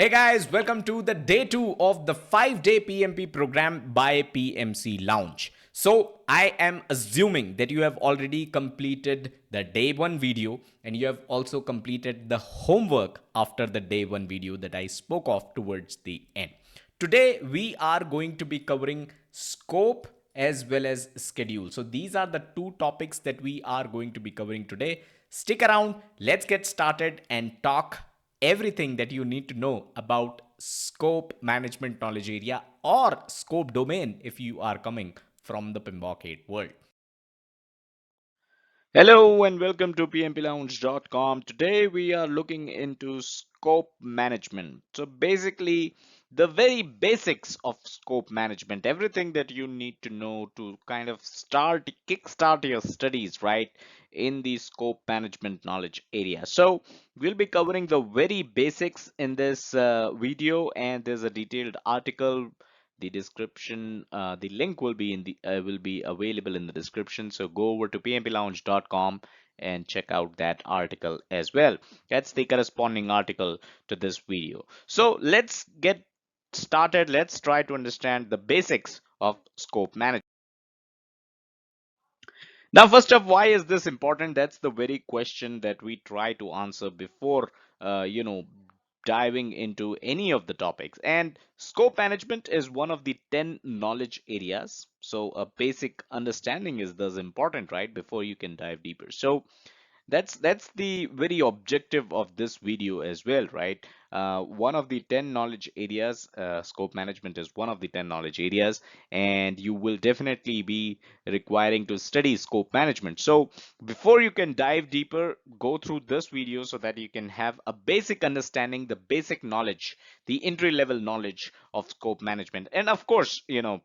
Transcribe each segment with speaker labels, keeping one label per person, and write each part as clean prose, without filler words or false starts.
Speaker 1: Hey guys, welcome to the day 2 of the 5-day PMP program by PMC Lounge. So, I am assuming that you have already completed the day 1 video and you have also completed the homework after the day 1 video that I spoke of towards the end. Today, we are going to be covering scope as well as schedule. So, these are the two topics that we are going to be covering today. Stick around, let's get started and talk everything that you need to know about scope management knowledge area or scope domain if you are coming from the PMBOK 8 world.
Speaker 2: Hello and welcome to pmplounge.com. Today we are looking into scope management. So basically the very basics of scope management, everything that you need to know to kind of kickstart your studies, right, in the scope management knowledge area. So we'll be covering the very basics in this video, and there's a detailed article. The description, the link will be available in the description, so go over to pmplounge.com and check out that article as well. That's the corresponding article to this video. So let's get started. Let's try to understand the basics of scope management. Now, first up, why is this important? That's the very question that we try to answer before, diving into any of the topics. And scope management is one of the 10 knowledge areas. So a basic understanding is thus important, right? Before you can dive deeper. So that's the very objective of this video as well, right? One of the 10 knowledge areas, scope management is one of the 10 knowledge areas, and you will definitely be requiring to study scope management. So before you can dive deeper, go through this video so that you can have a basic understanding, the basic knowledge, the entry level knowledge of scope management. And of course,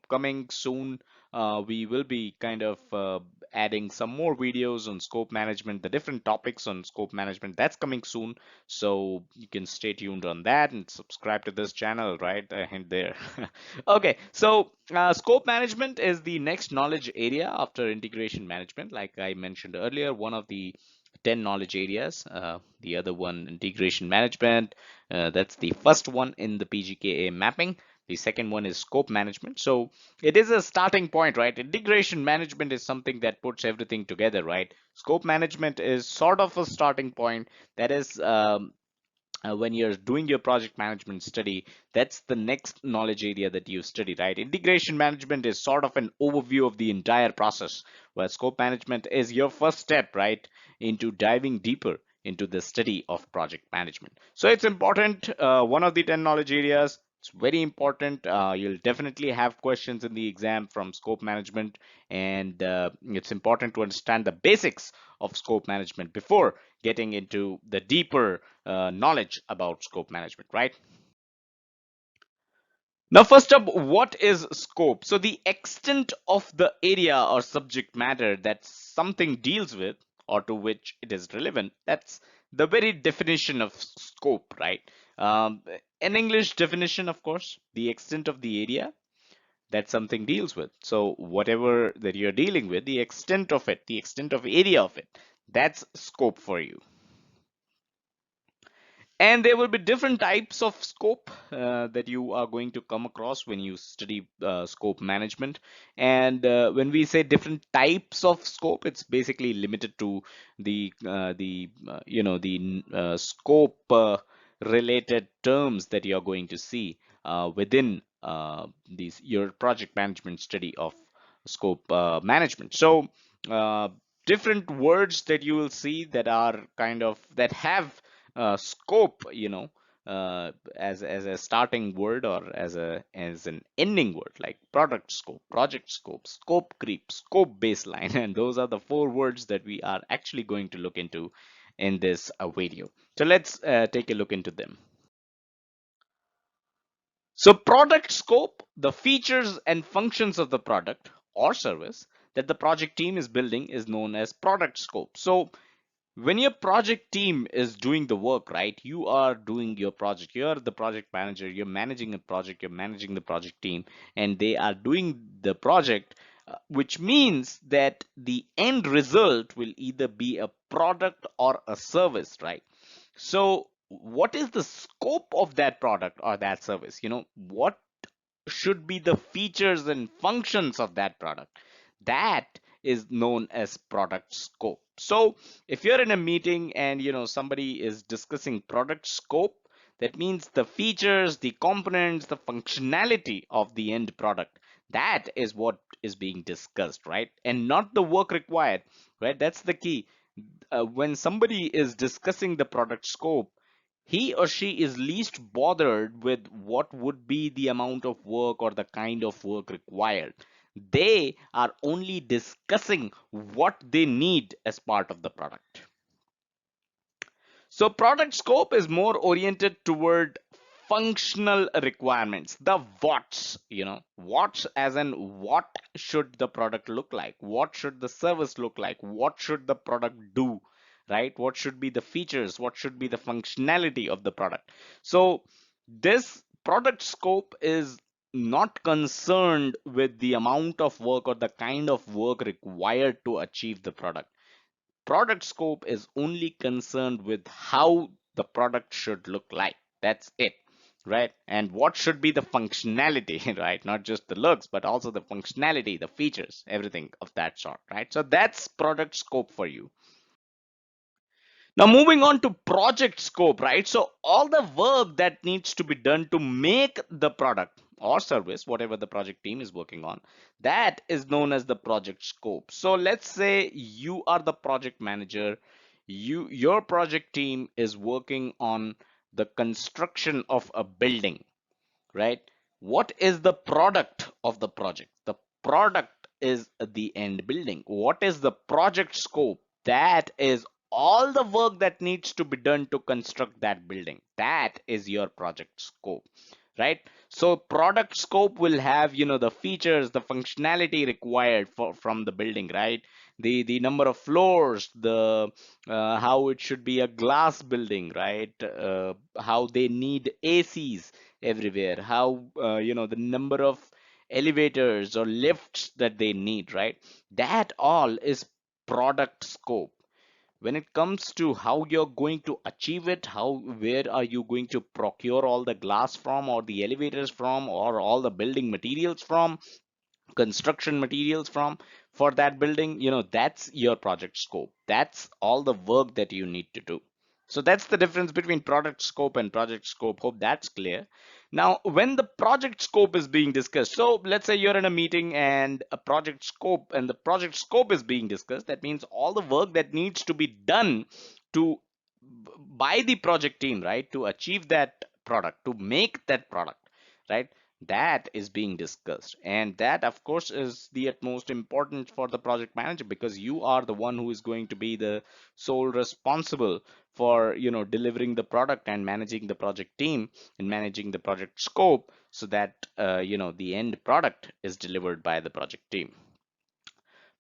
Speaker 2: coming soon, we will be kind of adding some more videos on scope management, the different topics on scope management. That's coming soon, so you can stay tuned on that and subscribe to this channel, right? Hint there. Okay, so scope management is the next knowledge area after integration management. Like I mentioned earlier, one of the 10 knowledge areas. The other one, integration management. That's the first one in the PGKA mapping. The second one is scope management. So it is a starting point, right? Integration management is something that puts everything together, right? Scope management is sort of a starting point. That is, when you're doing your project management study, that's the next knowledge area that you study, right? Integration management is sort of an overview of the entire process, where scope management is your first step, right, into diving deeper into the study of project management. So it's important, one of the 10 knowledge areas. It's very important. You'll definitely have questions in the exam from scope management, and it's important to understand the basics of scope management before getting into the deeper knowledge about scope management, right? Now, first up, what is scope? So the extent of the area or subject matter that something deals with or to which it is relevant, that's the very definition of scope, right? Um, an English definition, of course, the extent of the area that something deals with. So whatever that you're dealing with, the extent of it, the extent of area of it, that's scope for you. And there will be different types of scope that you are going to come across when you study scope management. And when we say different types of scope, it's basically limited to the scope related terms that you're going to see within these your project management study of scope management. So uh, different words that you will see that are kind of that have scope, as a starting word or as an ending word, like product scope, project scope, scope creep, scope baseline, and those are the four words that we are actually going to look into in this video. So let's take a look into them. So product scope, the features and functions of the product or service that the project team is building is known as product scope. So when your project team is doing the work, right, you are doing your project, you're the project manager, you're managing a project, you're managing the project team, and they are doing the project, which means that the end result will either be a product or a service, right? So what is the scope of that product or that service? What should be the features and functions of that product? That is known as product scope. So if you're in a meeting and somebody is discussing product scope, that means the features, the components, the functionality of the end product. That is what is being discussed, right? And not the work required, right? That's the key. When somebody is discussing the product scope, he or she is least bothered with what would be the amount of work or the kind of work required. They are only discussing what they need as part of the product. So product scope is more oriented toward functional requirements, the what's, what's as in what should the product look like? What should the service look like? What should the product do? Right? What should be the features? What should be the functionality of the product? So this product scope is not concerned with the amount of work or the kind of work required to achieve the product. Product scope is only concerned with how the product should look like. That's it, right? And what should be the functionality, right? Not just the looks, but also the functionality, the features, everything of that sort, right? So that's product scope for you. Now, moving on to project scope, right? So all the work that needs to be done to make the product or service, whatever the project team is working on, that is known as the project scope. So let's say you are the project manager, your project team is working on the construction of a building, right? What is the product of the project? The product is the end building. What is the project scope? That is all the work that needs to be done to construct that building. That is your project scope, right? So product scope will have, the features, the functionality required from the building, right? The number of floors, the how it should be a glass building, right? How they need ACs everywhere, how the number of elevators or lifts that they need, right? That all is product scope. When it comes to how you're going to achieve it, where are you going to procure all the glass from, or the elevators from, or all the building materials from, construction materials from, for that building, that's your project scope. That's all the work that you need to do. So that's the difference between product scope and project scope. Hope that's clear. Now, when the project scope is being discussed, so let's say you're in a meeting and the project scope is being discussed. That means all the work that needs to be done to by the project team, right, to achieve that product, to make that product, right, that is being discussed. And that, of course, is the utmost important for the project manager, because you are the one who is going to be the sole responsible for delivering the product and managing the project team and managing the project scope, so that the end product is delivered by the project team.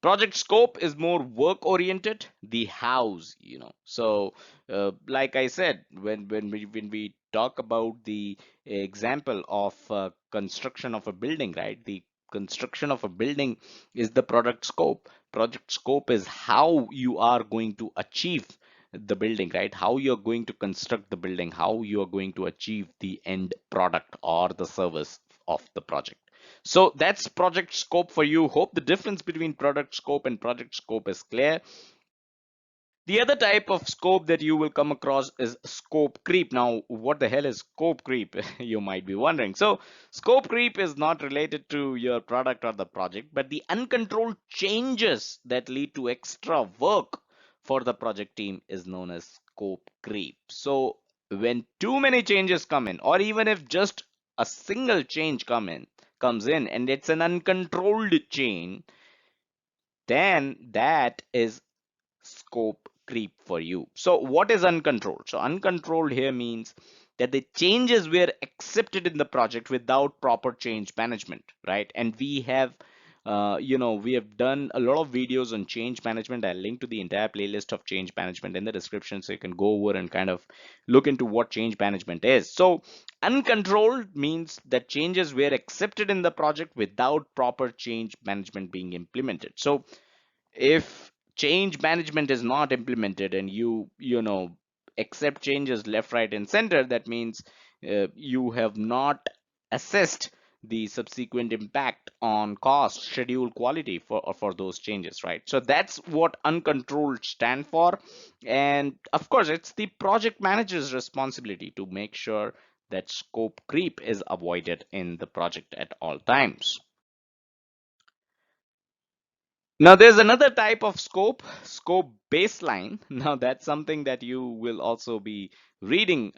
Speaker 2: Project scope is more work oriented, the hows, so like I said, when we talk about the example of construction of a building, right? The construction of a building is the product scope. Project scope is how you are going to achieve the building, right? How you're going to construct the building, how you are going to achieve the end product or the service of the project. So that's project scope for you. Hope the difference between product scope and project scope is clear. The other type of scope that you will come across is scope creep. Now, what the hell is scope creep? You might be wondering. So, scope creep is not related to your product or the project, but the uncontrolled changes that lead to extra work for the project team is known as scope creep. So, when too many changes come in, or even if just a single change comes in and it's an uncontrolled change, then that is scope creep for you. So what is uncontrolled? So uncontrolled here means that the changes were accepted in the project without proper change management, right? And we have done a lot of videos on change management. I'll link to the entire playlist of change management in the description, so you can go over and kind of look into what change management is. So uncontrolled means that changes were accepted in the project without proper change management being implemented. So if change management is not implemented and you know accept changes left, right, and center, that means you have not assessed the subsequent impact on cost, schedule, quality for those changes, right? So that's what uncontrolled stand for. And of course, it's the project manager's responsibility to make sure that scope creep is avoided in the project at all times. Now, there's another type of scope baseline. Now, that's something that you will also be reading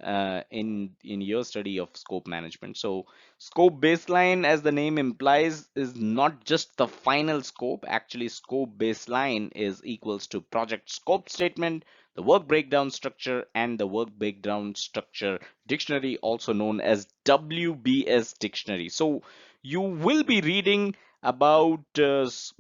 Speaker 2: in your study of scope management. So, scope baseline, as the name implies, is not just the final scope. Actually, scope baseline is equals to project scope statement, the work breakdown structure, and the work breakdown structure dictionary, also known as WBS dictionary. So, you will be reading about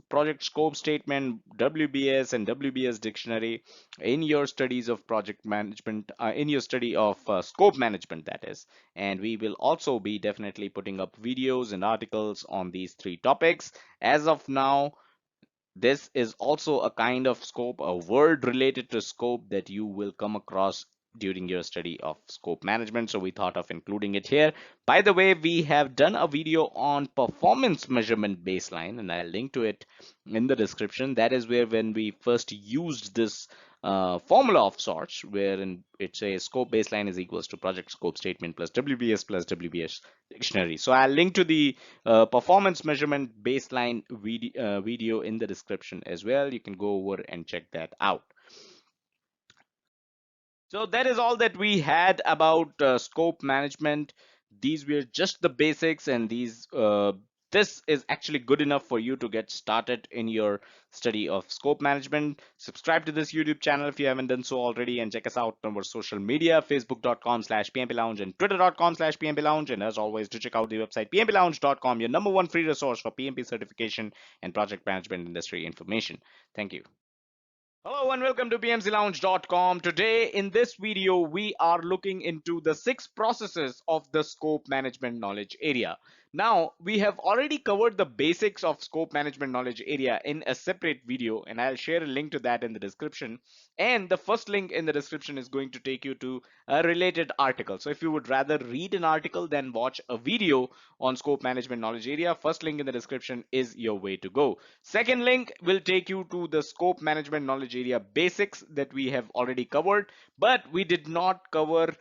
Speaker 2: project scope statement, WBS, and WBS dictionary in your studies of project management, in your study of scope management, that is. And we will also be definitely putting up videos and articles on these three topics. As of now, this is also a kind of scope, a word related to scope that you will come across during your study of scope management. So we thought of including it here. By the way, we have done a video on performance measurement baseline, and I'll link to it in the description. That is where when we first used this formula of sorts, wherein it says scope baseline is equals to project scope statement plus WBS dictionary. So I'll link to the performance measurement baseline video in the description as well. You can go over and check that out. So that is all that we had about scope management. These were just the basics, and this is actually good enough for you to get started in your study of scope management. Subscribe to this YouTube channel if you haven't done so already, and check us out on our social media, facebook.com/pmplounge and twitter.com/pmplounge. And as always, do check out the website pmplounge.com, your number one free resource for PMP certification and project management industry information. Thank you. Hello and welcome to PMCLounge.com. Today in this video, we are looking into the 6 processes of the scope management knowledge area. Now, we have already covered the basics of scope management knowledge area in a separate video, and I'll share a link to that in the description. And the first link in the description is going to take you to a related article. So if you would rather read an article than watch a video on scope management knowledge area, first link in the description is your way to go. Second link will take you to the scope management knowledge area basics that we have already covered, but we did not cover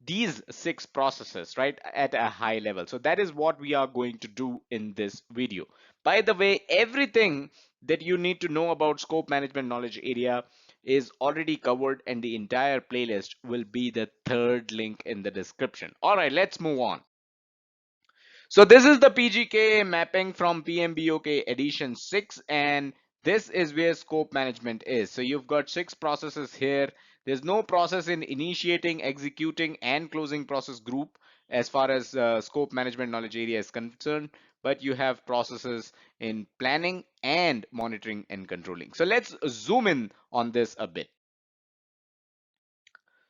Speaker 2: these 6 processes, right, at a high level. So that is what we are going to do in this video. By the way, everything that you need to know about scope management knowledge area is already covered, and the entire playlist will be the third link in the description. All right, let's move on. So this is the PGK mapping from PMBOK edition 6, and this is where scope management is. So you've got 6 processes here. There's no process in initiating, executing, and closing process group as far as scope management knowledge area is concerned, but you have processes in planning and monitoring and controlling. So let's zoom in on this a bit.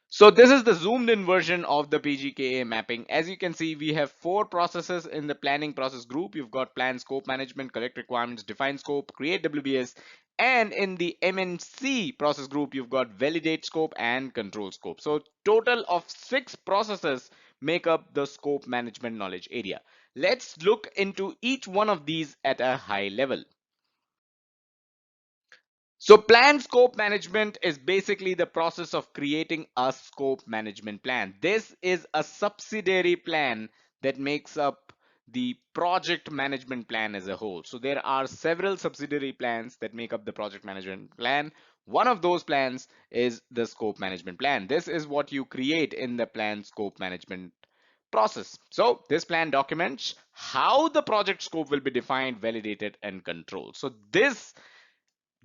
Speaker 2: So this is the zoomed in version of the PGKA mapping. As you can see, we have 4 processes in the planning process group. You've got plan, scope management, collect requirements, define scope, create WBS. And in the MNC process group, you've got validate scope and control scope. So total of 6 processes make up the scope management knowledge area. Let's look into each one of these at a high level. So plan scope management is basically the process of creating a scope management plan. This is a subsidiary plan that makes up the project management plan as a whole. So there are several subsidiary plans that make up the project management plan. One of those plans is the scope management plan. This is what you create in the plan scope management process. So this plan documents how the project scope will be defined, validated, and controlled. So this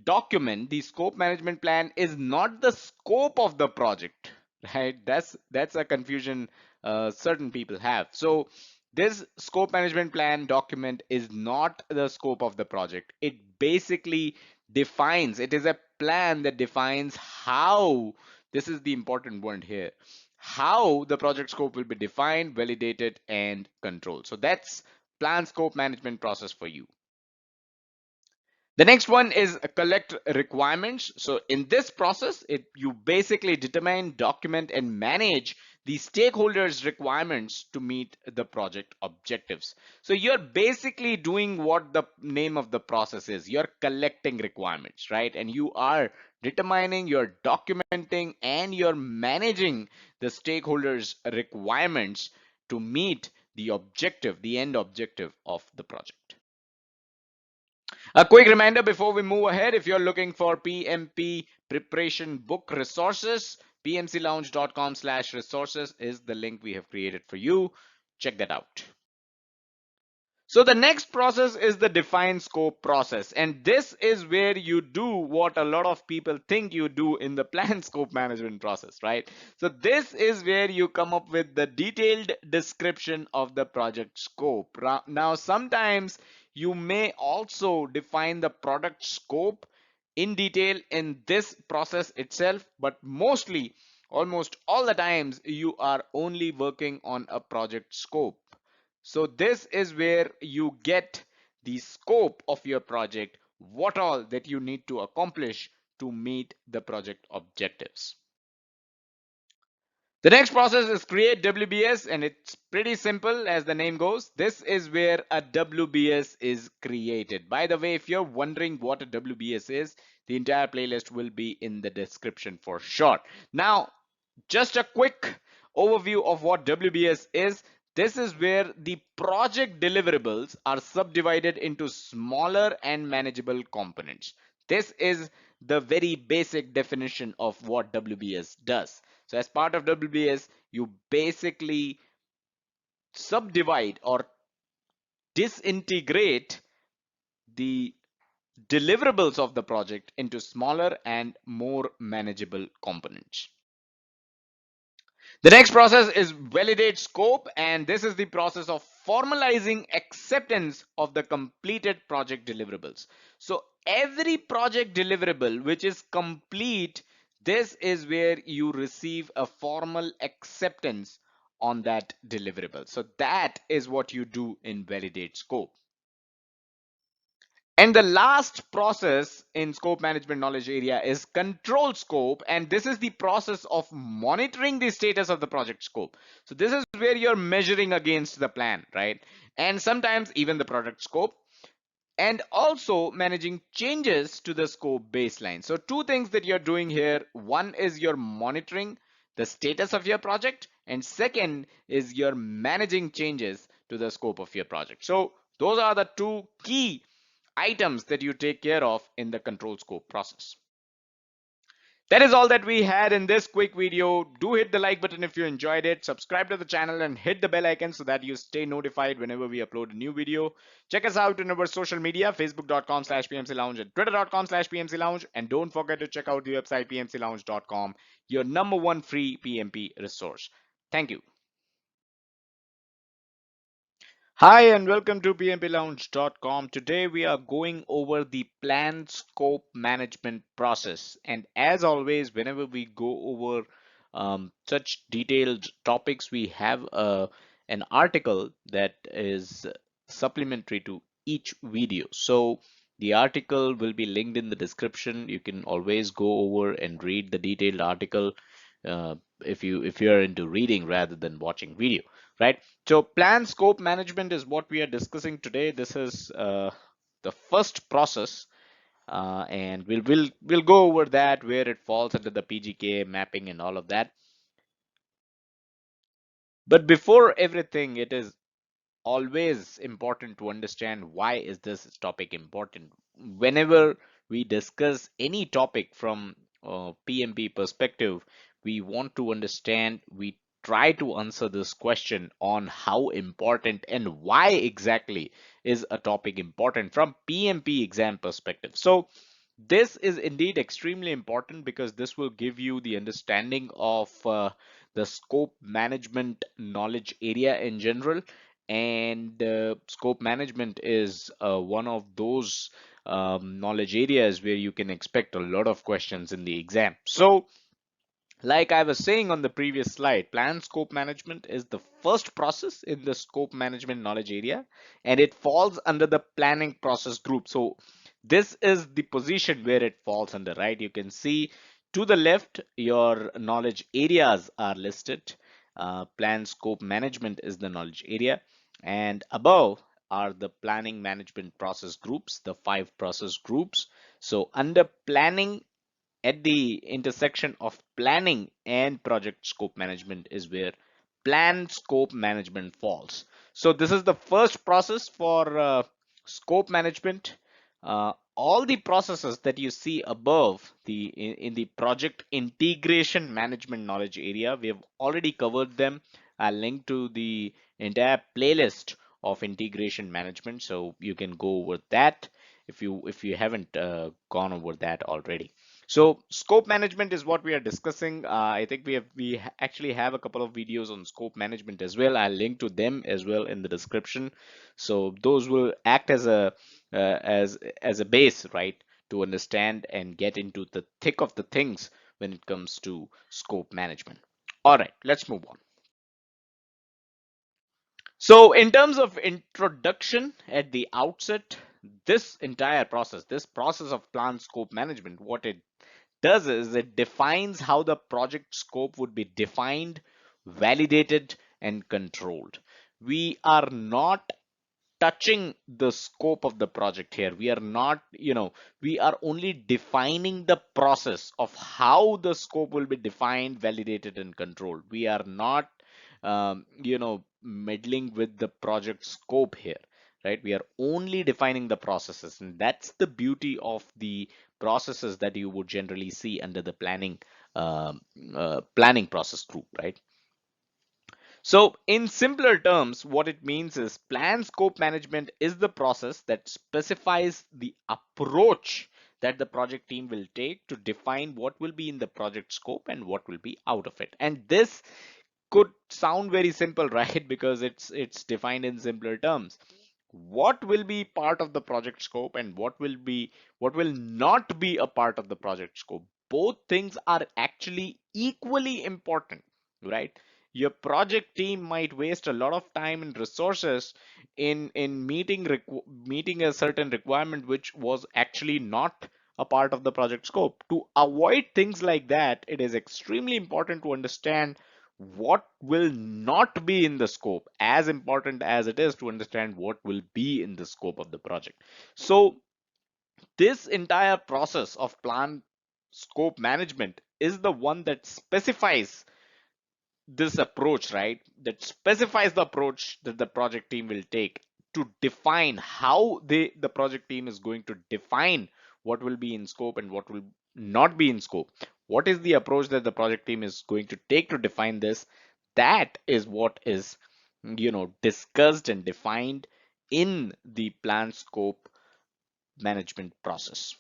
Speaker 2: document, the scope management plan, is not the scope of the project, right? That's a confusion certain people have. So this scope management plan document is not the scope of the project. It basically defines, it is a plan that defines how, this is the important word here, how the project scope will be defined, validated, and controlled. So that's plan scope management process for you. The next one is collect requirements. So in this process, you basically determine, document, and manage the stakeholders' requirements to meet the project objectives. So you're basically doing what the name of the process is. You're collecting requirements, right? And you are determining, you're documenting, and you're managing the stakeholders' requirements to meet the objective, the end objective of the project. A quick reminder before we move ahead, if you're looking for PMP preparation book resources, pmclounge.com/resources is the link we have created for you. Check that out. So the next process is the define scope process. And this is where you do what a lot of people think you do in the plan scope management process, right? So this is where you come up with the detailed description of the project scope. Now, sometimes you may also define the product scope in detail in this process itself, but mostly, almost all the times, you are only working on a project scope. So this is where you get the scope of your project, what all that you need to accomplish to meet the project objectives. The next process is create WBS, and it's pretty simple as the name goes. This is where a WBS is created. By the way, if you're wondering what a WBS is, the entire playlist will be in the description for sure. Now, just a quick overview of what WBS is. This is where the project deliverables are subdivided into smaller and manageable components. This is the very basic definition of what WBS does. So as part of WBS, you basically subdivide or disintegrate the deliverables of the project into smaller and more manageable components. The next process is validate scope, and this is the process of formalizing acceptance of the completed project deliverables. So every project deliverable which is complete, this is where you receive a formal acceptance on that deliverable. So that is what you do in validate scope. And the last process in scope management knowledge area is control scope. And this is the process of monitoring the status of the project scope. So this is where you're measuring against the plan, right? And sometimes even the product scope, and also managing changes to the scope baseline. So two things that you're doing here. One is you're monitoring the status of your project, and second is you're managing changes to the scope of your project. So those are the two key items that you take care of in the control scope process. That is all that we had in this quick video. Do hit the like button if you enjoyed it. Subscribe to the channel and hit the bell icon so that you stay notified whenever we upload a new video. Check us out on our social media, facebook.com/pmclounge and twitter.com/pmclounge. And don't forget to check out the website pmclounge.com, your #1 free PMP resource. Thank you. Hi and welcome to pmplounge.com. Today we are going over the plan scope management process. And as always, whenever we go over such detailed topics, we have an article that is supplementary to each video. So the article will be linked in the description. You can always go over and read the detailed article uh, if you're into reading rather than watching video, right? So plan scope management is what we are discussing today. This is the first process, and we'll go over that, where it falls under the PGK mapping and all of that. But before everything, it is always important to understand why is this topic important. Whenever we discuss any topic from PMP perspective, we want to understand, we try to answer this question on how important and why exactly is a topic important from PMP exam perspective. So this is indeed extremely important because this will give you the understanding of the scope management knowledge area in general. And scope management is one of those knowledge areas where you can expect a lot of questions in the exam. So like I was saying on the previous slide, plan scope management is the first process in the scope management knowledge area, and it falls under the planning process group. So This is the position where it falls under, right? You can see to the left, your knowledge areas are listed. Plan scope management is the knowledge area, and above are the planning management process groups, the 5 process groups. So under planning, at the intersection of planning and project scope management is where plan scope management falls. So this is the first process for scope management. All the processes that you see above in the project integration management knowledge area, we have already covered them. I'll link to the entire playlist of integration management, so you can go over that if you haven't gone over that already. So scope management is what we are discussing. I think actually have a couple of videos on scope management as well. I'll link to them as well in the description. So those will act as a as a base, right, to understand and get into the thick of the things when it comes to scope management. All right, let's move on. So in terms of introduction at the outset, this process of plan scope management, what it does is it defines how the project scope would be defined, validated, and controlled. We are not touching the scope of the project here. We are not, we are only defining the process of how the scope will be defined, validated, and controlled. We are not, meddling with the project scope here, right? We are only defining the processes, and that's the beauty of the processes that you would generally see under the planning process group, right? So in simpler terms, what it means is plan scope management is the process that specifies the approach that the project team will take to define what will be in the project scope and what will be out of it. And this could sound very simple, right? Because it's defined in simpler terms. What will be part of the project scope and what will not be a part of the project scope? Both things are actually equally important, right? Your project team might waste a lot of time and resources in meeting a certain requirement which was actually not a part of the project scope. To avoid things like that, it is extremely important to understand what will not be in the scope, as important as it is to understand what will be in the scope of the project. So this entire process of plan scope management is the one that specifies this approach, right? That specifies the approach that the project team will take to define how the project team is going to define what will be in scope and what will not be in scope. What is the approach that the project team is going to take to define this? That is what is, discussed and defined in the plan scope management process.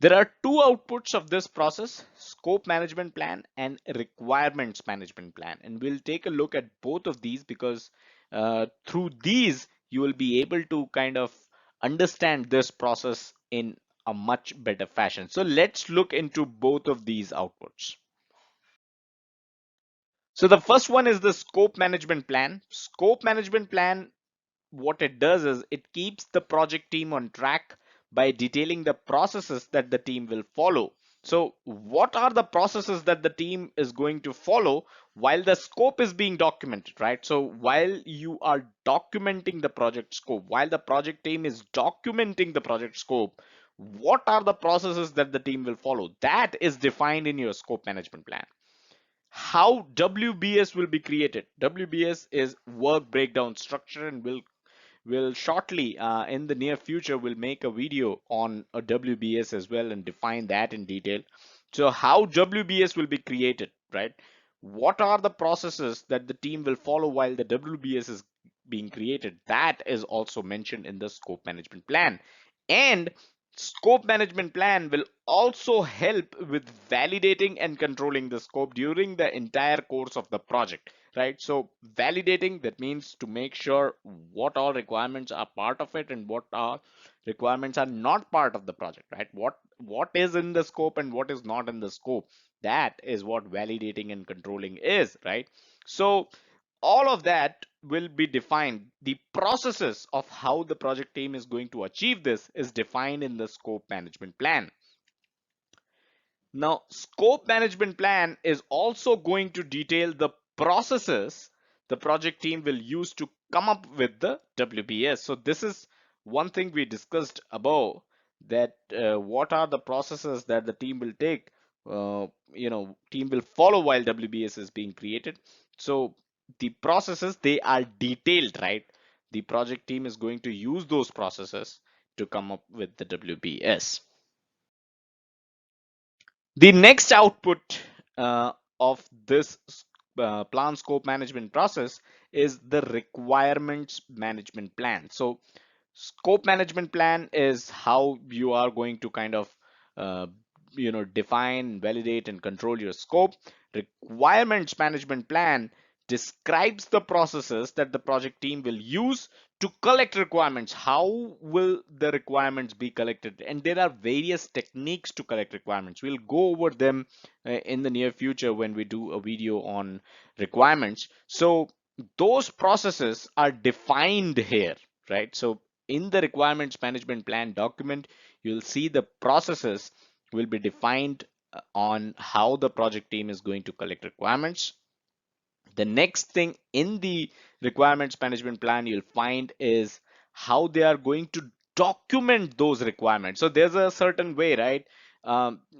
Speaker 2: There are two outputs of this process: scope management plan and requirements management plan. And we'll take a look at both of these because through these, you will be able to kind of understand this process in a much better fashion. So let's look into both of these outputs. So the first one is the scope management plan. Scope management plan, what it does is it keeps the project team on track by detailing the processes that the team will follow. So what are the processes that the team is going to follow while the scope is being documented, right? So while you are documenting the project scope, while the project team is documenting the project scope, what are the processes that the team will follow? That is defined in your scope management plan. How WBS will be created? WBS is work breakdown structure, and will shortly in the near future will make a video on a WBS as well and define that in detail. So how WBS will be created, right? What are the processes that the team will follow while the WBS is being created? That is also mentioned in the scope management plan. And scope management plan will also help with validating and controlling the scope during the entire course of the project, right? So validating, that means to make sure what all requirements are part of it and what are requirements are not part of the project, right? What is in the scope and what is not in the scope, that is what validating and controlling is, right? So all of that will be defined. The processes of how the project team is going to achieve this is defined in the scope management plan. Now, scope management plan is also going to detail the processes the project team will use to come up with the WBS. So this is one thing we discussed above, that what are the processes that the team will take, team will follow while WBS is being created. So the processes, they are detailed, right? The project team is going to use those processes to come up with the WBS. The next output of this plan scope management process is the requirements management plan. So scope management plan is how you are going to kind of uh, define, validate, and control your scope. Requirements management plan describes the processes that the project team will use to collect requirements. How will the requirements be collected? And there are various techniques to collect requirements. We'll go over them in the near future when we do a video on requirements. So those processes are defined here, right? So in the requirements management plan document, you'll see the processes will be defined on how the project team is going to collect requirements. The next thing in the requirements management plan you'll find is how they are going to document those requirements. So there's a certain way, right?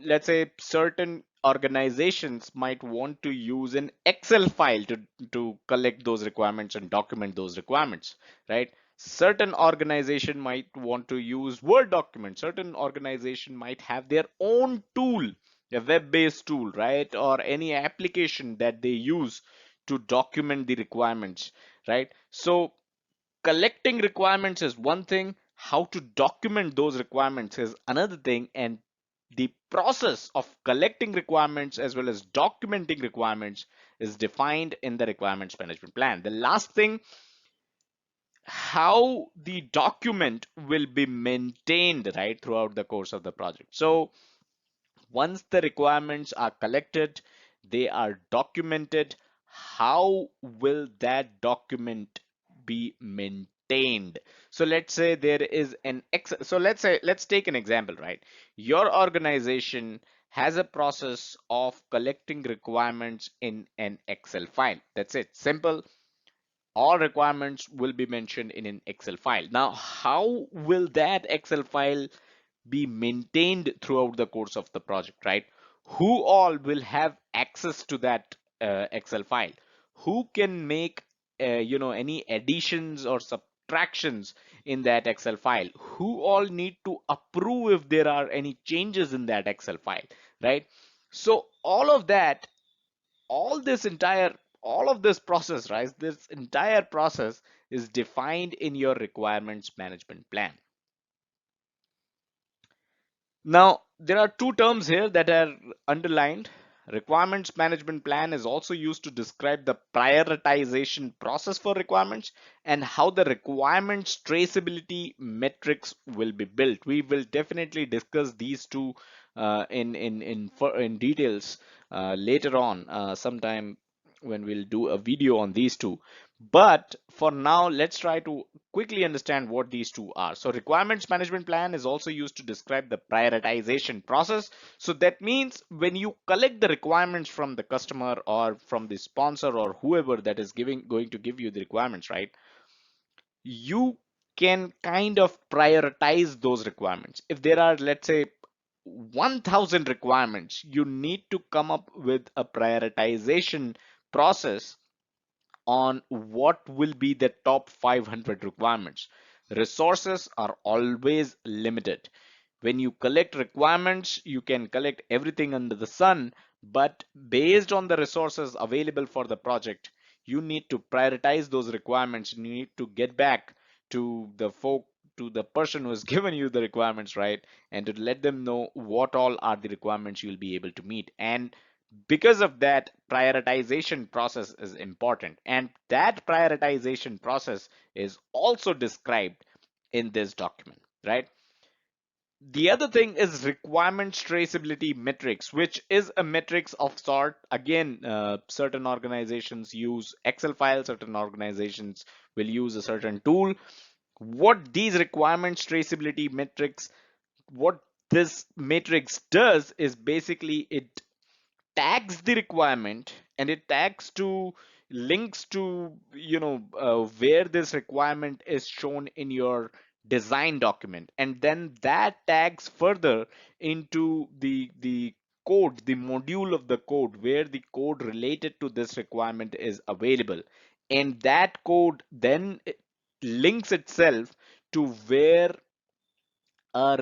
Speaker 2: Let's say certain organizations might want to use an Excel file to collect those requirements and document those requirements, right? Certain organization might want to use Word documents. Certain organization might have their own tool, a web-based tool, right? Or any application that they use to document the requirements, right? So collecting requirements is one thing, how to document those requirements is another thing, and the process of collecting requirements as well as documenting requirements is defined in the requirements management plan. The last thing, how the document will be maintained, right, throughout the course of the project. So once the requirements are collected, they are documented. How will that document be maintained? So let's say there is an so let's take an example, right? Your organization has a process of collecting requirements in an Excel file. That's it. Simple. All requirements will be mentioned in an Excel file. Now, how will that Excel file be maintained throughout the course of the project, right? Who all will have access to that Excel file? Who can make any additions or subtractions in that Excel file? Who all need to approve if there are any changes in that Excel file, right? So all of that, all this entire all of this process, right? This entire process is defined in your requirements management plan. Now, there are two terms here that are underlined. Requirements management plan is also used to describe the prioritization process for requirements and how the requirements traceability metrics will be built. We will definitely discuss these two in details later on, sometime when we'll do a video on these two. But for now, let's try to quickly understand what these two are. So requirements management plan is also used to describe the prioritization process. So that means when you collect the requirements from the customer or from the sponsor or whoever that is going to give you the requirements, right? You can kind of prioritize those requirements. If there are, let's say, 1000 requirements, you need to come up with a prioritization process on what will be the top 500 requirements. Resources are always limited. When you collect requirements, you can collect everything under the sun, but based on the resources available for the project, you need to prioritize those requirements. You need to get back to the person who has given you the requirements, right? And to let them know what all are the requirements you'll be able to meet. And because of that, prioritization process is important, and that prioritization process is also described in this document, right? The other thing is requirements traceability metrics, which is a metrics of sort. Again, certain organizations use Excel files, certain organizations will use a certain tool. What these requirements traceability metrics, what this matrix does is basically it tags the requirement, and it tags to links to where this requirement is shown in your design document, and then that tags further into the code, the module of the code where the code related to this requirement is available, and that code then links itself to where a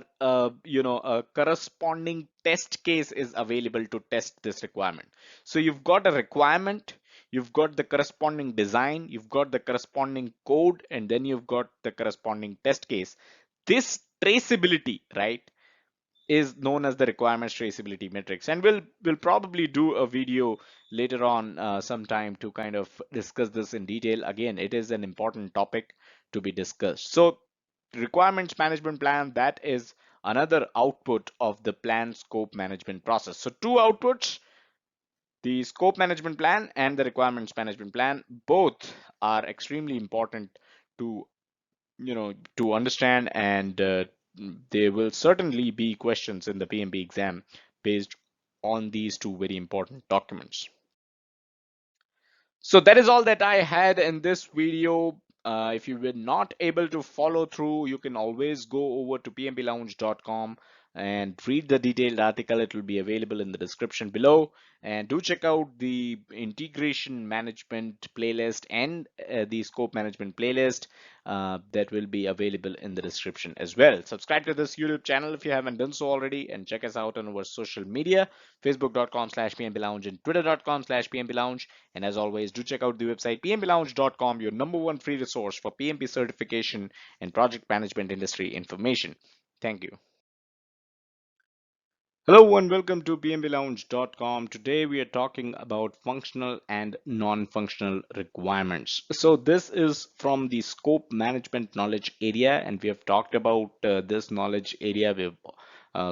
Speaker 2: corresponding test case is available to test this requirement. So you've got a requirement, you've got the corresponding design, you've got the corresponding code, and then you've got the corresponding test case. This traceability, right, is known as the requirements traceability metrics, and we'll probably do a video later on sometime to kind of discuss this in detail. Again, it is an important topic to be discussed. So requirements management plan, that is another output of the plan scope management process. So two outputs, the scope management plan and the requirements management plan, both are extremely important to to understand, and there will certainly be questions in the PMP exam based on these two very important documents. So that is all that I had in this video. If you were not able to follow through, you can always go over to pmplounge.com and read the detailed article. It will be available in the description below. And do check out the integration management playlist and the scope management playlist that will be available in the description as well. Subscribe to this YouTube channel if you haven't done so already, and check us out on our social media, facebook.com/pmplounge and twitter.com/pmplounge. And as always, do check out the website pmplounge.com, your number one free resource for PMP certification and project management industry information. Thank you. Hello and welcome to pmplounge.com. Today we are talking about functional and non-functional requirements. So this is from the scope management knowledge area, and we have talked about this knowledge area. We've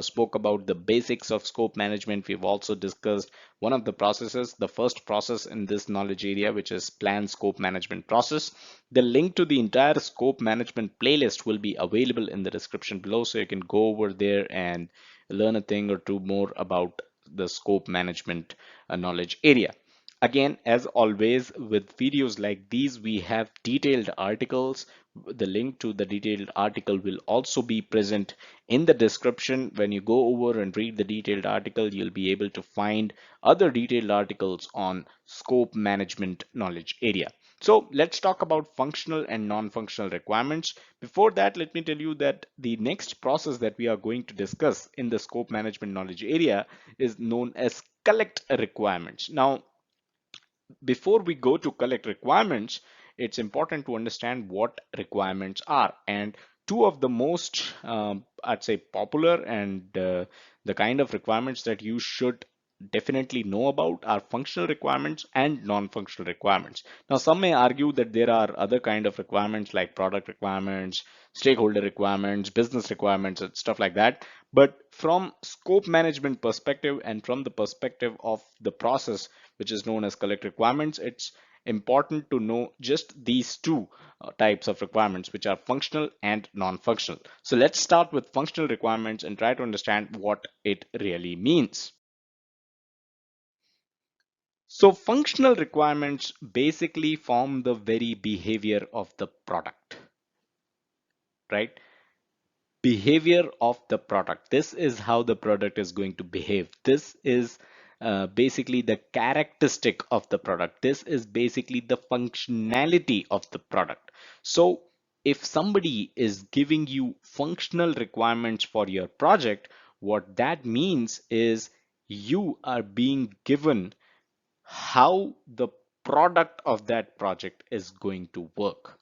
Speaker 2: spoke about the basics of scope management. We've also discussed one of the processes, the first process in this knowledge area, which is plan scope management process. The link to the entire scope management playlist will be available in the description below, so you can go over there and learn a thing or two more about the scope management knowledge area. Again, as always, with videos like these, we have detailed articles. The link to the detailed article will also be present in the description. When you go over and read the detailed article, you'll be able to find other detailed articles on scope management knowledge area. So let's talk about functional and non-functional requirements. Before that, let me tell you that the next process that we are going to discuss in the scope management knowledge area is known as collect requirements. Now, before we go to collect requirements, it's important to understand what requirements are. And two of the most, I'd say, popular and the kind of requirements that you should definitely know about are functional requirements and non-functional requirements. Now, some may argue that there are other kind of requirements like product requirements, stakeholder requirements, business requirements, and stuff like that. But from scope management perspective and from the perspective of the process, which is known as collect requirements, it's important to know just these two types of requirements, which are functional and non-functional. So let's start with functional requirements and try to understand what it really means. So functional requirements basically form the very behavior of the product, right? Behavior of the product. This is how the product is going to behave. This is basically the characteristic of the product. This is basically the functionality of the product. So if somebody is giving you functional requirements for your project, what that means is you are being given how the product of that project is going to work,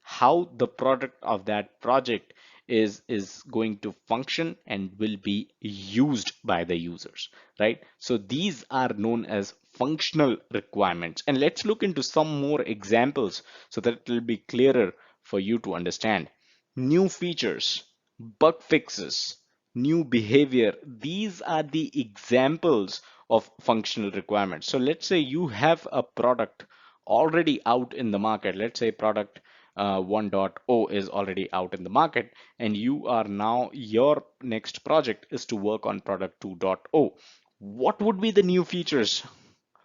Speaker 2: how the product of that project is going to function and will be used by the users, right? So these are known as functional requirements, and let's look into some more examples so that it will be clearer for you to understand. New features, bug fixes, new behavior. These are the examples of functional requirements. So let's say you have a product already out in the market. Let's say product 1.0 is already out in the market, and you are now, your next project is to work on product 2.0. What would be the new features,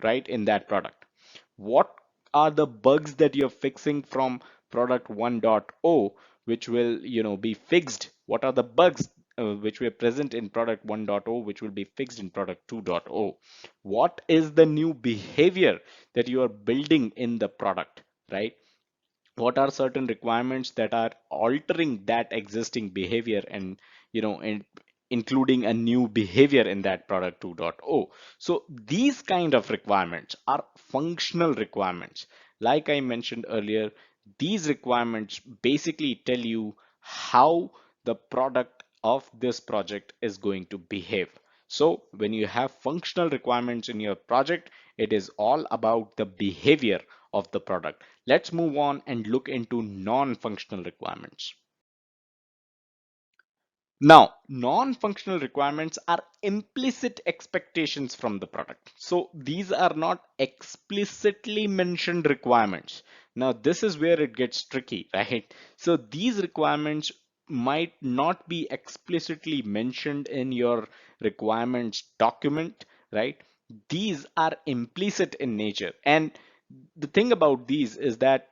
Speaker 2: right, in that product? What are the bugs that you're fixing from product 1.0 which will, be fixed? What are the bugs which were present in product 1.0 which will be fixed in product 2.0? What is the new behavior that you are building in the product, right? What are certain requirements that are altering that existing behavior, and including a new behavior in that product 2.0? So these kind of requirements are functional requirements. Like I mentioned earlier, these requirements basically tell you how the product of this project is going to behave. So when you have functional requirements in your project, it is all about the behavior of the product. Let's move on and look into non-functional requirements. Now, non-functional requirements are implicit expectations from the product. So these are not explicitly mentioned requirements. Now, this is where it gets tricky, right? So these requirements might not be explicitly mentioned in your requirements document, right? These are implicit in nature. And the thing about these is that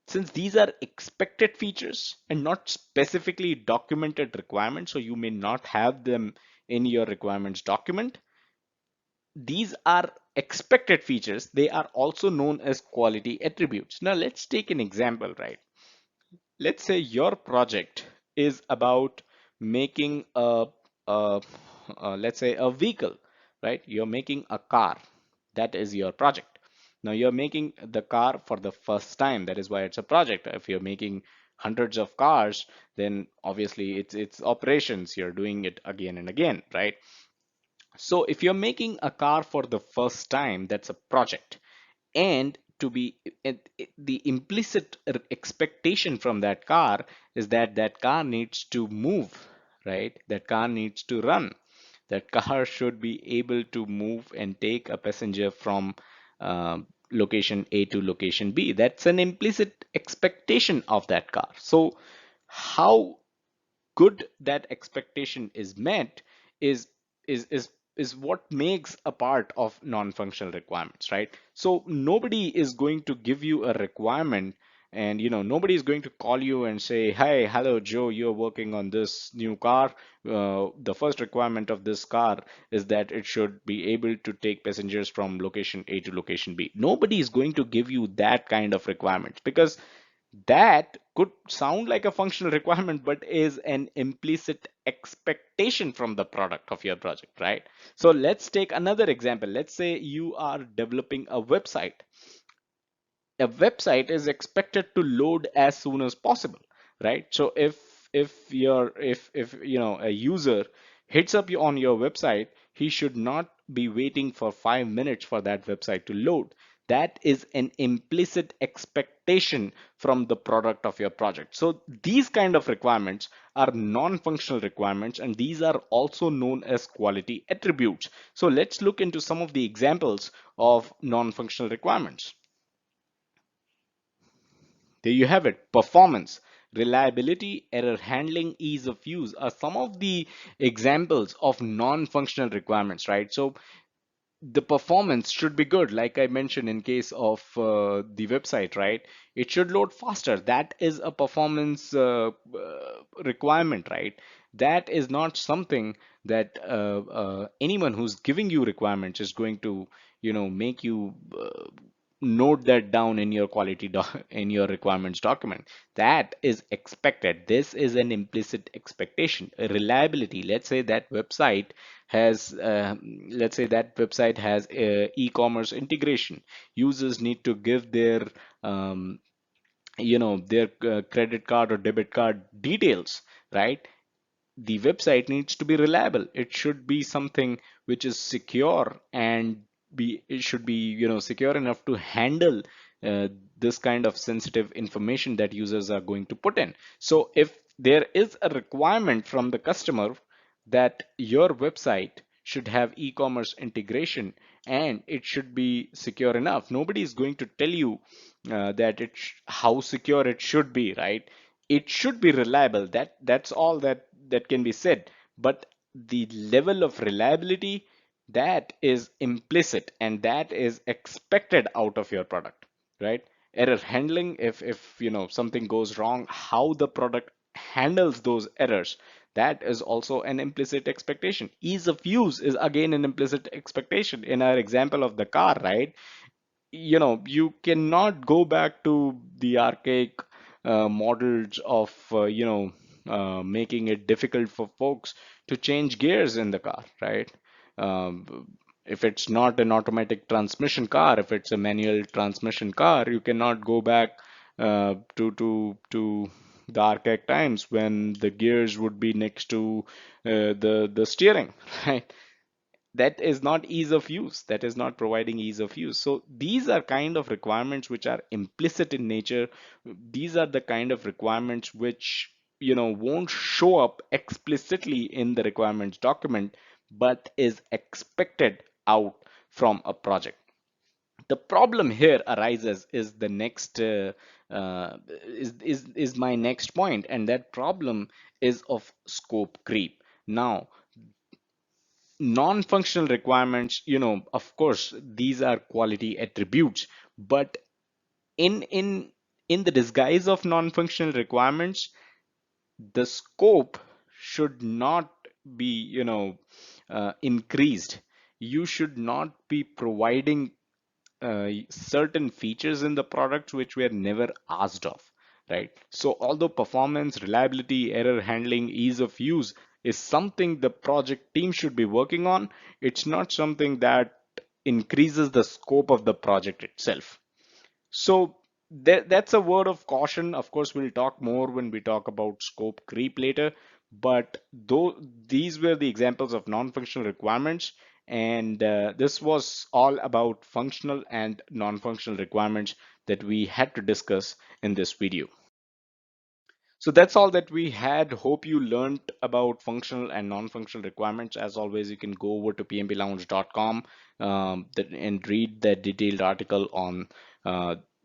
Speaker 2: since these are expected features and not specifically documented requirements, so you may not have them in your requirements document, these are expected features. They are also known as quality attributes. Now let's take an example, right? Let's say your project is about making let's say a vehicle, right? You're making a car. That is your project. Now you're making the car for the first time. That is why it's a project. If you're making hundreds of cars, then obviously it's operations. You're doing it again and again, right? So if you're making a car for the first time, that's a project. And to be the implicit expectation from that car is that that car needs to move, right? That car needs to run. That car should be able to move and take a passenger from location A to location B. That's an implicit expectation of that car. So how good that expectation is met is is is is what makes a part of non-functional requirements, right? So nobody is going to give you a requirement, and nobody is going to call you and say, hey, hello Joe, you're working on this new car. The first requirement of this car is that it should be able to take passengers from location A to location B. Nobody is going to give you that kind of requirement, because that could sound like a functional requirement but is an implicit expectation from the product of your project, right? So let's take another example. Let's say you are developing a website. A website is expected to load as soon as possible, right? So if a user hits up on your website, he should not be waiting for 5 minutes for that website to load. That is an implicit expectation from the product of your project. So these kind of requirements are non-functional requirements, and these are also known as quality attributes. So let's look into some of the examples of non-functional requirements. There you have it. Performance, reliability, error handling, ease of use are some of the examples of non-functional requirements, right? So the performance should be good, like I mentioned in case of the website, right? It should load faster. That is a performance requirement, right? That is not something that anyone who's giving you requirements is going to make you note that down in your in your requirements document. That is expected. This is an implicit expectation. Reliability, let's say that website has e-commerce integration. Users need to give their credit card or debit card details, right? The website needs to be reliable. It should be something which is secure, and it should be secure enough to handle uh, this kind of sensitive information that users are going to put in. So if there is a requirement from the customer, that your website should have e-commerce integration and it should be secure enough. Nobody is going to tell you that how secure it should be, right? It should be reliable. That's all that can be said. But the level of reliability, that is implicit and that is expected out of your product, right? Error handling, if something goes wrong, how the product handles those errors, that is also an implicit expectation. Ease of use is again an implicit expectation in our example of the car, right? You cannot go back to the archaic models of making it difficult for folks to change gears in the car, right? If it's not an automatic transmission car, if it's a manual transmission car, you cannot go back to the archaic times when the gears would be next to the steering, right? That is not ease of use. That is not providing ease of use. So these are kind of requirements which are implicit in nature. These are the kind of requirements which won't show up explicitly in the requirements document, but is expected out from a project. The problem here arises is the next is my next point, and that problem is of scope creep. Now, non-functional requirements, of course these are quality attributes, but in the disguise of non-functional requirements, the scope should not be increased. You should not be providing certain features in the products which were never asked of, right? So although performance, reliability, error handling, ease of use is something the project team should be working on, it's not something that increases the scope of the project itself. So that's a word of caution. Of course, we'll talk more when we talk about scope creep later. But though these were the examples of non-functional requirements, and this was all about functional and non-functional requirements that we had to discuss in this video. So that's all that we had. Hope you learned about functional and non-functional requirements. As always, you can go over to pmplounge.com and read the detailed article on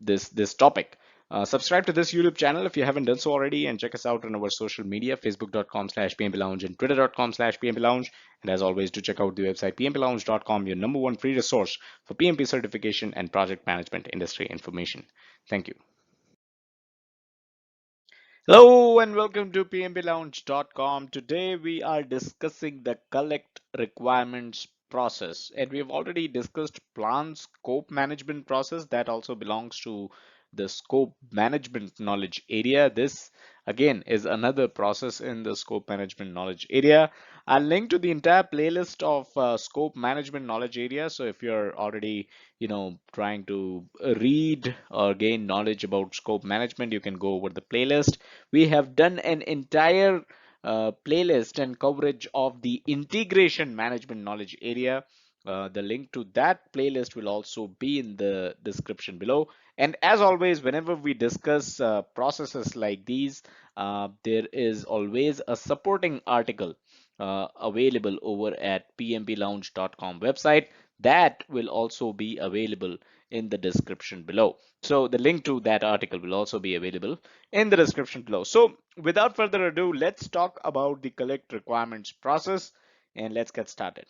Speaker 2: this topic. Subscribe to this YouTube channel if you haven't done so already, and check us out on our social media, facebook.com/pmplounge and twitter.com/pmplounge. And as always, do check out the website pmplounge.com, your number one free resource for PMP certification and project management industry information. Thank you. Hello and welcome to pmplounge.com. Today we are discussing the collect requirements process, and we have already discussed plan scope management process. That also belongs to the scope management knowledge area. This again is another process in the scope management knowledge area. I'll link to the entire playlist of scope management knowledge area. So if you're already trying to read or gain knowledge about scope management, you can go over the playlist. We have done an entire playlist and coverage of the integration management knowledge area. The link to that playlist will also be in the description below. And as always, whenever we discuss processes like these, there is always a supporting article available over at pmplounge.com website. That will also be available in the description below. So the link to that article will also be available in the description below. So without further ado, let's talk about the collect requirements process and let's get started.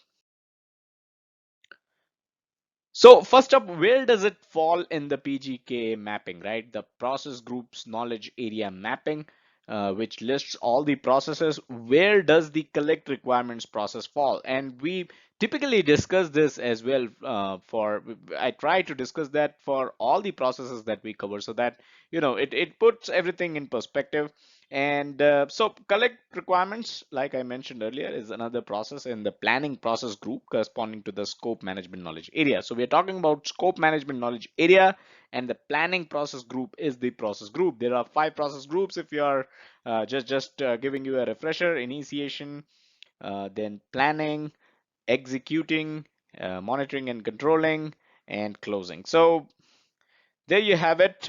Speaker 2: So first up, where does it fall in the PGK mapping, right? The process groups knowledge area mapping, which lists all the processes. Where does the collect requirements process fall? And we typically discuss this as well I try to discuss that for all the processes that we cover so that, it puts everything in perspective. And so collect requirements, like I mentioned earlier, is another process in the planning process group corresponding to the scope management knowledge area. So we're talking about scope management knowledge area, and the planning process group is the process group. There are 5 process groups. If you are just giving you a refresher: initiation, then planning, executing, monitoring and controlling, and closing. So there you have it.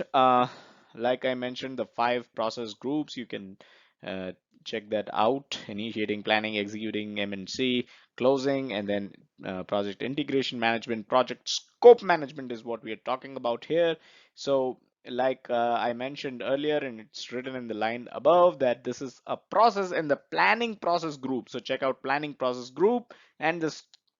Speaker 2: Like I mentioned, the 5 process groups. You can uh, check that out. Initiating, planning, executing, M&C, closing, and then project integration management, project scope management is what we are talking about here. So like I mentioned earlier, and it's written in the line above, that this is a process in the planning process group. So check out planning process group and the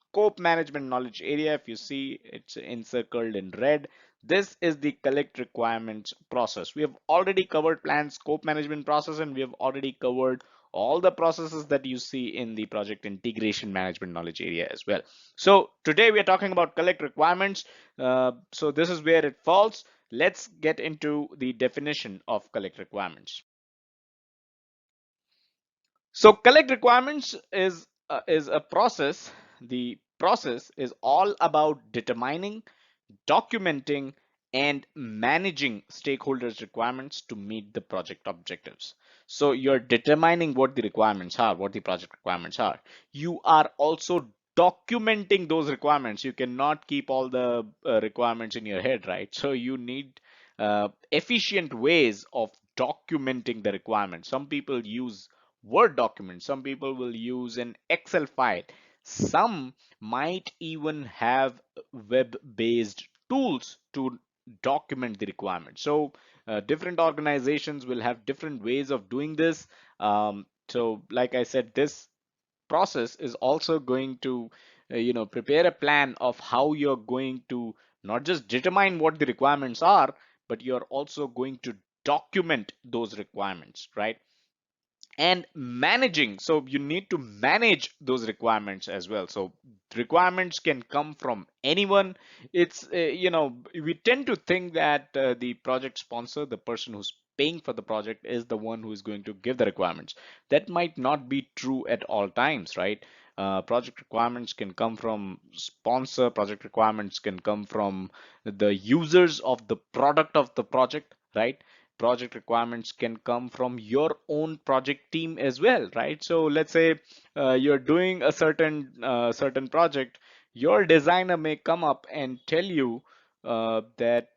Speaker 2: scope management knowledge area. If you see, it's encircled in red. This is the collect requirements process. We have already covered plan scope management process, and we have already covered all the processes that you see in the project integration management knowledge area as well. So today we are talking about collect requirements. So this is where it falls. Let's get into the definition of collect requirements. So collect requirements is a process. The process is all about determining, documenting, and managing stakeholders' requirements to meet the project objectives. So you're determining what the requirements are, what the project requirements are. You are also documenting those requirements. You cannot keep all the requirements in your head, right? So you need efficient ways of documenting the requirements. Some people use Word documents, some people will use an Excel file, some might even have web-based tools to document the requirements. So different organizations will have different ways of doing this. So like I said, this process is also going to prepare a plan of how you're going to not just determine what the requirements are, but you're also going to document those requirements, right? And managing, so you need to manage those requirements as well. So requirements can come from anyone. It's we tend to think that the project sponsor, the person who's paying for the project, is the one who is going to give the requirements. That might not be true at all times, right? Project requirements can come from sponsor, project requirements can come from the users of the product of the project, right? Project requirements can come from your own project team as well, right? So let's say you're doing a certain project. Your designer may come up and tell you that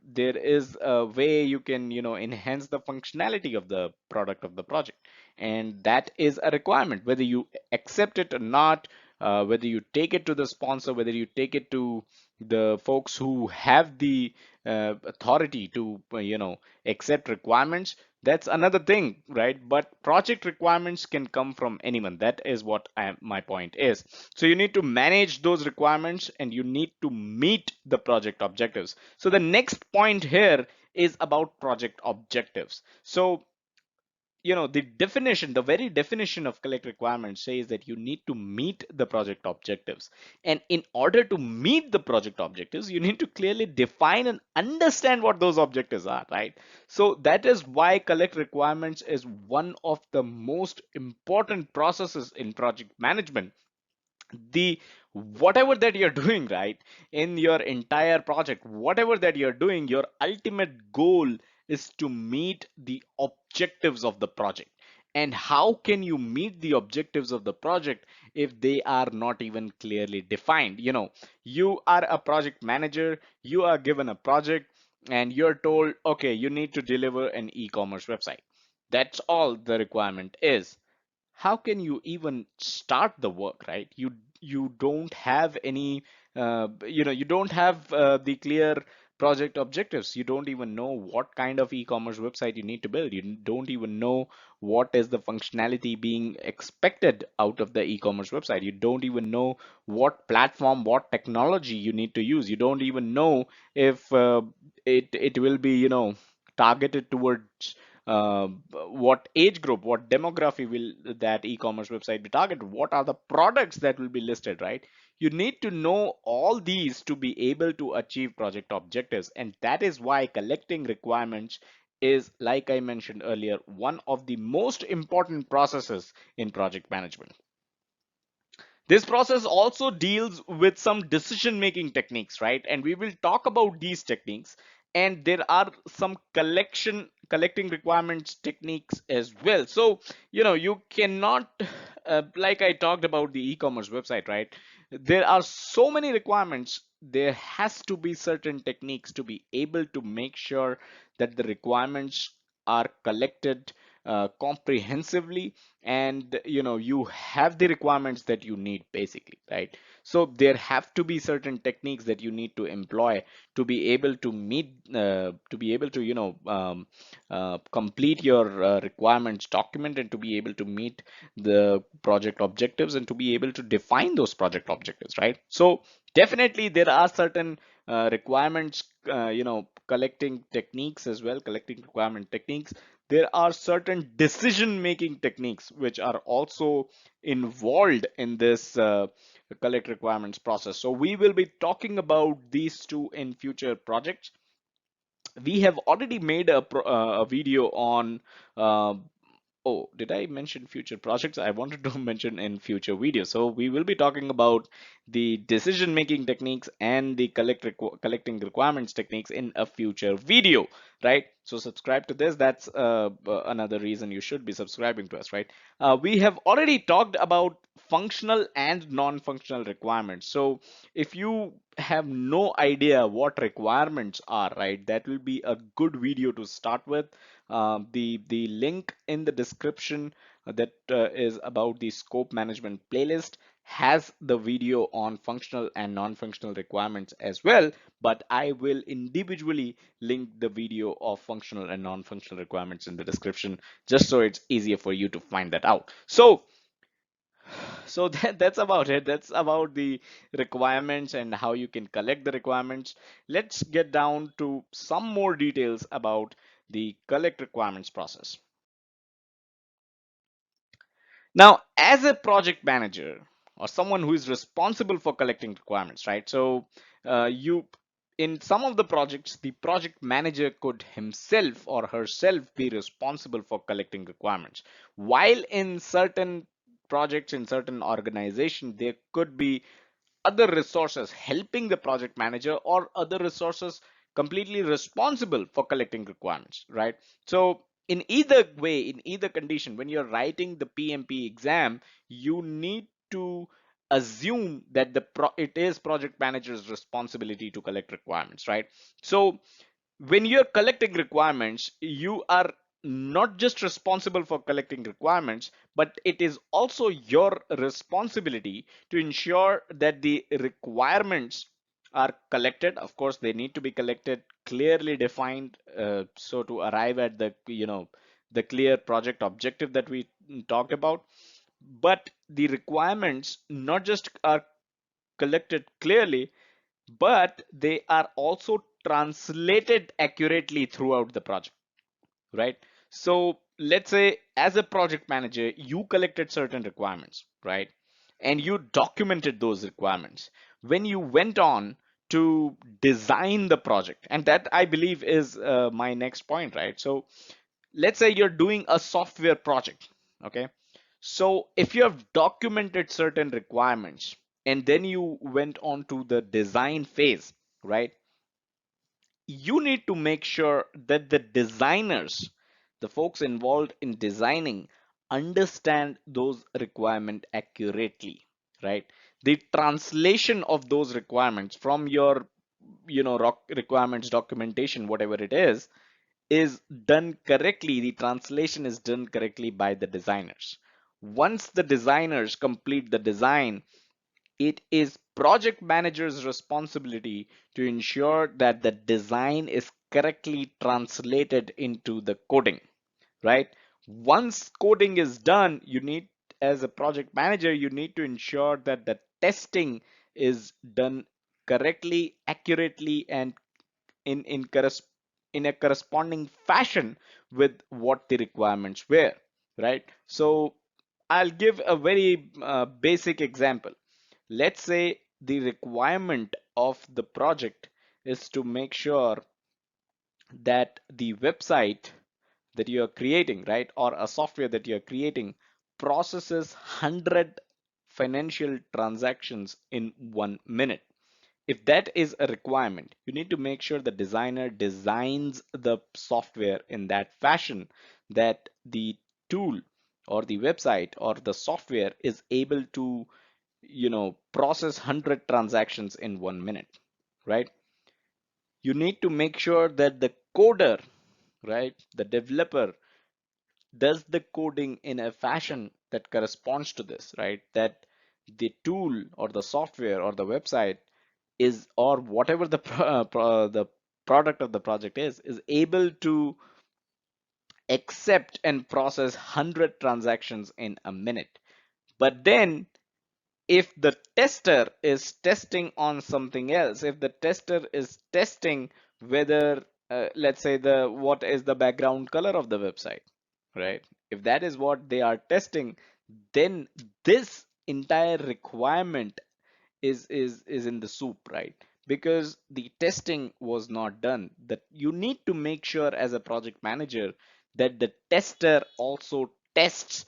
Speaker 2: there is a way you can enhance the functionality of the product of the project, and that is a requirement. Whether you accept it or not, whether you take it to the sponsor, whether you take it to the folks who have the authority to accept requirements, that's another thing, right? But project requirements can come from anyone. That is what my point is. So you need to manage those requirements, and you need to meet the project objectives. So the next point here is about project objectives. So the definition, the very definition of collect requirements says that you need to meet the project objectives. And in order to meet the project objectives, you need to clearly define and understand what those objectives are, right? So that is why collect requirements is one of the most important processes in project management. The whatever that you're doing, right, in your entire project, whatever that you're doing, your ultimate goal is to meet the objectives of the project. And how can you meet the objectives of the project if they are not even clearly defined? You are a project manager, you are given a project, and you're told, okay, you need to deliver an e-commerce website. That's all the requirement is. How can you even start the work, right? You don't have any you don't have the clear project objectives. You don't even know what kind of e-commerce website you need to build. You don't even know what is the functionality being expected out of the e-commerce website. You don't even know what platform, what technology you need to use. You don't even know if it will be targeted towards what age group, what demography will that e-commerce website be targeted? What are the products that will be listed, right? You need to know all these to be able to achieve project objectives. And that is why collecting requirements is, like I mentioned earlier, one of the most important processes in project management. This process also deals with some decision making techniques, right? And we will talk about these techniques. And there are some collecting requirements techniques as well. So, you cannot, like I talked about the e-commerce website, right? There are so many requirements. There has to be certain techniques to be able to make sure that the requirements are collected comprehensively, and you have the requirements that you need basically, right? So there have to be certain techniques that you need to employ to be able to meet to be able to complete your requirements document, and to be able to meet the project objectives, and to be able to define those project objectives, right? So definitely there are certain requirements, collecting techniques as well, collecting requirement techniques. There are certain decision making techniques which are also involved in this collect requirements process. So we will be talking about these two in future projects. We have already made a video on uh, oh, did I mention future projects? I wanted to mention in future videos. So we will be talking about the decision making techniques and the collecting requirements techniques in a future video, right? So subscribe to this. That's another reason you should be subscribing to us, right? We have already talked about functional and non-functional requirements. So if you have no idea what requirements are, right, that will be a good video to start with. The link in the description that is about the scope management playlist has the video on functional and non-functional requirements as well, but I will individually link the video of functional and non-functional requirements in the description, just so it's easier for you to find that out. So that's about it. That's about the requirements and how you can collect the requirements. Let's get down to some more details about the collect requirements process. Now, as a project manager or someone who is responsible for collecting requirements, right? So you in some of the projects, the project manager could himself or herself be responsible for collecting requirements. While in certain projects, in certain organizations, there could be other resources helping the project manager, or other resources completely responsible for collecting requirements, right? So in either way, in either condition, when you're writing the PMP exam, you need to assume that it is project manager's responsibility to collect requirements, right? So when you're collecting requirements, you are not just responsible for collecting requirements, but it is also your responsibility to ensure that the requirements are collected. Of course, they need to be collected, clearly defined, so to arrive at the clear project objective that we talked about. But the requirements not just are collected clearly, but they are also translated accurately throughout the project, right? So let's say as a project manager, you collected certain requirements, right? And you documented those requirements. When you went on to design the project, and that I believe is my next point, right? So let's say you're doing a software project, okay? So if you have documented certain requirements and then you went on to the design phase, right? You need to make sure that the designers, the folks involved in designing, understand those requirements accurately, right? The translation of those requirements from your requirements documentation, whatever it is done correctly. The translation is done correctly by the designers. Once the designers complete the design, it is project manager's responsibility to ensure that the design is correctly translated into the coding, right? Once coding is done, as a project manager, you need to ensure that the testing is done correctly, accurately, and in in, in a corresponding fashion with what the requirements were, right? So I'll give a very basic example. Let's say the requirement of the project is to make sure that the website that you are creating, right, or a software that you are creating, processes 100 financial transactions in 1 minute. If that is a requirement, you need to make sure the designer designs the software in that fashion that the tool or the website or the software is able to process 100 transactions in 1 minute, right? You need to make sure that the coder, right, the developer, does the coding in a fashion that corresponds to this, right? That the tool or the software or the website is, or whatever the the product of the project is able to accept and process 100 transactions in a minute. But then if the tester is testing on something else, if the tester is testing whether let's say the what is the background color of the website, right? If that is what they are testing, then this entire requirement is in the soup, right? Because the testing was not done. That you need to make sure as a project manager that the tester also tests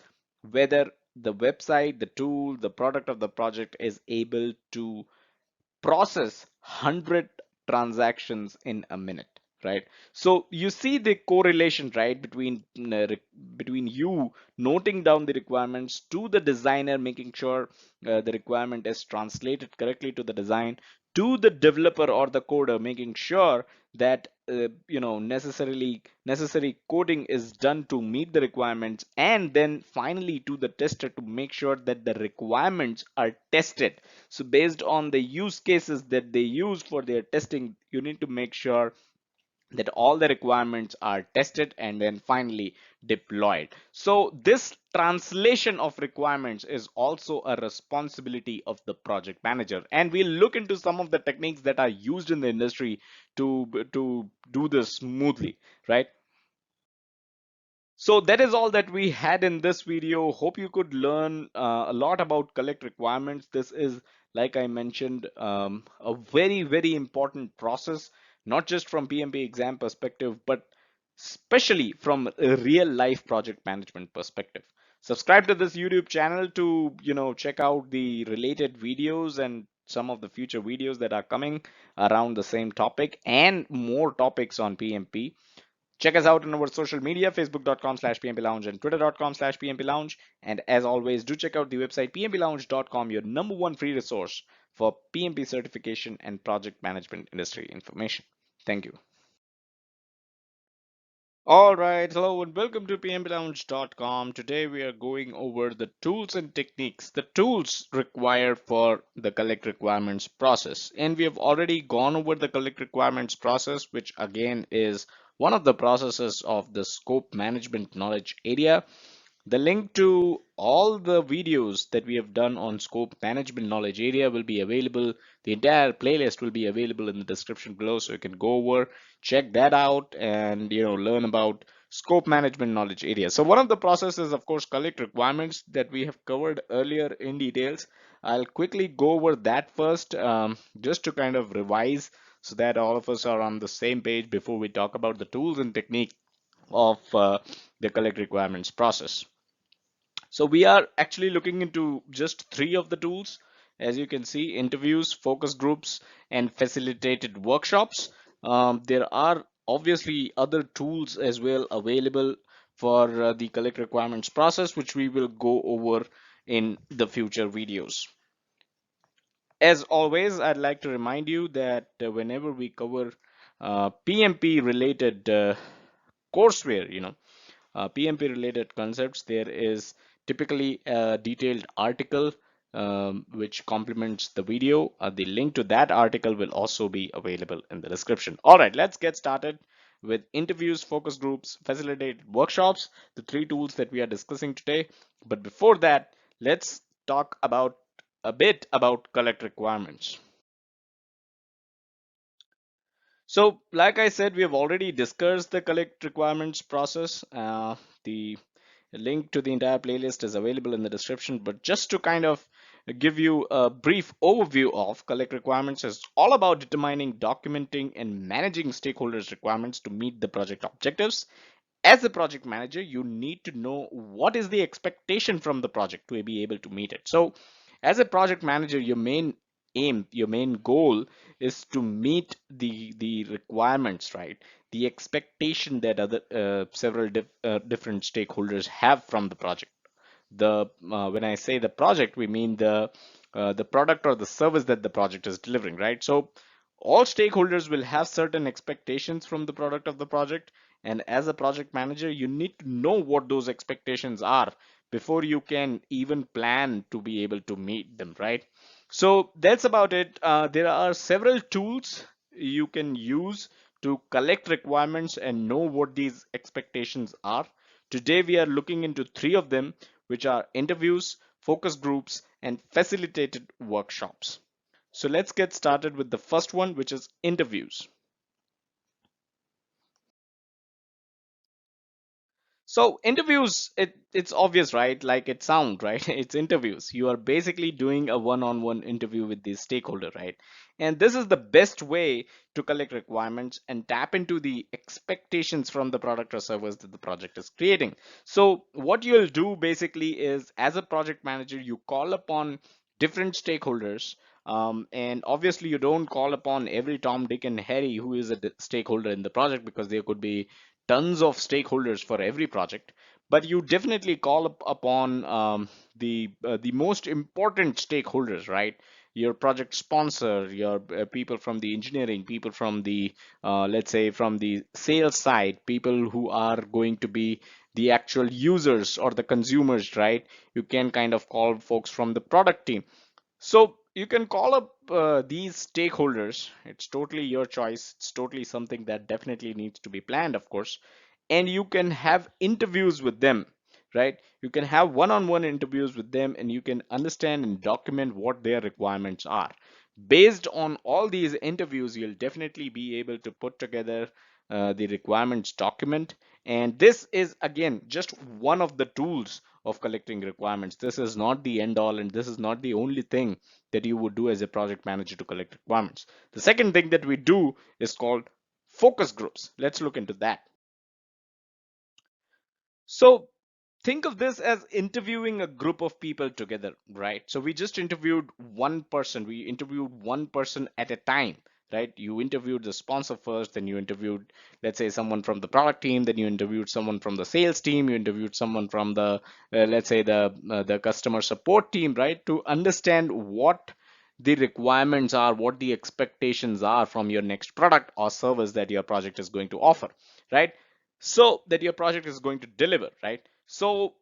Speaker 2: whether the website, the tool, the product of the project is able to process 100 transactions in a minute, right? So you see the correlation, right, between you noting down the requirements to the designer, making sure the requirement is translated correctly to the design, to the developer or the coder, making sure that necessary coding is done to meet the requirements, and then finally to the tester to make sure that the requirements are tested. So based on the use cases that they use for their testing, you need to make sure that all the requirements are tested and then finally deployed. So this translation of requirements is also a responsibility of the project manager. And we'll look into some of the techniques that are used in the industry to do this smoothly, right? So that is all that we had in this video. Hope you could learn a lot about collect requirements. This is, like I mentioned, a very important process, not just from PMP exam perspective, but especially from a real life project management perspective. Subscribe to this YouTube channel to, check out the related videos and some of the future videos that are coming around the same topic and more topics on PMP. Check us out on our social media, facebook.com/PMP Lounge and twitter.com/PMP Lounge. And as always, do check out the website pmplounge.com, your number one free resource for PMP certification and project management industry information. Thank you. All right, hello and welcome to pmplounge.com. Today we are going over the tools and techniques, the tools required for the collect requirements process. And we have already gone over the collect requirements process, which again is one of the processes of the scope management knowledge area. The link to all the videos that we have done on scope management knowledge area will be available. The entire playlist will be available in the description below, so you can go over, check that out, and learn about scope management knowledge area. So one of the processes, of course, collect requirements that we have covered earlier in details. I'll quickly go over that first, just to kind of revise so that all of us are on the same page before we talk about the tools and technique of the collect requirements process. So we are actually looking into just three of the tools. As you can see, interviews, focus groups, and facilitated workshops. There are obviously other tools as well available for the collect requirements process, which we will go over in the future videos. As always, I'd like to remind you that whenever we cover PMP related courseware, PMP related concepts, there is typically a detailed article which complements the video. The link to that article will also be available in the description. All right, let's get started with interviews, focus groups, facilitated workshops, the three tools that we are discussing today. But before that, let's talk about a bit about collect requirements. So, like I said, we have already discussed the collect requirements process. The link to the entire playlist is available in the description, but just to kind of give you a brief overview of collect requirements, is all about determining, documenting, and managing stakeholders' requirements to meet the project objectives. As a project manager, you need to know what is the expectation from the project to be able to meet it. So as a project manager, your main aim, your main goal is to meet the requirements, right? The expectation that other several different stakeholders have from the project. The When I say the project, we mean the product or the service that the project is delivering, right? So all stakeholders will have certain expectations from the product of the project, And as a project manager, you need to know what those expectations are before you can even plan to be able to meet them, right? So that's about it. There are several tools you can use to collect requirements and know what these expectations are. Today, we are looking into three of them, which are interviews, focus groups, and facilitated workshops. So let's get started with the first one, which is interviews. So interviews, it's obvious, right? Like it sounds, right? It's interviews. You are basically doing a one-on-one interview with the stakeholder, right? And this is the best way to collect requirements and tap into the expectations from the product or service that the project is creating. So what you'll do basically is, as a project manager, you call upon different stakeholders. And obviously, you don't call upon every Tom, Dick, and Harry who is a stakeholder in the project, because there could be tons of stakeholders for every project, but you definitely call upon the most important stakeholders, right? Your project sponsor, your people from the engineering, people from the let's say from the sales side, people who are going to be the actual users or the consumers, right? You can kind of call folks from the product team. So you can call up these stakeholders. It's totally your choice. It's totally something that definitely needs to be planned, of course. And you can have interviews with them, right? You can have one-on-one interviews with them, and you can understand and document what their requirements are. Based on all these interviews, you'll definitely be able to put together the requirements document. And this is, again, just one of the tools of collecting requirements. This is not the end all, and this is not the only thing that you would do as a project manager to collect requirements. The second thing that we do is called focus groups. Let's look into that. So think of this as interviewing a group of people together, right? So we just interviewed one person. We interviewed one person at a time, right? You interviewed the sponsor first, then you interviewed, let's say, someone from the product team, then you interviewed someone from the sales team, you interviewed someone from the, let's say, the customer support team, right? To understand what the requirements are, what the expectations are from your next product or service that your project is going to offer, right? So that your project is going to deliver, right? So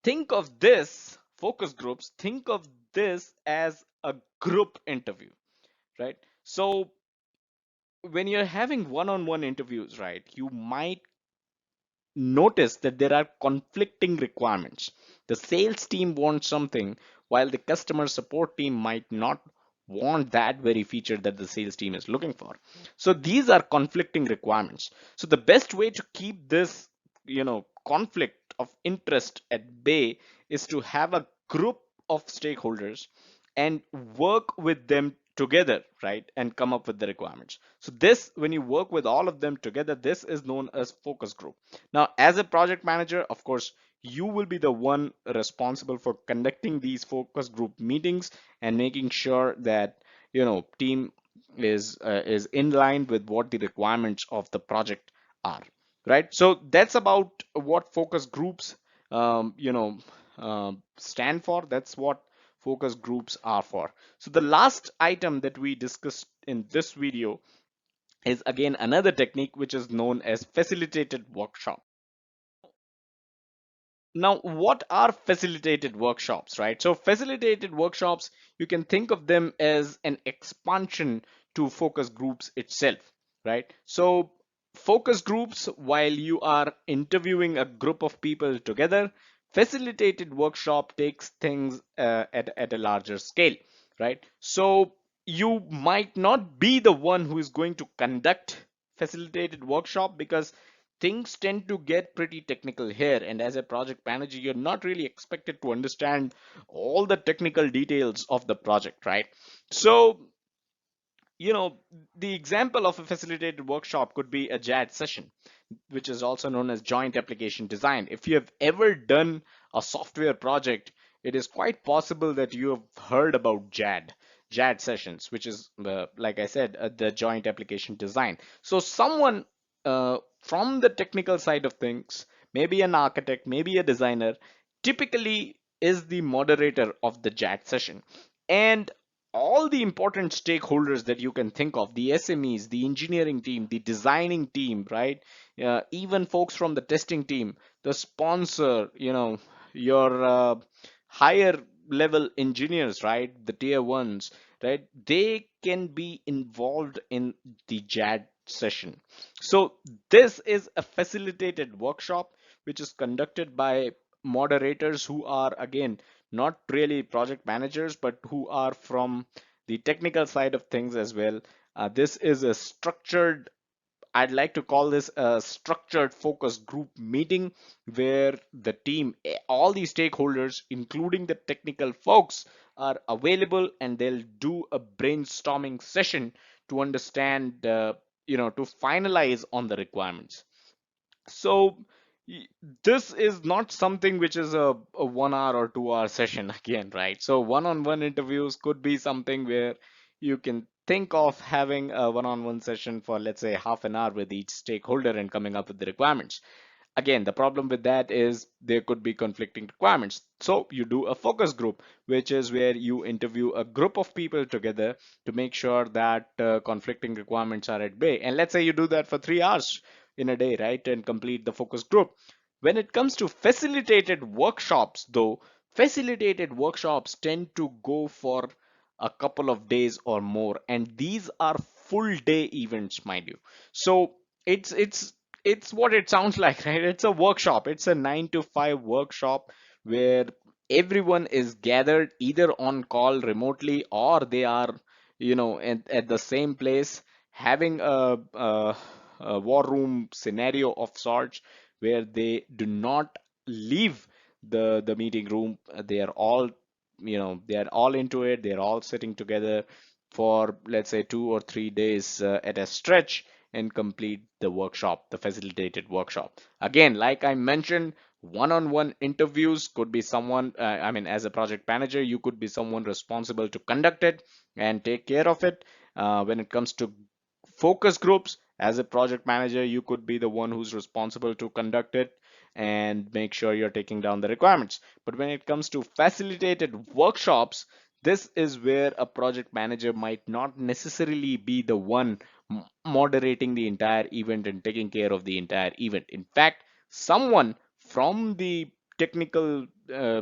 Speaker 2: think of this focus groups, think of this as a group interview, right? So when you're having one-on-one interviews, right, you might notice that there are conflicting requirements. The sales team wants something, while the customer support team might not want that very feature that the sales team is looking for. So these are conflicting requirements. So the best way to keep this, conflict of interest at bay is to have a group of stakeholders and work with them together, right, and come up with the requirements. So this, when you work with all of them together, this is known as focus group. Now, as a project manager, of course, you will be the one responsible for conducting these focus group meetings and making sure that team is in line with what the requirements of the project are, right? So that's about what focus groups stand for. That's what focus groups are for. So the last item that we discussed in this video is again another technique, which is known as facilitated workshop. Now, what are facilitated workshops, right? So facilitated workshops, you can think of them as an expansion to focus groups itself, right? So focus groups, while you are interviewing a group of people together, facilitated workshop takes things at a larger scale, right? So you might not be the one who is going to conduct facilitated workshop, because things tend to get pretty technical here, and as a project manager, you're not really expected to understand all the technical details of the project, right? So you know the example of a facilitated workshop could be a JAD session, which is also known as joint application design. If you have ever done a software project, it is quite possible that you have heard about JAD sessions, which is, like I said, the joint application design. So someone from the technical side of things, maybe an architect, maybe a designer, typically is the moderator of the JAD session. And all the important stakeholders that you can think of, the SMEs, the engineering team, the designing team, right? Even folks from the testing team, the sponsor, your higher level engineers, right? The tier ones, right? They can be involved in the JAD session. So this is a facilitated workshop which is conducted by moderators who are, again, not really project managers, but who are from the technical side of things as well. This is a structured, I'd like to call this a structured focus group meeting where the team, all the stakeholders, including the technical folks, are available, and they'll do a brainstorming session to understand, to finalize on the requirements. So this is not something which is a 1 hour or 2 hour session again, right? So one-on-one interviews could be something where you can think of having a one-on-one session for, let's say, half an hour with each stakeholder and coming up with the requirements. Again, the problem with that is there could be conflicting requirements. So you do a focus group, which is where you interview a group of people together to make sure that conflicting requirements are at bay. And let's say you do that for 3 hours in a day, right? And complete the focus group. When it comes to facilitated workshops, though, facilitated workshops tend to go for a couple of days or more, and these are full day events, mind you. So it's what it sounds like, right? It's a workshop. It's a 9 to 5 workshop where everyone is gathered either on call remotely, or they are, at the same place, having a war room scenario of sorts where they do not leave the meeting room. They are all, they are all into it. They're all sitting together for, let's say, 2 or 3 days at a stretch, and complete the workshop, the facilitated workshop. Again, like I mentioned, one-on-one interviews could be someone, as a project manager, you could be someone responsible to conduct it and take care of it. When it comes to focus groups, as a project manager, you could be the one who's responsible to conduct it and make sure you're taking down the requirements. But when it comes to facilitated workshops, this is where a project manager might not necessarily be the one moderating the entire event and taking care of the entire event. In fact, someone from the technical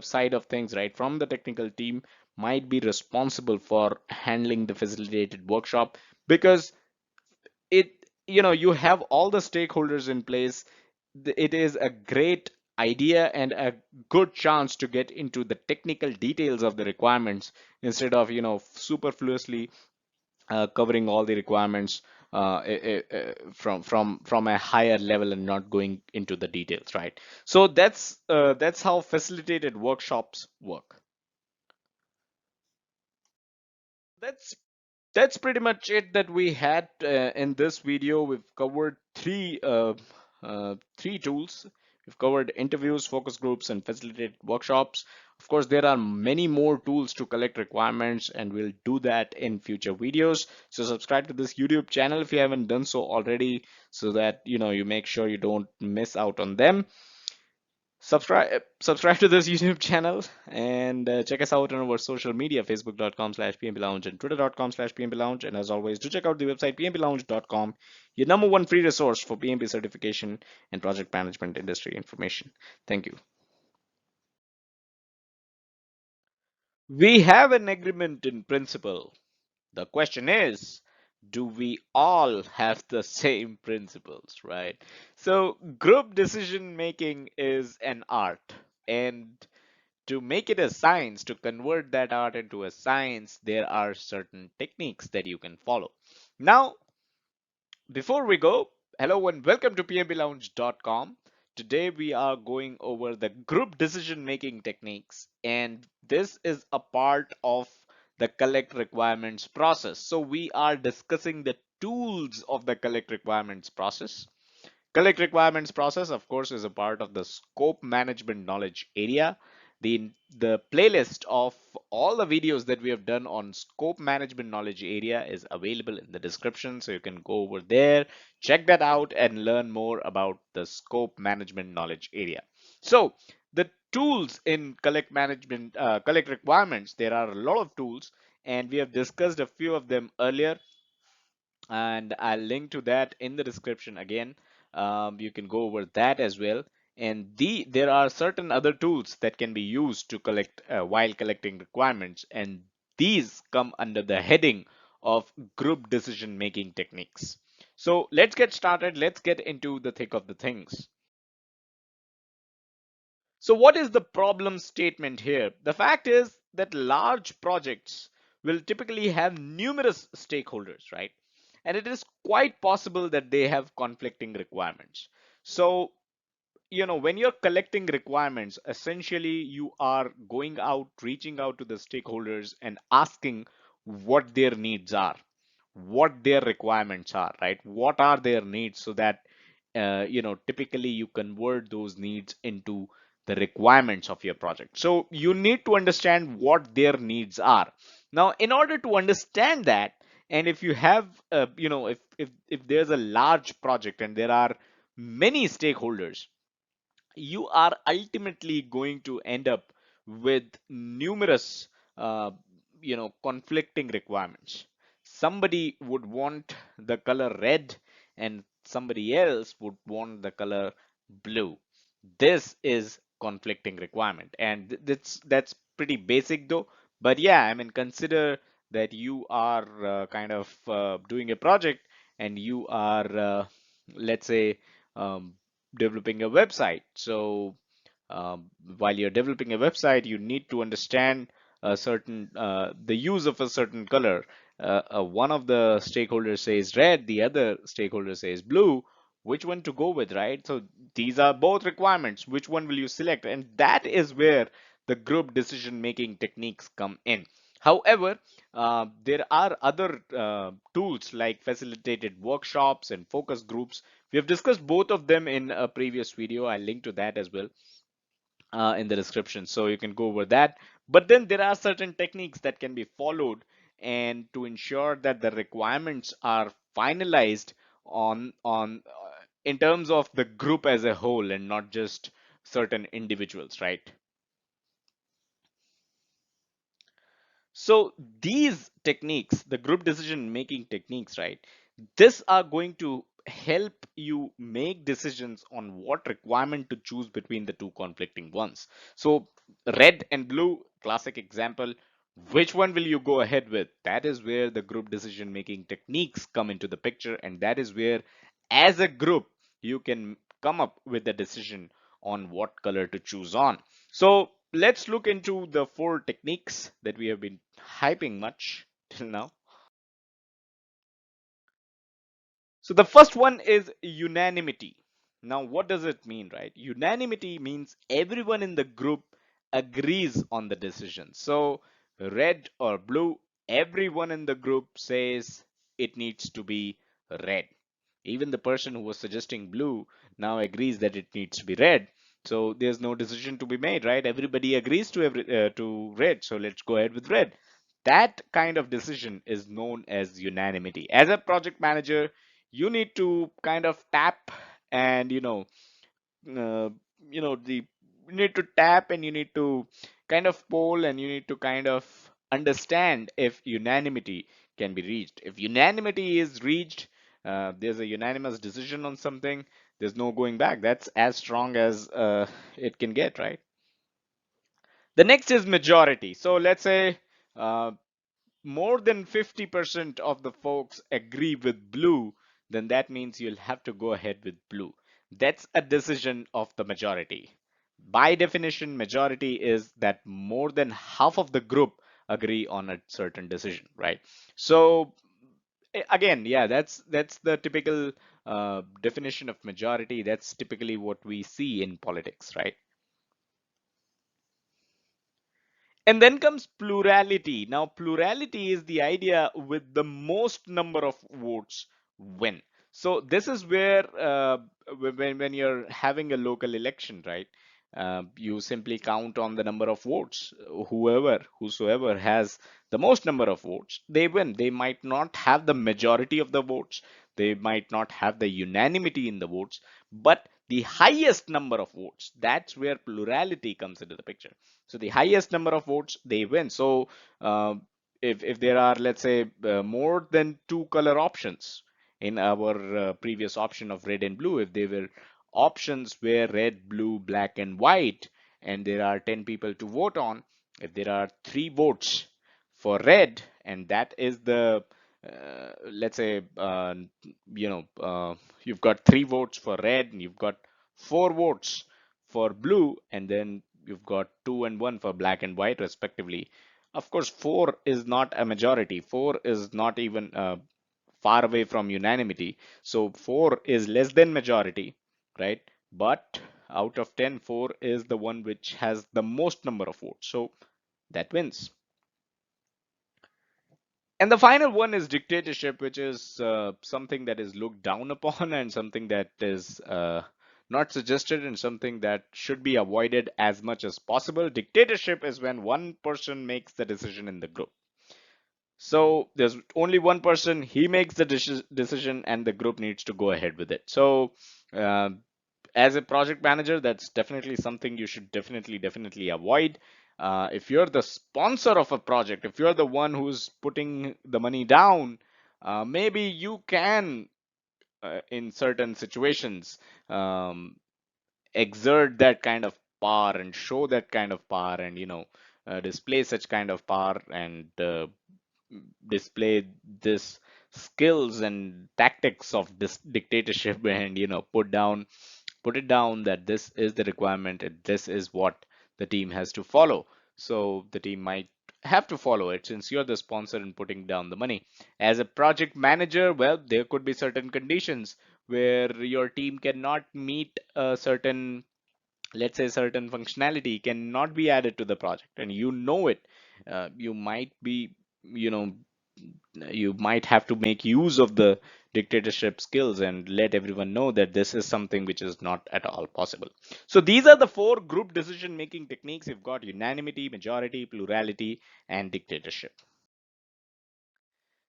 Speaker 2: side of things, right, from the technical team, might be responsible for handling the facilitated workshop, because it you have all the stakeholders in place. It is a great idea and a good chance to get into the technical details of the requirements, instead of superfluously covering all the requirements from a higher level and not going into the details, right? So that's how facilitated workshops work. That's that's pretty much it that we had in this video. We've covered three tools. We've covered interviews, focus groups, and facilitated workshops. Of course, there are many more tools to collect requirements, and we'll do that in future videos. So subscribe to this YouTube channel if you haven't done so already, so that you make sure you don't miss out on them. Subscribe to this YouTube channel, and check us out on our social media, facebook.com/pmplounge and twitter.com/pmplounge. And as always, do check out the website pmplounge.com, your number one free resource for PMP certification and project management industry information. Thank you. We have an agreement in principle. The question is, do we all have the same principles, right? So group decision making is an art, and to make it a science, to convert that art into a science, there are certain techniques that you can follow. Now, before we go, hello and welcome to pmblounge.com. Today we are going over the group decision making techniques, and this is a part of the collect requirements process. So we are discussing the tools of the collect requirements process. Collect requirements process, of course, is a part of the scope management knowledge area. The playlist of all the videos that we have done on scope management knowledge area is available in the description. So you can go over there, check that out, and learn more about the scope management knowledge area. So the tools in collect requirements, there are a lot of tools, and we have discussed a few of them earlier, and I'll link to that in the description again. You can go over that as well. And there are certain other tools that can be used to collect while collecting requirements, and these come under the heading of group decision making techniques. So let's get started. Let's get into the thick of the things. So what is the problem statement here? The fact is that large projects will typically have numerous stakeholders, right? And it is quite possible that they have conflicting requirements. So, when you're collecting requirements, essentially you are going out, reaching out to the stakeholders and asking what their needs are, what their requirements are, right? What are their needs, so that typically you convert those needs into the requirements of your project. So you need to understand what their needs are. Now, in order to understand that, and if you have if there's a large project and there are many stakeholders, you are ultimately going to end up with numerous conflicting requirements. Somebody would want the color red and somebody else would want the color blue. This is conflicting requirement, and that's pretty basic though. But yeah, I mean, consider that you are kind of doing a project, and you are let's say um, developing a website. So while you're developing a website, you need to understand a certain the use of a certain color. One of the stakeholders says red, the other stakeholder says blue. Which one to go with, right? So these are both requirements. Which one will you select? And that is where the group decision making techniques come in. However, there are other tools like facilitated workshops and focus groups. We have discussed both of them in a previous video. I'll link to that as well in the description, so you can go over that. But then there are certain techniques that can be followed, and to ensure that the requirements are finalized in terms of the group as a whole and not just certain individuals, right? So these techniques, the group decision making techniques, right? This are going to help you make decisions on what requirement to choose between the two conflicting ones. So red and blue, classic example. Which one will you go ahead with? That is where the group decision making techniques come into the picture, and that is where, as a group, you can come up with a decision on what color to choose on. So let's look into the four techniques that we have been hyping much till now. So the first one is unanimity. Now, what does it mean, right? Unanimity means everyone in the group agrees on the decision. So red or blue, everyone in the group says it needs to be red. Even the person who was suggesting blue now agrees that it needs to be red. So there's no decision to be made, right? Everybody agrees to red. So let's go ahead with red. That kind of decision is known as unanimity. As a project manager, you need to kind of tap and uh, the you need to tap and you need to kind of poll and you need to kind of understand if unanimity can be reached. If unanimity is reached, there's a unanimous decision on something, there's no going back. That's as strong as it can get, right? The next is majority. So let's say uh, more than 50% of the folks agree with blue, then that means you'll have to go ahead with blue. That's a decision of the majority. By definition, majority is that more than half of the group agree on a certain decision, right? So again, yeah, that's the typical definition of majority. That's typically what we see in politics, right? And then comes plurality. Now, plurality is the idea with the most number of votes win. So this is where when you're having a local election, right? You simply count on the number of votes. Whosoever has the most number of votes, they win. They might not have the majority of the votes. They might not have the unanimity in the votes, but the highest number of votes, that's where plurality comes into the picture. So the highest number of votes, they win. So if there are, let's say, more than two color options in our previous option of red and blue, if there were options where red, blue, black, and white, and there are 10 people to vote on, if there are three votes for red, and that is the let's say, you've got three votes for red, and you've got four votes for blue, and then you've got two and one for black and white, respectively. Of course, four is not a majority. Four is not even far away from unanimity. So four is less than majority, right? But out of 10, four is the one which has the most number of votes. So that wins. And the final one is dictatorship, which is something that is looked down upon and something that is not suggested and something that should be avoided as much as possible. Dictatorship is when one person makes the decision in the group. So there's only one person, he makes the decision, and the group needs to go ahead with it. So uh, as a project manager, that's definitely something you should definitely avoid. If you're the sponsor of a project, if you're the one who's putting the money down, maybe you can, in certain situations, um, exert that kind of power and show that kind of power, and display such kind of power, and display this skills and tactics of this dictatorship, and put it down that this is the requirement and this is what the team has to follow. So the team might have to follow it since you're the sponsor and putting down the money. As a project manager, well, there could be certain conditions where your team cannot meet a certain, let's say, certain functionality cannot be added to the project, and you know it. You might be, you know you might have to make use of the dictatorship skills and let everyone know that this is something which is not at all possible. So these are the four group decision making techniques. You've got unanimity, majority, plurality, and dictatorship.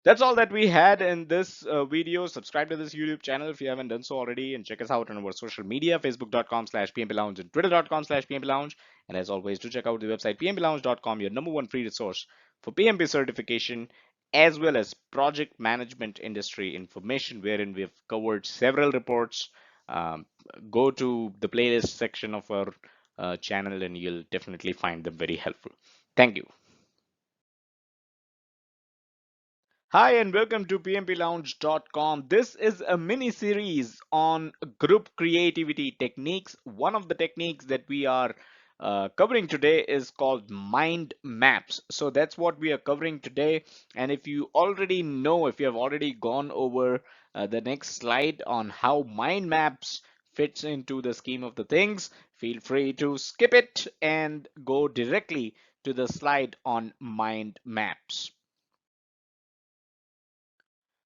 Speaker 2: That's all that we had in this video. Subscribe to this YouTube channel if you haven't done so already, and check us out on our social media, facebook.com/pmplounge and twitter.com/pmplounge. And as always, do check out the website pmplounge.com, your number one free resource for PMP certification, as well as project management industry information, wherein we've covered several reports. Um, Go to the playlist section of our channel, and you'll definitely find them very helpful. Thank you. Hi and welcome to pmplounge.com. This is a mini series on group creativity techniques. One of the techniques that we are covering today is called mind maps. So that's what we are covering today. And if you already know, if you have already gone over the next slide on how mind maps fits into the scheme of the things, feel free to skip it and go directly to the slide on mind maps.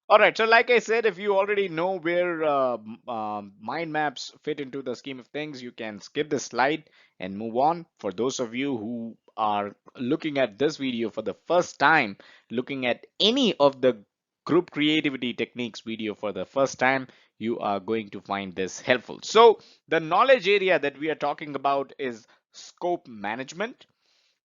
Speaker 2: All right, so like I said, if you already know where mind maps fit into the scheme of things, you can skip this slide and move on. For those of you who are looking at this video for the first time, looking at any of the group creativity techniques video for the first time, you are going to find this helpful. So the knowledge area that we are talking about is scope management.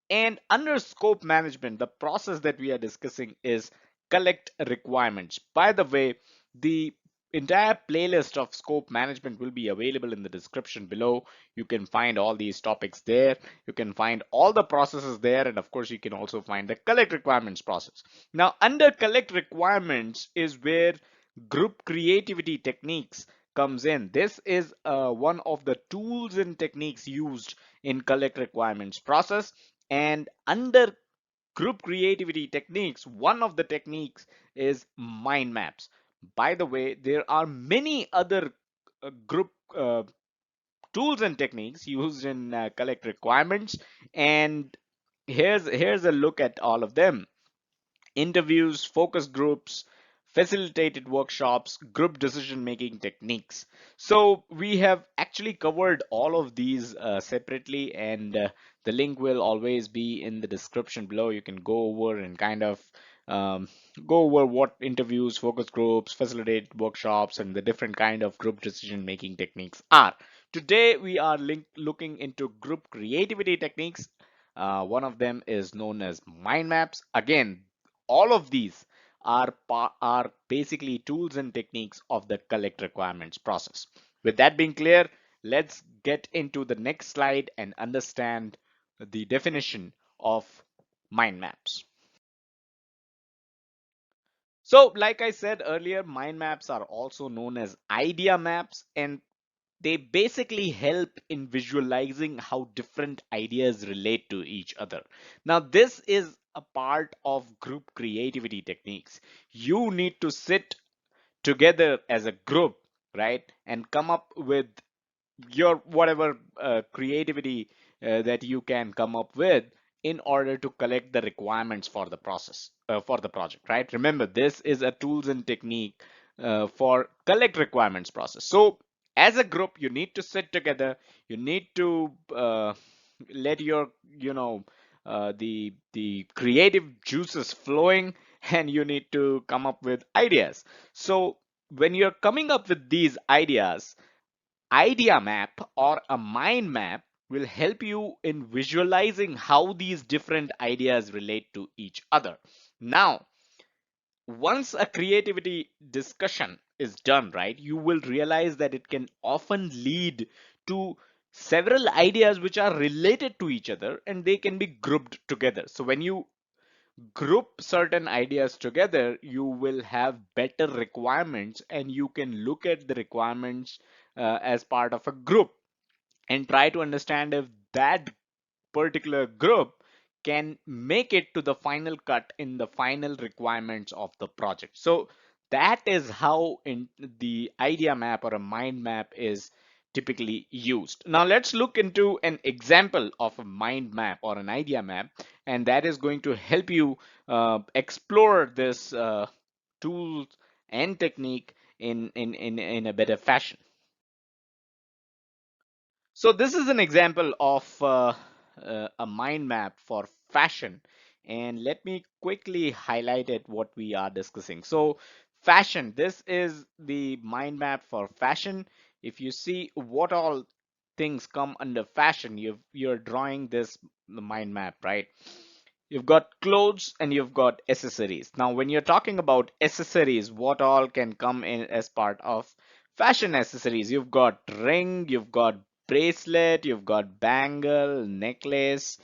Speaker 2: And under scope management, the process that we are discussing is collect requirements. By the way, the entire playlist of scope management will be available in the description below. You can find all these topics there. You can find all the processes there. And of course, you can also find the collect requirements process. Now, under collect requirements is where group creativity techniques comes in. This is one of the tools and techniques used in collect requirements process. And under group creativity techniques, one of the techniques is mind maps. By the way, there are many other group tools and techniques used in collect requirements, and here's a look at all of them: interviews, focus groups, facilitated workshops, group decision making techniques. So we have actually covered all of these separately, and the link will always be in the description below. You can go over and kind of um, go over what interviews, focus groups, facilitated workshops, and the different kind of group decision making techniques are. Today we are looking into group creativity techniques. One of them is known as mind maps. Again, all of these are basically tools and techniques of the collect requirements process. With that being clear, let's get into the next slide and understand the definition of mind maps. So, like I said earlier, mind maps are also known as idea maps, and they basically help in visualizing how different ideas relate to each other. Now, this is a part of group creativity techniques. You need to sit together as a group, right, and come up with your whatever creativity that you can come up with in order to collect the requirements for the process for the project, right? Remember, this is a tools and technique for collect requirements process. So as a group, you need to sit together, you need to let your the creative juices flowing and you need to come up with ideas. So when you're coming up with these ideas, idea map or a mind map will help you in visualizing how these different ideas relate to each other. Now, once a creativity discussion is done, right, you will realize that it can often lead to several ideas which are related to each other and they can be grouped together. So when you group certain ideas together, you will have better requirements and you can look at the requirements as part of a group and try to understand if that particular group can make it to the final cut in the final requirements of the project. So that is how in the idea map or a mind map is typically used. Now let's look into an example of a mind map or an idea map, and that is going to help you explore this tools and technique in a better fashion. So this is an example of a mind map for fashion, and let me quickly highlight it what we are discussing. So fashion, this is the mind map for fashion. If you see what all things come under fashion, you're drawing this mind map, right? You've got clothes and you've got accessories. Now, when you're talking about accessories, what all can come in as part of fashion accessories? You've got ring, you've got bracelet, you've got bangle, necklace,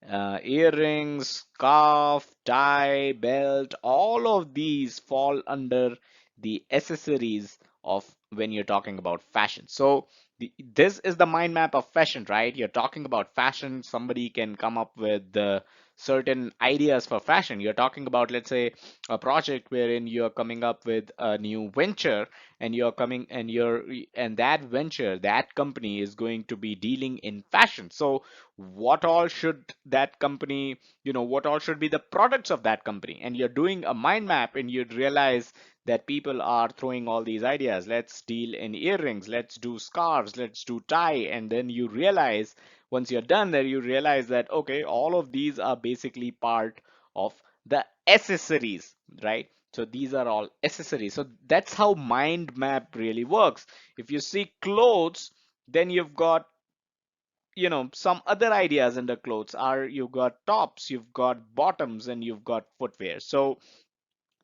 Speaker 2: earrings, scarf, tie, belt. All of these fall under the accessories of when you're talking about fashion. So this is the mind map of fashion, right? You're talking about fashion. Somebody can come up with certain ideas for fashion. You're talking about, let's say, a project wherein you're coming up with a new venture and you're coming and that venture, that company is going to be dealing in fashion. So what all should that company, what all should be the products of that company? And you're doing a mind map and you'd realize that people are throwing all these ideas. Let's deal in earrings, let's do scarves, let's do tie. And then you realize, once you're done there, you realize that, okay, all of these are basically part of the accessories, right? So these are all accessories. So that's how mind map really works. If you see clothes, then you've got some other ideas in the clothes are you've got tops, you've got bottoms, and you've got footwear. So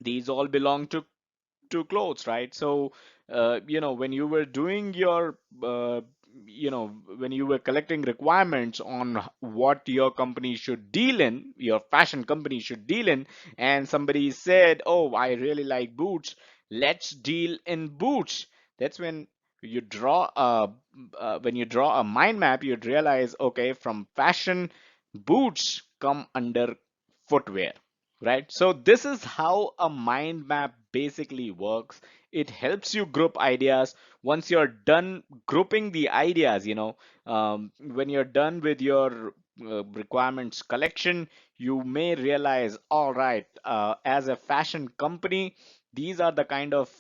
Speaker 2: these all belong to clothes, right? So when you were doing your when you were collecting requirements on what your company should deal in, your fashion company should deal in, and somebody said, oh, I really like boots, let's deal in boots. That's you draw a when you draw a mind map, you'd realize, okay, from fashion, boots come under footwear, right? So this is how a mind map basically works. It helps you group ideas. Once you're done grouping the ideas, when you're done with your requirements collection, you may realize, all right, as a fashion company, these are the kind of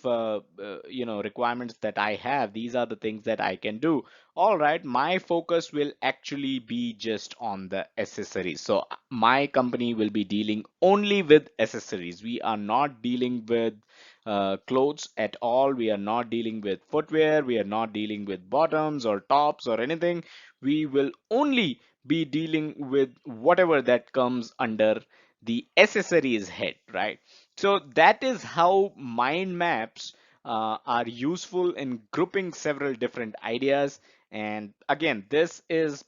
Speaker 2: requirements that I have. These are the things that I can do. All right, my focus will actually be just on the accessories. So my company will be dealing only with accessories. We are not dealing with clothes at all. We are not dealing with footwear. We are not dealing with bottoms or tops or anything. We will only be dealing with whatever that comes under the accessories head, right? So that is how mind maps are useful in grouping several different ideas. And again, this is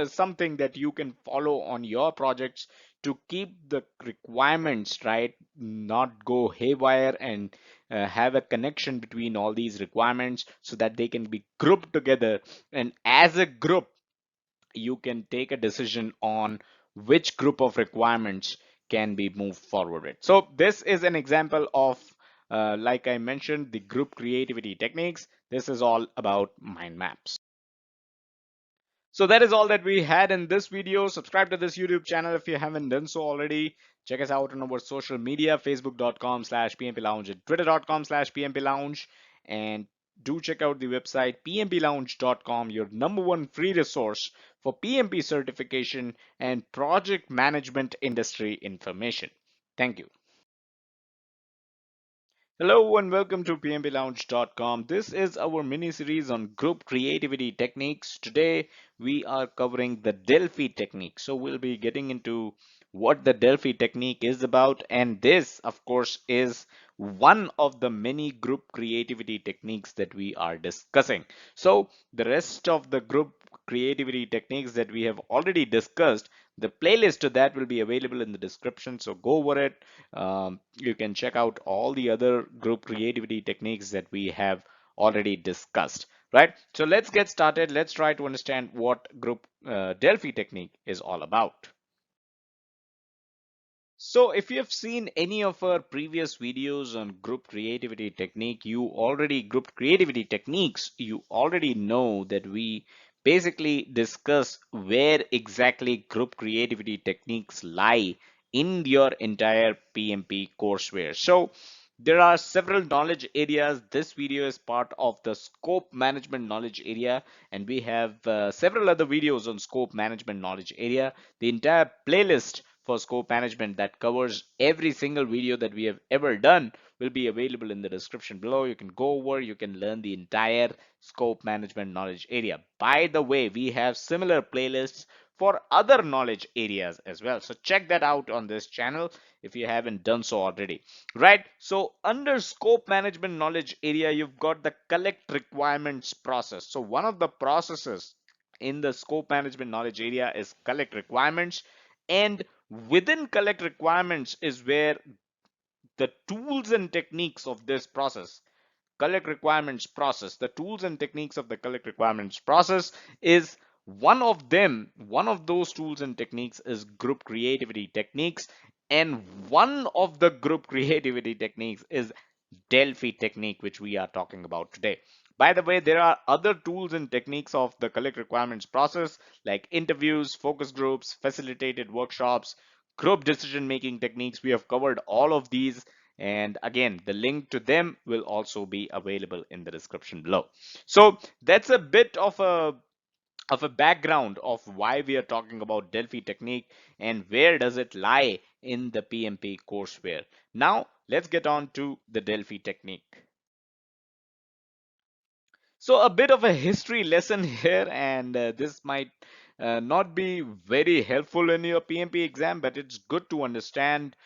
Speaker 2: something that you can follow on your projects to keep the requirements right, not go haywire, and have a connection between all these requirements so that they can be grouped together. And as a group, you can take a decision on which group of requirements can be moved forward with. So this is an example of, like I mentioned, the group creativity techniques. This is all about mind maps. So that is all that we had in this video. Subscribe to this YouTube channel if you haven't done so already. Check us out on our social media, facebook.com/PMP Lounge and twitter.com/PMP Lounge. And do check out the website pmplounge.com, your number one free resource for PMP certification and project management industry information. Thank you. Hello and welcome to pmplounge.com. This is our mini series on group creativity techniques. Today we are covering the Delphi technique. So we'll be getting into what the Delphi technique is about, and this of course is one of the many group creativity techniques that we are discussing. So the rest of the group creativity techniques that we have already discussed, the playlist to that will be available in the description, so go over it. You can check out all the other group creativity techniques that we have already discussed, right? So let's get started. Let's try to understand what group Delphi technique is all about. So if you have seen any of our previous videos on group creativity technique, group creativity techniques, you already know that we basically discuss where exactly group creativity techniques lie in your entire PMP courseware. So there are several knowledge areas. This video is part of the scope management knowledge area, and we have several other videos on scope management knowledge area. The entire playlist for scope management that covers every single video that we have ever done will be available in the description below. You can go over, you can learn the entire scope management knowledge area. By the way, we have similar playlists for other knowledge areas as well. So check that out on this channel if you haven't done so already. Right. So under scope management knowledge area, you've got the collect requirements process. So one of the processes in the scope management knowledge area is collect requirements, and within collect requirements is where the tools and techniques of this process, collect requirements process, the tools and techniques of the collect requirements process is one of those tools and techniques is group creativity techniques, and one of the group creativity techniques is Delphi technique, which we are talking about today. By the way, there are other tools and techniques of the collect requirements process like interviews, focus groups, facilitated workshops, group decision making techniques. We have covered all of these, and again, the link to them will also be available in the description below. So that's a bit of a background of why we are talking about Delphi technique and where does it lie in the PMP courseware. Now let's get on to the Delphi technique. So a bit of a history lesson here, and this might not be very helpful in your PMP exam, but it's good to understand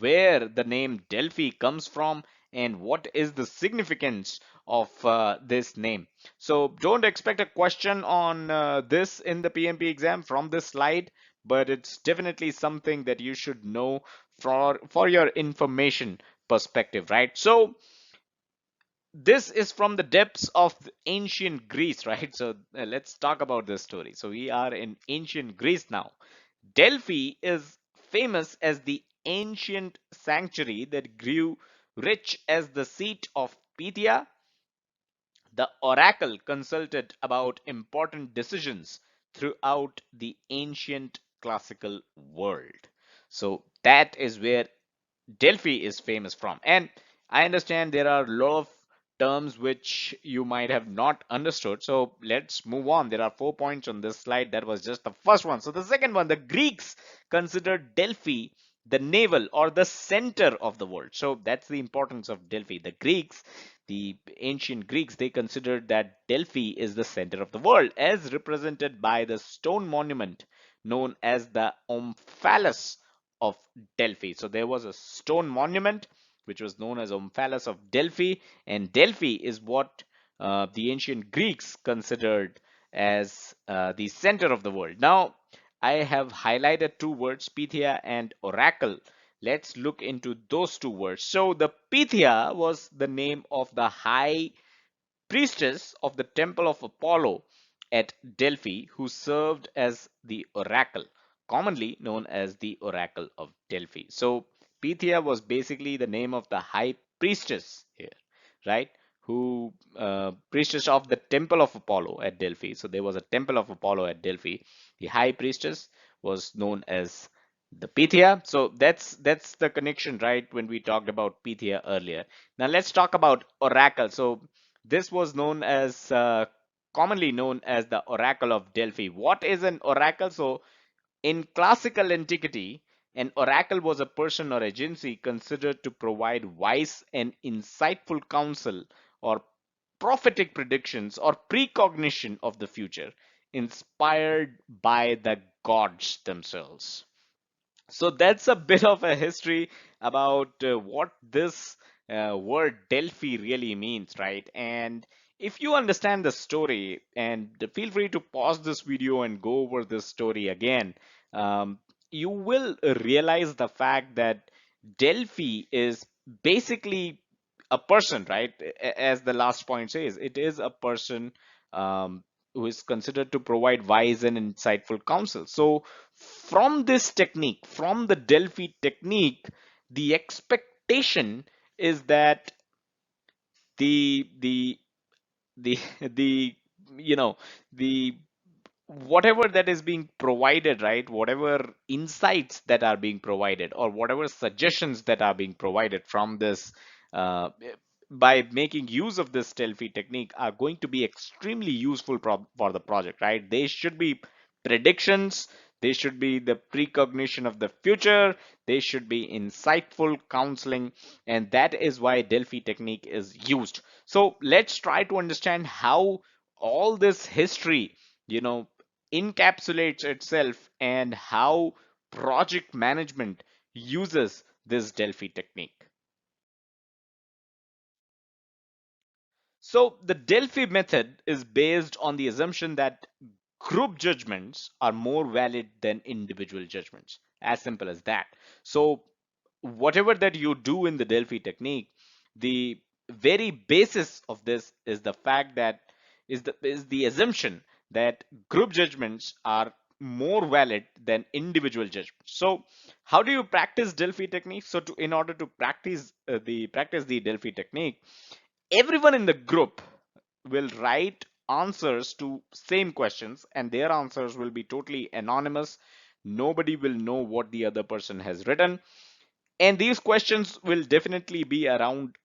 Speaker 2: where the name Delphi comes from and what is the significance of this name. So don't expect a question on this in the PMP exam from this slide, but it's definitely something that you should know for your information perspective, right? So this is from the depths of ancient Greece, right? So let's talk about this story. So we are in ancient Greece now. Delphi is famous as the ancient sanctuary that grew rich as the seat of Pythia. The oracle consulted about important decisions throughout the ancient classical world. So that is where Delphi is famous from. And I understand there are a lot of terms which you might have not understood. So let's move on. There are 4 points on this slide. That was just the first one. So the second one, the Greeks considered Delphi the navel or the center of the world. So that's the importance of Delphi. The Greeks, the ancient Greeks, they considered that Delphi is the center of the world, as represented by the stone monument known as the Omphalos of Delphi. So there was a stone monument which was known as Omphalos of Delphi, and Delphi is what the ancient Greeks considered as the center of the world. Now, I have highlighted two words, Pythia and Oracle. Let's look into those two words. So the Pythia was the name of the high priestess of the temple of Apollo at Delphi, who served as the oracle, commonly known as the Oracle of Delphi. So Pythia was basically the name of the high priestess here, right? Who priestess of the temple of Apollo at Delphi. So there was a temple of Apollo at Delphi. The high priestess was known as the Pythia. So that's the connection, right? When we talked about Pythia earlier. Now let's talk about Oracle. So this was known as commonly known as the Oracle of Delphi. What is an oracle? So in classical antiquity, an oracle was a person or agency considered to provide wise and insightful counsel or prophetic predictions or precognition of the future, inspired by the gods themselves. So that's a bit of a history about what this word Delphi really means, right? And if you understand the story, and feel free to pause this video and go over this story again, um, you will realize the fact that Delphi is basically a person, right? As the last point says, it is a person um, who is considered to provide wise and insightful counsel. So from this technique, from the Delphi technique, the expectation is that the the the you know the whatever that is being provided, right, whatever insights that are being provided or whatever suggestions that are being provided from this uh, by making use of this Delphi technique are going to be extremely useful for the project, right? They should be predictions, they should be the precognition of the future, they should be insightful counseling, and that is why Delphi technique is used. So let's try to understand how all this history, you know, encapsulates itself and how project management uses this Delphi technique. So the Delphi method is based on the assumption that group judgments are more valid than individual judgments. As simple as that. So whatever that you do in the Delphi technique, the very basis of this is the fact that is the assumption that group judgments are more valid than individual judgments. So how do you practice Delphi technique? So in order to practice the Delphi technique, everyone in the group will write answers to same questions, and their answers will be totally anonymous. Nobody will know what the other person has written, and these questions will definitely be around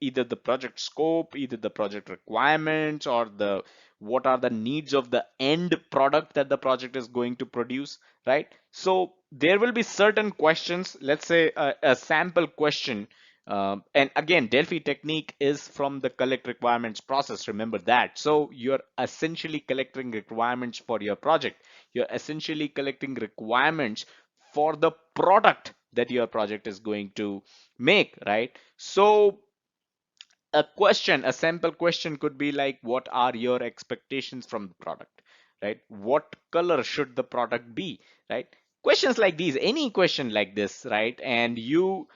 Speaker 2: either the project scope, either the project requirements, or the what are the needs of the end product that the project is going to produce, right? So there will be certain questions, let's say a sample question. And again, Delphi technique is from the collect requirements process. Remember that. So you're essentially collecting requirements for your project. You're essentially collecting requirements for the product that your project is going to make, right? So a sample question could be like, what are your expectations from the product, right? What color should the product be, right? Questions like these, any question like this, right? And you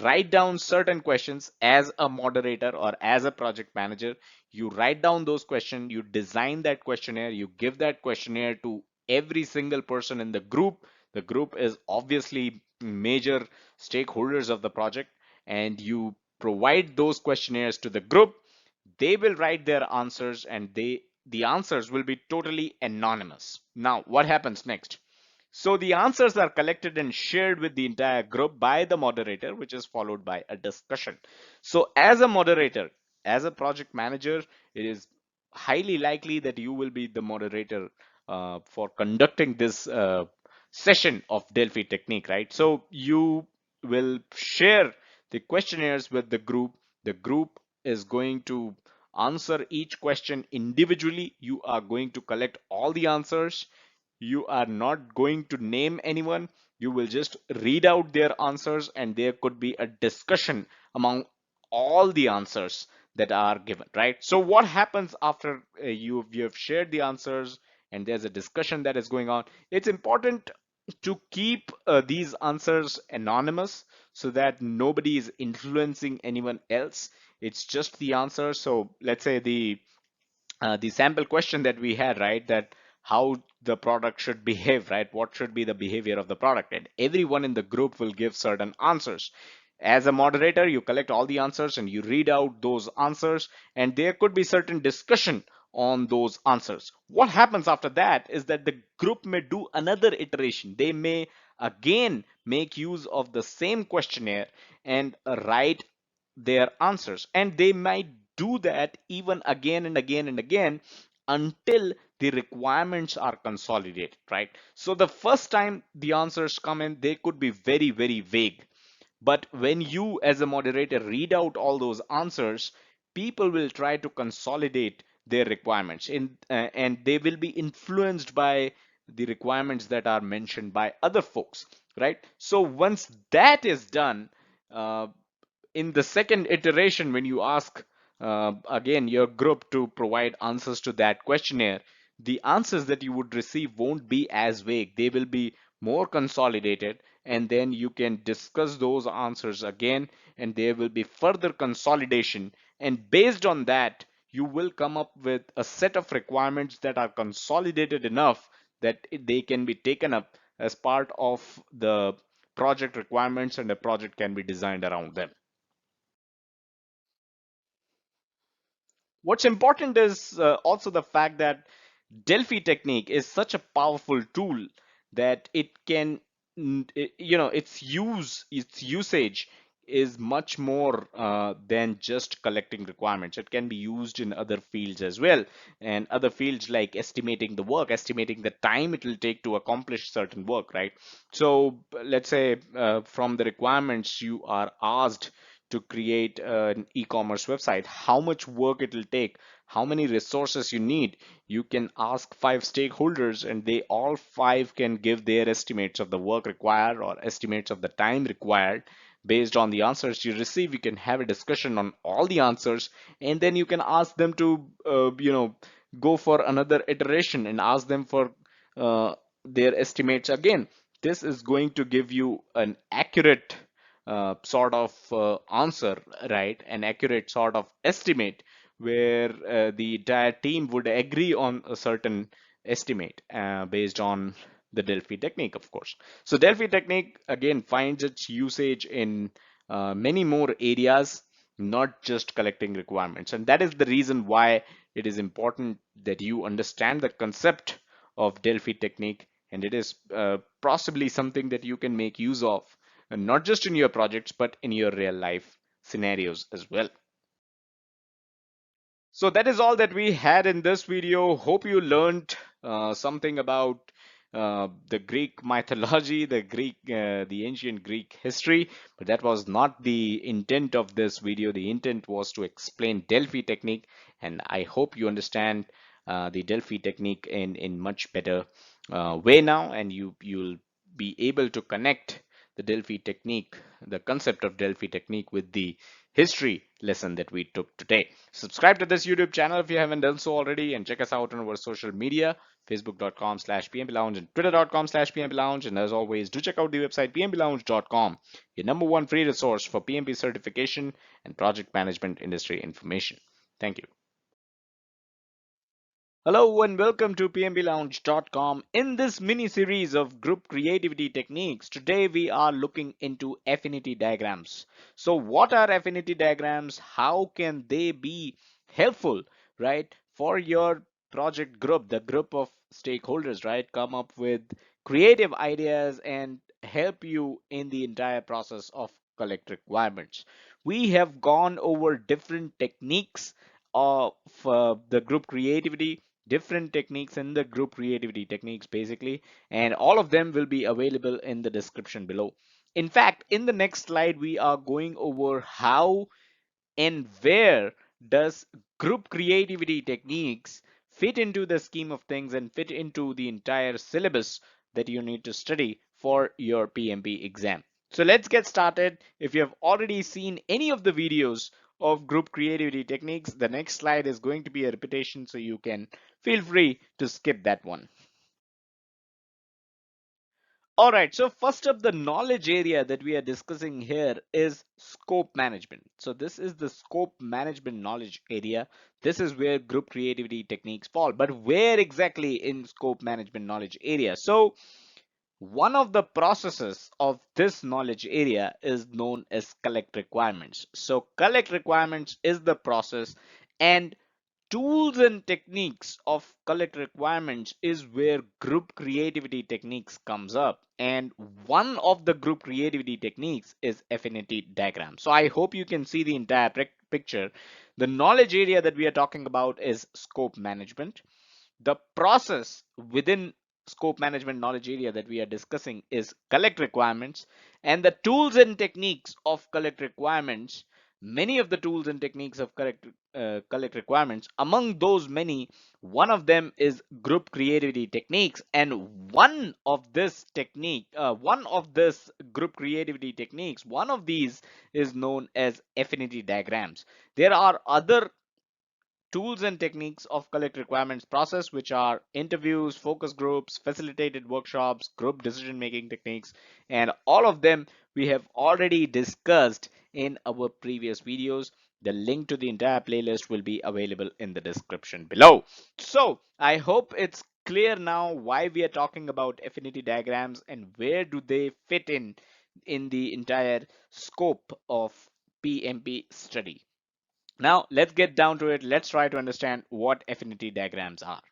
Speaker 2: write down certain questions as a moderator or as a project manager. You write down those questions, you design that questionnaire, you give that questionnaire to every single person in the group. The group is obviously major stakeholders of the project, and you provide those questionnaires to the group. They will write their answers, and the answers will be totally anonymous. Now what happens next? So the answers are collected and shared with the entire group by the moderator, which is followed by a discussion. So as a moderator, as a project manager, it is highly likely that you will be the moderator for conducting this session of Delphi technique, right? So you will share the questionnaires with the group. The group is going to answer each question individually. You are going to collect all the answers. You are not going to name anyone. You will just read out their answers, and there could be a discussion among all the answers that are given, right? So what happens after you've shared the answers and there's a discussion that is going on? It's important to keep these answers anonymous so that nobody is influencing anyone else. It's just the answer. So let's say the sample question that we had, right? That how the product should behave, right? What should be the behavior of the product? And everyone in the group will give certain answers. As a moderator, you collect all the answers and you read out those answers, and there could be certain discussion on those answers. What happens after that is that the group may do another iteration. They may again make use of the same questionnaire and write their answers, and they might do that even again and again and again until the requirements are consolidated, right? So the first time the answers come in, they could be very, very vague, but when you as a moderator read out all those answers, people will try to consolidate their requirements and they will be influenced by the requirements that are mentioned by other folks, right? So once that is done, uh, in the second iteration, when you ask again your group to provide answers to that questionnaire, the answers that you would receive won't be as vague. They will be more consolidated, and then you can discuss those answers again, and there will be further consolidation. And based on that, you will come up with a set of requirements that are consolidated enough that they can be taken up as part of the project requirements, and a project can be designed around them. What's important is also the fact that Delphi technique is such a powerful tool that it can, its usage is much more than just collecting requirements. It can be used in other fields as well, and other fields like estimating the work, estimating the time it will take to accomplish certain work, right? So let's say from the requirements you are asked to create an e-commerce website, how much work it will take, how many resources you need. You can ask five stakeholders, and they all five can give their estimates of the work required or estimates of the time required. Based on the answers you receive, you can have a discussion on all the answers, and then you can ask them to go for another iteration and ask them for uh, their estimates again. This is going to give you an accurate sort of answer, right? An accurate sort of estimate where the entire team would agree on a certain estimate based on the Delphi technique, of course. So Delphi technique again finds its usage in many more areas, not just collecting requirements. And that is the reason why it is important that you understand the concept of Delphi technique, and it is possibly something that you can make use of, and not just in your projects, but in your real life scenarios as well. So that is all that we had in this video. Hope you learned something about the Greek mythology, the ancient Greek history, but that was not the intent of this video. The intent was to explain Delphi technique, and I hope you understand the Delphi technique in much better way now, and you'll be able to connect the Delphi technique, the concept of Delphi technique, with the history lesson that we took today. Subscribe to this YouTube channel if you haven't done so already, and check us out on our social media, facebook.com/PMP Lounge and twitter.com/PMP Lounge. And as always, do check out the website pmplounge.com, your number one free resource for PMP certification and project management industry information. Thank you. Hello and welcome to pmblounge.com. In this mini series of group creativity techniques, today we are looking into affinity diagrams. So what are affinity diagrams? How can they be helpful, right, for your project group, the group of stakeholders, right? Come up with creative ideas and help you in the entire process of collect requirements. We have gone over different techniques of the group creativity, different techniques in the group creativity techniques basically, and all of them will be available in the description below. In fact, in the next slide we are going over how and where does group creativity techniques fit into the scheme of things and fit into the entire syllabus that you need to study for your PMP exam. So let's get started. If you have already seen any of the videos of group creativity techniques, the next slide is going to be a repetition, so you can feel free to skip that one. All right, so first up, the knowledge area that we are discussing here is scope management. So this is the scope management knowledge area. This is where group creativity techniques fall, but where exactly in scope management knowledge area? So one of the processes of this knowledge area is known as collect requirements. So collect requirements is the process, and tools and techniques of collect requirements is where group creativity techniques comes up, and one of the group creativity techniques is affinity diagram. So I hope you can see the entire picture. The knowledge area that we are talking about is scope management. The process within scope management knowledge area that we are discussing is collect requirements, and the tools and techniques of collect requirements, many of the tools and techniques of collect requirements, among those many, one of them is group creativity techniques, and one of this group creativity techniques, one of these is known as affinity diagrams. There are other tools and techniques of collect requirements process, which are interviews, focus groups, facilitated workshops, group decision making techniques, and all of them we have already discussed in our previous videos. The link to the entire playlist will be available in the description below. So I hope it's clear now why we are talking about affinity diagrams and where do they fit in the entire scope of PMP study. Now let's get down to it. Let's try to understand what affinity diagrams are.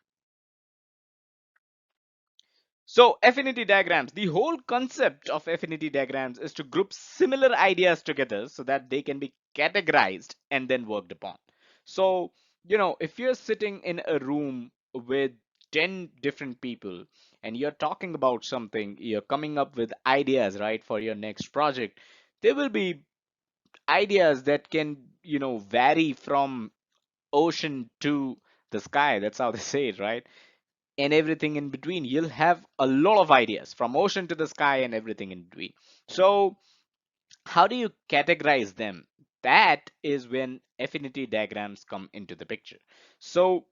Speaker 2: So affinity diagrams, the whole concept of affinity diagrams is to group similar ideas together so that they can be categorized and then worked upon. So, if you're sitting in a room with 10 different people and you're talking about something, you're coming up with ideas, right, for your next project, there will be ideas that can, vary from ocean to the sky. That's how they say it, right? And everything in between. You'll have a lot of ideas from ocean to the sky and everything in between. So, how do you categorize them? That is when affinity diagrams come into the picture. So,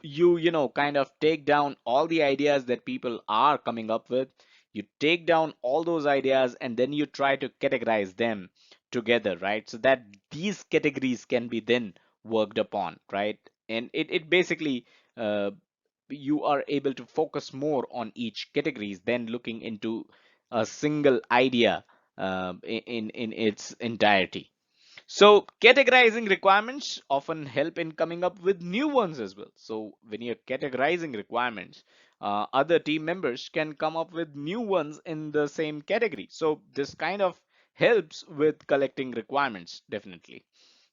Speaker 2: you kind of take down all the ideas that people are coming up with. You take down all those ideas and then you try to categorize them together, right, so that these categories can be then worked upon, right? And it basically, uh, you are able to focus more on each categories than looking into a single idea, in its entirety. So categorizing requirements often help in coming up with new ones as well. So when you're categorizing requirements, other team members can come up with new ones in the same category. So this kind of helps with collecting requirements, definitely.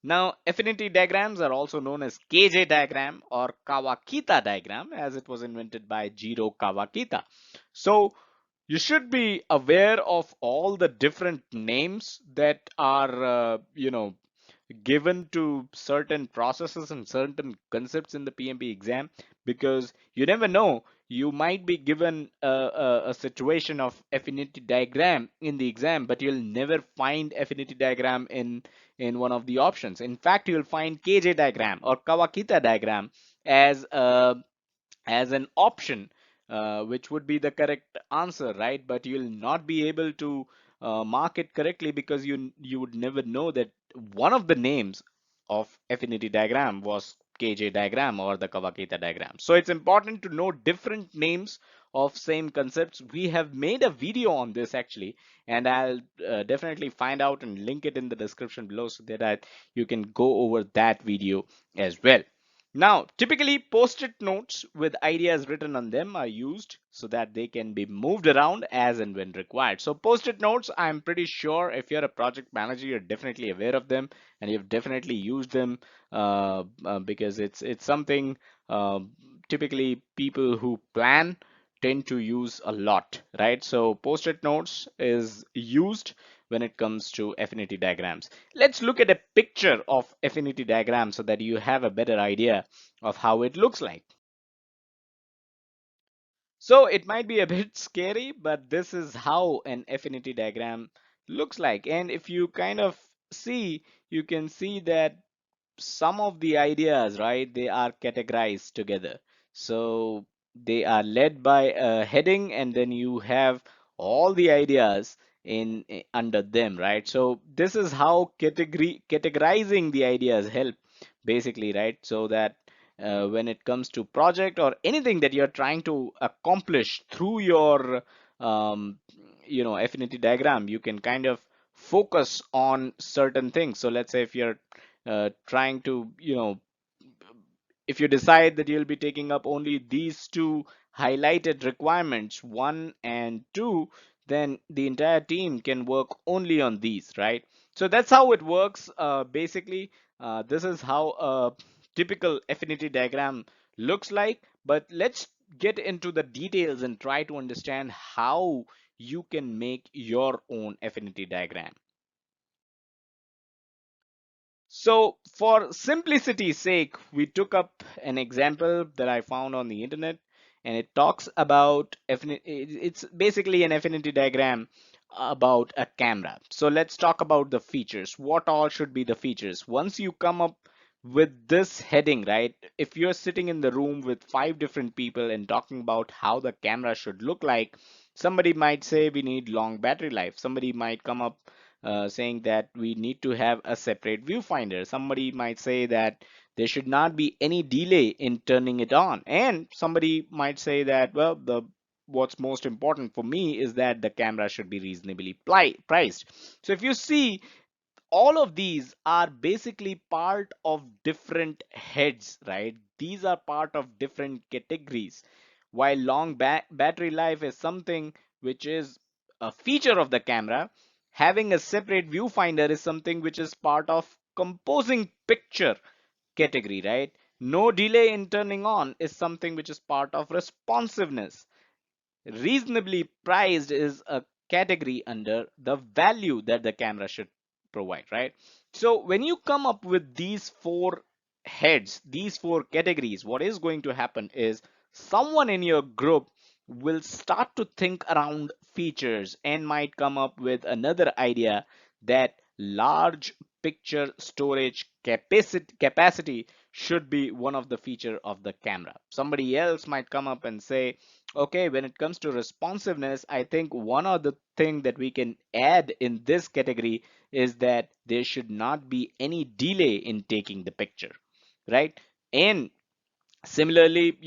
Speaker 2: Now, affinity diagrams are also known as KJ diagram or Kawakita diagram, as it was invented by Jiro Kawakita. So you should be aware of all the different names that are, given to certain processes and certain concepts in the PMP exam, because you never know, you might be given a situation of affinity diagram in the exam, but you'll never find affinity diagram in one of the options. In fact, you'll find KJ diagram or Kawakita diagram as a as an option, which would be the correct answer, right? But you'll not be able to mark it correctly because you would never know that one of the names of affinity diagram was KJ diagram or the Kawakita diagram. So it's important to know different names of same concepts. We have made a video on this actually, and I'll definitely find out and link it in the description below so that you can go over that video as well. Now, typically post-it notes with ideas written on them are used so that they can be moved around as and when required. So post-it notes, I'm pretty sure if you're a project manager, you're definitely aware of them and you've definitely used them, because it's something, uh, typically people who plan tend to use a lot, right? So post-it notes is used when it comes to affinity diagrams. Let's look at a picture of affinity diagram so that you have a better idea of how it looks like. So it might be a bit scary, but this is how an affinity diagram looks like. And if you kind of see, you can see that some of the ideas, right, they are categorized together. So they are led by a heading, and then you have all the ideas under them, right? So this is how categorizing the ideas help basically, right? So that when it comes to project or anything that you're trying to accomplish through your um, affinity diagram, you can kind of focus on certain things. So let's say if you're trying to, if you decide that you'll be taking up only these two highlighted requirements, 1 and 2, then the entire team can work only on these, right? So that's how it works. Basically, this is how a typical affinity diagram looks like. But let's get into the details and try to understand how you can make your own affinity diagram. So for simplicity's sake, we took up an example that I found on the internet, and it talks about it's basically an affinity diagram about a camera. So let's talk about the features. What all should be the features? Once you come up with this heading, right? If you're sitting in the room with 5 different people and talking about how the camera should look like, somebody might say we need long battery life. Somebody might come up saying that we need to have a separate viewfinder. Somebody might say that there should not be any delay in turning it on. And somebody might say that, well, the what's most important for me is that the camera should be reasonably priced. So if you see, all of these are basically part of different heads, right? These are part of different categories. While long battery life is something which is a feature of the camera, having a separate viewfinder is something which is part of composing picture category, right? No delay in turning on is something which is part of responsiveness. Reasonably priced is a category under the value that the camera should provide, right? So when you come up with these 4 heads, these 4 categories, what is going to happen is someone in your group will start to think around features and might come up with another idea that large picture storage capacity should be one of the feature of the camera. Somebody else might come up and say, okay, when it comes to responsiveness, I think one of the thing that we can add in this category is that there should not be any delay in taking the picture, right? And similarly,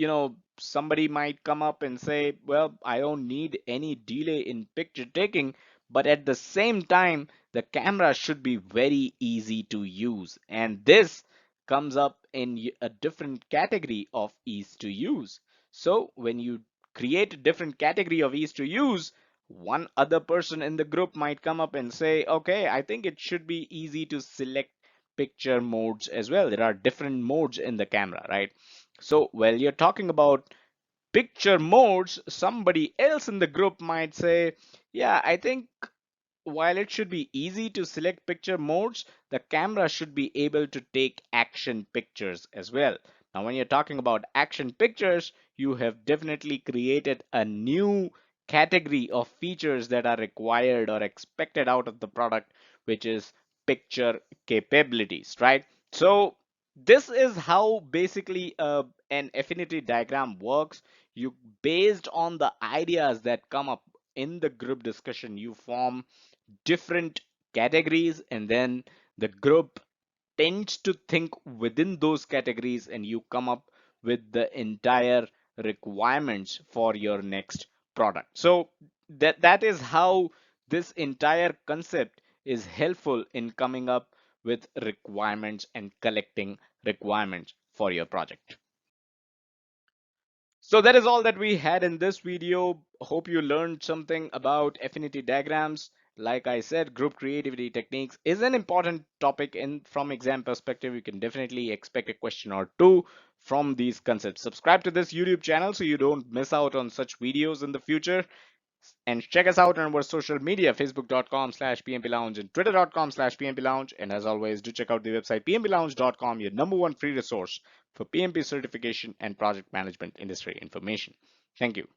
Speaker 2: somebody might come up and say, well, I don't need any delay in picture taking, but at the same time, the camera should be very easy to use. And this comes up in a different category of ease to use. So when you create a different category of ease to use, one other person in the group might come up and say, okay, I think it should be easy to select picture modes as well. There are different modes in the camera, right? So while you're talking about picture modes, somebody else in the group might say, yeah, I think while it should be easy to select picture modes, the camera should be able to take action pictures as well. Now, when you're talking about action pictures, you have definitely created a new category of features that are required or expected out of the product, which is picture capabilities, right? So this is how basically an affinity diagram works. You, based on the ideas that come up in the group discussion, you form different categories, and then the group tends to think within those categories, and you come up with the entire requirements for your next product. So that is how this entire concept is helpful in coming up with requirements and collecting requirements for your project. So that is all that we had in this video. Hope you learned something about affinity diagrams. Like I said, group creativity techniques is an important topic, and from exam perspective, you can definitely expect a question or two from these concepts. Subscribe to this YouTube channel so you don't miss out on such videos in the future. And check us out on our social media, facebook.com/PMP Lounge and twitter.com/PMP Lounge. And as always, do check out the website pmplounge.com, your #1 free resource for PMP certification and project management industry information. Thank you.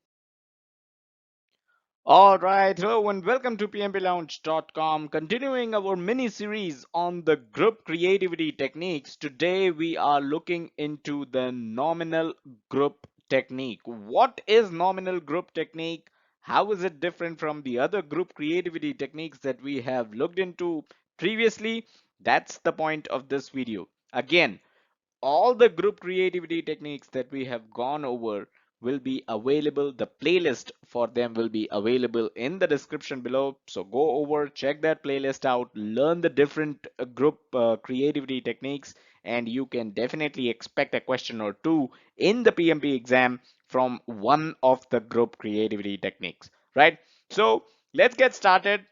Speaker 2: All right, hello and welcome to pmplounge.com. Continuing our mini series on the group creativity techniques. Today we are looking into the nominal group technique. What is nominal group technique? How is it different from the other group creativity techniques that we have looked into previously? That's the point of this video. Again, all the group creativity techniques that we have gone over will be available. The playlist for them will be available in the description below. So go over, check that playlist out, learn the different group creativity techniques, and you can definitely expect a question or two in the PMP exam from one of the group creativity techniques, right? So let's get started.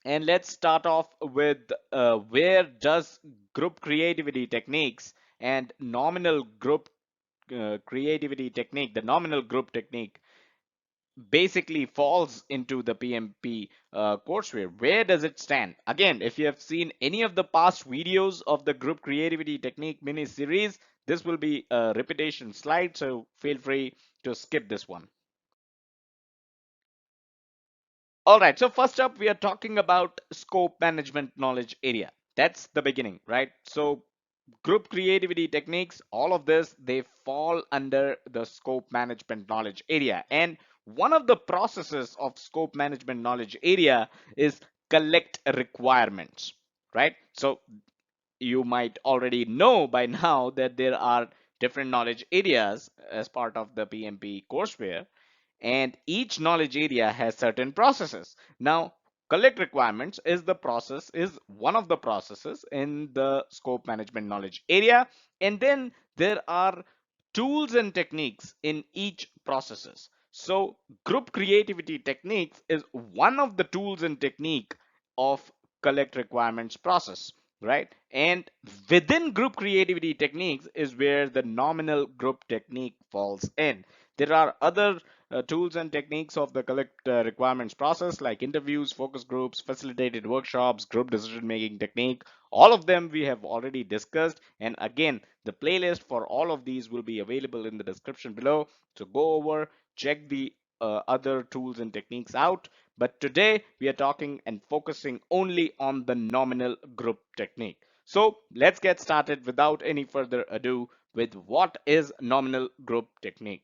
Speaker 2: And let's start off with where does group creativity techniques and nominal group creativity technique, the nominal group technique, basically falls into the PMP courseware. Where does it stand? Again, if you have seen any of the past videos of the group creativity technique mini series, this will be a repetition slide, so feel free to skip this one. All right, so first up, we are talking about scope management knowledge area. That's the beginning, right? So group creativity techniques, all of this, they fall under the scope management knowledge area. And one of the processes of scope management knowledge area is collect requirements, right? So you might already know by now that there are different knowledge areas as part of the PMP courseware, and each knowledge area has certain processes. Now, collect requirements is one of the processes in the scope management knowledge area, and then there are tools and techniques in each processes. So group creativity techniques is one of the tools and technique of collect requirements process, right? And within group creativity techniques is where the nominal group technique falls in. There are other tools and techniques of the collect requirements process like interviews, focus groups, facilitated workshops, group decision making technique. All of them we have already discussed, and again the playlist for all of these will be available in the description below. So go over, check the other tools and techniques out. But today we are talking and focusing only on the nominal group technique. So let's get started without any further ado with what is nominal group technique.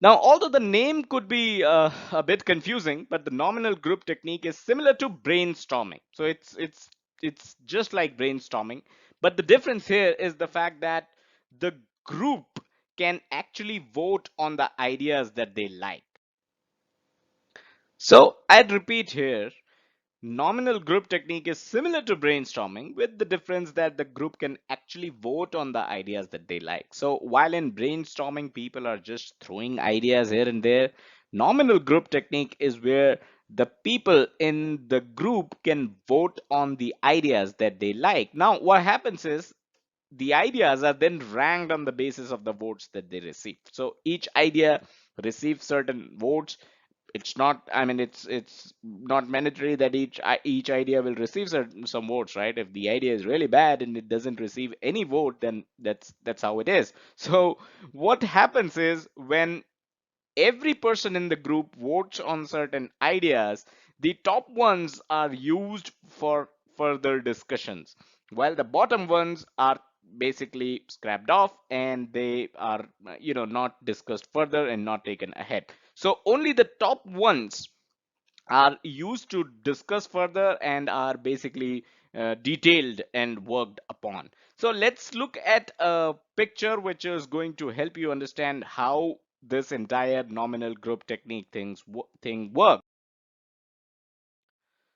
Speaker 2: Now, although the name could be a bit confusing, but the nominal group technique is similar to brainstorming. So it's just like brainstorming, but the difference here is the fact that the group can actually vote on the ideas that they like. So I'd repeat here, nominal group technique is similar to brainstorming with the difference that the group can actually vote on the ideas that they like. So while in brainstorming, people are just throwing ideas here and there, nominal group technique is where the people in the group can vote on the ideas that they like. Now, what happens is the ideas are then ranked on the basis of the votes that they receive. So each idea receives certain votes. It's not, I mean, it's not mandatory that each idea will receive some votes, right? If the idea is really bad and it doesn't receive any vote, then that's how it is. So what happens is when every person in the group votes on certain ideas, the top ones are used for further discussions, while the bottom ones are basically scrapped off and they are, not discussed further and not taken ahead. So only the top ones are used to discuss further and are basically detailed and worked upon. So let's look at a picture which is going to help you understand how this entire nominal group technique thing works.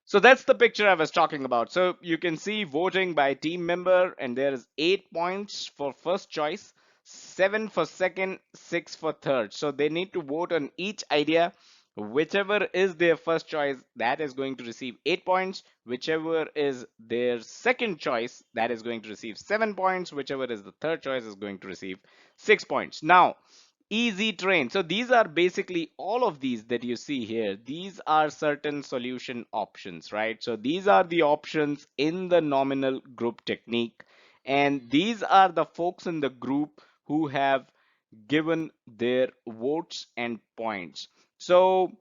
Speaker 2: So that's the picture I was talking about. So you can see voting by team member, and there is 8 points for first choice, 7 for second, 6 for third. So they need to vote on each idea. Whichever is their first choice, that is going to receive 8 points. Whichever is their second choice, that is going to receive 7 points. Whichever is the third choice is going to receive 6 points. Now, easy train. So these are basically all of these that you see here. These are certain solution options, right? So these are the options in the nominal group technique. And these are the folks in the group who have given their votes and points. So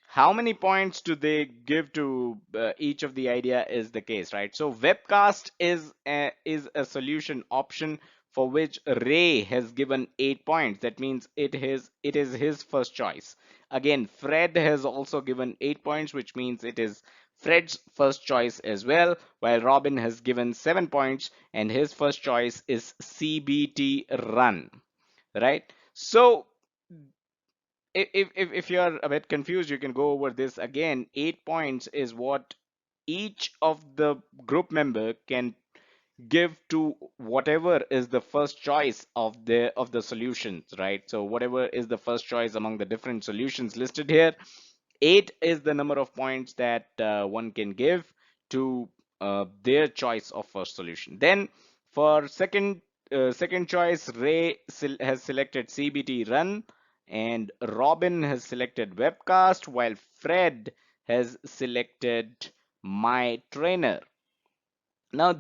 Speaker 2: how many points do they give to each of the idea is the case, right? So webcast is a solution option for which Ray has given 8 points. That means it is his first choice. Again, Fred has also given 8 points, which means it is Fred's first choice as well, while Robin has given 7 points and his first choice is CBT run, right? So if you're a bit confused, you can go over this again. 8 points is what each of the group member can give to whatever is the first choice of the solutions, right? So whatever is the first choice among the different solutions listed here, 8 is the number of points that one can give to their choice of first solution. Then for second choice, Ray has selected CBT run and Robin has selected webcast, while Fred has selected my trainer. Now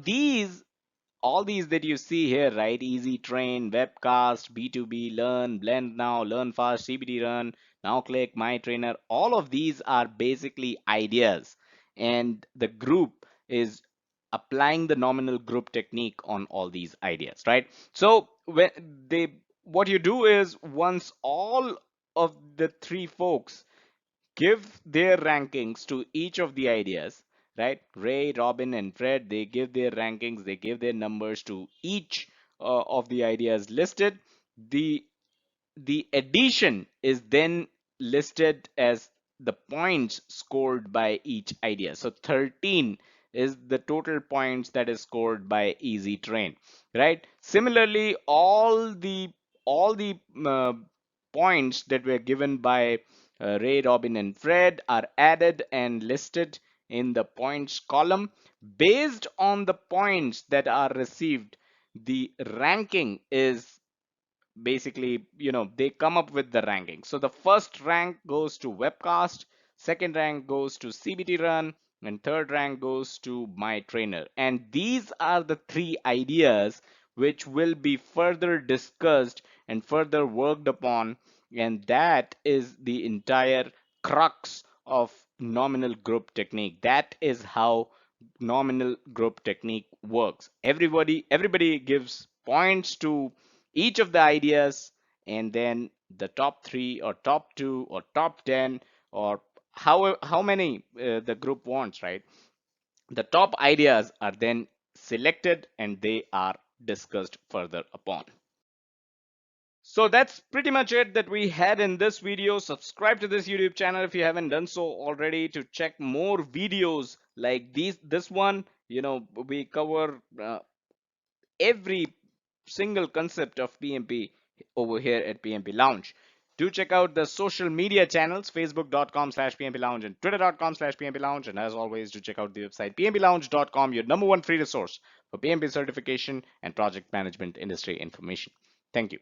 Speaker 2: all these that you see here, right? Easy Train, Webcast, B2B, Learn, Blend Now, Learn Fast, CBT Run, Now Click, My Trainer, all of these are basically ideas. And the group is applying the nominal group technique on all these ideas, right? So what you do is once all of the three folks give their rankings to each of the ideas, right? Ray, Robin, and Fred, they give their rankings, they give their numbers to each of the ideas listed. The the addition is then listed as the points scored by each idea. So 13 is the total points that is scored by Easy Train, right? Similarly, all the points that were given by Ray, Robin, and Fred are added and listed in the points column. Based on the points that are received, the ranking is basically, they come up with the ranking. So the first rank goes to webcast, second rank goes to CBT run, and third rank goes to my trainer. And these are the three ideas which will be further discussed and further worked upon, and that is the entire crux of nominal group technique. That is how nominal group technique works. Everybody gives points to each of the ideas, and then the top 3 or top 2 or top 10 or how many the group wants, right? The top ideas are then selected and they are discussed further upon. So that's pretty much it that we had in this video. Subscribe to this YouTube channel if you haven't done so already to check more videos like this one. We cover every single concept of PMP over here at PMP Lounge. Do check out the social media channels, facebook.com/PMP Lounge and twitter.com/PMP Lounge. And as always, do check out the website pmplounge.com, your number one free resource for PMP certification and project management industry information. Thank you.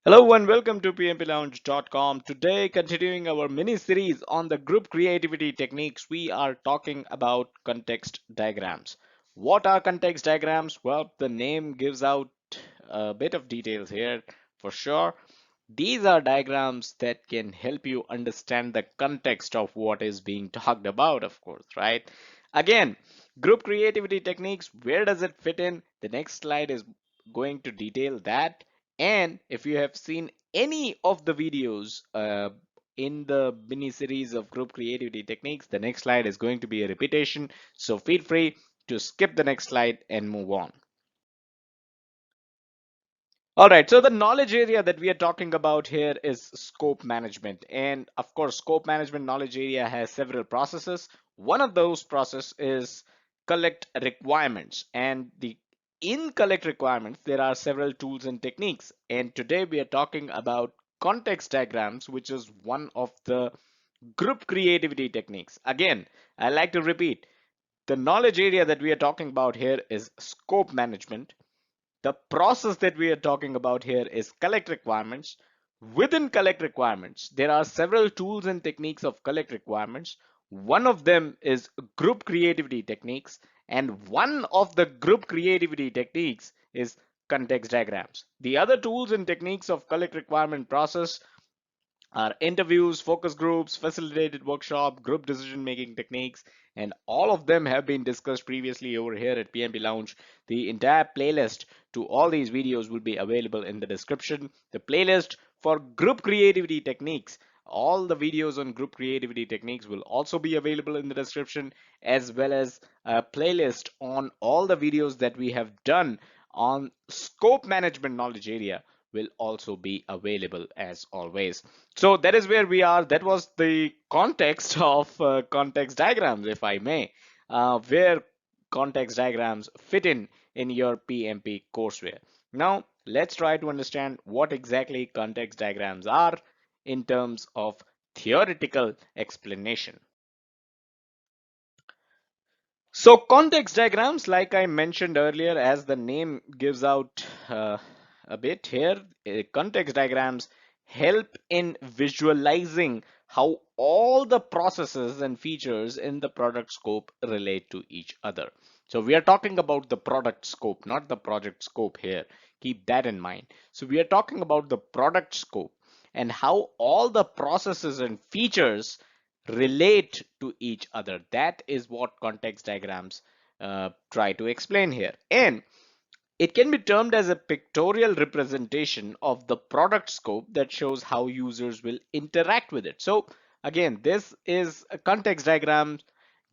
Speaker 2: Hello and welcome to pmplounge.com. Today, continuing our mini series on the group creativity techniques, we are talking about context diagrams. What are context diagrams? Well, the name gives out a bit of details here for sure. These are diagrams that can help you understand the context of what is being talked about, of course, right? Again, group creativity techniques, where does it fit in? The next slide is going to detail that. And if you have seen any of the videos in the mini series of group creativity techniques, the next slide is going to be a repetition. So feel free to skip the next slide and move on. All right, so the knowledge area that we are talking about here is scope management. And of course, scope management knowledge area has several processes. One of those processes is collect requirements. And in collect requirements, there are several tools and techniques. And today we are talking about context diagrams, which is one of the group creativity techniques. Again, I like to repeat, the knowledge area that we are talking about here is scope management. The process that we are talking about here is collect requirements. Within collect requirements, there are several tools and techniques of collect requirements. One of them is group creativity techniques, and one of the group creativity techniques is context diagrams. The other tools and techniques of collect requirement process are interviews, focus groups, facilitated workshop, group decision making techniques, and all of them have been discussed previously over here at PMP Lounge. The entire playlist to all these videos will be available in the description. The playlist for group creativity techniques, all the videos on group creativity techniques will also be available in the description, as well as a playlist on all the videos that we have done on scope management knowledge area will also be available as always. So that is where we are. That was the context of context diagrams, if I may, where context diagrams fit in your PMP courseware. Now let's try to understand what exactly context diagrams are in terms of theoretical explanation. So context diagrams, like I mentioned earlier, as the name gives out a bit here, context diagrams help in visualizing how all the processes and features in the product scope relate to each other. So we are talking about the product scope, not the project scope here. Keep that in mind. So we are talking about the product scope and how all the processes and features relate to each other. That is what context diagrams try to explain here. And it can be termed as a pictorial representation of the product scope that shows how users will interact with it. So again, this is a context diagram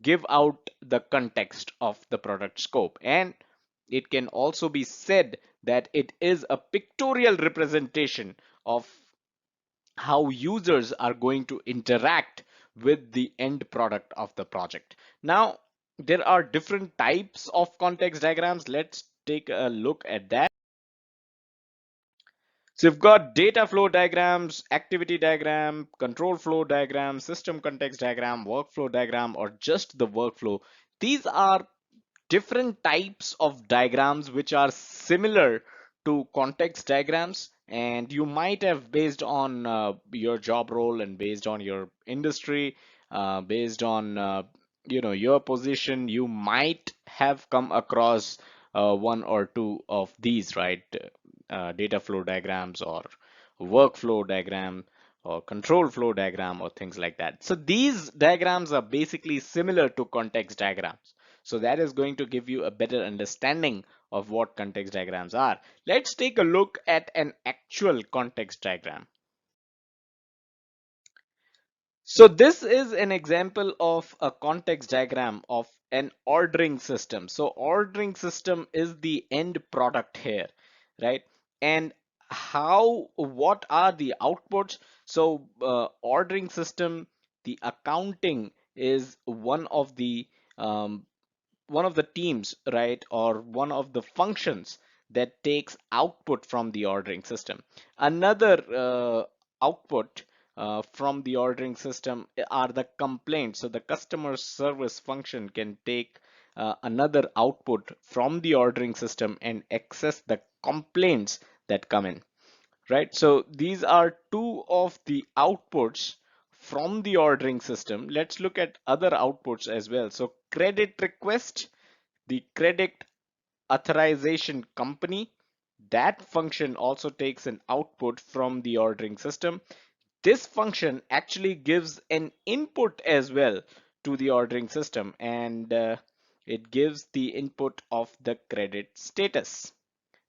Speaker 2: give out the context of the product scope, and it can also be said that it is a pictorial representation of how users are going to interact with the end product of the project. Now, there are different types of context diagrams. Let's take a look at that. So you've got data flow diagrams, activity diagram, control flow diagram, system context diagram, workflow diagram, or just the workflow. These are different types of diagrams which are similar to context diagrams, and you might have, based on your job role and based on your industry, based on your position, you might have come across one or two of these, right? Data flow diagrams or workflow diagram or control flow diagram or things like that. So these diagrams are basically similar to context diagrams. So that is going to give you a better understanding of what context diagrams are. Let's take a look at an actual context diagram. So this is an example of a context diagram of an ordering system. So ordering system is the end product here, right? And what are the outputs? So ordering system, the accounting is um, one of the teams, right, or one of the functions that takes output from the ordering system. Another output from the ordering system are the complaints. So the customer service function can take another output from the ordering system and access the complaints that come in, right? So these are two of the outputs from the ordering system. Let's look at other outputs as well. So credit request, the credit authorization company, that function also takes an output from the ordering system. This function actually gives an input as well to the ordering system, and it gives the input of the credit status,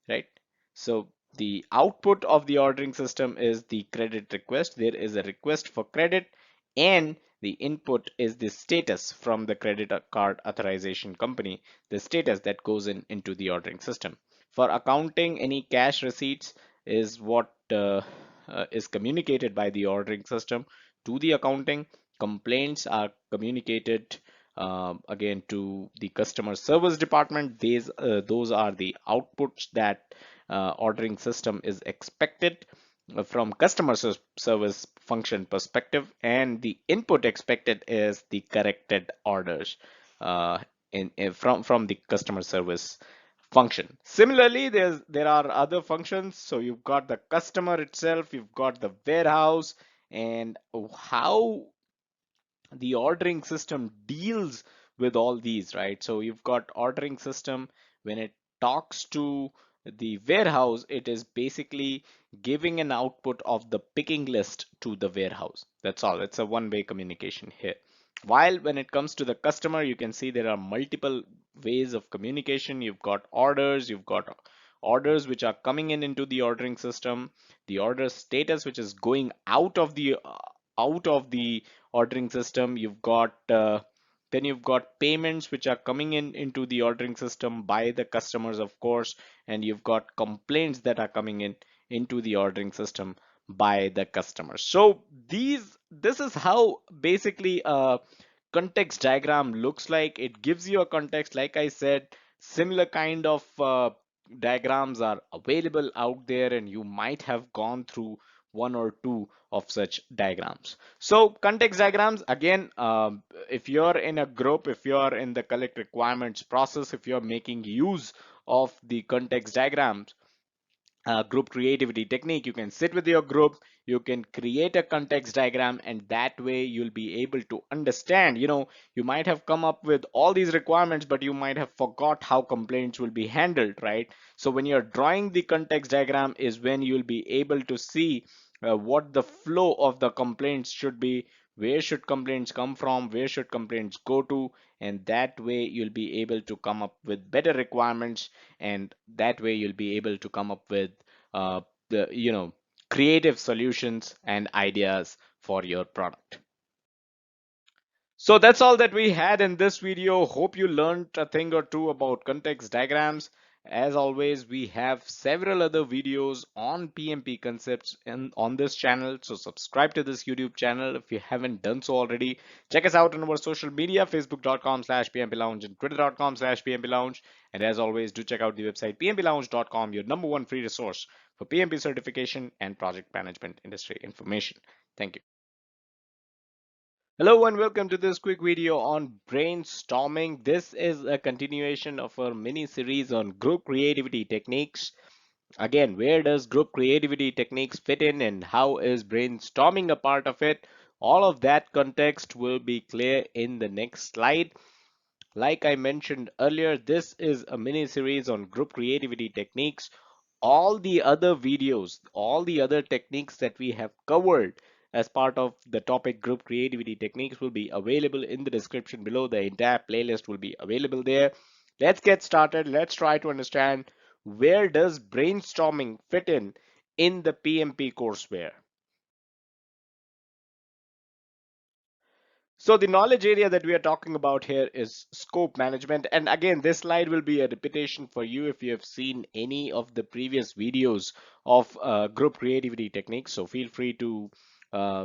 Speaker 2: right? So the output of the ordering system is the credit request. There is a request for credit, and the input is the status from the credit card authorization company, the status that goes into the ordering system. For accounting, any cash receipts is what is communicated by the ordering system to the accounting. Complaints are communicated again to the customer service department. Those are the outputs that ordering system is expected from customer service function perspective, and the input expected is the corrected orders from the customer service function. Similarly, there are other functions. So you've got the customer itself, you've got the warehouse, and how the ordering system deals with all these, right? So you've got ordering system when it talks to the warehouse, it is basically giving an output of the picking list to the warehouse. That's all. It's a one-way communication here. While when it comes to the customer, you can see there are multiple ways of communication. You've got orders which are coming in into the ordering system, the order status which is going out of the ordering system. You've got payments which are coming in into the ordering system by the customers, of course, and you've got complaints that are coming in into the ordering system by the customers. So this is how basically a context diagram looks like. It gives you a context. Like I said, similar kind of diagrams are available out there, and you might have gone through one or two of such diagrams. So context diagrams, again, if you're in a group, if you're in the collect requirements process, if you're making use of the context diagrams, group creativity technique, you can sit with your group, you can create a context diagram, and that way you'll be able to understand. You might have come up with all these requirements, but you might have forgot how complaints will be handled, right? So when you're drawing the context diagram is when you'll be able to see what the flow of the complaints should be, where should complaints come from, where should complaints go to, and that way you'll be able to come up with better requirements, and that way you'll be able to come up with uh, the creative solutions and ideas for your product. So that's all that we had in this video. Hope you learned a thing or two about context diagrams. As always, we have several other videos on PMP concepts on this channel. So subscribe to this YouTube channel if you haven't done so already. Check us out on our social media, facebook.com/PMP Lounge and twitter.com/PMP Lounge. And as always, do check out the website pmplounge.com, your number one free resource for PMP certification and project management industry information. Thank you. Hello and welcome to this quick video on brainstorming. This is a continuation of our mini series on group creativity techniques. Again, where does group creativity techniques fit in and how is brainstorming a part of it? All of that context will be clear in the next slide. Like I mentioned earlier, this is a mini series on group creativity techniques. All the other videos, all the other techniques that we have covered as part of the topic group creativity techniques will be available in the description below. The entire playlist will be available there. Let's get started. Let's try to understand, where does brainstorming fit in the PMP courseware? So the knowledge area that we are talking about here is scope management. And again, this slide will be a repetition for you if you have seen any of the previous videos of group creativity techniques. So feel free to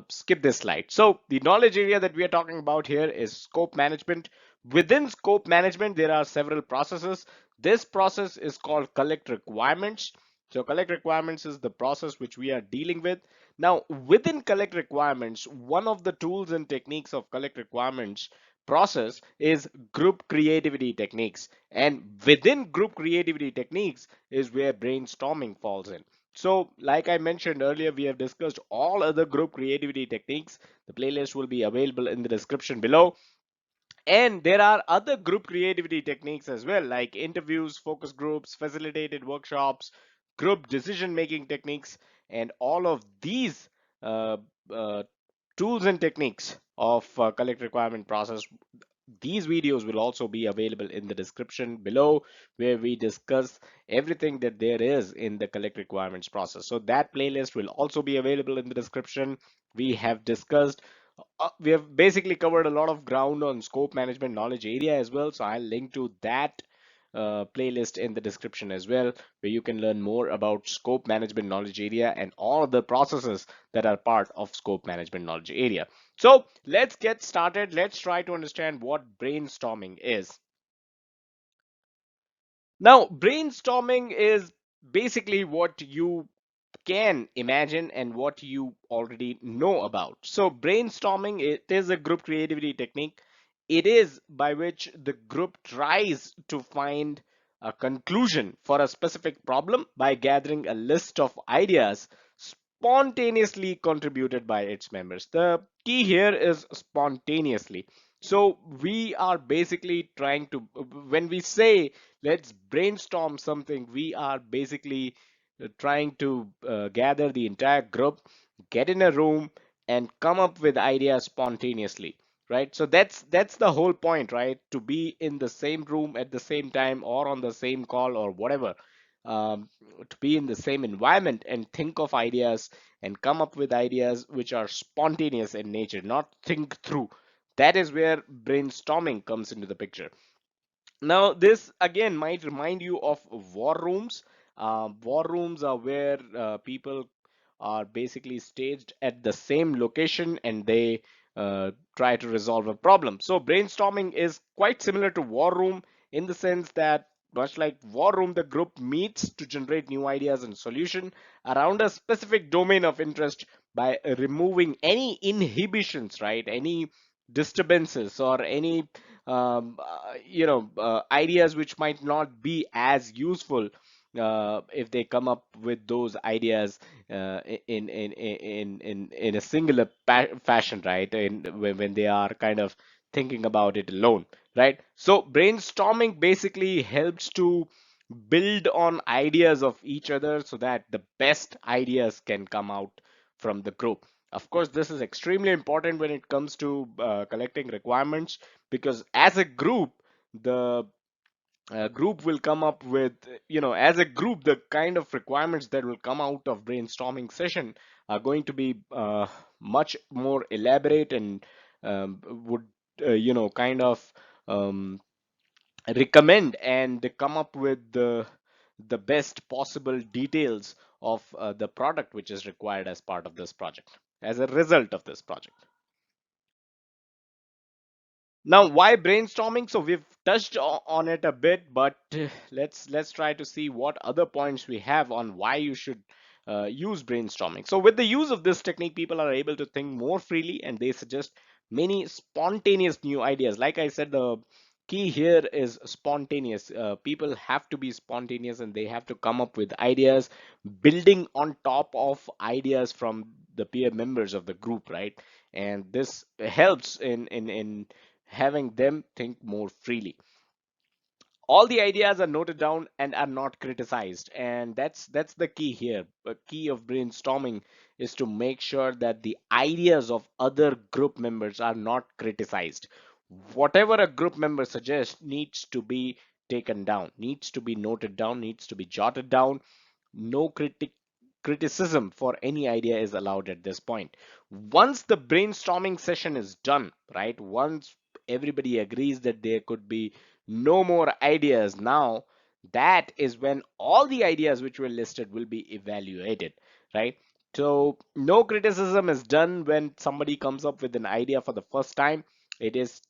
Speaker 2: skip this slide. So the knowledge area that we are talking about here is scope management. Within scope management, there are several processes. This process is called collect requirements. So collect requirements is the process which we are dealing with. Now, within collect requirements, one of the tools and techniques of collect requirements process is group creativity techniques. And within group creativity techniques is where brainstorming falls in. So, like I mentioned earlier, we have discussed all other group creativity techniques. The playlist will be available in the description below. And there are other group creativity techniques as well, like interviews, focus groups, facilitated workshops, group decision making techniques, and all of these uh, uh, tools and techniques of collect requirement process. These videos will also be available in the description below, where we discuss everything that there is in the collect requirements process. So that playlist will also be available in the description. We have discussed we have basically covered a lot of ground on scope management knowledge area as well. So I'll link to that playlist in the description as well, where you can learn more about scope management knowledge area and all of the processes that are part of scope management knowledge area. So let's get started. Let's try to understand what brainstorming is. Now, brainstorming is basically what you can imagine and what you already know about. So brainstorming, it is a group creativity technique. It is by which the group tries to find a conclusion for a specific problem by gathering a list of ideas spontaneously contributed by its members. The key here is spontaneously. So we are basically trying to, when we say let's brainstorm something, we are basically trying to gather the entire group, get in a room, and come up with ideas spontaneously, right? So that's the whole point, right? To be in the same room at the same time, or on the same call, or whatever, um, to be in the same environment and think of ideas and come up with ideas which are spontaneous in nature, not think through. That is where brainstorming comes into the picture. Now, this again might remind you of war rooms. War rooms are where people are basically staged at the same location, and they try to resolve a problem. So brainstorming is quite similar to war room in the sense that, much like war room, the group meets to generate new ideas and solution around a specific domain of interest by removing any inhibitions, right? Any disturbances or any ideas which might not be as useful if they come up with those ideas in a singular fashion, right? And when they are kind of thinking about it alone, right? So brainstorming basically helps to build on ideas of each other so that the best ideas can come out from the group. Of course, this is extremely important when it comes to collecting requirements, because as a group, the group will come up with, as a group, the kind of requirements that will come out of brainstorming session are going to be much more elaborate, and would, kind of um, recommend and come up with the best possible details of the product which is required as part of this project, as a result of this project. Now, why brainstorming? So we've touched on it a bit, but let's try to see what other points we have on why you should use brainstorming. So with the use of this technique, people are able to think more freely, and they suggest many spontaneous new ideas. Like I said, the key here is spontaneous. People have to be spontaneous, and they have to come up with ideas building on top of ideas from the peer members of the group, right? And this helps in having them think more freely. All the ideas are noted down and are not criticized, and that's the key here. The key of brainstorming is to make sure that the ideas of other group members are not criticized. Whatever a group member suggests needs to be taken down, needs to be noted down, needs to be jotted down. No criticism for any idea is allowed at this point. Once the brainstorming session is done, right? Once everybody agrees that there could be no more ideas now, that is when all the ideas which were listed will be evaluated, right? So no criticism is done when somebody comes up with an idea for the first time. It is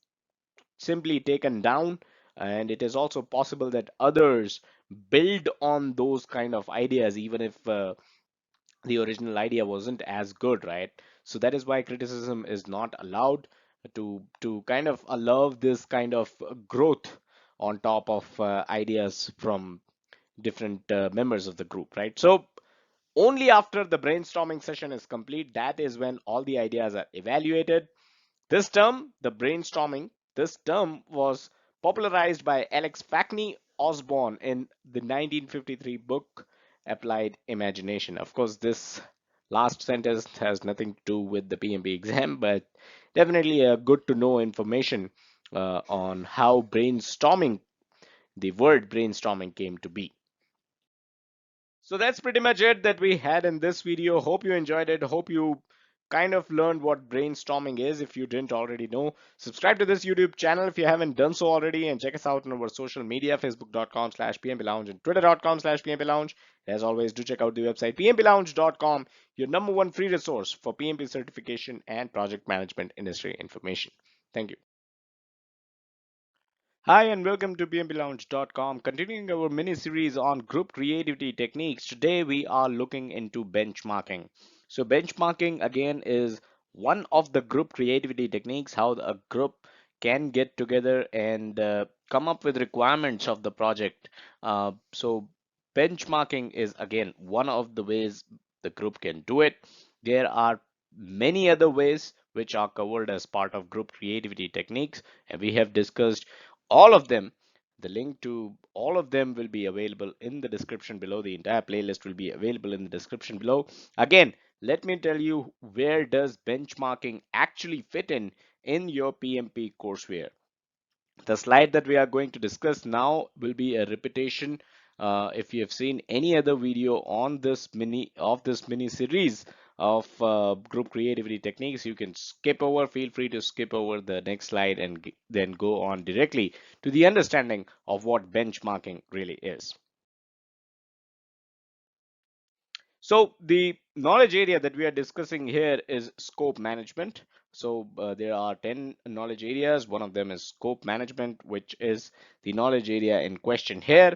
Speaker 2: simply taken down, and it is also possible that others build on those kind of ideas, even if the original idea wasn't as good, right? So that is why criticism is not allowed, to kind of allow this kind of growth on top of ideas from different members of the group, right? So only after the brainstorming session is complete, that is when all the ideas are evaluated. This term, the brainstorming, this term was popularized by Alex Packney Osborne in the 1953 book Applied Imagination. Of course, this last sentence has nothing to do with the PMP exam, but definitely a good to know information on how brainstorming, the word brainstorming, came to be. So that's pretty much it that we had in this video. Hope you enjoyed it. Hope you kind of learned what brainstorming is if you didn't already know. Subscribe to this YouTube channel if you haven't done so already, and check us out on our social media, facebook.com/PMP Lounge and twitter.com/PMP Lounge. As always, do check out the website pmplounge.com, your number one free resource for PMP certification and project management industry information. Thank you. Hi and welcome to bmplounge.com. Continuing our mini series on group creativity techniques, today we are looking into benchmarking. So, benchmarking again is one of the group creativity techniques, how a group can get together and come up with requirements of the project. So, benchmarking is again one of the ways the group can do it. There are many other ways. which are covered as part of group creativity techniques, and we have discussed all of them. The link to all of them will be available in the description below. The entire playlist will be available in the description below. Again, let me tell you, where does benchmarking actually fit in your PMP courseware? The slide that we are going to discuss now will be a repetition. If you have seen any other video on this mini series of group creativity techniques, you can skip over. Feel free to skip over the next slide and then go on directly to the understanding of what benchmarking really is. So the knowledge area that we are discussing here is scope management. So there are 10 knowledge areas. One of them is scope management, which is the knowledge area in question here.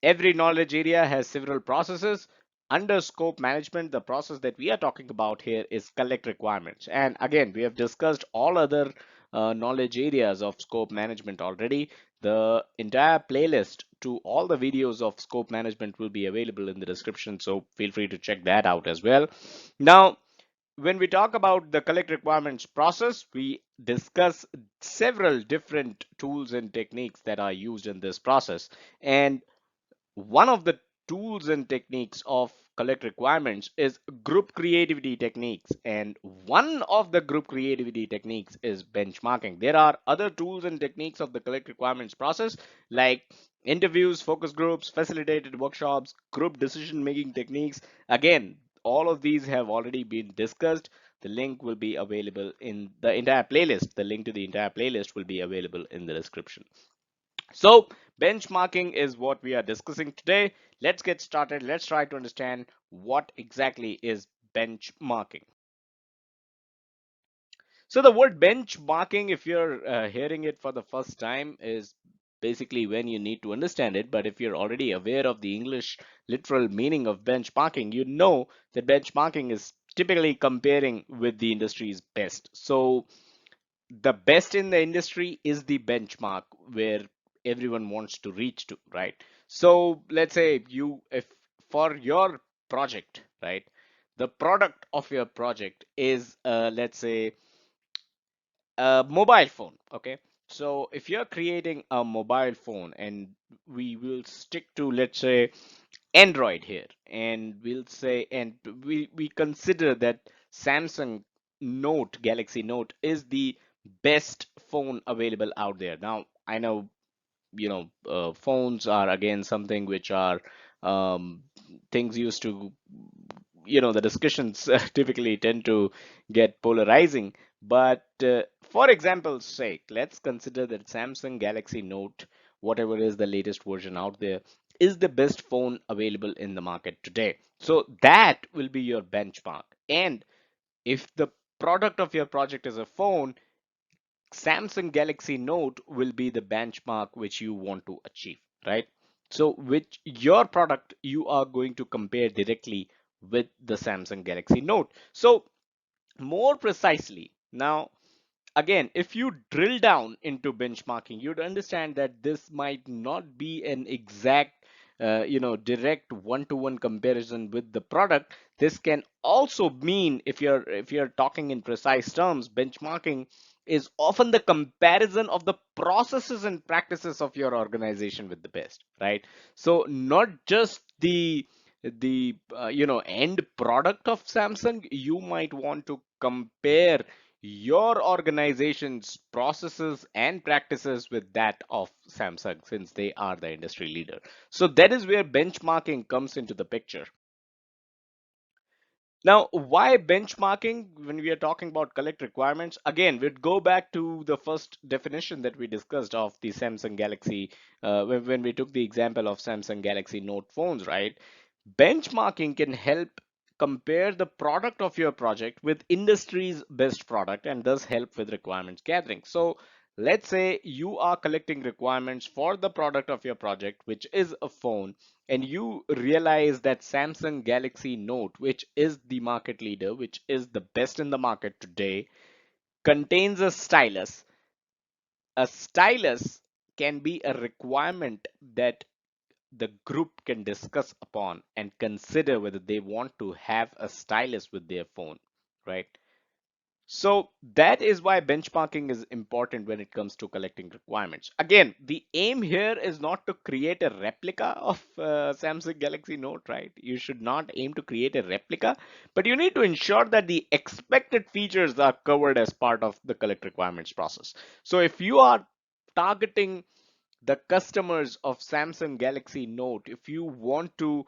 Speaker 2: Every knowledge area has several processes. Under scope management, the process that we are talking about here is collect requirements. And again, we have discussed all other knowledge areas of scope management already. The entire playlist to all the videos of scope management will be available in the description, so feel free to check that out as well. Now, when we talk about the collect requirements process, we discuss several different tools and techniques that are used in this process. And one of the tools and techniques of collect requirements is group creativity techniques, and one of the group creativity techniques is benchmarking. There are other tools and techniques of the collect requirements process, like interviews, focus groups, facilitated workshops, group decision making techniques. Again, all of these have already been discussed. The link will be available in the entire playlist. The link to the entire playlist will be available in the description. So benchmarking is what we are discussing today. Let's get started. Let's try to understand what exactly is benchmarking. So the word benchmarking, if you're hearing it for the first time, is basically when you need to understand it. But if you're already aware of the English literal meaning of benchmarking, you know that benchmarking is typically comparing with the industry's best. So the best in the industry is the benchmark where everyone wants to reach to, right? So let's say you, if for your project, right, the product of your project is let's say a mobile phone. Okay, so if you're creating a mobile phone, and we will stick to, let's say, Android here, and we'll say, and we consider that Samsung Note, Galaxy Note, is the best phone available out there. Now, I know, phones are again something which are um, things used to, the discussions typically tend to get polarizing. But for example's sake, let's consider that Samsung Galaxy Note, whatever is the latest version out there, is the best phone available in the market today. So that will be your benchmark. And if the product of your project is a phone, Samsung Galaxy Note will be the benchmark which you want to achieve, right? So which your product you are going to compare directly with the Samsung Galaxy Note. So more precisely, now again, if you drill down into benchmarking, you'd understand that this might not be an exact direct one-to-one comparison with the product. This can also mean, if you're talking in precise terms, benchmarking is often the comparison of the processes and practices of your organization with the best, right? So not just the end product of Samsung, you might want to compare your organization's processes and practices with that of Samsung, since they are the industry leader. So that is where benchmarking comes into the picture. Now, why benchmarking when we are talking about collect requirements? Again, we'd go back to the first definition that we discussed of the Samsung Galaxy, when we took the example of Samsung Galaxy Note phones, right? Benchmarking can help compare the product of your project with industry's best product, and thus help with requirements gathering. So let's say you are collecting requirements for the product of your project, which is a phone, and you realize that Samsung Galaxy Note, which is the market leader, which is the best in the market today, contains a stylus. A stylus can be a requirement that the group can discuss upon and consider whether they want to have a stylus with their phone, right? So that is why benchmarking is important when it comes to collecting requirements. Again, the aim here is not to create a replica of Samsung Galaxy Note, right? You should not aim to create a replica, but you need to ensure that the expected features are covered as part of the collect requirements process. So if you are targeting the customers of Samsung Galaxy Note, if you want to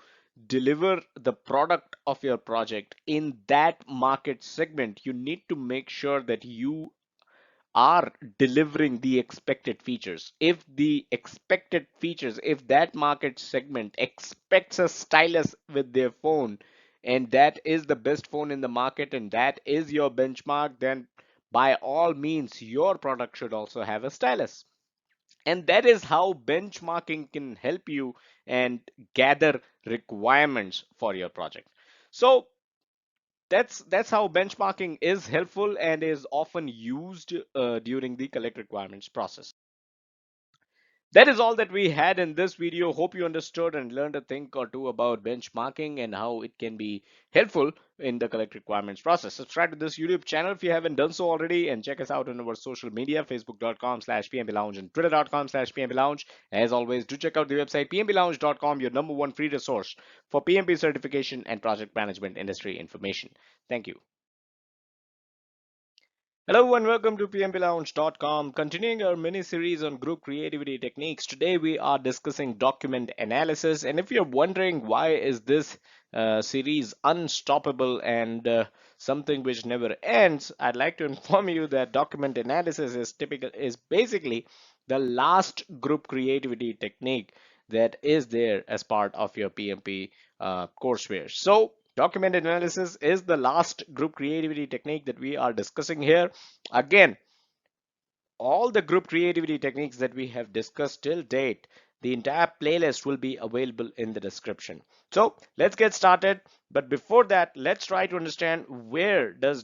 Speaker 2: deliver the product of your project in that market segment, you need to make sure that you are delivering the expected features. If the expected features, if that market segment expects a stylus with their phone, and that is the best phone in the market, and that is your benchmark, then by all means, your product should also have a stylus. And that is how benchmarking can help you and gather requirements for your project. So that's how benchmarking is helpful and is often used during the collect requirements process. That is all that we had in this video. Hope you understood and learned a thing or two about benchmarking and how it can be helpful in the collect requirements process. Subscribe to this YouTube channel if you haven't done so already, and check us out on our social media, facebook.com/pmblounge and twitter.com/pmblounge. As always, do check out the website pmblounge.com, your number one free resource for PMP certification and project management industry information. Thank you. Hello and welcome to pmblounge.com. Continuing our mini series on group creativity techniques, today we are discussing document analysis. And if you're wondering why is this series unstoppable and something which never ends, I'd like to inform you that document analysis is basically the last group creativity technique that is there as part of your PMP courseware. So document analysis is the last group creativity technique that we are discussing here. Again, all the group creativity techniques that we have discussed till date, the entire playlist will be available in the description. So let's get started. But before that, let's try to understand where does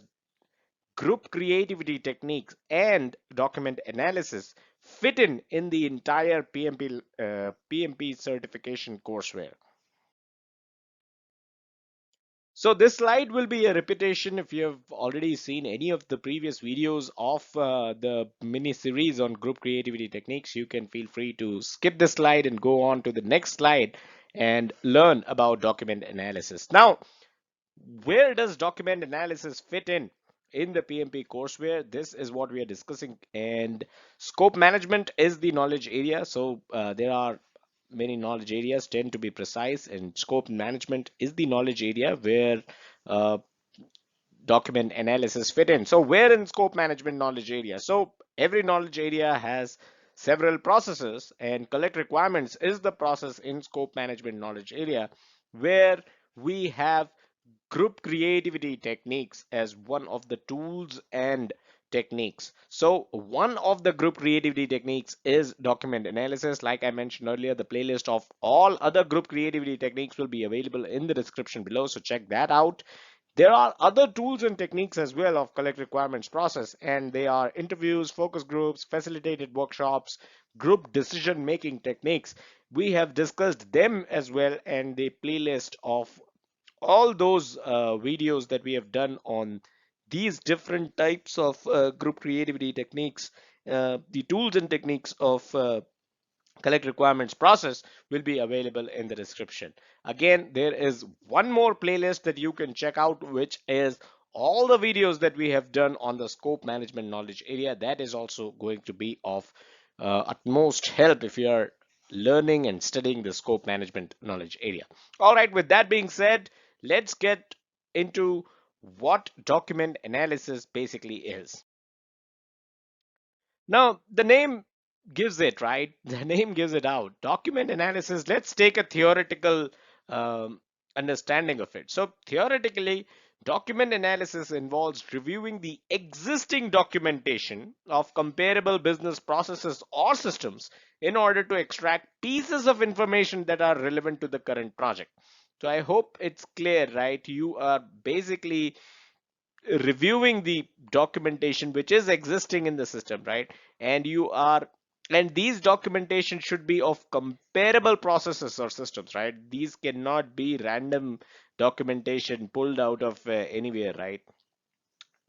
Speaker 2: group creativity techniques and document analysis fit in the entire PMP certification courseware. So this slide will be a repetition. If you have already seen any of the previous videos of the mini series on group creativity techniques, you can feel free to skip this slide and go on to the next slide and learn about document analysis. Now, where does document analysis fit in the PMP courseware? This is what we are discussing, and scope management is the knowledge area. So there are many knowledge areas, 10 to be precise, and scope management is the knowledge area where uh, document analysis fit in. So where in scope management knowledge area? So every knowledge area has several processes, and collect requirements is the process in scope management knowledge area where we have group creativity techniques as one of the tools and techniques. So one of the group creativity techniques is document analysis. Like I mentioned earlier, the playlist of all other group creativity techniques will be available in the description below, so check that out. There are other tools and techniques as well of collect requirements process, and they are interviews, focus groups, facilitated workshops, group decision making techniques. We have discussed them as well, and the playlist of all those videos that we have done on these different types of group creativity techniques, the tools and techniques of collect requirements process will be available in the description. Again, there is one more playlist that you can check out, which is all the videos that we have done on the scope management knowledge area. That is also going to be of utmost help if you are learning and studying the scope management knowledge area. All right, with that being said, let's get into what document analysis basically is. Now, the name gives it, right? The name gives it out. Document analysis, let's take a theoretical um, understanding of it. So, theoretically, document analysis involves reviewing the existing documentation of comparable business processes or systems in order to extract pieces of information that are relevant to the current project. So, I hope it's clear, right? You are basically reviewing the documentation which is existing in the system, right? And you are, and these documentation should be of comparable processes or systems, right? These cannot be random documentation pulled out of anywhere, right?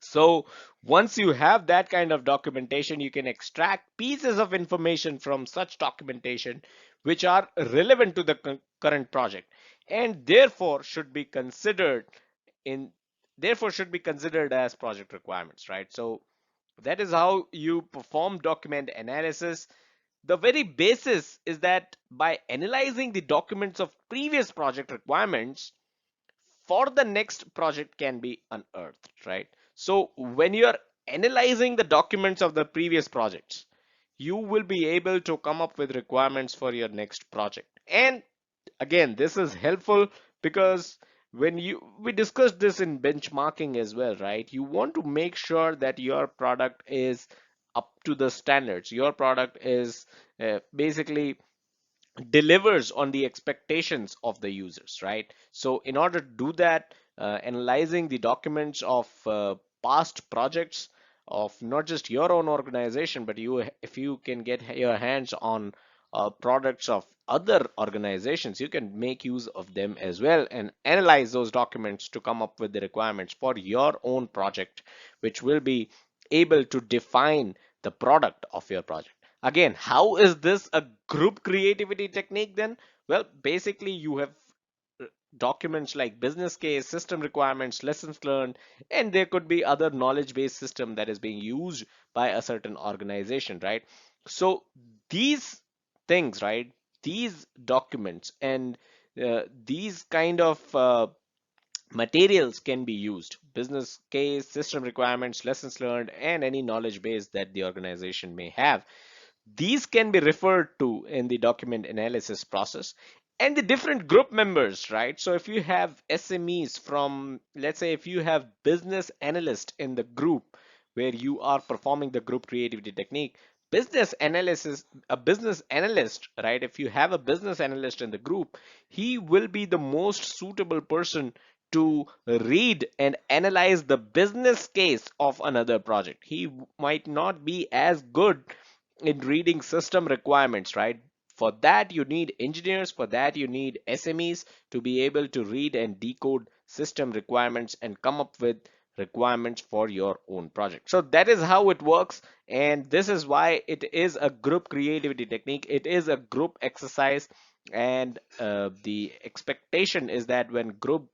Speaker 2: So once you have that kind of documentation, you can extract pieces of information from such documentation which are relevant to the current project and in therefore should be considered as project requirements, right? So that is how you perform document analysis. The very basis is that by analyzing the documents of previous project requirements, for the next project can be unearthed, right? So when you're analyzing the documents of the previous projects, you will be able to come up with requirements for your next project. And again, this is helpful because when you we discussed this in benchmarking as well, right? You want to make sure that your product is up to the standards. Your product is basically delivers on the expectations of the users, right? So in order to do that, analyzing the documents of past projects of not just your own organization, but if you can get your hands on products of other organizations, you can make use of them as well and analyze those documents to come up with the requirements for your own project, which will be able to define the product of your project. Again, how is this a group creativity technique then? Well, basically you have documents like business case, system requirements, lessons learned, and there could be other knowledge based system that is being used by a certain organization, right? So these things, right? These documents and these kind of materials can be used: business case, system requirements, lessons learned, and any knowledge base that the organization may have. These can be referred to in the document analysis process. And the different group members, right? So if you have SMEs from, let's say, if you have business analyst in the group where you are performing the group creativity technique, a business analyst, right? If you have a business analyst in the group, he will be the most suitable person to read and analyze the business case of another project. He might not be as good in reading system requirements, right? For that, you need engineers, for that, you need SMEs to be able to read and decode system requirements and come up with requirements for your own project. So that is how it works. And this is why it is a group creativity technique. It is a group exercise. And the expectation is that when group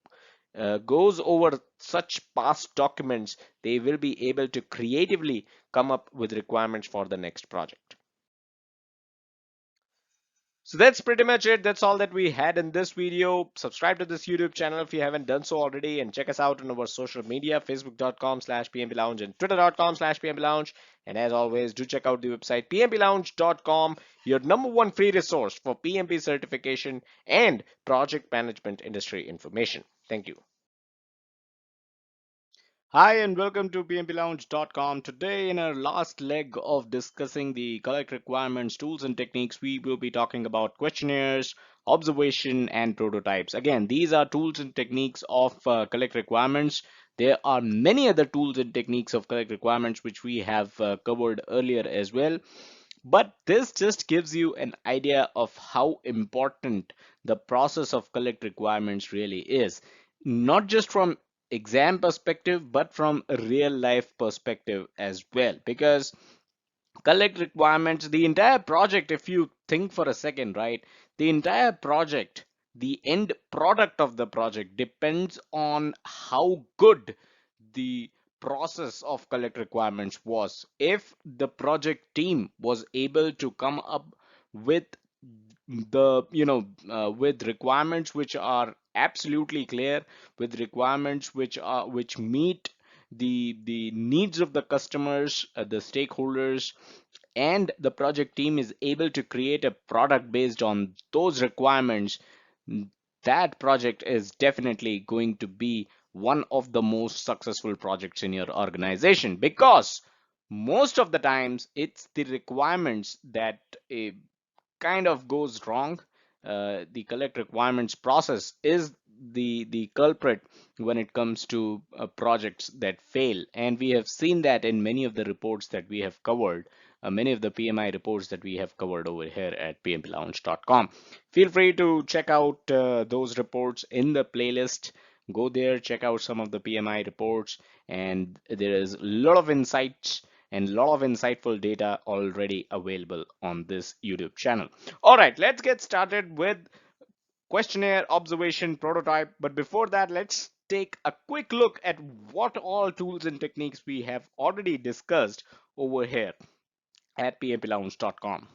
Speaker 2: goes over such past documents, they will be able to creatively come up with requirements for the next project. So that's pretty much it. That's all that we had in this video. Subscribe to this YouTube channel if you haven't done so already, and check us out on our social media, facebook.com/pmplounge and twitter.com/pmplounge. And as always, do check out the website pmplounge.com, your number one free resource for PMP certification and project management industry information. Thank you. Hi and welcome to pmplounge.com. Today, in our last leg of discussing the collect requirements, tools, and techniques, we will be talking about questionnaires, observation, and prototypes. Again, these are tools and techniques of collect requirements. There are many other tools and techniques of collect requirements which we have covered earlier as well. But this just gives you an idea of how important the process of collect requirements really is, not just from exam perspective, but from a real life perspective as well. Because collect requirements, the entire project, if you think for a second, right, the entire project, the end product of the project depends on how good the process of collect requirements was. If the project team was able to come up with with requirements which are absolutely clear, with requirements which meet the needs of the customers, the stakeholders, and the project team is able to create a product based on those requirements, that project is definitely going to be one of the most successful projects in your organization, because most of the times it's the requirements that kind of goes wrong. The collect requirements process is the culprit when it comes to projects that fail, and we have seen that in many of the reports that we have covered, many of the PMI reports that we have covered over here at pmplounge.com. Feel free to check out those reports in the playlist Go there, check out some of the PMI reports, and there is a lot of insights and a lot of insightful data already available on this YouTube channel. All right, let's get started with questionnaire, observation, prototype. But before that, let's take a quick look at what all tools and techniques we have already discussed over here at pmplounge.com.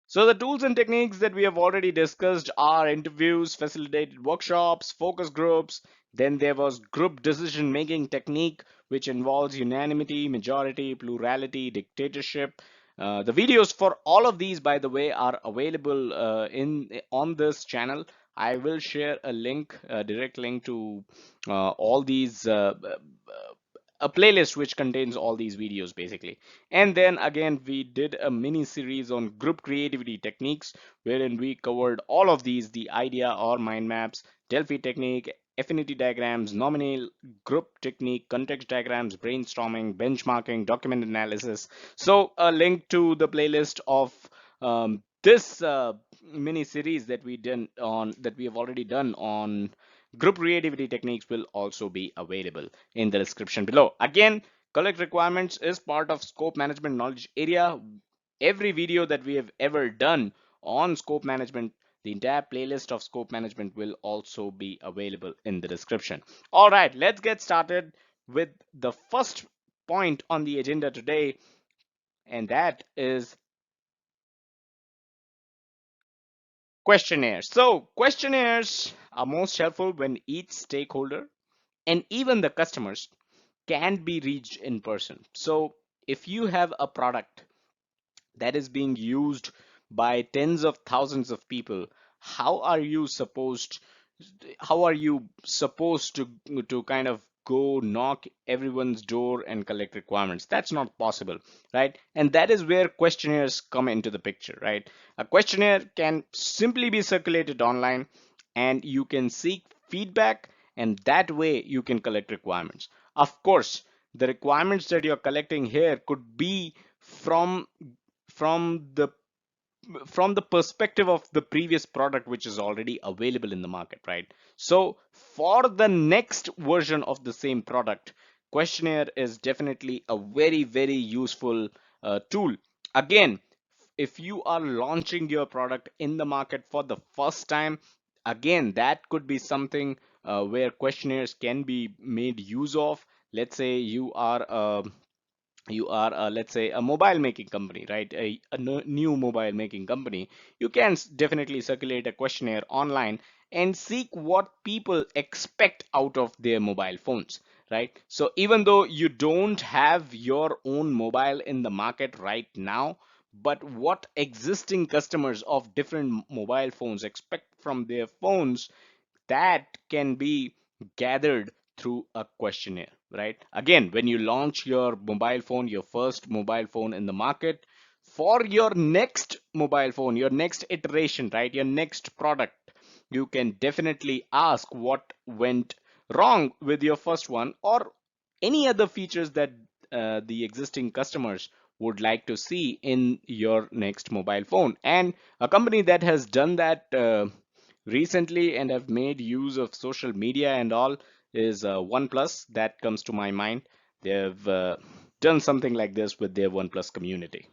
Speaker 2: So the tools and techniques that we have already discussed are interviews, facilitated workshops, focus groups. Then there was group decision making technique, which involves unanimity, majority, plurality, dictatorship. The videos for all of these, by the way, are available in on this channel. I will share a link, a direct link to all these a playlist which contains all these videos basically. And then again, we did a mini series on group creativity techniques wherein we covered all of these: the idea or mind maps, Delphi technique, affinity diagrams, nominal, group technique, context diagrams, brainstorming, benchmarking, document analysis. So a link to the playlist of this mini series that we have already done on group creativity techniques will also be available in the description below. Again, collect requirements is part of scope management knowledge area. Every video that we have ever done on scope management, the entire playlist of scope management will also be available in the description. All right, let's get started with the first point on the agenda today, and that is questionnaires. So questionnaires are most helpful when each stakeholder and even the customers can be reached in person. So if you have a product that is being used by tens of thousands of people, how are you supposed how are you supposed to kind of go knock everyone's door and collect requirements? That's not possible, right? And that is where questionnaires come into the picture, right? A questionnaire can simply be circulated online, and you can seek feedback, and that way you can collect requirements. Of course, the requirements that you're collecting here could be from the from the perspective of the previous product which is already available in the market, right? So for the next version of the same product, questionnaire is definitely a very useful tool. Again, if you are launching your product in the market for the first time, again, that could be something where questionnaires can be made use of. Let's say you are let's say a mobile making company, right? A new mobile making company. You can definitely circulate a questionnaire online and seek what people expect out of their mobile phones, right? So even though you don't have your own mobile in the market right now, but what existing customers of different mobile phones expect from their phones, that can be gathered through a questionnaire, right? Again, when you launch your mobile phone, your first mobile phone in the market, for your next mobile phone, your next iteration, right, your next product, you can definitely ask what went wrong with your first one, or any other features that the existing customers would like to see in your next mobile phone. And a company that has done that recently and have made use of social media and all is OnePlus. That comes to my mind. They've done something like this with their OnePlus community.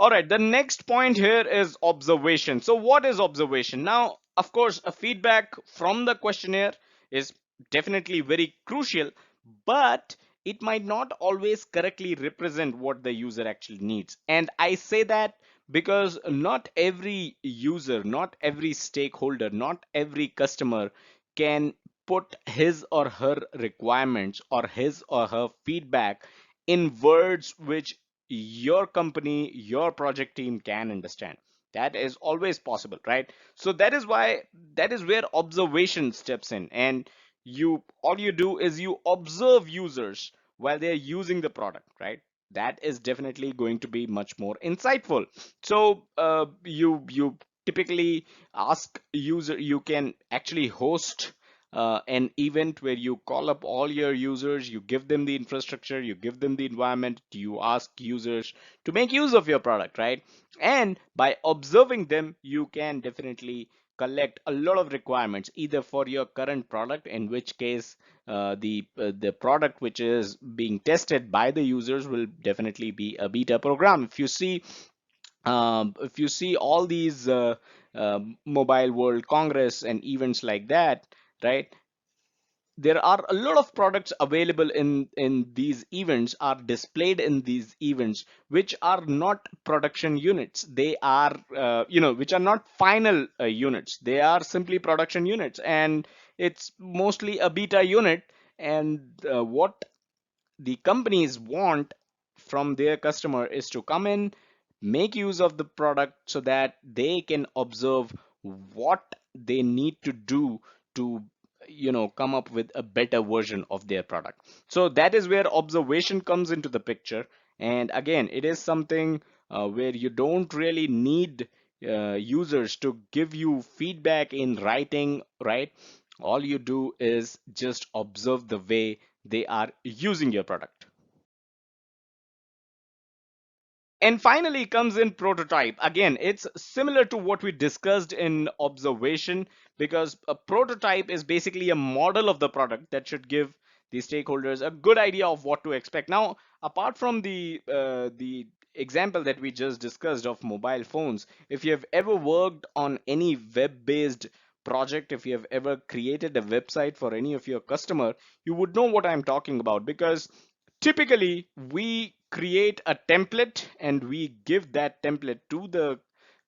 Speaker 2: All right, the next point here is observation. So what is observation? Now, of course, a feedback from the questionnaire is definitely very crucial, but it might not always correctly represent what the user actually needs. And I say that because not every user, not every stakeholder, not every customer can put his or her requirements or his or her feedback in words which your company, your project team can understand. That is always possible, right? So that is where observation steps in, and you all you do is you observe users while they're using the product, right? That is definitely going to be much more insightful. So you typically ask user, you can actually host an event where you call up all your users, you give them the infrastructure, you give them the environment, you ask users to make use of your product, right? And by observing them, you can definitely collect a lot of requirements either for your current product, in which case the product which is being tested by the users will definitely be a beta program. If you see all these mobile world congress and events like that, right, there are a lot of products available in these events, are displayed in these events, which are not production units. They are which are not final units. They are simply production units, and it's mostly a beta unit. And what the companies want from their customer is to come in, make use of the product so that they can observe what they need to do to come up with a better version of their product. So that is where observation comes into the picture. And again, it is something where you don't really need users to give you feedback in writing, right? All you do is just observe the way they are using your product. And finally comes in prototype. Again, it's similar to what we discussed in observation, because a prototype is basically a model of the product that should give the stakeholders a good idea of what to expect. Now, apart from the example that we just discussed of mobile phones, if you have ever worked on any web-based project, if you have ever created a website for any of your customer, you would know what I'm talking about, because typically we create a template and we give that template to the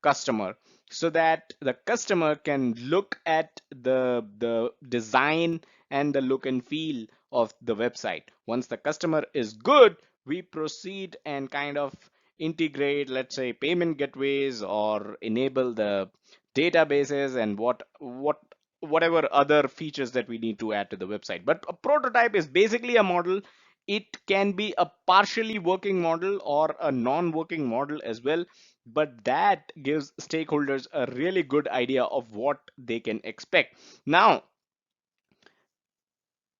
Speaker 2: customer so that the customer can look at the design and the look and feel of the website. Once the customer is good, we proceed and kind of integrate, let's say, payment gateways or enable the databases and whatever other features that we need to add to the website. But a prototype is basically a model. It can be a partially working model or a non-working model as well, but that gives stakeholders a really good idea of what they can expect. Now,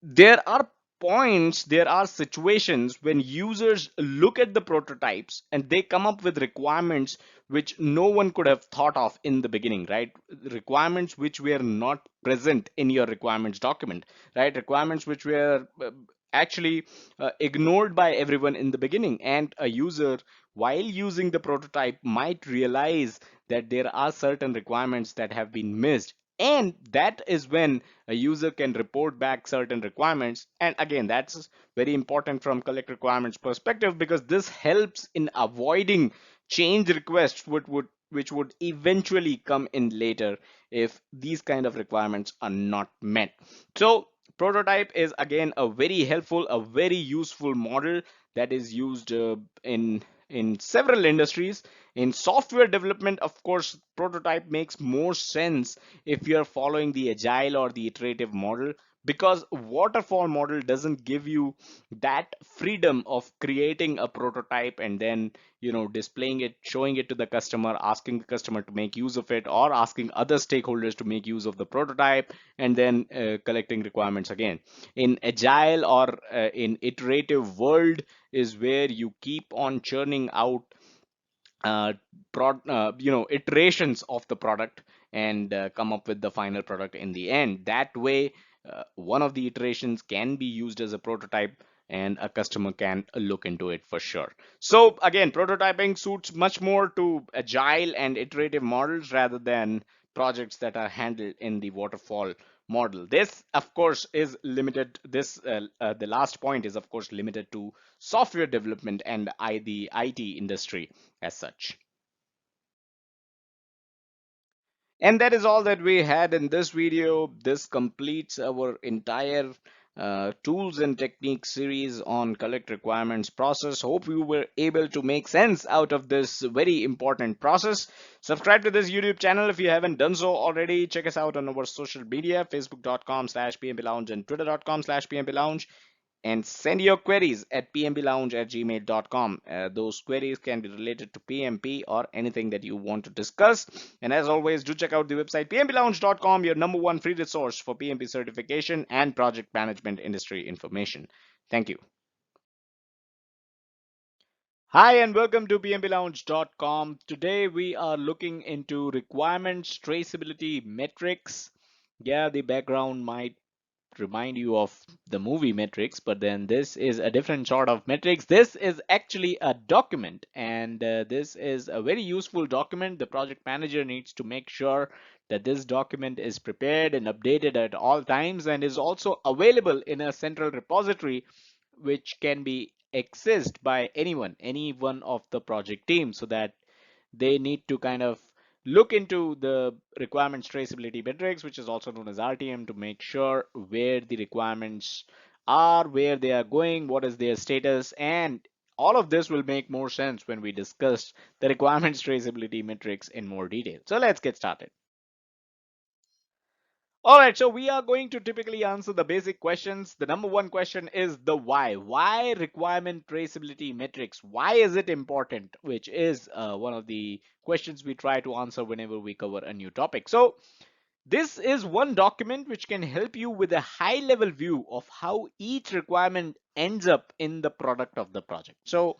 Speaker 2: there are points, there are situations when users look at the prototypes and they come up with requirements which no one could have thought of in the beginning, right? Requirements which were not present in your requirements document, right? Requirements which were actually ignored by everyone in the beginning, and a user, while using the prototype, might realize that there are certain requirements that have been missed, and that is when a user can report back certain requirements. And again, that's very important from collect requirements perspective, because this helps in avoiding change requests which would eventually come in later if these kind of requirements are not met. So prototype is again a very helpful, a very useful model that is used in several industries. In software development, of course, prototype makes more sense if you're following the agile or the iterative model, because waterfall model doesn't give you that freedom of creating a prototype and then displaying it, showing it to the customer, asking the customer to make use of it, or asking other stakeholders to make use of the prototype, and then collecting requirements again. In agile or in iterative world is where you keep on churning out uh, iterations of the product and come up with the final product in the end. That way, one of the iterations can be used as a prototype and a customer can look into it for sure. So again, prototyping suits much more to agile and iterative models rather than projects that are handled in the waterfall model. This, of course, is limited. The last point is, of course, limited to software development and the IT industry as such. And that is all that we had in this video. This completes our entire tools and techniques series on collect requirements process. Hope you were able to make sense out of this very important process. Subscribe to this YouTube channel if you haven't done so already. Check us out on our social media, facebook.com/pmplounge and twitter.com/pmplounge. and send your queries at pmblounge@gmail.com. Those queries can be related to PMP or anything that you want to discuss. And as always, do check out the website pmblounge.com, your number one free resource for PMP certification and project management industry information. Thank you. Hi and welcome to pmblounge.com. Today we are looking into requirements traceability metrics. Yeah, the background might remind you of the movie metrics, but then this is a different sort of metrics. This is actually a document, and this is a very useful document. The project manager needs to make sure that this document is prepared and updated at all times and is also available in a central repository which can be accessed by any one of the project team, so that they need to kind of look into the requirements traceability metrics, which is also known as RTM, to make sure where the requirements are, where they are going, what is their status, and all of this will make more sense when we discuss the requirements traceability metrics in more detail. So let's get started. All right, so we are going to typically answer the basic questions. The number one question is the why. Why requirement traceability metrics? Why is it important? Which is one of the questions we try to answer whenever we cover a new topic. So this is one document which can help you with a high level view of how each requirement ends up in the product of the project. So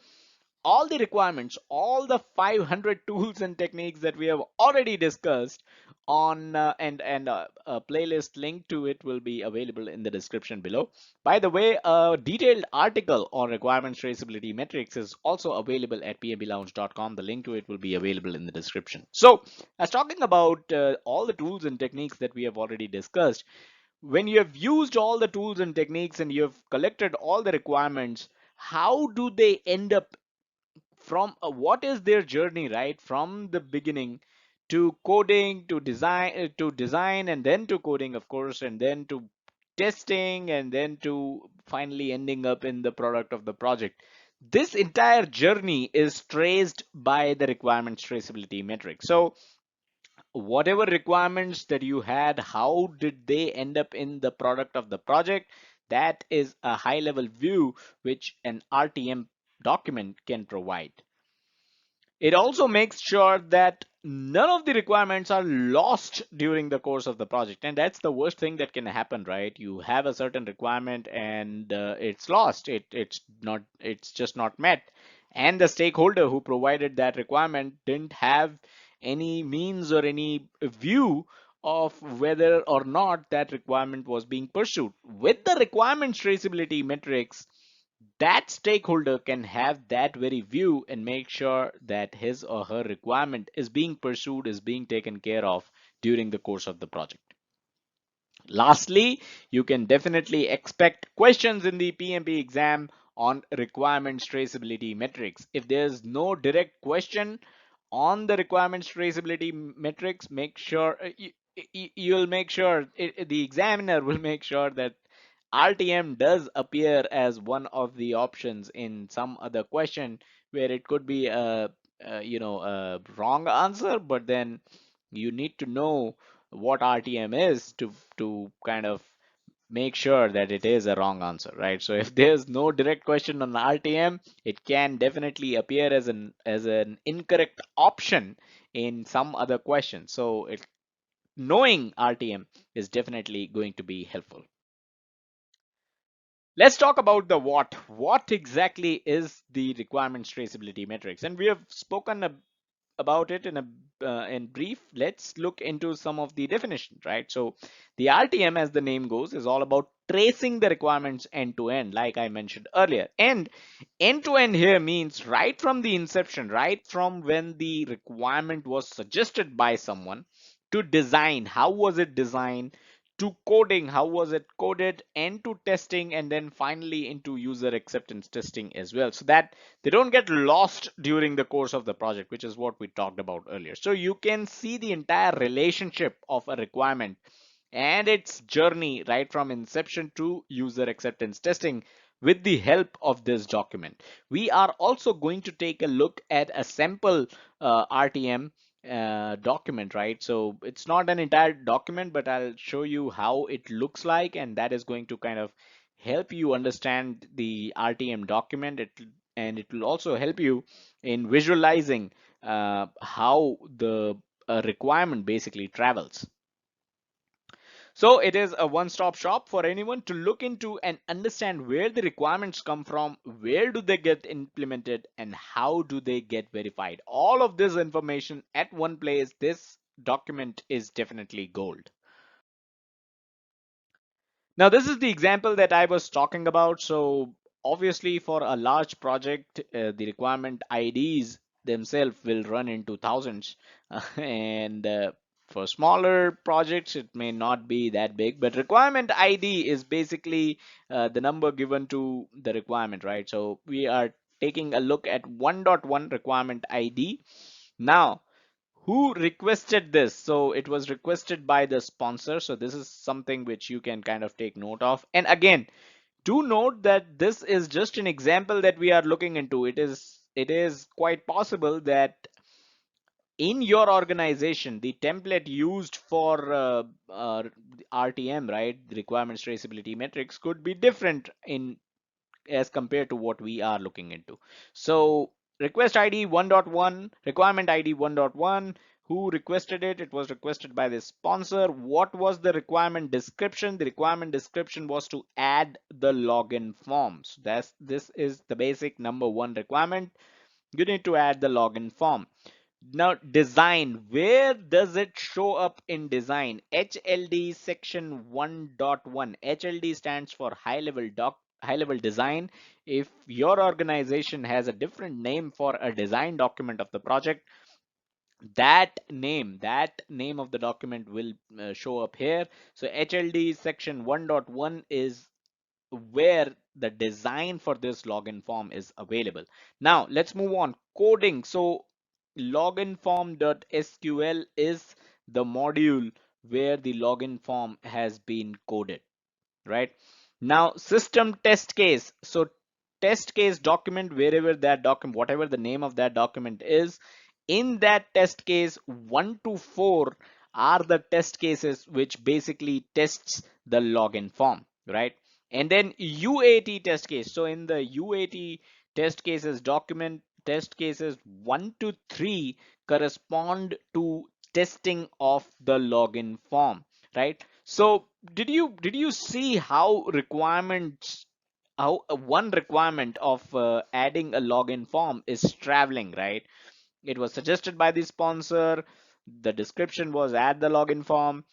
Speaker 2: all the requirements, all the 500 tools and techniques that we have already discussed on and a playlist link to it will be available in the description below. By the way, a detailed article on requirements traceability metrics is also available at pmblounge.com. The link to it will be available in the description. So, as talking about all the tools and techniques that we have already discussed, when you have used all the tools and techniques and you have collected all the requirements, how do they end up from what is their journey, right, from the beginning to coding to design and then to coding, of course, and then to testing and then to finally ending up in the product of the project. This entire journey is traced by the requirements traceability metric. So whatever requirements that you had, how did they end up in the product of the project? That is a high level view which an RTM document can provide. It also makes sure that none of the requirements are lost during the course of the project. And that's the worst thing that can happen, right? You have a certain requirement and it's lost. It's just not met. And the stakeholder who provided that requirement didn't have any means or any view of whether or not that requirement was being pursued. With the requirements traceability metrics, that stakeholder can have that very view and make sure that his or her requirement is being pursued, is being taken care of during the course of the project. Lastly, you can definitely expect questions in the PMP exam on requirements traceability metrics. If there's no direct question on the requirements traceability metrics, make sure you'll make sure the examiner will make sure that RTM does appear as one of the options in some other question where it could be a wrong answer, but then you need to know what RTM is to kind of make sure that it is a wrong answer, right? So if there's no direct question on RTM, it can definitely appear as an incorrect option in some other question. So knowing RTM is definitely going to be helpful. Let's talk about the what. What exactly is the requirements traceability metrics? And we have spoken about it in brief. Let's look into some of the definitions, right? So the RTM, as the name goes, is all about tracing the requirements end to end, like I mentioned earlier. And end to end here means right from the inception, right from when the requirement was suggested by someone, to design, how was it designed, to coding, how was it coded, and to testing, and then finally into user acceptance testing as well, so that they don't get lost during the course of the project, which is what we talked about earlier. So you can see the entire relationship of a requirement and its journey right from inception to user acceptance testing with the help of this document. We are also going to take a look at a sample RTM document, right? So it's not an entire document, but I'll show you how it looks like, and that is going to kind of help you understand the RTM document. And it will also help you in visualizing how the requirement basically travels. So it is a one-stop shop for anyone to look into and understand where the requirements come from, where do they get implemented, and how do they get verified. All of this information at one place. This document is definitely gold. Now, this is the example that I was talking about. So obviously for a large project, the requirement IDs themselves will run into thousands. And for smaller projects, it may not be that big, but requirement ID is basically the number given to the requirement, right? So we are taking a look at 1.1 requirement ID. Now, who requested this? So it was requested by the sponsor. So this is something which you can kind of take note of. And again, do note that this is just an example that we are looking into. It is quite possible that in your organization, the template used for RTM, right, the requirements traceability metrics, could be different in as compared to what we are looking into. So request ID 1.1, requirement ID 1.1, who requested it? It was requested by the sponsor. What was the requirement description? The requirement description was to add the login forms. This is the basic number one requirement. You need to add the login form. Now design, where does it show up in design? HLD section 1.1. HLD stands for high level design. If your organization has a different name for a design document of the project, that name of the document will show up here. So HLD section 1.1 is where the design for this login form is available. Now let's move on. Coding. So login form.sql is the module where the login form has been coded, right? Now system test case. So test case document, wherever that document, whatever the name of that document is, in that test case 1 to 4 are the test cases which basically tests the login form, right? And then UAT test case. So in the UAT test cases document, test cases 1 to 3 correspond to testing of the login form, right? So did you see how requirements, how one requirement of adding a login form is traveling, right? It was suggested by the sponsor. The description was add the login form.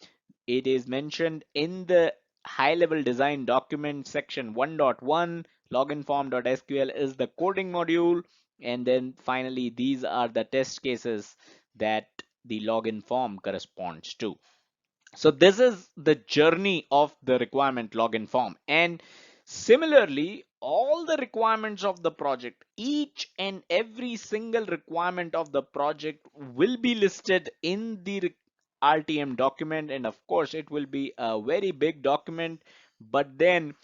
Speaker 2: It is mentioned in the high level design document section 1.1. Login form.sql is the coding module. And then finally, these are the test cases that the login form corresponds to. So this is the journey of the requirement login form. And similarly, all the requirements of the project, each and every single requirement of the project will be listed in the RTM document. And of course, it will be a very big document, but then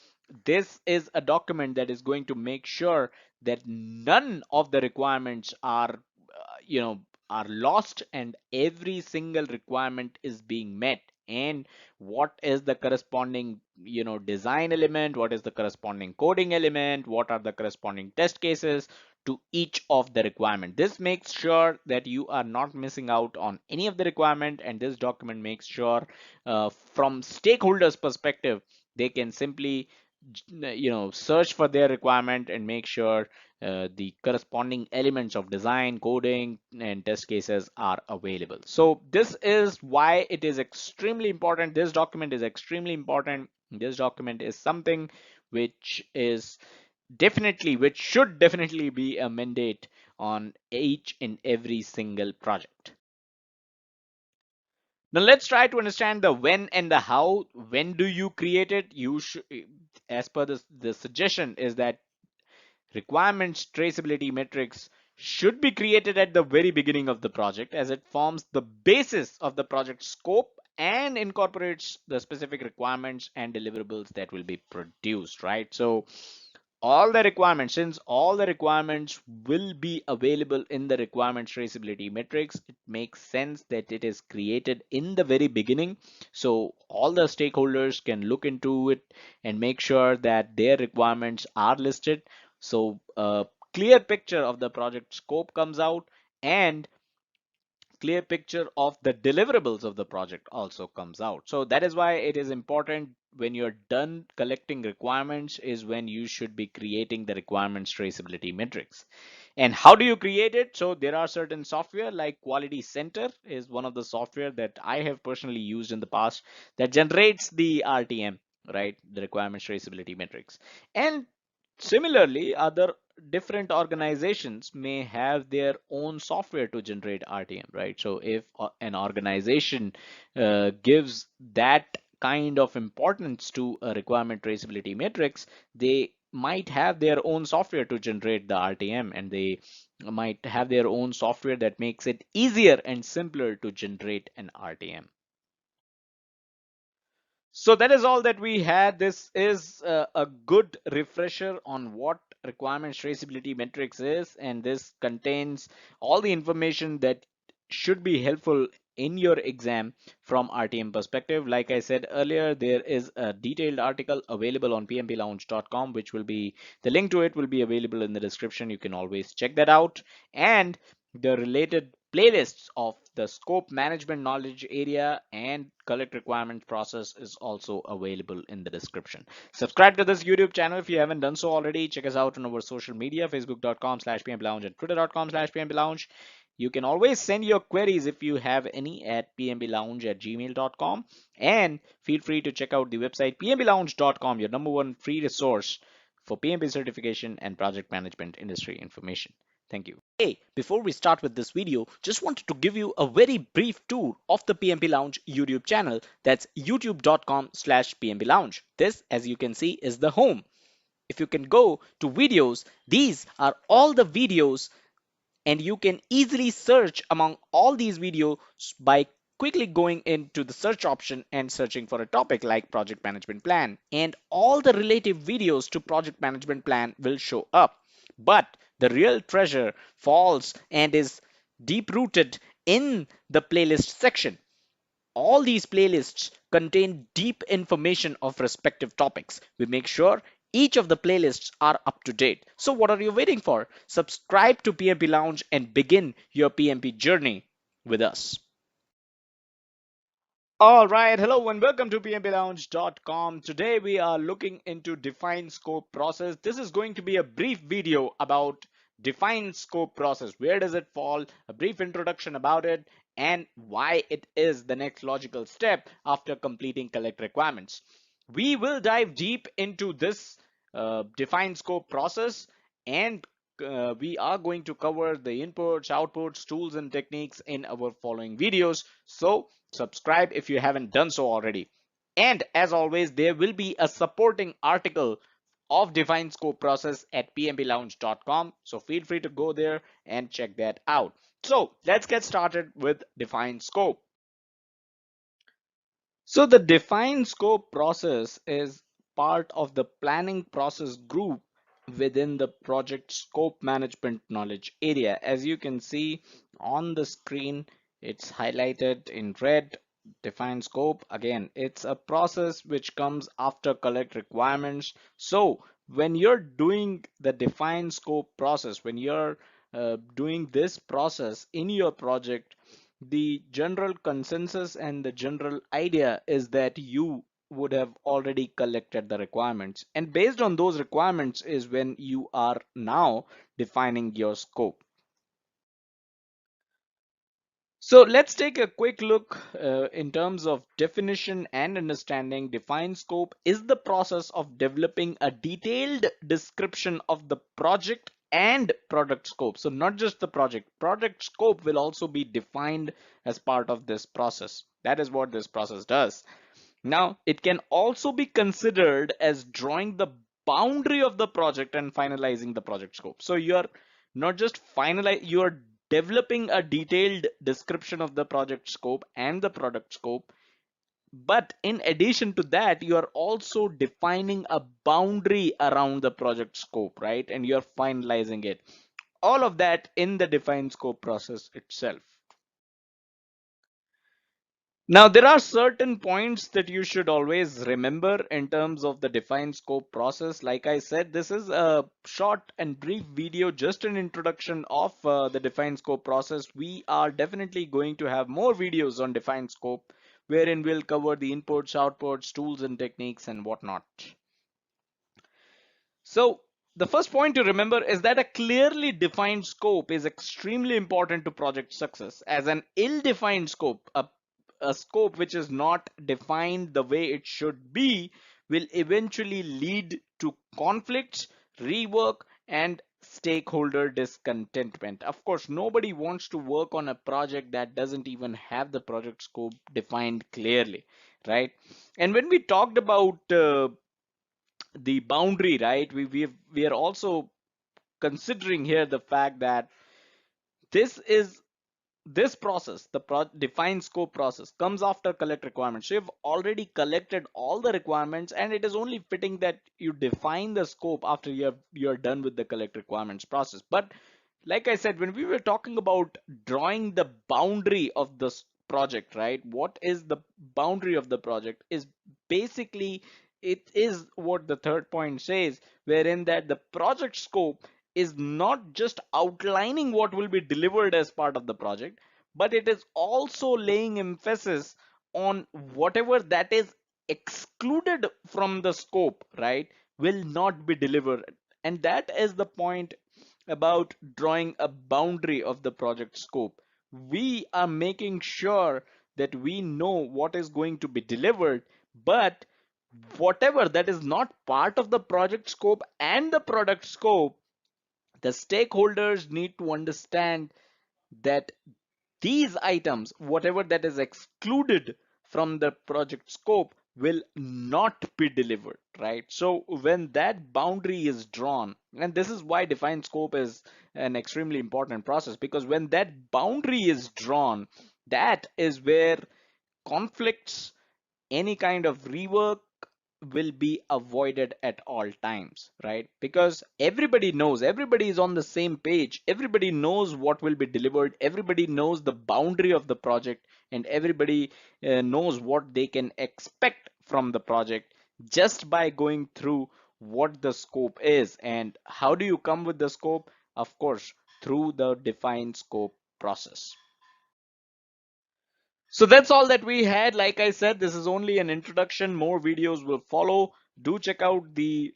Speaker 2: this is a document that is going to make sure that none of the requirements are, you know, are lost, and every single requirement is being met. And what is the corresponding, design element, what is the corresponding coding element, what are the corresponding test cases to each of the requirement. This makes sure that you are not missing out on any of the requirement, and this document makes sure from stakeholders perspective, they can simply search for their requirement and make sure the corresponding elements of design, coding, and test cases are available. So this is why it is extremely important. This document is extremely important. This document is something which is which should definitely be a mandate on each and every single project. Now let's try to understand the when and the how. When do you create it? You should, as per the suggestion is that requirements traceability metrics should be created at the very beginning of the project, as it forms the basis of the project scope and incorporates the specific requirements and deliverables that will be produced, right? So all the requirements, since all the requirements will be available in the requirements traceability matrix, it makes sense that it is created in the very beginning, so all the stakeholders can look into it and make sure that their requirements are listed. So a clear picture of the project scope comes out, and clear picture of the deliverables of the project also comes out. So that is why it is important, when you're done collecting requirements is when you should be creating the requirements traceability matrix. And how do you create it? So there are certain software like Quality Center is one of the software that I have personally used in the past that generates the RTM, right? The requirements traceability matrix. And similarly, other different organizations may have their own software to generate RTM, right? So if an organization gives that kind of importance to a requirement traceability matrix, they might have their own software to generate the RTM, and they might have their own software that makes it easier and simpler to generate an RTM. So that is all that we had. This is a good refresher on what requirements traceability metrics is, and this contains all the information that should be helpful in your exam from RTM perspective. Like I said earlier, there is a detailed article available on pmplounge.com, which will be, the link to it will be available in the description. You can always check that out. And the related playlists of the scope management knowledge area and collect requirements process is also available in the description. Subscribe to this YouTube channel if you haven't done so already. Check us out on our social media, facebook.com/pmplounge and twitter.com/pmplounge. You can always send your queries if you have any at pmplounge@gmail.com, and feel free to check out the website pmplounge.com, your number one free resource for PMP certification and project management industry information. Thank you.
Speaker 3: Hey, before we start with this video, just wanted to give you a very brief tour of the PMP Lounge YouTube channel. That's youtube.com/PMP Lounge. This, as you can see, is the home. If you can go to videos, these are all the videos, and you can easily search among all these videos by quickly going into the search option and searching for a topic like project management plan, and all the relative videos to project management plan will show up. But the real treasure falls and is deep rooted in the playlist section. All these playlists contain deep information of respective topics. We make sure each of the playlists are up to date. So what are you waiting for? Subscribe to PMP Lounge and begin your PMP journey with us.
Speaker 2: All right, hello and welcome to pmplounge.com. Today we are looking into define scope process. This is going to be a brief video about define scope process. Where does it fall? A brief introduction about it and why it is the next logical step after completing collect requirements. We will dive deep into this define scope process, and we are going to cover the inputs, outputs, tools, and techniques in our following videos. So subscribe if you haven't done so already. And as always, there will be a supporting article of define scope process at pmplounge.com. So feel free to go there and check that out. So let's get started with define scope. So the define scope process is part of the planning process group within the project scope management knowledge area. As you can see on the screen, it's highlighted in red. Define scope, again, it's a process which comes after collect requirements. So when you're doing the define scope process, when you're doing this process in your project, the general consensus and the general idea is that you would have already collected the requirements, and based on those requirements is when you are now defining your scope. So let's take a quick look in terms of definition and understanding. Define scope is the process of developing a detailed description of the project and product scope. So not just the project scope will also be defined as part of this process. That is what this process does. Now, it can also be considered as drawing the boundary of the project and finalizing the project scope. So you're not just you're developing a detailed description of the project scope and the product scope But in addition to that, you are also defining a boundary around the project scope, right? And you're finalizing it. All of that in the define scope process itself. Now, there are certain points that you should always remember in terms of the define scope process. Like I said, this is a short and brief video, just an introduction of the define scope process. We are definitely going to have more videos on define scope, wherein we'll cover the inputs, outputs, tools and techniques and whatnot. So the first point to remember is that a clearly defined scope is extremely important to project success. As an ill-defined scope, a scope which is not defined the way it should be, will eventually lead to conflicts, rework, and stakeholder discontentment. Of course, nobody wants to work on a project that doesn't even have the project scope defined clearly, right? And when we talked about the boundary, right? We are also considering here the fact that this is this process, the define scope process, comes after collect requirements. So you've already collected all the requirements, and it is only fitting that you define the scope after you're done with the collect requirements process. But like I said, when we were talking about drawing the boundary of the project, right? What is the boundary of the project is basically it is what the third point says, wherein that the project scope is not just outlining what will be delivered as part of the project, but it is also laying emphasis on whatever that is excluded from the scope, right, will not be delivered. And that is the point about drawing a boundary of the project scope. We are making sure that we know what is going to be delivered, but whatever that is not part of the project scope and the product scope, the stakeholders need to understand that these items, whatever that is excluded from the project scope, will not be delivered, right? So when that boundary is drawn, and this is why defined scope is an extremely important process, because when that boundary is drawn, that is where conflicts, any kind of rework will be avoided at all times, right? Because everybody knows, everybody is on the same page, everybody knows what will be delivered, everybody knows the boundary of the project, and everybody knows what they can expect from the project just by going through what the scope is. And how do you come with the scope? Of course, through the defined scope process. So that's all that we had. Like I said, this is only an introduction. More videos will follow. Do check out the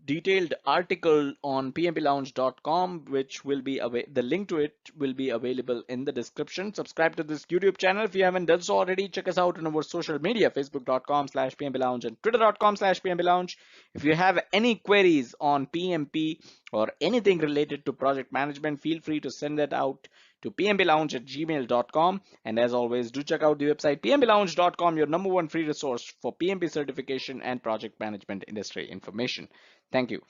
Speaker 2: detailed article on pmplounge.com, which will be the link to it will be available in the description. Subscribe to this YouTube channel if you haven't done so already. Check us out on our social media, facebook.com/pmplounge and twitter.com/pmplounge. If you have any queries on PMP or anything related to project management, feel free to send that out to pmplounge@gmail.com. And as always, do check out the website pmplounge.com, your number one free resource for PMP certification and project management industry information. Thank you.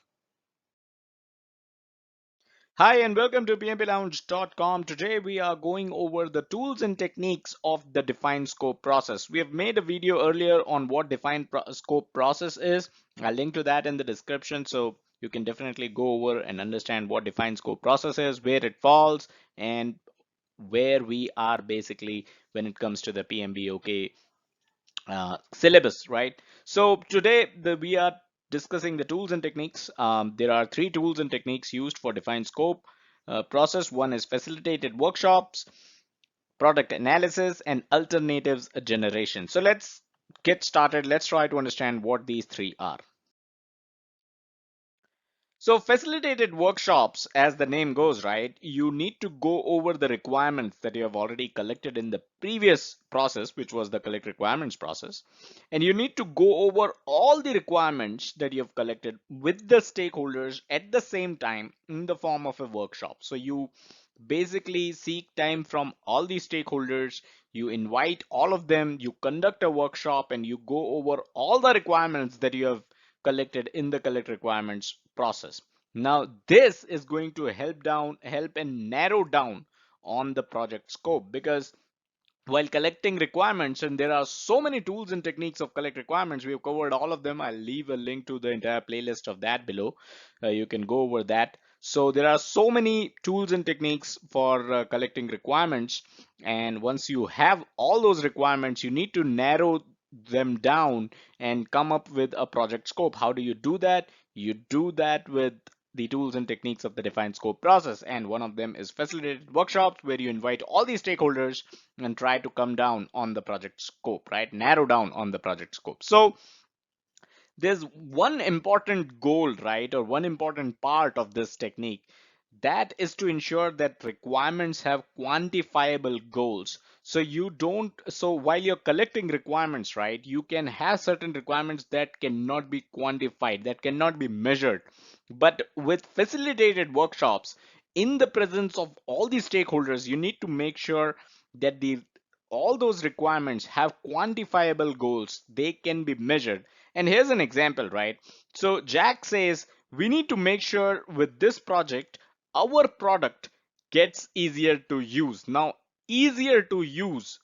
Speaker 2: Hi and welcome to pmplounge.com. Today we are going over the tools and techniques of the defined scope process. We have made a video earlier on what defined scope process is. I'll link to that in the description, so you can definitely go over and understand what defined scope process is, where it falls, and where we are basically when it comes to the PMBOK syllabus, right? So today we are discussing the tools and techniques. There are three tools and techniques used for defined scope process. One is facilitated workshops, product analysis, and alternatives generation. So let's get started. Let's try to understand what these three are. So facilitated workshops, as the name goes, right, you need to go over the requirements that you have already collected in the previous process, which was the collect requirements process. And you need to go over all the requirements that you have collected with the stakeholders at the same time in the form of a workshop. So you basically seek time from all the stakeholders, you invite all of them, you conduct a workshop, and you go over all the requirements that you have collected in the collect requirements process. Now this is going to help and narrow down on the project scope, because while collecting requirements, and there are so many tools and techniques of collect requirements, we have covered all of them. I'll leave a link to the entire playlist of that below. You can go over that. So there are so many tools and techniques for collecting requirements, and once you have all those requirements, you need to narrow them down and come up with a project scope. How do you do that? You do that with the tools and techniques of the defined scope process, and one of them is facilitated workshops, where you invite all these stakeholders and try to come down on the project scope, right? Narrow down on the project scope. So there's one important goal, right, or one important part of this technique, that is to ensure that requirements have quantifiable goals. So you don't, so while you're collecting requirements, right, you can have certain requirements that cannot be quantified, that cannot be measured. But with facilitated workshops, in the presence of all these stakeholders, you need to make sure that the all those requirements have quantifiable goals, they can be measured. And here's an example, right? So Jack says, we need to make sure with this project, our product gets easier to use. Now, easier to use,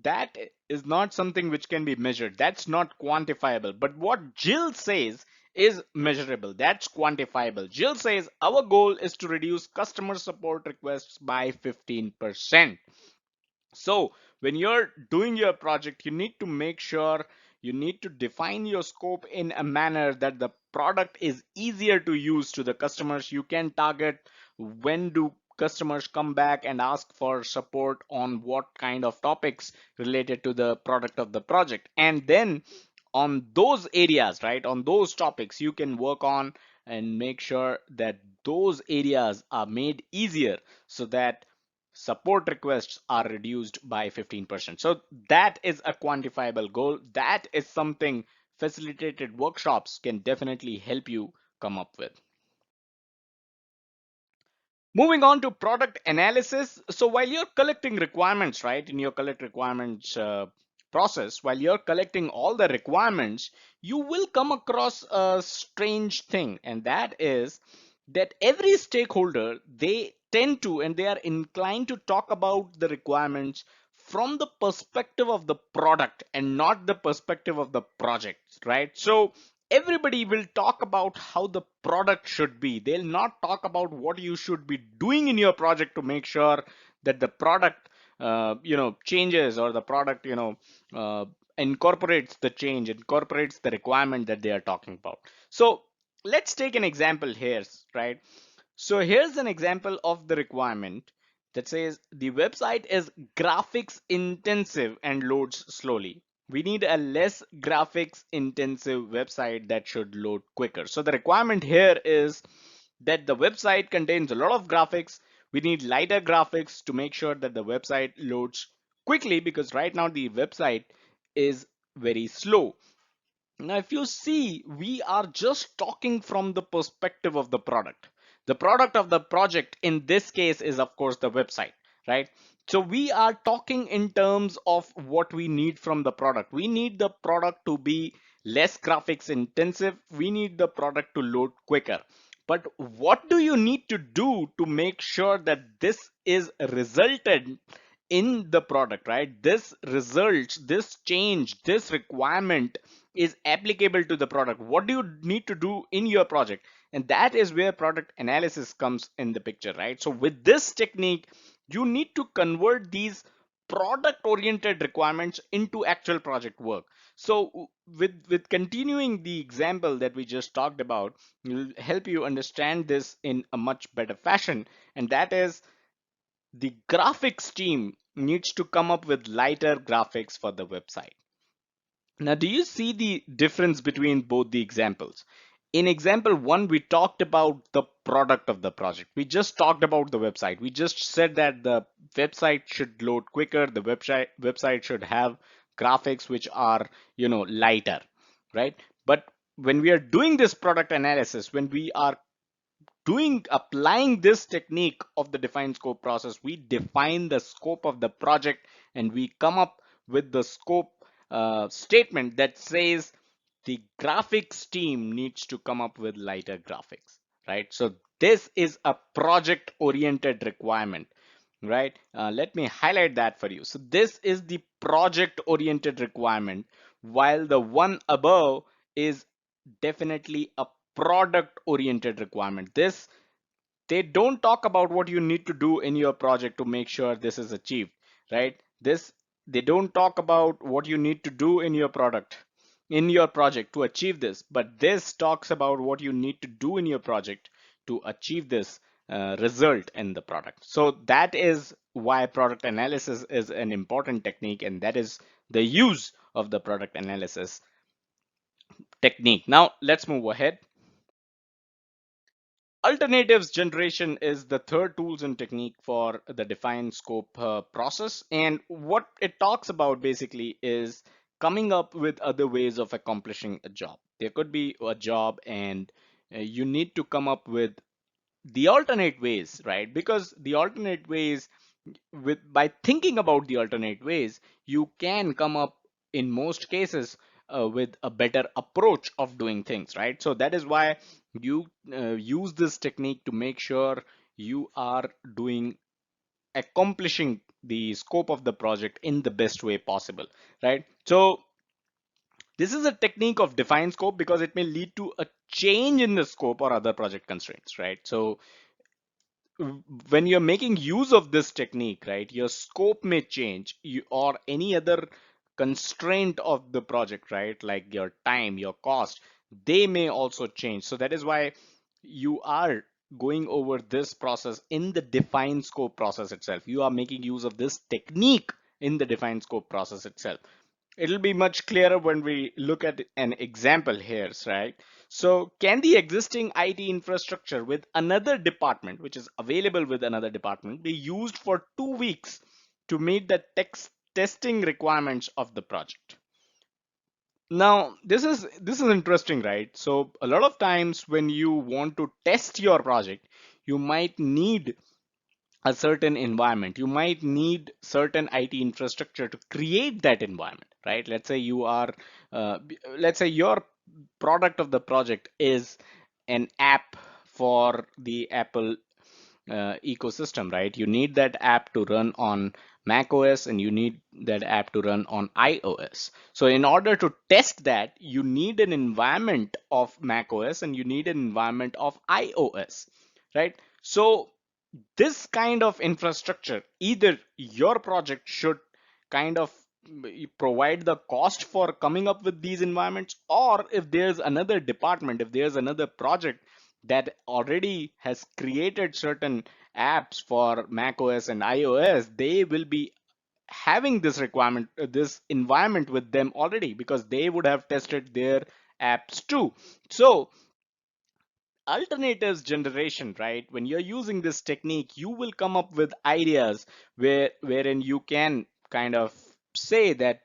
Speaker 2: that is not something which can be measured. That's not quantifiable. But what Jill says is measurable. That's quantifiable. Jill says, our goal is to reduce customer support requests by 15%. So when you're doing your project, you need to make sure, you need to define your scope in a manner that the product is easier to use to the customers. You can target when do customers come back and ask for support on what kind of topics related to the product of the project. And then on those areas, right, on those topics, you can work on and make sure that those areas are made easier, so that support requests are reduced by 15%. So that is a quantifiable goal. That is something facilitated workshops can definitely help you come up with. Moving on to product analysis. So while you're collecting requirements, right, in your collect requirements process, while you're collecting all the requirements, you will come across a strange thing, and that is that every stakeholder, they tend to, and they are inclined to talk about the requirements from the perspective of the product and not the perspective of the project, right? So everybody will talk about how the product should be. They'll not talk about what you should be doing in your project to make sure that the product changes, or the product incorporates the change, incorporates the requirement that they are talking about. So let's take an example here, right? So here's an example of the requirement that says the website is graphics intensive and loads slowly. We need a less graphics intensive website that should load quicker. So the requirement here is that the website contains a lot of graphics. We need lighter graphics to make sure that the website loads quickly, because right now the website is very slow. Now, if you see, we are just talking from the perspective of the product. The product of the project in this case is, of course, the website, right? So we are talking in terms of what we need from the product. We need the product to be less graphics intensive. We need the product to load quicker. But what do you need to do to make sure that this is resulted in the product, right? This result, this change, this requirement is applicable to the product. What do you need to do in your project? And that is where product analysis comes in the picture, right? So with this technique, you need to convert these product oriented requirements into actual project work. So with continuing the example that we just talked about, will help you understand this in a much better fashion. And that is, the graphics team needs to come up with lighter graphics for the website. Now, do you see the difference between both the examples? In example one, we talked about the product of the project. We just talked about the website. We just said that the website should load quicker. The website should have graphics which are, lighter, right? But when we are doing this product analysis, when we are applying this technique of the defined scope process, we define the scope of the project, and we come up with the scope statement that says the graphics team needs to come up with lighter graphics, right? So this is a project oriented requirement. right? Let me highlight that for you. So this is the project oriented requirement, while the one above is definitely a product oriented requirement. This, they don't talk about what you need to do in your project to make sure this is achieved, right? This, they don't talk about what you need to do in your product, in your project to achieve this, but this talks about what you need to do in your project to achieve this result in the product. So that is why product analysis is an important technique, and that is the use of the product analysis technique. Now let's move ahead. Alternatives generation is the third tools and technique for the define scope process. And what it talks about basically is coming up with other ways of accomplishing a job. There could be a job, and you need to come up with the alternate ways, right? Because the alternate ways, with by thinking about the alternate ways, you can come up in most cases with a better approach of doing things, right? So that is why you use this technique to make sure you are doing, accomplishing the scope of the project in the best way possible, right? So this is a technique of define scope because it may lead to a change in the scope or other project constraints, right? So when you're making use of this technique, right, your scope may change, or any other constraint of the project, right, like your time, your cost, they may also change. So that is why you are going over this process in the define scope process itself. You are making use of this technique in the define scope process itself. It'll be much clearer when we look at an example here, right? So can the existing IT infrastructure with another department, which is available with another department, be used for 2 weeks to meet the testing requirements of the project? Now, this is interesting, right? So a lot of times when you want to test your project, you might need a certain environment. You might need certain IT infrastructure to create that environment, right? Let's say you are, let's say your product of the project is an app for the Apple ecosystem, right? You need that app to run on Mac OS, and you need that app to run on iOS. So in order to test that, you need an environment of Mac OS and you need an environment of iOS, right? So this kind of infrastructure, either your project should kind of provide the cost for coming up with these environments, or if there's another department, if there's another project that already has created certain apps for Mac OS and iOS, they will be having this requirement, this environment with them already, because they would have tested their apps too. So alternatives generation, right, when you're using this technique, you will come up with ideas wherein you can kind of say that,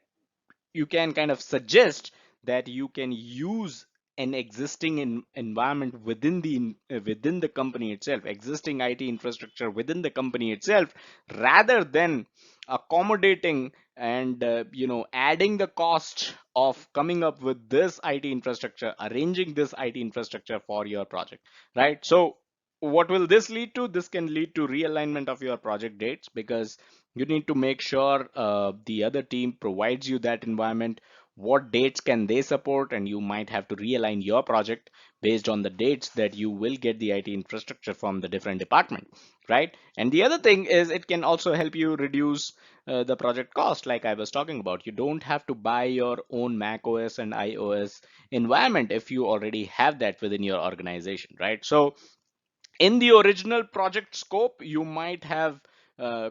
Speaker 2: you can kind of suggest that you can use an existing environment within the company itself, existing IT infrastructure within the company itself, rather than accommodating and adding the cost of coming up with this IT infrastructure, arranging this IT infrastructure for your project, right? So what will this lead to? This can lead to realignment of your project dates, because you need to make sure the other team provides you that environment. What dates can they support? And you might have to realign your project based on the dates that you will get the IT infrastructure from the different department, right? And the other thing is, it can also help you reduce the project cost, like I was talking about. You don't have to buy your own Mac OS and iOS environment if you already have that within your organization, right? So in the original project scope, you might have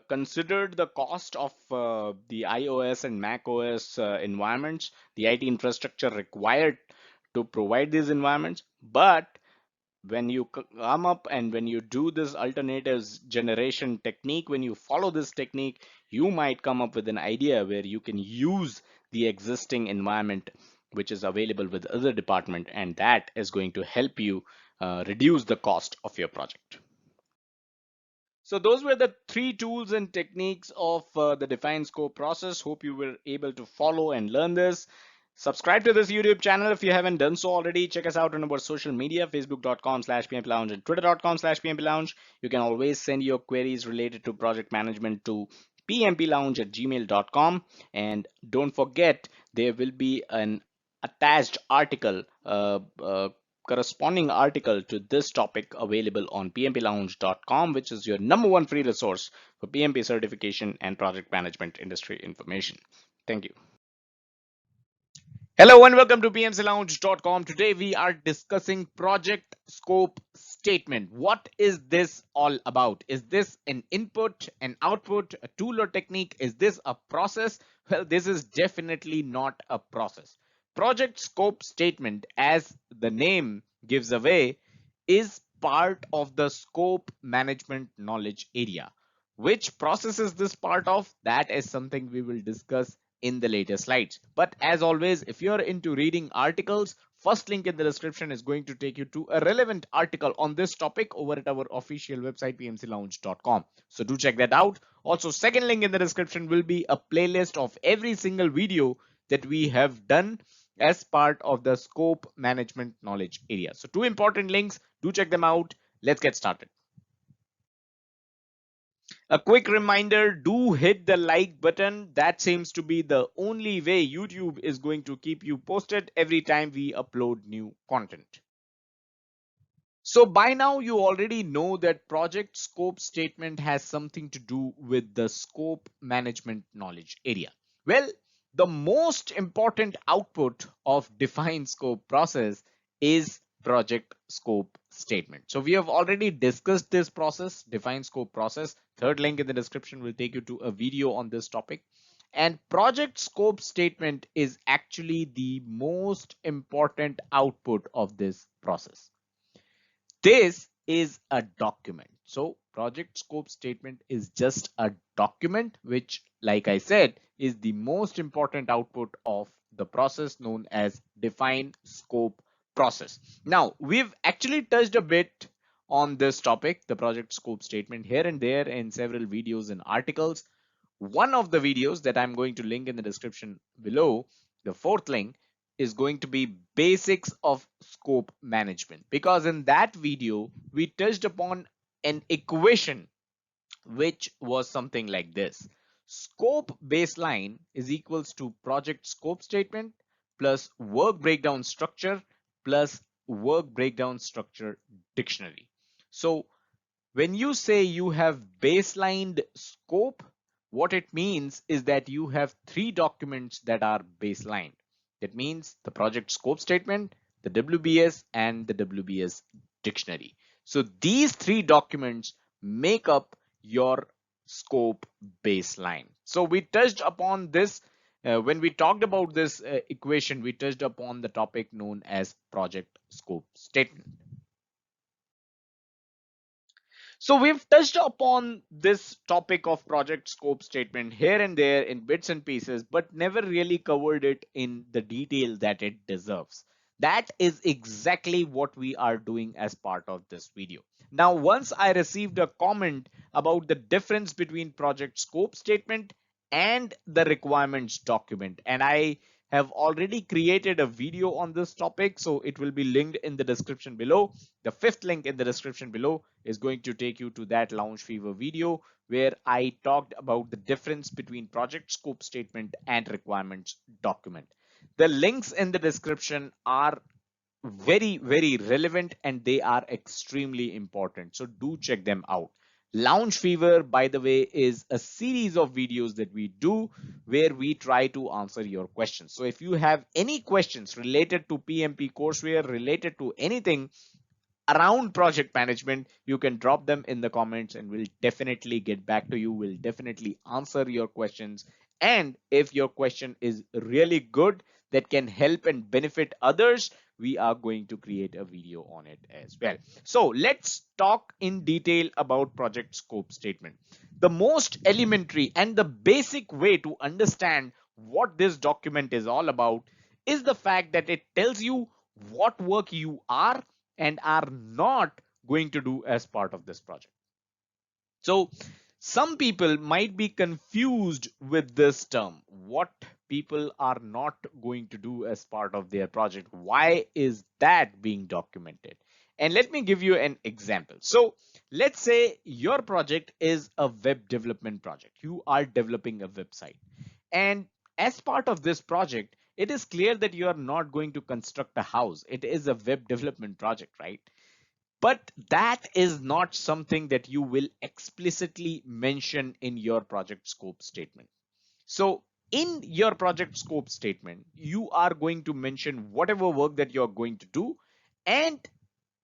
Speaker 2: considered the cost of the iOS and Mac OS environments, the IT infrastructure required to provide these environments. But when you come up and when you do this alternatives generation technique, when you follow this technique, you might come up with an idea where you can use the existing environment which is available with other department, and that is going to help you reduce the cost of your project. So those were the three tools and techniques of the define scope process. Hope you were able to follow and learn this. Subscribe to this YouTube channel if you haven't done so already. Check us out on our social media, facebook.com/pmplounge and twitter.com/pmplounge. You can always send your queries related to project management to pmplounge@gmail.com. And don't forget, there will be an attached article, corresponding article to this topic available on pmplounge.com, which is your number one free resource for PMP certification and project management industry information. Thank you. Hello and welcome to pmclounge.com. Today we are discussing project scope statement. What is this all about? Is this an input, an output, a tool or technique? Is this a process? Well, this is definitely not a process. Project scope statement, as the name gives away, is part of the scope management knowledge area. Which process is this part of? That is something we will discuss in the later slides. But as always, if you're into reading articles, first link in the description is going to take you to a relevant article on this topic over at our official website pmclounge.com. So do check that out. Also, second link in the description will be a playlist of every single video that we have done as part of the scope management knowledge area. So two important links, do check them out. Let's get started. A quick reminder, do hit the like button. That seems to be the only way YouTube is going to keep you posted every time we upload new content. So by now you already know that project scope statement has something to do with the scope management knowledge area. Well, the most important output of defined scope process is project scope statement. So we have already discussed this process, defined scope process. Third link in the description will take you to a video on this topic. And project scope statement is actually the most important output of this process. This is a document. So project scope statement is just a document, which, like I said, is the most important output of the process known as define scope process. Now, we've actually touched a bit on this topic, the project scope statement, here and there in several videos and articles. One of the videos that I'm going to link in the description below, the fourth link, is going to be basics of scope management, because in that video we touched upon an equation which was something like this: scope baseline is equals to project scope statement plus work breakdown structure plus work breakdown structure dictionary. So when you say you have baselined scope, what it means is that you have three documents that are baselined. That means the project scope statement, the WBS, and the WBS dictionary. So these three documents make up your scope baseline. So we touched upon this when we talked about this equation, we touched upon the topic known as project scope statement. So we've touched upon this topic of project scope statement here and there in bits and pieces, but never really covered it in the detail that it deserves. That is exactly what we are doing as part of this video. Now, once I received a comment about the difference between project scope statement and the requirements document, and I have already created a video on this topic, so it will be linked in the description below. The fifth link in the description below is going to take you to that Launch Fever video where I talked about the difference between project scope statement and requirements document. The links in the description are very relevant and they are extremely important, so do check them out. Launch Fever, by the way, is a series of videos that we do where we try to answer your questions. So if you have any questions related to PMP courseware, related to anything around project management, you can drop them in the comments and we'll definitely get back to you. We'll definitely answer your questions. And if your question is really good that can help and benefit others, we are going to create a video on it as well. So let's talk in detail about project scope statement. The most elementary and the basic way to understand what this document is all about is the fact that it tells you what work you are and are not going to do as part of this project. So Some people might be confused with this term. What people are not going to do as part of their project? Why is that being documented? And let me give you an example. So let's say your project is a web development project. You are developing a website. And as part of this project, it is clear that you are not going to construct a house. It is a web development project, right? But that is not something that you will explicitly mention in your project scope statement. So in your project scope statement, you are going to mention whatever work that you're going to do and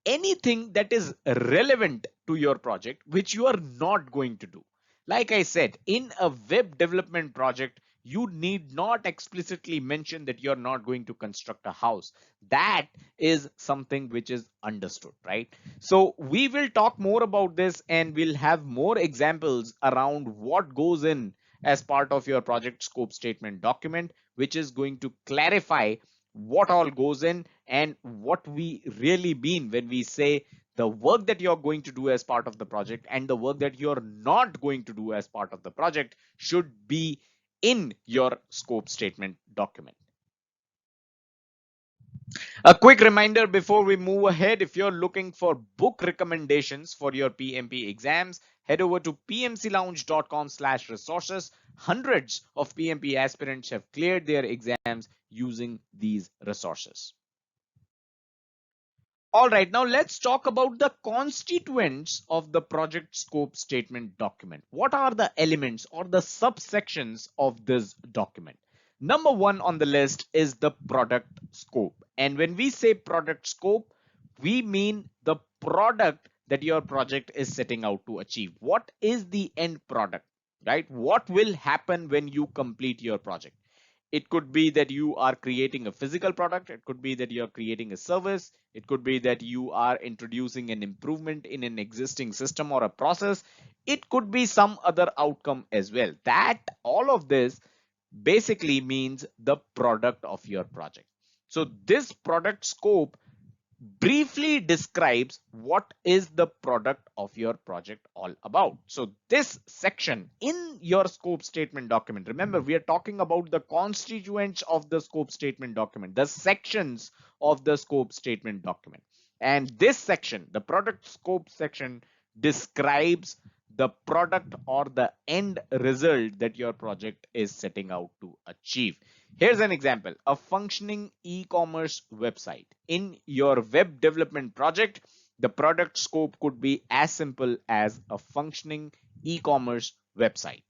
Speaker 2: anything that is relevant to your project, which you are not going to do. Like I said, in a web development project, you need not explicitly mention that you're not going to construct a house. That is something which is understood, right? So we will talk more about this and we'll have more examples around what goes in as part of your project scope statement document, which is going to clarify what all goes in and what we really mean when we say the work that you're going to do as part of the project and the work that you're not going to do as part of the project should be in your scope statement document. A quick reminder before we move ahead, if you're looking for book recommendations for your PMP exams, head over to pmclounge.com/resources. Hundreds of PMP aspirants have cleared their exams using these resources. All right, now let's talk about the constituents of the project scope statement document. What are the elements or the subsections of this document? Number one on the list is the product scope. And when we say product scope, we mean the product that your project is setting out to achieve. What is the end product, right? What will happen when you complete your project? It could be that you are creating a physical product. It could be that you're creating a service. It could be that you are introducing an improvement in an existing system or a process. It could be some other outcome as well. That all of this basically means the product of your project. So this product scope briefly describes what is the product of your project all about. So this section in your scope statement document, remember we are talking about the constituents of the scope statement document, the sections of the scope statement document. And this section, the product scope section, describes the product or the end result that your project is setting out to achieve. Here's an example, a functioning e-commerce website. In your web development project, the product scope could be as simple as a functioning e-commerce website.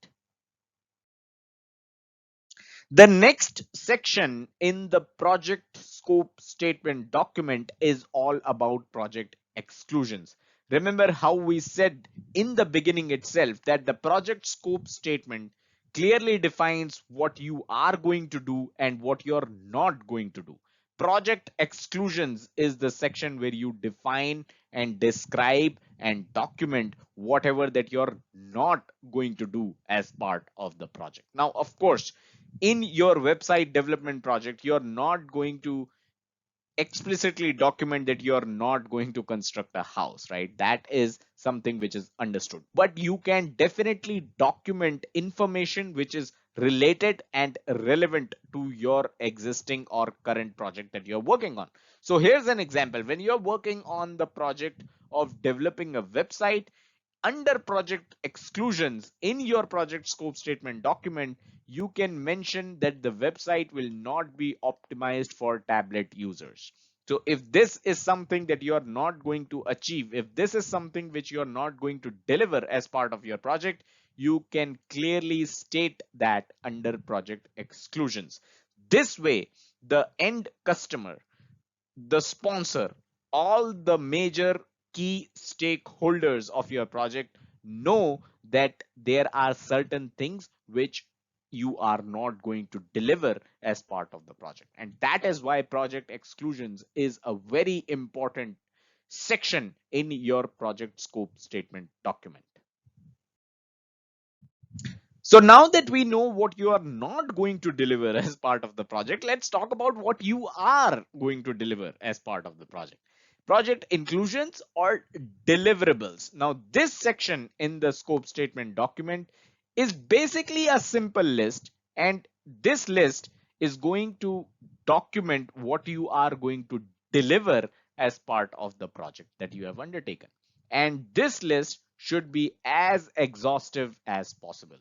Speaker 2: The next section in the project scope statement document is all about project exclusions. Remember how we said in the beginning itself that the project scope statement clearly defines what you are going to do and what you're not going to do. Project exclusions is the section where you define and describe and document whatever that you're not going to do as part of the project. Now, of course, in your website development project, you're not going to explicitly document that you're not going to construct a house, right? That is something which is understood. But you can definitely document information which is related and relevant to your existing or current project that you're working on. So here's an example. When you're working on the project of developing a website, under project exclusions in your project scope statement document, you can mention that the website will not be optimized for tablet users. So if this is something that you're not going to achieve, if this is something which you're not going to deliver as part of your project, you can clearly state that under project exclusions. This way, the end customer, the sponsor, all the major key stakeholders of your project know that there are certain things which you are not going to deliver as part of the project. And that is why project exclusions is a very important section in your project scope statement document. So now that we know what you are not going to deliver as part of the project, let's talk about what you are going to deliver as part of the project. project inclusions or deliverables. Now, this section in the scope statement document is basically a simple list, and this list is going to document what you are going to deliver as part of the project that you have undertaken. And this list should be as exhaustive as possible.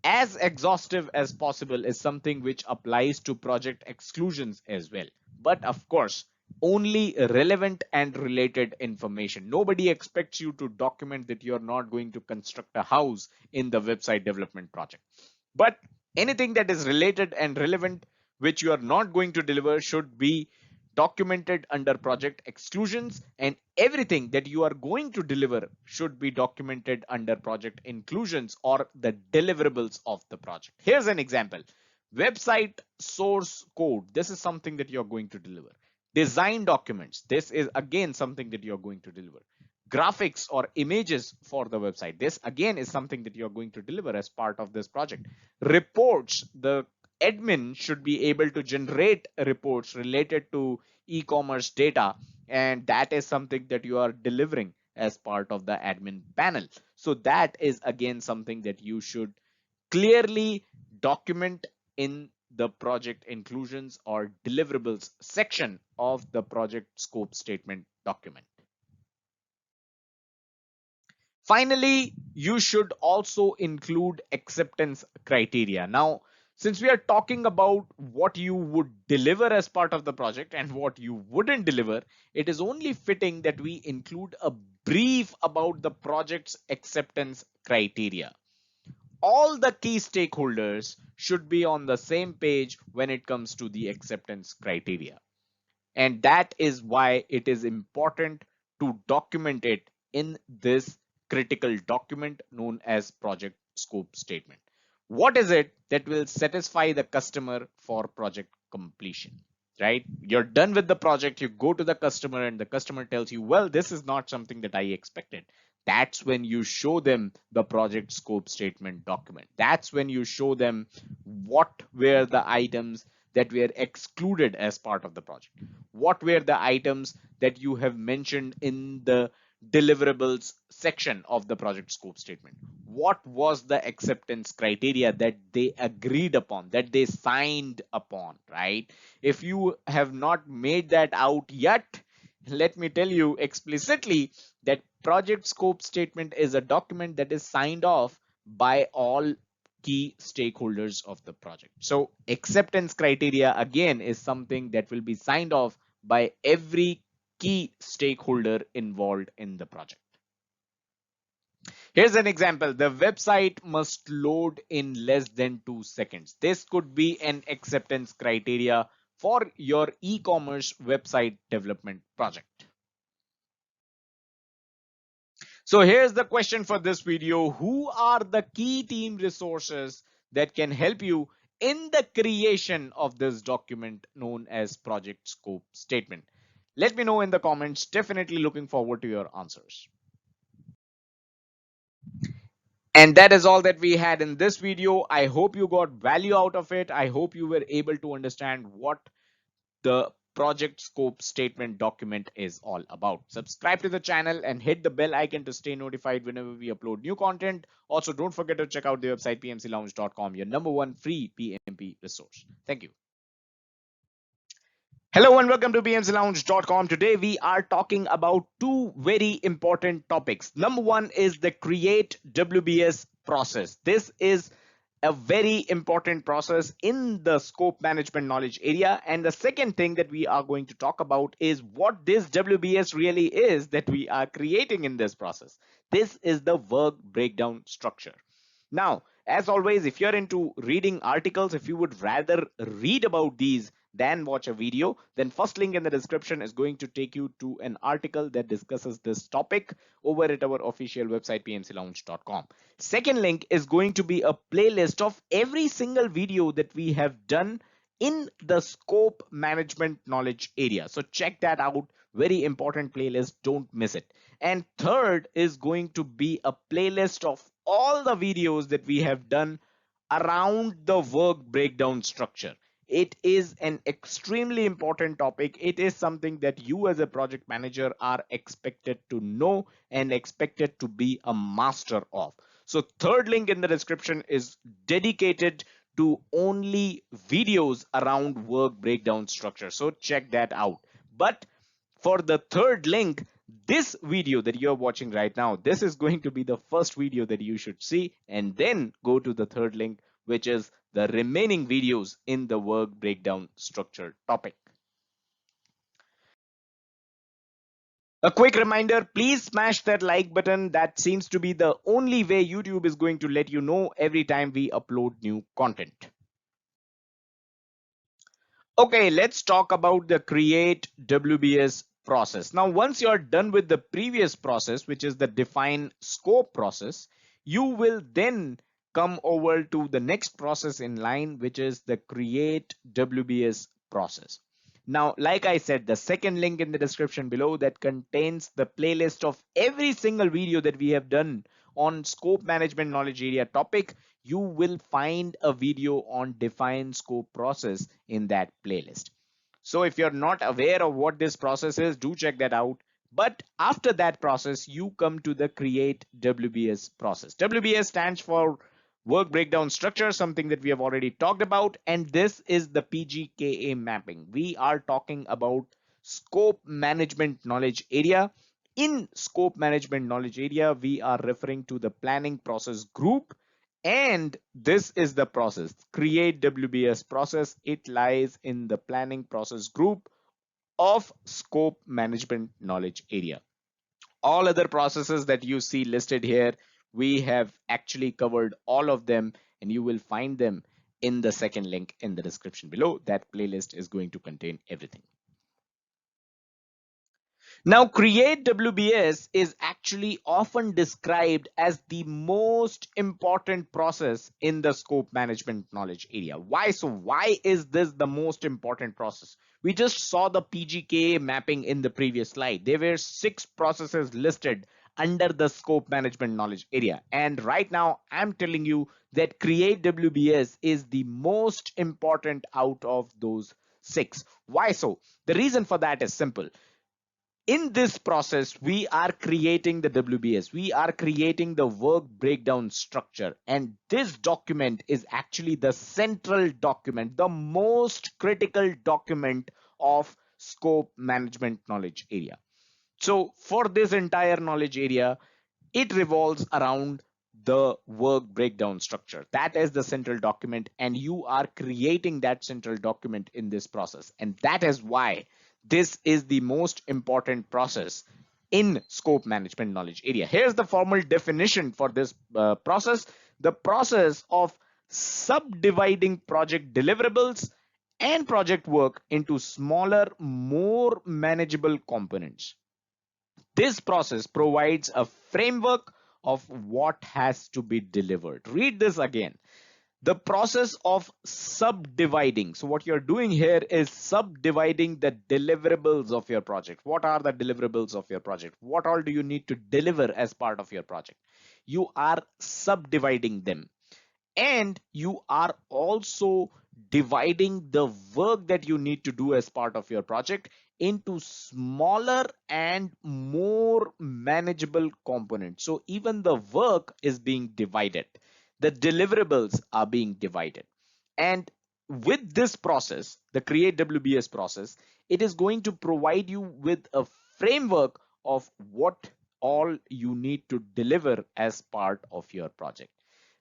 Speaker 2: As exhaustive as possible is something which applies to project exclusions as well. But of course, only relevant and related information. Nobody expects you to document that you're not going to construct a house in the website development project. But anything that is related and relevant, which you are not going to deliver, should be documented under project exclusions, and everything that you are going to deliver should be documented under project inclusions or the deliverables of the project. Here's an example. Website source code. This is something that you're going to deliver. Design documents. This is again something that you're going to deliver. Graphics or images for the website. This again is something that you're going to deliver as part of this project. Reports. The admin should be able to generate reports related to e-commerce data, and that is something that you are delivering as part of the admin panel. So that is again something that you should clearly document in the project inclusions or deliverables section of the project scope statement document. Finally, you should also include acceptance criteria. Now, since we are talking about what you would deliver as part of the project and what you wouldn't deliver, it is only fitting that we include a brief about the project's acceptance criteria. All the key stakeholders should be on the same page when it comes to the acceptance criteria. And that is why it is important to document it in this critical document known as project scope statement. What is it that will satisfy the customer for project completion? Right? You're done with the project, you go to the customer, and the customer tells you, well, this is not something that I expected. That's when you show them the project scope statement document. That's when you show them what were the items that were excluded as part of the project. What were the items that you have mentioned in the deliverables section of the project scope statement? What was the acceptance criteria that they agreed upon, that they signed upon, right? If you have not made that out yet, let me tell you explicitly that project scope statement is a document that is signed off by all key stakeholders of the project. So acceptance criteria again is something that will be signed off by every key stakeholder involved in the project. Here's an example. The website must load in less than 2 seconds. This could be an acceptance criteria for your e-commerce website development project. So here's the question for this video. Who are the key team resources that can help you in the creation of this document known as project scope statement? Let me know in the comments. Definitely looking forward to your answers. And that is all that we had in this video. I hope you got value out of it. I hope you were able to understand what the project scope statement document is all about. Subscribe to the channel and hit the bell icon to stay notified whenever we upload new content. Also, don't forget to check out the website pmclounge.com, your #1 free PMP resource. Thank you. Hello and welcome to pmclounge.com. Today we are talking about two very important topics. #1 is the create WBS process. This is a very important process in the scope management knowledge area. And the second thing that we are going to talk about is what this WBS really is that we are creating in this process. This is the work breakdown structure. Now, as always, if you're into reading articles, if you would rather read about these than watch a video, then first link in the description is going to take you to an article that discusses this topic over at our official website pmclounge.com. Second link is going to be a playlist of every single video that we have done in the scope management knowledge area. So check that out. Very important playlist. Don't miss it. And third is going to be a playlist of all the videos that we have done around the work breakdown structure. It is an extremely important topic. It is something that you as a project manager are expected to know and expected to be a master of. So third link in the description is dedicated to only videos around work breakdown structure. So check that out. But for the third link, this video that you're watching right now, this is going to be the first video that you should see, and then go to the third link, which is the remaining videos in the work breakdown structure topic. A quick reminder, please smash that like button. That seems to be the only way YouTube is going to let you know every time we upload new content. Okay, let's talk about the create WBS process. Now, once you're done with the previous process, which is the define scope process, you will then come over to the next process in line, which is the create WBS process. Now, like I said, the second link in the description below that contains the playlist of every single video that we have done on scope management knowledge area topic. You will find a video on define scope process in that playlist. So if you're not aware of what this process is, do check that out. But after that process, you come to the create WBS process. WBS stands for work breakdown structure, something that we have already talked about. And this is the PGKA mapping. We are talking about scope management knowledge area. In scope management knowledge area, we are referring to the planning process group. And this is the process, create WBS process. It lies in the planning process group of scope management knowledge area. All other processes that you see listed here, we have actually covered all of them, and you will find them in the second link in the description below. That playlist is going to contain everything. Now, create WBS is actually often described as the most important process in the scope management knowledge area. Why? So why is this the most important process? We just saw the PGKA mapping in the previous slide. There were 6 processes listed under the scope management knowledge area. And right now I'm telling you that create WBS is the most important out of those 6. Why so? The reason for that is simple. In this process, we are creating the WBS. We are creating the work breakdown structure. And this document is actually the central document, the most critical document of scope management knowledge area. So for this entire knowledge area, it revolves around the work breakdown structure. That is the central document, and you are creating that central document in this process. And that is why this is the most important process in scope management knowledge area. Here's the formal definition for this process. The process of subdividing project deliverables and project work into smaller, more manageable components. This process provides a framework of what has to be delivered. Read this again. The process of subdividing. So what you're doing here is subdividing the deliverables of your project. What are the deliverables of your project? What all do you need to deliver as part of your project? You are subdividing them. And you are also dividing the work that you need to do as part of your project into smaller and more manageable components. So even the work is being divided, the deliverables are being divided. And with this process, the create WBS process, it is going to provide you with a framework of what all you need to deliver as part of your project.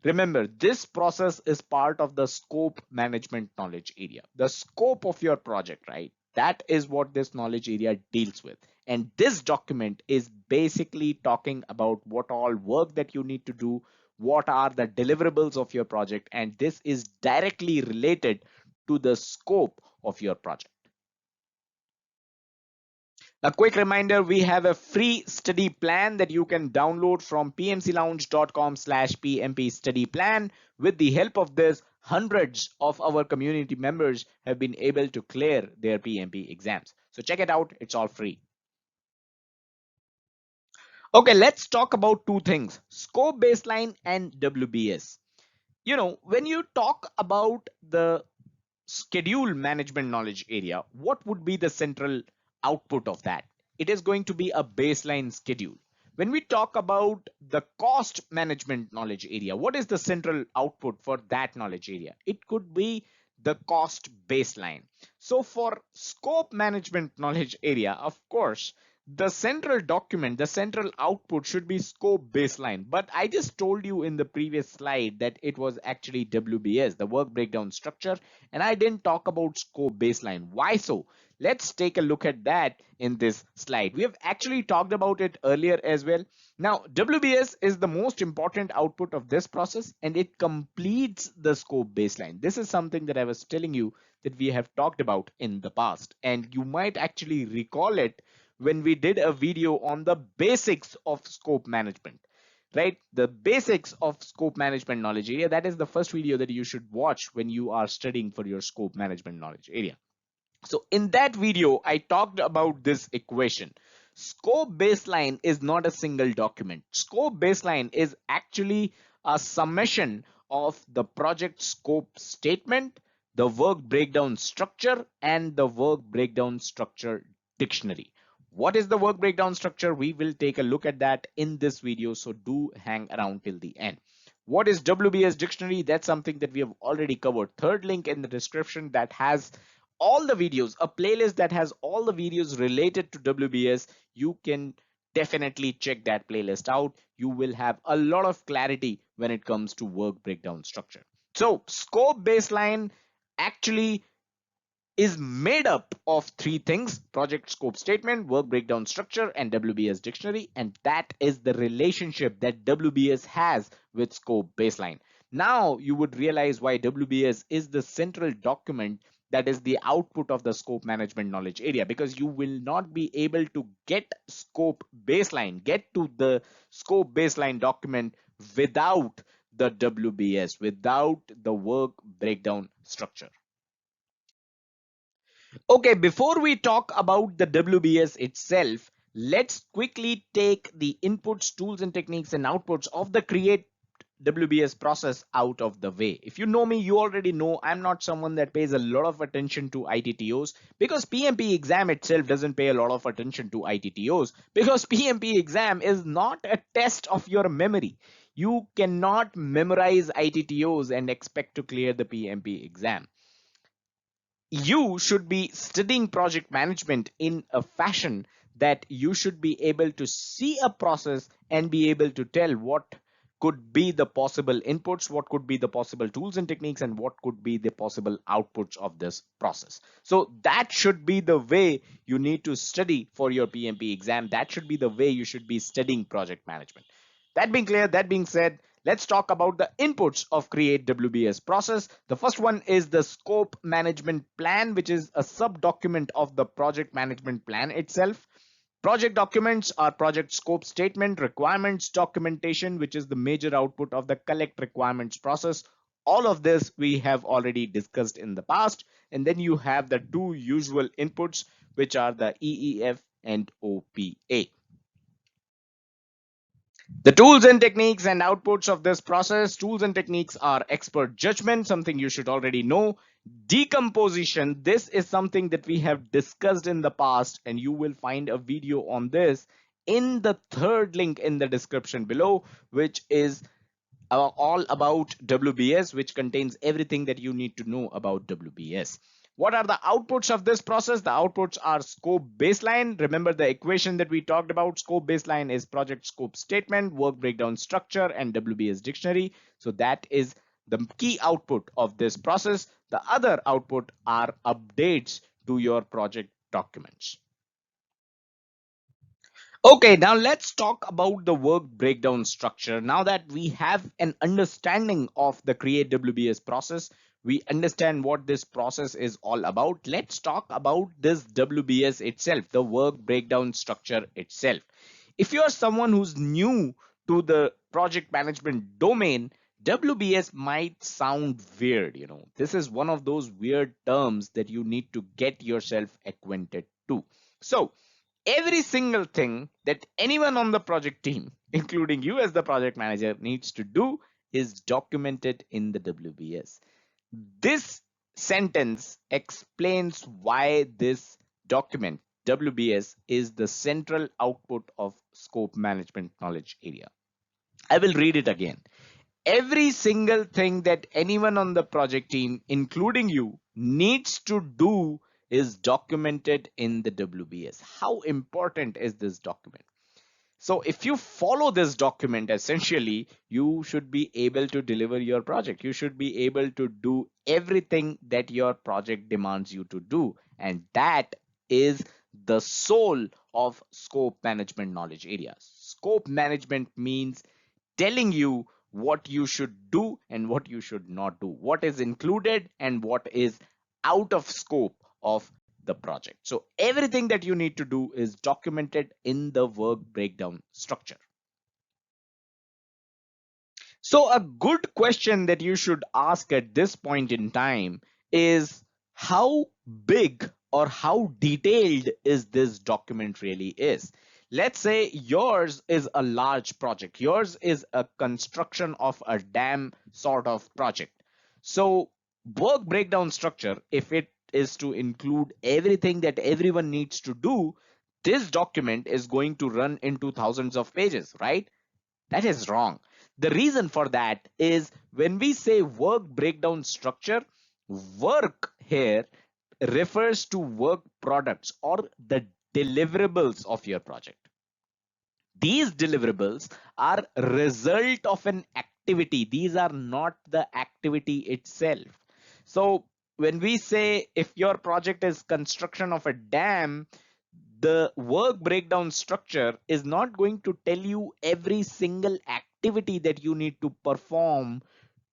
Speaker 2: Remember, this process is part of the scope management knowledge area. The scope of your project, right? That is what this knowledge area deals with. And this document is basically talking about what all work that you need to do, what are the deliverables of your project, and this is directly related to the scope of your project. A quick reminder, we have a free study plan that you can download from pmclounge.com/pmp study plan. With the help of this, hundreds of our community members have been able to clear their PMP exams. So check it out, it's all free. Okay, let's talk about two things, scope baseline and WBS. You know, when you talk about the schedule management knowledge area, what would be the central output of that? It is going to be a baseline schedule. When we talk about the cost management knowledge area, what is the central output for that knowledge area? It could be the cost baseline. So for scope management knowledge area, of course, the central document, the central output should be scope baseline. But I just told you in the previous slide that it was actually WBS, the work breakdown structure, and I didn't talk about scope baseline. Why so? Let's take a look at that in this slide. We have actually talked about it earlier as well. Now, WBS is the most important output of this process, and it completes the scope baseline. This is something that I was telling you that we have talked about in the past, and you might actually recall it when we did a video on the basics of scope management, right? The basics of scope management knowledge area. That is the first video that you should watch when you are studying for your scope management knowledge area. So in that video, I talked about this equation. Scope baseline is not a single document. Scope baseline is actually a summation of the project scope statement, the work breakdown structure, and the work breakdown structure dictionary. What is the work breakdown structure? We will take a look at that in this video, so do hang around till the end. What is WBS dictionary? That's something that we have already covered. Third link in the description that has all the videos, a playlist that has all the videos related to WBS. You can definitely check that playlist out. You will have a lot of clarity when it comes to work breakdown structure. So scope baseline actually is made up of three things: project scope statement, work breakdown structure, and WBS dictionary. And that is the relationship that WBS has with scope baseline. Now you would realize why WBS is the central document that is the output of the scope management knowledge area, because you will not be able to get to the scope baseline document without the WBS, without the work breakdown structure. Okay, before we talk about the WBS itself, let's quickly take the inputs, tools and techniques and outputs of the create WBS process out of the way. If you know me, you already know I'm not someone that pays a lot of attention to ITTOs, because PMP exam itself doesn't pay a lot of attention to ITTOs, because PMP exam is not a test of your memory. You cannot memorize ITTOs and expect to clear the PMP exam. You should be studying project management in a fashion that you should be able to see a process and be able to tell what could be the possible inputs, what could be the possible tools and techniques, and what could be the possible outputs of this process. So that should be the way you need to study for your PMP exam. That should be the way you should be studying project management. That being clear, that being said, let's talk about the inputs of create WBS process. The first one is the scope management plan, which is a sub document of the project management plan itself. Project documents are project scope statement, requirements documentation, which is the major output of the collect requirements process. All of this we have already discussed in the past. And then you have the two usual inputs, which are the EEF and OPA. The tools and techniques and outputs of this process. Tools and techniques are expert judgment, something you should already know. Decomposition, this is something that we have discussed in the past, and you will find a video on this in the third link in the description below, which is all about WBS, which contains everything that you need to know about WBS. What are the outputs of this process? The outputs are scope baseline. Remember the equation that we talked about. Scope baseline is project scope statement, work breakdown structure, and WBS dictionary. So that is the key output of this process. The other output are updates to your project documents. Okay, now let's talk about the work breakdown structure. Now that we have an understanding of the create WBS process, we understand what this process is all about. Let's talk about this WBS itself, the work breakdown structure itself. If you're someone who's new to the project management domain, WBS might sound weird. This is one of those weird terms that you need to get yourself acquainted to. So every single thing that anyone on the project team, including you as the project manager, needs to do is documented in the WBS. This sentence explains why this document, WBS, is the central output of scope management knowledge area. I will read it again. Every single thing that anyone on the project team, including you, needs to do is documented in the WBS. How important is this document? So if you follow this document, essentially, you should be able to deliver your project. You should be able to do everything that your project demands you to do. And that is the soul of scope management knowledge areas. Scope management means telling you what you should do and what you should not do, what is included and what is out of scope of the project. So everything that you need to do is documented in the work breakdown structure. So a good question that you should ask at this point in time is, how big or how detailed is this document really is? Let's say yours is a large project. Yours is a construction of a dam sort of project. So work breakdown structure, if it is to include everything that everyone needs to do, this document is going to run into thousands of pages, right? That is wrong. The reason for that is when we say work breakdown structure, work here refers to work products or the deliverables of your project. These deliverables are result of an activity. These are not the activity itself. So when we say if your project is construction of a dam, the work breakdown structure is not going to tell you every single activity that you need to perform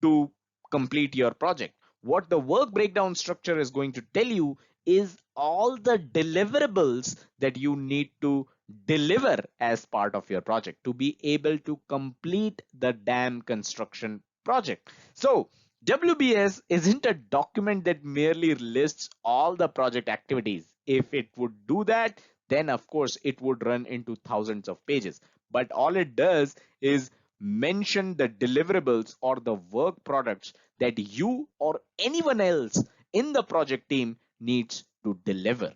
Speaker 2: to complete your project. What the work breakdown structure is going to tell you is all the deliverables that you need to deliver as part of your project to be able to complete the dam construction project. So WBS isn't a document that merely lists all the project activities. If it would do that, then of course it would run into thousands of pages. But all it does is mention the deliverables or the work products that you or anyone else in the project team needs to deliver.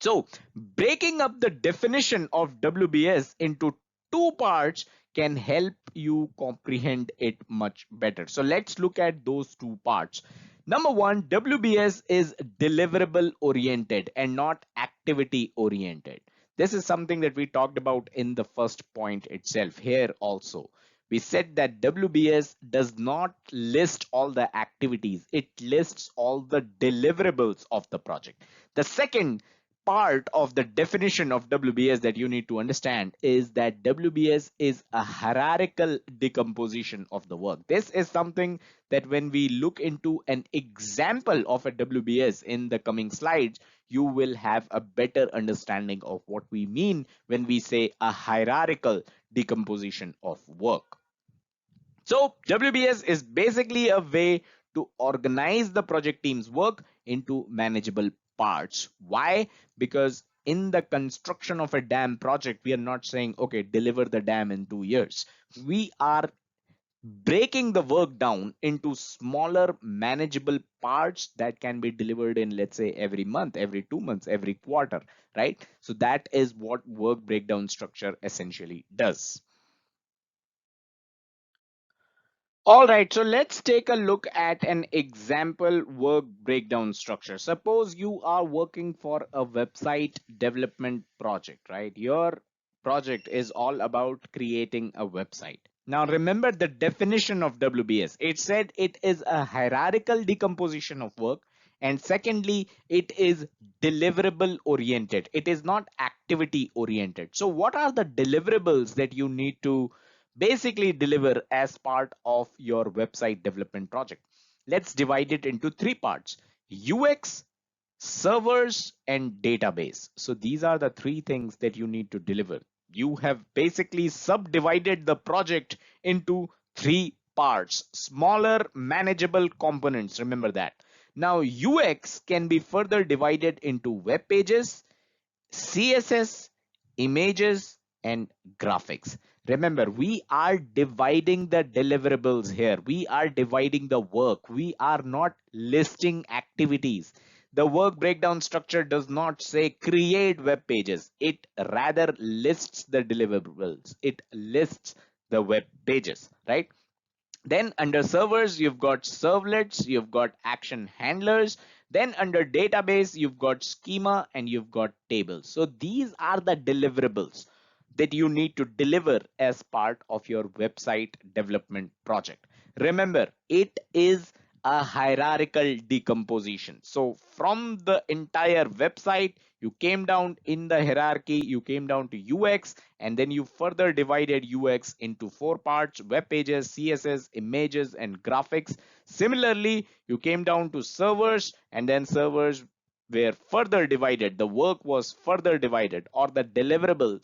Speaker 2: So breaking up the definition of WBS into two parts can help you comprehend it much better. So let's look at those two parts. Number one, WBS is deliverable oriented and not activity oriented. This is something that we talked about in the first point itself. Here also, we said that WBS does not list all the activities. It lists all the deliverables of the project. The second part of the definition of WBS that you need to understand is that WBS is a hierarchical decomposition of the work. This is something that when we look into an example of a WBS in the coming slides, you will have a better understanding of what we mean when we say a hierarchical decomposition of work. So WBS is basically a way to organize the project team's work into manageable parts. Why? Because in the construction of a dam project, we are not saying, okay, deliver the dam in 2 years. We are breaking the work down into smaller manageable parts that can be delivered in, let's say, every month, every 2 months, every quarter, right? So that is what work breakdown structure essentially does. All right, so let's take a look at an example work breakdown structure. Suppose you are working for a website development project, right? Your project is all about creating a website. Now remember the definition of WBS. It said it is a hierarchical decomposition of work. And secondly, it is deliverable oriented. It is not activity oriented. So what are the deliverables that you need to basically deliver as part of your website development project? Let's divide it into three parts: UX, servers, and database. So these are the three things that you need to deliver. You have basically subdivided the project into three parts, smaller manageable components. Remember that. Now UX can be further divided into web pages, CSS, images, and graphics. Remember, we are dividing the deliverables here. We are dividing the work. We are not listing activities. The work breakdown structure does not say create web pages. It rather lists the deliverables. It lists the web pages, right? Then under servers, you've got servlets, you've got action handlers. Then under database, you've got schema and you've got tables. So these are the deliverables that you need to deliver as part of your website development project. Remember, it is a hierarchical decomposition. So from the entire website, you came down in the hierarchy, you came down to UX, and then you further divided UX into four parts: web pages, CSS, images, and graphics. Similarly, you came down to servers, and then servers were further divided. The work was further divided, or the deliverable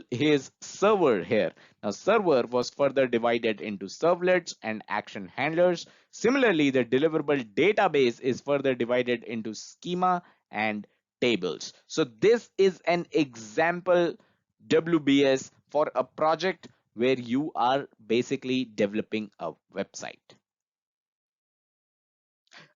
Speaker 2: is server here. Now server was further divided into servlets and action handlers. Similarly, the deliverable database is further divided into schema and tables. So this is an example WBS for a project where you are basically developing a website.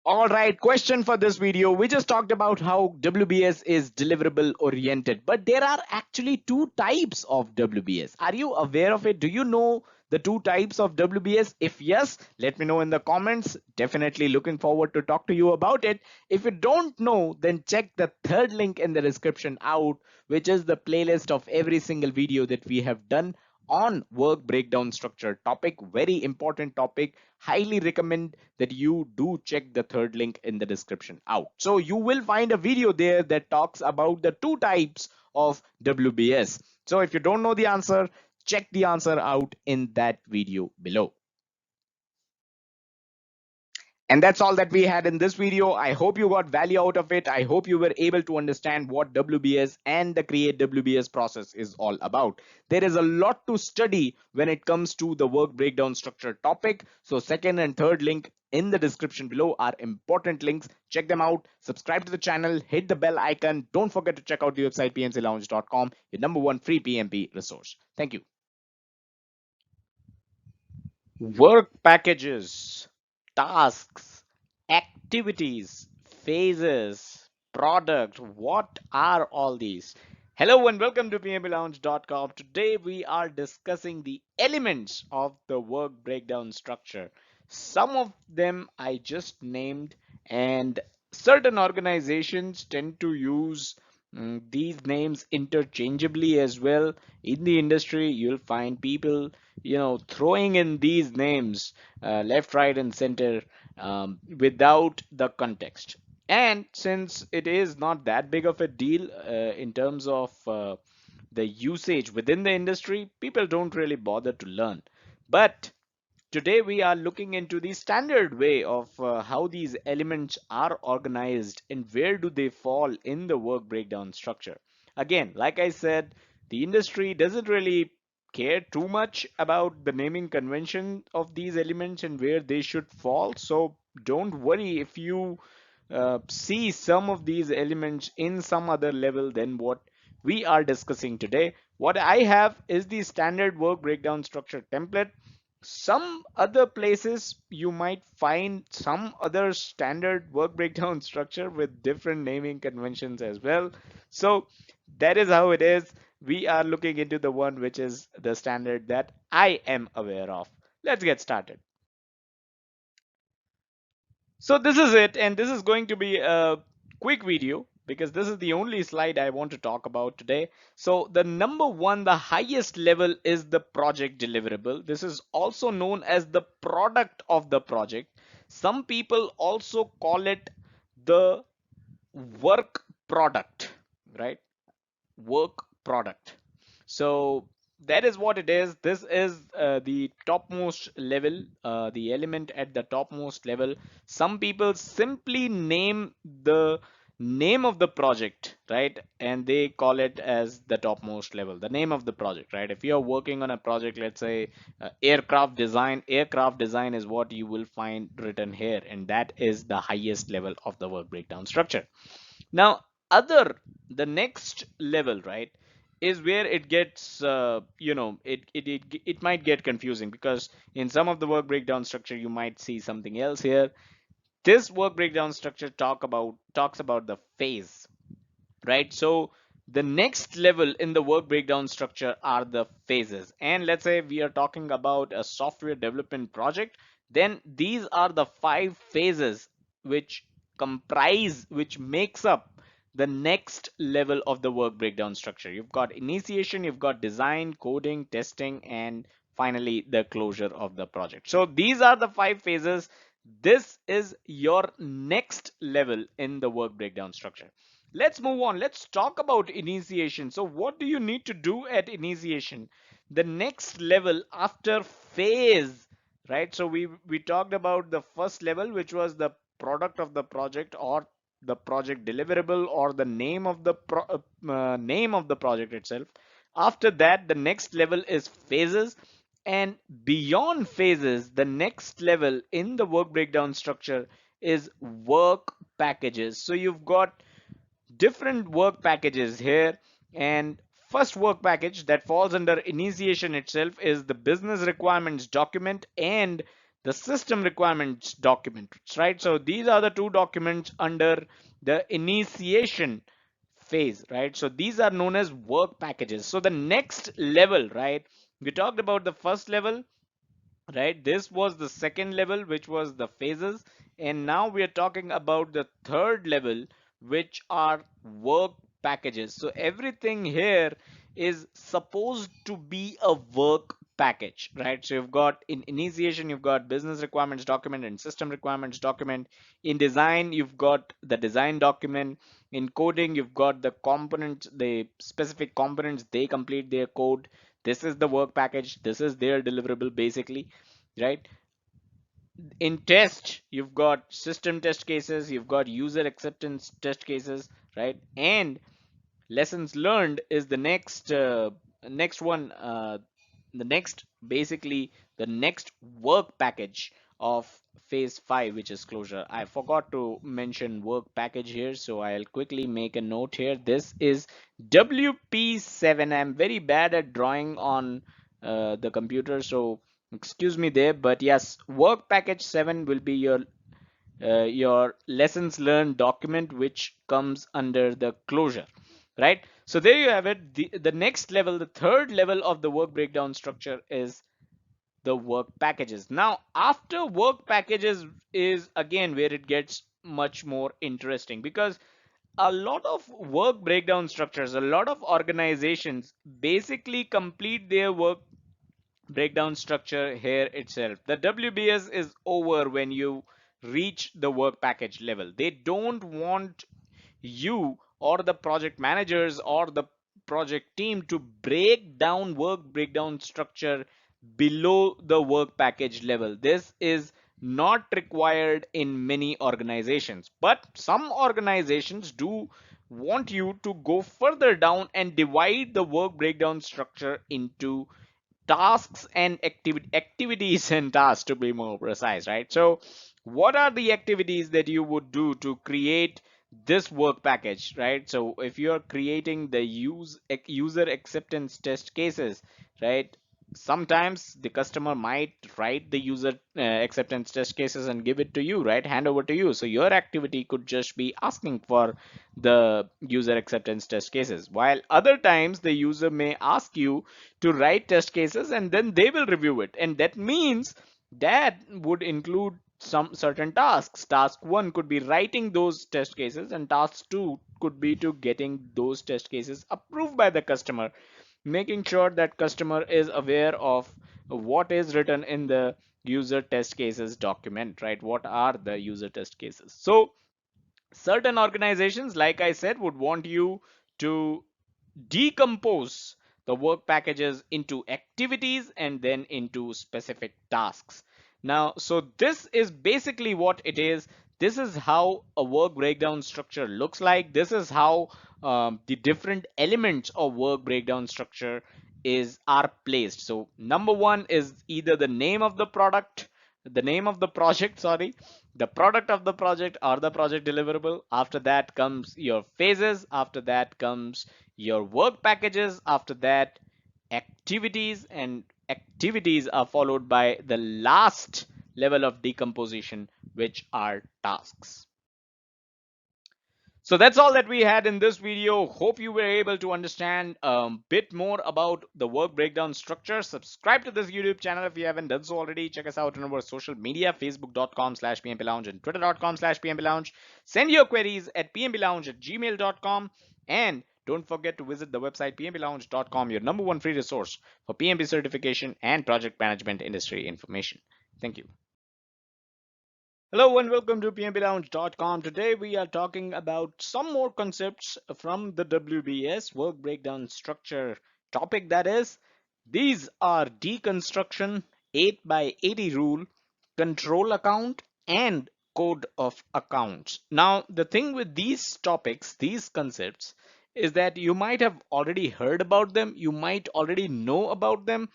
Speaker 2: All right, question for this video. We just talked about how WBS is deliverable oriented, but there are actually two types of WBS. Are you aware of it? Do you know the two types of WBS? If yes, let me know in the comments. Definitely looking forward to talk to you about it. If you don't know, then check the third link in the description out, which is the playlist of every single video that we have done on work breakdown structure topic. Very important topic. Highly recommend that you do check the third link in the description out. So you will find a video there that talks about the two types of WBS. So if you don't know the answer, check the answer out in that video below. And that's all that we had in this video. I hope you got value out of it. I hope you were able to understand what WBS and the create WBS process is all about. There is a lot to study when it comes to the work breakdown structure topic. So second and third link in the description below are important links. Check them out. Subscribe to the channel. Hit the bell icon. Don't forget to check out the website pmclounge.com, your #1 free PMP resource. Thank you. Work packages, tasks, activities, phases, product. What are all these? Hello and welcome to pmblounge.com. Today we are discussing the elements of the work breakdown structure. Some of them I just named, and certain organizations tend to use these names interchangeably as well. In the industry, you'll find people, throwing in these names left, right, and center without the context. And since it is not that big of a deal in terms of the usage within the industry, people don't really bother to learn. But today we are looking into the standard way of how these elements are organized and where do they fall in the work breakdown structure. Again, like I said, the industry doesn't really care too much about the naming convention of these elements and where they should fall. So don't worry if you see some of these elements in some other level than what we are discussing today. What I have is the standard work breakdown structure template. Some other places you might find some other standard work breakdown structure with different naming conventions as well. So that is how it is. We are looking into the one which is the standard that I am aware of. Let's get started. So this is it, and this is going to be a quick video because this is the only slide I want to talk about today. So the number one, the highest level, is the project deliverable. This is also known as the product of the project. Some people also call it the work product, right? Work product. So that is what it is. This is the topmost level, the element at the topmost level. Some people simply name the name of the project, right? And they call it as the topmost level, the name of the project, right? If you're working on a project, let's say aircraft design is what you will find written here, and that is the highest level of the work breakdown structure. Now, the next level, right, is where it gets it might get confusing, because in some of the work breakdown structure you might see something else here. This work breakdown structure talks about the phase, right? So the next level in the work breakdown structure are the phases. And let's say we are talking about a software development project, then these are the 5 phases which which makes up the next level of the work breakdown structure. You've got initiation, you've got design, coding, testing, and finally the closure of the project. So these are the 5 phases. This is your next level in the work breakdown structure. Let's move on. Let's talk about initiation. So what do you need to do at initiation? The next level after phase, right? So we talked about the first level, which was the product of the project, or the project deliverable, or the name of the name of the project itself. After that, the next level is phases, and beyond phases, the next level in the work breakdown structure is work packages. So you've got different work packages here, and first work package that falls under initiation itself is the business requirements document and the system requirements document, right? So these are the two documents under the initiation phase, right? So these are known as work packages. So the next level, right, we talked about the first level, right? This was the second level, which was the phases, and now we are talking about the third level, which are work packages. So everything here is supposed to be a work package, right? So you've got in initiation, you've got business requirements document and system requirements document. In design, you've got the design document. In coding, you've got the components, the specific components, they complete their code. This is the work package, this is their deliverable basically, right? In test, you've got system test cases, you've got user acceptance test cases, right? And lessons learned is the next one, the next basically the next work package of phase 5, which is closure. I forgot to mention work package here, so I'll quickly make a note here. This is WP7. I'm very bad at drawing on the computer, so excuse me there, but yes, work package 7 will be your lessons learned document, which comes under the closure, right? So there you have it. The next level, the third level of the work breakdown structure is the work packages. Now, after work packages is again where it gets much more interesting, because a lot of work breakdown structures, a lot of organizations basically complete their work breakdown structure here itself. The WBS is over when you reach the work package level. They don't want you or the project managers or the project team to break down work breakdown structure below the work package level. This is not required in many organizations, but some organizations do want you to go further down and divide the work breakdown structure into tasks and activities and tasks, to be more precise, right? So what are the activities that you would do to create this work package, right? So if you're creating the user acceptance test cases, right, sometimes the customer might write the user acceptance test cases and give it to you, right, hand over to you. So your activity could just be asking for the user acceptance test cases, while other times the user may ask you to write test cases and then they will review it. And that means that would include some certain tasks. Task 1 could be writing those test cases, and task 2 could be to getting those test cases approved by the customer, making sure that customer is aware of what is written in the user test cases document, right? What are the user test cases? So certain organizations, like I said, would want you to decompose the work packages into activities and then into specific tasks. Now, so this is basically what it is. This is how a work breakdown structure looks like. This is how the different elements of work breakdown structure are placed. So number one is either the name of the product, the name of the project, sorry, the product of the project or the project deliverable. After that comes your phases. After that comes your work packages. After that, activities, and activities are followed by the last level of decomposition, which are tasks. So that's all that we had in this video. Hope you were able to understand a bit more about the work breakdown structure. Subscribe to this YouTube channel if you haven't done so already. Check us out on our social media, facebook.com/pmplounge and twitter.com/pmplounge. Send your queries at pmplounge@gmail.com, and don't forget to visit the website pmplounge.com, your number one free resource for PMP certification and project management industry information. Thank you. Hello and welcome to pmplounge.com. Today we are talking about some more concepts from the WBS work breakdown structure topic, that is. These are deconstruction, 8 by 80 rule, control account, and code of accounts. Now the thing with these topics, these concepts, is that you might have already heard about them, you might already know about them,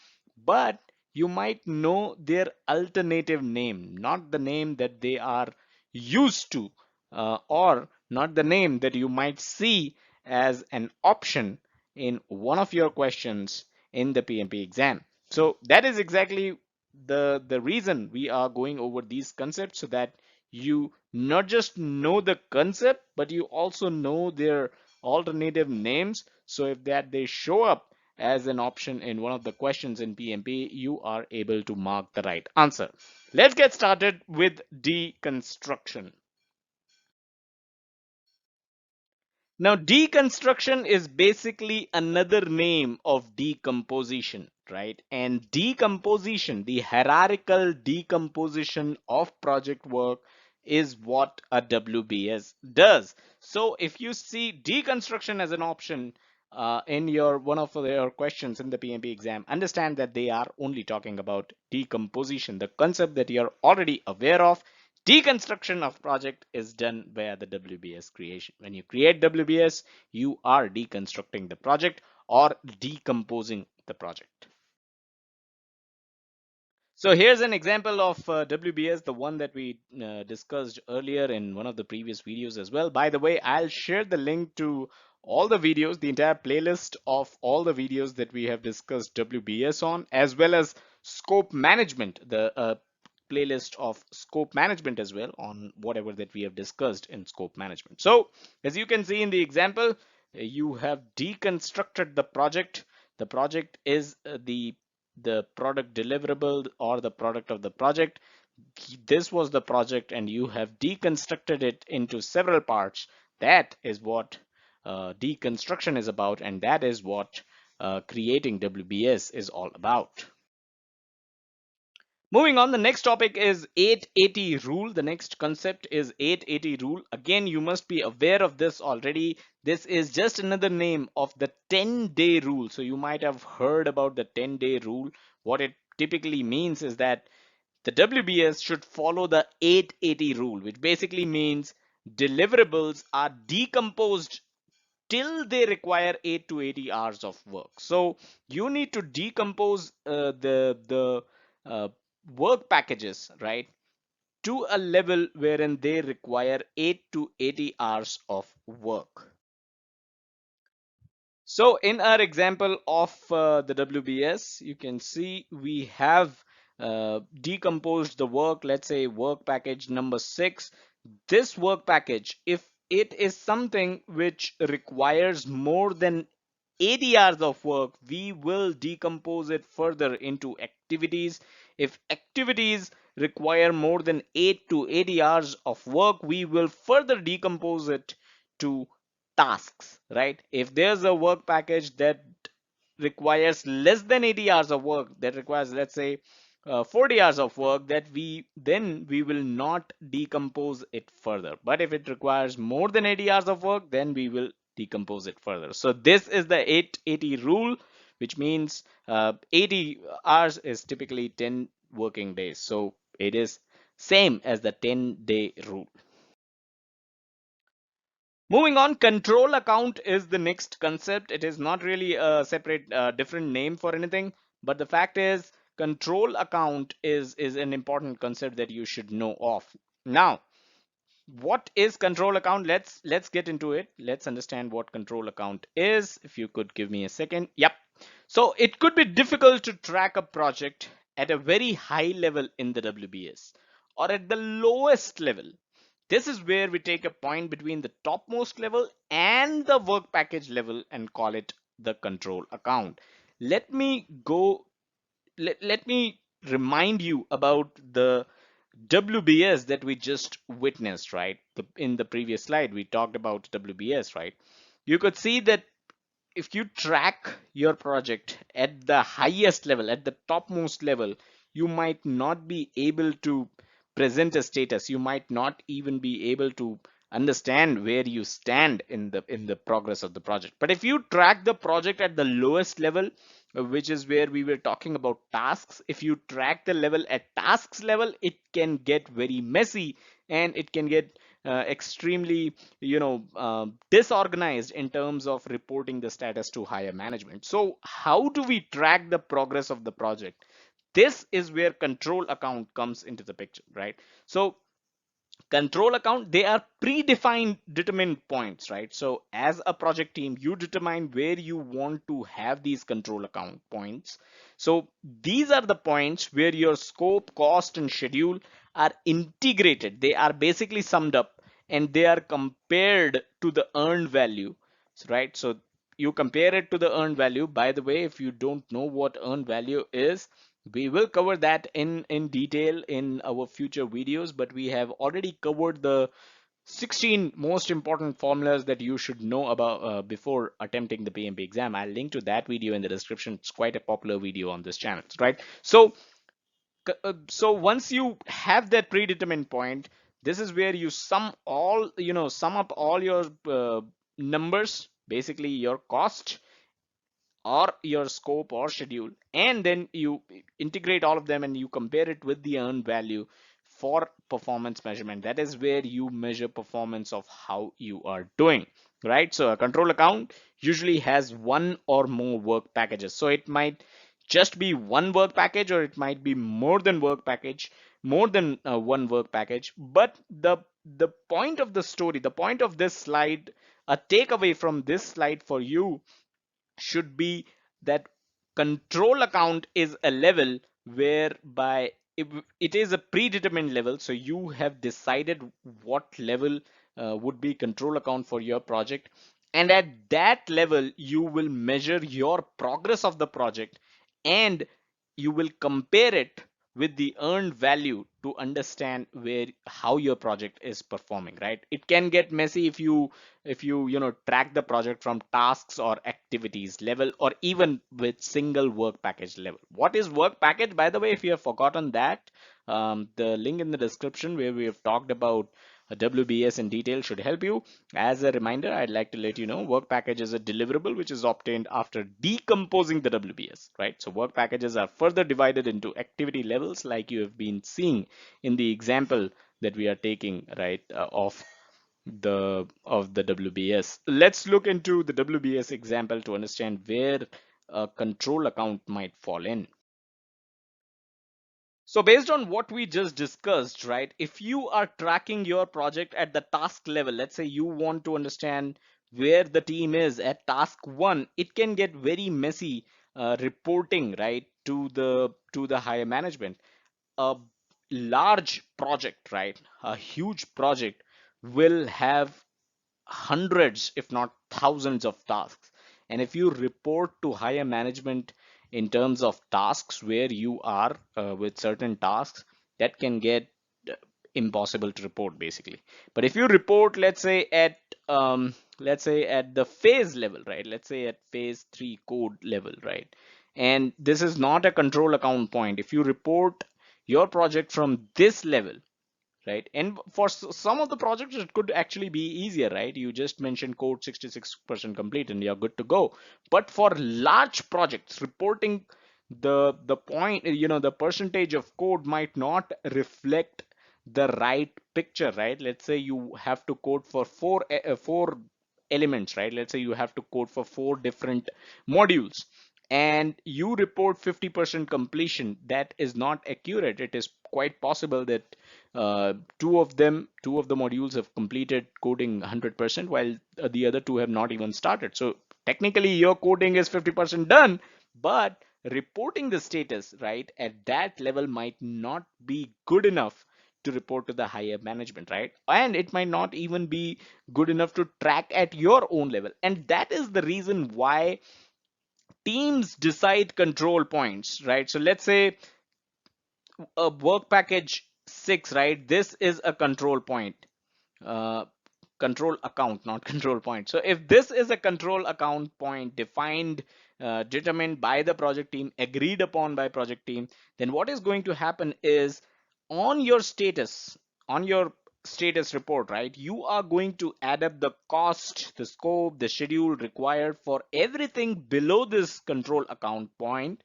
Speaker 2: but you might know their alternative name, not the name that they are used to, or not the name that you might see as an option in one of your questions in the PMP exam. So that is exactly the reason we are going over these concepts, so that you not just know the concept, but you also know their alternative names. So if that they show up as an option in one of the questions in PMP, you are able to mark the right answer. Let's get started with deconstruction. Now, deconstruction is basically another name of decomposition, right? And decomposition, the hierarchical decomposition of project work, is what a WBS does. So if you see deconstruction as an option in your one of your questions in the PMP exam, understand that they are only talking about decomposition, the concept that you're already aware of. Deconstruction of project is done via the WBS creation. When you create WBS, you are deconstructing the project or decomposing the project. So here's an example of WBS, the one that we discussed earlier in one of the previous videos as well. By the way, I'll share the link to all the videos, the entire playlist of all the videos that we have discussed WBS on, as well as scope management, the playlist of scope management as well, on whatever that we have discussed in scope management. So as you can see in the example, you have deconstructed the project. The project is the product deliverable or the product of the project. This was the project and you have deconstructed it into several parts. That is what deconstruction is about, and that is what creating WBS is all about. Moving on, the next topic is 880 rule. The next concept is 880 rule. Again, you must be aware of this already. This is just another name of the 10-day rule. So you might have heard about the 10-day rule. What it typically means is that the WBS should follow the 880 rule, which basically means deliverables are decomposed till they require 8 to 80 hours of work. So you need to decompose the work packages, right, to a level wherein they require 8 to 80 hours of work. So in our example of the WBS, you can see we have decomposed the work. Let's say work package number 6. This work package, if it is something which requires more than 80 hours of work, we will decompose it further into activities. If activities require more than 8 to 80 hours of work, we will further decompose it to tasks, right? If there's a work package that requires less than 80 hours of work, that requires, let's say, 40 hours of work, that we will not decompose it further. But if it requires more than 80 hours of work, then we will decompose it further. So this is the 880 rule, which means 80 hours is typically 10 working days. So it is same as the 10-day rule. Moving on, control account is the next concept. It is not really a separate different name for anything, but the fact is control account is an important concept that you should know of. Now, what is control account? Let's get into it. Let's understand what control account is. If you could give me a second. Yep. So it could be difficult to track a project at a very high level in the WBS or at the lowest level. This is where we take a point between the topmost level and the work package level and call it the control account. Let me go let me remind you about the WBS that we just witnessed, right? In the previous slide, we talked about WBS, right? You could see that if you track your project at the highest level, at the topmost level, you might not be able to present a status. You might not even be able to understand where you stand in the progress of the project. But if you track the project at the lowest level, which is where we were talking about tasks, if you track the level at tasks level, it can get very messy and it can get extremely disorganized in terms of reporting the status to higher management. So how do we track the progress of the project? This is where control account comes into the picture, right? So control account, they are predefined determined points, right? So as a project team, you determine where you want to have these control account points. So these are the points where your scope, cost, and schedule are integrated. They are basically summed up and they are compared to the earned value, right? So you compare it to the earned value. By the way, if you don't know what earned value is, we will cover that in detail in our future videos, but we have already covered the 16 most important formulas that you should know about before attempting the PMP exam. I'll link to that video in the description. It's quite a popular video on this channel, right? So once you have that predetermined point, this is where you sum up all your numbers, basically your cost or your scope or schedule, and then you integrate all of them and you compare it with the earned value for performance measurement. That is where you measure performance of how you are doing, right? So a control account usually has one or more work packages. So it might just be one work package or it might be more than one work package. But the point of the story, the point of this slide, a takeaway from this slide for you should be that control account is a level whereby it is a predetermined level. So you have decided what level would be control account for your project, and at that level you will measure your progress of the project and you will compare it with the earned value to understand where how your project is performing, right? It can get messy if you track the project from tasks or activities level or even with single work package level. What is work package, by the way, if you have forgotten that, the link in the description where we have talked about WBS in detail should help you. As a reminder, I'd like to let you know work package is a deliverable which is obtained after decomposing the WBS, right? So work packages are further divided into activity levels like you have been seeing in the example that we are taking, right, of the WBS. Let's look into the WBS example to understand where a control account might fall in. So based on what we just discussed, right, if you are tracking your project at the task level, let's say you want to understand where the team is at task one, it can get very messy reporting, right, to the higher management. A large project, right, a huge project will have hundreds, if not thousands of tasks. And if you report to higher management in terms of tasks where you are with certain tasks, that can get uh, impossible to report basically. But if you report, let's say at the phase level, right? Let's say at phase 3 code level, right? And this is not a control account point. If you report your project from this level, right? And for some of the projects, it could actually be easier, right? You just mentioned code 66% complete and you're good to go. But for large projects, reporting the point, the percentage of code might not reflect the right picture, right? Let's say you have to code for four elements, right? Let's say you have to code for four different modules, and you report 50% completion, that is not accurate. It is quite possible that two of the modules have completed coding 100%, while the other two have not even started. So technically your coding is 50% done, but reporting the status right at that level might not be good enough to report to the higher management, right? And it might not even be good enough to track at your own level. And that is the reason why teams decide control points, right? So let's say a work package 6, right? This is a control point. Uh, Control account, not control point. So if this is a control account point defined, determined by the project team, agreed upon by project team, then what is going to happen is on your status, on your status report, right, you are going to add up the cost, the scope, the schedule required for everything below this control account point,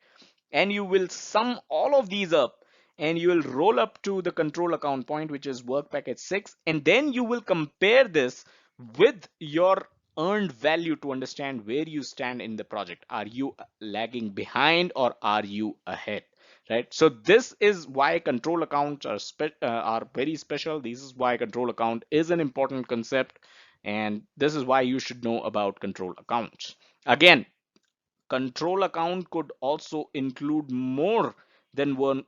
Speaker 2: and you will sum all of these up and you will roll up to the control account point, which is work package 6, and then you will compare this with your earned value to understand where you stand in the project. Are you lagging behind or are you ahead, right? So this is why control accounts are very special. This is why control account is an important concept, and this is why you should know about control accounts. Again, control account could also include more than one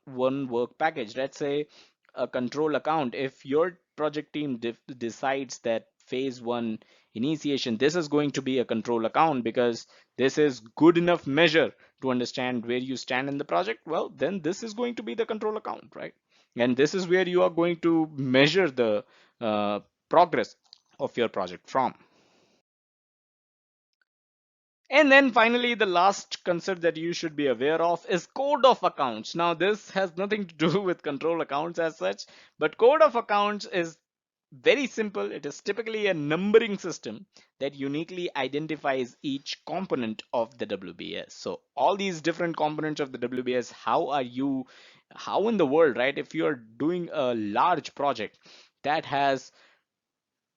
Speaker 2: work package. Let's say a control account, if your project team decides that phase 1 initiation, this is going to be a control account because this is good enough measure to understand where you stand in the project, well, then this is going to be the control account, right? And this is where you are going to measure the progress of your project from. And then finally, the last concept that you should be aware of is code of accounts. Now, this has nothing to do with control accounts as such, but code of accounts is very simple. It is typically a numbering system that uniquely identifies each component of the WBS. So all these different components of the WBS, how in the world, right? If you're doing a large project that has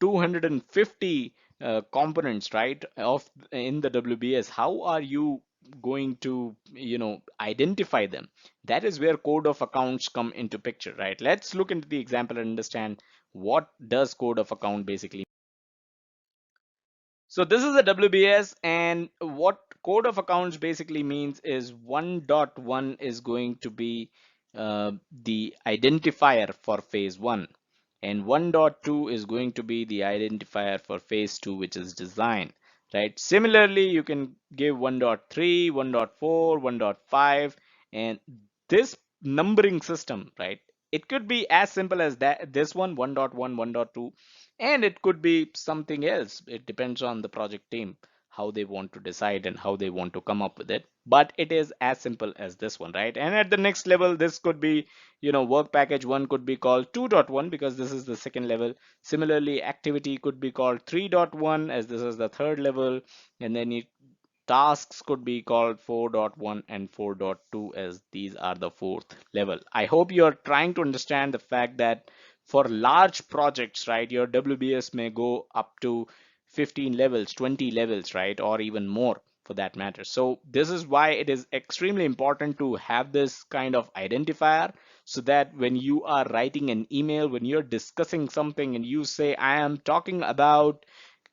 Speaker 2: 250 components, right, of in the WBS, how are you going to identify them? That is where code of accounts come into picture, right? Let's look into the example and understand what does code of account basically. So this is a WBS, and what code of accounts basically means is 1.1 is going to be the identifier for phase 1, and 1.2 is going to be the identifier for phase 2, which is design, right? Similarly, you can give 1.3, 1.4, 1.5, and this numbering system, right? It could be as simple as that, this one, 1.1, 1.2, and it could be something else. It depends on the project team, how they want to decide and how they want to come up with it. But it is as simple as this one, right? And at the next level, this could be, work package 1 could be called 2.1 because this is the second level. Similarly, activity could be called 3.1 as this is the third level. And then tasks could be called 4.1 and 4.2 as these are the fourth level. I hope you're trying to understand the fact that for large projects, right, your WBS may go up to 15 levels, 20 levels, right, or even more for that matter. So this is why it is extremely important to have this kind of identifier, so that when you are writing an email, when you're discussing something and you say, I am talking about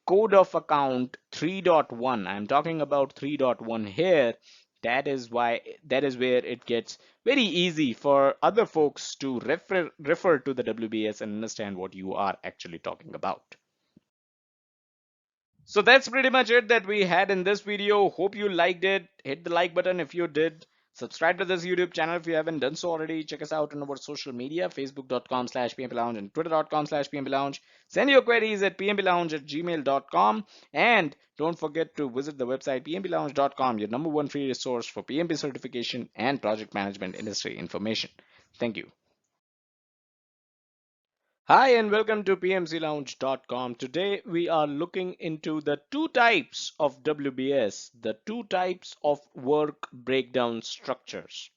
Speaker 2: code of account 3.1, I'm talking about 3.1 here, that is where it gets very easy for other folks to refer to the WBS and understand what you are actually talking about. So that's pretty much it that we had in this video. Hope you liked it. Hit the like button if you did. Subscribe to this YouTube channel if you haven't done so already. Check us out on our social media, facebook.com/pmplounge and twitter.com/pmplounge. Send your queries at pmplounge@gmail.com. And don't forget to visit the website pmplounge.com, your number one free resource for PMP certification and project management industry information. Thank you. Hi and welcome to pmclounge.com. Today we are looking into the two types of WBS, the two types of work breakdown structures.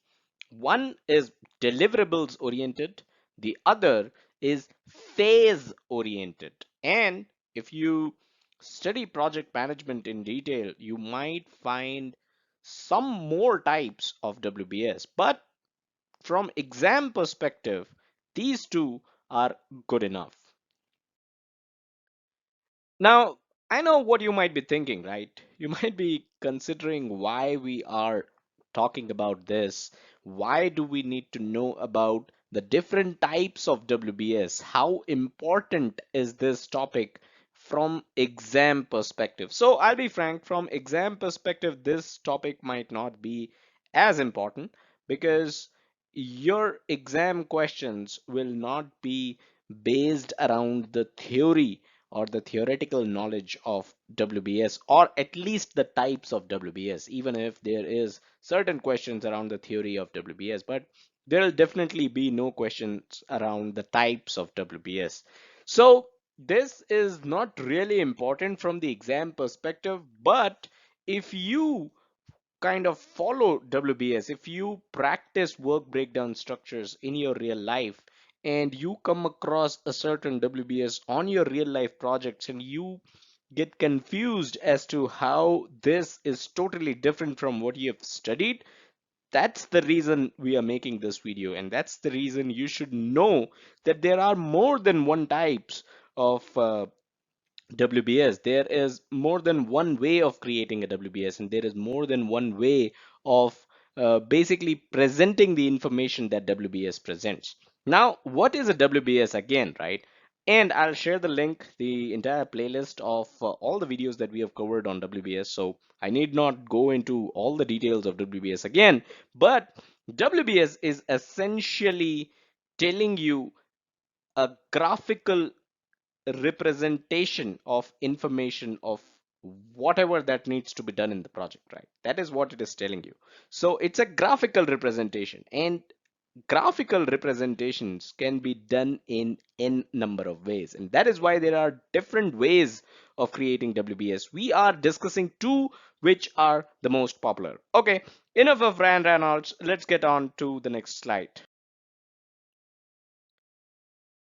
Speaker 2: One is deliverables oriented, the other is phase oriented. And if you study project management in detail, you might find some more types of WBS, but from exam perspective, these two are good enough. Now, I know what you might be thinking, right? You might be considering why we are talking about this. Why do we need to know about the different types of WBS? How important is this topic from exam perspective? So I'll be frank, from exam perspective, this topic might not be as important because your exam questions will not be based around the theory or the theoretical knowledge of WBS, or at least the types of WBS, even if there is certain questions around the theory of WBS, but there will definitely be no questions around the types of WBS. So this is not really important from the exam perspective, but if you kind of follow WBS, if you practice work breakdown structures in your real life and you come across a certain WBS on your real life projects and you get confused as to how this is totally different from what you have studied, that's the reason we are making this video, and that's the reason you should know that there are more than one types of WBS. There is more than one way of creating a WBS, and there is more than one way of basically presenting the information that WBS presents. Now, what is a WBS again, right? And I'll share the link, the entire playlist of all the videos that we have covered on WBS. So I need not go into all the details of WBS again, but WBS is essentially telling you a graphical representation of information of whatever that needs to be done in the project, right? That is what it is telling you. So it's a graphical representation, and graphical representations can be done in n number of ways, and that is why there are different ways of creating WBS. We are discussing two which are the most popular. Okay, enough of Rand Reynolds. Let's get on to the next slide.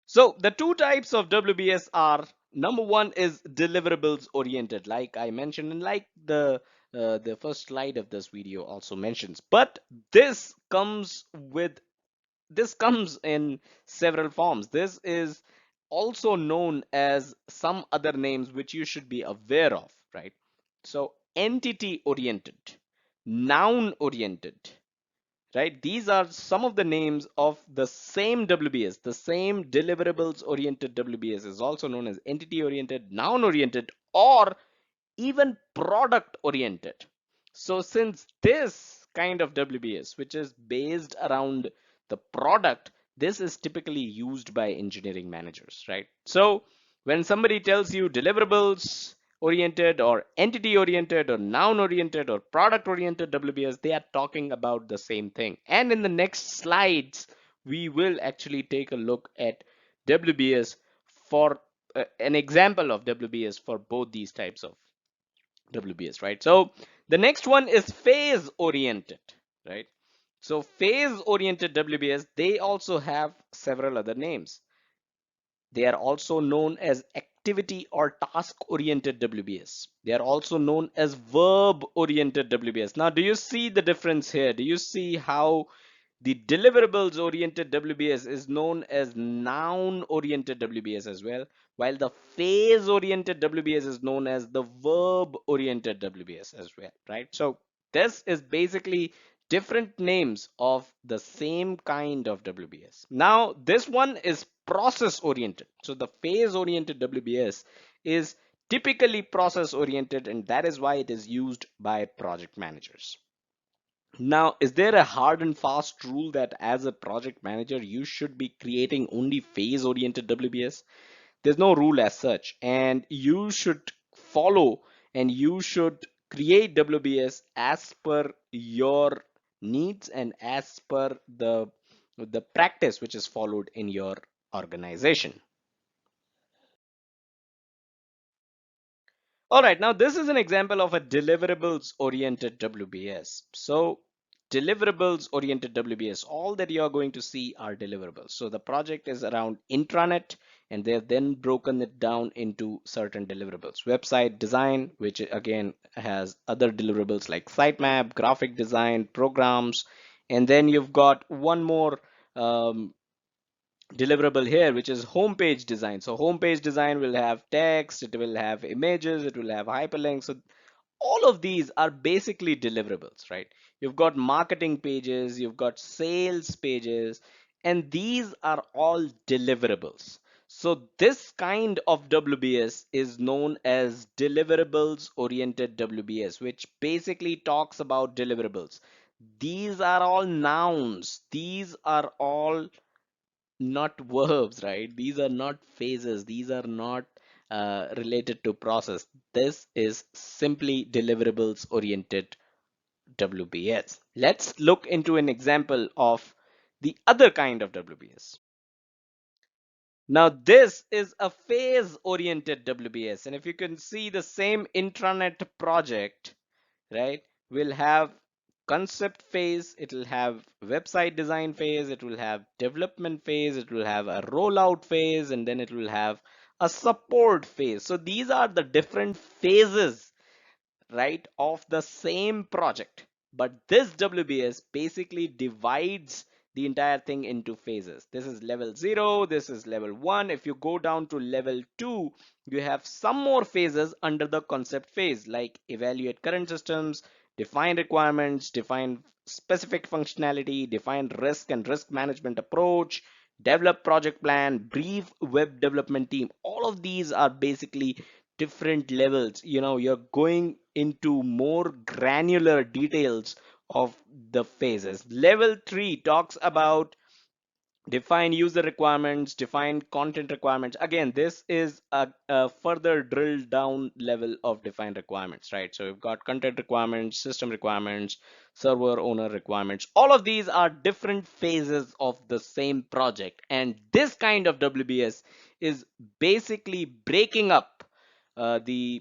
Speaker 2: So the two types of WBS are, number one is deliverables oriented, like I mentioned, and like the first slide of this video also mentions. But this comes with this comes in several forms. This is also known as some other names which you should be aware of, right? So entity oriented, noun oriented, right? These are some of the names of the same WBS. The same deliverables oriented WBS is also known as entity oriented, noun oriented, or even product oriented. So since this kind of WBS, which is based around the product, this is typically used by engineering managers, right? So when somebody tells you deliverables oriented or entity oriented or noun oriented or product oriented WBS, they are talking about the same thing. And in the next slides, we will actually take a look at WBS for an example of WBS for both these types of WBS, right? So the next one is phase oriented, right? So phase oriented WBS, they also have several other names. They are also known as activity or task oriented WBS. They are also known as verb oriented WBS. Now, do you see the difference here? Do you see how the deliverables oriented WBS is known as noun oriented WBS as well, while the phase oriented WBS is known as the verb oriented WBS as well, right? So this is basically different names of the same kind of WBS. Now, this one is process oriented. So the phase oriented WBS is typically process oriented, and that is why it is used by project managers. Now, is there a hard and fast rule that as a project manager, you should be creating only phase oriented WBS? There's no rule as such, and you should follow and you should create WBS as per your needs and as per the practice which is followed in your organization. All right, now this is an example of a deliverables oriented WBS. So deliverables oriented WBS, all that you are going to see are deliverables. So the project is around intranet, and they have then broken it down into certain deliverables. Website design, which again has other deliverables like sitemap, graphic design, programs, and then you've got one more um, deliverable here, which is homepage design. So homepage design will have text, it will have images, it will have hyperlinks. So all of these are basically deliverables, right? You've got marketing pages, you've got sales pages, and these are all deliverables. So this kind of WBS is known as deliverables oriented WBS, which basically talks about deliverables. These are all nouns. These are all not verbs, right? These are not phases. These are not related to process. This is simply deliverables oriented WBS. Let's look into an example of the other kind of WBS. Now, this is a phase oriented WBS. And if you can see the same intranet project, right, will have concept phase, it will have website design phase, it will have development phase, it will have a rollout phase, and then it will have a support phase. So these are the different phases, right, of the same project. But this WBS basically divides the entire thing into phases. This is level 0, this is level 1. If you go down to level 2, you have some more phases under the concept phase, like evaluate current systems, define requirements, define specific functionality, define risk and risk management approach, develop project plan, brief web development team. All of these are basically different levels. You're going into more granular details of the phases. Level 3 talks about define user requirements, define content requirements. Again, this is a further drilled down level of defined requirements, right? So we've got content requirements, system requirements, server owner requirements. All of these are different phases of the same project, and this kind of WBS is basically breaking up the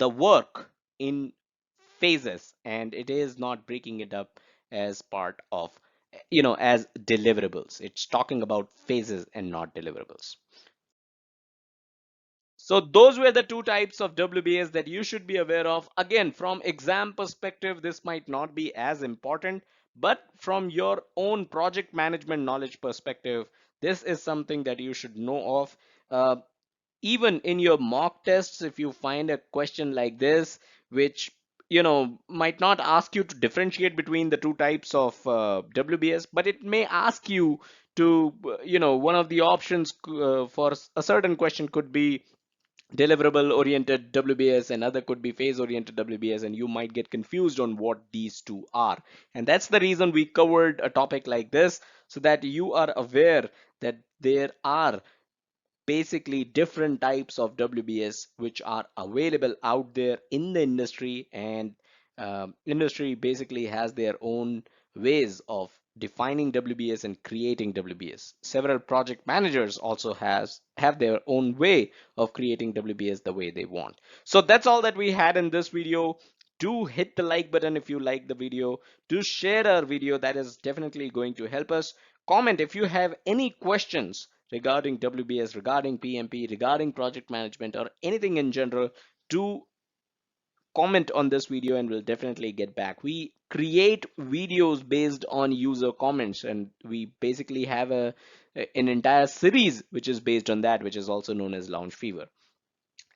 Speaker 2: work in phases, and it is not breaking it up as part of, as deliverables. It's talking about phases and not deliverables. So those were the two types of WBS that you should be aware of. Again, from exam perspective, this might not be as important, but from your own project management knowledge perspective, this is something that you should know of. Even in your mock tests, if you find a question like this, which might not ask you to differentiate between the two types of WBS, but it may ask you to, one of the options for a certain question could be deliverable oriented WBS, and other could be phase oriented WBS, and you might get confused on what these two are. And that's the reason we covered a topic like this, so that you are aware that there are basically different types of WBS which are available out there in the industry, and industry basically has their own ways of defining WBS and creating WBS. Several project managers also have their own way of creating WBS the way they want. So that's all that we had in this video. Do hit the like button if you like the video. Do share our video. That is definitely going to help us. Comment if you have any questions regarding WBS, regarding PMP, regarding project management, or anything in general. Do comment on this video and we'll definitely get back. We create videos based on user comments, and we basically have an entire series which is based on that, which is also known as Launch Fever.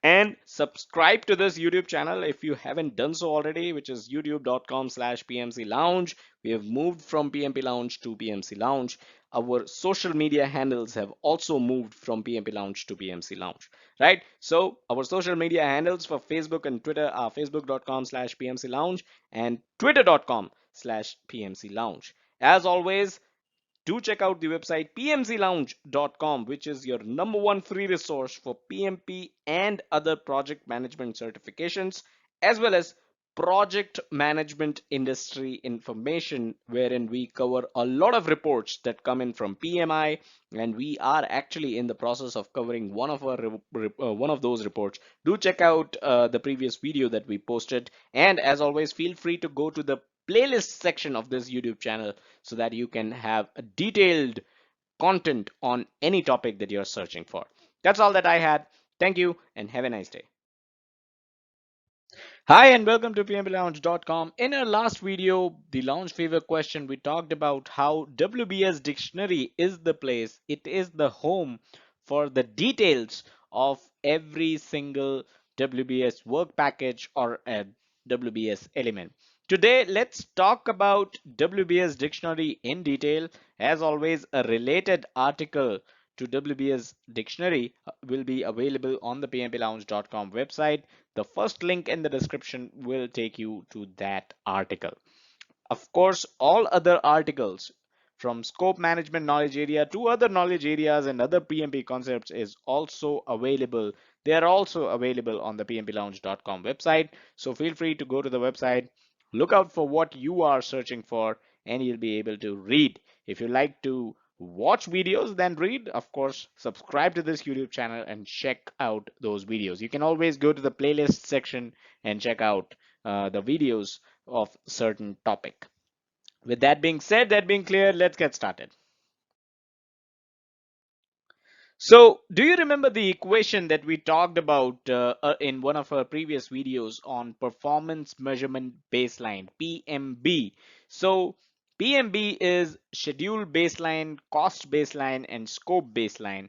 Speaker 2: And subscribe to this YouTube channel if you haven't done so already, which is youtube.com/PMC Lounge. We have moved from PMP Lounge to PMC Lounge. Our social media handles have also moved from PMP Lounge to PMC Lounge, right? So our social media handles for Facebook and Twitter are facebook.com/PMC Lounge and twitter.com/PMC Lounge. As always, do check out the website pmclounge.com, which is your number one free resource for PMP and other project management certifications, as well as project management industry information, wherein we cover a lot of reports that come in from PMI, and we are actually in the process of covering one of those reports. Do check out the previous video that we posted, and as always, feel free to go to the playlist section of this YouTube channel so that you can have a detailed content on any topic that you're searching for. That's all that I had. Thank you and have a nice day. Hi and welcome to pmblounge.com. In our last video, the Lounge Fever question, we talked about how WBS Dictionary is the place, it is the home for the details of every single WBS work package or a WBS element. Today, let's talk about WBS Dictionary in detail. As always, a related article to WBS Dictionary will be available on the pmblounge.com website. The first link in the description will take you to that article. Of course, all other articles from scope management knowledge area to other knowledge areas and other PMP concepts is also available. They are also available on the pmplounge.com website. So feel free to go to the website, look out for what you are searching for, and you'll be able to read. If you like to watch videos, then read. Of course, subscribe to this YouTube channel and check out those videos. You can always go to the playlist section and check out the videos of certain topic. With that being said, that being clear, let's get started. So, do you remember the equation that we talked about in one of our previous videos on performance measurement baseline, PMB? So, PMB is schedule baseline, cost baseline, and scope baseline.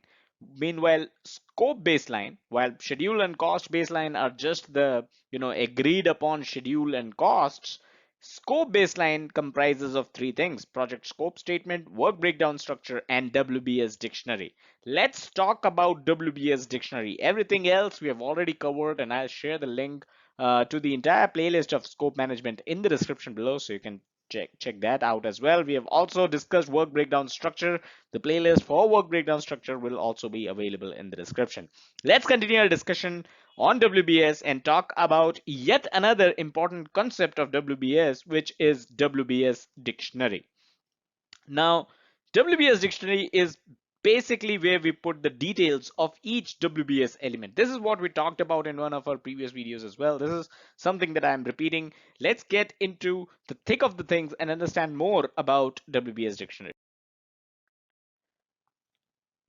Speaker 2: Meanwhile, scope baseline, while schedule and cost baseline are just the agreed upon schedule and costs, scope baseline comprises of three things: project scope statement, work breakdown structure, and WBS dictionary. Let's talk about WBS dictionary. Everything else we have already covered, and I'll share the link to the entire playlist of scope management in the description below, so you can check that out as well. We have also discussed work breakdown structure. The playlist for work breakdown structure will also be available in the description. Let's continue our discussion on WBS and talk about yet another important concept of WBS, which is WBS dictionary. Now, WBS dictionary is basically where we put the details of each WBS element. This is what we talked about in one of our previous videos as well. This is something that I'm repeating. Let's get into the thick of the things and understand more about WBS dictionary.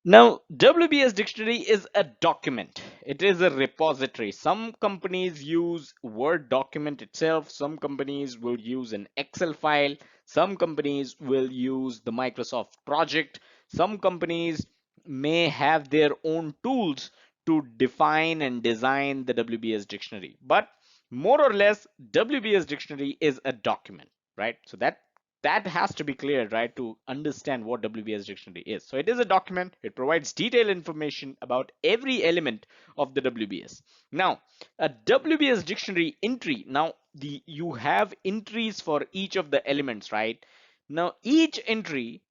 Speaker 2: Now, WBS Dictionary is a document. It is a repository. Some companies use Word document itself. Some companies will use an Excel file. Some companies will use the Microsoft project. Some companies may have their own tools to define and design the WBS Dictionary. But more or less, WBS Dictionary is a document, right? So that has to be clear, right, to understand what WBS dictionary is. So it is a document. It provides detailed information about every element of the WBS. Now, a WBS dictionary entry. Now, you have entries for each of the elements, right? Now, each entry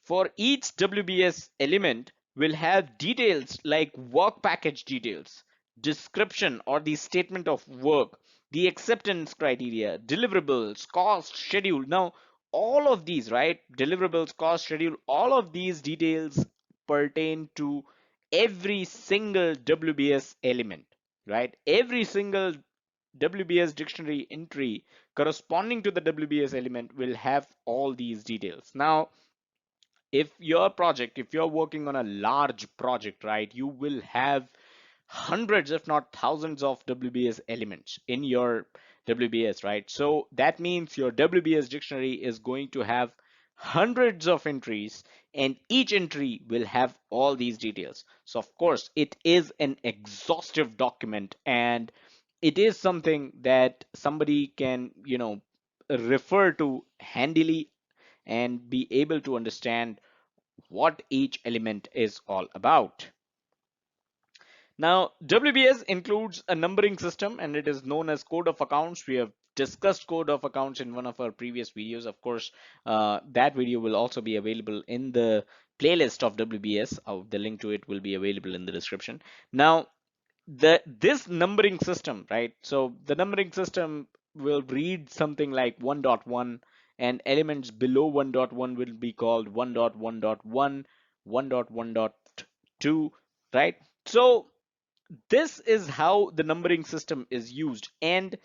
Speaker 2: for each WBS element will have details like work package details, description or the statement of work, the acceptance criteria, deliverables, cost, schedule. Now, all of these, right? Deliverables, cost, schedule, all of these details pertain to every single WBS element, right? Every single WBS dictionary entry corresponding to the WBS element will have all these details. Now, if you're working on a large project, right, you will have hundreds if not thousands of WBS elements in your WBS, right? So that means your WBS dictionary is going to have hundreds of entries, and each entry will have all these details. So of course it is an exhaustive document, and it is something that somebody can refer to handily and be able to understand what each element is all about. Now, WBS includes a numbering system, and it is known as code of accounts. We have discussed code of accounts in one of our previous videos. Of course, that video will also be available in the playlist of WBS. The link to it will be available in the description. Now, this numbering system, right? So the numbering system will read something like 1.1, and elements below 1.1 will be called 1.1.1, 1.1.2, right? So this is how the numbering system is used, and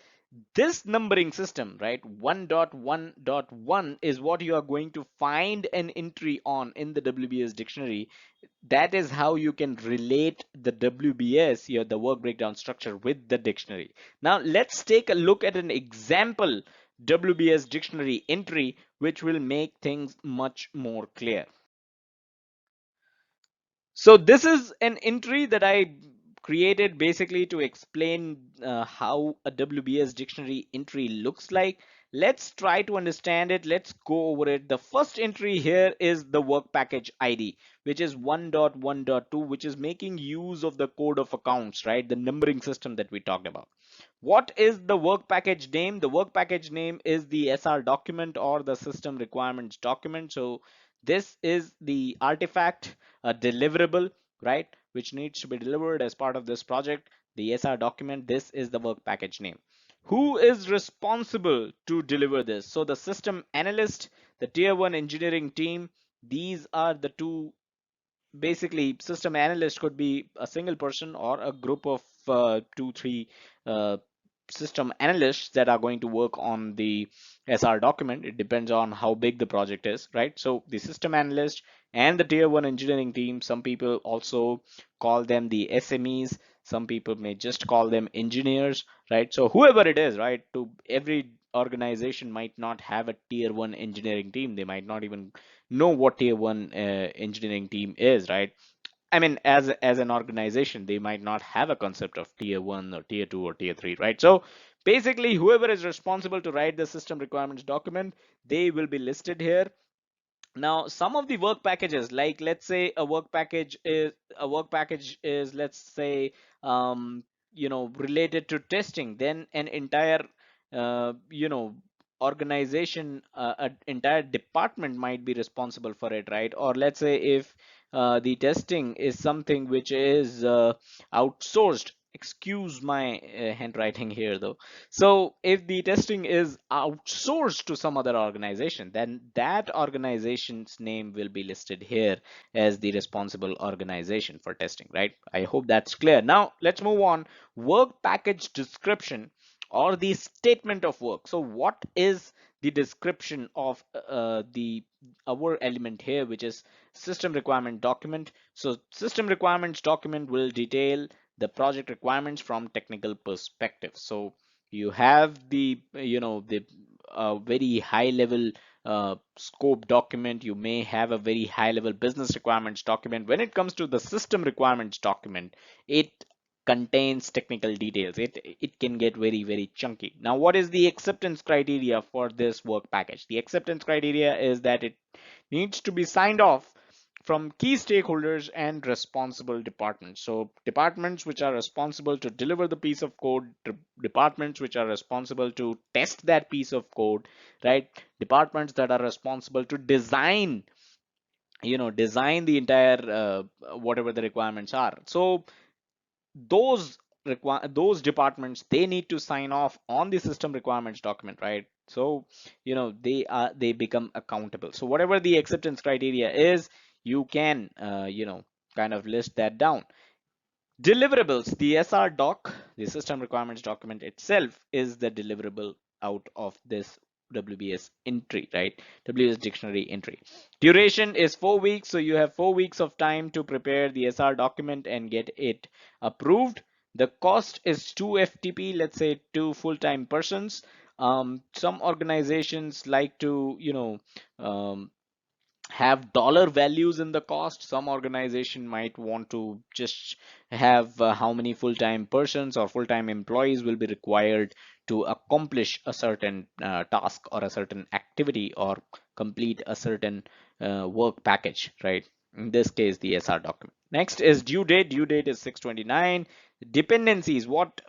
Speaker 2: this numbering system, right, 1.1.1 is what you are going to find an entry on in the WBS dictionary. That is how you can relate the WBS, here, the work breakdown structure, with the dictionary. Now let's take a look at an example WBS dictionary entry, which will make things much more clear. So this is an entry that I created basically to explain how a WBS dictionary entry looks like. Let's try to understand it. Let's go over it. The first entry here is the work package ID, which is 1.1.2, which is making use of the code of accounts, right? The numbering system that we talked about. What is the work package name? The work package name is the SR document, or the system requirements document. So this is the artifact, a deliverable, right, which needs to be delivered as part of this project. The SR document, this is the work package name. Who is responsible to deliver this? So the system analyst, the tier 1 engineering team, these are the two. Basically, system analyst could be a single person or a group of 2 3 uh, system analysts that are going to work on the SR document. It depends on how big the project is, right? So the system analyst and the tier 1 engineering team, some people also call them the SMEs, some people may just call them engineers, right? So whoever it is, right, to every organization might not have a tier 1 engineering team. They might not even know what tier 1 engineering team is, right? I mean, as an organization, they might not have a concept of tier 1 or tier 2 or tier 3, right? So basically, whoever is responsible to write the system requirements document, they will be listed here. Now, some of the work packages, like let's say a work package is, let's say, related to testing, then an entire organization, an entire department might be responsible for it, right? Or let's say if the testing is something which is outsourced. Excuse my handwriting here, though. So if the testing is outsourced to some other organization, then that organization's name will be listed here as the responsible organization for testing, right? I hope that's clear. Now let's move on. Work package description, or the statement of work. So what is the description of the our element here, which is system requirement document? So system requirements document will detail the project requirements from technical perspective. So you have the the very high level scope document. You may have a very high level business requirements document. When it comes to the system requirements document, it contains technical details. It can get very chunky. Now, what is the acceptance criteria for this work package? The acceptance criteria is that it needs to be signed off from key stakeholders and responsible departments. So departments which are responsible to deliver the piece of code, departments which are responsible to test that piece of code, right? Departments that are responsible to design the entire whatever the requirements are. So those departments, they need to sign off on the system requirements document, right? So they become accountable. So whatever the acceptance criteria is, you can kind of list that down. Deliverables, the SR doc, the system requirements document itself, is the deliverable out of this WBS entry, right? WBS dictionary entry. Duration is 4 weeks, so you have 4 weeks of time to prepare the SR document and get it approved. The cost is 2 FTP, let's say 2 full-time persons. Some organizations like to have dollar values in the cost. Some organization might want to just have how many full-time persons or full-time employees will be required to accomplish a certain task or a certain activity or complete a certain work package, right? In this case, the SR document. Next is due date. Due date is 6/29. Dependencies. What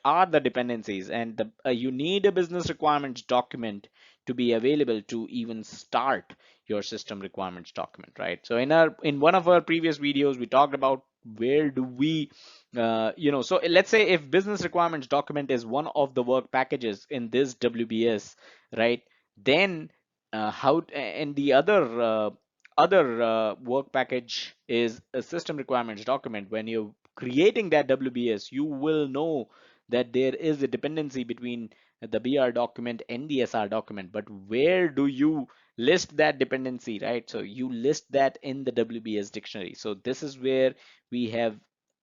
Speaker 2: are the dependencies? And you need a business requirements document to be available to even start your system requirements document, right? So in one of our previous videos, we talked about where do we so let's say if business requirements document is one of the work packages in this WBS, right? Then how and the other work package is a system requirements document. When you're creating that WBS, you will know that there is a dependency between the BR document and the SR document, but where do you list that dependency, right? So you list that in the WBS dictionary. So this is where we have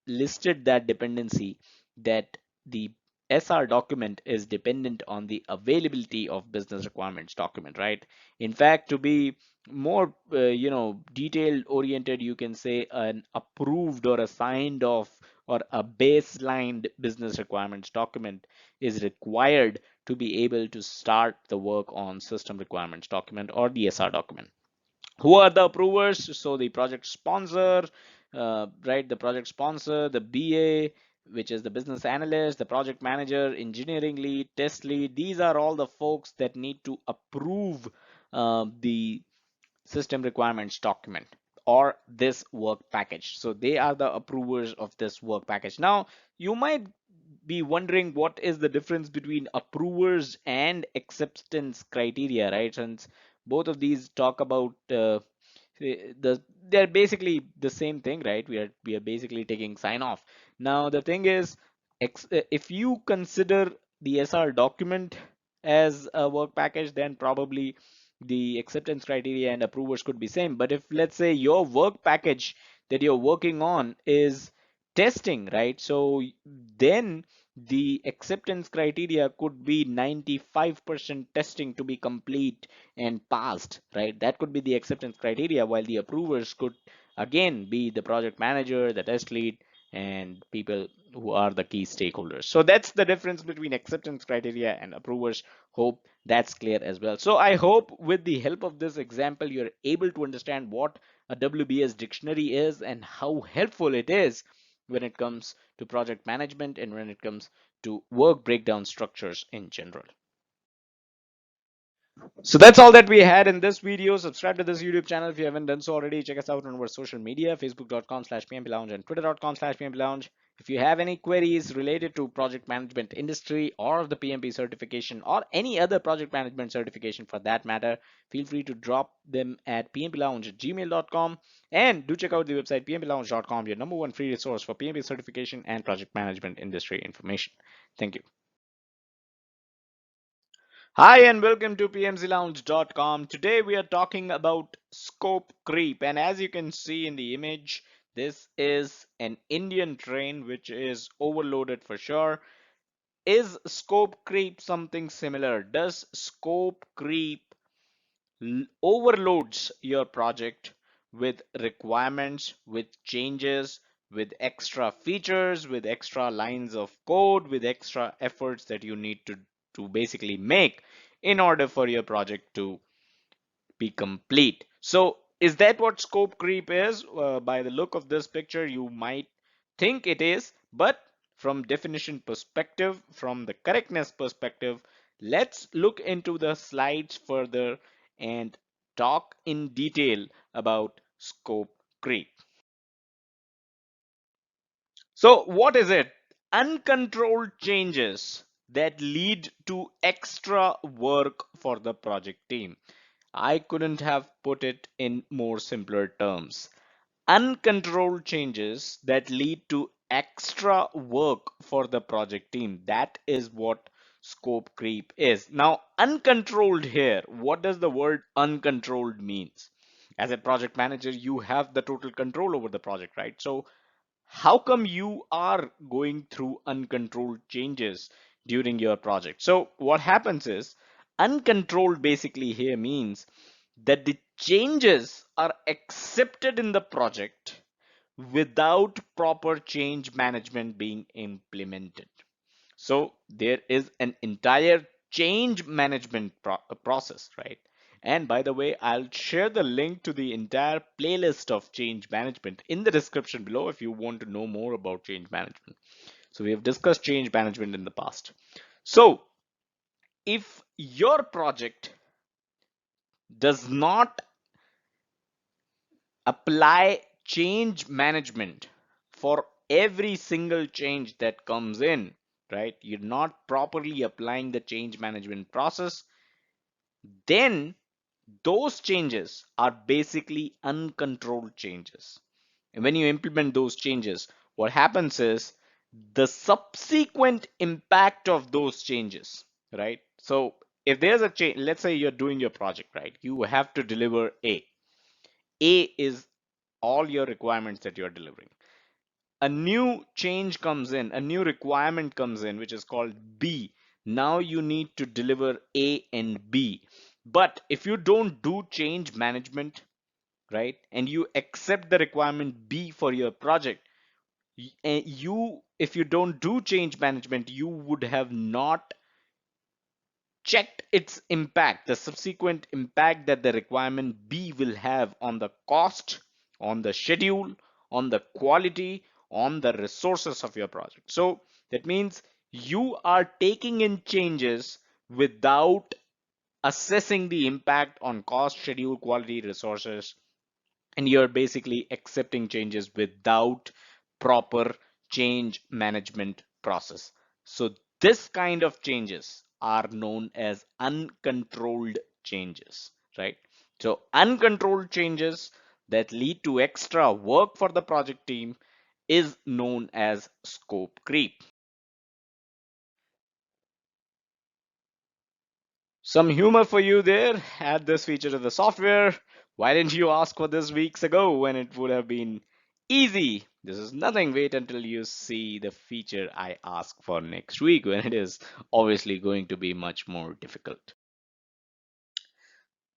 Speaker 2: listed that dependency, that the SR document is dependent on the availability of business requirements document, right? In fact, to be more detailed oriented, you can say an approved or a signed off or a baseline business requirements document is required to be able to start the work on system requirements document or the SR document. Who are the approvers? So the project sponsor, right? The project sponsor, the BA, which is the business analyst, the project manager, engineering lead, test lead. These are all the folks that need to approve the system requirements document or this work package. So they are the approvers of this work package. Now, you might be wondering what is the difference between approvers and acceptance criteria, right? Since both of these talk about they're basically the same thing, right? We are basically taking sign off. Now the thing is, if you consider the SR document as a work package, then probably the acceptance criteria and approvers could be same. But if, let's say, your work package that you're working on is testing, right? So then the acceptance criteria could be 95% testing to be complete and passed, right? That could be the acceptance criteria, while the approvers could again be the project manager, the test lead, and people who are the key stakeholders. So that's the difference between acceptance criteria and approvers. Hope that's clear as well. So I hope with the help of this example, you're able to understand what a WBS dictionary is and how helpful it is when it comes to project management and when it comes to work breakdown structures in general. So that's all that we had in this video. Subscribe to this YouTube channel if you haven't done so already. Check us out on our social media, facebook.com/PMP and twitter.com/PMP. If you have any queries related to project management industry or the PMP certification or any other project management certification for that matter, feel free to drop them at pmplounge@gmail.com, and do check out the website pmplounge.com, your number one free resource for PMP certification and project management industry information. Thank you. Hi and welcome to pmclounge.com. Today we are talking about scope creep, and as you can see in the image, this is an Indian train which is overloaded for sure. Is scope creep something similar? Does scope creep overloads your project with requirements, with changes, with extra features, with extra lines of code, with extra efforts that you need to basically make in order for your project to be complete? So is that what scope creep is? By the look of this picture, you might think it is, but from definition perspective, from the correctness perspective, let's look into the slides further and talk in detail about scope creep. So what is it? Uncontrolled changes that lead to extra work for the project team. I couldn't have put it in more simpler terms. Uncontrolled changes that lead to extra work for the project team. That is what scope creep is. Now, uncontrolled here, what does the word uncontrolled means? As a project manager, you have the total control over the project, right? So how come you are going through uncontrolled changes during your project? So what happens is, uncontrolled basically here means that the changes are accepted in the project without proper change management being implemented. So there is an entire change management process, right? And by the way, I'll share the link to the entire playlist of change management in the description below if you want to know more about change management. So we have discussed change management in the past. So if your project does not apply change management for every single change that comes in, right? You're not properly applying the change management process, then those changes are basically uncontrolled changes. And when you implement those changes, what happens is the subsequent impact of those changes, right? So if there's a change, let's say you're doing your project, right? You have to deliver A. A is all your requirements that you're delivering. A new change comes in, a new requirement comes in, which is called B. Now you need to deliver A and B. But if you don't do change management, right, and you accept the requirement B for your project, if you don't do change management, you would have not checked its impact, the subsequent impact that the requirement B will have on the cost, on the schedule, on the quality, on the resources of your project. So that means you are taking in changes without assessing the impact on cost, schedule, quality, resources, and you're basically accepting changes without proper change management process. So this kind of changes are known as uncontrolled changes, right? So uncontrolled changes that lead to extra work for the project team is known as scope creep. Some humor for you there. Add this feature to the software. Why didn't you ask for this weeks ago when it would have been easy? This is nothing. Wait until you see the feature I ask for next week when it is obviously going to be much more difficult.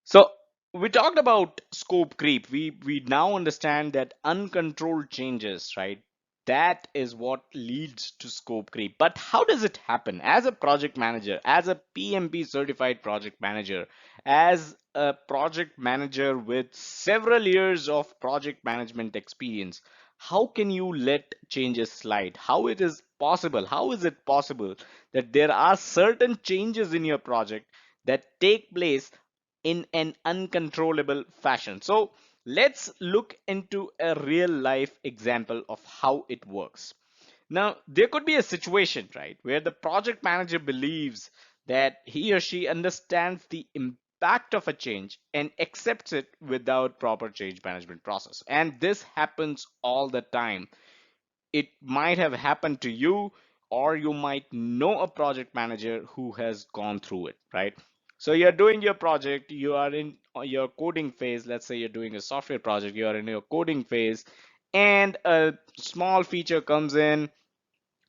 Speaker 2: So we talked about scope creep. We now understand that uncontrolled changes, right? That is what leads to scope creep. But how does it happen? As a project manager, as a PMP certified project manager, as a project manager with several years of project management experience, how can you let changes slide? How it is possible? How is it possible that there are certain changes in your project that take place in an uncontrollable fashion? So let's look into a real life example of how it works. Now, there could be a situation, right, where the project manager believes that he or she understands the impact of a change and accepts it without proper change management process. And this happens all the time. It might have happened to you, or you might know a project manager who has gone through it, right? So you're doing your project, you are in your coding phase. Let's say you're doing a software project, you are in your coding phase, and a small feature comes in.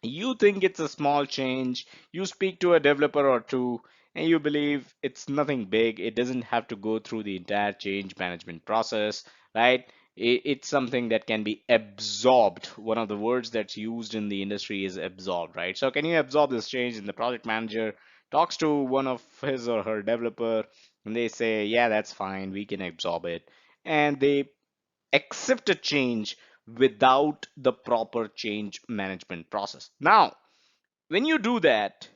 Speaker 2: You think it's a small change, you speak to a developer or two, and you believe it's nothing big, it doesn't have to go through the entire change management process, right? It's something that can be absorbed. One of the words that's used in the industry is absorbed, right? So can you absorb this change? And the project manager talks to one of his or her developer, and they say, yeah, that's fine, we can absorb it. And they accept a change without the proper change management process. Now, when you do that,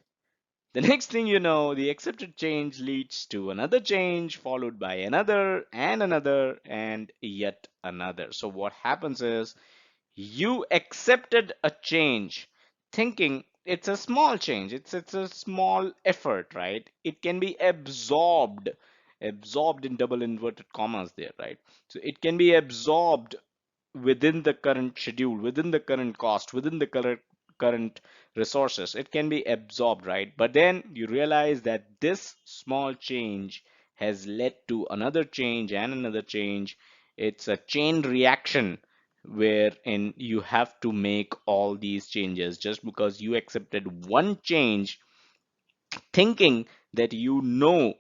Speaker 2: the next thing you know, the accepted change leads to another change, followed by another and another and yet another. So, what happens is you accepted a change thinking it's a small change, it's a small effort, right? It can be absorbed in double inverted commas there, right? So it can be absorbed within the current schedule, within the current cost, within the current resources. It can be absorbed, right? But then you realize that this small change has led to another change and another change. It's a chain reaction wherein you have to make all these changes. Just because you accepted one change thinking that you know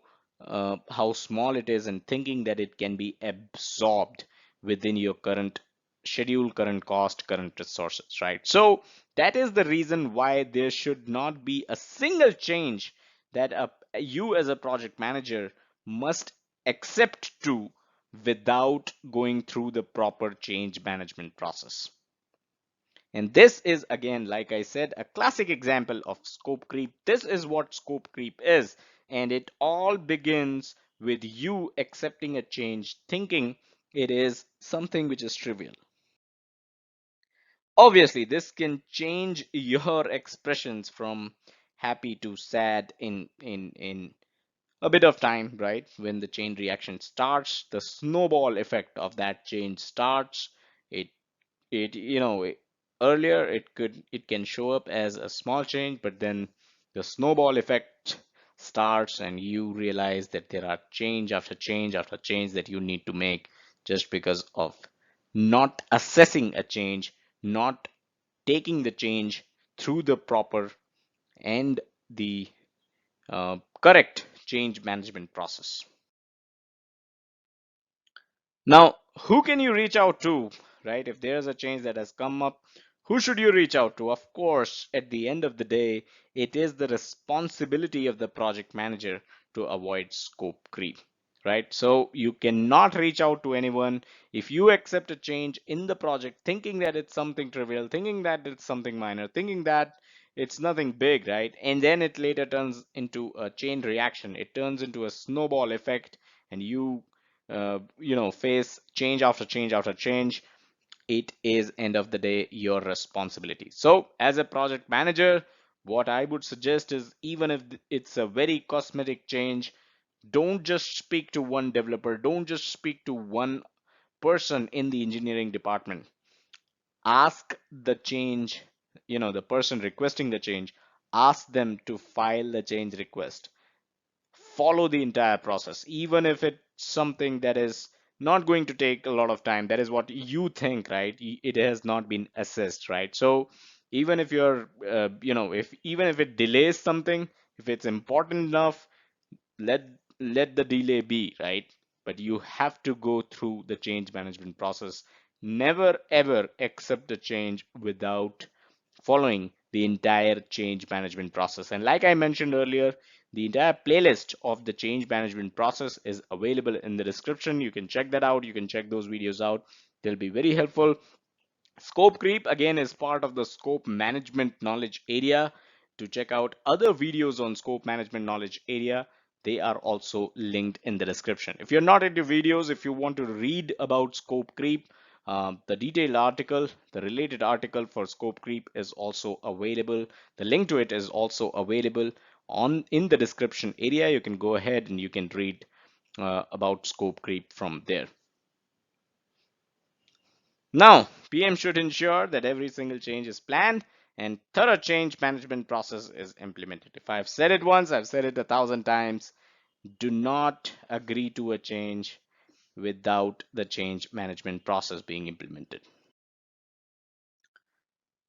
Speaker 2: how small it is, and thinking that it can be absorbed within your current schedule, current cost, current resources, right? So that is the reason why there should not be a single change that you as a project manager must accept to without going through the proper change management process. And this is, again, like I said, a classic example of scope creep. This is what scope creep is. And it all begins with you accepting a change, thinking it is something which is trivial. Obviously, this can change your expressions from happy to sad in a bit of time, right? When the chain reaction starts, the snowball effect of that change starts. It it you know earlier, it can show up as a small change, but then the snowball effect starts and you realize that there are change after change after change that you need to make just because of not assessing a change, not taking the change through the proper and the correct change management process. Now, who can you reach out to, right? If there's a change that has come up, who should you reach out to? Of course, at the end of the day, it is the responsibility of the project manager to avoid scope creep, right? So you cannot reach out to anyone if you accept a change in the project thinking that it's something trivial, thinking that it's something minor, thinking that it's nothing big, right? And then it later turns into a chain reaction. It turns into a snowball effect and you face change after change after change. It is end of the day your responsibility. So as a project manager, what I would suggest is, even if it's a very cosmetic change, don't just speak to one developer, don't just speak to one person in the engineering department. Ask the change, the person requesting the change, ask them to file the change request. Follow the entire process, even if it's something that is not going to take a lot of time. That is what you think, right? It has not been assessed, right? So even if you're if even if it delays something, if it's important enough, let let the delay be, right? But you have to go through the change management process. Never ever accept a change without following the entire change management process. And like I mentioned earlier, the entire playlist of the change management process is available in the description. You can check that out. You can check those videos out. They'll be very helpful. Scope creep again is part of the scope management knowledge area. To check out other videos on scope management knowledge area, they are also linked in the description. If you're not into videos, if you want to read about scope creep, the detailed article, the related article for scope creep is also available. The link to it is also available on in the description area. You can go ahead and you can read about scope creep from there. Now, PM should ensure that every single change is planned and thorough change management process is implemented. If I've said it once, I've said it 1,000 times. Do not agree to a change without the change management process being implemented.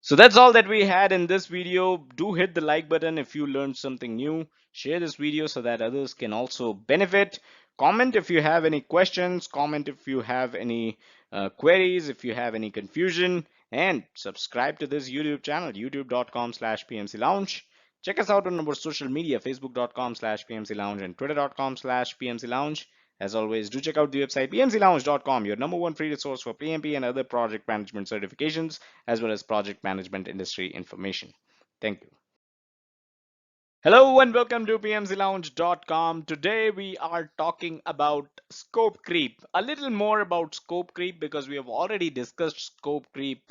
Speaker 2: So that's all that we had in this video. Do hit the like button if you learned something new. Share this video so that others can also benefit. Comment if you have any questions. Comment if you have any queries, if you have any confusion. And subscribe to this YouTube channel, youtube.com/PMC Lounge. Check us out on our social media, facebook.com/PMC Lounge and twitter.com/PMC Lounge. As always, do check out the website pmclounge.com, your number one free resource for PMP and other project management certifications, as well as project management industry information. Thank you. Hello and welcome to pmclounge.com. Today we are talking about scope creep. A little more about scope creep because we have already discussed scope creep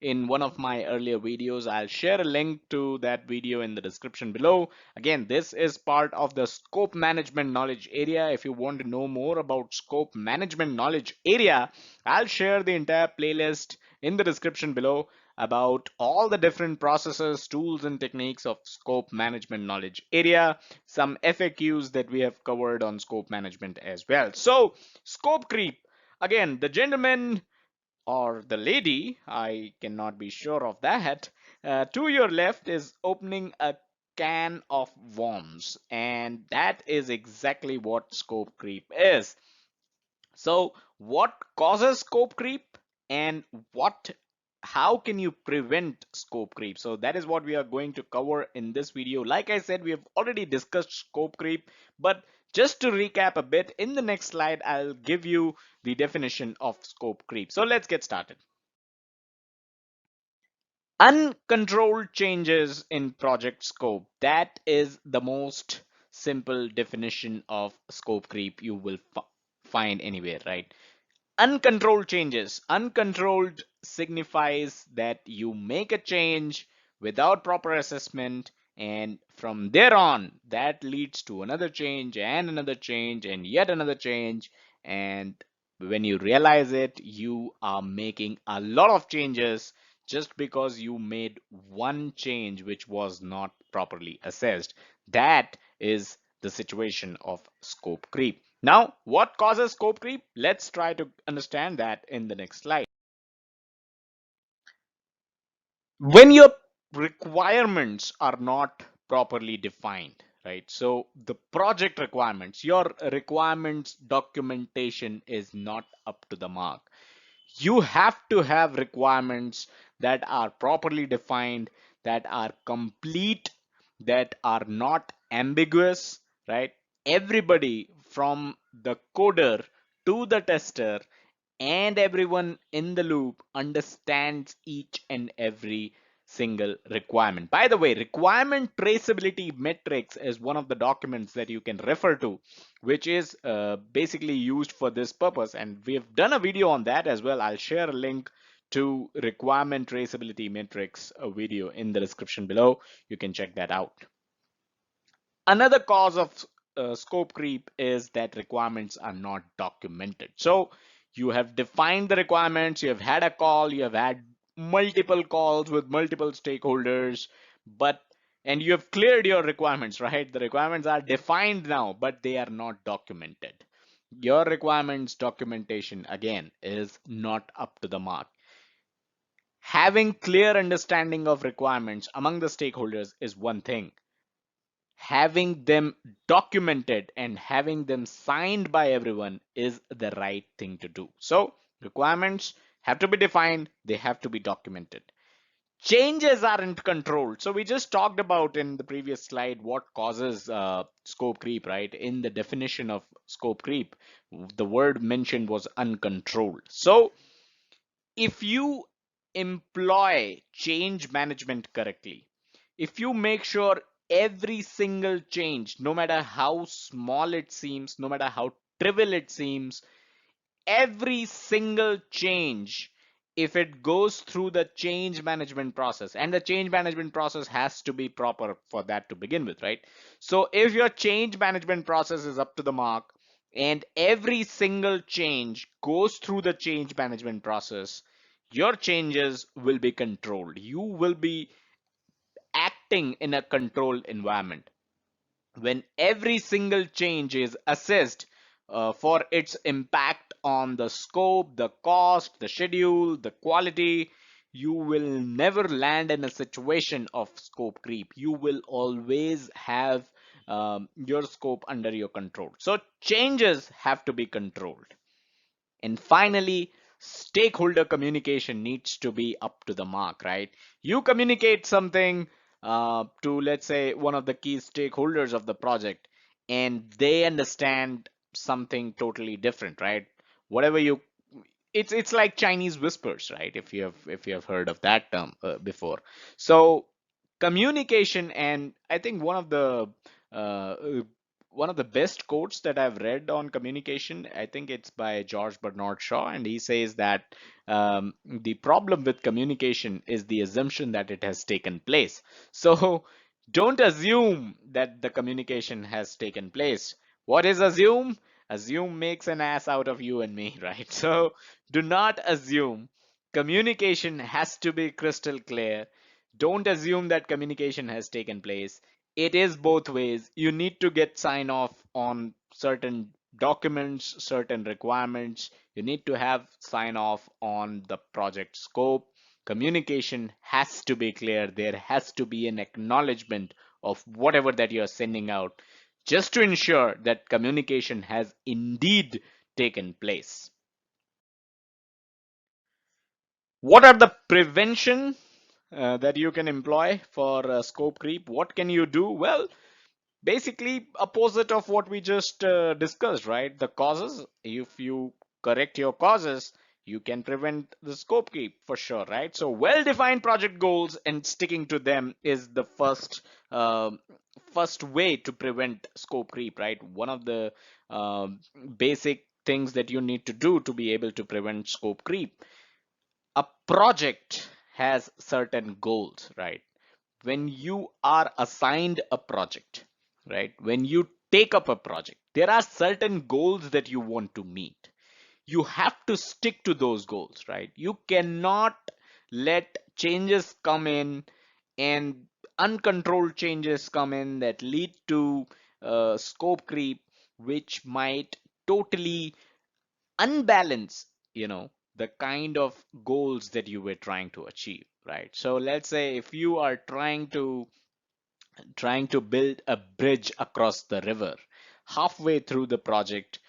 Speaker 2: in one of my earlier videos. I'll share a link to that video in the description below. Again, this is part of the scope management knowledge area. If you want to know more about scope management knowledge area, I'll share the entire playlist in the description below about all the different processes, tools, and techniques of scope management knowledge area, some FAQs that we have covered on scope management as well. So, scope creep. Again, the gentleman or the lady, I cannot be sure of that, to your left is opening a can of worms, and that is exactly what scope creep is. So what causes scope creep and what how can you prevent scope creep? So that is what we are going to cover in this video. Like I said, we have already discussed scope creep, but just to recap a bit, in the next slide, I'll give you the definition of scope creep. So let's get started. Uncontrolled changes in project scope. That is the most simple definition of scope creep you will find anywhere, right? Uncontrolled changes. Uncontrolled signifies that you make a change without proper assessment, and from there on, that leads to another change and another change and yet another change. And when you realize it, you are making a lot of changes just because you made one change which was not properly assessed. That is the situation of scope creep. Now, what causes scope creep? Let's try to understand that in the next slide. When your requirements are not properly defined, right? So the project requirements, your requirements documentation is not up to the mark. You have to have requirements that are properly defined, that are complete, that are not ambiguous, right? Everybody from the coder to the tester and everyone in the loop understands each and every single requirement. By the way, requirement traceability metrics is one of the documents that you can refer to, which is basically used for this purpose. And we have done a video on that as well. I'll share a link to requirement traceability metrics, a video in the description below. You can check that out. Another cause of scope creep is that requirements are not documented. So you have defined the requirements, you have had a call, you have had multiple calls with multiple stakeholders, but and you have cleared your requirements, right? The requirements are defined now, but they are not documented. Your requirements documentation again is not up to the mark. Having clear understanding of requirements among the stakeholders is one thing. Having them documented and having them signed by everyone is the right thing to do. So requirements have to be defined, they have to be documented. Changes aren't controlled. So we just talked about in the previous slide what causes scope creep, right? In the definition of scope creep, the word mentioned was uncontrolled. So if you employ change management correctly, if you make sure every single change, no matter how small it seems, no matter how trivial it seems, every single change, if it goes through the change management process, and the change management process has to be proper for that to begin with, right? So if your change management process is up to the mark and every single change goes through the change management process, your changes will be controlled. You will be acting in a controlled environment. When every single change is assessed for its impact on the scope, the cost, the schedule, the quality, you will never land in a situation of scope creep. You will always have your scope under your control. So changes have to be controlled. And finally, stakeholder communication needs to be up to the mark, right? You communicate something to, let's say, one of the key stakeholders of the project, and they understand something totally different, right? Whatever you, it's like Chinese whispers, right? If you have heard of that term before. So communication, and I think one of the best quotes that I've read on communication, I think it's by George Bernard Shaw, and he says that the problem with communication is the assumption that it has taken place. So don't assume that the communication has taken place. What is assume? Assume makes an ass out of you and me, right? So do not assume. Communication has to be crystal clear. Don't assume that communication has taken place. It is both ways. You need to get sign off on certain documents, certain requirements. You need to have sign off on the project scope. Communication has to be clear. There has to be an acknowledgement of whatever that you're sending out, just to ensure that communication has indeed taken place. What are the prevention that you can employ for scope creep? What can you do? Well, basically opposite of what we just discussed, right? The causes, if you correct your causes, you can prevent the scope creep for sure, right? So well-defined project goals and sticking to them is the first way to prevent scope creep, right? One of the basic things that you need to do to be able to prevent scope creep. A project has certain goals, right? When you are assigned a project, right? When you take up a project, there are certain goals that you want to meet. You have to stick to those goals, right? You cannot let changes come in and uncontrolled changes come in that lead to scope creep, which might totally unbalance, the kind of goals that you were trying to achieve, right? So let's say if you are trying to build a bridge across the river, halfway through the project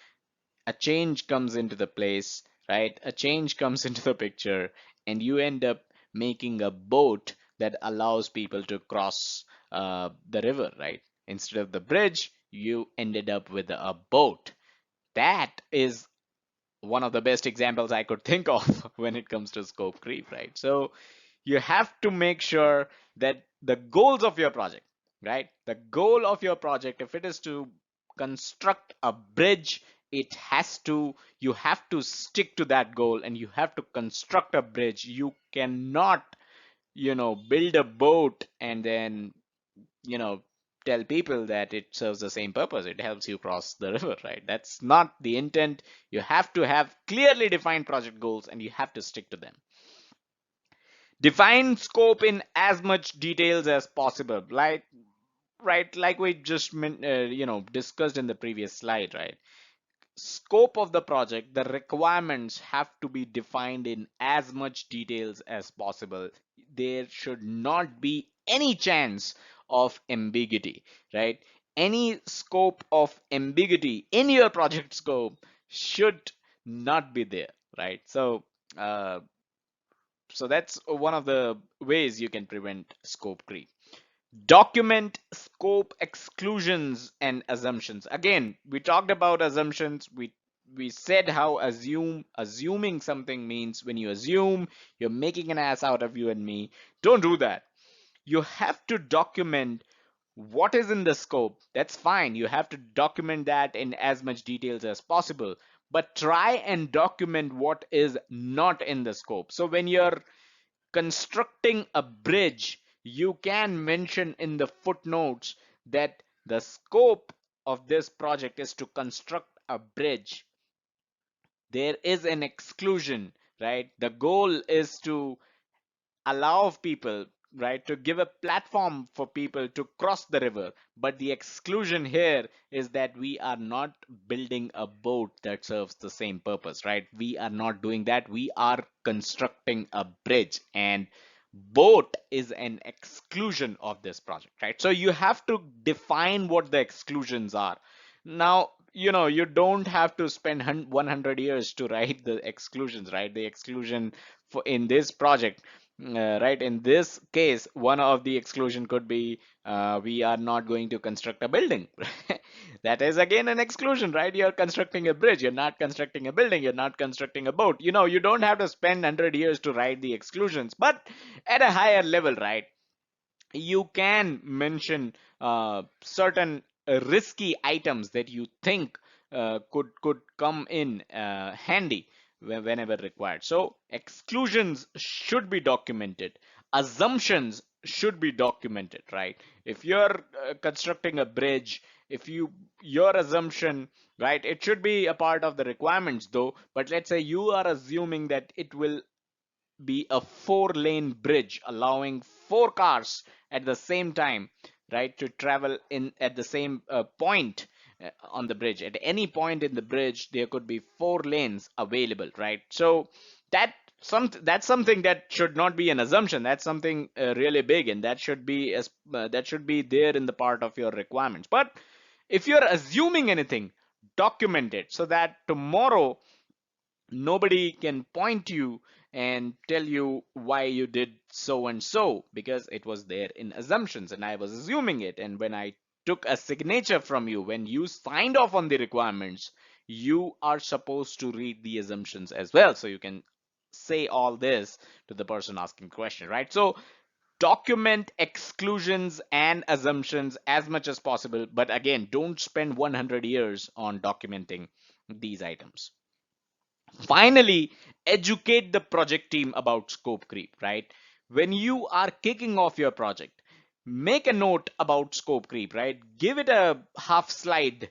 Speaker 2: a change comes into the place, right? A change comes into the picture, and you end up making a boat that allows people to cross the river, right? Instead of the bridge, you ended up with a boat. That is one of the best examples I could think of when it comes to scope creep, right? So you have to make sure that the goals of your project, right? The goal of your project, if it is to construct a bridge, you have to stick to that goal and you have to construct a bridge. You cannot, build a boat and then, you know, tell people that it serves the same purpose. It helps you cross the river, right? That's not the intent. You have to have clearly defined project goals and you have to stick to them. Define scope in as much details as possible, like we just discussed in the previous slide, right? Scope of the project, the requirements have to be defined in as much details as possible. There should not be any chance of ambiguity, right? Any scope of ambiguity in your project scope should not be there, right? Uh, so that's one of the ways you can prevent scope creep. Document scope exclusions and assumptions. Again, we talked about assumptions. We said how assuming something means when you assume you're making an ass out of you and me. Don't do that. You have to document what is in the scope. That's fine. You have to document that in as much details as possible. But try and document what is not in the scope. So when you're constructing a bridge, you can mention in the footnotes that the scope of this project is to construct a bridge. There is an exclusion, right? The goal is to allow people, right, to give a platform for people to cross the river. But the exclusion here is that we are not building a boat that serves the same purpose, right? We are not doing that. We are constructing a bridge, and boat is an exclusion of this project, right? So you have to define what the exclusions are. Now, you don't have to spend 100 years to write the exclusions, right? The exclusion for in this project, right, in this case, one of the exclusion could be we are not going to construct a building. That is again an exclusion, right? You're constructing a bridge, you're not constructing a building, you're not constructing a boat. You don't have to spend 100 years to write the exclusions, but at a higher level, right, you can mention certain risky items that you think could come in handy whenever required. So exclusions should be documented. Assumptions should be documented, right? If you're constructing a bridge, if your assumption, right, it should be a part of the requirements though, but let's say you are assuming that it will be a 4-lane bridge allowing 4 cars at the same time, right, to travel in at the same point on the bridge. At any point in the bridge there could be 4 lanes available, right? So that's something that should not be an assumption. That's something really big, and that should be there in the part of your requirements. But if you're assuming anything, document it so that tomorrow nobody can point you and tell you why you did so and so, because it was there in assumptions and I was assuming it. And when I took a signature from you, when you signed off on the requirements, you are supposed to read the assumptions as well, so you can say all this to the person asking the question, right? So document exclusions and assumptions as much as possible, but again, don't spend 100 years on documenting these items. Finally, educate the project team about scope creep, right? When you are kicking off your project, make a note about scope creep, right? Give it a half slide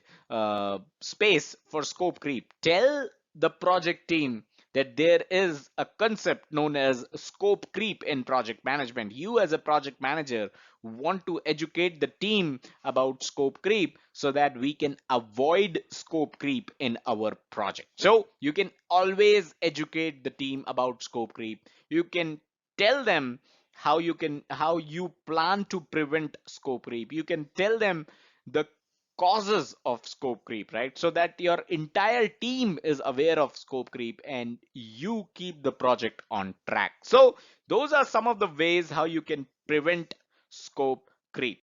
Speaker 2: space for scope creep. Tell the project team that there is a concept known as scope creep in project management. You as a project manager want to educate the team about scope creep so that we can avoid scope creep in our project. So you can always educate the team about scope creep. You can tell them how you plan to prevent scope creep. You can tell them the causes of scope creep, right? So that your entire team is aware of scope creep and you keep the project on track. So those are some of the ways how you can prevent scope creep.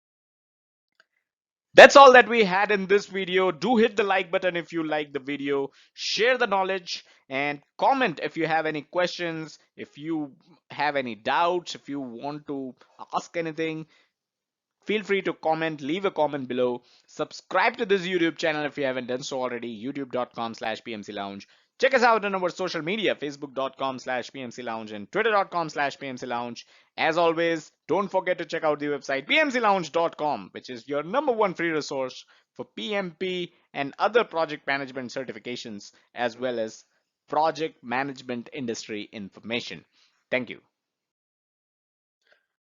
Speaker 2: That's all that we had in this video. Do hit the like button if you like the video, share the knowledge, and comment if you have any questions, if you have any doubts, if you want to ask anything. Feel free to comment, leave a comment below. Subscribe to this YouTube channel if you haven't done so already, youtube.com/PMC Lounge. Check us out on our social media, facebook.com/PMC Lounge and twitter.com/PMC Lounge. As always, don't forget to check out the website pmclounge.com, which is your #1 free resource for PMP and other project management certifications, as well as project management industry information. Thank you.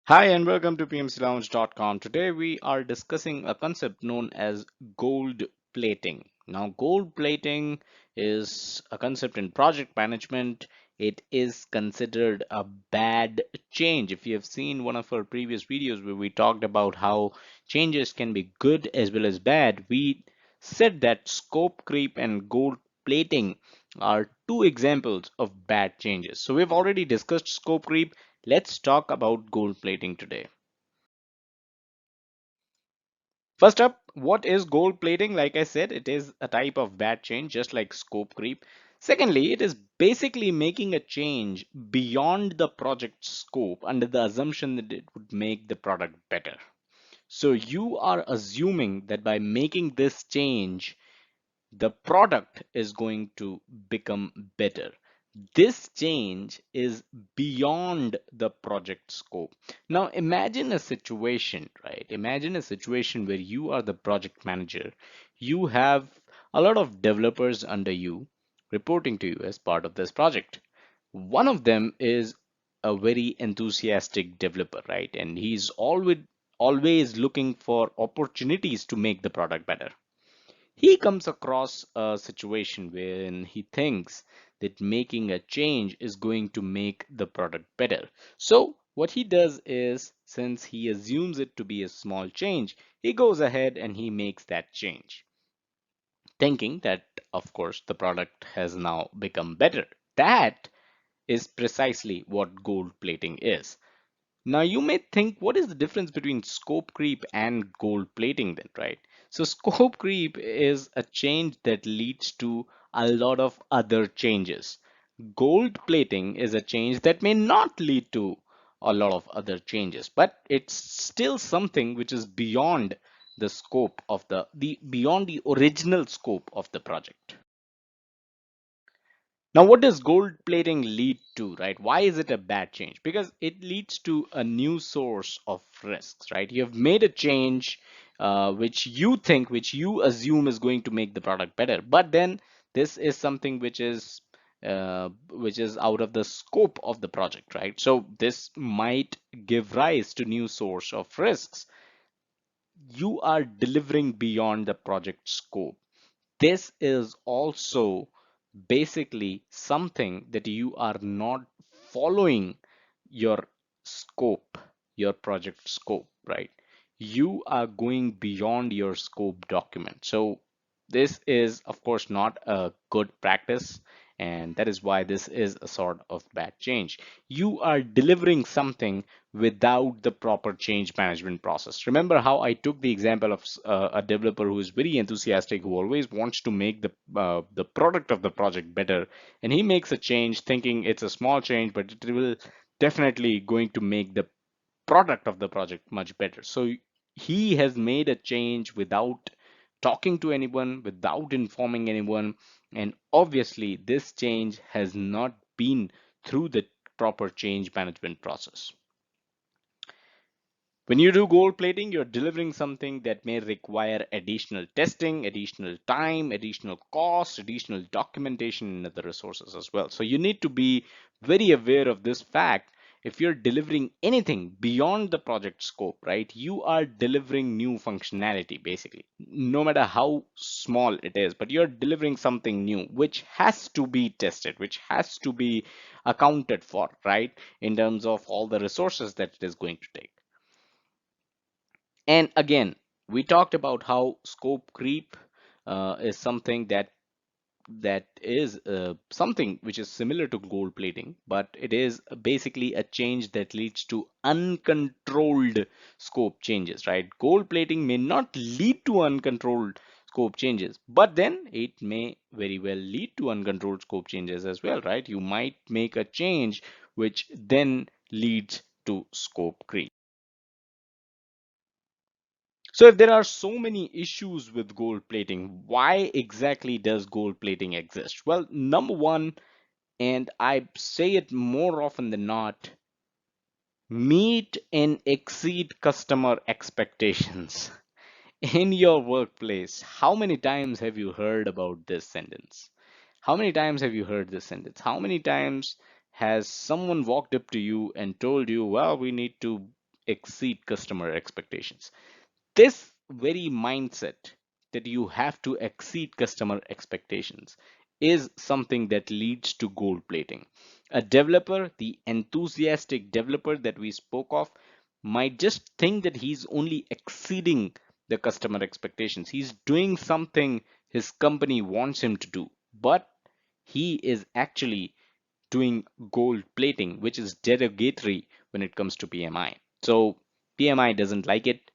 Speaker 2: Hi and welcome to pmclounge.com. Today we are discussing a concept known as gold plating. Now, gold plating is a concept in project management. It is considered a bad change. If you have seen one of our previous videos where we talked about how changes can be good as well as bad, we said that scope creep and gold plating are two examples of bad changes. So we've already discussed scope creep. Let's talk about gold plating today. First up, what is gold plating? Like I said, it is a type of bad change, just like scope creep. Secondly, it is basically making a change beyond the project scope under the assumption that it would make the product better. So you are assuming that by making this change, the product is going to become better. This change is beyond the project scope. Now imagine a situation, right? Imagine a situation where you are the project manager. You have a lot of developers under you reporting to you as part of this project. One of them is a very enthusiastic developer, right? And he's always looking for opportunities to make the product better. He comes across a situation wherein he thinks that making a change is going to make the product better. So what he does is, since he assumes it to be a small change, he goes ahead and he makes that change, thinking that, of course, the product has now become better. That is precisely what gold plating is. Now you may think, what is the difference between scope creep and gold plating then, right? So scope creep is a change that leads to a lot of other changes. Gold plating is a change that may not lead to a lot of other changes, but it's still something which is beyond the scope of the beyond the original scope of the project. Now, what does gold plating lead to, right? Why is it a bad change? Because it leads to a new source of risks, right? You have made a change which you assume is going to make the product better, but then this is something which is out of the scope of the project, right? So this might give rise to new source of risks. You are delivering beyond the project scope. This is also basically something that you are not following your scope, your project scope, right? You are going beyond your scope document. So this is, of course, not a good practice, and that is why this is a sort of bad change. You are delivering something without the proper change management process. Remember how I took the example of a developer who is very enthusiastic, who always wants to make the product of the project better, and he makes a change thinking it's a small change, but it will definitely going to make the product of the project much better. So he has made a change without talking to anyone, without informing anyone, and obviously this change has not been through the proper change management process. When you do gold plating, you're delivering something that may require additional testing, additional time, additional cost, additional documentation, and other resources as well. So you need to be very aware of this fact. If you're delivering anything beyond the project scope, right, you are delivering new functionality basically, no matter how small it is, but you're delivering something new which has to be tested, which has to be accounted for, right, in terms of all the resources that it is going to take. And again, we talked about how scope creep is something that is something which is similar to gold plating, but it is basically a change that leads to uncontrolled scope changes, right? Gold plating may not lead to uncontrolled scope changes, but then it may very well lead to uncontrolled scope changes as well, right? You might make a change which then leads to scope creep. So if there are so many issues with gold plating, why exactly does gold plating exist? Well, number one, and I say it more often than not, meet and exceed customer expectations. In your workplace, how many times have you heard about this sentence? How many times have you heard this sentence? How many times has someone walked up to you and told you, well, we need to exceed customer expectations? This very mindset that you have to exceed customer expectations is something that leads to gold plating. A developer, the enthusiastic developer that we spoke of, might just think that he's only exceeding the customer expectations. He's doing something his company wants him to do, but he is actually doing gold plating, which is derogatory when it comes to PMI. So PMI doesn't like it.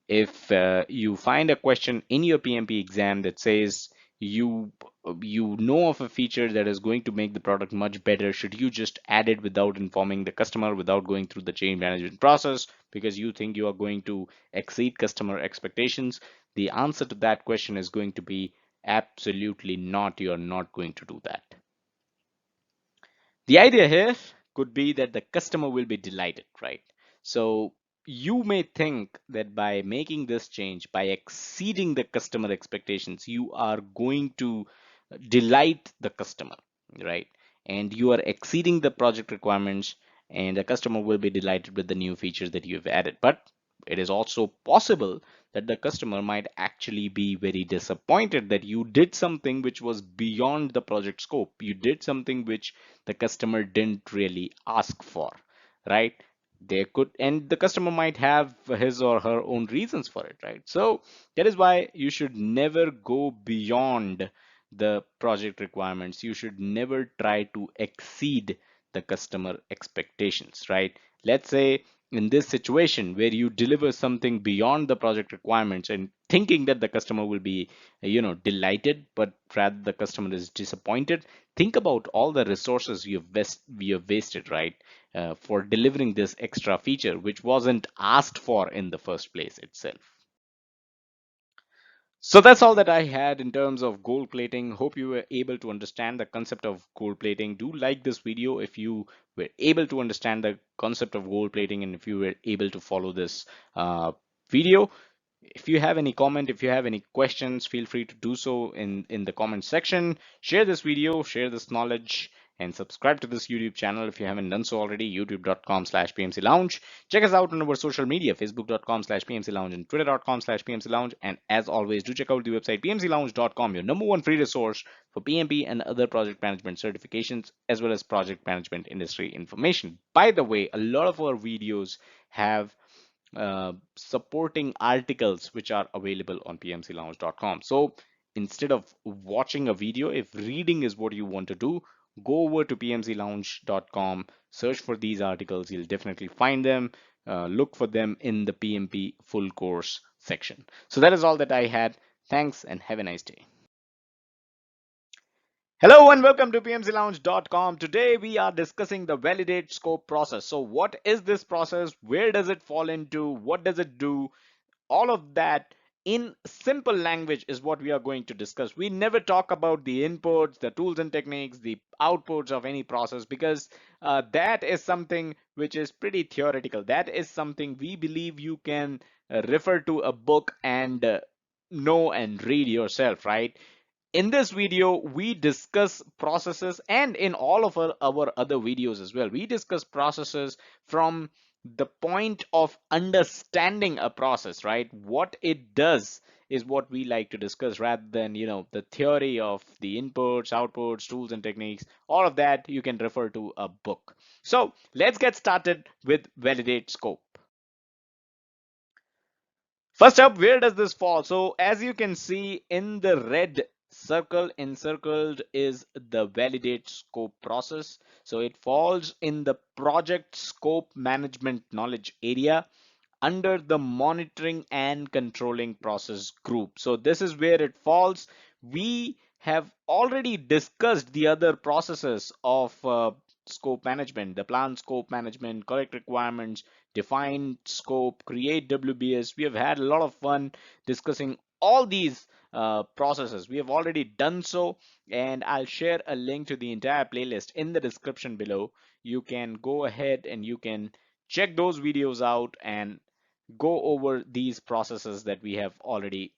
Speaker 2: If you find a question in your PMP exam that says you know of a feature that is going to make the product much better, should you just add it without informing the customer, without going through the change management process, because you think you are going to exceed customer expectations? The answer to that question is going to be absolutely not. You're not going to do that. The idea here could be that the customer will be delighted, right? So you may think that by making this change, by exceeding the customer expectations, you are going to delight the customer, right? And you are exceeding the project requirements, and the customer will be delighted with the new features that you've added. But it is also possible that the customer might actually be very disappointed that you did something which was beyond the project scope. You did something which the customer didn't really ask for, right? They could, and the customer might have his or her own reasons for it, right? So that is why you should never go beyond the project requirements. You should never try to exceed the customer expectations, right? Let's say in this situation where you deliver something beyond the project requirements and thinking that the customer will be delighted, but rather the customer is disappointed. Think about all the resources you have wasted, right, for delivering this extra feature which wasn't asked for in the first place itself. So that's all that I had in terms of gold plating. Hope you were able to understand the concept of gold plating. Do like this video if you were able to understand the concept of gold plating and if you were able to follow this video. If you have any comment, if you have any questions, feel free to do so in the comment section. Share this video, share this knowledge, and subscribe to this YouTube channel if you haven't done so already, youtube.com/PMC Lounge. Check us out on our social media, facebook.com/PMC Lounge and twitter.com/PMC Lounge. And as always, do check out the website pmclounge.com, your number one free resource for PMP and other project management certifications, as well as project management industry information. By the way, a lot of our videos have supporting articles which are available on pmclounge.com. So instead of watching a video, if reading is what you want to do, go over to pmclounge.com, search for these articles. You'll definitely find them. Look for them in the PMP full course section. So that is all that I had. Thanks and have a nice day. Hello and welcome to pmclounge.com. Today we are discussing the validate scope process. So what is this process? Where does it fall into? What does it do? All of that in simple language is what we are going to discuss. We never talk about the inputs, the tools and techniques, the outputs of any process, because that is something which is pretty theoretical. That is something we believe you can refer to a book and know and read yourself, right? In this video, we discuss processes, and in all of our other videos as well, we discuss processes from the point of understanding a process, right? What it does is what we like to discuss, rather than, the theory of the inputs, outputs, tools, and techniques. All of that you can refer to a book. So let's get started with validate scope. First up, where does this fall? So as you can see in the red circle encircled is the validate scope process. So it falls in the project scope management knowledge area under the monitoring and controlling process group. So this is where it falls. We have already discussed the other processes of scope management, the plan scope management, collect requirements, define scope, create WBS. We have had a lot of fun discussing all these processes. We have already done so, and I'll share a link to the entire playlist in the description below. You can go ahead and you can check those videos out and go over these processes that we have already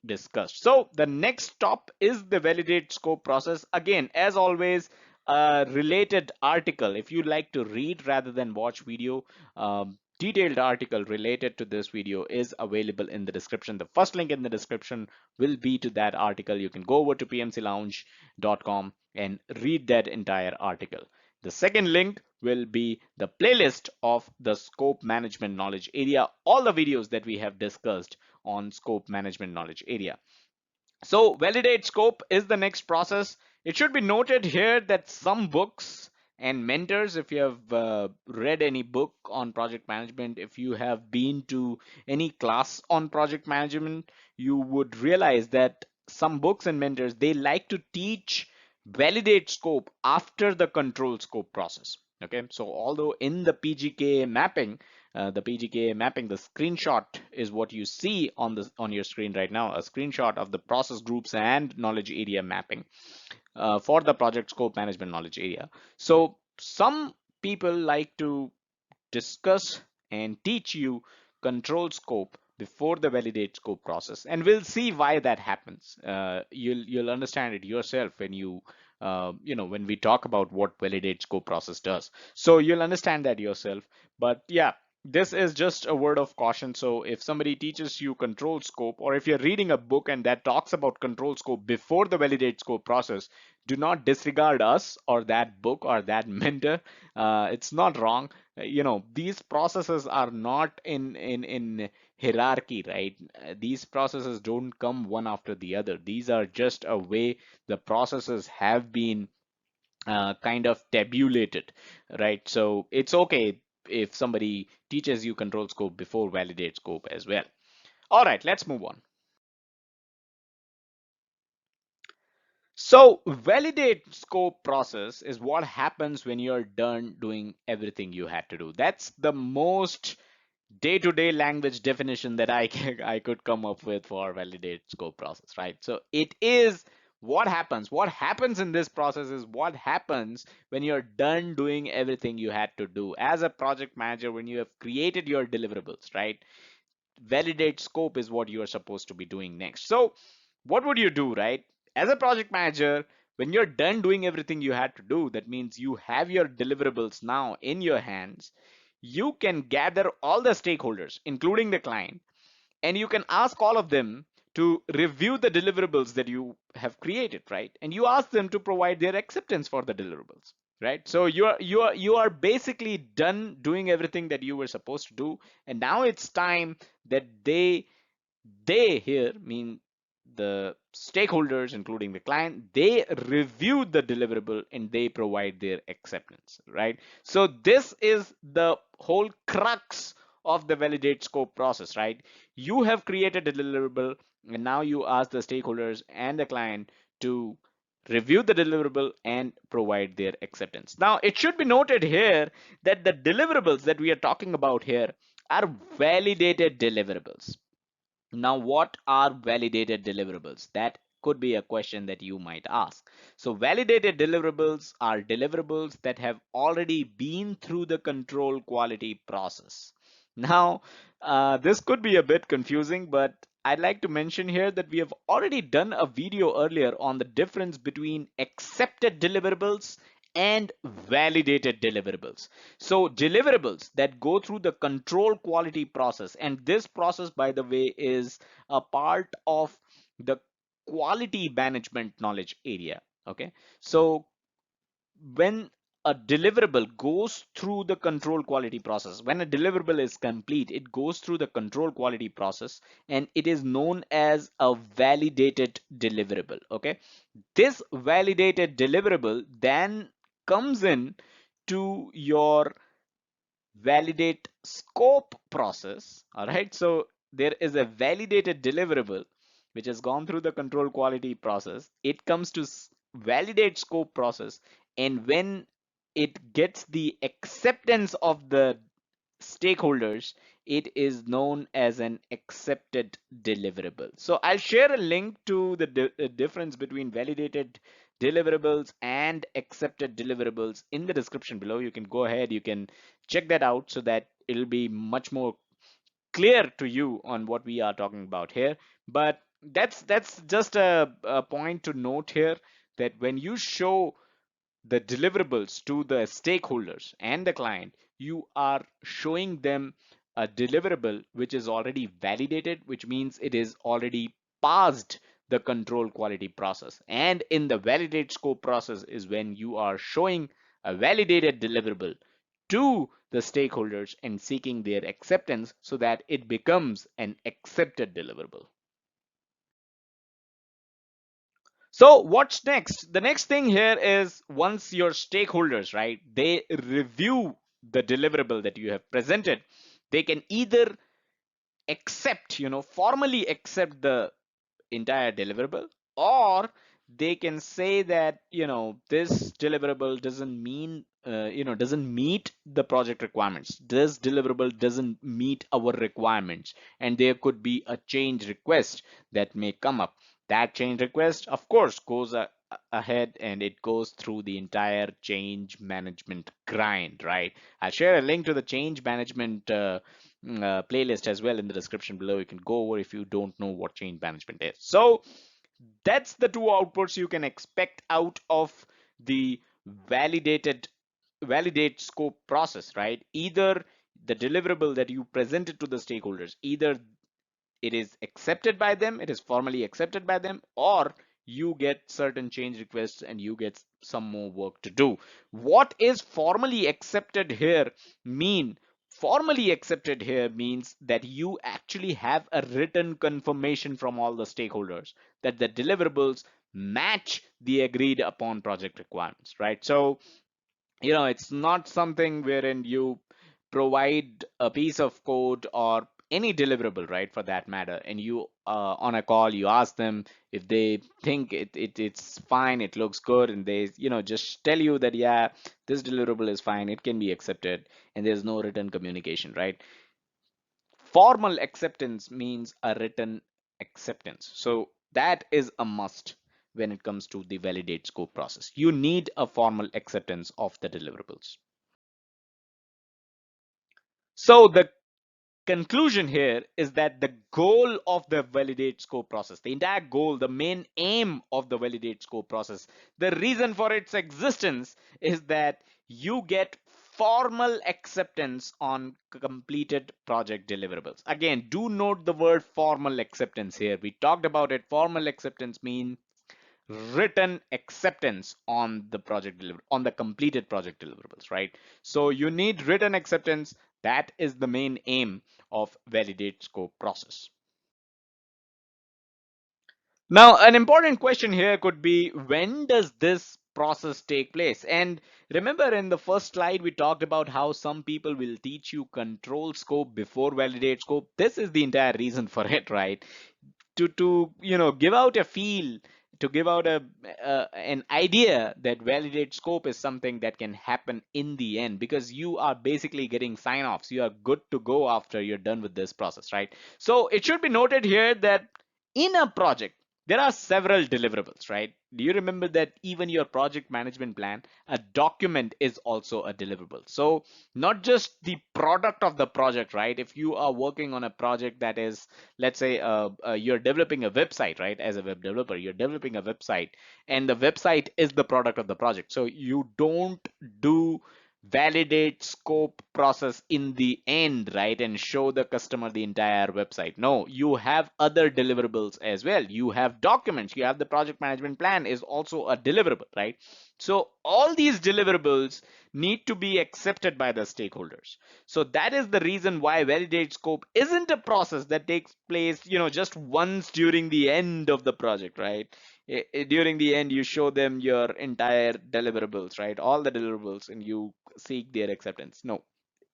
Speaker 2: discussed. So the next stop is the validate scope process. Again, as always, a related article, if you like to read rather than watch video, detailed article related to this video is available in the description. The first link in the description will be to that article. You can go over to pmclounge.com and read that entire article. The second link will be the playlist of the scope management knowledge area, all the videos that we have discussed on scope management knowledge area. So validate scope is the next process. It should be noted here that some books and mentors, if you have read any book on project management, if you have been to any class on project management, you would realize that some books and mentors, they like to teach validate scope after the control scope process. Okay, so although in the PGK mapping, the screenshot is what you see on your screen right now, a screenshot of the process groups and knowledge area mapping for the project scope management knowledge area. So some people like to discuss and teach you control scope before the validate scope process, and we'll see why that happens. You'll understand it yourself when when we talk about what validate scope process does. So you'll understand that yourself. But yeah, this is just a word of caution. So if somebody teaches you control scope, or if you're reading a book and that talks about control scope before the validate scope process, do not disregard us or that book or that mentor. It's not wrong. These processes are not in hierarchy, right? These processes don't come one after the other. These are just a way the processes have been kind of tabulated, right? So it's okay if somebody teaches you control scope before validate scope as well. All right, let's move on. So validate scope process is what happens when you're done doing everything you had to do. That's the most day-to-day language definition that I could come up with for validate scope process, right? So it is what happens. What happens in this process is what happens when you're done doing everything you had to do as a project manager, when you have created your deliverables, right? Validate scope is what you are supposed to be doing next. So what would you do, right? As a project manager, when you're done doing everything you had to do, that means you have your deliverables now in your hands. You can gather all the stakeholders, including the client, and you can ask all of them to review the deliverables that you have created, right? And you ask them to provide their acceptance for the deliverables, right? So you are basically done doing everything that you were supposed to do, and now it's time that they here mean the stakeholders, including the client, they review the deliverable and they provide their acceptance, right? So this is the whole crux of the validate scope process, right? You have created a deliverable, and now you ask the stakeholders and the client to review the deliverable and provide their acceptance. Now, it should be noted here that the deliverables that we are talking about here are validated deliverables. Now, what are validated deliverables? That could be a question that you might ask. So validated deliverables are deliverables that have already been through the control quality process. Now, this could be a bit confusing, but I'd like to mention here that we have already done a video earlier on the difference between accepted deliverables and validated deliverables. So deliverables that go through the control quality process, and this process, by the way, is a part of the quality management knowledge area. Okay, so when a deliverable goes through the control quality process, when a deliverable is complete, it goes through the control quality process, and it is known as a validated deliverable. Okay, this validated deliverable then comes in to your validate scope process. All right, so there is a validated deliverable which has gone through the control quality process. It comes to validate scope process, and when it gets the acceptance of the stakeholders, it is known as an accepted deliverable. So I'll share a link to the difference between validated deliverables and accepted deliverables in the description below. You can go ahead, you can check that out so that it'll be much more clear to you on what we are talking about here. But that's just a point to note here, that when you show the deliverables to the stakeholders and the client, you are showing them a deliverable which is already validated, which means it is already passed the control quality process. And in the validate scope process is when you are showing a validated deliverable to the stakeholders and seeking their acceptance so that it becomes an accepted deliverable. So what's next? The next thing here is, once your stakeholders, right, they review the deliverable that you have presented, they can either accept, formally accept the entire deliverable, or they can say that, this deliverable doesn't mean, doesn't meet the project requirements. This deliverable doesn't meet our requirements, and there could be a change request that may come up. That change request, of course, goes ahead and it goes through the entire change management grind, right? I'll share a link to the change management playlist as well in the description below. You can go over if you don't know what change management is. So that's the two outputs you can expect out of the validated validate scope process, right? Either the deliverable that you presented to the stakeholders, either it is accepted by them, it is formally accepted by them, or you get certain change requests and you get some more work to do. What is formally accepted here mean? Formally accepted here means that you actually have a written confirmation from all the stakeholders that the deliverables match the agreed upon project requirements, right? So it's not something wherein you provide a piece of code or any deliverable, right, for that matter, and you on a call you ask them if they think it's fine, it looks good, and they just tell you that, yeah, this deliverable is fine, it can be accepted, and there's no written communication, right? Formal acceptance means a written acceptance. So that is a must when it comes to the validate scope process. You need a formal acceptance of the deliverables. So the conclusion here is that the goal of the validate scope process, the entire goal, the main aim of the validate scope process, the reason for its existence is that you get formal acceptance on completed project deliverables. Again, do note the word formal acceptance here. We talked about it. Formal acceptance means written acceptance on the on the completed project deliverables, right? So you need written acceptance. That is the main aim of validate scope process. Now, an important question here could be, when does this process take place? And remember, in the first slide we talked about how some people will teach you control scope before validate scope. This is the entire reason for it, right? To give out a feel to give out an idea that validate scope is something that can happen in the end, because you are basically getting sign-offs. You are good to go after you're done with this process, right? So it should be noted here that in a project, there are several deliverables, right? Do you remember that even your project management plan, a document is also a deliverable? So not just the product of the project, right? If you are working on a project that is, let's say, you're developing a website, right? As a web developer, you're developing a website, and the website is the product of the project. So you don't do validate scope process in the end, right, and show the customer the entire website. No, you have other deliverables as well. You have documents, you have the project management plan is also a deliverable, right? So all these deliverables need to be accepted by the stakeholders. So that is the reason why validate scope isn't a process that takes place, just once during the end of the project, right? During the end, you show them your entire deliverables, right? All the deliverables, and you seek their acceptance. No,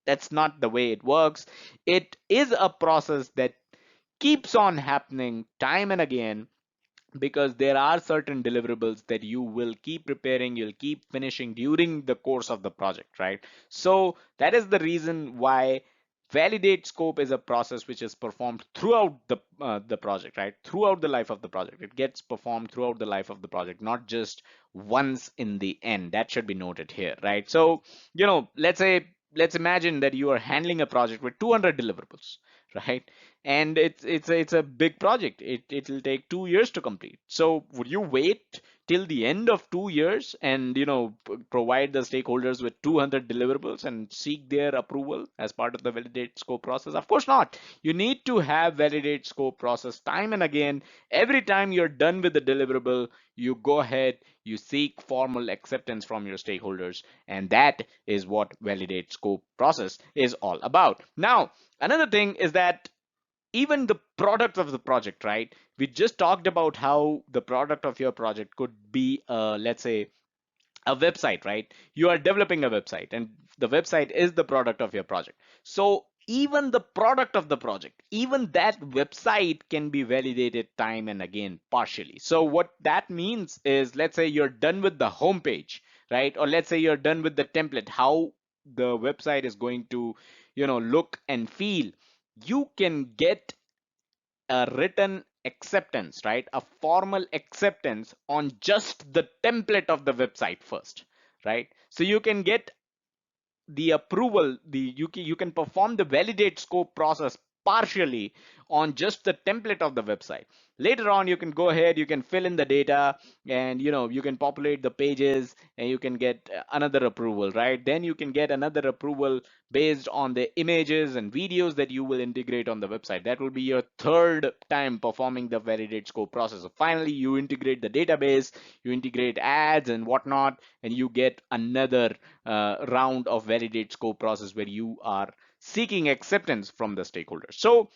Speaker 2: that's not the way it works. It is a process that keeps on happening time and again, because there are certain deliverables that you will keep preparing, you'll keep finishing during the course of the project, right? So that is the reason why validate scope is a process which is performed throughout the project, right? Throughout the life of the project. It gets performed throughout the life of the project, not just once in the end. That should be noted here, right? So, let's imagine that you are handling a project with 200 deliverables, right? And it's a big project. It'll take 2 years to complete. So would you wait till the end of 2 years and provide the stakeholders with 200 deliverables and seek their approval as part of the validate scope process? Of course not. You need to have validate scope process time and again. Every time you're done with the deliverable, you go ahead, you seek formal acceptance from your stakeholders, and that is what validate scope process is all about. Now, another thing is that even the product of the project, right? We just talked about how the product of your project could be, let's say, a website, right? You are developing a website, and the website is the product of your project. So even the product of the project, even that website can be validated time and again partially. So what that means is, let's say you're done with the homepage, right? Or let's say you're done with the template, how the website is going to, look and feel. You can get a written acceptance, right? A formal acceptance on just the template of the website first, right? So you can get the approval, you can perform the validate scope process partially on just the template of the website. Later on, you can go ahead, you can fill in the data, and you can populate the pages, and you can get another approval, right? Then you can get another approval based on the images and videos that you will integrate on the website. That will be your third time performing the validate scope process. So finally, you integrate the database, you integrate ads and whatnot, and you get another round of validate scope process where you are seeking acceptance from the stakeholders. So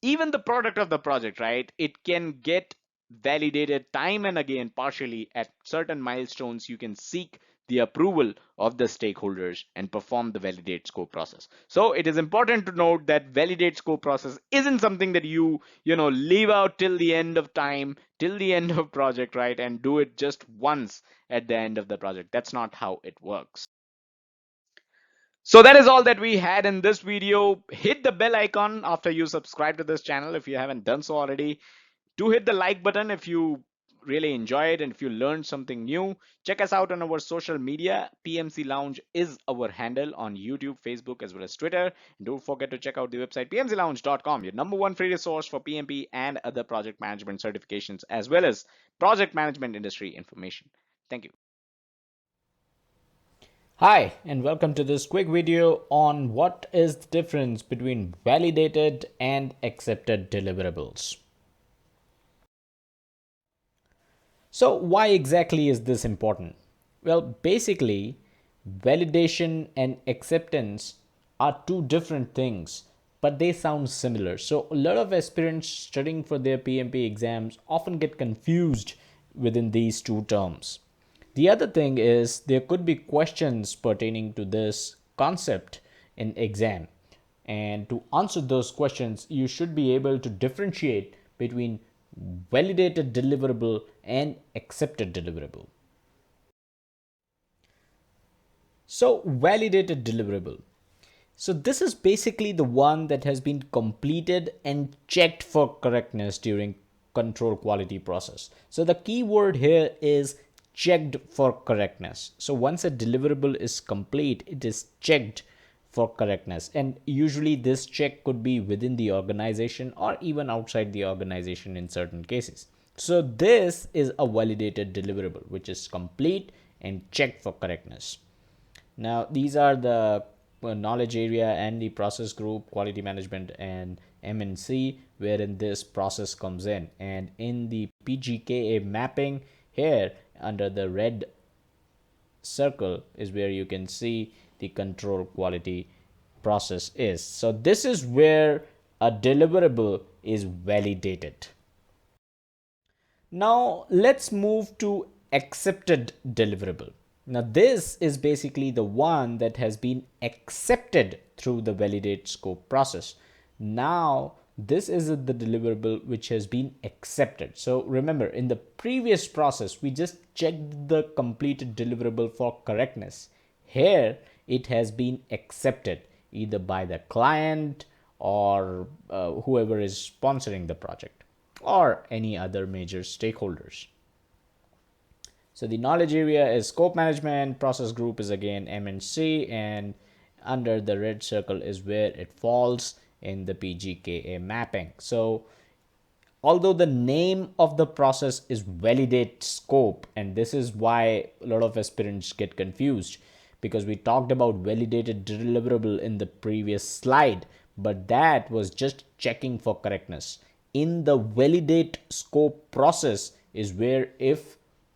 Speaker 2: even the product of the project, right, it can get validated time and again partially. At certain milestones, you can seek the approval of the stakeholders and perform the validate scope process. So it is important to note that validate scope process isn't something that you leave out till the end of time, till the end of project, right, and do it just once at the end of the project. That's not how it works. So that is all that we had in this video. Hit the bell icon after you subscribe to this channel if you haven't done so already. Do hit the like button if you really enjoyed and if you learned something new. Check us out on our social media. PMC Lounge is our handle on YouTube, Facebook, as well as Twitter. And don't forget to check out the website pmclounge.com, your number one free resource for PMP and other project management certifications, as well as project management industry information. Thank you.
Speaker 1: Hi, and welcome to this quick video on what is the difference between validated and accepted deliverables. So, why exactly is this important? Well, basically, validation and acceptance are two different things, but they sound similar. So, a lot of aspirants studying for their PMP exams often get confused within these two terms. The other thing is there could be questions pertaining to this concept in exam. And to answer those questions, you should be able to differentiate between validated deliverable, and accepted deliverable. So, validated deliverable. So, this is basically the one that has been completed and checked for correctness during control quality process. So, the key word here is checked for correctness. So, once a deliverable is complete, it is checked for correctness. And usually, this check could be within the organization or even outside the organization in certain cases. So, this is a validated deliverable, which is complete and checked for correctness. Now, these are the knowledge area and the process group, quality management, and MNC, wherein this process comes in. And in the PGKA mapping, here under the red circle is where you can see the control quality process is. So, this is where a deliverable is validated. Now let's move to accepted deliverable. Now this is basically the one that has been accepted through the validate scope process. Now this is the deliverable which has been accepted. So remember, in the previous process we just checked the completed deliverable for correctness. Here it has been accepted either by the client or whoever is sponsoring the project or any other major stakeholders. So the knowledge area is scope management, process group is again M&C, and under the red circle is where it falls in the PGKA mapping. So although the name of the process is validate scope, and this is why a lot of aspirants get confused, because we talked about validated deliverable in the previous slide, but that was just checking for correctness. In the validate scope process is where if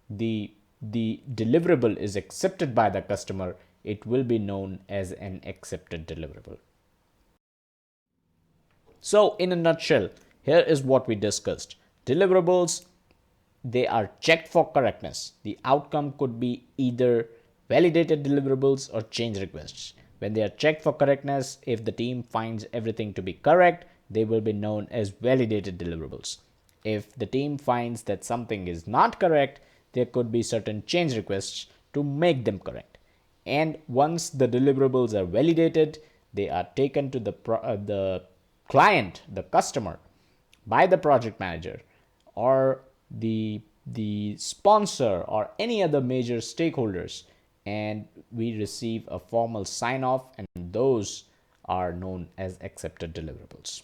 Speaker 1: the deliverable is accepted by the customer, it will be known as an accepted deliverable. So, in a nutshell, here is what we discussed. Deliverables, they are checked for correctness. The outcome could be either validated deliverables or change requests. When they are checked for correctness, if the team finds everything to be correct, they will be known as validated deliverables. If the team finds that something is not correct, there could be certain change requests to make them correct. And once the deliverables are validated, they are taken to the client, the customer, by the project manager or the sponsor or any other major stakeholders, and we receive a formal sign off, and those are known as accepted deliverables.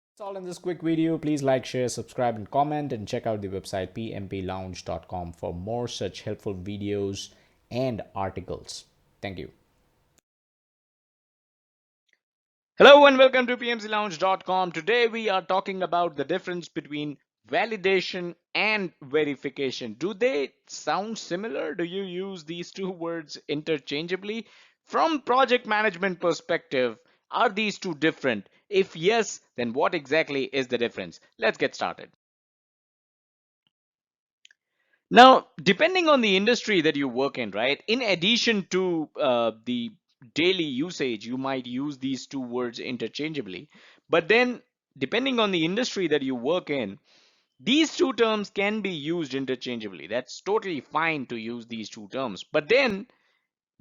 Speaker 1: That's all in this quick video. Please like, share, subscribe, and comment, and check out the website pmplounge.com for more such helpful videos and articles. Thank you.
Speaker 2: Hello and welcome to pmclounge.com. Today we are talking about the difference between validation and verification. Do they sound similar? Do you use these two words interchangeably? From project management perspective, are these two different? If yes, then what exactly is the difference? Let's get started. Now, depending on the industry that you work in, right, in addition to the daily usage, you might use these two words interchangeably. But then, depending on the industry that you work in, these two terms can be used interchangeably. That's totally fine to use these two terms. But then,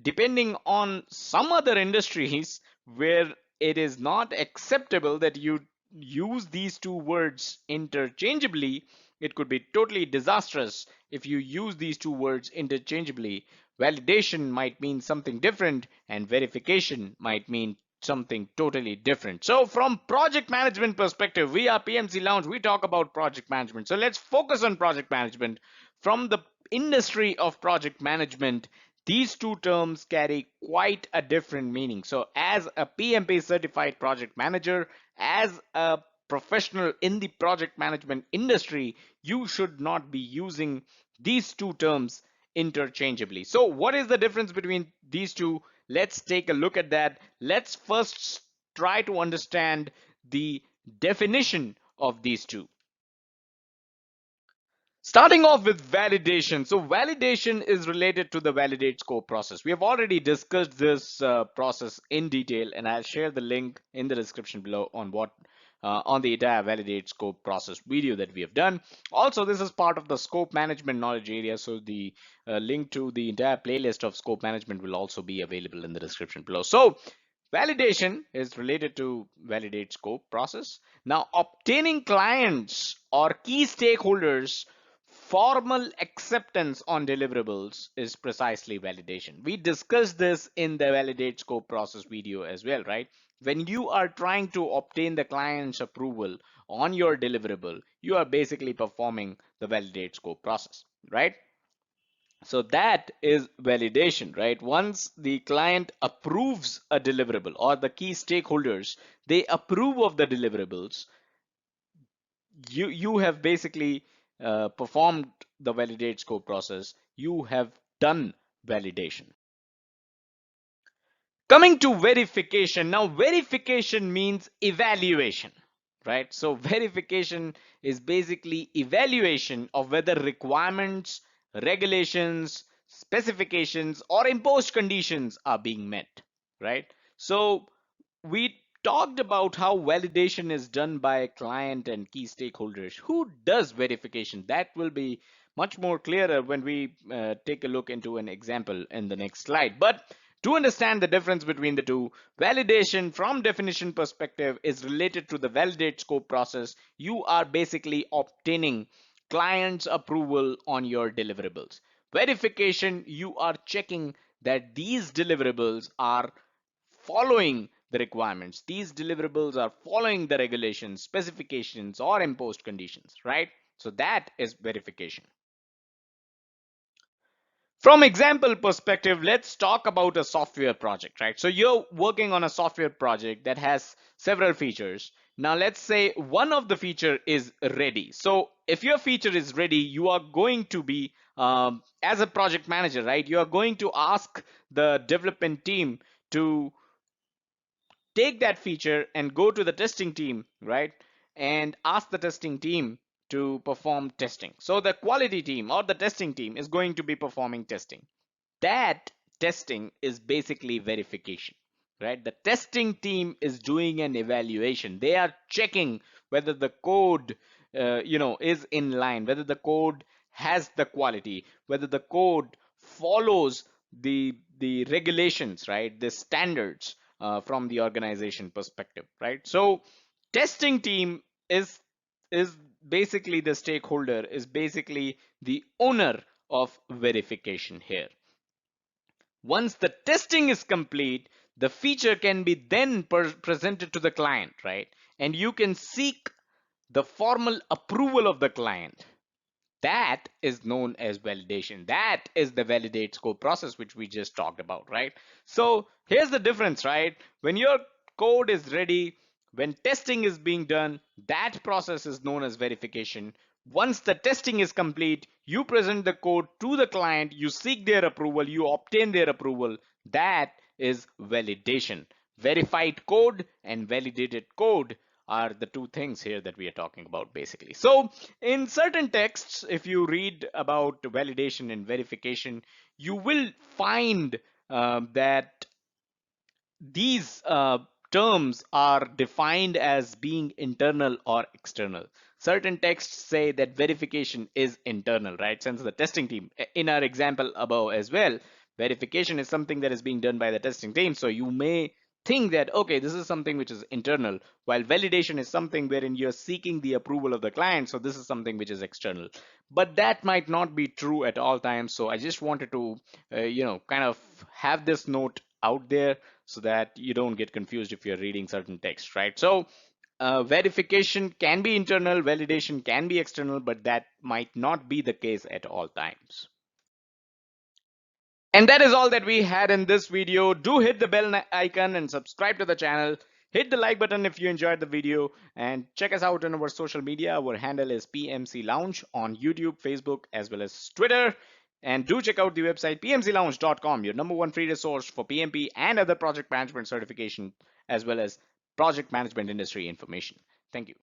Speaker 2: depending on some other industries where it is not acceptable that you use these two words interchangeably, it could be totally disastrous if you use these two words interchangeably. Validation might mean something different, and verification might mean something totally different. So from project management perspective, we are PMC Lounge, we talk about project management. So let's focus on project management. From the industry of project management, these two terms carry quite a different meaning. So as a PMP certified project manager, as a professional in the project management industry, you should not be using these two terms interchangeably. So what is the difference between these two? Let's take a look at that. Let's first try to understand the definition of these two. Starting off with validation. So validation is related to the validate scope process. We have already discussed this process in detail, and I'll share the link in the description below on what on the entire validate scope process video that we have done. Also, this is part of the scope management knowledge area, so the link to the entire playlist of scope management will also be available in the description below. So validation is related to validate scope process. Now, obtaining clients or key stakeholders formal acceptance on deliverables is precisely validation. We discussed this in the validate scope process video as well, right? When you are trying to obtain the client's approval on your deliverable, you are basically performing the validate scope process, right? So that is validation, right? Once the client approves a deliverable or the key stakeholders, they approve of the deliverables, you have basically performed the validate scope process. You have done validation. Coming to verification. Now, verification means evaluation, right? So verification is basically evaluation of whether requirements, regulations, specifications, or imposed conditions are being met, right? So we talked about how validation is done by client and key stakeholders. Who does verification? That will be much more clearer when we take a look into an example in the next slide. But to understand the difference between the two, validation from definition perspective is related to the validate scope process. You are basically obtaining client's approval on your deliverables. Verification, you are checking that these deliverables are following the requirements. These deliverables are following the regulations, specifications, or imposed conditions, right? So that is verification. From example perspective, let's talk about a software project, right? So you're working on a software project that has several features. Now let's say one of the feature is ready. So if your feature is ready, you are going to be, as a project manager, right? You are going to ask the development team to take that feature and go to the testing team, right? And ask the testing team to perform testing. So the quality team or the testing team is going to be performing testing. That testing is basically verification, right? The testing team is doing an evaluation. They are checking whether the code is in line, whether the code has the quality, whether the code follows the regulations, right? The standards from the organization perspective, right? So testing team is basically the stakeholder, is basically the owner of verification here. Once the testing is complete, the feature can be then presented to the client, right? And you can seek the formal approval of the client. That is known as validation. That is the validate scope process, which we just talked about, right? So here's the difference, right? When your code is ready, when testing is being done, that process is known as verification. Once the testing is complete, you present the code to the client, you seek their approval, you obtain their approval. That is validation. Verified code and validated code are the two things here that we are talking about basically. So in certain texts, if you read about validation and verification, you will find that these terms are defined as being internal or external. Certain texts say that verification is internal, right? Since the testing team, in our example above as well, verification is something that is being done by the testing team. So you may think that, okay, this is something which is internal, while validation is something wherein you're seeking the approval of the client. So this is something which is external. But that might not be true at all times. So I just wanted to, kind of have this note out there so that you don't get confused if you're reading certain text, right? So verification can be internal, validation can be external, but that might not be the case at all times. And that is all that we had in this video. Do hit the bell icon and subscribe to the channel. Hit the like button if you enjoyed the video, and check us out on our social media. Our handle is PMC Lounge on YouTube, Facebook, as well as Twitter. And do check out the website pmclounge.com, your number one free resource for PMP and other project management certification, as well as project management industry information. Thank you.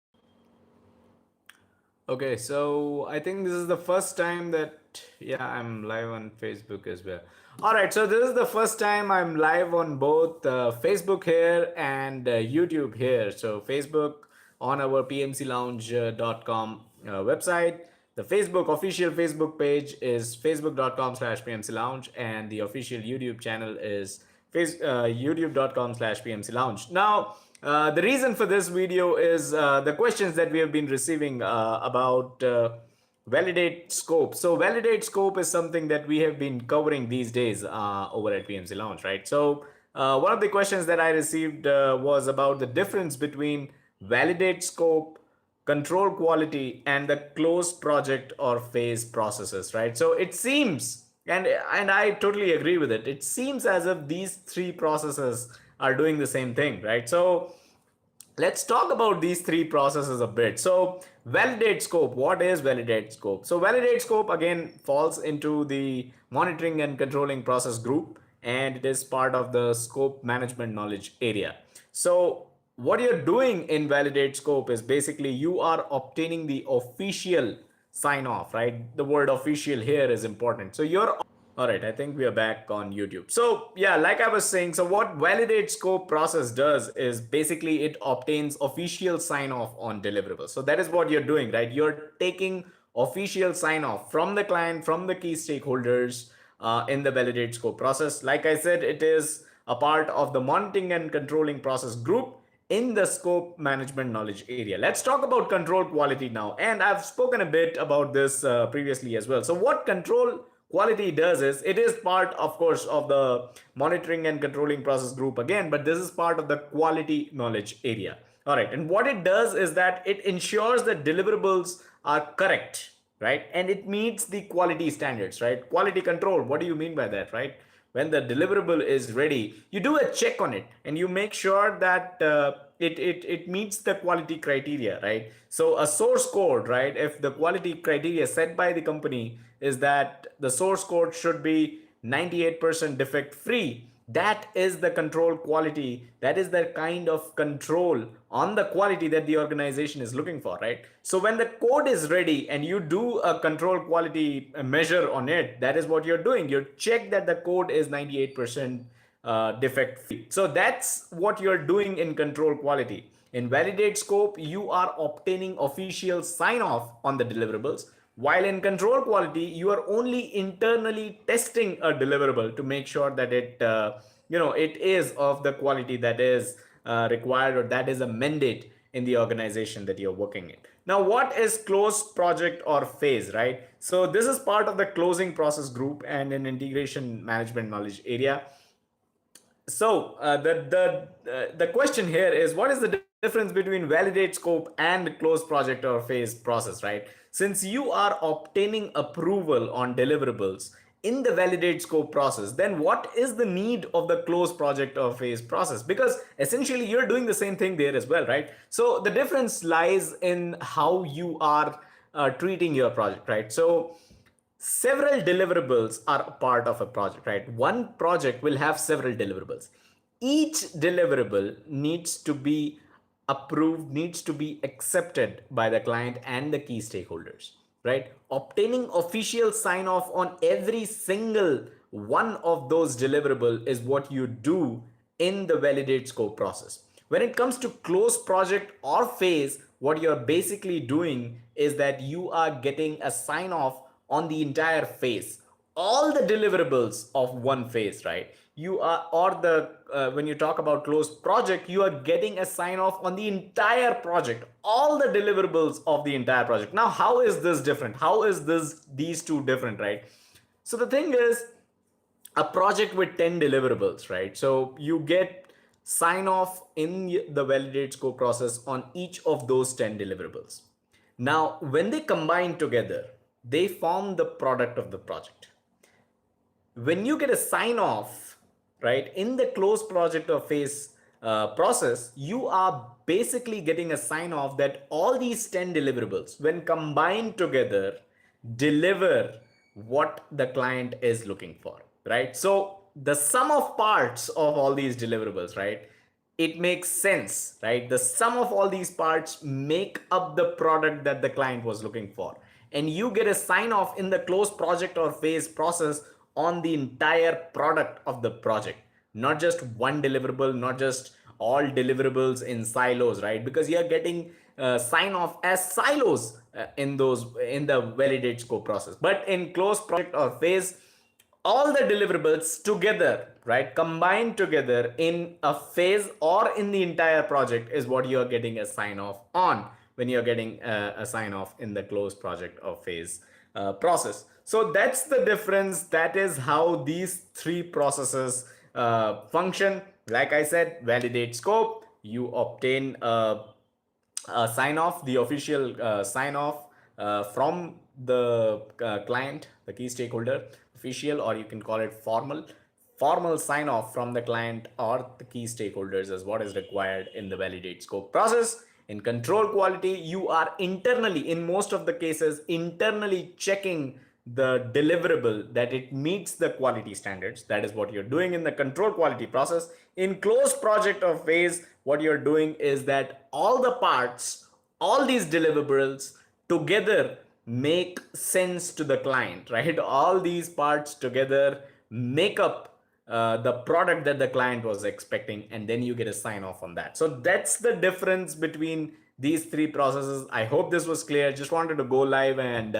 Speaker 1: Okay, so I think this is the first time that, yeah, I'm live on Facebook as well. All right, so this is the first time I'm live on both Facebook here and YouTube here. So Facebook on our pmclounge.com website. The Facebook official Facebook page is facebook.com/pmclounge, and the official YouTube channel is youtube.com/pmclounge. Now, the reason for this video is the questions that we have been receiving about validate scope. So validate scope is something that we have been covering these days over at PMC Lounge, right? So one of the questions that I received was about the difference between validate scope, control quality, and the closed project or phase processes, right? So it seems, and I totally agree with it, it seems as if these three processes are doing the same thing, right? So let's talk about these three processes a bit. So validate scope, what is validate scope? So validate scope again falls into the monitoring and controlling process group, and it is part of the scope management knowledge area. So what you're doing in validate scope is basically you are obtaining the official sign off, right? The word official here is important. So you're all right, I think we are back on YouTube. So yeah, like I was saying, so what validate scope process does is basically it obtains official sign off on deliverables. So that is what you're doing, right? You're taking official sign off from the client, from the key stakeholders in the validate scope process. Like I said, it is a part of the monitoring and controlling process group in the scope management knowledge area. Let's talk about control quality now. And I've spoken a bit about this previously as well. So what control quality does is it is part, of course, of the monitoring and controlling process group again, but this is part of the quality knowledge area. All right, and what it does is that it ensures that deliverables are correct, right? And it meets the quality standards, right? Quality control, what do you mean by that, right? When the deliverable is ready, you do a check on it and you make sure that it meets the quality criteria, right? So a source code, right? If the quality criteria set by the company is that the source code should be 98% defect free, that is the control quality, that is the kind of control on the quality that the organization is looking for, right? So when the code is ready and you do a control quality measure on it, that is what you're doing. You check that the code is 98% defect free. So that's what you're doing in control quality. In validate scope, you are obtaining official sign off on the deliverables, while in control quality, you are only internally testing a deliverable to make sure that it is of the quality that is required, or that is a mandate in the organization that you're working in. Now, what is closed project or phase, right? So this is part of the closing process group and an integration management knowledge area. So the question here is, what is the difference between validate scope and closed project or phase process, right? Since you are obtaining approval on deliverables in the validate scope process, then what is the need of the closed project or phase process? Because essentially you're doing the same thing there as well, right? So the difference lies in how you are treating your project, right? So several deliverables are a part of a project, right? One project will have several deliverables. Each deliverable needs to be approved, needs to be accepted by the client and the key stakeholders, right? Obtaining official sign off on every single one of those deliverable is what you do in the validate scope process. When it comes to close project or phase, what you're basically doing is that you are getting a sign off on the entire phase, all the deliverables of one phase, right? You are, or the when you talk about closed project, you are getting a sign off on the entire project, all the deliverables of the entire project. Now, how is this different? How is these two different, right? So the thing is, a project with 10 deliverables, right? So you get sign off in the validate scope process on each of those 10 deliverables. Now, when they combine together, they form the product of the project. When you get a sign off, right, in the closed project or phase process, you are basically getting a sign off that all these 10 deliverables, when combined together, deliver what the client is looking for, right? So the sum of parts of all these deliverables, right, it makes sense, right? The sum of all these parts make up the product that the client was looking for. And you get a sign off in the closed project or phase process on the entire product of the project, not just one deliverable, not just all deliverables in silos, right? Because you're getting sign off as silos in the validate scope process. But in closed project or phase, all the deliverables together, right, combined together in a phase or in the entire project is what you are getting a sign off on when you're getting a sign off in the closed project or phase process. So that's the difference. That is how these three processes function. Like I said, validate scope, you obtain sign off, the official sign off from the client, the key stakeholder, official, or you can call it formal sign off from the client or the key stakeholders is what is required in the validate scope process. In control quality, you are internally, in most of the cases, internally checking the deliverable that it meets the quality standards. That is what you're doing in the control quality process. In closed project or phase, what you're doing is that all the parts, all these deliverables together make sense to the client, right? All these parts together make up the product that the client was expecting, and then you get a sign off on that. So that's the difference between these three processes. I hope this was clear. Just wanted to go live and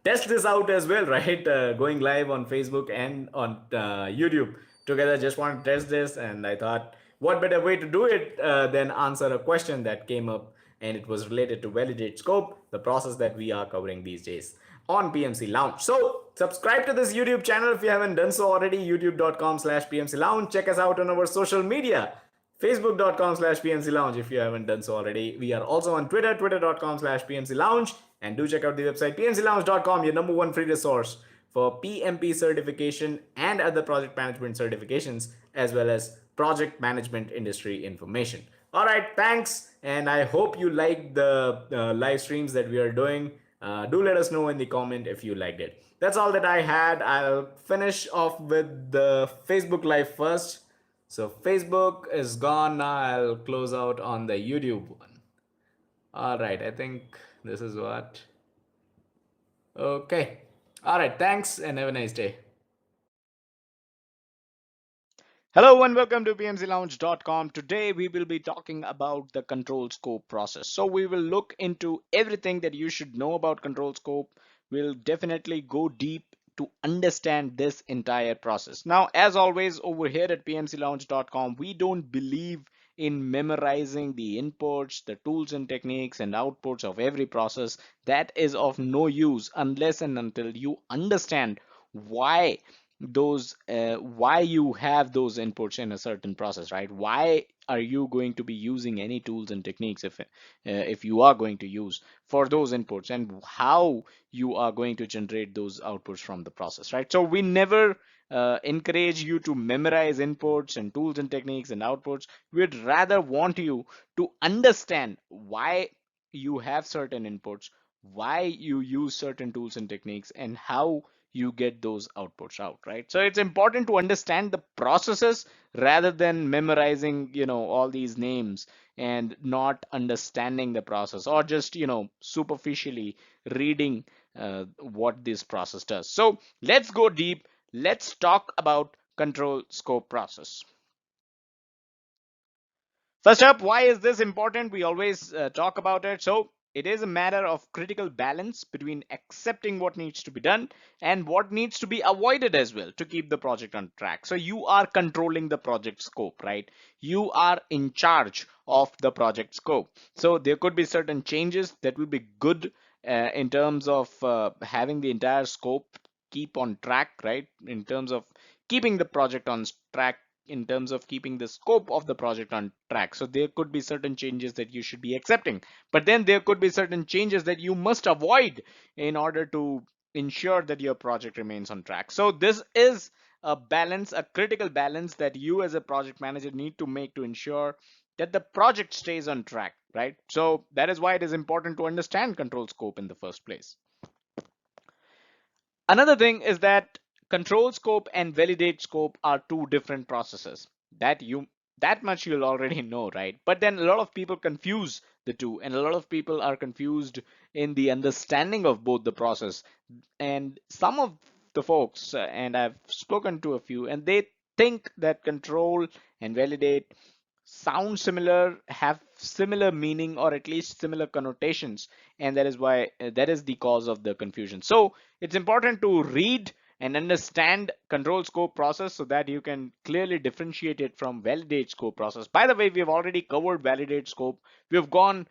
Speaker 1: test this out as well, right? Going live on Facebook and on YouTube together. Just want to test this, and I thought, what better way to do it than answer a question that came up, and it was related to validate scope, the process that we are covering these days on PMC Lounge. So subscribe to this YouTube channel if you haven't done so already, youtube.com/PMC Lounge. Check us out on our social media, facebook.com/PMC Lounge if you haven't done so already. We are also on Twitter, twitter.com/PMC Lounge. And do check out the website, pmclounge.com, your number one free resource for PMP certification and other project management certifications, as well as project management industry information. All right, thanks. And I hope you liked the live streams that we are doing. Do let us know in the comment if you liked it. That's all that I had. I'll finish off with the Facebook live first. So Facebook is gone now. I'll close out on the YouTube one. All right, I think this is what. Okay. All right, thanks and have a nice day.
Speaker 2: Hello and welcome to pmclounge.com. Today we will be talking about the control scope process. So we will look into everything that you should know about control scope. We'll definitely go deep to understand this entire process. Now, as always, over here at pmclounge.com, we don't believe in memorizing the inputs, the tools and techniques and outputs of every process. That is of no use unless and until you understand why why you have those inputs in a certain process, right? Why are you going to be using any tools and techniques if you are going to use for those inputs, and how you are going to generate those outputs from the process, right? So we never encourage you to memorize inputs and tools and techniques and outputs. We'd rather want you to understand why you have certain inputs, why you use certain tools and techniques, and how you get those outputs out, right? So it's important to understand the processes rather than memorizing, all these names and not understanding the process, or just, superficially reading what this process does. So let's go deep. Let's talk about control scope process. First up, why is this important? We always talk about it. So it is a matter of critical balance between accepting what needs to be done and what needs to be avoided as well to keep the project on track. So you are controlling the project scope, right? You are in charge of the project scope. So there could be certain changes that will be good in terms of having the entire scope keep on track, right? In terms of keeping the project on track, in terms of keeping the scope of the project on track. So there could be certain changes that you should be accepting, but then there could be certain changes that you must avoid in order to ensure that your project remains on track. So this is a balance, a critical balance that you as a project manager need to make to ensure that the project stays on track, right? So that is why it is important to understand control scope in the first place. Another thing is that control scope and validate scope are two different processes. That much you'll already know, right? But then a lot of people confuse the two, and a lot of people are confused in the understanding of both the process. And some of the folks, and I've spoken to a few, and they think that control and validate sound similar, have similar meaning, or at least similar connotations, and that is why that is the cause of the confusion. So it's important to read and understand control scope process so that you can clearly differentiate it from validate scope process. By the way, we have already covered validate scope. We've gone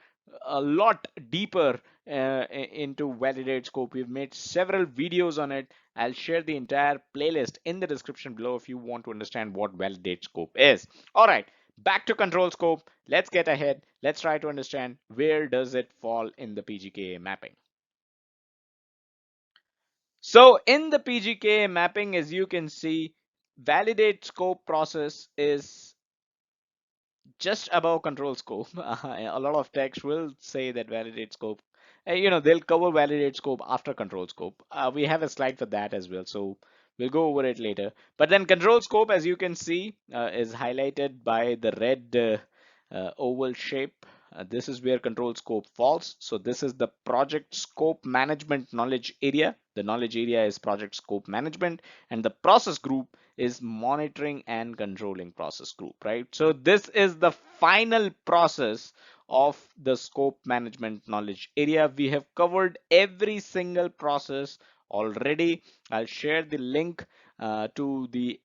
Speaker 2: a lot deeper into validate scope. We've made several videos on it. I'll share the entire playlist in the description below if you want to understand what validate scope is. All right, back to control scope. Let's get ahead. Let's try to understand where does it fall in the PGKA mapping. So in the PGKA mapping, as you can see, validate scope process is just above control scope. A lot of text will say that validate scope. They'll cover validate scope after control scope. We have a slide for that as well, so we'll go over it later. But then control scope, as you can see, is highlighted by the red oval shape. This is where control scope falls. So this is the project scope management knowledge area. The knowledge area is project scope management, and the process group is monitoring and controlling process group, right? So this is the final process of the scope management knowledge area. We have covered every single process already. I'll share the link to the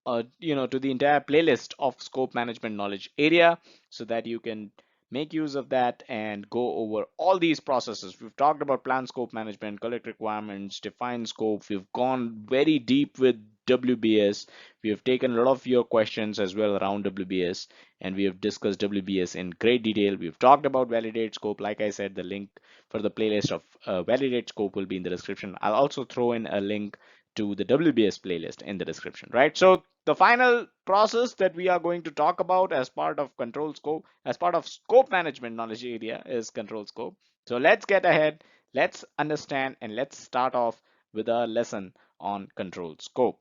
Speaker 2: to the entire playlist of scope management knowledge area so that you can make use of that and go over all these processes. We've talked about plan scope management, collect requirements, define scope. We've gone very deep with WBS. We have taken a lot of your questions as well around WBS, and we have discussed WBS in great detail. We've talked about validate scope. Like I said, the link for the playlist of validate scope will be in the description. I'll also throw in a link to the WBS playlist in the description, right? So the final process that we are going to talk about as part of control scope, as part of scope management knowledge area is control scope. So let's get ahead, let's understand, and let's start off with a lesson on control scope.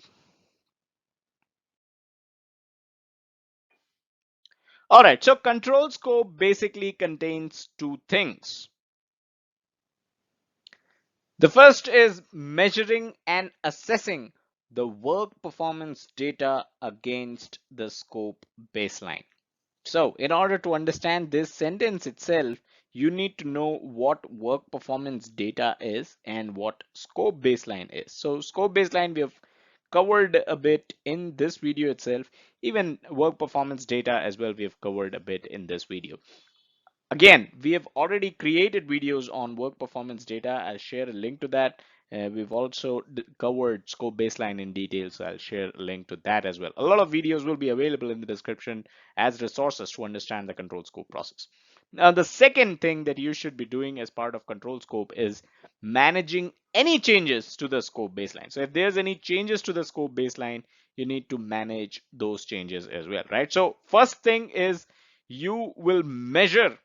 Speaker 2: All right, so control scope basically contains two things. The first is measuring and assessing the work performance data against the scope baseline. So in order to understand this sentence itself, you need to know what work performance data is and what scope baseline is. So scope baseline we have covered a bit in this video itself. Even work performance data as well we have covered a bit in this video. Again, we have already created videos on work performance data. I'll share a link to that. We've also covered scope baseline in detail, so I'll share a link to that as well. A lot of videos will be available in the description as resources to understand the control scope process. Now, the second thing that you should be doing as part of control scope is managing any changes to the scope baseline. So if there's any changes to the scope baseline, you need to manage those changes as well, right? So first thing is you will measure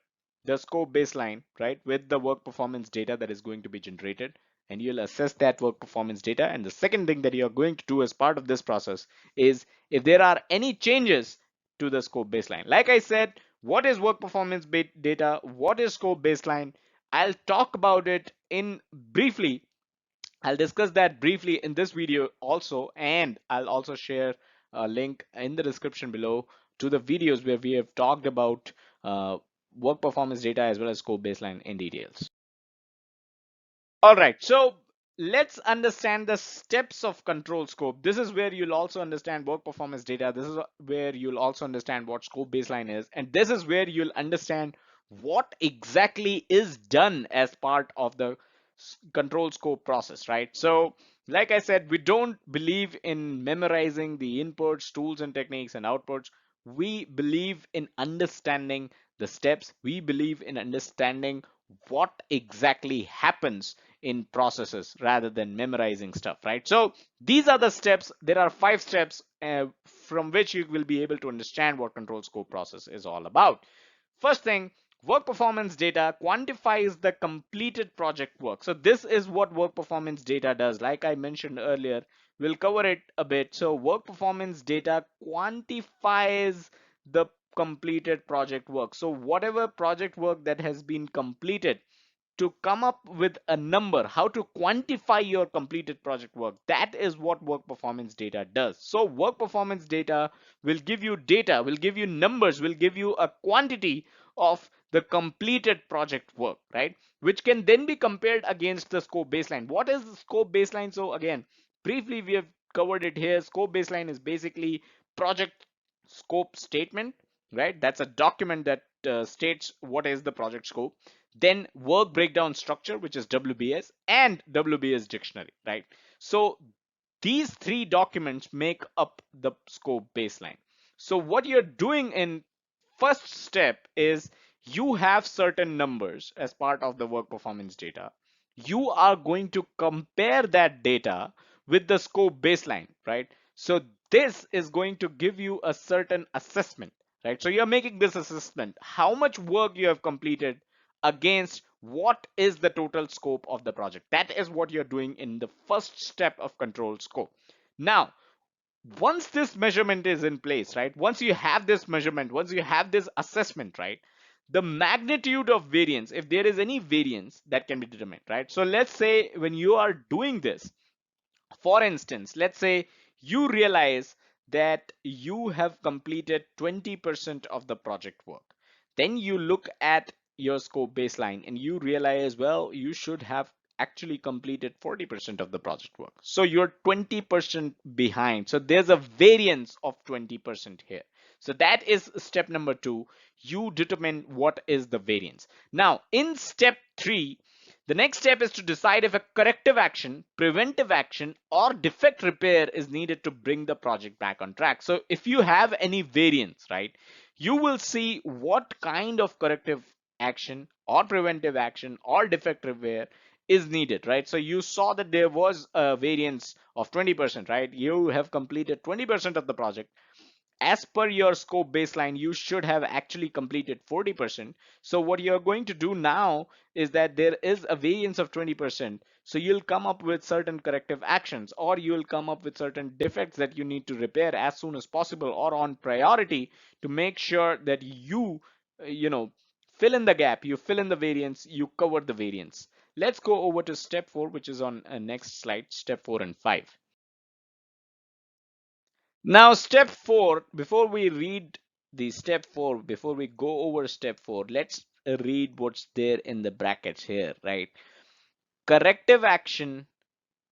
Speaker 2: the scope baseline, right, with the work performance data that is going to be generated, and you'll assess that work performance data. And the second thing that you're going to do as part of this process is if there are any changes to the scope baseline. Like I said, what is work performance data? What is scope baseline? I'll talk about it in briefly. I'll discuss that briefly in this video also, and I'll also share a link in the description below to the videos where we have talked about uh, work performance data as well as scope baseline in details. All right, so let's understand the steps of control scope. This is where you'll also understand work performance data. This is where you'll also understand what scope baseline is. And this is where you'll understand what exactly is done as part of the control scope process, right? So like I said, we don't believe in memorizing the inputs, tools and techniques and outputs. We believe in understanding the steps. We believe in understanding what exactly happens in processes rather than memorizing stuff, right? So these are the steps. There are 5 steps from which you will be able to understand what control scope process is all about. First thing, work performance data quantifies the completed project work. So this is what work performance data does. Like I mentioned earlier, we'll cover it a bit. So work performance data quantifies the completed project work. So whatever project work that has been completed, to come up with a number, how to quantify your completed project work. That is what work performance data does. So work performance data, will give you numbers, will give you a quantity of the completed project work, right? Which can then be compared against the scope baseline. What is the scope baseline? So again, briefly we have covered it here. Scope baseline is basically project scope statement, right? That's a document that states what is the project scope. Then work breakdown structure, which is WBS, and WBS dictionary, right? So these three documents make up the scope baseline. So what you're doing in first step is you have certain numbers as part of the work performance data. You are going to compare that data with the scope baseline, right? So this is going to give you a certain assessment, right? So you're making this assessment, how much work you have completed against what is the total scope of the project. That is what you're doing in the first step of control scope. Now, once this measurement is in place, right? Once you have this measurement, once you have this assessment, right? The magnitude of variance, if there is any variance, that can be determined, right? So let's say when you are doing this, for instance, let's say you realize that you have completed 20% of the project work. Then you look at your scope baseline and you realize, well, you should have actually completed 40% of the project work. So you're 20% behind. So there's a variance of 20% here. So that is step number 2. You determine what is the variance. Now, in step 3, the next step is to decide if a corrective action, preventive action, or defect repair is needed to bring the project back on track. So if you have any variance, right, you will see what kind of corrective action or preventive action or defect repair is needed, right? So you saw that there was a variance of 20%, right? You have completed 20% of the project. As per your scope baseline, you should have actually completed 40%. So what you're going to do now is that there is a variance of 20%. So you'll come up with certain corrective actions, or you'll come up with certain defects that you need to repair as soon as possible or on priority to make sure that you fill in the gap, you fill in the variance, you cover the variance. Let's go over to step 4, which is on next slide, step 4 and 5. Now, step 4, before we read the step 4, before we go over step 4, let's read what's there in the brackets here, right? Corrective action,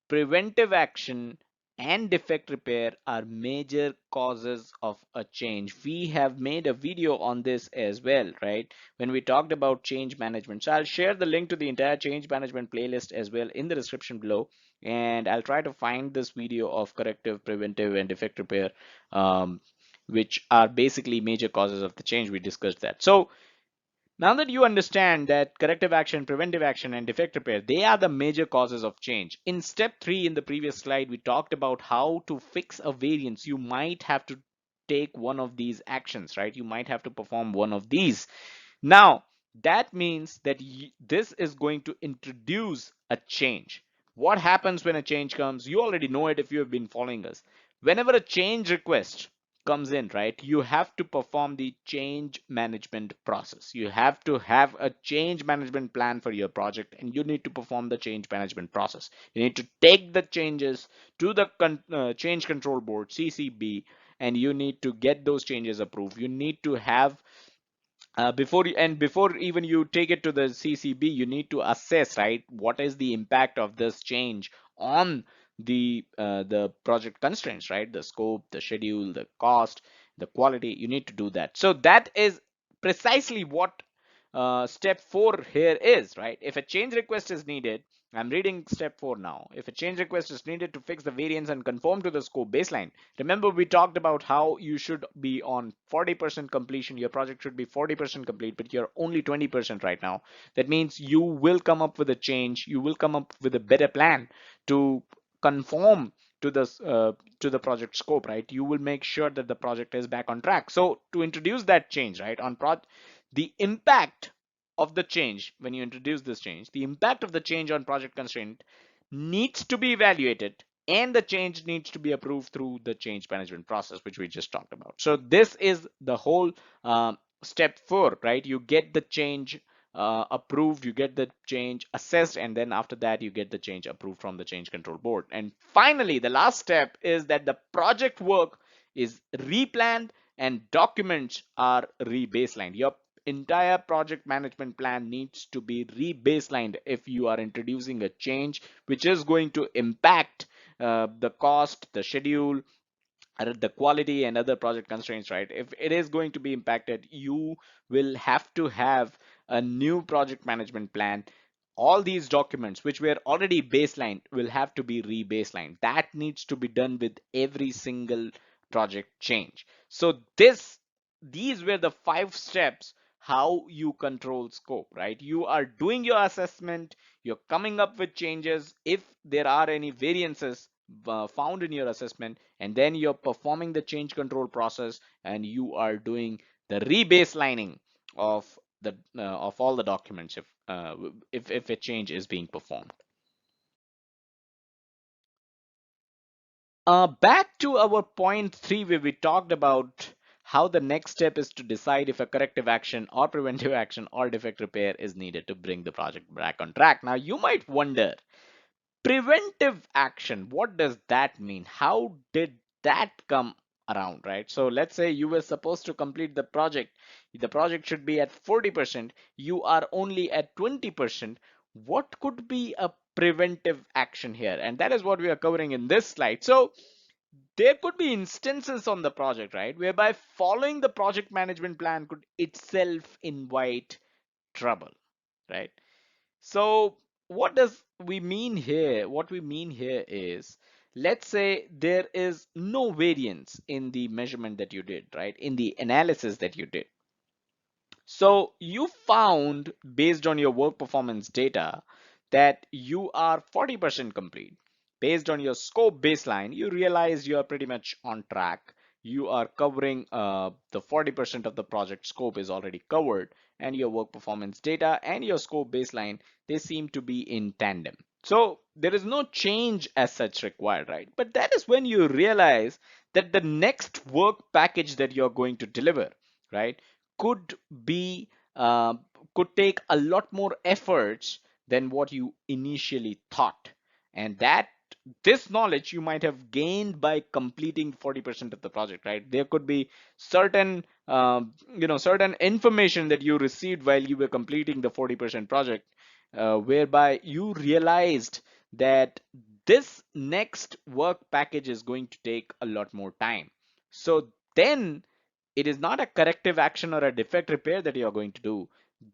Speaker 2: preventive action, and defect repair are major causes of a change. We have made a video on this as well, right? When we talked about change management. So I'll share the link to the entire change management playlist as well in the description below. And I'll try to find this video of corrective, preventive, and defect repair, which are basically major causes of the change. We discussed that. So now that you understand that corrective action, preventive action, and defect repair, they are the major causes of change. In step 3 in the previous slide, we talked about how to fix a variance. You might have to take one of these actions, right? You might have to perform one of these. Now, that means that this is going to introduce a change. What happens when a change comes? You already know it if you have been following us. Whenever a change request comes in, right, you have to perform the change management process. You have to have a change management plan for your project, and you need to perform the change management process. You need to take the changes to the change control board, CCB, and you need to get those changes approved. You need to have before even you take it to the CCB, you need to assess, right, what is the impact of this change on the project constraints, right? The scope, the schedule, the cost, the quality. You need to do that. So that is precisely what step 4 here is, right? If a change request is needed, I'm reading step 4 now. If a change request is needed to fix the variance and conform to the scope baseline, remember we talked about how you should be on 40% completion. Your project should be 40% complete, but you're only 20% right now. That means you will come up with a change. You will come up with a better plan to conform to the project scope, right? You will make sure that the project is back on track. So to introduce that change, right, the impact of the change, when you introduce this change, the impact of the change on project constraint needs to be evaluated, and the change needs to be approved through the change management process, which we just talked about. So this is the whole step 4, right? You get the change approved, you get the change assessed, and then after that you get the change approved from the change control board. And finally, the last step is that the project work is replanned and documents are rebaselined. Your entire project management plan needs to be rebaselined if you are introducing a change which is going to impact the cost, the schedule, the quality and other project constraints, right? If it is going to be impacted, you will have to have a new project management plan. All these documents which were already baseline will have to be rebaselined. That needs to be done with every single project change. So these were the 5 steps how you control scope, right? You are doing your assessment, you're coming up with changes if there are any variances found in your assessment, and then you're performing the change control process, and you are doing the rebaselining of the of all the documents if a change is being performed. Back to our point 3, where we talked about how the next step is to decide if a corrective action or preventive action or defect repair is needed to bring the project back on track. Now you might wonder, preventive action, what does that mean? How did that come around, right? So let's say you were supposed to complete the project should be at 40%, you are only at 20%. What could be a preventive action here? And that is what we are covering in this slide. So there could be instances on the project, right, whereby following the project management plan could itself invite trouble, right? So what does we mean here? What we mean here is, let's say there is no variance in the measurement that you did, right? In the analysis that you did. So you found, based on your work performance data, that you are 40% complete. Based on your scope baseline, you realize you are pretty much on track. You are covering the 40% of the project scope is already covered, and your work performance data and your scope baseline, they seem to be in tandem. So there is no change as such required, right? But that is when you realize that the next work package that you're going to deliver, right, could be could take a lot more efforts than what you initially thought, and that this knowledge you might have gained by completing 40% of the project, right? There could be certain certain information that you received while you were completing the 40% project, whereby you realized that this next work package is going to take a lot more time. So then it is not a corrective action or a defect repair that you are going to do.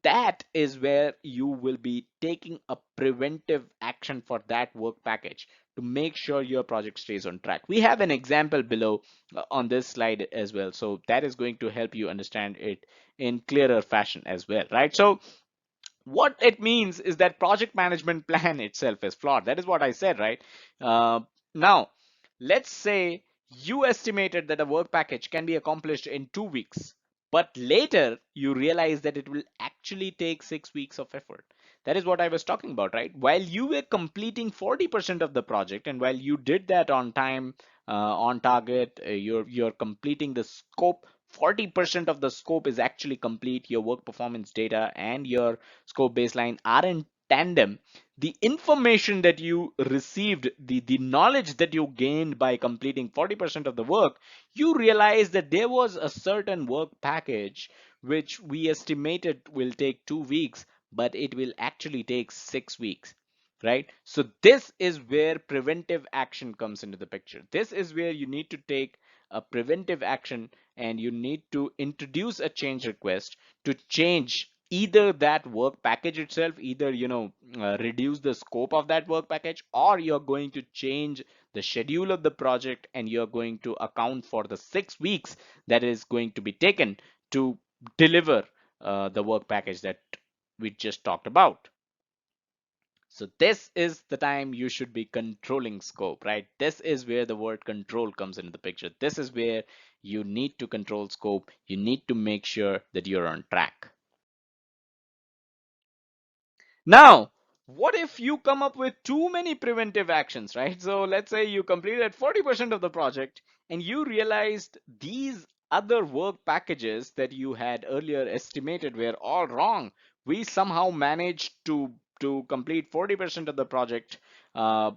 Speaker 2: That is where you will be taking a preventive action for that work package to make sure your project stays on track. We have an example below on this slide as well, so that is going to help you understand it in clearer fashion as well, right? So what it means is that project management plan itself is flawed. That is what I said, right? Now, let's say you estimated that a work package can be accomplished in 2 weeks, but later you realize that it will actually take 6 weeks of effort. That is what I was talking about, right? While you were completing 40% of the project, and while you did that on time, on target, you're completing the scope. 40% of the scope is actually complete. Your work performance data and your scope baseline are in tandem. The information that you received, the knowledge that you gained by completing 40% of the work, you realize that there was a certain work package which we estimated will take 2 weeks, but it will actually take 6 weeks, right? So this is where preventive action comes into the picture. This is where you need to take a preventive action, and you need to introduce a change request to change either that work package itself, either reduce the scope of that work package, or you're going to change the schedule of the project, and you're going to account for the 6 weeks that is going to be taken to deliver the work package that we just talked about. So this is the time you should be controlling scope, right? This is where the word control comes into the picture. This is where you need to control scope. You need to make sure that you're on track. Now, what if you come up with too many preventive actions, right? So let's say you completed 40% of the project and you realized these other work packages that you had earlier estimated were all wrong. we somehow managed to complete 40% of the project uh,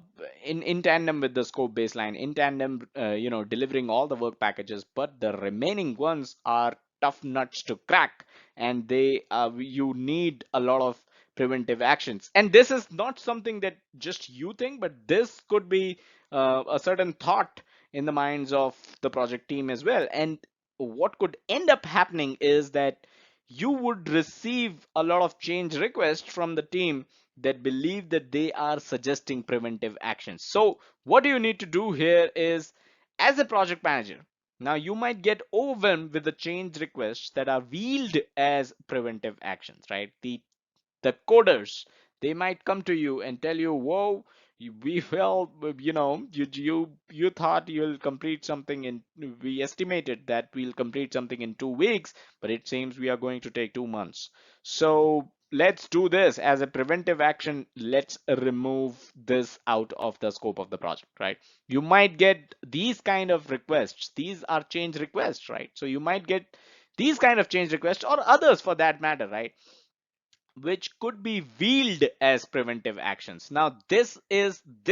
Speaker 2: in tandem with the scope baseline, in tandem, delivering all the work packages, but the remaining ones are tough nuts to crack, and you need a lot of preventive actions. And this is not something that just you think, but this could be a certain thought in the minds of the project team as well. And what could end up happening is that you would receive a lot of change requests from the team that believe that they are suggesting preventive actions. So what you need to do here is, as a project manager, now you might get overwhelmed with the change requests that are wheeled as preventive actions, right? The coders, they might come to you and tell you, whoa, we well, you thought you'll complete something in, we estimated that we'll complete something in 2 weeks, but it seems we are going to take 2 months. So let's do this as a preventive action. Let's remove this out of the scope of the project, right? You might get these kind of requests. These are change requests, right? So you might get these kind of change requests, or others for that matter, right, which could be wheeled as preventive actions. Now, this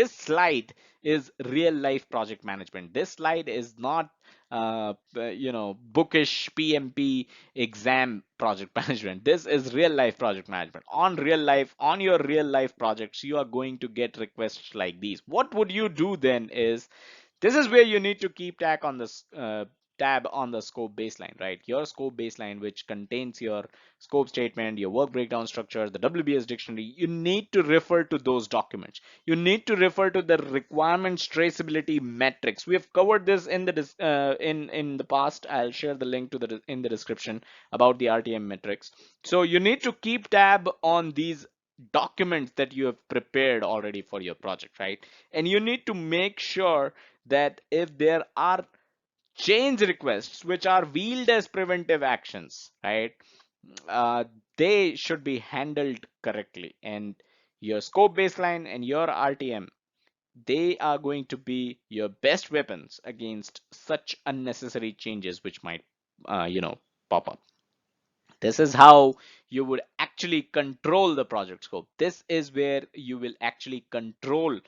Speaker 2: slide is real life project management. This slide is not bookish PMP exam project management. This is real life project management. On your real life projects, you are going to get requests like these. What would you do then is, this is where you need to keep tab on the scope baseline, right? Your scope baseline, which contains your scope statement, your work breakdown structure, the WBS dictionary. You need to refer to those documents. You need to refer to the requirements traceability metrics. We have covered this in the past. I'll share the link to the in the description about the RTM metrics. So you need to keep tab on these documents that you have prepared already for your project, right? And you need to make sure that if there are change requests which are wheeled as preventive actions, right, uh, they should be handled correctly. And your scope baseline and your RTM, they are going to be your best weapons against such unnecessary changes which might pop up. This is how you would actually control the project scope. This is where you will actually control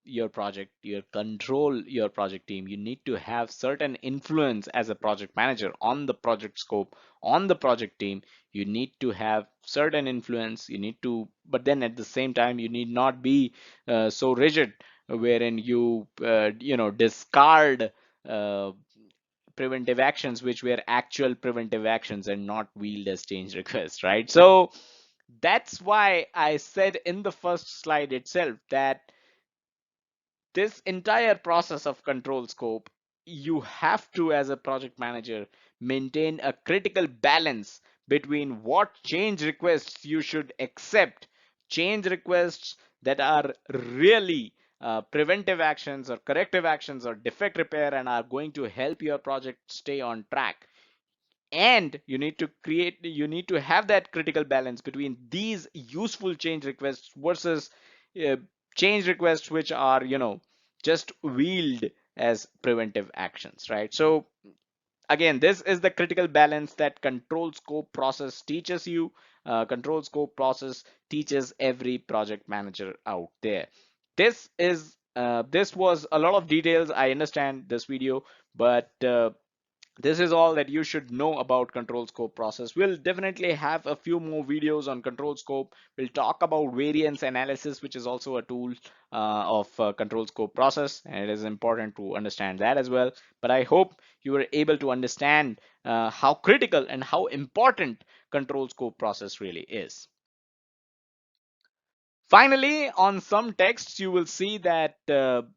Speaker 2: your project, your project team. You need to have certain influence as a project manager on the project scope, on the project team. You need to have certain influence. You need to, but then at the same time, you need not be so rigid, wherein you discard uh, preventive actions which were actual preventive actions and not wheeled as change requests, right? So that's why I said in the first slide itself that this entire process of control scope, you have to, as a project manager, maintain a critical balance between what change requests you should accept, change requests that are really preventive actions or corrective actions or defect repair and are going to help your project stay on track. And you need to have that critical balance between these useful change requests versus uh, change requests which are just wheeled as preventive actions, right? So again, this is the critical balance that control scope process teaches you. Control scope process teaches every project manager out there. This was a lot of details. I understand this video, but this is all that you should know about control scope process. We'll definitely have a few more videos on control scope. We'll talk about variance analysis, which is also a tool of control scope process, and it is important to understand that as well. But I hope you were able to understand how critical and how important control scope process really is. Finally, on some texts, you will see that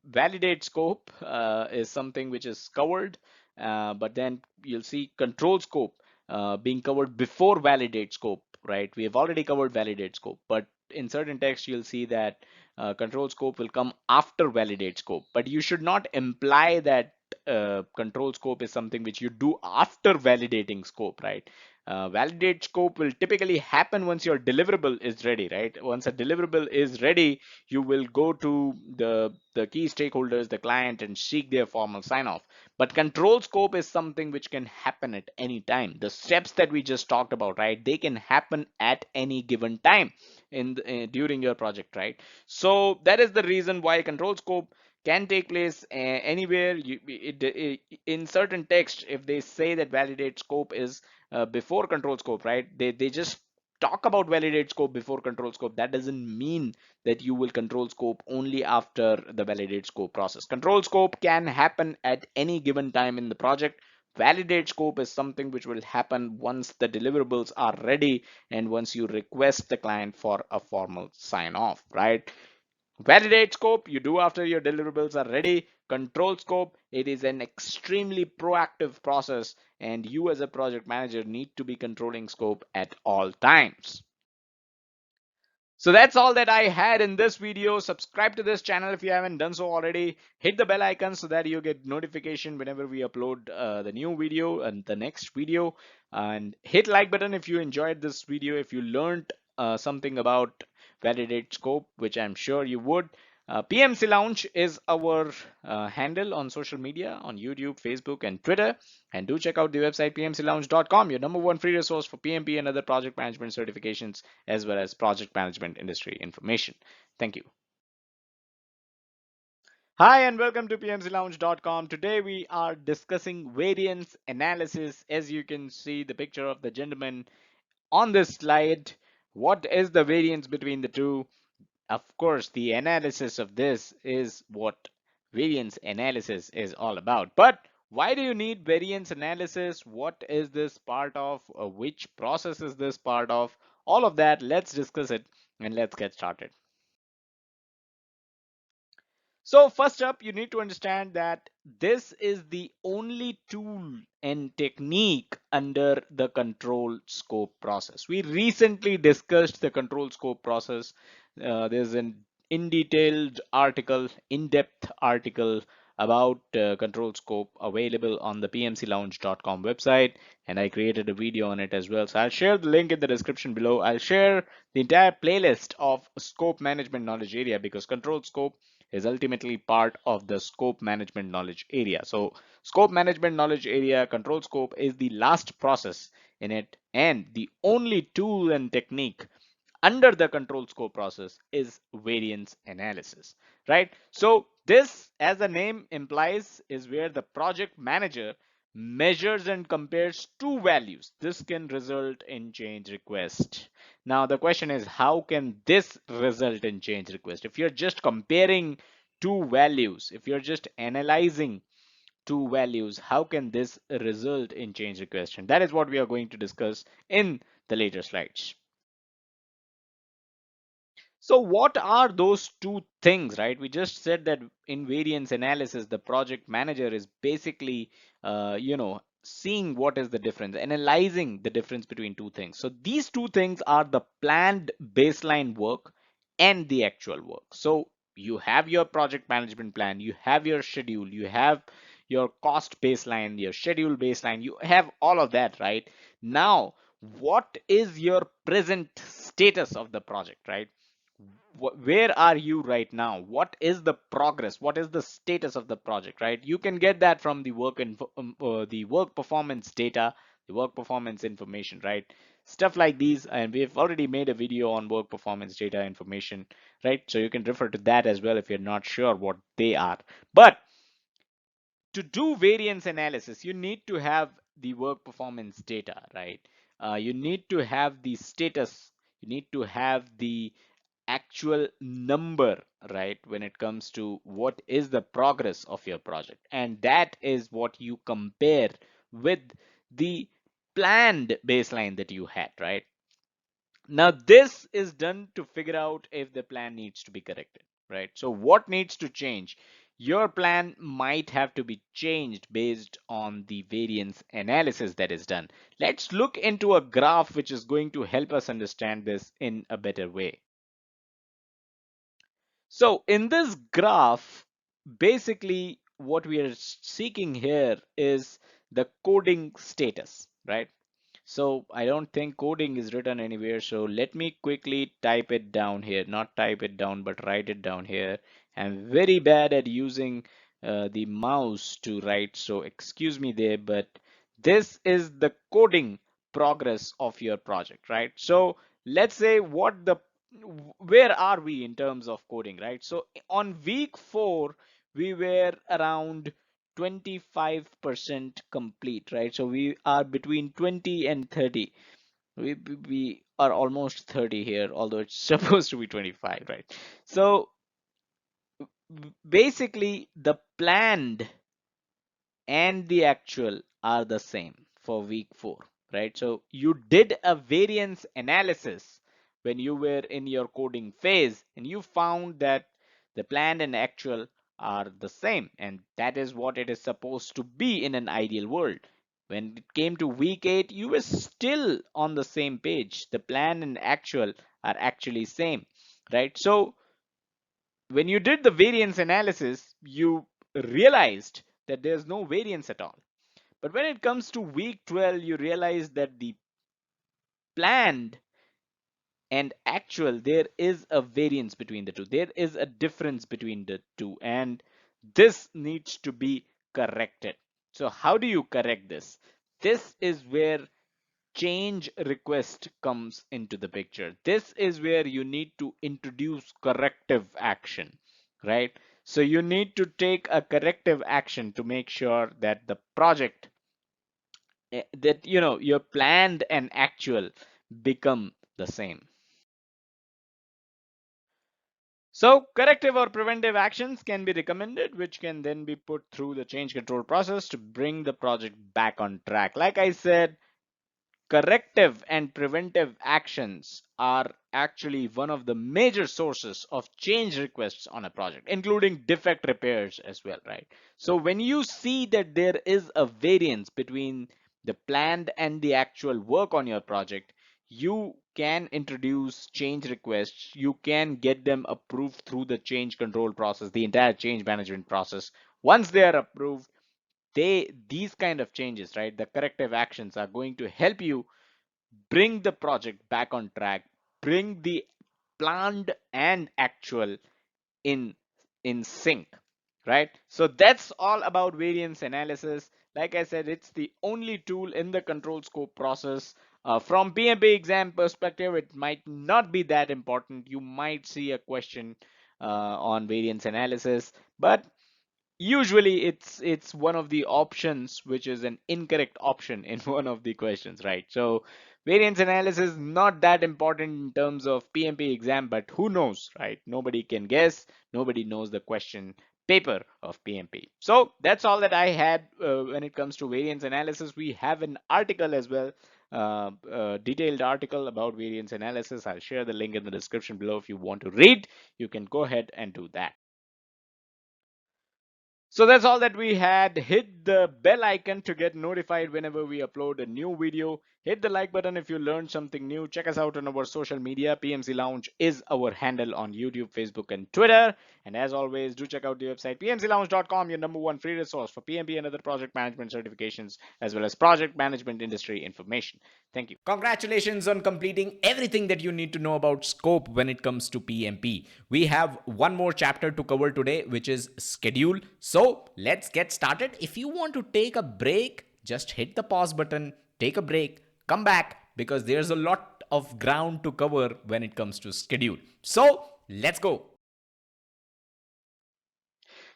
Speaker 2: validate scope is something which is covered, but then you'll see control scope being covered before validate scope, right? We have already covered validate scope, but in certain texts, you'll see that control scope will come after validate scope, but you should not imply that control scope is something which you do after validating scope, right? Validate scope will typically happen once your deliverable is ready, right? Once a deliverable is ready, you will go to the key stakeholders, the client, and seek their formal sign off. But control scope is something which can happen at any time. The steps that we just talked about, right, they can happen at any given time during your project, right? So that is the reason why control scope can take place anywhere. In certain text, if they say that validate scope is before control scope, right, they just talk about validate scope before control scope. That doesn't mean that you will control scope only after the validate scope process. Control scope can happen at any given time in the project. Validate scope is something which will happen once the deliverables are ready and once you request the client for a formal sign off, right? Validate scope you do after your deliverables are ready. Control scope, it is an extremely proactive process, and you as a project manager need to be controlling scope at all times. So that's all that I had in this video. Subscribe to this channel if you haven't done so already. Hit the bell icon so that you get notification whenever we upload the new video and the next video. And hit like button if you enjoyed this video, if you learned something about validate scope, which I'm sure you would. PMC Lounge is our handle on social media on YouTube, Facebook, and Twitter. And do check out the website pmclounge.com, your number one free resource for PMP and other project management certifications, as well as project management industry information. Thank you. Hi, and welcome to pmclounge.com. Today we are discussing variance analysis. As you can see the picture of the gentleman on this slide, what is the variance between the two? Of course, the analysis of this is what variance analysis is all about. But why do you need variance analysis? What is this part of? Which process is this part of? All of that, let's discuss it and let's get started. So first up, you need to understand that this is the only tool and technique under the control scope process. We recently discussed the control scope process. There's an in-depth article about control scope available on the pmclounge.com website, and I created a video on it as well. So I'll share the link in the description below. I'll share the entire playlist of scope management knowledge area, because control scope is ultimately part of the scope management knowledge area. So scope management knowledge area, control scope is the last process in it, and the only tool and technique under the control scope process is variance analysis, right? So this, as the name implies, is where the project manager measures and compares two values. This can result in change request. Now the question is, how can this result in change request? If you're just comparing two values, if you're just analyzing two values, how can this result in change request? And that is what we are going to discuss in the later slides. So what are those two things, right? We just said that in variance analysis, the project manager is basically, seeing what is the difference, analyzing the difference between two things. So these two things are the planned baseline work and the actual work. So you have your project management plan, you have your schedule, you have your cost baseline, your schedule baseline, you have all of that, right? Now, what is your present status of the project, right? Where are you right now? What is the progress? What is the status of the project, right? You can get that from the the work performance data, the work performance information, right? Stuff like these, and we've already made a video on work performance data information, right? So you can refer to that as well if you're not sure what they are. But to do variance analysis, you need to have the work performance data, right? You need to have the status, you need to have the actual number, right, when it comes to what is the progress of your project. And that is what you compare with the planned baseline that you had, right? Now this is done to figure out if the plan needs to be corrected, right? So what needs to change? Your plan might have to be changed based on the variance analysis that is done. Let's look into a graph which is going to help us understand this in a better way. So in this graph, basically what we are seeking here is the coding status, right? So I don't think coding is written anywhere. So let me quickly type it down here. Not type it down, but write it down here. I'm very bad at using the mouse to write, so excuse me there, but this is the coding progress of your project, right? So let's say where are we in terms of coding, right? So on week 4, we were around 25% complete, right? So we are between 20 and 30. We are almost 30 here, although it's supposed to be 25, right? So basically, the planned and the actual are the same for week 4, right? So you did a variance analysis when you were in your coding phase, and you found that the planned and actual are the same, and that is what it is supposed to be in an ideal world. When it came to week 8, you were still on the same page. The planned and actual are actually same, right? So when you did the variance analysis, you realized that there's no variance at all. But when it comes to week 12, you realize that the planned and actual, there is a variance between the two. There is a difference between the two, and this needs to be corrected. So how do you correct this? This is where change request comes into the picture. This is where you need to introduce corrective action, right? So you need to take a corrective action to make sure that the project that your planned and actual become the same. So corrective or preventive actions can be recommended, which can then be put through the change control process to bring the project back on track. Like I said, corrective and preventive actions are actually one of the major sources of change requests on a project, including defect repairs as well, right? So when you see that there is a variance between the planned and the actual work on your project, you can introduce change requests. You can get them approved through the change control process, the entire change management process. Once they are approved, these kind of changes, right, the corrective actions are going to help you bring the project back on track, bring the planned and actual in in sync, right? So that's all about variance analysis. Like I said, it's the only tool in the control scope process. From PMP exam perspective, it might not be that important. You might see a question on variance analysis, but usually it's one of the options which is an incorrect option in one of the questions, right? So variance analysis is not that important in terms of PMP exam, but who knows, right? Nobody can guess. Nobody knows the question paper of PMP. So that's all that I had when it comes to variance analysis. We have an article as well, detailed article about variance analysis. I'll share the link in the description below. If you want to read, you can go ahead and do that. So that's all that we had. Hit the bell icon to get notified whenever we upload a new video. Hit the like button if you learned something new. Check us out on our social media. PMC Lounge is our handle on YouTube, Facebook, and Twitter. And as always, do check out the website pmclounge.com, your number one free resource for PMP and other project management certifications, as well as project management industry information. Thank you.
Speaker 1: Congratulations on completing everything that you need to know about scope when it comes to PMP. We have one more chapter to cover today, which is schedule. So let's get started. If you want to take a break, just hit the pause button, take a break, come back, because there's a lot of ground to cover when it comes to schedule. So let's go.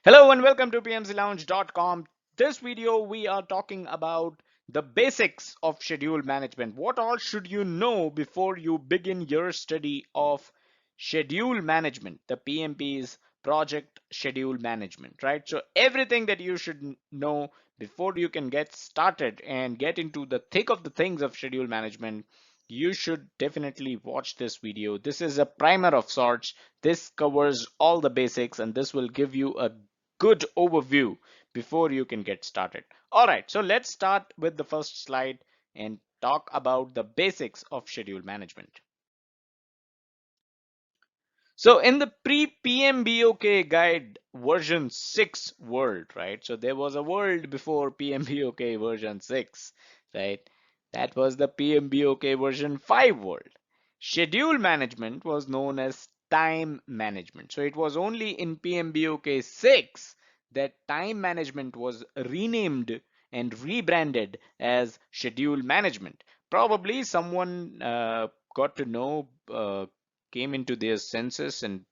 Speaker 2: Hello and welcome to pmclounge.com. This video we are talking about the basics of schedule management. What all should you know before you begin your study of schedule management, the PMP's project schedule management, right? So everything that you should know before you can get started and get into the thick of the things of schedule management, you should definitely watch this video. This is a primer of sorts. This covers all the basics, and this will give you a good overview before you can get started. All right, so let's start with the first slide and talk about the basics of schedule management. So in the pre-PMBOK guide version 6 world, right? So there was a world before PMBOK version 6, right? That was the PMBOK version 5 world. Schedule management was known as time management. So it was only in PMBOK 6 that time management was renamed and rebranded as schedule management. Probably someone got to know, came into their senses and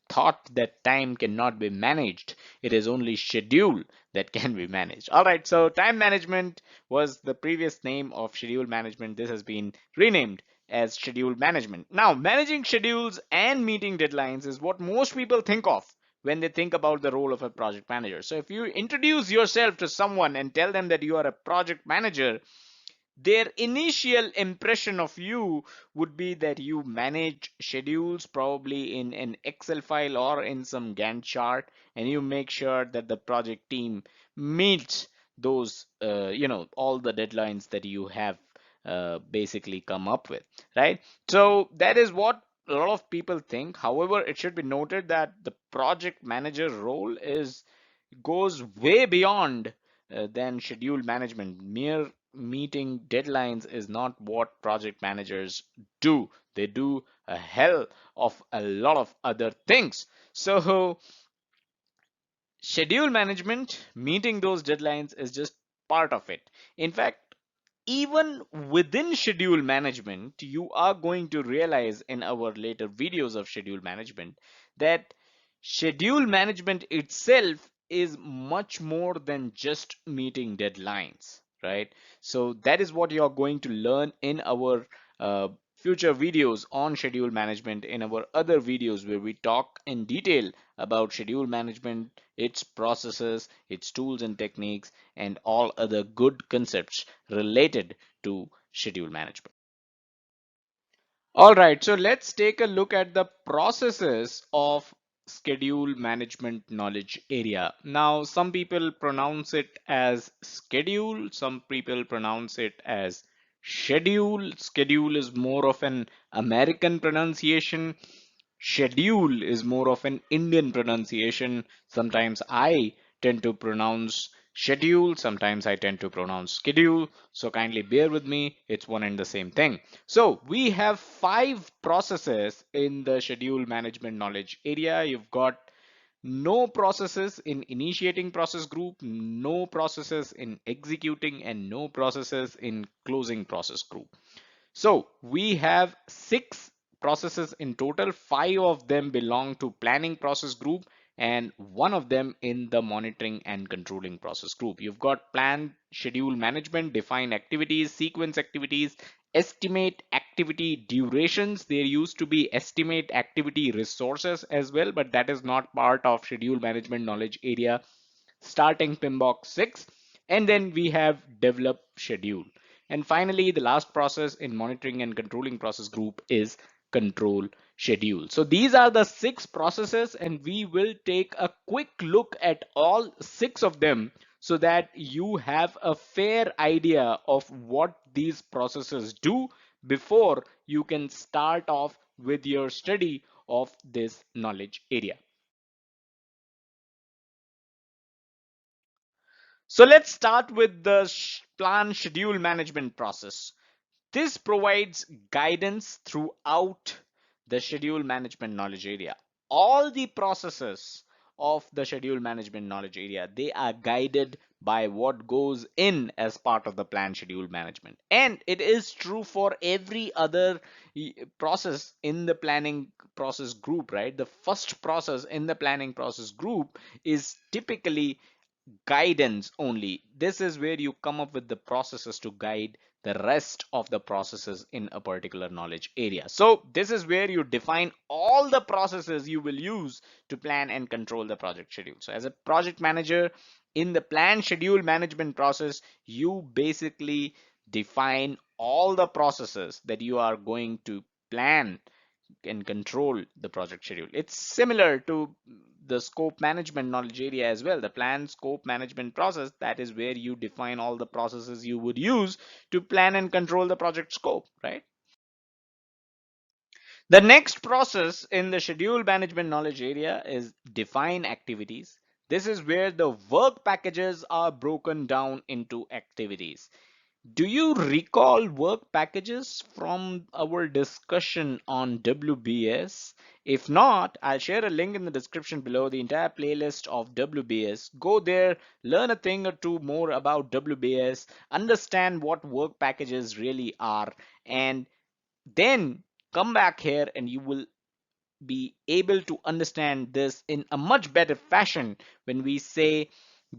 Speaker 2: thought that time cannot be managed. It is only schedule that can be managed. All right, so time management was the previous name of schedule management. This has been renamed as schedule management. Now, managing schedules and meeting deadlines is what most people think of when they think about the role of a project manager. So if you introduce yourself to someone and tell them that you are a project manager, their initial impression of you would be that you manage schedules probably in an Excel file or in some Gantt chart, and you make sure that the project team meets those, all the deadlines that you have basically come up with, right? So that is what a lot of people think. However, it should be noted that the project manager role is goes way beyond than schedule management. Mere meeting deadlines is not what project managers do. They do a hell of a lot of other things. So schedule management, meeting those deadlines is just part of it. In fact, even within schedule management, you are going to realize in our later videos of schedule management that schedule management itself is much more than just meeting deadlines, right? So that is what you are going to learn in our future videos on schedule management, in our other videos where we talk in detail about schedule management, its processes, its tools and techniques, and all other good concepts related to schedule management. All right, so let's take a look at the processes of schedule management knowledge area. Now, some people pronounce it as schedule, some people pronounce it as schedule. Schedule is more of an American pronunciation. Schedule is more of an Indian pronunciation. Sometimes I tend to pronounce schedule, sometimes I tend to pronounce schedule. So kindly bear with me, it's one and the same thing. So we have 5 processes in the schedule management knowledge area. You've got no processes in initiating process group, no processes in executing, and no processes in closing process group. So we have 6 processes in total. 5 of them belong to planning process group and 1 of them in the monitoring and controlling process group. You've got plan, schedule management, define activities, sequence activities, estimate activity durations. There used to be estimate activity resources as well, but that is not part of schedule management knowledge area starting PMBOK 6. And then we have develop schedule. And finally, the last process in monitoring and controlling process group is control schedule. So these are the 6 processes, and we will take a quick look at all 6 of them so that you have a fair idea of what these processes do before you can start off with your study of this knowledge area. So let's start with the plan schedule management process. This provides guidance throughout the schedule management knowledge area. All the processes of the schedule management knowledge area, they are guided by what goes in as part of the plan schedule management. And it is true for every other process in the planning process group, right? The first process in the planning process group is typically guidance only. This is where you come up with the processes to guide the rest of the processes in a particular knowledge area. So this is where you define all the processes you will use to plan and control the project schedule. So as a project manager in the plan schedule management process, you basically define all the processes that you are going to plan and control the project schedule. It's similar to the scope management knowledge area as well. The plan scope management process, that is where you define all the processes you would use to plan and control the project scope, right? The next process in the schedule management knowledge area is define activities. This is where the work packages are broken down into activities. Do you recall work packages from our discussion on WBS? If not, I'll share a link in the description below, the entire playlist of WBS. Go there, learn a thing or two more about WBS, understand what work packages really are, and then come back here and you will be able to understand this in a much better fashion when we say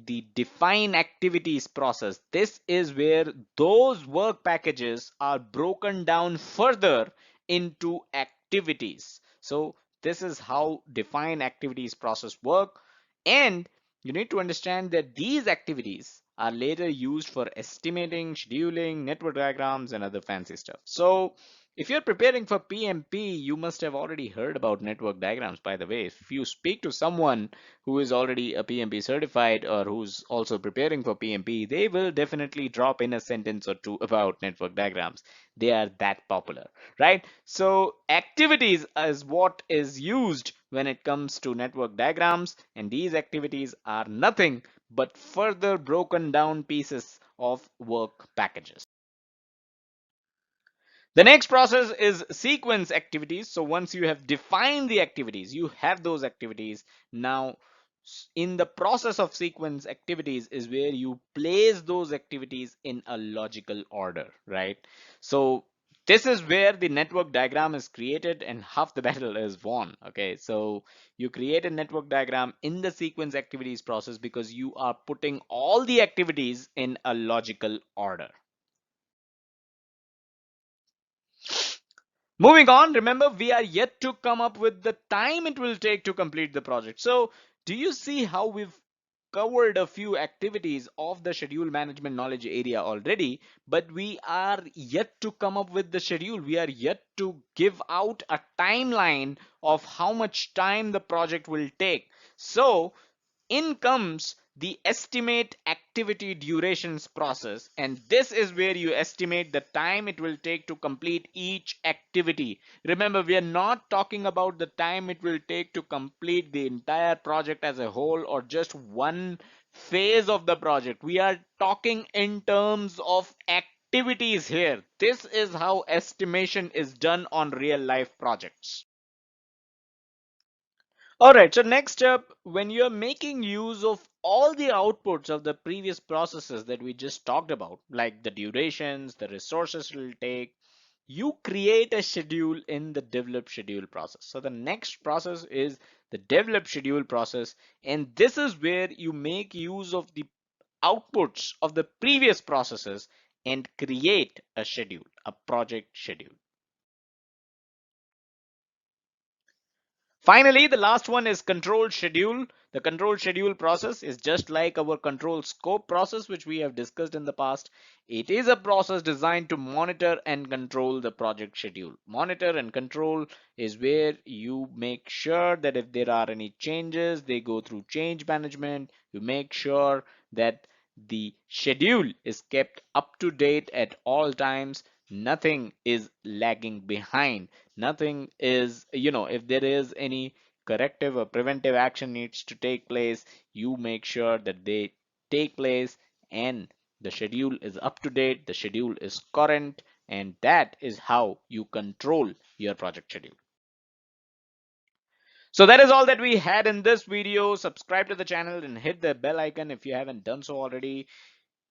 Speaker 2: the define activities process. This is where those work packages are broken down further into activities. So this is how define activities process work, and you need to understand that these activities are later used for estimating, scheduling, network diagrams, and other fancy stuff. So if you're preparing for PMP, you must have already heard about network diagrams, by the way. If you speak to someone who is already a PMP certified or who's also preparing for PMP, they will definitely drop in a sentence or two about network diagrams. They are that popular, right? So activities is what is used when it comes to network diagrams, and these activities are nothing but further broken down pieces of work packages. The next process is sequence activities. So once you have defined the activities, you have those activities. Now, in the process of sequence activities is where you place those activities in a logical order, right? So this is where the network diagram is created and half the battle is won. Okay, so you create a network diagram in the sequence activities process because you are putting all the activities in a logical order. Moving on, remember we are yet to come up with the time it will take to complete the project. So do you see how we've covered a few activities of the schedule management knowledge area already, but we are yet to come up with the schedule. We are yet to give out a timeline of how much time the project will take. So in comes the estimate activity durations process, and this is where you estimate the time it will take to complete each activity. Remember, we are not talking about the time it will take to complete the entire project as a whole or just one phase of the project. We are talking in terms of activities here. This is how estimation is done on real life projects. All right, so next up, when you're making use of all the outputs of the previous processes that we just talked about, like the durations, the resources it will take, you create a schedule in the develop schedule process. So the next process is the develop schedule process, and this is where you make use of the outputs of the previous processes and create a schedule, a project schedule. Finally, the last one is control schedule. The control schedule process is just like our control scope process, which we have discussed in the past. It is a process designed to monitor and control the project schedule. Monitor and control is where you make sure that if there are any changes, they go through change management. You make sure that the schedule is kept up to date at all times. Nothing is lagging behind. Nothing is, if there is any corrective or preventive action needs to take place, you make sure that they take place and the schedule is up to date, the schedule is current, and that is how you control your project schedule. So that is all that we had in this video. Subscribe to the channel and hit the bell icon if you haven't done so already.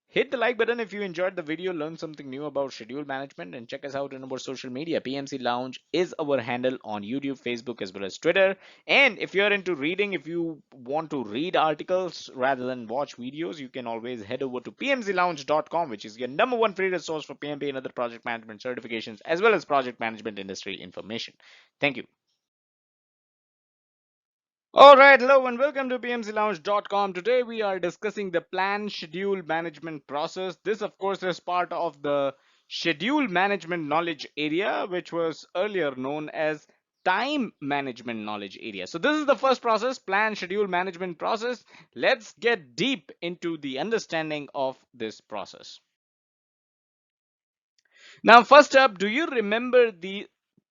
Speaker 2: Hit the like button if you enjoyed the video, learned something new about schedule management, and check us out on our social media. PMC Lounge is our handle on YouTube, Facebook, as well as Twitter. And if you're into reading, if you want to read articles rather than watch videos, you can always head over to pmclounge.com, which is your number one free resource for PMP and other project management certifications, as well as project management industry information. Thank you. All right, hello and welcome to pmclounge.com. Today we are discussing the plan schedule management process. This, of course, is part of the schedule management knowledge area, which was earlier known as time management knowledge area. So this is the first process, plan schedule management process. Let's get deep into the understanding of this process. Now, first up, do you remember the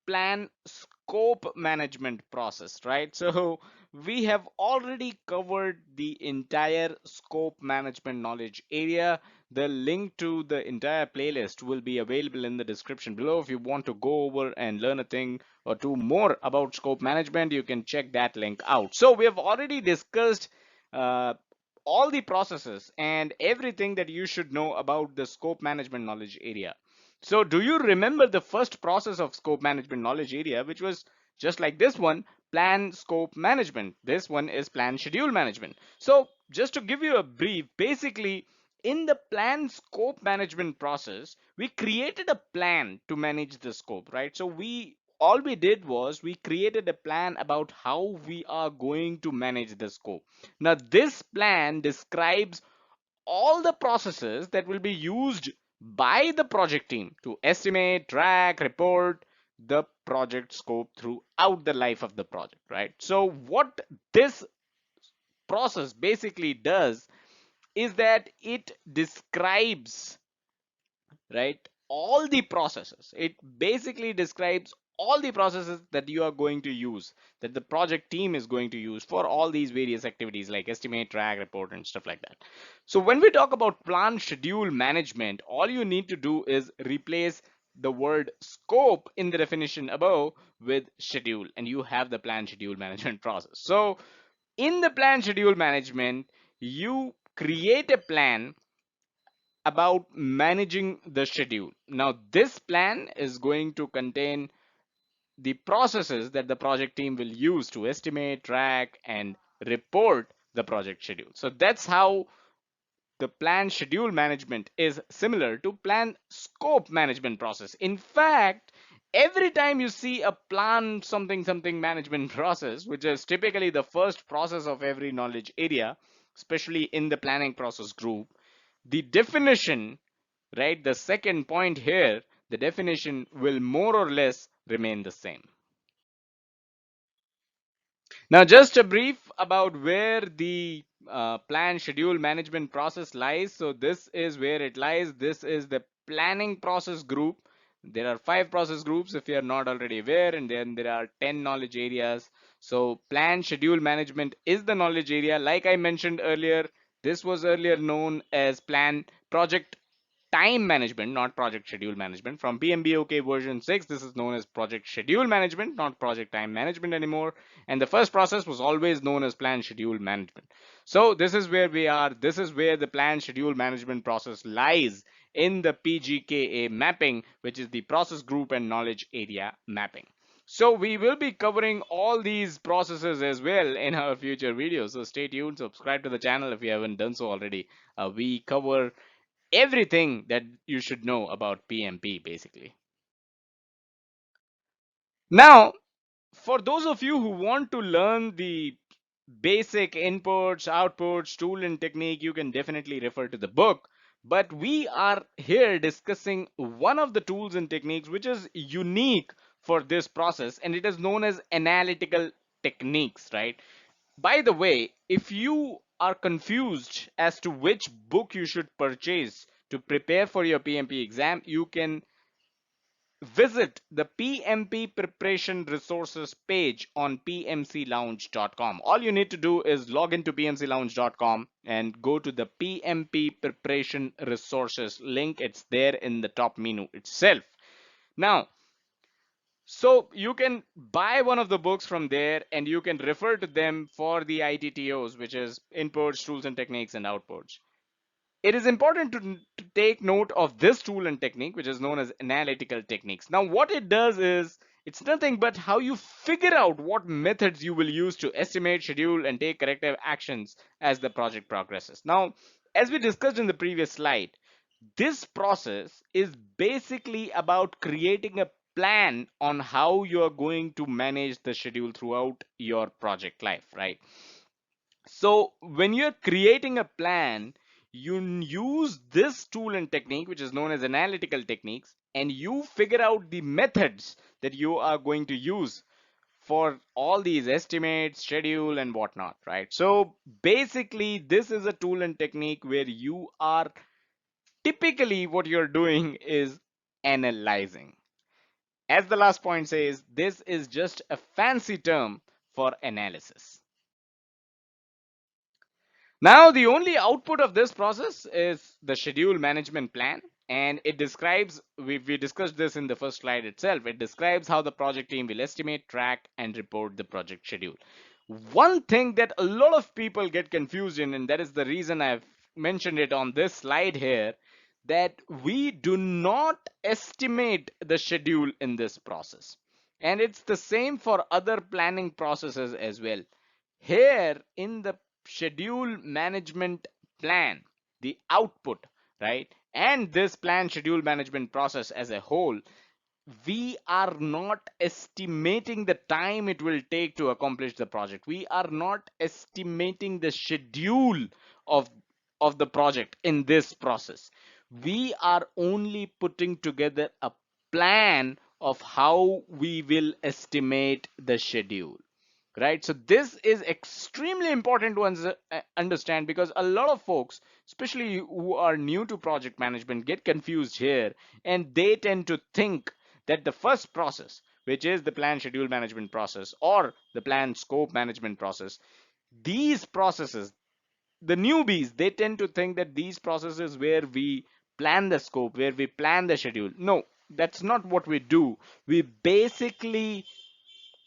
Speaker 2: plan scope management process, right? So we have already covered the entire scope management knowledge area. The link to the entire playlist will be available in the description below. If you want to go over and learn a thing or two more about scope management, you can check that link out. So we have already discussed uh, all the processes and everything that you should know about the scope management knowledge area. So do you remember the first process of scope management knowledge area, which was just like this one, plan scope management? This one is plan schedule management. So just to give you a brief, basically in the plan scope management process, we created a plan to manage the scope, right? So all we did was we created a plan about how we are going to manage the scope. Now this plan describes all the processes that will be used by the project team to estimate, track, report the project scope throughout the life of the project, right? So what this process basically does is that it describes, right, all the processes. It basically describes all the processes that you are going to use, that the project team is going to use for all these various activities like estimate, track, report, and stuff like that. So when we talk about plan schedule management, all you need to do is replace the word scope in the definition above with schedule, and you have the plan schedule management process. So in the plan schedule management, you create a plan about managing the schedule. Now, this plan is going to contain the processes that the project team will use to estimate, track, and report the project schedule. So that's how the plan schedule management is similar to plan scope management process. In fact, every time you see a plan something something management process, which is typically the first process of every knowledge area, especially in the planning process group, the definition, right, the second point here, the definition will more or less remain the same. Now, just a brief about where the plan schedule management process lies. So this is where it lies. This is the planning process group. There are 5 process groups if you are not already aware, and then there are 10 knowledge areas. So plan schedule management is the knowledge area. Like I mentioned earlier, this was earlier known as plan project time management, not project schedule management. From PMBOK version 6, this is known as project schedule management, not project time management anymore. And the first process was always known as plan schedule management. So this is where we are. This is where the plan schedule management process lies in the PGKA mapping, which is the process group and knowledge area mapping. So we will be covering all these processes as well in our future videos. So stay tuned, subscribe to the channel if you haven't done so already. We cover everything that you should know about PMP basically. Now, for those of you who want to learn the basic inputs, outputs, tool and technique, you can definitely refer to the book. But we are here discussing one of the tools and techniques which is unique for this process, and it is known as analytical techniques, right? By the way, if you are confused as to which book you should purchase to prepare for your PMP exam, you can visit the PMP preparation resources page on pmclounge.com. All you need to do is log into pmclounge.com and go to the PMP preparation resources link. It's there in the top menu itself. Now, so you can buy one of the books from there and you can refer to them for the ITTOs, which is inputs, tools and techniques, and outputs. It is important to take note of this tool and technique, which is known as analytical techniques. Now, what it does is it's nothing but how you figure out what methods you will use to estimate, schedule, and take corrective actions as the project progresses. Now, as we discussed in the previous slide, this process is basically about creating a plan on how you are going to manage the schedule throughout your project life, right? So when you're creating a plan, you use this tool and technique, which is known as analytical techniques, and you figure out the methods that you are going to use for all these estimates, schedule, and whatnot, right? So basically, this is a tool and technique where you are typically what you're doing is analyzing. As the last point says, this is just a fancy term for analysis. Now, the only output of this process is the schedule management plan, and it describes, we discussed this in the first slide itself, it describes how the project team will estimate, track, and report the project schedule. One thing that a lot of people get confused in, and that is the reason I've mentioned it on this slide here, that we do not estimate the schedule in this process. And it's the same for other planning processes as well. Here in the schedule management plan, the output, right? And this plan schedule management process as a whole, we are not estimating the time it will take to accomplish the project. We are not estimating the schedule of of the project in this process. We are only putting together a plan of how we will estimate the schedule, right? So this is extremely important to understand, because a lot of folks, especially who are new to project management, get confused here, and they tend to think that the first process, which is the plan schedule management process or the plan scope management process, these processes, the newbies, they tend to think that these processes where we plan the scope, where we plan the schedule. No, that's not what we do. We basically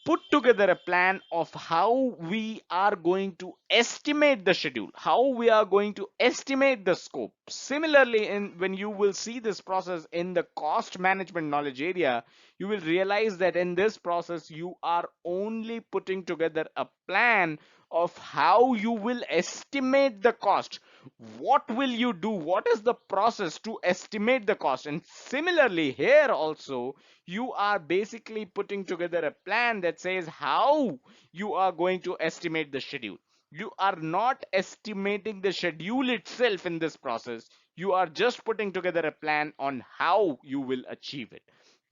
Speaker 2: put together a plan of how we are going to estimate the schedule, how we are going to estimate the scope. Similarly, when you will see this process in the cost management knowledge area, you will realize that in this process you are only putting together a plan of how you will estimate the cost. What will you do? What is the process to estimate the cost? And similarly here also, you are basically putting together a plan that says how you are going to estimate the schedule. You are not estimating the schedule itself in this process. You are just putting together a plan on how you will achieve it.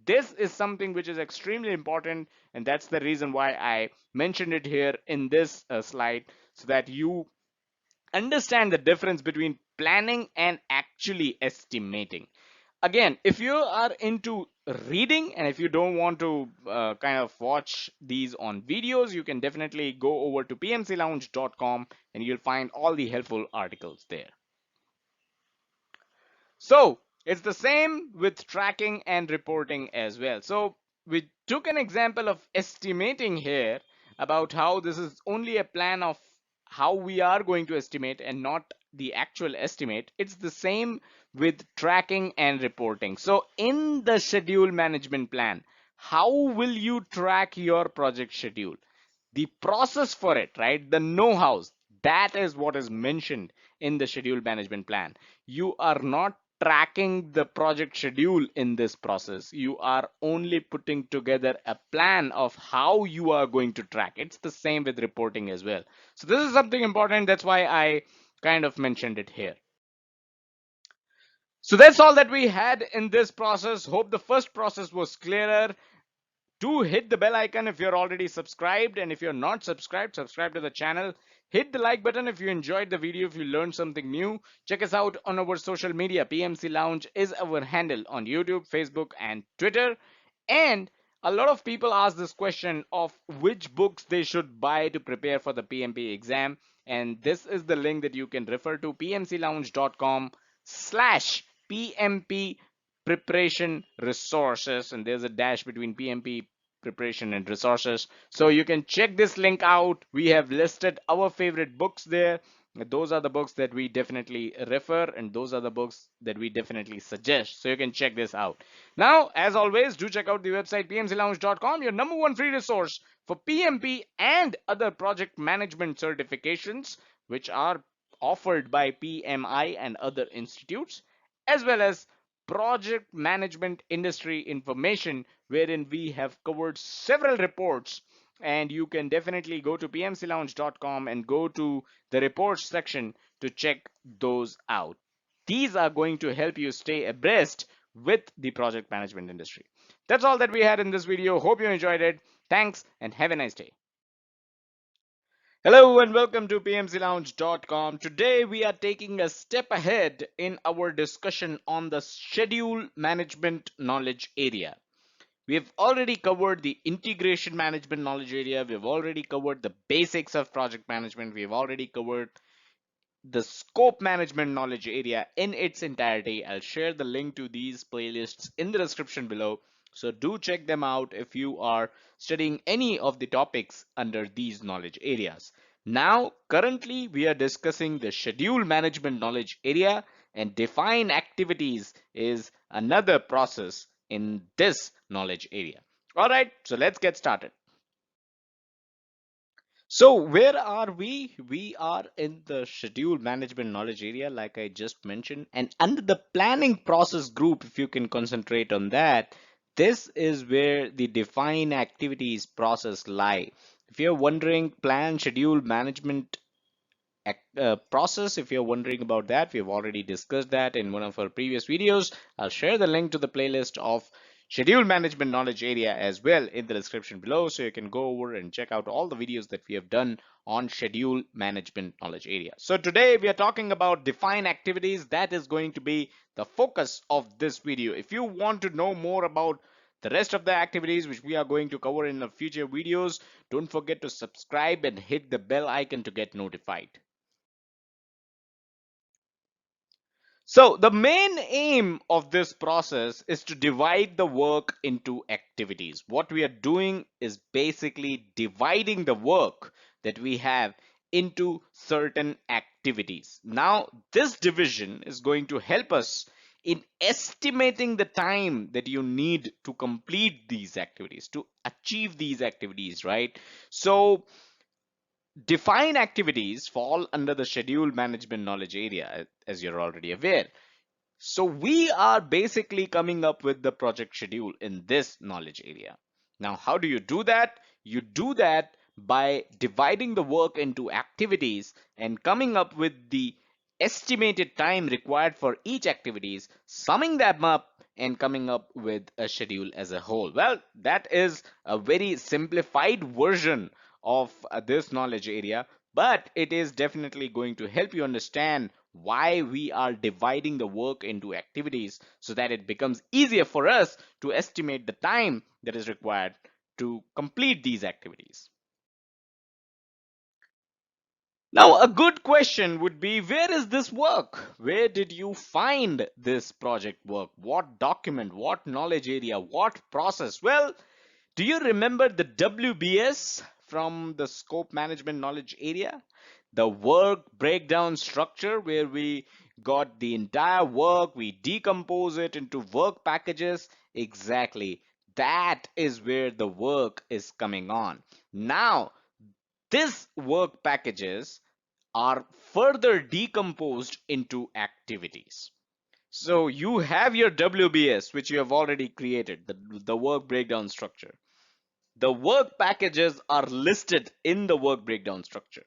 Speaker 2: This is something which is extremely important, and that's the reason why I mentioned it here in this slide, so that you understand the difference between planning and actually estimating. Again, if you are into reading and if you don't want to kind of watch these on videos, you can definitely go over to pmclounge.com and you'll find all the helpful articles there. So it's the same with tracking and reporting as well. So we took an example of estimating here, about how this is only a plan of how we are going to estimate and not the actual estimate. It's the same with tracking and reporting. So in the schedule management plan, how will you track your project schedule? The process for it, right? The know-hows, that is what is mentioned in the schedule management plan. You are not tracking the project schedule in this process. You are only putting together a plan of how you are going to track. It's the same with reporting as well. So this is something important. That's why I kind of mentioned it here. So that's all that we had in this process. Hope the first process was clearer. Do hit the bell icon if you're already subscribed, and if you're not subscribed, subscribe to the channel. Hit the like button if you enjoyed the video, if you learned something new. Check us out on our social media. PMC Lounge is our handle on YouTube, Facebook, and Twitter. And a lot of people ask this question of which books they should buy to prepare for the PMP exam. And this is the link that you can refer to, pmclounge.com/PMP preparation resources, and there's a dash between PMP preparation and resources. So you can check this link out. We have listed our favorite books there. Those are the books that we definitely refer, and those are the books that we definitely suggest. So you can check this out. Now, as always, do check out the website pmclounge.com, your number one free resource for PMP and other project management certifications, which are offered by PMI and other institutes, as well as project management industry information, wherein we have covered several reports. And you can definitely go to pmclounge.com and go to the reports section to check those out. These are going to help you stay abreast with the project management industry. That's all that we had in this video. Hope you enjoyed it. Thanks and have a nice day. Hello and welcome to pmclounge.com. Today we are taking a step ahead in our discussion on the schedule management knowledge area. We've already covered the integration management knowledge area. We've already covered the basics of project management. We've already covered the scope management knowledge area in its entirety. I'll share the link to these playlists in the description below. So do check them out if you are studying any of the topics under these knowledge areas. Now, currently we are discussing the schedule management knowledge area, and define activities is another process in this knowledge area. All right, so let's get started. So where are we? We are in the schedule management knowledge area, like I just mentioned, and under the planning process group, if you can concentrate on that, this is where the define activities process lie. If you're wondering, plan, schedule management process, if you're wondering about that, we've already discussed that in one of our previous videos. I'll share the link to the playlist of schedule management knowledge area as well in the description below, so you can go over and check out all the videos that we have done on schedule management knowledge area. So today we are talking about define activities. That is going to be the focus of this video. If you want to know more about the rest of the activities which we are going to cover in the future videos, don't forget to subscribe and hit the bell icon to get notified. So the main aim of this process is to divide the work into activities. What we are doing is basically dividing the work that we have into certain activities. Now, this division is going to help us in estimating the time that you need to complete these activities, to achieve these activities, right? So define activities fall under the schedule management knowledge area, as you're already aware. So we are basically coming up with the project schedule in this knowledge area. Now, how do you do that? You do that by dividing the work into activities and coming up with the estimated time required for each activities, summing them up and coming up with a schedule as a whole. Well, that is a very simplified version of this knowledge area, but it is definitely going to help you understand why we are dividing the work into activities so that it becomes easier for us to estimate the time that is required to complete these activities. Now, a good question would be, where is this work? Where did you find this project work? What document, what knowledge area, what process? Well, do you remember the WBS from the scope management knowledge area? The work breakdown structure, where we got the entire work, we decompose it into work packages. Exactly. That is where the work is coming on. Now, these work packages are further decomposed into activities. So you have your WBS, which you have already created, the work breakdown structure. The work packages are listed in the work breakdown structure.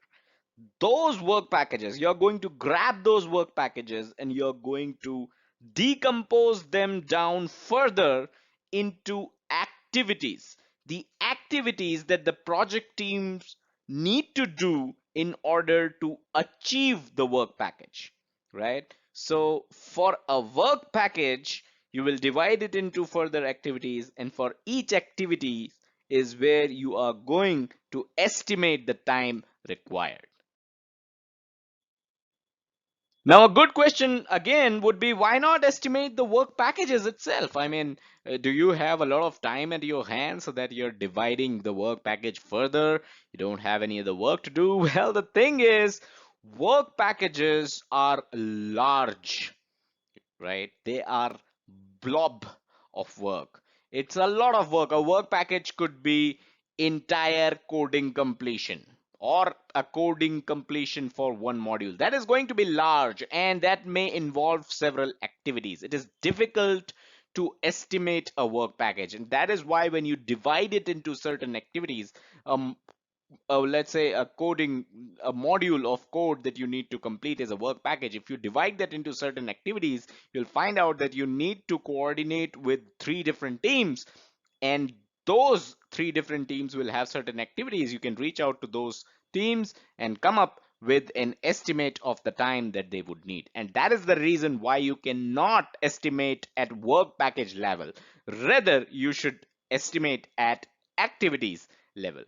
Speaker 2: Those work packages, you're going to grab those work packages and you're going to decompose them down further into activities. The activities that the project teams need to do in order to achieve the work package, right? So for a work package, you will divide it into further activities, and for each activity is where you are going to estimate the time required. Now, a good question again would be, why not estimate the work packages itself? I mean, do you have a lot of time at your hands so that you're dividing the work package further? You don't have any other work to do? Well, the thing is, work packages are large, right? They are blob of work. It's a lot of work. A work package could be entire coding completion or a coding completion for one module. That is going to be large, and that may involve several activities. It is difficult to estimate a work package, and that is why when you divide it into certain activities, let's say a module of code that you need to complete as a work package, if you divide that into certain activities, you'll find out that you need to coordinate with three different teams, and those three different teams will have certain activities. You can reach out to those teams and come up with an estimate of the time that they would need, and that is the reason why you cannot estimate at work package level. Rather, you should estimate at activities level.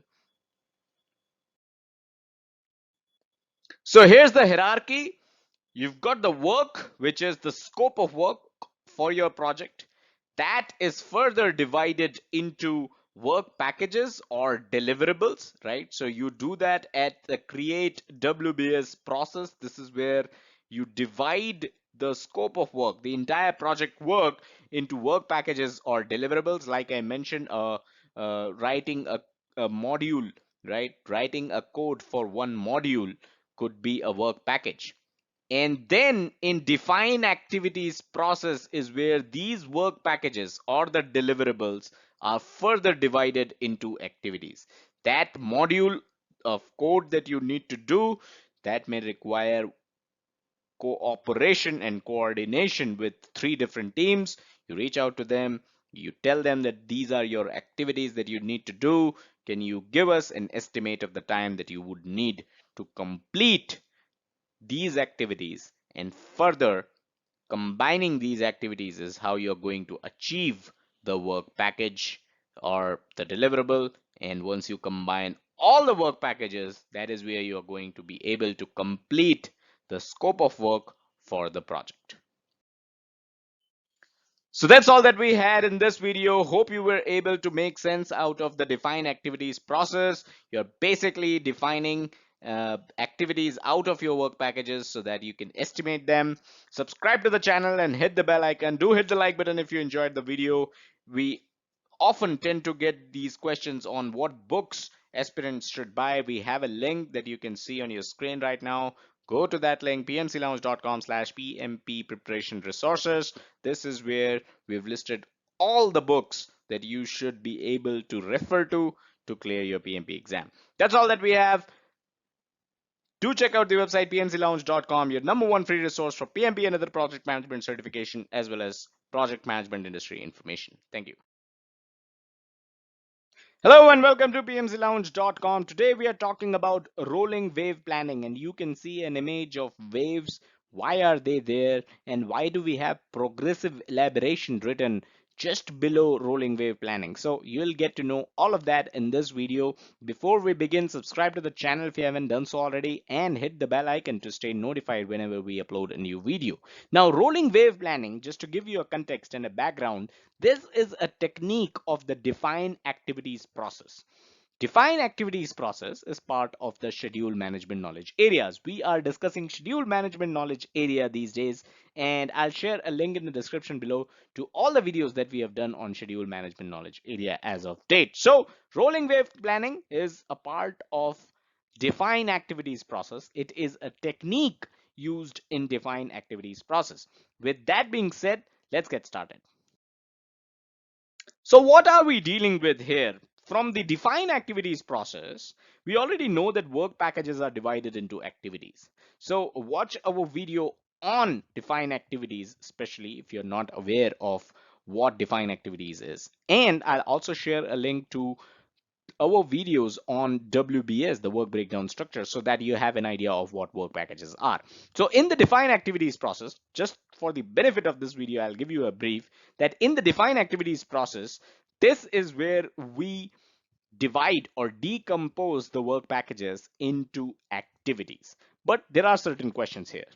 Speaker 2: So here's the hierarchy. You've got the work, which is the scope of work for your project. That is further divided into work packages or deliverables, right? So you do that at the create WBS process. This is where you divide the scope of work, the entire project work, into work packages or deliverables. Like I mentioned, writing a module, right? Writing a code for one module could be a work package. And then in define activities process is where these work packages or the deliverables are further divided into activities. That module of code that you need to do, that may require cooperation and coordination with three different teams. You reach out to them, you tell them that these are your activities that you need to do. Can you give us an estimate of the time that you would need to complete these activities? And further, combining these activities is how you're going to achieve the work package or the deliverable. And once you combine all the work packages, that is where you're going to be able to complete the scope of work for the project. So that's all that we had in this video. Hope you were able to make sense out of the define activities process. You're basically defining activities out of your work packages so that you can estimate them. Subscribe to the channel and hit the bell icon. Do hit the like button if you enjoyed the video. We often tend to get these questions on what books aspirants should buy. We have a link that you can see on your screen right now. Go to that link, pmclounge.com/pmp preparation resources. This is where we've listed all the books that you should be able to refer to clear your PMP exam. That's all that we have. Do check out the website pmclounge.com, your number one free resource for PMP and other project management certification, as well as project management industry information. Thank you. Hello and welcome to pmclounge.com. Today we are talking about rolling wave planning, and you can see an image of waves. Why are they there, and why do we have progressive elaboration written just below rolling wave planning? So you'll get to know all of that in this video. Before we begin, subscribe to the channel if you haven't done so already, and hit the bell icon to stay notified whenever we upload a new video. Now, rolling wave planning, just to give you a context and a background, this is a technique of the define activities process. Define activities process is part of the schedule management knowledge areas. We are discussing schedule management knowledge area these days, and I'll share a link in the description below to all the videos that we have done on schedule management knowledge area as of date. So rolling wave planning is a part of define activities process. It is a technique used in define activities process. With that being said, let's get started. So what are we dealing with here? From the define activities process, we already know that work packages are divided into activities. So watch our video on define activities, especially if you're not aware of what define activities is. And I'll also share a link to our videos on WBS, the work breakdown structure, so that you have an idea of what work packages are. So in the define activities process, just for the benefit of this video, I'll give you a brief that in the define activities process, this is where we divide or decompose the work packages into activities. But there are certain questions here.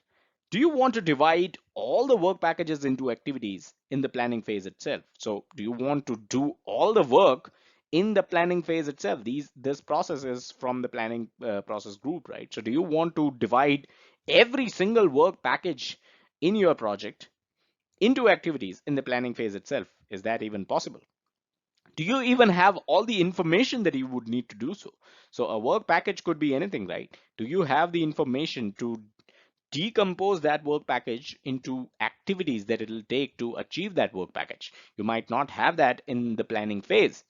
Speaker 2: Do you want to divide all the work packages into activities in the planning phase itself? So do you want to do all the work in the planning phase itself? This process is from the planning process group, right? So do you want to divide every single work package in your project into activities in the planning phase itself? Is that even possible? Do you even have all the information that you would need to do so? So a work package could be anything, right? Do you have the information to decompose that work package into activities that it'll take to achieve that work package? You might not have that in the planning phase.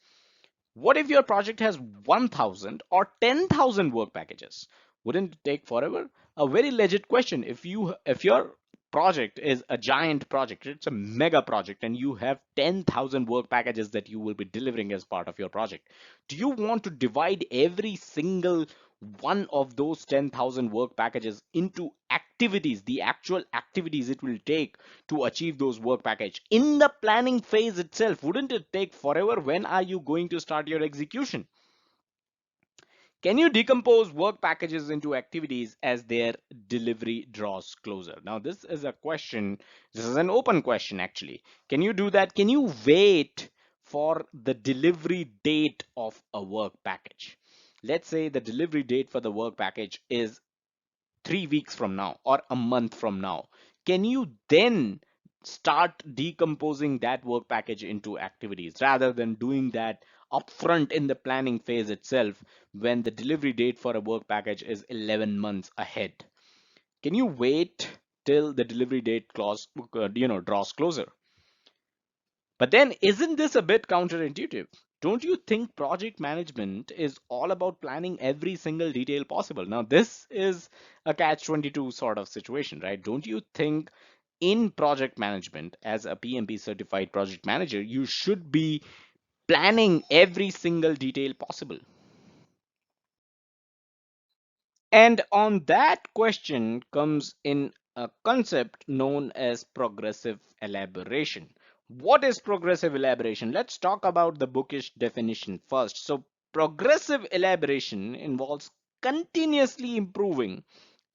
Speaker 2: What if your project has 1,000 or 10,000 work packages? Wouldn't it take forever? A very legit question. If your project is a giant project, it's a mega project, and you have 10,000 work packages that you will be delivering as part of your project, do you want to divide every single one of those 10,000 work packages into activities, the actual activities it will take to achieve those work package in the planning phase itself? Wouldn't it take forever? When are you going to start your execution? Can you decompose work packages into activities as their delivery draws closer? Now, this is a question, this is an open question actually. Can you do that? Can you wait for the delivery date of a work package? Let's say the delivery date for the work package is 3 weeks from now or a month from now. Can you then start decomposing that work package into activities rather than doing that upfront in the planning phase itself when the delivery date for a work package is 11 months ahead? Can you wait till the delivery date draws closer? But then, isn't this a bit counterintuitive? Don't you think project management is all about planning every single detail possible? Now, this is a catch-22 sort of situation, right? Don't you think in project management, as a PMP certified project manager, you should be planning every single detail possible? And on that question comes in a concept known as progressive elaboration. What is progressive elaboration? Let's talk about the bookish definition first. So, progressive elaboration involves continuously improving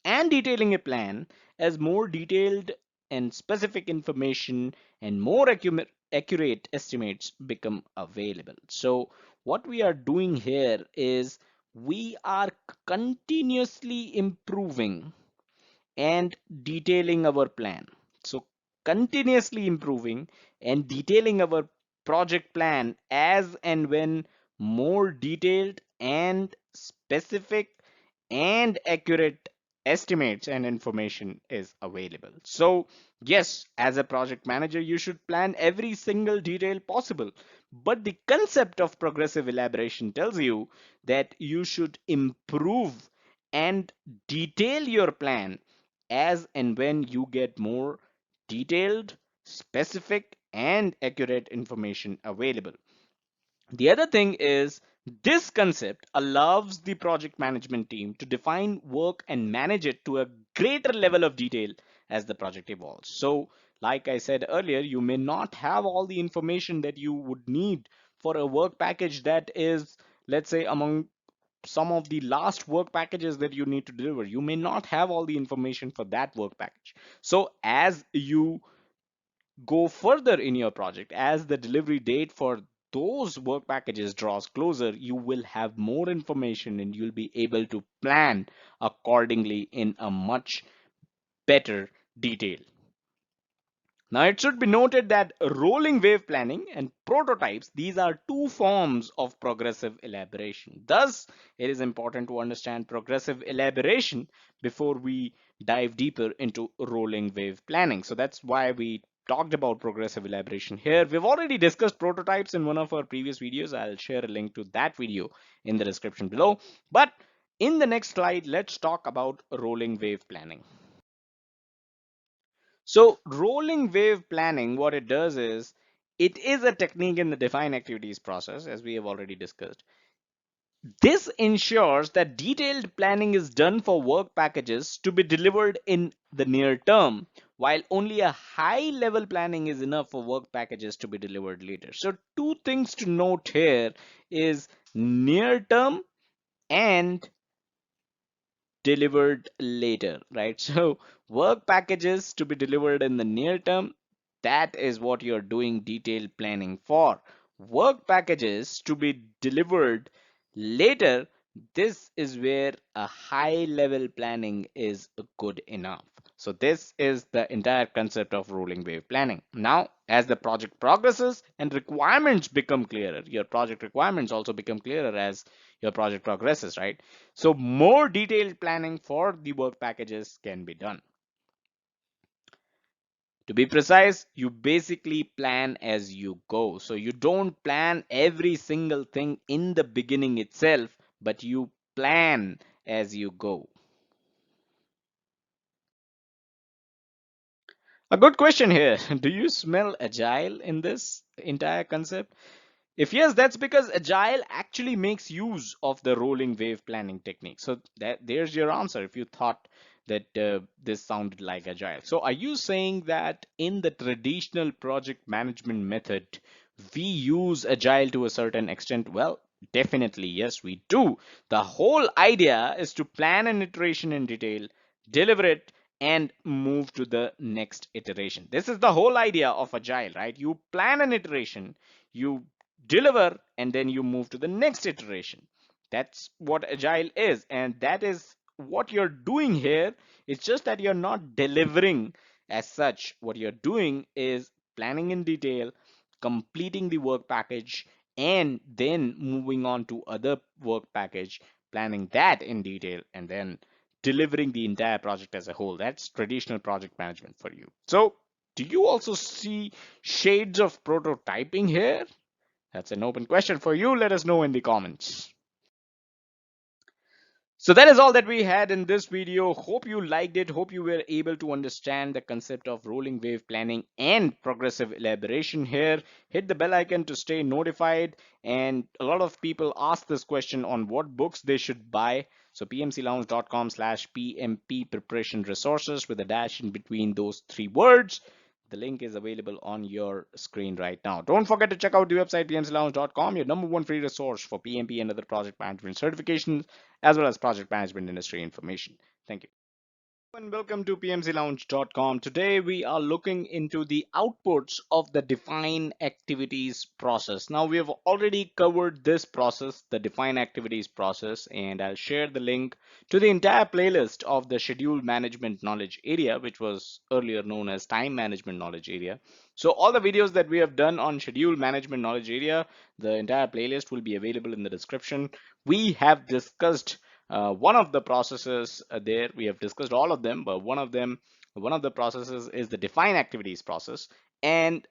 Speaker 2: and detailing a plan as more detailed and specific information and more accurate estimates become available. So, what we are doing here is we are continuously improving and detailing our plan. So continuously improving and detailing our project plan as and when more detailed and specific and accurate estimates and information is available. So yes, as a project manager, you should plan every single detail possible. But the concept of progressive elaboration tells you that you should improve and detail your plan as and when you get more detailed, specific, and accurate information available. The other thing is this concept allows the project management team to define work and manage it to a greater level of detail as the project evolves. So, like I said earlier, you may not have all the information that you would need for a work package that is, let's say, among some of the last work packages that you need to deliver. You may not have all the information for that work package. So as you go further in your project, as the delivery date for those work packages draws closer, you will have more information and you'll be able to plan accordingly in a much better detail. Now, it should be noted that rolling wave planning and prototypes, these are two forms of progressive elaboration. Thus, it is important to understand progressive elaboration before we dive deeper into rolling wave planning. So that's why we talked about progressive elaboration here. We've already discussed prototypes in one of our previous videos. I'll share a link to that video in the description below. But in the next slide, let's talk about rolling wave planning. So rolling wave planning, what it does is it is a technique in the define activities process, as we have already discussed. This ensures that detailed planning is done for work packages to be delivered in the near term, while only a high level planning is enough for work packages to be delivered later. So two things to note here is near term and delivered later, right? So work packages to be delivered in the near term, that is what you're doing detailed planning for. Work packages to be delivered later, this is where a high level planning is good enough. So this is the entire concept of rolling wave planning. Now, as the project progresses and requirements become clearer, your project requirements also become clearer as your project progresses, right? So more detailed planning for the work packages can be done. To be precise, you basically plan as you go. So you don't plan every single thing in the beginning itself, but you plan as you go. A good question here. Do you smell agile in this entire concept? If yes, that's because Agile actually makes use of the rolling wave planning technique. So there's your answer if you thought that this sounded like Agile. So are you saying that in the traditional project management method, we use Agile to a certain extent? Well, Definitely, yes, we do. The whole idea is to plan an iteration in detail, deliver it, and move to the next iteration. This is the whole idea of Agile, right? You plan an iteration, you deliver, and then you move to the next iteration. That's what Agile is, and that is what you're doing here. It's just that you're not delivering as such. What you're doing is planning in detail, completing the work package, and then moving on to other work package, planning that in detail, and then delivering the entire project as a whole. That's traditional project management for you. So do you also see shades of prototyping here? That's an open question for you. Let us know in the comments. So that is all that we had in this video. Hope you liked it. Hope you were able to understand the concept of rolling wave planning and progressive elaboration here. Hit the bell icon to stay notified. And a lot of people ask this question on what books they should buy. So pmclounge.com/pmp preparation resources with a dash in between those three words. The link is available on your screen right now. Don't forget to check out the website pmclounge.com, your number one free resource for PMP and other project management certifications, as well as project management industry information. Thank you. And welcome to pmclounge.com. Today we are looking into the outputs of the define activities process. Now we have already covered this process, the define activities process, and I'll share the link to the entire playlist of the schedule management knowledge area, which was earlier known as time management knowledge area. So all the videos that we have done on schedule management knowledge area, the entire playlist will be available in the description. We have discussed one of the processes there. We have discussed all of them, but one of the processes is the define activities process. And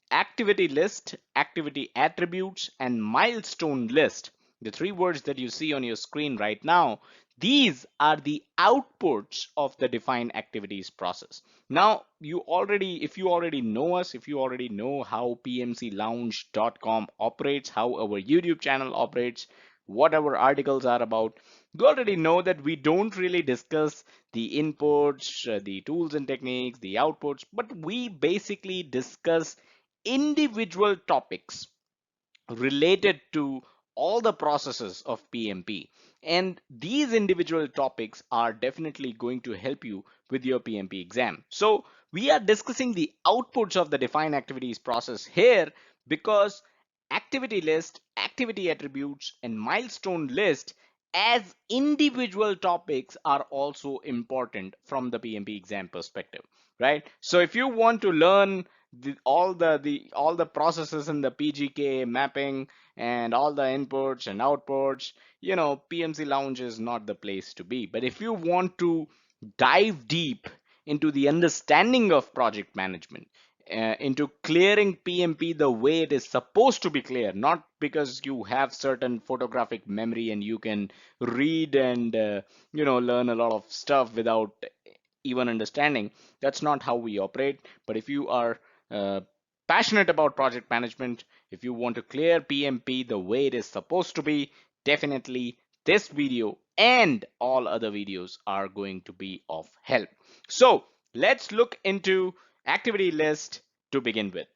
Speaker 2: activity list, activity attributes, and milestone list, the three words that you see on your screen right now, these are the outputs of the define activities process. Now, if you already know us, if you already know how pmclounge.com operates, how our YouTube channel operates, what our articles are about, you already know that we don't really discuss the inputs, the tools and techniques, the outputs, but we basically discuss individual topics related to all the processes of PMP. And these individual topics are definitely going to help you with your PMP exam. So we are discussing the outputs of the define activities process here because activity list, activity attributes, and milestone list as individual topics are also important from the PMP exam perspective, right? So if you want to learn all the processes in the PGK mapping and all the inputs and outputs, PMC Lounge is not the place to be. But if you want to dive deep into the understanding of project management, into clearing PMP the way it is supposed to be clear, not because you have certain photographic memory and you can read and learn a lot of stuff without even understanding. That's not how we operate. But if you are uh, passionate about project management, if you want to clear PMP the way it is supposed to be, definitely this video and all other videos are going to be of help. So let's look into activity list to begin with.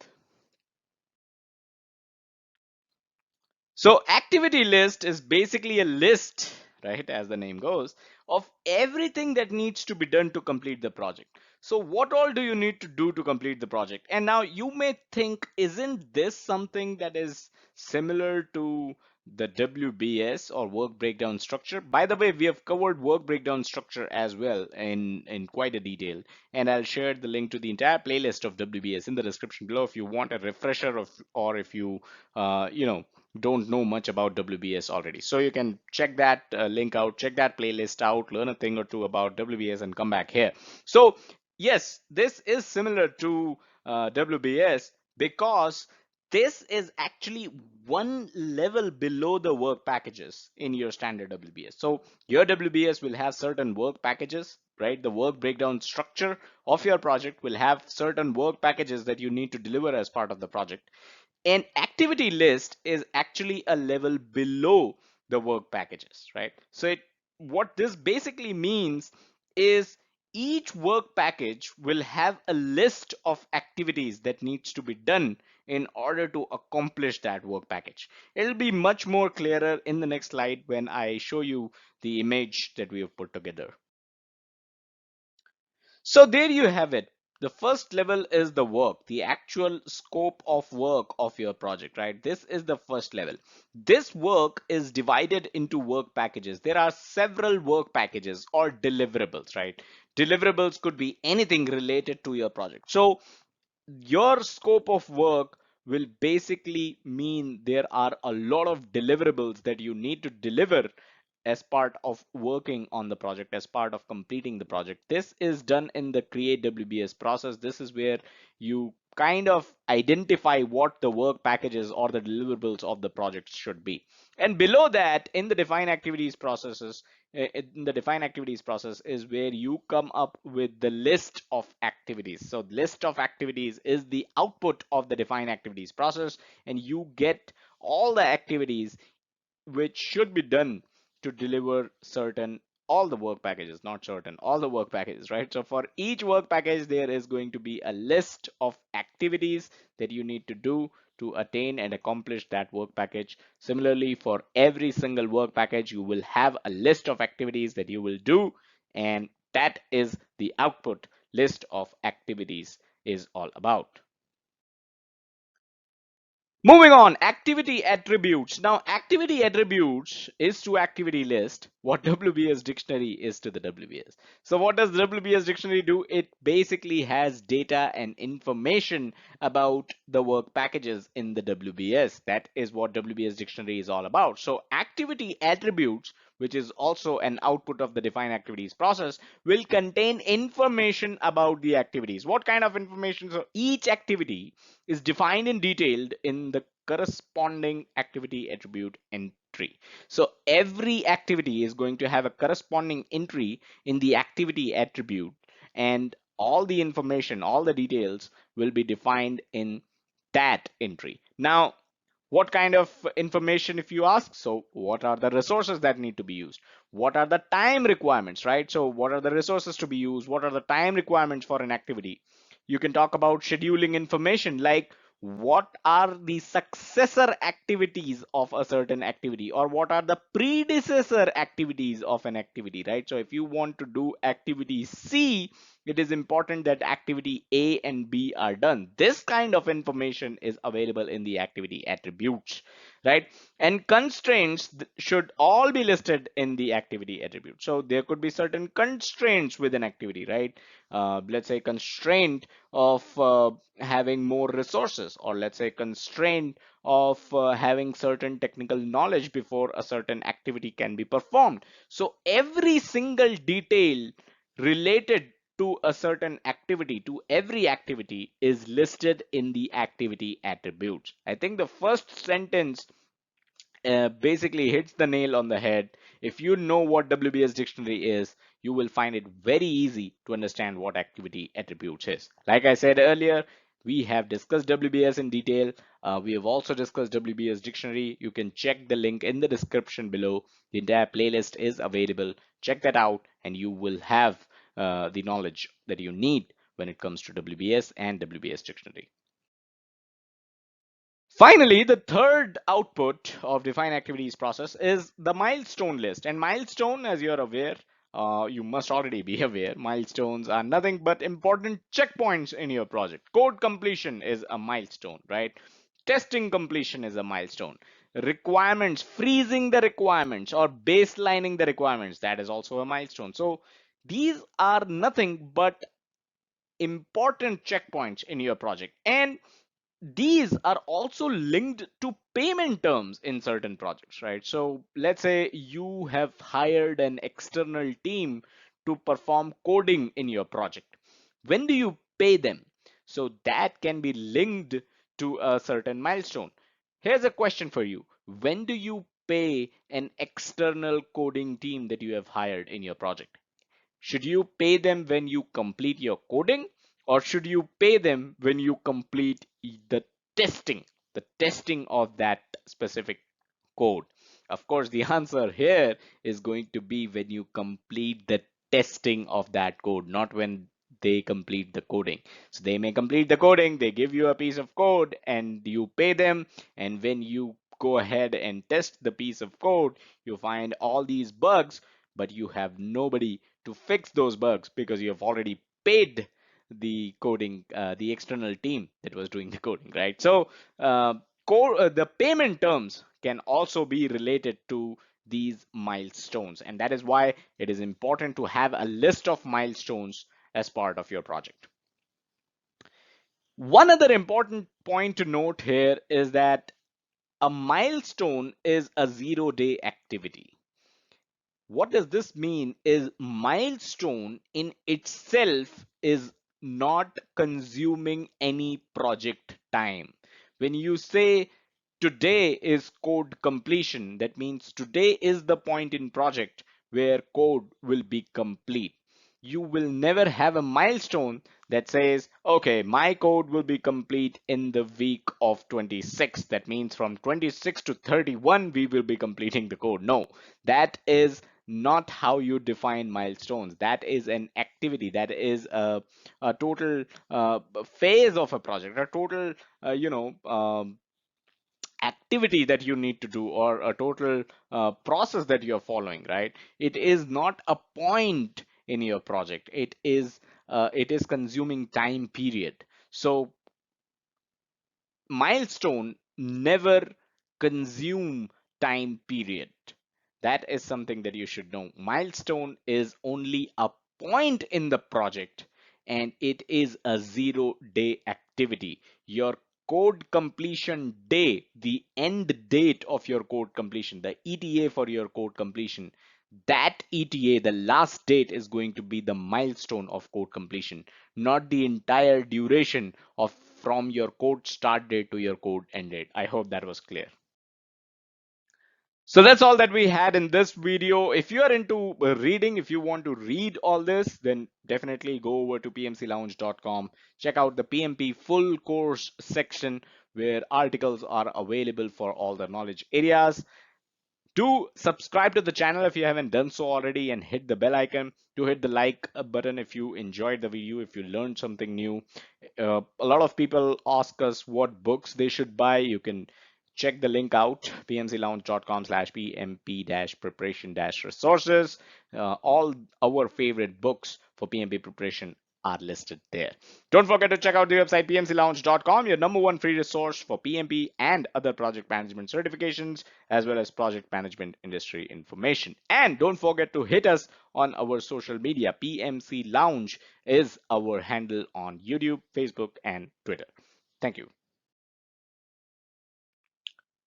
Speaker 2: So activity list is basically a list, right, as the name goes, of everything that needs to be done to complete the project. So what all do you need to do to complete the project? And now you may think, isn't this something that is similar to the WBS or work breakdown structure? By the way, we have covered work breakdown structure as well in quite a detail, and I'll share the link to the entire playlist of WBS in the description below if you want a refresher of, or if you don't know much about WBS already. So you can check that link out, check that playlist out, learn a thing or two about WBS and come back here. So yes, this is similar to WBS because this is actually one level below the work packages in your standard WBS. So your WBS will have certain work packages, right? The work breakdown structure of your project will have certain work packages that you need to deliver as part of the project. An activity list is actually a level below the work packages, right? So what this basically means is each work package will have a list of activities that needs to be done in order to accomplish that work package. It'll be much more clearer in the next slide when I show you the image that we have put together. So there you have it. The first level is the work, the actual scope of work of your project, right? This is the first level. This work is divided into work packages. There are several work packages or deliverables, right? Deliverables could be anything related to your project. So your scope of work will basically mean there are a lot of deliverables that you need to deliver as part of working on the project, as part of completing the project. This is done in the create WBS process. This is where you kind of identify what the work packages or the deliverables of the project should be. And below that, in the define activities processes, in the define activities process is where you come up with the list of activities. So list of activities is the output of the define activities process, and you get all the activities which should be done to deliver certain all the work packages, not certain, all the work packages, right? So for each work package, there is going to be a list of activities that you need to do to attain and accomplish that work package. Similarly, for every single work package, you will have a list of activities that you will do, and that is the output list of activities is all about. Moving on, activity attributes. Now, activity attributes is to activity list what WBS Dictionary is to the WBS. So what does WBS Dictionary do? It basically has data and information about the work packages in the WBS. That is what WBS Dictionary is all about. So activity attributes, which is also an output of the define activities process, will contain information about the activities. What kind of information? So each activity is defined in detail in the corresponding activity attribute entry. So every activity is going to have a corresponding entry in the activity attribute, and all the information, all the details will be defined in that entry. Now, what kind of information, if you ask? So what are the resources that need to be used? What are the time requirements, right? So what are the resources to be used? What are the time requirements for an activity? You can talk about scheduling information, like what are the successor activities of a certain activity, or what are the predecessor activities of an activity, right? So if you want to do activity C, it is important that activity A and B are done. This kind of information is available in the activity attributes, right? And constraints should all be listed in the activity attribute. So there could be certain constraints with an activity, right? Let's say constraint of having more resources, or let's say constraint of having certain technical knowledge before a certain activity can be performed. So every single detail related to a certain activity, to every activity, is listed in the activity attributes. I think the first sentence basically hits the nail on the head. If you know what WBS dictionary is, you will find it very easy to understand what activity attributes is. Like I said earlier, we have discussed WBS in detail. We have also discussed WBS dictionary. You can check the link in the description below. The entire playlist is available. Check that out and you will have the knowledge that you need when it comes to WBS and WBS dictionary. Finally, the third output of define activities process is the milestone list. And milestone, as you're aware, you must already be aware, milestones are nothing but important checkpoints in your project. Code completion is a milestone, right? Testing completion is a milestone. Requirements, freezing the requirements or baselining the requirements, that is also a milestone. So these are nothing but important checkpoints in your project. And these are also linked to payment terms in certain projects, right? So let's say you have hired an external team to perform coding in your project. When do you pay them? So that can be linked to a certain milestone. Here's a question for you. When do you pay an external coding team that you have hired in your project? Should you pay them when you complete your coding, or should you pay them when you complete the testing, the testing of that specific code? Of course, the answer here is going to be when you complete the testing of that code, not when they complete the coding. So they may complete the coding, they give you a piece of code and you pay them, and when you go ahead and test the piece of code, you find all these bugs, but you have nobody to fix those bugs because you have already paid the coding, the external team that was doing the coding, right? So the payment terms can also be related to these milestones, and that is why it is important to have a list of milestones as part of your project. One other important point to note here is that a milestone is a 0-day activity. What does this mean is milestone in itself is not consuming any project time. When you say today is code completion, that means today is the point in project where code will be complete. You will never have a milestone that says, okay, my code will be complete in the week of 26. That means from 26 to 31, we will be completing the code. No, that is not how you define milestones. That is an activity. That is a total phase of a project, a total, activity that you need to do, or a total process that you're following, right? It is not a point in your project. It is consuming time period. So milestone never consume time period. That is something that you should know. Milestone is only a point in the project, and it is a 0-day activity. Your code completion day, the end date of your code completion, the ETA for your code completion, that ETA, the last date, is going to be the milestone of code completion, not the entire duration of from your code start date to your code end date. I hope that was clear. So that's all that we had in this video. If you are into reading, if you want to read all this, then definitely go over to pmclounge.com. Check out the PMP full course section where articles are available for all the knowledge areas. Do subscribe to the channel if you haven't done so already, and hit the bell icon. To hit the like button if you enjoyed the video, if you learned something new. A lot of people ask us what books they should buy. You can check the link out, pmclounge.com/pmp-preparation-resources. All our favorite books for PMP preparation are listed there. Don't forget to check out the website pmclounge.com, your number one free resource for PMP and other project management certifications, as well as project management industry information. And don't forget to hit us on our social media. PMC Lounge is our handle on YouTube, Facebook, and Twitter. Thank you.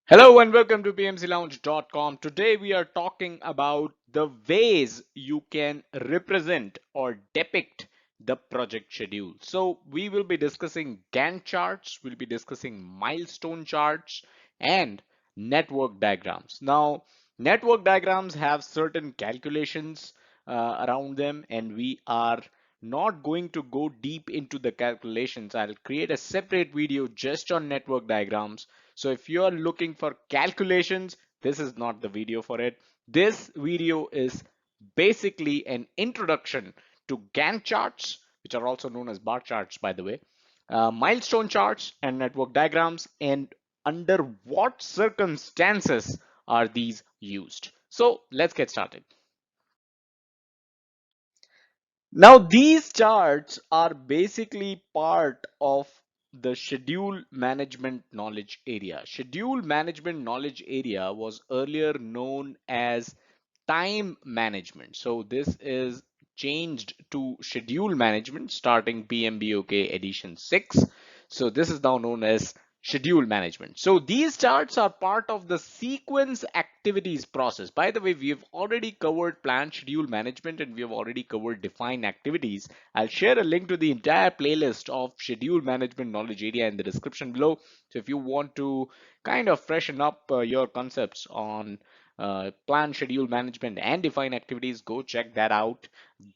Speaker 2: Hello and welcome to pmclounge.com. Today we are talking about the ways you can represent or depict the project schedule. So we will be discussing Gantt charts, we'll be discussing milestone charts, and network diagrams. Now, network diagrams have certain calculations around them, and we are not going to go deep into the calculations. I'll create a separate video just on network diagrams. So if you're looking for calculations, this is not the video for it. This video is basically an introduction to Gantt charts, which are also known as bar charts, by the way, milestone charts and network diagrams, and under what circumstances are these used. So let's get started. Now, these charts are basically part of the schedule management knowledge area. Schedule management knowledge area was earlier known as time management. So this is changed to schedule management starting PMBOK edition 6. So this is now known as schedule management. So these charts are part of the sequence activities process. By the way, we have already covered plan schedule management and we have already covered define activities. I'll share a link to the entire playlist of schedule management knowledge area in the description below. So if you want to kind of freshen up your concepts on plan schedule management and define activities, go check that out.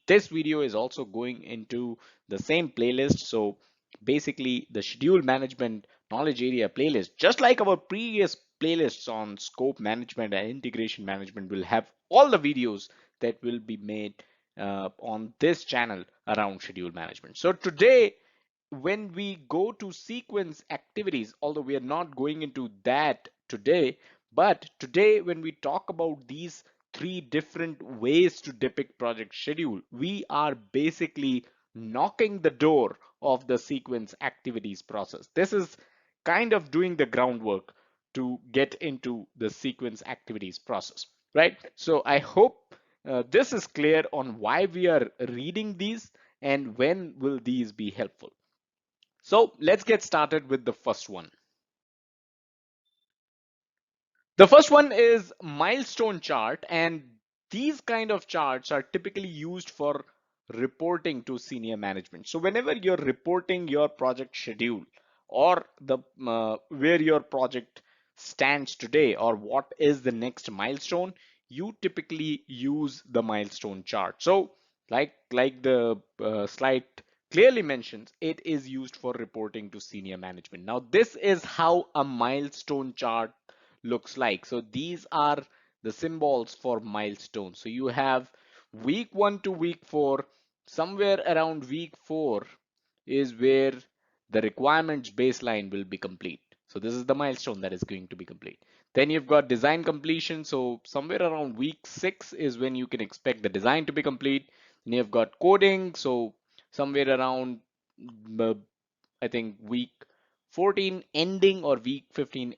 Speaker 2: This video is also going into the same playlist. So basically the schedule management knowledge area playlist, just like our previous playlists on scope management and integration management, will have all the videos that will be made on this channel around schedule management. So today, when we go to sequence activities, although we are not going into that today, but today when we talk about these three different ways to depict project schedule, we are basically knocking the door of the sequence activities process. This is kind of doing the groundwork to get into the sequence activities process, right? So I hope this is clear on why we are reading these and when will these be helpful. So let's get started with the first one. The first one is milestone chart, and these kind of charts are typically used for reporting to senior management. So whenever you're reporting your project schedule or the where your project stands today or what is the next milestone, you typically use the milestone chart. So like the slide clearly mentions, it is used for reporting to senior management. Now this is how a milestone chart looks like. So these are the symbols for milestones. So you have week 1 to week 4. Somewhere around week 4 is where the requirements baseline will be complete. So this is the milestone that is going to be complete. Then you've got design completion. So somewhere around week 6 is when you can expect the design to be complete. Then you've got coding. So somewhere around uh, I think week 14 ending or week 15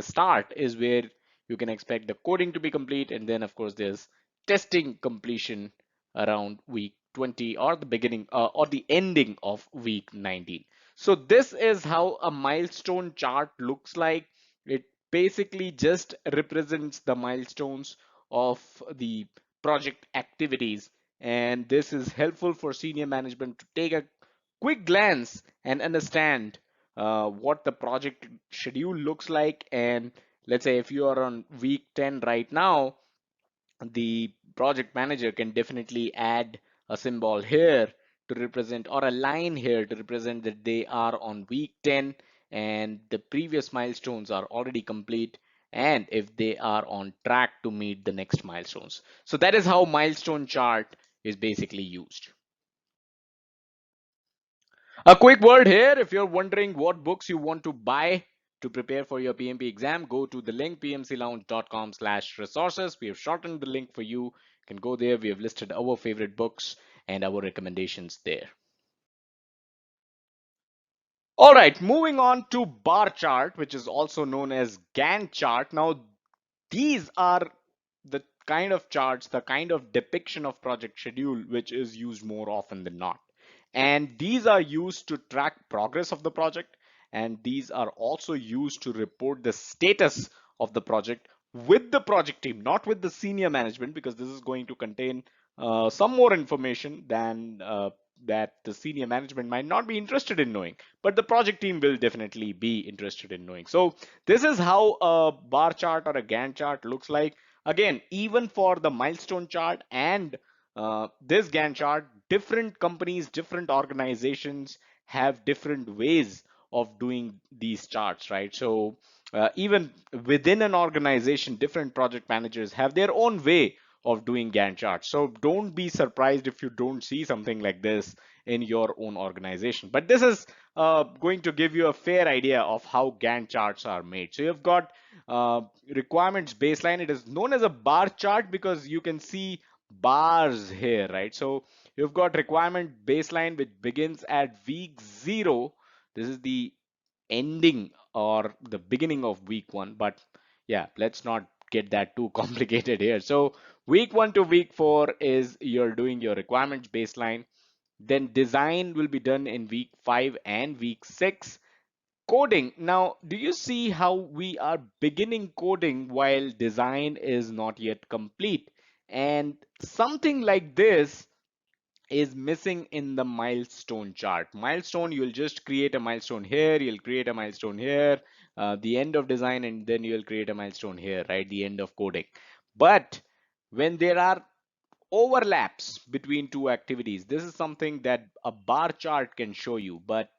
Speaker 2: start is where you can expect the coding to be complete. And then of course there's testing completion around week 20 or the beginning or the ending of week 19. So this is how a milestone chart looks like. It basically just represents the milestones of the project activities. And this is helpful for senior management to take a quick glance and understand what the project schedule looks like. And let's say if you are on week 10 right now, the project manager can definitely add a symbol here to represent, or a line here to represent that they are on week 10 and the previous milestones are already complete, and if they are on track to meet the next milestones. So that is how milestone chart is basically used. A quick word here, if you're wondering what books you want to buy to prepare for your PMP exam, go to the link pmclounge.com/resources. We have shortened the link for you. You can go there. We have listed our favorite books and our recommendations there. All right, moving on to bar chart, which is also known as Gantt chart. Now, these are the kind of charts, the kind of depiction of project schedule, which is used more often than not. And these are used to track progress of the project. And these are also used to report the status of the project with the project team, not with the senior management, because this is going to contain some more information than that the senior management might not be interested in knowing, but the project team will definitely be interested in knowing. So this is how a bar chart or a Gantt chart looks like. Again, even for the milestone chart and this Gantt chart, different companies, different organizations have different ways of doing these charts, right? So even within an organization, different project managers have their own way of doing Gantt charts. So don't be surprised if you don't see something like this in your own organization. But this is going to give you a fair idea of how Gantt charts are made. So you've got requirements baseline. It is known as a bar chart because you can see bars here, right? So you've got requirement baseline, which begins at week 0. This is the ending or the beginning of week 1, but yeah, let's not get that too complicated here. So week 1 to week 4 is you're doing your requirements baseline. Then design will be done in week 5 and week 6. Coding. Now, do you see how we are beginning coding while design is not yet complete? And something like this is missing in the milestone chart. Milestone, you'll just create a milestone here, you'll create a milestone here, the end of design, and then you'll create a milestone here, right? The end of coding. But when there are overlaps between two activities, this is something that a bar chart can show you, but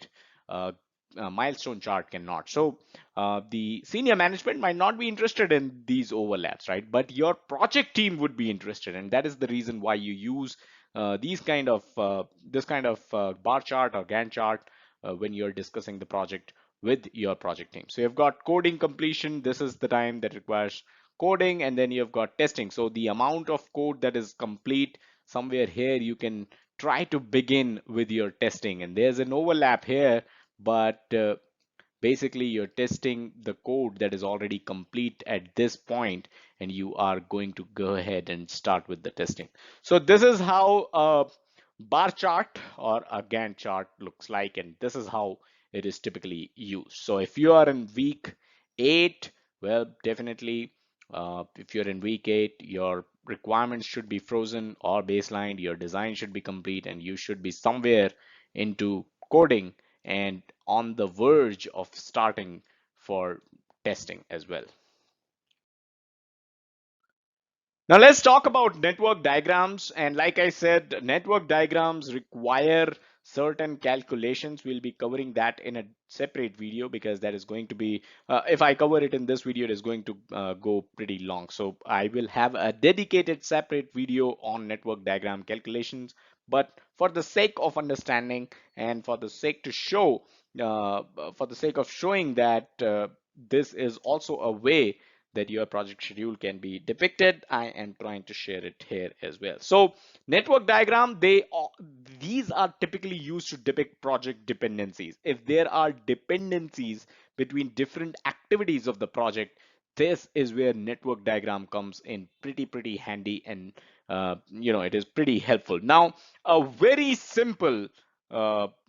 Speaker 2: uh, a milestone chart cannot. So the senior management might not be interested in these overlaps, right? But your project team would be interested, and that is the reason why you use this kind of bar chart or Gantt chart when you're discussing the project with your project team. So you've got coding completion. This is the time that requires coding, and then you've got testing. So the amount of code that is complete, somewhere here you can try to begin with your testing, and there's an overlap here, but basically you're testing the code that is already complete at this point, and you are going to go ahead and start with the testing. So this is how a bar chart or a Gantt chart looks like, and this is how it is typically used. So if you are in week 8, well, definitely if you're in week 8, your requirements should be frozen or baselined, your design should be complete, and you should be somewhere into coding and on the verge of starting for testing as well. Now let's talk about network diagrams. And like I said, network diagrams require certain calculations. We'll be covering that in a separate video because that is going to be, if I cover it in this video, it is going to go pretty long. So I will have a dedicated separate video on network diagram calculations. But for the sake of understanding and for the sake to show, for the sake of showing that this is also a way that your project schedule can be depicted, I am trying to share it here as well. So network diagram, these are typically used to depict project dependencies. If there are dependencies between different activities of the project, this is where network diagram comes in pretty handy, and it is pretty helpful. Now a very simple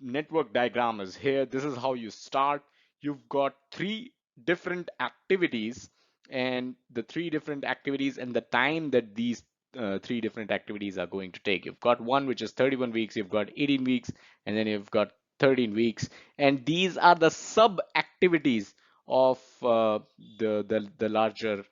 Speaker 2: network diagram is here. This is how you start. You've got three different activities, and the three different activities and the time that these three different activities are going to take. You've got one which is 31 weeks, you've got 18 weeks, and then you've got 13 weeks. And these are the sub activities of the larger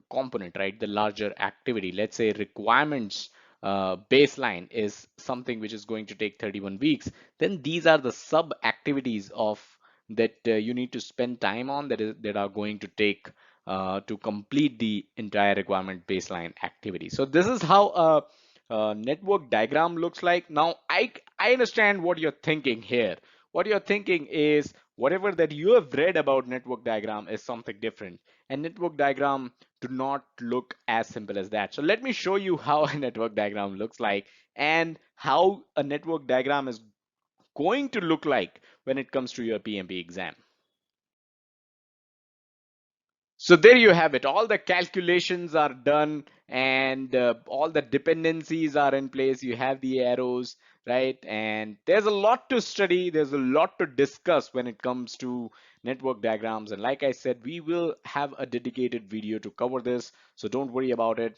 Speaker 2: component, right? The larger activity. Let's say requirements baseline is something which is going to take 31 weeks. Then these are the sub activities of that you need to spend time on, that are going to take to complete the entire requirement baseline activity. So this is how a network diagram looks like. Now I understand what you're thinking here. What you're thinking is whatever that you have read about network diagram is something different, and network diagram do not look as simple as that. So let me show you how a network diagram looks like and how a network diagram is going to look like when it comes to your PMP exam. So there you have it. All the calculations are done, and all the dependencies are in place. You have the arrows, right? And there's a lot to study. There's a lot to discuss when it comes to network diagrams. And like I said, we will have a dedicated video to cover this. So don't worry about it.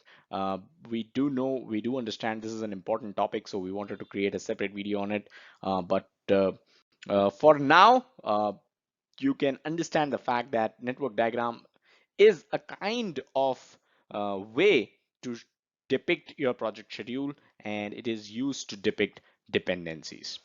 Speaker 2: We do understand this is an important topic. So we wanted to create a separate video on it. But for now, you can understand the fact that network diagram is a kind of way to depict your project schedule, and it is used to depict dependencies.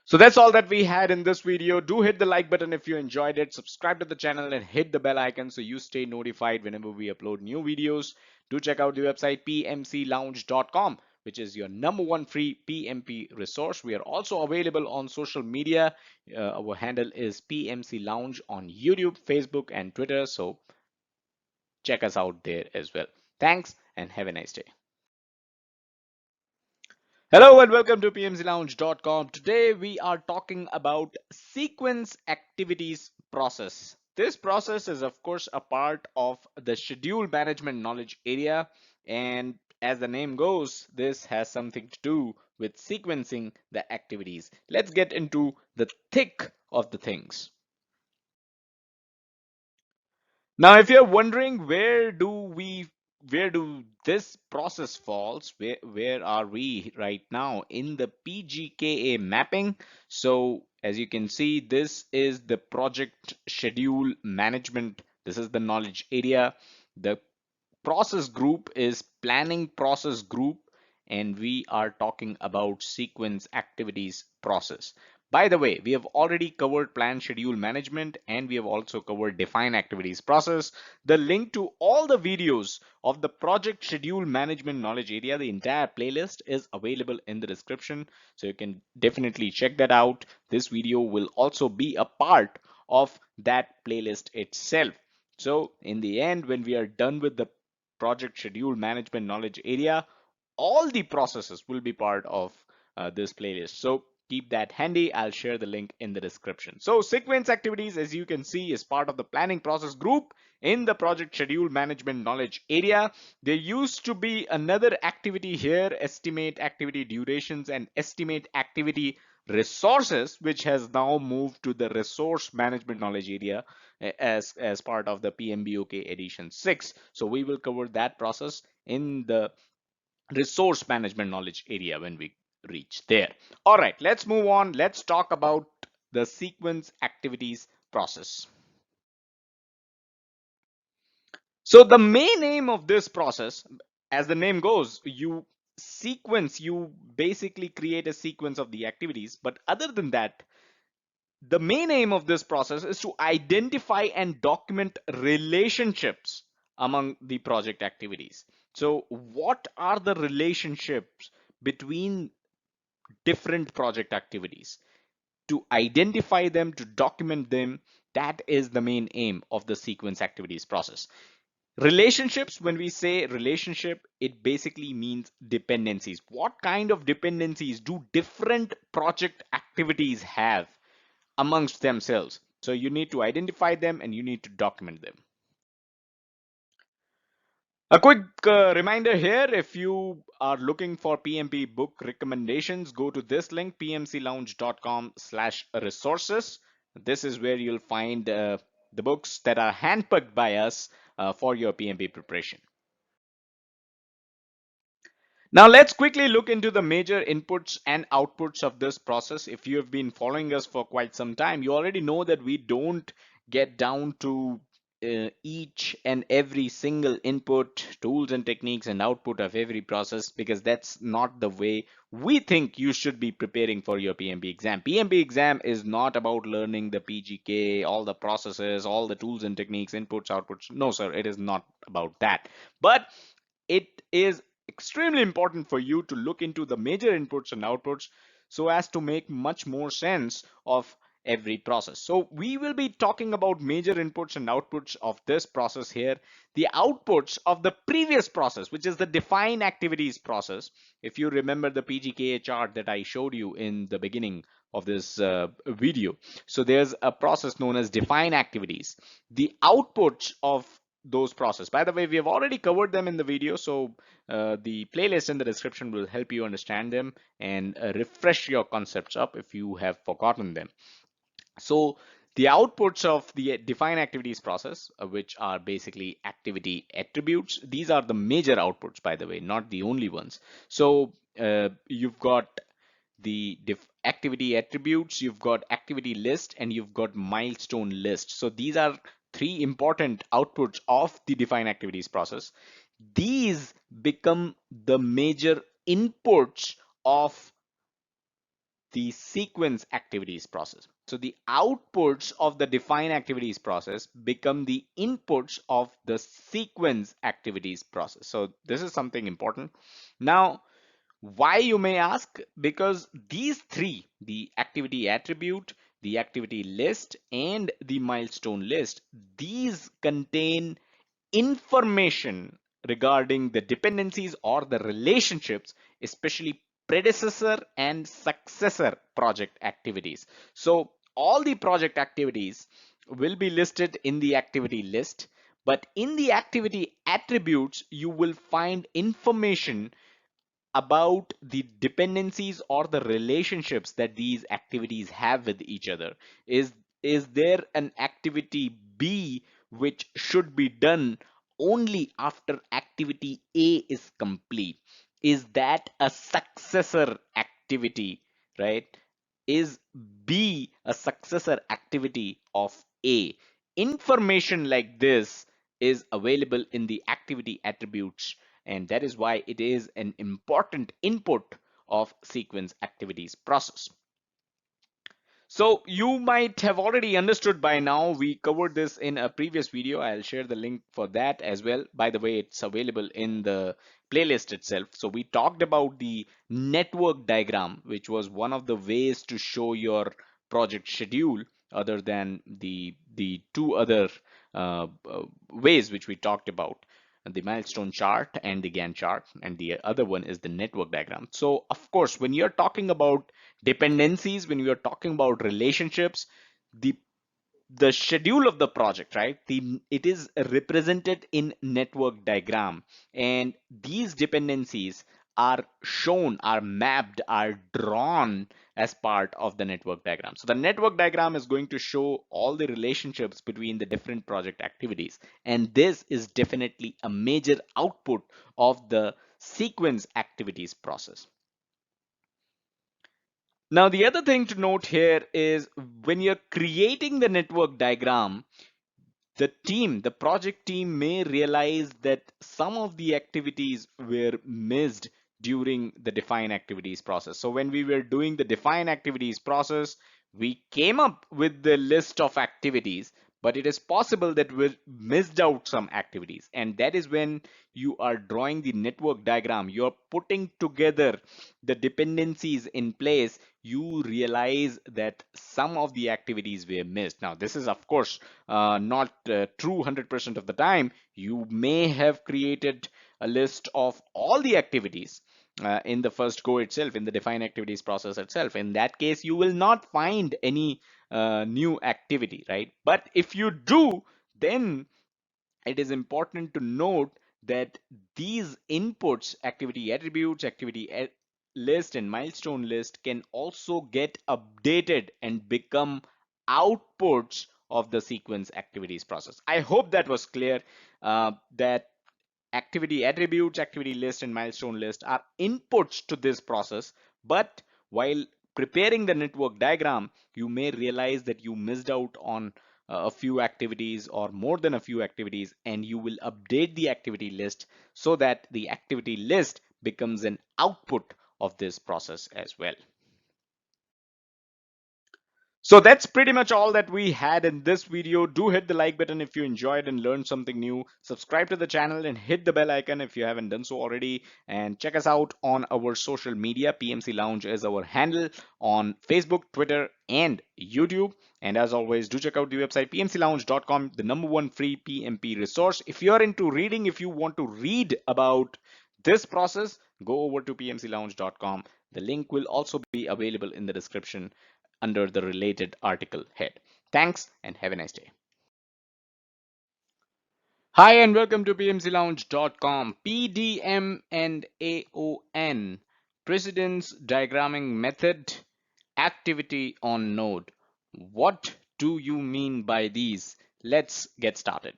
Speaker 2: So that's all that we had in this video. Do hit the like button if you enjoyed it, subscribe to the channel, and hit the bell icon so you stay notified whenever we upload new videos. Do check out the website pmclounge.com, which is your #1 free PMP resource. We are also available on social media. Our handle is PMC Lounge on YouTube, Facebook, and Twitter. So check us out there as well. Thanks and have a nice day. Hello and welcome to pmclounge.com. Today we are talking about sequence activities process. This process is of course a part of the schedule management knowledge area, and as the name goes, this has something to do with sequencing the activities. Let's get into the thick of the things. Now, if you're wondering where do this process falls, where are we right now in the PGKA mapping? So as you can see, this is the project schedule management. This is the knowledge area. The process group is planning process group, and we are talking about sequence activities process. By the way, we have already covered plan schedule management and we have also covered define activities process. The link to all the videos of the project schedule management knowledge area, the entire playlist is available in the description. So you can definitely check that out. This video will also be a part of that playlist itself. So in the end, when we are done with the project schedule management knowledge area, all the processes will be part of this playlist. So keep that handy. I'll share the link in the description. So sequence activities, as you can see, is part of the planning process group in the project schedule management knowledge area. There used to be another activity here, estimate activity durations and estimate activity resources, which has now moved to the resource management knowledge area as part of the PMBOK edition 6. So we will cover that process in the resource management knowledge area when we reach there. All right, let's move on. Let's talk about the sequence activities process. So the main aim of this process, as the name goes, you basically create a sequence of the activities. But other than that, the main aim of this process is to identify and document relationships among the project activities. So what are the relationships between different project activities? To identify them, to document them, that is the main aim of the sequence activities process. Relationships, when we say relationship, it basically means dependencies. What kind of dependencies do different project activities have amongst themselves? So you need to identify them and you need to document them. A quick reminder here, if you are looking for PMP book recommendations, go to this link, pmclounge.com/resources. This is where you'll find the books that are handpicked by us for your PMP preparation. Now let's quickly look into the major inputs and outputs of this process. If you have been following us for quite some time, you already know that we don't get down to each and every single input, tools and techniques and output of every process, because that's not the way we think you should be preparing for your PMP exam. PMP exam is not about learning the PGK, all the processes, all the tools and techniques, inputs, outputs. No, sir, it is not about that. But it is extremely important for you to look into the major inputs and outputs so as to make much more sense of every process. So we will be talking about major inputs and outputs of this process here. The outputs of the previous process, which is the define activities process. If you remember the PGKA chart that I showed you in the beginning of this video. So there's a process known as define activities. The outputs of those process. By the way, we have already covered them in the video, so the playlist in the description will help you understand them and refresh your concepts up if you have forgotten them. So the outputs of the define activities process, which are basically activity attributes, these are the major outputs, by the way, not the only ones. So you've got the activity attributes, you've got activity list, and you've got milestone list. So these are three important outputs of the define activities process. These become the major inputs of the sequence activities process. So the outputs of the define activities process become the inputs of the sequence activities process. So this is something important. Now, why, you may ask? Because these three, the activity attribute, the activity list, and the milestone list, these contain information regarding the dependencies or the relationships, especially predecessor and successor project activities. So all the project activities will be listed in the activity list, but in the activity attributes, you will find information about the dependencies or the relationships that these activities have with each other. Is there an activity B which should be done only after activity A is complete? Is that a successor activity, right? Is B a successor activity of A? Information like this is available in the activity attributes, and that is why it is an important input of sequence activities process. So you might have already understood by now. We covered this in a previous video. I'll share the link for that as well. By the way, it's available in the playlist itself. So we talked about the network diagram, which was one of the ways to show your project schedule, other than the two other ways which we talked about, the milestone chart and the Gantt chart, and the other one is the network diagram. So of course, when you're talking about dependencies, when you're talking about relationships, the the schedule of the project, right? It is represented in network diagram, and these dependencies are shown, are mapped, are drawn as part of the network diagram. So the network diagram is going to show all the relationships between the different project activities, and this is definitely a major output of the sequence activities process. Now, the other thing to note here is when you're creating the network diagram, the project team may realize that some of the activities were missed during the define activities process. So when we were doing the define activities process, we came up with the list of activities, but it is possible that we missed out some activities. And that is when you are drawing the network diagram, you're putting together the dependencies in place, you realize that some of the activities were missed. Now, this is of course not true 100% of the time. You may have created a list of all the activities in the first go itself, in the define activities process itself. In that case, you will not find any new activity, right? But if you do, then it is important to note that these inputs, activity attributes, list, and milestone list, can also get updated and become outputs of the sequence activities process. I hope that was clear, that activity attributes, activity list, and milestone list are inputs to this process. But while preparing the network diagram, you may realize that you missed out on a few activities or more than a few activities, and you will update the activity list so that the activity list becomes an output of this process as well. So that's pretty much all that we had in this video. Do hit the like button if you enjoyed and learned something new. Subscribe to the channel and hit the bell icon if you haven't done so already. And check us out on our social media. PMC Lounge is our handle on Facebook, Twitter, and YouTube. And as always, do check out the website pmclounge.com, the #1 free PMP resource. If you're into reading, if you want to read about this process, go over to pmclounge.com. The link will also be available in the description under the related article head. Thanks and have a nice day. Hi and welcome to pmclounge.com. PDM and AON, Precedence Diagramming Method, Activity on Node. What do you mean by these? Let's get started.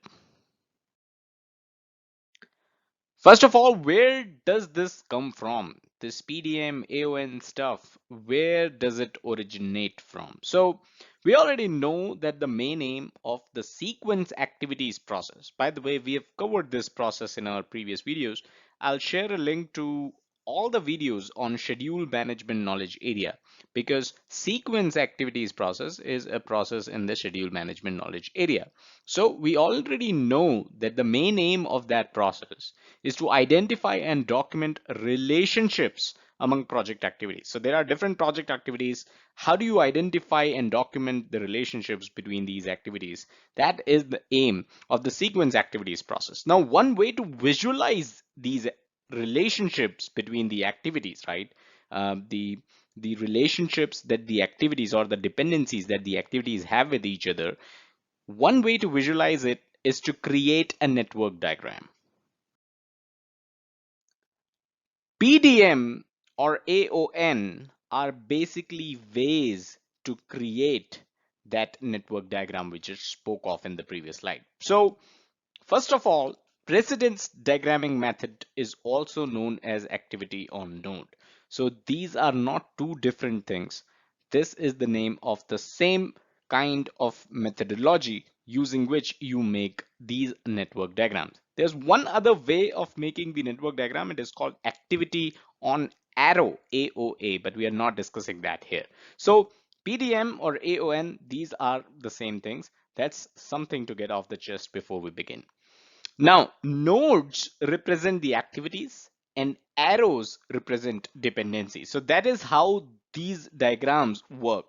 Speaker 2: First of all, where does this come from? This PDM, AON stuff, where does it originate from? So we already know that the main aim of the sequence activities process, by the way, we have covered this process in our previous videos. I'll share a link to all the videos on schedule management knowledge area, because sequence activities process is a process in the schedule management knowledge area. So we already know that the main aim of that process is to identify and document relationships among project activities. So there are different project activities. How do you identify and document the relationships between these activities? That is the aim of the sequence activities process. Now, one way to visualize these relationships between the activities, right? The relationships that the activities, or the dependencies that the activities have with each other, one way to visualize it is to create a network diagram. PDM or AON are basically ways to create that network diagram which I spoke of in the previous slide. So first of all, precedence diagramming method is also known as activity on node. So these are not two different things. This is the name of the same kind of methodology using which you make these network diagrams. There's one other way of making the network diagram. It is called activity on arrow, AOA, but we are not discussing that here. So PDM or AON, these are the same things. That's something to get off the chest before we begin. Now, nodes represent the activities and arrows represent dependencies. So that is how these diagrams work.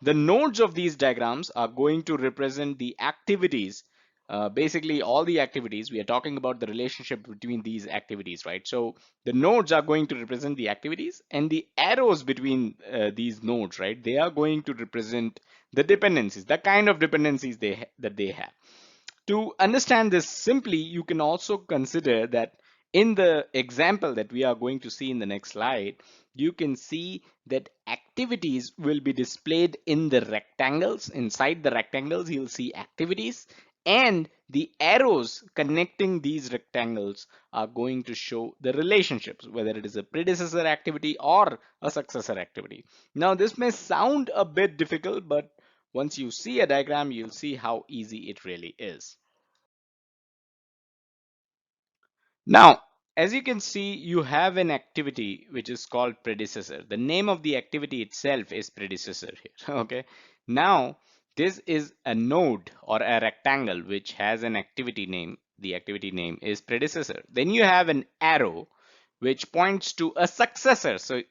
Speaker 2: The nodes of these diagrams are going to represent the activities, basically all the activities. We are talking about the relationship between these activities, right? So the nodes are going to represent the activities, and the arrows between these nodes, right? They are going to represent the dependencies, the kind of dependencies that they have. To understand this simply, you can also consider that in the example that we are going to see in the next slide, you can see that activities will be displayed in the rectangles. Inside the rectangles, you'll see activities, and the arrows connecting these rectangles are going to show the relationships, whether it is a predecessor activity or a successor activity. Now, this may sound a bit difficult, but once you see a diagram, you'll see how easy it really is. Now, as you can see, you have an activity which is called predecessor. The name of the activity itself is predecessor here. Okay. Now, this is a node or a rectangle which has an activity name. The activity name is predecessor. Then you have an arrow which points to a successor. So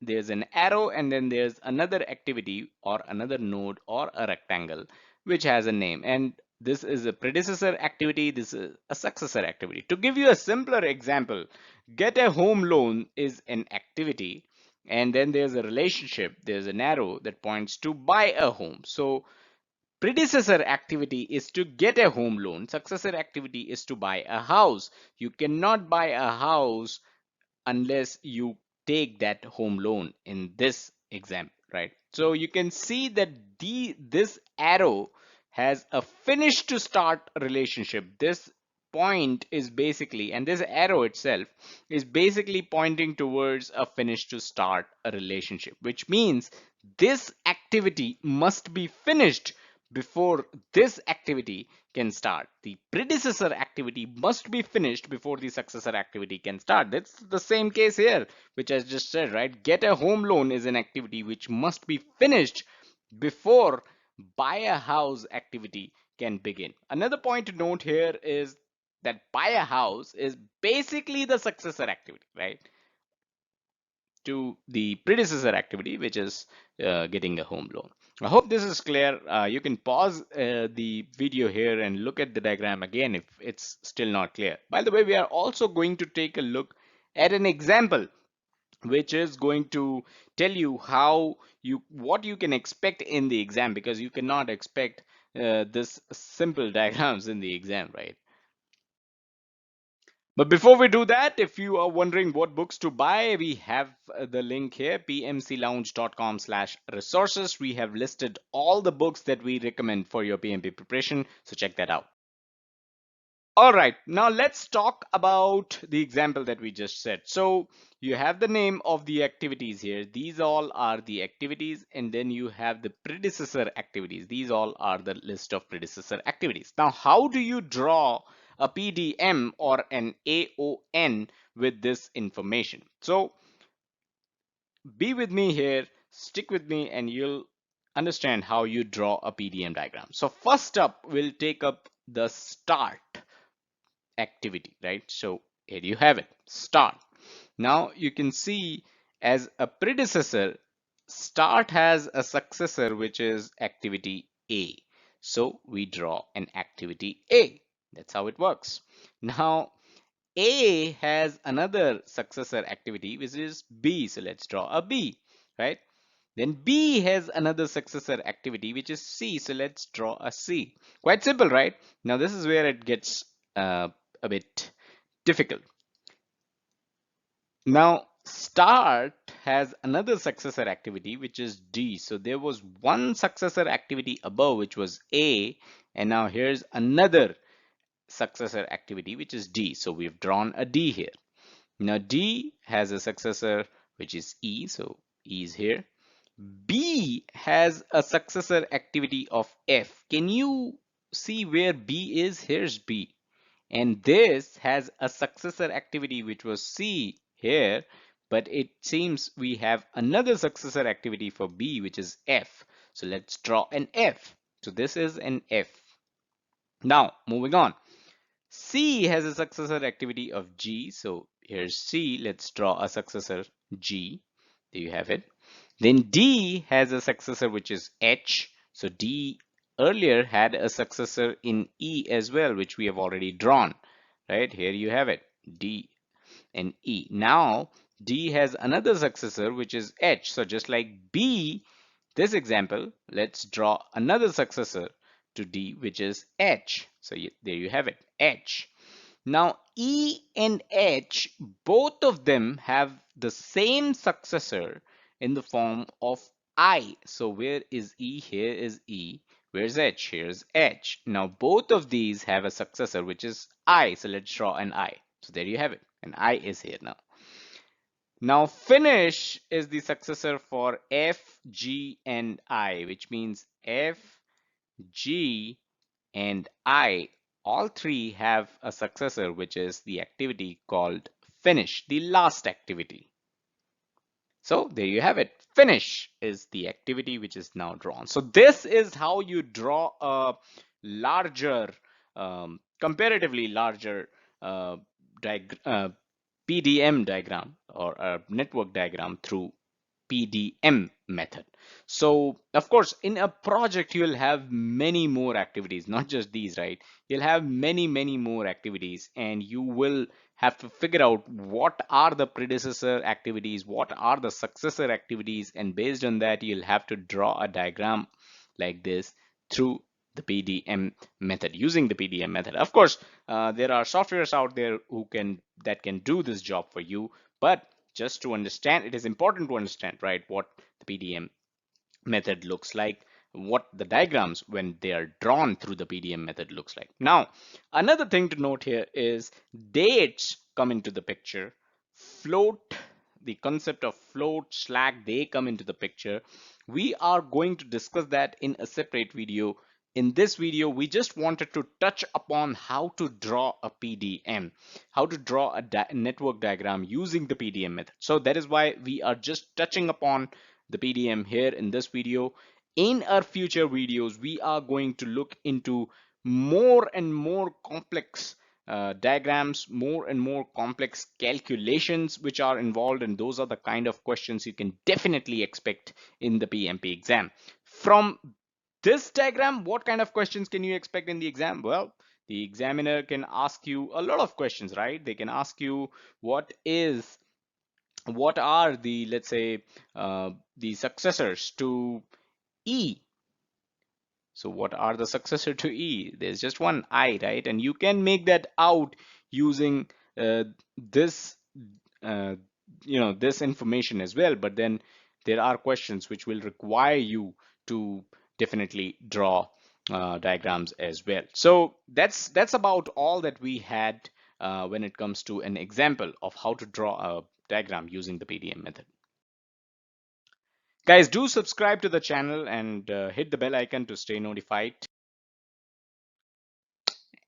Speaker 2: there's an arrow and then there's another activity or another node or a rectangle which has a name. And this is a predecessor activity, this is a successor activity. To give you a simpler example, get a home loan is an activity, and then there's a relationship, there's an arrow that points to buy a home. So predecessor activity is to get a home loan, successor activity is to buy a house. You cannot buy a house unless you take that home loan in this example, right? So you can see that this arrow has a finish to start relationship. This point is basically, and this arrow itself is basically pointing towards a finish to start a relationship, which means this activity must be finished before this activity can start. The predecessor activity must be finished before the successor activity can start. That's the same case here, which I just said, right? Get a home loan is an activity which must be finished before buy a house activity can begin. Another point to note here is that buy a house is basically the successor activity, right, to the predecessor activity, which is getting a home loan. I hope this is clear. You can pause the video here and look at the diagram again if it's still not clear. By the way, we are also going to take a look at an example which is going to tell you what you can expect in the exam, because you cannot expect this simple diagrams in the exam, right? But before we do that, if you are wondering what books to buy, we have the link here, pmclounge.com/resources. We have listed all the books that we recommend for your PMP preparation, so check that out. All right, now let's talk about the example that we just said. So you have the name of the activities here. These all are the activities, and then you have the predecessor activities. These all are the list of predecessor activities. Now, how do you draw a PDM or an AON with this information? So be with me here, stick with me, and you'll understand how you draw a PDM diagram. So first up, we'll take up the start activity, right? So here you have it, start. Now you can see as a predecessor, start has a successor, which is activity A. So we draw an activity A. That's how it works. Now A has another successor activity, which is B. So let's draw a B, right? Then B has another successor activity, which is C. So let's draw a C. Quite simple, right? Now this is where it gets a bit difficult. Now start has another successor activity, which is D. So there was one successor activity above, which was A, and now here's another successor activity, which is D. So we've drawn a D here. Now D has a successor, which is E. So E is here. B has a successor activity of F. Can you see where B is? Here's B. And this has a successor activity, which was C here, but it seems we have another successor activity for B, which is F. So let's draw an F. So this is an F. Now, moving on. C has a successor activity of G. So here's C. Let's draw a successor G. There you have it. Then D has a successor which is H. So D earlier had a successor in E as well, which we have already drawn. Right here you have it. D and E. Now D has another successor which is H. So just like B, this example, let's draw another successor to D which is H. So there you have it, H. Now E and H, both of them have the same successor in the form of I. So where is E? Here is E. Where's H? Here's H. Now both of these have a successor which is I. So let's draw an I. So there you have it. An I is here now. Now finish is the successor for F, G, and I, which means F, G, and I, all three have a successor, which is the activity called finish, the last activity. So there you have it. Finish is the activity which is now drawn. So this is how you draw a larger, comparatively larger uh, PDM diagram or a network diagram through PDM method. So of course, in a project, you'll have many more activities, not just these, right? You'll have many more activities, and you will have to figure out what are the predecessor activities, what are the successor activities, and based on that, you'll have to draw a diagram like this through the PDM method, using the PDM method. Of course, there are softwares out there that can do this job for you, but just to understand, it is important to understand, right, what the PDM method looks like, what the diagrams when they are drawn through the PDM method looks like. Now, another thing to note here is dates come into the picture, float, the concept of float, slack, they come into the picture. We are going to discuss that in a separate video. In this video, we just wanted to touch upon how to draw a PDM, how to draw a network diagram using the PDM method. So that is why we are just touching upon the PDM here in this video. In our future videos, we are going to look into more and more complex diagrams, more and more complex calculations which are involved, and those are the kind of questions you can definitely expect in the PMP exam. From this diagram, what kind of questions can you expect in the exam? Well, the examiner can ask you a lot of questions, right? They can ask you what are the, let's say, the successors to E. So what are the successor to E? There's just one I, right? And you can make that out using this, uh, this information as well. But then there are questions which will require you to definitely draw diagrams as well. So that's about all that we had when it comes to an example of how to draw a diagram using the PDM method. Guys, do subscribe to the channel and hit the bell icon to stay notified.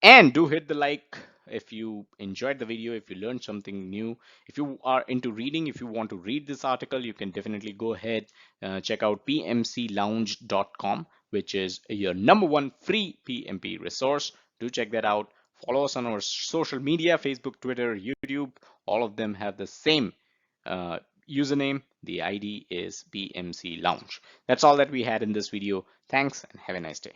Speaker 2: And do hit the like if you enjoyed the video, if you learned something new. If you are into reading, if you want to read this article, you can definitely go ahead, check out pmclounge.com, which is your #1 free PMP resource. Do check that out. Follow us on our social media, Facebook, Twitter, YouTube. All of them have the same username. The ID is PMC Lounge. That's all that we had in this video. Thanks and have a nice day.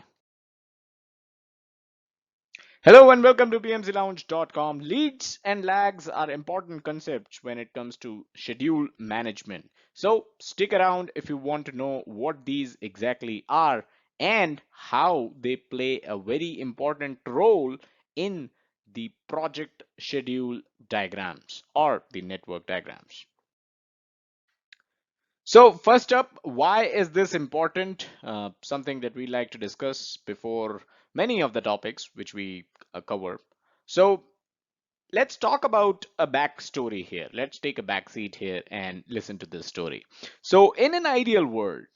Speaker 2: Hello and welcome to PMCLounge.com. Leads and lags are important concepts when it comes to schedule management. So stick around if you want to know what these exactly are and how they play a very important role in the project schedule diagrams or the network diagrams. So first up, why is this important? Something that we like to discuss before many of the topics which we cover. So let's talk about a backstory here. Let's take a backseat here and listen to this story. So in an ideal world,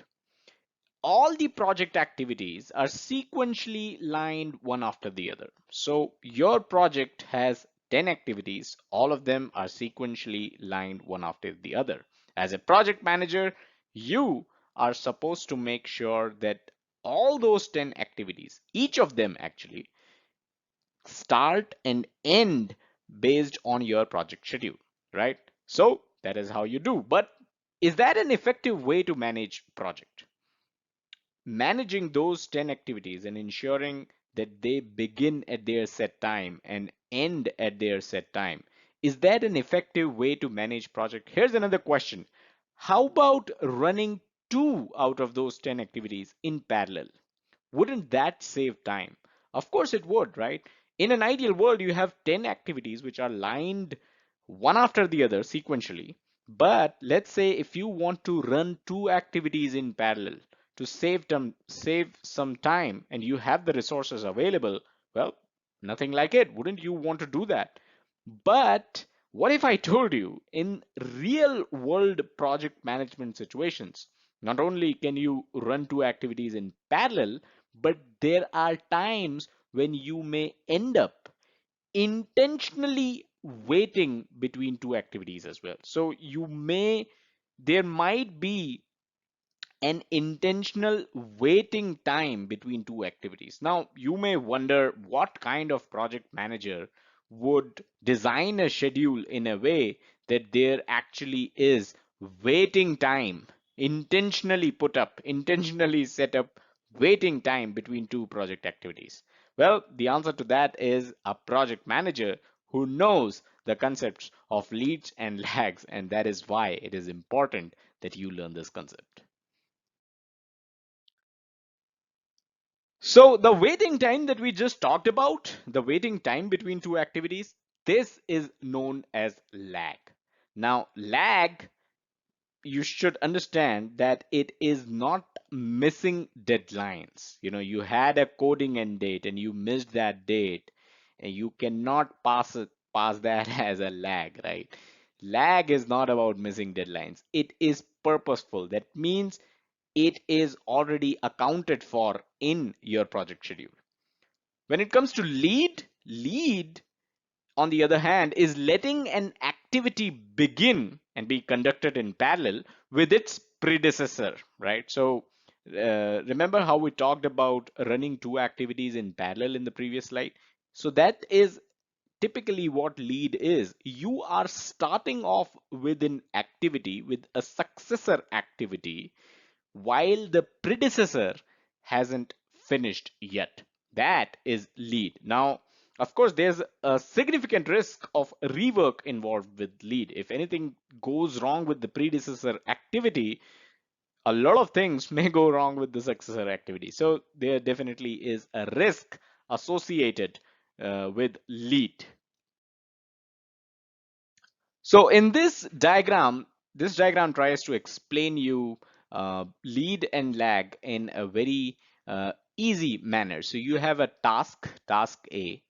Speaker 2: all the project activities are sequentially lined one after the other. So your project has 10 activities, all of them are sequentially lined one after the other. As a project manager, you are supposed to make sure that all those 10 activities, each of them actually, start and end based on your project schedule, right? So that is how you do. But is that an effective way to manage project? Managing those 10 activities and ensuring that they begin at their set time and end at their set time, is that an effective way to manage project? Here's another question. How about running 2 out of those 10 activities in parallel? Wouldn't that save time? Of course it would, right? In an ideal world, you have 10 activities which are lined one after the other sequentially. But let's say if you want to run 2 activities in parallel to save some time and you have the resources available, well, nothing like it. Wouldn't you want to do that? But what if I told you in real world project management situations, not only can you run 2 activities in parallel, but there are times when you may end up intentionally waiting between 2 activities as well. So there might be an intentional waiting time between 2 activities. Now, you may wonder what kind of project manager would design a schedule in a way that there actually is waiting time, intentionally set up waiting time between 2 project activities. Well, the answer to that is a project manager who knows the concepts of leads and lags, and that is why it is important that you learn this concept. So the waiting time that we just talked about, the waiting time between 2 activities, this is known as lag. Now, lag, you should understand that it is not missing deadlines. You know, you had a coding end date and you missed that date, and you cannot pass that as a lag, right? Lag is not about missing deadlines. It is purposeful. That means it is already accounted for in your project schedule. When it comes to lead, on the other hand, is letting an activity begin and be conducted in parallel with its predecessor, right? So remember how we talked about running 2 activities in parallel in the previous slide? So that is typically what lead is. You are starting off with an activity, with a successor activity, while the predecessor hasn't finished yet. That is lead. Now, of course, there's a significant risk of rework involved with lead. If anything goes wrong with the predecessor activity, a lot of things may go wrong with the successor activity. So there definitely is a risk associated with lead. So in this diagram tries to explain you lead and lag in a very easy manner. So you have a task A,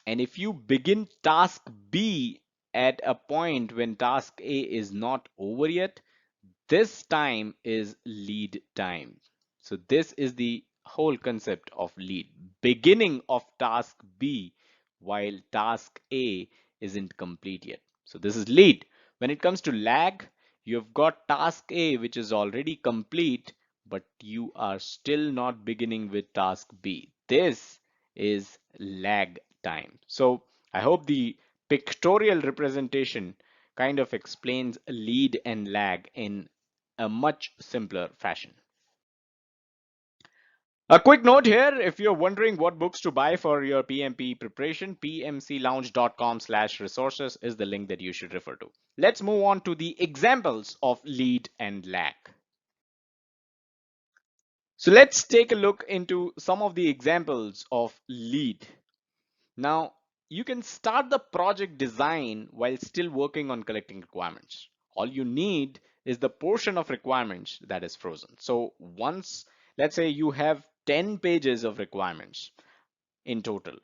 Speaker 2: and if you begin task B at a point when task A is not over yet, this time is lead time. So this is the whole concept of lead. Beginning of task B while task A isn't complete yet. So this is lead. When it comes to lag, you've got task A which is already complete, but you are still not beginning with task B. This is lag time. So I hope the pictorial representation kind of explains lead and lag in a much simpler fashion. A quick note here, if you're wondering what books to buy for your PMP preparation, pmclounge.com/resources is the link that you should refer to. Let's move on to the examples of lead and lag. So let's take a look into some of the examples of lead. Now, you can start the project design while still working on collecting requirements. All you need is the portion of requirements that is frozen. So once, let's say you have 10 pages of requirements in total,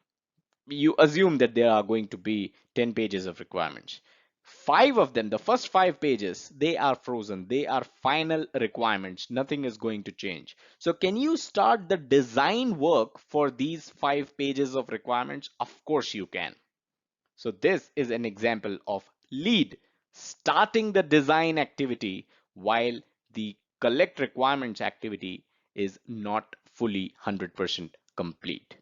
Speaker 2: you assume that there are going to be 10 pages of requirements. 5 of them, the first 5 pages, they are frozen. They are final requirements. Nothing is going to change. So can you start the design work for these 5 pages of requirements? Of course you can. So this is an example of lead starting the design activity while the collect requirements activity is not fully 100% complete.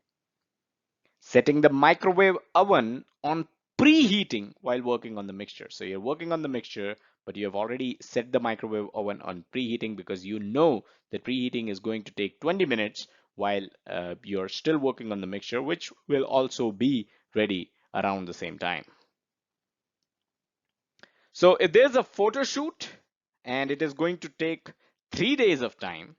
Speaker 2: Setting the microwave oven on preheating while working on the mixture. So you're working on the mixture, but you have already set the microwave oven on preheating because you know that preheating is going to take 20 minutes while you're still working on the mixture, which will also be ready around the same time. So if there's a photo shoot and it is going to take 3 days of time,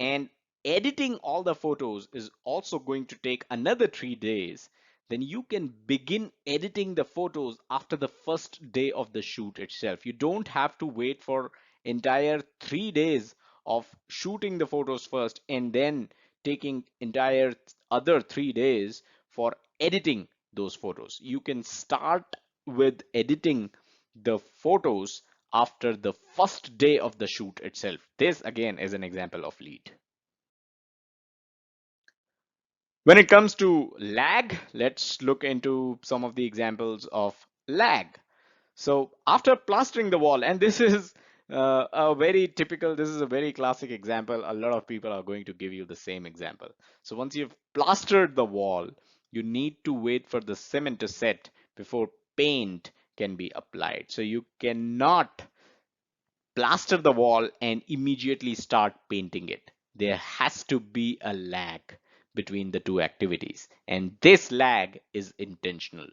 Speaker 2: and editing all the photos is also going to take another 3 days, then you can begin editing the photos after the first day of the shoot itself. You don't have to wait for entire 3 days of shooting the photos first and then taking entire other 3 days for editing those photos. You can start with editing the photos after the first day of the shoot itself. This again is an example of lead. When it comes to lag, let's look into some of the examples of lag. So after plastering the wall, and this is this is a very classic example. A lot of people are going to give you the same example. So once you've plastered the wall, you need to wait for the cement to set before paint can be applied. So you cannot plaster the wall and immediately start painting it. There has to be a lag between the two activities, and this lag is intentional.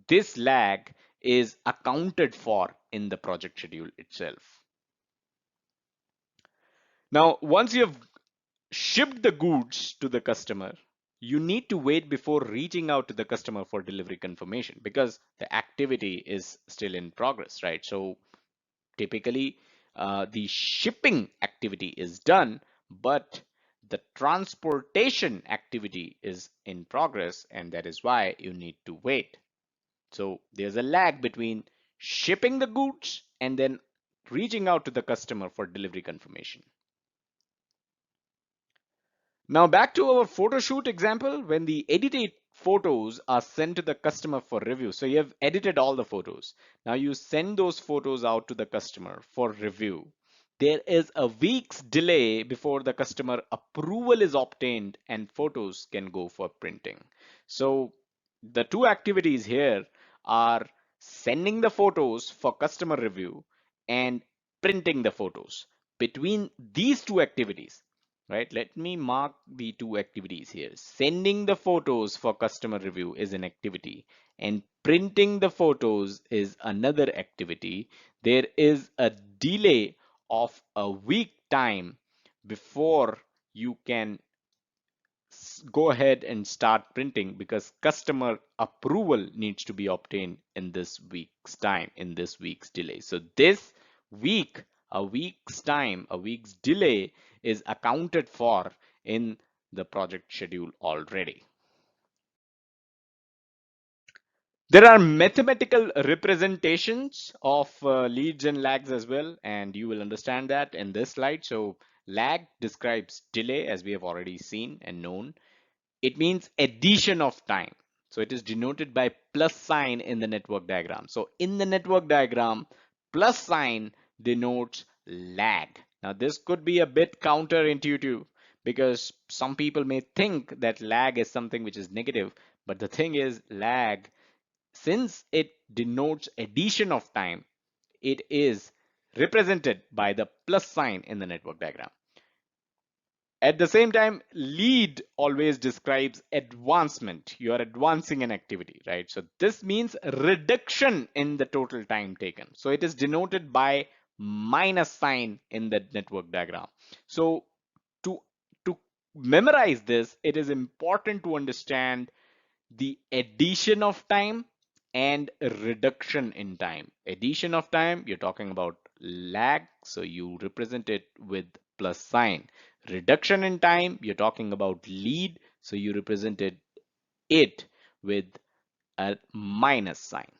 Speaker 2: This lag is accounted for in the project schedule itself. Now, once you've shipped the goods to the customer, you need to wait before reaching out to the customer for delivery confirmation because the activity is still in progress, right? So typically, the shipping activity is done, but the transportation activity is in progress, and that is why you need to wait. So there's a lag between shipping the goods and then reaching out to the customer for delivery confirmation. Now back to our photo shoot example, when the edited photos are sent to the customer for review. So you have edited all the photos. Now you send those photos out to the customer for review. There is a week's delay before the customer approval is obtained and photos can go for printing. So the two activities here are sending the photos for customer review and printing the photos. Between these two activities, right? Let me mark the two activities here. Sending the photos for customer review is an activity and printing the photos is another activity. There is a delay of a week time before you can go ahead and start printing because customer approval needs to be obtained in this week's time, in this week's delay. So this week, a week's time, a week's delay is accounted for in the project schedule already. There are mathematical representations of leads and lags as well, and you will understand that in this slide. So lag describes delay, as we have already seen and known. It means addition of time. So it is denoted by plus sign in the network diagram. So in the network diagram, plus sign denotes lag. Now this could be a bit counterintuitive because some people may think that lag is something which is negative, but the thing is lag, since it denotes addition of time, it is represented by the plus sign in the network diagram. At the same time, lead always describes advancement. You are advancing an activity, right? So this means reduction in the total time taken. So it is denoted by minus sign in the network diagram. So to, to memorize this, it is important to understand the addition of time and reduction in time. Addition of time, you're talking about lag, so you represent it with plus sign. Reduction in time, you're talking about lead, so you represented it with a minus sign.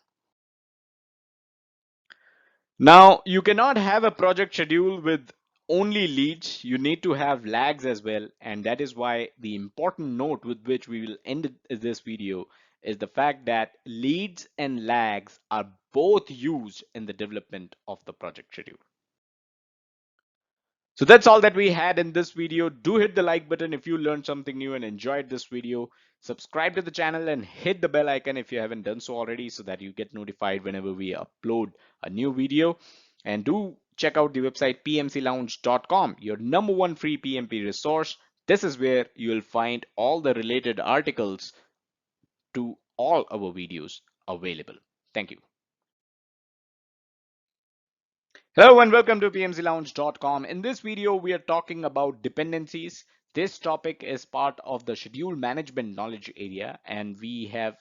Speaker 2: Now, you cannot have a project schedule with only leads. You need to have lags as well. And that is why the important note with which we will end this video is the fact that leads and lags are both used in the development of the project schedule. So that's all that we had in this video. Do hit the like button if you learned something new and enjoyed this video. Subscribe to the channel and hit the bell icon if you haven't done so already so that you get notified whenever we upload a new video. And do check out the website pmclounge.com, your #1 free PMP resource. This is where you'll find all the related articles to all our videos available. Thank you. Hello and welcome to pmclounge.com. In this video, we are talking about dependencies. This topic is part of the schedule management knowledge area, and we have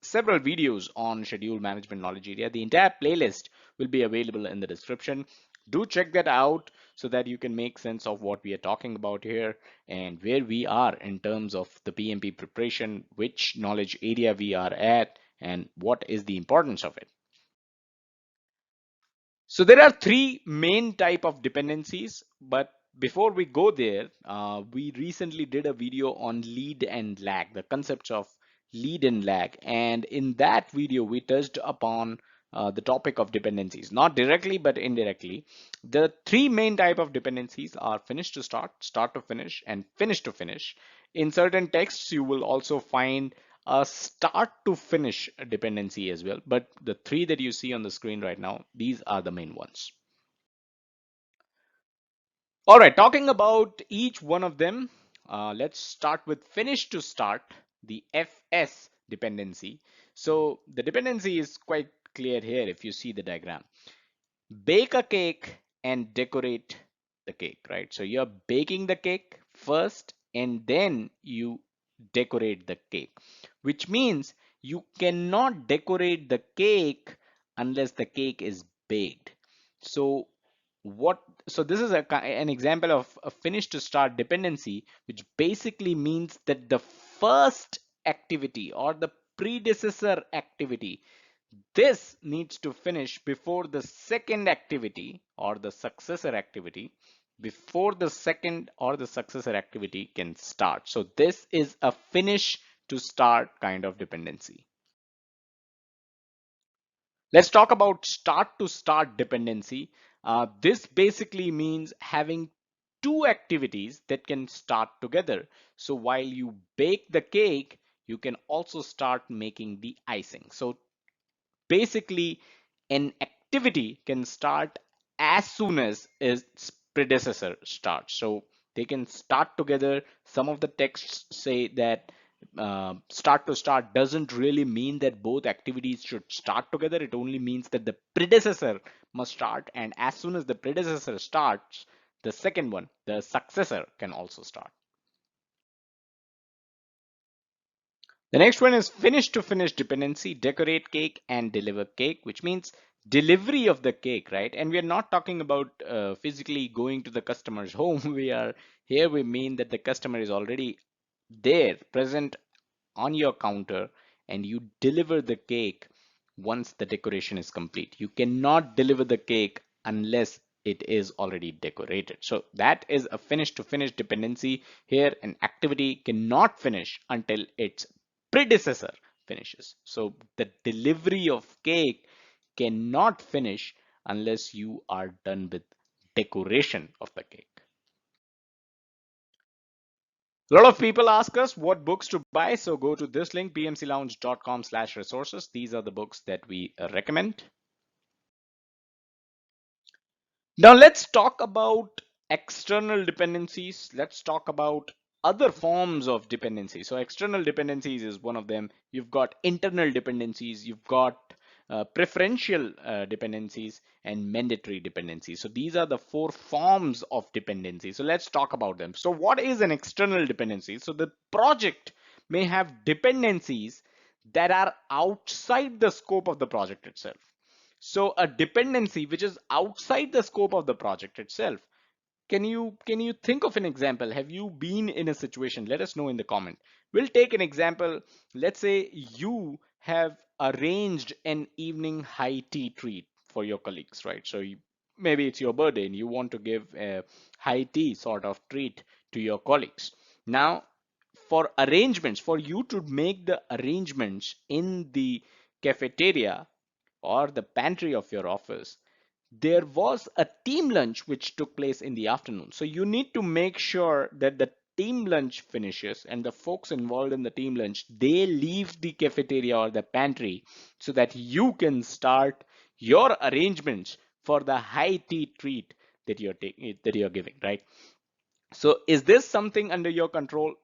Speaker 2: several videos on schedule management knowledge area. The entire playlist will be available in the description. Do check that out so that you can make sense of what we are talking about here and where we are in terms of the PMP preparation, which knowledge area we are at, and what is the importance of it. So there are three main type of dependencies, but before we go there, we recently did a video on lead and lag, the concepts of lead and lag. And in that video, we touched upon the topic of dependencies, not directly, but indirectly. The three main type of dependencies are finish to start, start to finish, and finish to finish. In certain texts, you will also find a start to finish dependency as well. But the three that you see on the screen right now, these are the main ones. All right, talking about each one of them, let's start with finish to start, the FS dependency. So the dependency is quite clear here if you see the diagram. Bake a cake and decorate the cake, right? So you're baking the cake first and then you decorate the cake, which means you cannot decorate the cake unless the cake is baked. So what so this is an example of a finish to start dependency, which basically means that the first activity or the predecessor activity, this needs to finish before the second activity or the successor activity, before the second or the successor activity can start. So this is a finish to start kind of dependency. Let's talk about start to start dependency. This basically means having two activities that can start together. So while you bake the cake, you can also start making the icing. So basically, an activity can start as soon as its predecessor starts. So they can start together. Some of the texts say that start to start doesn't really mean that both activities should start together. It only means that the predecessor must start, and as soon as the predecessor starts, the second one, the successor, can also start. The next one is finish to finish dependency, decorate cake and deliver cake, which means delivery of the cake, right? And we are not talking about physically going to the customer's home. We mean that the customer is already there, present on your counter, and you deliver the cake once the decoration is complete. You cannot deliver the cake unless it is already decorated. So that is a finish to finish dependency. Here an activity cannot finish until its predecessor finishes. So the delivery of cake cannot finish unless you are done with decoration of the cake. A lot of people ask us what books to buy, so go to this link, pmclounge.com/resources. These are the books that we recommend. Now let's talk about external dependencies. Let's talk about other forms of dependency. So external dependencies is one of them. You've got internal dependencies, you've got preferential dependencies and mandatory dependencies. So these are the four forms of dependency. So let's talk about them. So what is an external dependency? So the project may have dependencies that are outside the scope of the project itself. So a dependency which is outside the scope of the project itself. Can you think of an example? Have you been in a situation? Let us know in the comment. We'll take an example. Let's say you have arranged an evening high tea treat for your colleagues, right? So maybe it's your birthday and you want to give a high tea sort of treat to your colleagues. Now, for arrangements, for you to make the arrangements in the cafeteria or the pantry of your office, there was a team lunch which took place in the afternoon. So you need to make sure that the team lunch finishes and the folks involved in the team lunch, they leave the cafeteria or the pantry so that you can start your arrangements for the high tea treat that you're giving, right? So is this something under your control?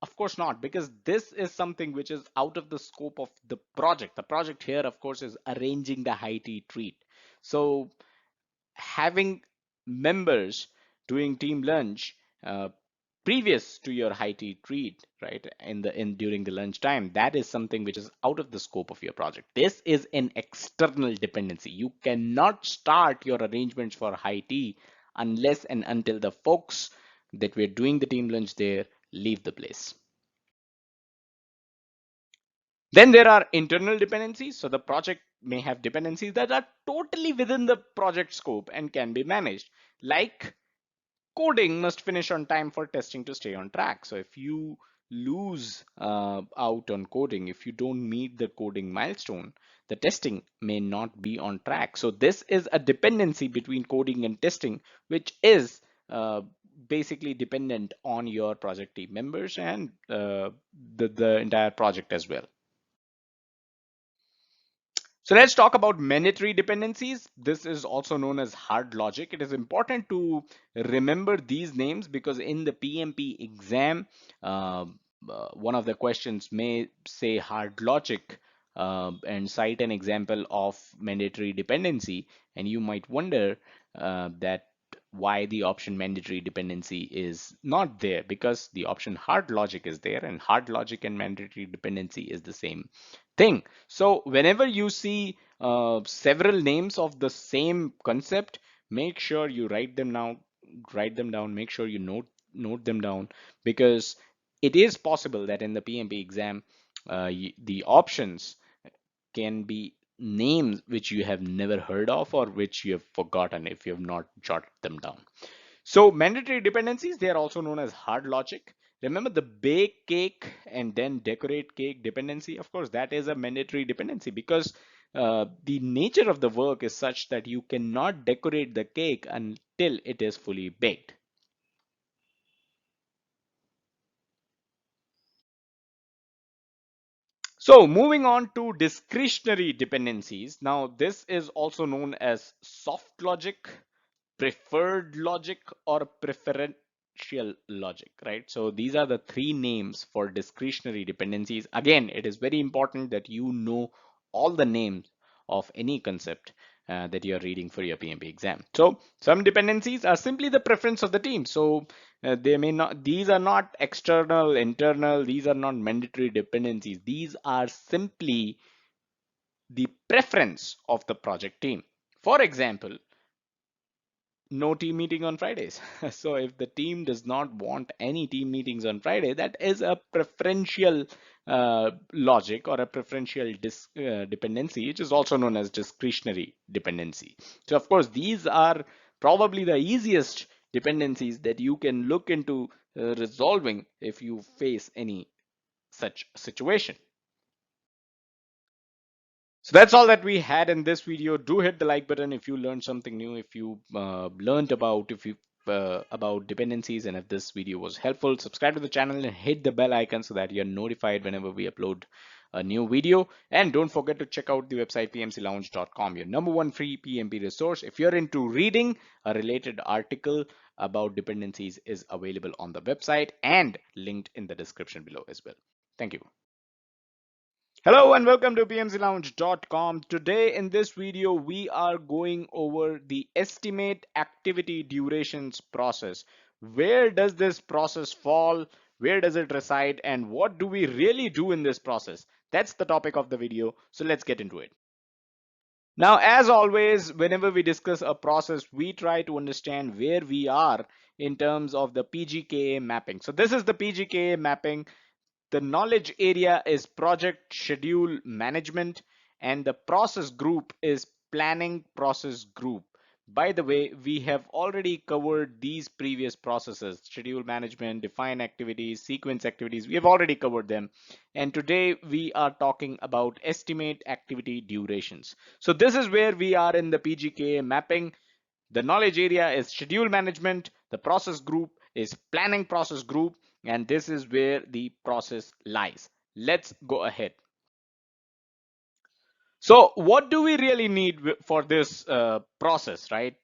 Speaker 2: Of course not, because this is something which is out of the scope of the project. The project here, of course, is arranging the high tea treat. So having members doing team lunch previous to your high tea treat, right, in during the lunch time, that is something which is out of the scope of your project. This is an external dependency. You cannot start your arrangements for high tea unless and until the folks that we're doing the team lunch there leave the place. Then there are internal dependencies. So the project may have dependencies that are totally within the project scope and can be managed, like coding must finish on time for testing to stay on track. So if you lose out on coding, if you don't meet the coding milestone, the testing may not be on track. So this is a dependency between coding and testing, which is basically dependent on your project team members and the entire project as well. So let's talk about mandatory dependencies. This is also known as hard logic. It is important to remember these names because in the PMP exam, one of the questions may say hard logic and cite an example of mandatory dependency. And you might wonder that why the option mandatory dependency is not there, because the option hard logic is there, and hard logic and mandatory dependency is the same thing. So whenever you see several names of the same concept, make sure you write them down, make sure you note them down, because it is possible that in the PMP exam, the options can be names which you have never heard of or which you have forgotten if you have not jotted them down. So mandatory dependencies, they are also known as hard logic. Remember the bake cake and then decorate cake dependency? Of course, that is a mandatory dependency because the nature of the work is such that you cannot decorate the cake until it is fully baked. So moving on to discretionary dependencies. Now, this is also known as soft logic, preferred logic, or preferential logic, right? So these are the three names for discretionary dependencies. Again, it is very important that you know all the names of any concept that you're reading for your PMP exam. So some dependencies are simply the preference of the team. So they may not, these are not external, internal, these are not mandatory dependencies. These are simply the preference of the project team. For example, no team meeting on Fridays. So if the team does not want any team meetings on Friday, that is a preferential logic or a preferential dependency, which is also known as discretionary dependency. So of course, these are probably the easiest dependencies that you can look into resolving if you face any such situation. So that's all that we had in this video. Do hit the like button if you learned something new, if you learned about dependencies, and if this video was helpful. Subscribe to the channel and hit the bell icon so that you're notified whenever we upload a new video. And don't forget to check out the website pmclounge.com, your number one free PMP resource. If you're into reading, a related article about dependencies is available on the website and linked in the description below as well. Thank you. Hello and welcome to pmclounge.com. Today in this video, we are going over the estimate activity durations process. Where does this process fall? Where does it reside? And what do we really do in this process? That's the topic of the video. So let's get into it. Now, as always, whenever we discuss a process, we try to understand where we are in terms of the PGKA mapping. So this is the PGKA mapping. The knowledge area is project schedule management, and the process group is planning process group. By the way, we have already covered these previous processes: schedule management, define activities, sequence activities. We have already covered them. And today we are talking about estimate activity durations. So this is where we are in the PGK mapping. The knowledge area is schedule management. The process group is planning process group. And this is where the process lies. Let's go ahead. So what do we really need for this process, right?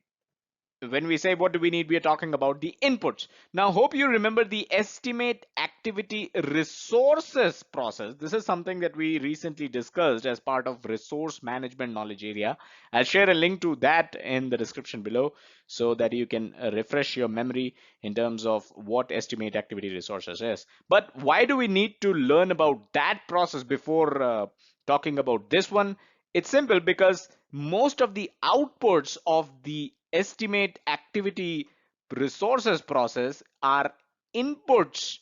Speaker 2: When we say what do we need, we are talking about the inputs. Now, hope you remember the estimate activity resources process. This is something that we recently discussed as part of resource management knowledge area. I'll share a link to that in the description below so that you can refresh your memory in terms of what estimate activity resources is. But why do we need to learn about that process before talking about this one? It's simple because most of the outputs of the estimate activity resources process are inputs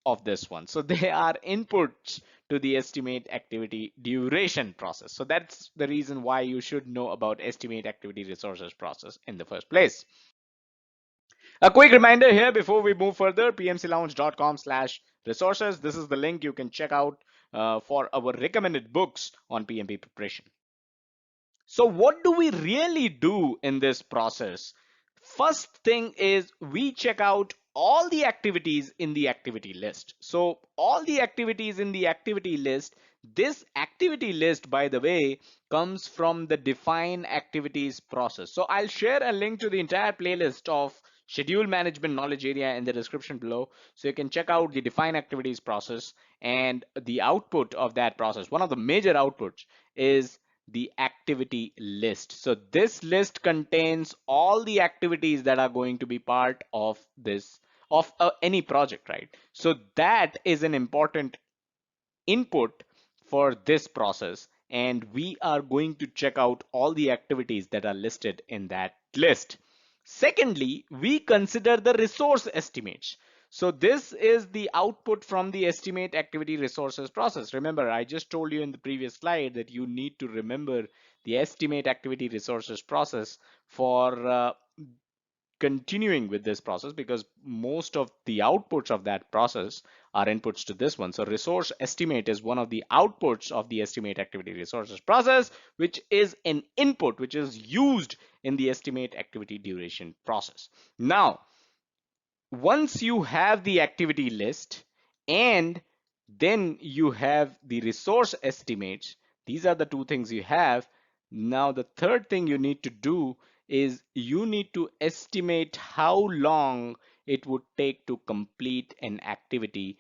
Speaker 2: of this one. So they are inputs to the estimate activity duration process. So that's the reason why you should know about estimate activity resources process in the first place. A quick reminder here before we move further: pmclounge.com/resources. This is the link you can check out for our recommended books on PMP preparation. So what do we really do in this process? First thing is we check out all the activities in the activity list. So all the activities in the activity list, this activity list, by the way, comes from the define activities process. So I'll share a link to the entire playlist of schedule management knowledge area in the description below. So you can check out the define activities process and the output of that process. One of the major outputs is the activity list. So this list contains all the activities that are going to be part of this of any project, right? So that is an important input for this process, and we are going to check out all the activities that are listed in that list. Secondly, we consider the resource estimates. So this is the output from the estimate activity resources process. Remember, I just told you in the previous slide that you need to remember the estimate activity resources process for continuing with this process, because most of the outputs of that process are inputs to this one. So resource estimate is one of the outputs of the estimate activity resources process, which is an input which is used in the estimate activity duration process. Now, once you have the activity list and then you have the resource estimates, these are the two things you have. Now the third thing you need to do is you need to estimate how long it would take to complete an activity.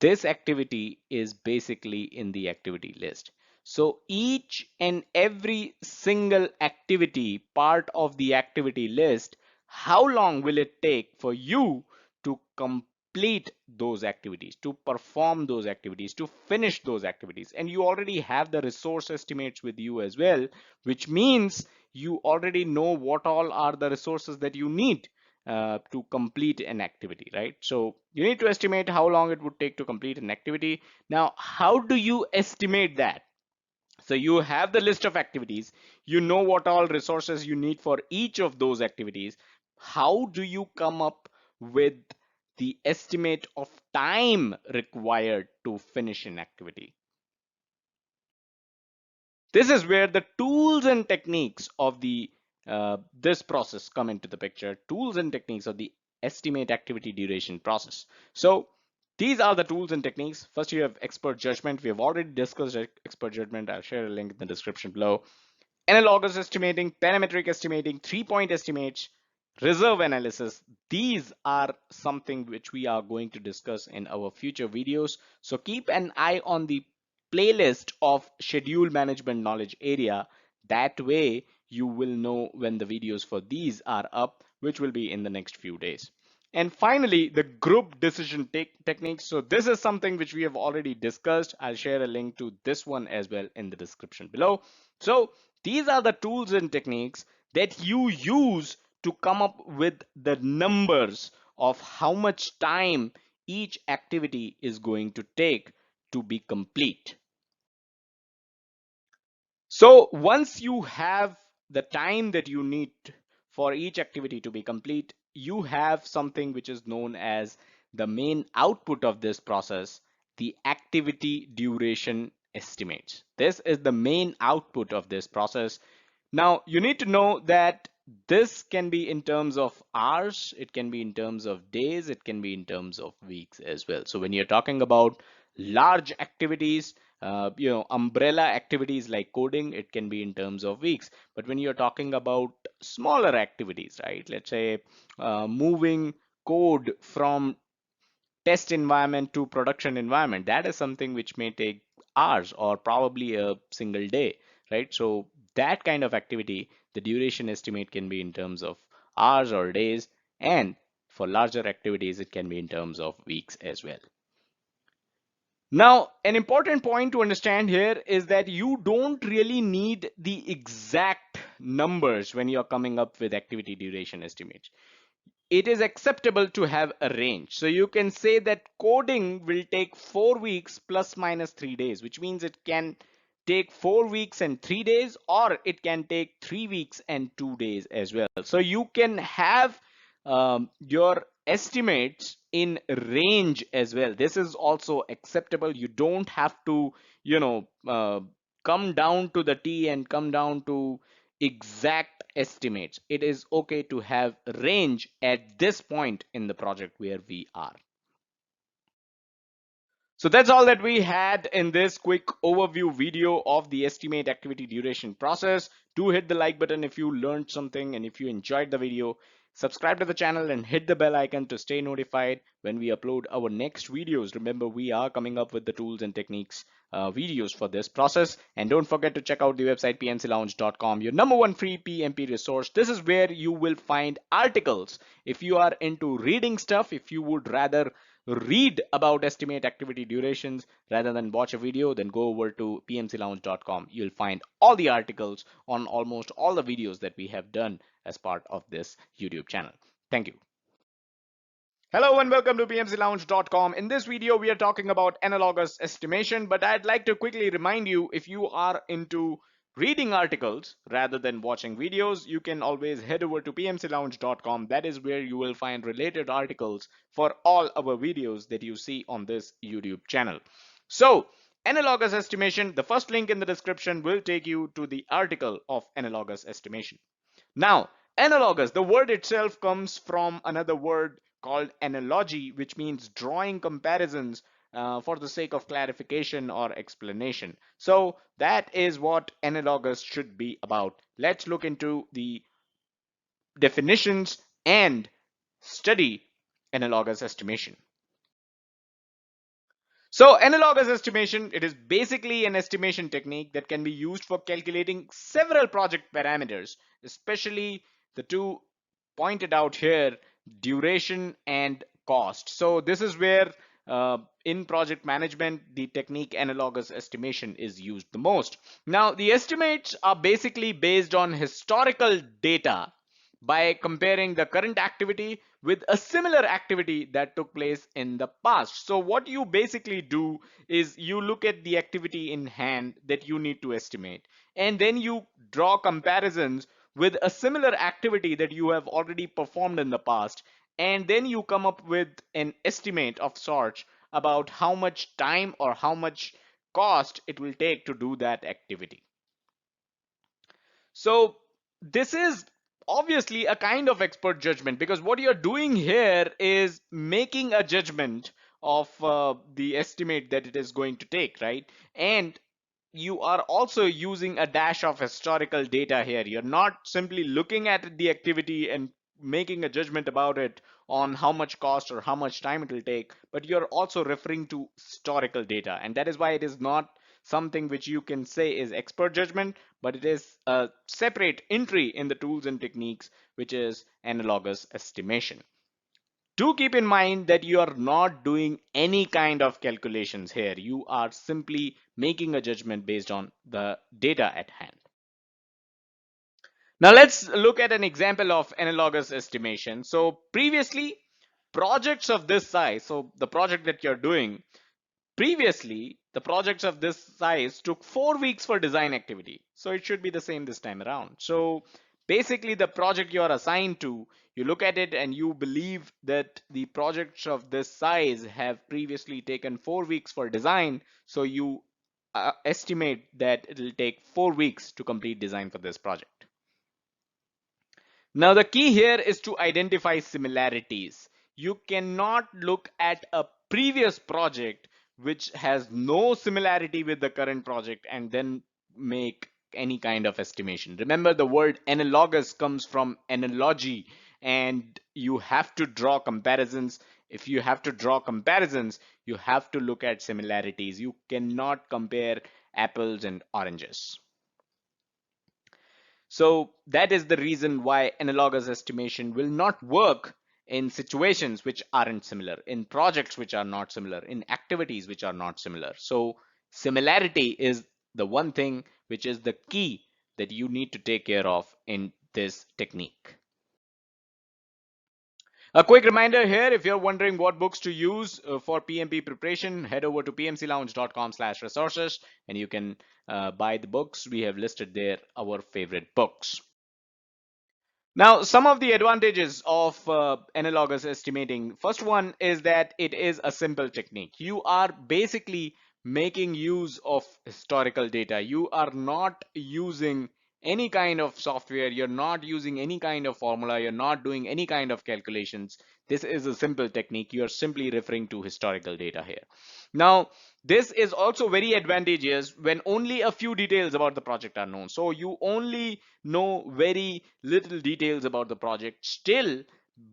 Speaker 2: This activity is basically in the activity list. So each and every single activity part of the activity list, how long will it take for you to complete those activities, to perform those activities, to finish those activities? And you already have the resource estimates with you as well, which means you already know what all are the resources that you need to complete an activity, right? So you need to estimate how long it would take to complete an activity. Now, how do you estimate that? So you have the list of activities, you know what all resources you need for each of those activities. How do you come up with the estimate of time required to finish an activity? This is where the tools and techniques of the this process come into the picture. Tools and techniques of the estimate activity duration process. So these are the tools and techniques. First, you have expert judgment. We have already discussed expert judgment. I'll share a link in the description below. Analogous estimating, parametric estimating, 3-point estimates, reserve analysis. These are something which we are going to discuss in our future videos. So keep an eye on the playlist of schedule management knowledge area. That way you will know when the videos for these are up, which will be in the next few days. And finally, the group decision techniques. So this is something which we have already discussed. I'll share a link to this one as well in the description below. So these are the tools and techniques that you use to come up with the numbers of how much time each activity is going to take to be complete. So once you have the time that you need for each activity to be complete, you have something which is known as the main output of this process, the activity duration estimates. This is the main output of this process. Now, you need to know that this can be in terms of hours, it can be in terms of days, it can be in terms of weeks as well. So when you're talking about large activities, umbrella activities like coding, it can be in terms of weeks. But when you're talking about smaller activities, right? Let's say moving code from test environment to production environment, that is something which may take hours or probably a single day, right? So that kind of activity, the duration estimate can be in terms of hours or days, and for larger activities it can be in terms of weeks as well. Now, an important point to understand here is that you don't really need the exact numbers when you're coming up with activity duration estimates. It is acceptable to have a range. So you can say that coding will take 4 weeks plus minus 3 days, which means it can take 4 weeks and 3 days, or it can take 3 weeks and 2 days as well. So you can have your estimates in range as well. This is also acceptable. You don't have to, come down to the T and come down to exact estimates. It is okay to have range at this point in the project where we are. So that's all that we had in this quick overview video of the estimate activity duration process. Do hit the like button if you learned something, and if you enjoyed the video, subscribe to the channel and hit the bell icon to stay notified when we upload our next videos. Remember, we are coming up with the tools and techniques videos for this process. And don't forget to check out the website pmclounge.com, your #1 free PMP resource. This is where you will find articles. If you are into reading stuff, if you would rather read about estimate activity durations rather than watch a video, then go over to pmclounge.com. You'll find all the articles on almost all the videos that we have done as part of this YouTube channel. Thank you. Hello and welcome to pmclounge.com. In this video, we are talking about analogous estimation, but I'd like to quickly remind you, if you are into reading articles rather than watching videos, you can always head over to pmclounge.com. That is where you will find related articles for all our videos that you see on this YouTube channel. So, analogous estimation, the first link in the description will take you to the article of analogous estimation. Now, analogous, the word itself comes from another word called analogy, which means drawing comparisons for the sake of clarification or explanation. So that is what analogous should be about. Let's look into the definitions and study analogous estimation. So analogous estimation, it is basically an estimation technique that can be used for calculating several project parameters, especially the two pointed out here, duration and cost. So this is where in project management, the technique analogous estimation is used the most. Now, the estimates are basically based on historical data by comparing the current activity with a similar activity that took place in the past. So what you basically do is you look at the activity in hand that you need to estimate, and then you draw comparisons with a similar activity that you have already performed in the past, and then you come up with an estimate of sorts about how much time or how much cost it will take to do that activity. So this is obviously a kind of expert judgment, because what you're doing here is making a judgment of the estimate that it is going to take, right? And you are also using a dash of historical data here. You're not simply looking at the activity and making a judgment about it on how much cost or how much time it will take, but you're also referring to historical data. And that is why it is not something which you can say is expert judgment, but it is a separate entry in the tools and techniques, which is analogous estimation. Do keep in mind that you are not doing any kind of calculations here. You are simply making a judgment based on the data at hand. Now let's look at an example of analogous estimation. So previously, projects of this size, so the project that you're doing, previously, the projects of this size took 4 weeks for design activity. So it should be the same this time around. So basically the project you are assigned to. You look at it and you believe that the projects of this size have previously taken 4 weeks for design, so you estimate that it'll take 4 weeks to complete design for this project. Now the key here is to identify similarities. You cannot look at a previous project which has no similarity with the current project and then make any kind of estimation. Remember, the word analogous comes from analogy, and you have to draw comparisons. If you have to draw comparisons, you have to look at similarities. You cannot compare apples and oranges. So that is the reason why analogous estimation will not work in situations which aren't similar, in projects which are not similar, in activities which are not similar. So similarity is the one thing which is the key that you need to take care of in this technique. A quick reminder here, if you're wondering what books to use for PMP preparation, head over to pmclounge.com/resources and you can buy the books. We have listed there our favorite books. Now, some of the advantages of analogous estimating. First one is that it is a simple technique. You are basically making use of historical data. You are not using any kind of software. You're not using any kind of formula. You're not doing any kind of calculations. This is a simple technique. You're simply referring to historical data here. Now, this is also very advantageous when only a few details about the project are known. So you only know very little details about the project. Still,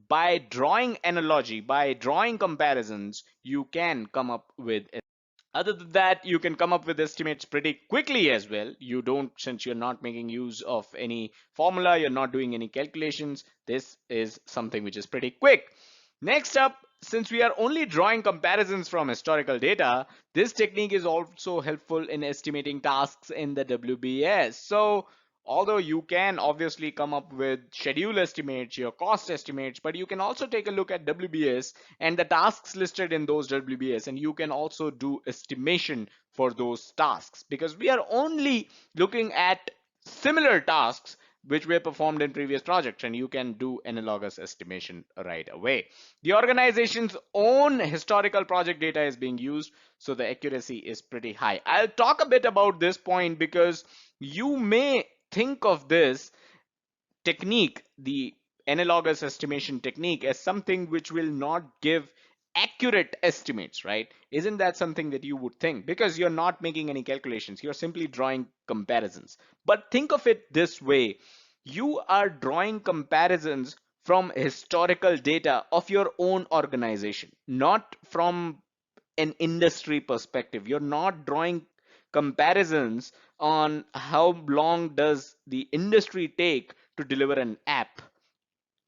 Speaker 2: by drawing analogy, by drawing comparisons, you can come up with. Other than that, you can come up with estimates pretty quickly as well. You don't, since you're not making use of any formula, you're not doing any calculations. This is something which is pretty quick. Next up, since we are only drawing comparisons from historical data, this technique is also helpful in estimating tasks in the WBS. So although you can obviously come up with schedule estimates, your cost estimates, but you can also take a look at WBS and the tasks listed in those WBS, and you can also do estimation for those tasks, because we are only looking at similar tasks which were performed in previous projects, and you can do analogous estimation right away. The organization's own historical project data is being used, so the accuracy is pretty high. I'll talk a bit about this point because you may think of this technique, the analogous estimation technique, as something which will not give accurate estimates, right? Isn't that something that you would think? Because you're not making any calculations, you're simply drawing comparisons. But think of it this way: you are drawing comparisons from historical data of your own organization, not from an industry perspective. You're not drawing comparisons on how long does the industry take to deliver an app.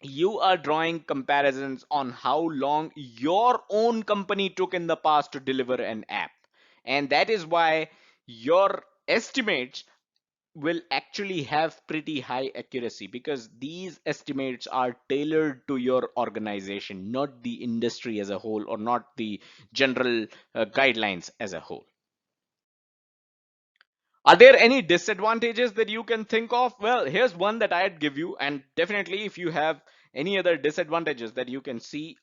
Speaker 2: You are drawing comparisons on how long your own company took in the past to deliver an app. And that is why your estimates will actually have pretty high accuracy, because these estimates are tailored to your organization, not the industry as a whole, or not the general guidelines as a whole. Are there any disadvantages that you can think of? Well, here's one that I'd give you, and definitely if you have any other disadvantages that you can see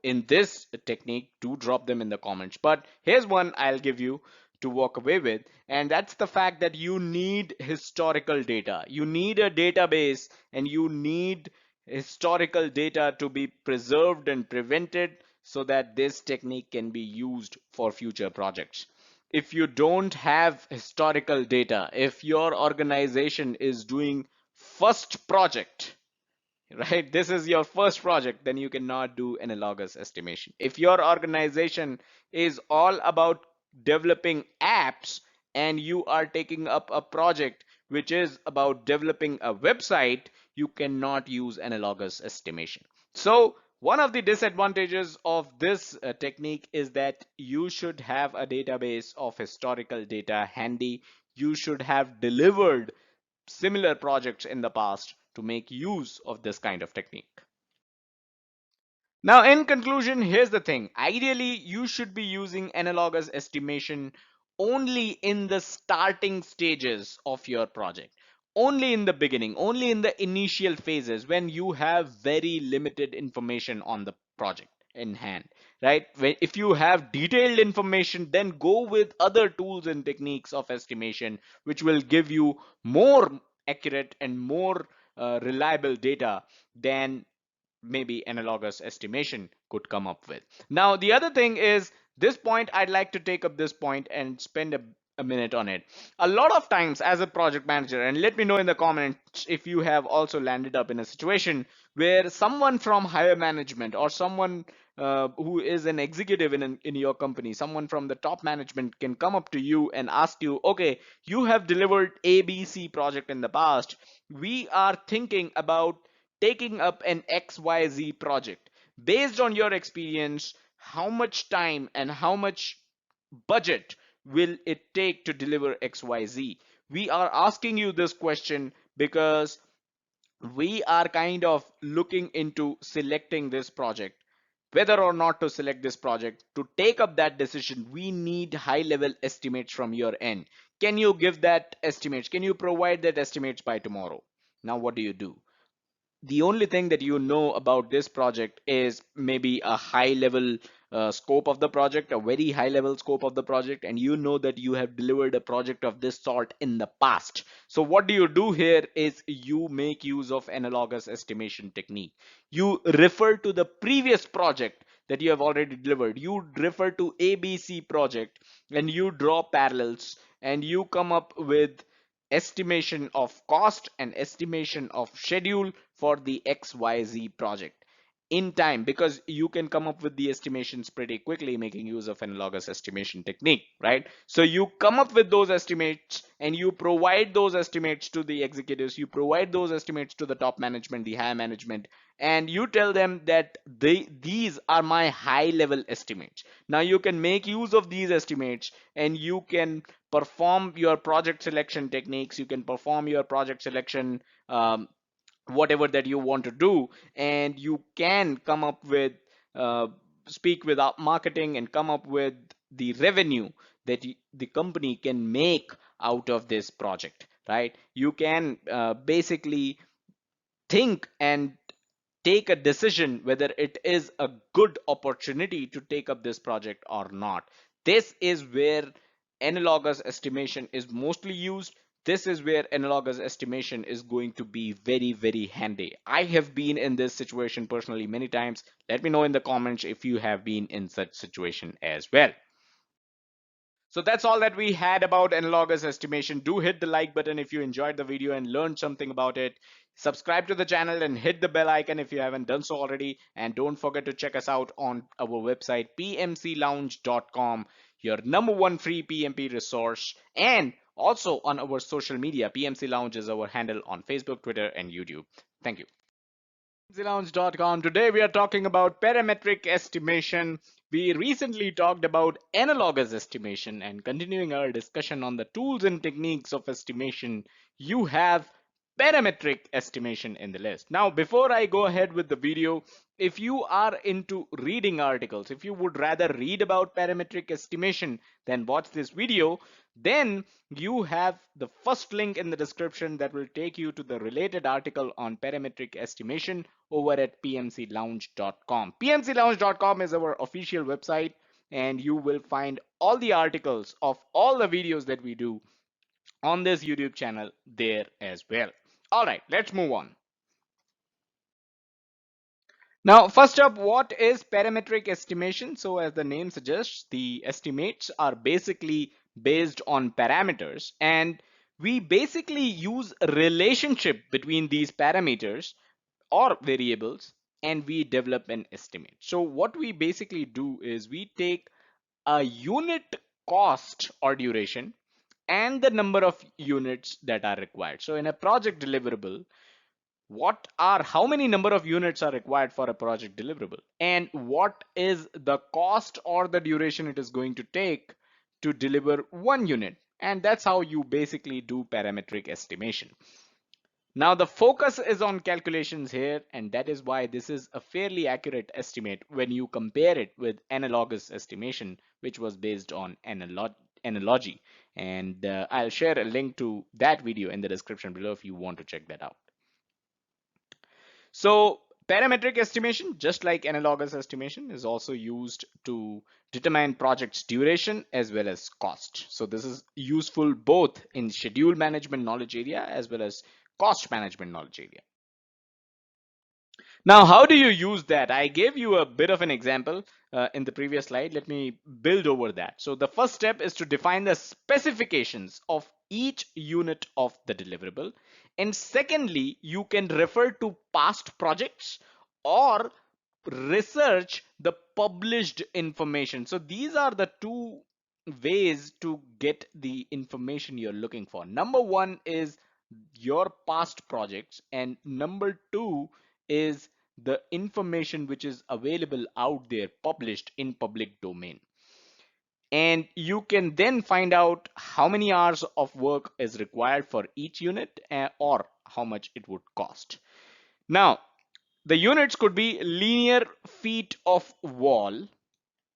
Speaker 2: in this technique, do drop them in the comments. But here's one I'll give you to walk away with, and that's the fact that you need historical data. You need a database, and you need historical data to be preserved and prevented so that this technique can be used for future projects. If you don't have historical data, if your organization is doing first project, right, this is your first project, then you cannot do analogous estimation. If your organization is all about developing apps and you are taking up a project which is about developing a website, you cannot use analogous estimation. So one of the disadvantages of this technique is that you should have a database of historical data handy. You should have delivered similar projects in the past to make use of this kind of technique. Now, in conclusion, here's the thing. Ideally, you should be using analogous estimation only in the starting stages of your project. only in the beginning, only in the initial phases when you have very limited information on the project in hand, right? If you have detailed information, then go with other tools and techniques of estimation, which will give you more accurate and more reliable data than maybe analogous estimation could come up with. Now, the other thing is this point, I'd like to take up this point and spend a minute on it. A lot of times as a project manager, and let me know in the comments if you have also landed up in a situation where someone from higher management or someone who is an executive in your company, someone from the top management can come up to you and ask you, okay, you have delivered ABC project in the past. We are thinking about taking up an XYZ project. Based on your experience, how much time and how much budget will it take to deliver XYZ? We are asking you this question because we are kind of looking into selecting this project. Whether or not to select this project, to take up that decision, we need high level estimates from your end. Can you give that estimates? Can you provide that estimates by tomorrow? Now, what do? The only thing that you know about this project is maybe a high level scope of the project, a very high level scope of the project, and you know that you have delivered a project of this sort in the past. So what do you do here is you make use of analogous estimation technique. You refer to the previous project that you have already delivered. You refer to ABC project and you draw parallels and you come up with estimation of cost and estimation of schedule for the XYZ project in time, because you can come up with the estimations pretty quickly making use of analogous estimation technique, right? So you come up with those estimates and you provide those estimates to the executives, you provide those estimates to the top management, the higher management, and you tell them that these are my high level estimates. Now you can make use of these estimates and you can perform your project selection techniques, you can perform your project selection whatever that you want to do, and you can come up with uh, speak with marketing and come up with the revenue that the company can make out of this project, right? You can basically think and take a decision whether it is a good opportunity to take up this project or not. This is where analogous estimation is mostly used. This is where analogous estimation is going to be very, very handy. I have been in this situation personally many times. Let me know in the comments if you have been in such situation as well. So that's all that we had about analogous estimation. Do hit the like button if you enjoyed the video and learned something about it. Subscribe to the channel and hit the bell icon if you haven't done so already. And don't forget to check us out on our website pmclounge.com, your #1 free PMP resource, and also on our social media. PMC Lounge is our handle on Facebook, Twitter, and YouTube. Thank you. Lounge.com. Today we are talking about parametric estimation. We recently talked about analogous estimation, and continuing our discussion on the tools and techniques of estimation, you have parametric estimation in the list. Now, before I go ahead with the video, if you are into reading articles, if you would rather read about parametric estimation than watch this video, then you have the first link in the description that will take you to the related article on parametric estimation over at pmclounge.com. pmclounge.com is our official website, and you will find all the articles of all the videos that we do on this YouTube channel there as well. All right, let's move on. Now, first up, what is parametric estimation? So as the name suggests, the estimates are basically based on parameters, and we basically use a relationship between these parameters or variables, and we develop an estimate. So what we basically do is we take a unit cost or duration and the number of units that are required. So in a project deliverable, how many number of units are required for a project deliverable, and what is the cost or the duration it is going to take to deliver one unit, and that's how you basically do parametric estimation. Now the focus is on calculations here, and that is why this is a fairly accurate estimate when you compare it with analogous estimation, which was based on analogy. And I'll share a link to that video in the description below if you want to check that out. So parametric estimation, just like analogous estimation, is also used to determine project's duration as well as cost. So this is useful both in schedule management knowledge area as well as cost management knowledge area. Now, how do you use that? I gave you a bit of an example in the previous slide. Let me build over that. So the first step is to define the specifications of each unit of the deliverable. And secondly, you can refer to past projects or research the published information. So these are the two ways to get the information you're looking for. Number one is your past projects, and number two is the information which is available out there, published in public domain. And you can then find out how many hours of work is required for each unit, or how much it would cost. Now, the units could be linear feet of wall,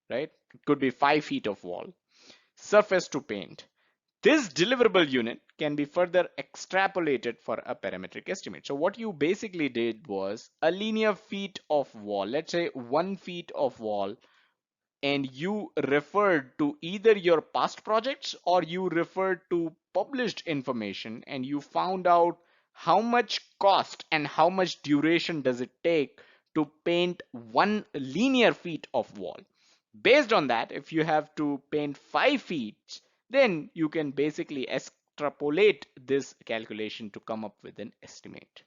Speaker 2: right? It could be 5 feet of wall, surface to paint. This deliverable unit can be further extrapolated for a parametric estimate. So what you basically did was a linear feet of wall, let's say 1 feet of wall, and you referred to either your past projects or you referred to published information, and you found out how much cost and how much duration does it take to paint 1 linear feet of wall. Based on that, if you have to paint 5 feet, then you can basically extrapolate this calculation to come up with an estimate.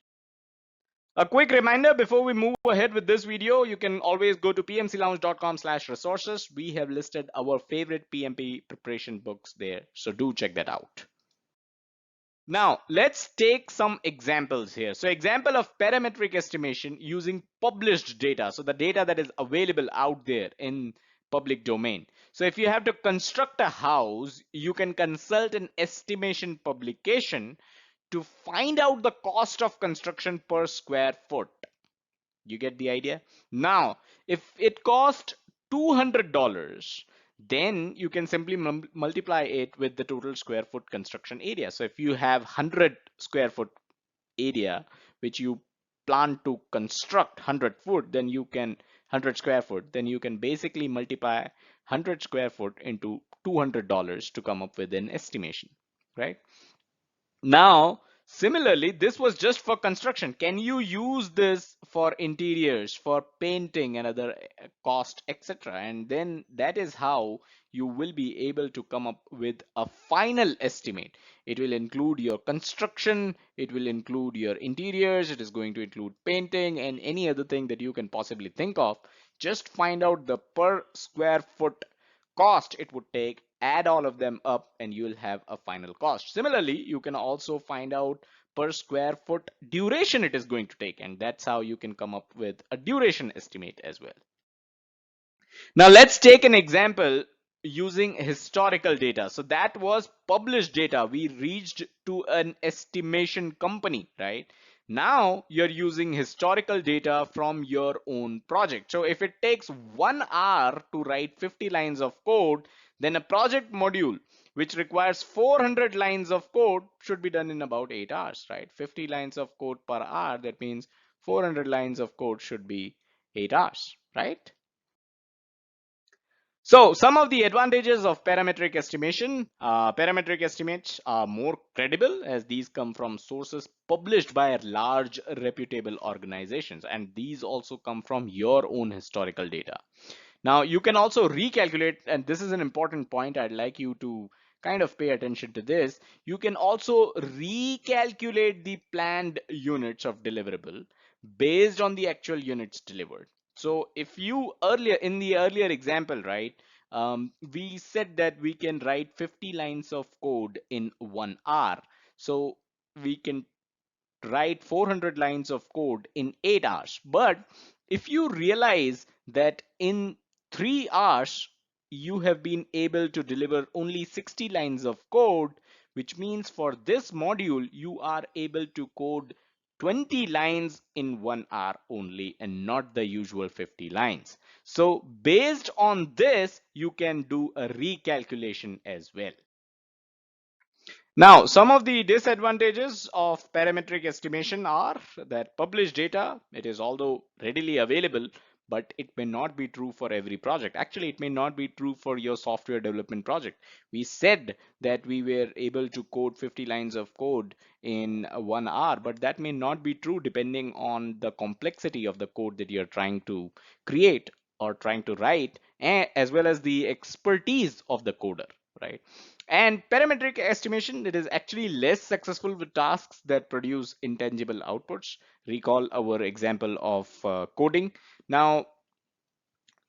Speaker 2: A quick reminder before we move ahead with this video, you can always go to pmclounge.com/resources. We have listed our favorite PMP preparation books there, so do check that out. Now, let's take some examples here. So example of parametric estimation using published data. So the data that is available out there in public domain. So if you have to construct a house, you can consult an estimation publication to find out the cost of construction per square foot. You get the idea? Now, if it cost $200, then you can simply multiply it with the total square foot construction area. So if you have 100 square foot area which you plan to construct 100 foot, then you can 100 square foot, then you can basically multiply 100 square foot into $200 to come up with an estimation, right? Now, similarly, this was just for construction. Can you use this for interiors, for painting and other cost, etc.? And then that is how you will be able to come up with a final estimate. It will include your construction, it will include your interiors, it is going to include painting and any other thing that you can possibly think of. Just find out the per square foot cost it would take, add all of them up, and you'll have a final cost. Similarly, you can also find out per square foot duration it is going to take, and that's how you can come up with a duration estimate as well. Now let's take an example using historical data. So that was published data. We reached to an estimation company, right? Now you're using historical data from your own project. So if it takes 1 hour to write 50 lines of code, then a project module which requires 400 lines of code should be done in about 8 hours, right? 50 lines of code per hour, that means 400 lines of code should be 8 hours, right? So some of the advantages of parametric estimation. Parametric estimates are more credible as these come from sources published by large reputable organizations, and these also come from your own historical data. Now you can also recalculate, and this is an important point. I'd like you to kind of pay attention to this. You can also recalculate the planned units of deliverable based on the actual units delivered. So if you earlier in the earlier example, right, we said that we can write 50 lines of code in 1 hour. So we can write 400 lines of code in 8 hours. But if you realize that in 3 hours you have been able to deliver only 60 lines of code, which means for this module you are able to code 20 lines in 1 hour only and not the usual 50 lines. So based on this, you can do a recalculation as well. Now, some of the disadvantages of parametric estimation are that published data, it is although readily available, but it may not be true for every project. Actually, it may not be true for your software development project. We said that we were able to code 50 lines of code in 1 hour, but that may not be true depending on the complexity of the code that you're trying to create or trying to write, as well as the expertise of the coder, right? And parametric estimation, it is actually less successful with tasks that produce intangible outputs. Recall our example of coding. Now,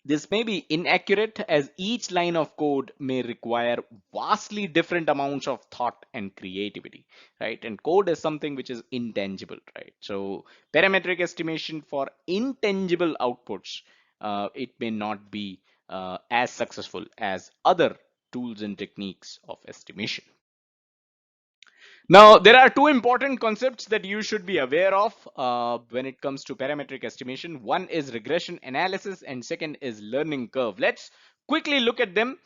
Speaker 2: this may be inaccurate as each line of code may require vastly different amounts of thought and creativity, right? And code is something which is intangible, right? So parametric estimation for intangible outputs, it may not be as successful as other tools and techniques of estimation. Now, there are two important concepts that you should be aware of when it comes to parametric estimation. One is regression analysis and second is learning curve. Let's quickly look at them.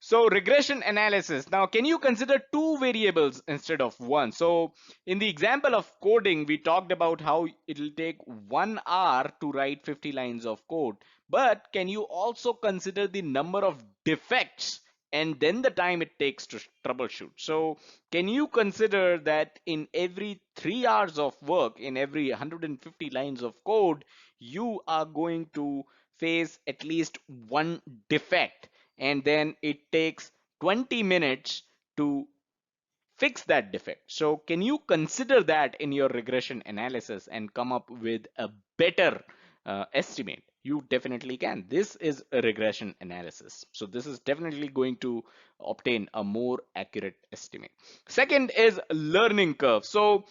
Speaker 2: So regression analysis. Now, can you consider two variables instead of one? So in the example of coding, we talked about how it'll take 1 hour to write 50 lines of code. But can you also consider the number of defects and then the time it takes to troubleshoot? So can you consider that in every 3 hours of work, in every 150 lines of code, you are going to face at least one defect, and then it takes 20 minutes to fix that defect? So can you consider that in your regression analysis and come up with a better estimate? You definitely can. This is a regression analysis. So this is definitely going to obtain a more accurate estimate. Second is learning curve. So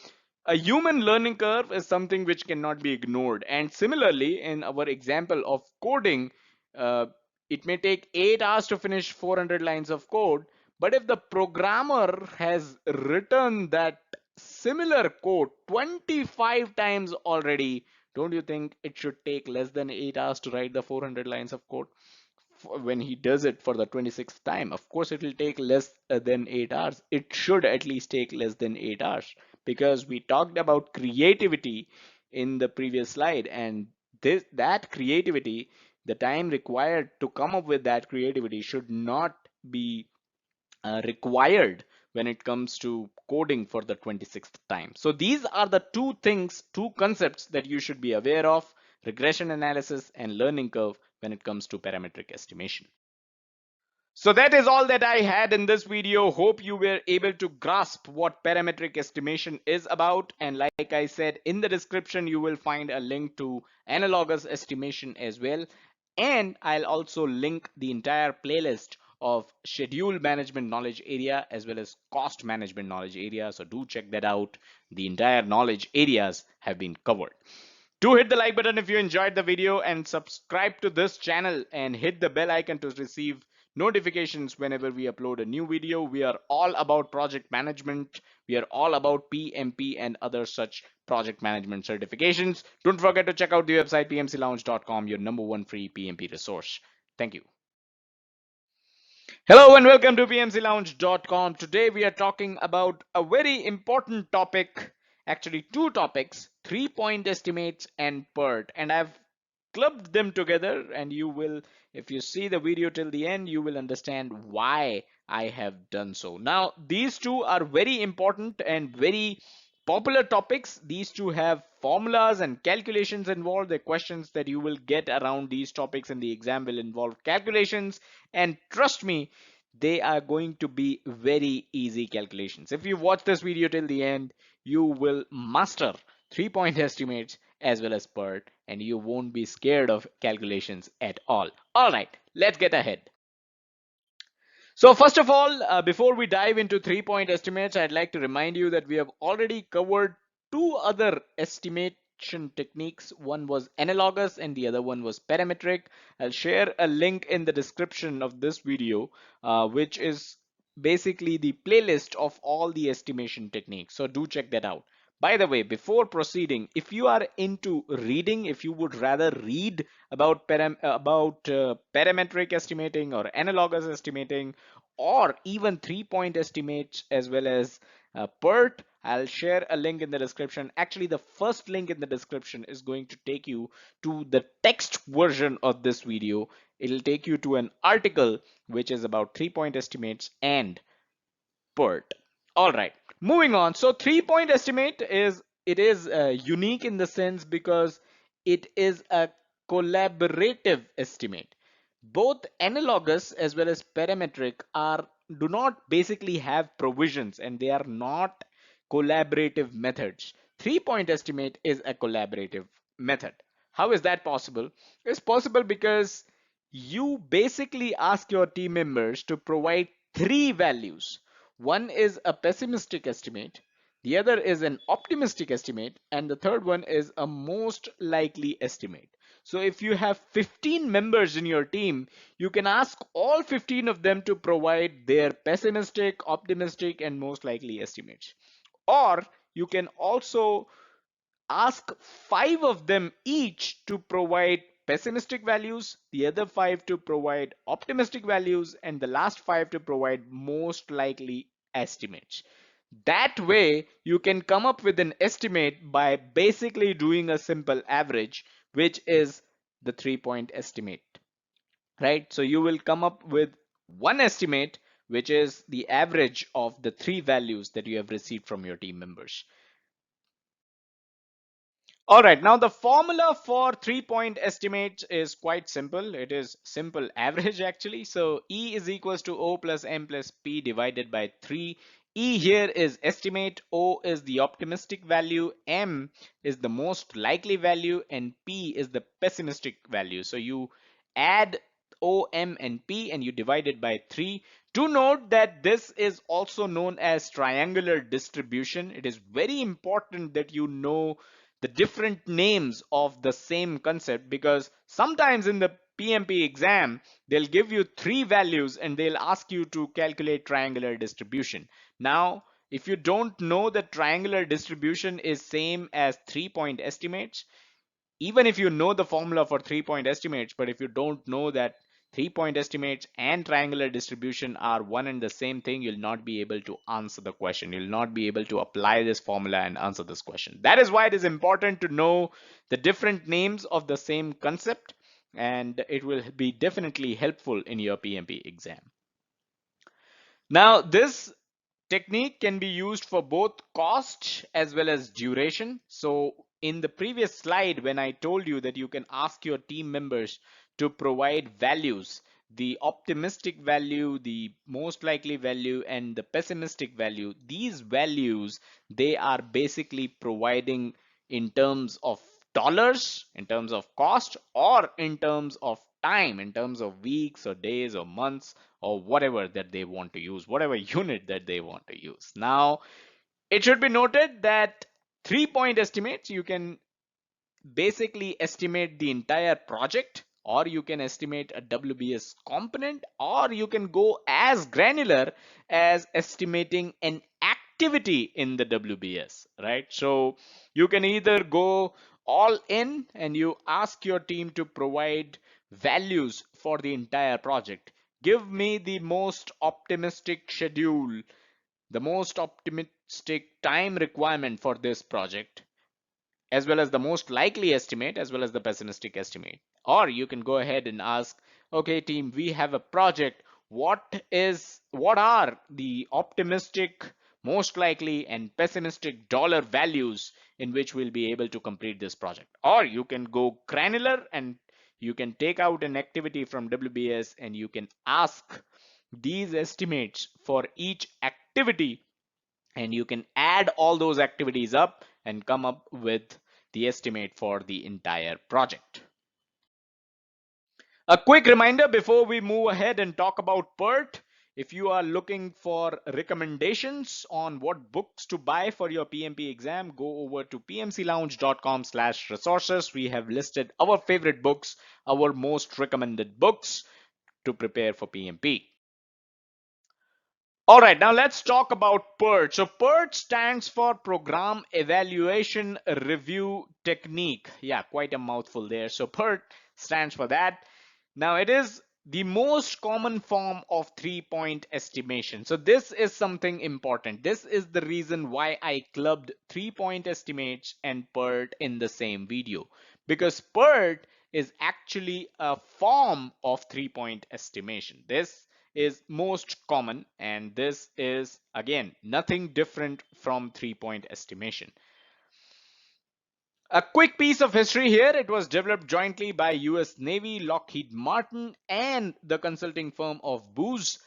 Speaker 2: a human learning curve is something which cannot be ignored. And similarly, in our example of coding, uh, it may take 8 hours to finish 400 lines of code, but if the programmer has written that similar code 25 times already, don't you think it should take less than 8 hours to write the 400 lines of code? When he does it for the 26th time, of course it will take less than 8 hours. It should at least take less than 8 hours, because we talked about creativity in the previous slide, and that creativity, the time required to come up with that creativity should not be required when it comes to coding for the 26th time. So these are the two things, two concepts that you should be aware of: regression analysis and learning curve when it comes to parametric estimation. So that is all that I had in this video. Hope you were able to grasp what parametric estimation is about. And like I said, in the description, you will find a link to analogous estimation as well. And I'll also link the entire playlist of schedule management knowledge area as well as cost management knowledge area. So do check that out. The entire knowledge areas have been covered. Do hit the like button if you enjoyed the video, and subscribe to this channel and hit the bell icon to receive notifications whenever we upload a new video. We are all about project management. We are all about PMP and other such project management certifications. Don't forget to check out the website pmclounge.com, your #1 free PMP resource. Thank you. Hello and welcome to pmclounge.com. Today we are talking about a very important topic, actually two topics: 3-point estimates and PERT. And I've clubbed them together, and you will, if you see the video till the end, you will understand why I have done so. Now, these two are very important and very popular topics. These two have formulas and calculations involved. The questions that you will get around these topics in the exam will involve calculations, and trust me, they are going to be very easy calculations. If you watch this video till the end, you will master 3-point estimates as well as PERT, and you won't be scared of calculations at all. All right, let's get ahead. So first of all, before we dive into 3-point estimates, I'd like to remind you that we have already covered two other estimation techniques. One was analogous and the other one was parametric. I'll share a link in the description of this video, which is basically the playlist of all the estimation techniques. So do check that out. By the way, before proceeding, if you are into reading, if you would rather read about parametric estimating or analogous estimating, or even 3-point estimates as well as PERT, I'll share a link in the description. Actually, the first link in the description is going to take you to the text version of this video. It'll take you to an article which is about 3-point estimates and PERT. All right, moving on. So 3-point estimate is unique in the sense because it is a collaborative estimate. Both analogous as well as parametric are do not basically have provisions, and they are not collaborative methods. 3-point estimate is a collaborative method. How is that possible? It's possible because you basically ask your team members to provide three values. One is a pessimistic estimate, the other is an optimistic estimate, and the third one is a most likely estimate. So if you have 15 members in your team, you can ask all 15 of them to provide their pessimistic, optimistic, and most likely estimates. Or you can also ask 5 of them each to provide pessimistic values, the other 5 to provide optimistic values, and the last 5 to provide most likely estimates. That way, you can come up with an estimate by basically doing a simple average, which is the 3-point estimate, right? So you will come up with one estimate, which is the average of the three values that you have received from your team members. All right, now the formula for 3-point estimates is quite simple. It is simple average actually. So E is equals to O plus M plus P divided by 3. E here is estimate, O is the optimistic value, M is the most likely value, and P is the pessimistic value. So you add O, M, and P and you divide it by 3. Do note that this is also known as triangular distribution. It is very important that you know the different names of the same concept, because sometimes in the PMP exam they'll give you three values and they'll ask you to calculate triangular distribution. Now if you don't know that triangular distribution is same as 3-point estimates, even if you know the formula for 3-point estimates, but if you don't know that 3-point estimates and triangular distribution are one and the same thing, you'll not be able to answer the question. You'll not be able to apply this formula and answer this question. That is why it is important to know the different names of the same concept, and it will be definitely helpful in your PMP exam. Now this technique can be used for both cost as well as duration. So in the previous slide, when I told you that you can ask your team members to provide values, the optimistic value, the most likely value, and the pessimistic value, these values, they are basically providing in terms of dollars, in terms of cost, or in terms of time, in terms of weeks or days or months or whatever that they want to use, whatever unit that they want to use. Now, it should be noted that 3-point estimates, you can basically estimate the entire project, or you can estimate a WBS component, or you can go as granular as estimating an activity in the WBS, right? So you can either go all in and you ask your team to provide values for the entire project. Give me the most optimistic schedule, the most optimistic time requirement for this project, as well as the most likely estimate, as well as the pessimistic estimate. Or you can go ahead and ask, okay team, we have a project, what are the optimistic, most likely, and pessimistic dollar values in which we'll be able to complete this project. Or you can go granular and you can take out an activity from WBS and you can ask these estimates for each activity, and you can add all those activities up and come up with the estimate for the entire project. A quick reminder before we move ahead and talk about PERT. If you are looking for recommendations on what books to buy for your PMP exam, go over to pmclounge.com/resources. We have listed our favorite books, our most recommended books to prepare for PMP. All right, now let's talk about PERT. So PERT stands for Program Evaluation Review Technique. Yeah, quite a mouthful there. So PERT stands for that. Now it is the most common form of 3-point estimation. So this is something important. This is the reason why I clubbed 3-point estimates and PERT in the same video, because PERT is actually a form of 3-point estimation. This is most common, and this is again nothing different from 3-point estimation. A quick piece of history here: it was developed jointly by US Navy, Lockheed Martin, and the consulting firm of Booz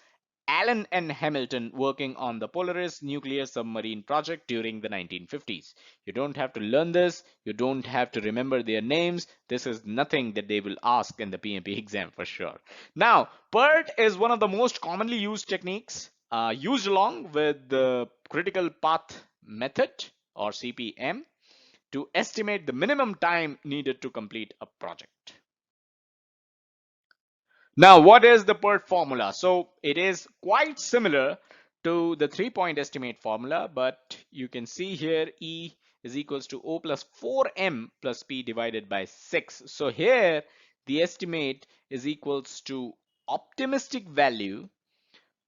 Speaker 2: Allen and Hamilton, working on the Polaris nuclear submarine project during the 1950s. You don't have to learn this, you don't have to remember their names. This is nothing that they will ask in the PMP exam for sure. Now, PERT is one of the most commonly used techniques, used along with the critical path method, or CPM, to estimate the minimum time needed to complete a project. Now, what is the PERT formula? So it is quite similar to the 3-point estimate formula, but you can see here E is equals to O plus 4M plus P divided by 6. So here the estimate is equals to optimistic value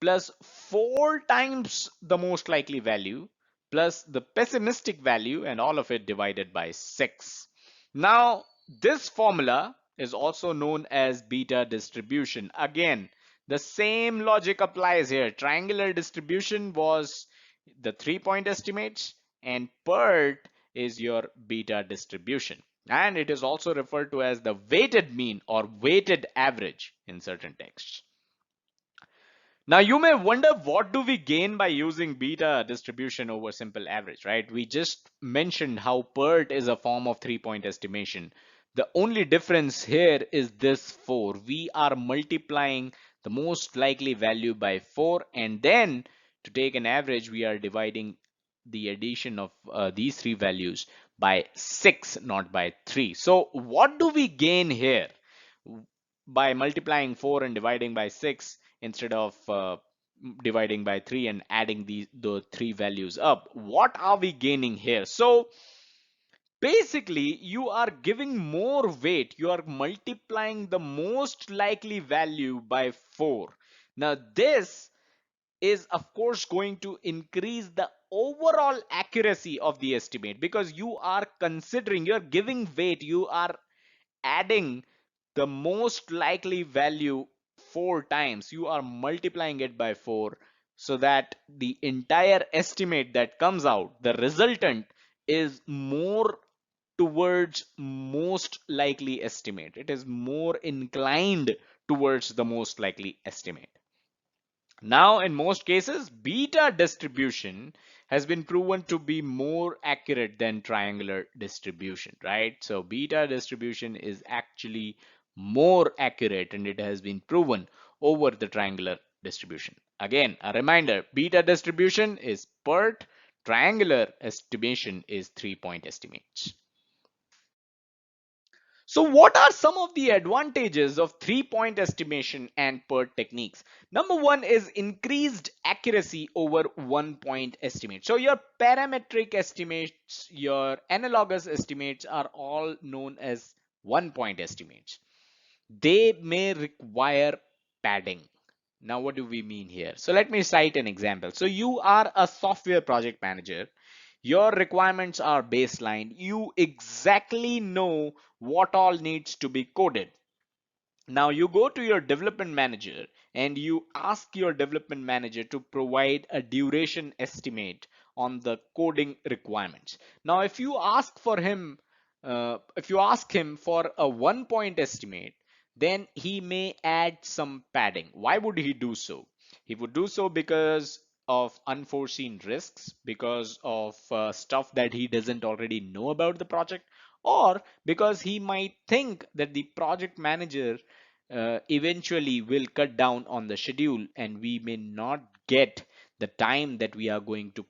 Speaker 2: plus 4 times the most likely value plus the pessimistic value, and all of it divided by 6. Now, this formula is also known as beta distribution. Again, the same logic applies here. Triangular distribution was the 3-point estimates, and PERT is your beta distribution. And it is also referred to as the weighted mean or weighted average in certain texts. Now you may wonder, what do we gain by using beta distribution over simple average, right? We just mentioned how PERT is a form of 3-point estimation. The only difference here is this 4. We are multiplying the most likely value by 4, and then to take an average, we are dividing the addition of these 3 values by 6, not by 3. So what do we gain here by multiplying 4 and dividing by 6 instead of dividing by 3 and adding the 3 values up? What are we gaining here? So basically, you are giving more weight. You are multiplying the most likely value by 4. Now this is of course going to increase the overall accuracy of the estimate, because you are considering, you're giving weight, you are adding the most likely value 4 times. You are multiplying it by 4, so that the entire estimate that comes out, the resultant, is more towards most likely estimate. It is more inclined towards the most likely estimate. Now, in most cases, beta distribution has been proven to be more accurate than triangular distribution, right? So beta distribution is actually more accurate, and it has been proven over the triangular distribution. Again, a reminder: beta distribution is PERT, triangular estimation is 3-point estimates. So what are some of the advantages of 3-point estimation and PERT techniques? Number one is increased accuracy over 1-point estimate. So your parametric estimates, your analogous estimates are all known as 1-point estimates. They may require padding. Now, what do we mean here? So let me cite an example. So you are a software project manager. Your requirements are baseline. You exactly know what all needs to be coded. Now you go to your development manager and you ask your development manager to provide a duration estimate on the coding requirements. Now if you ask him for a 1-point estimate, then he may add some padding. Why would he do so? He would do so because of unforeseen risks, because of stuff that he doesn't already know about the project, or because he might think that the project manager eventually will cut down on the schedule and we may not get the time that we are going to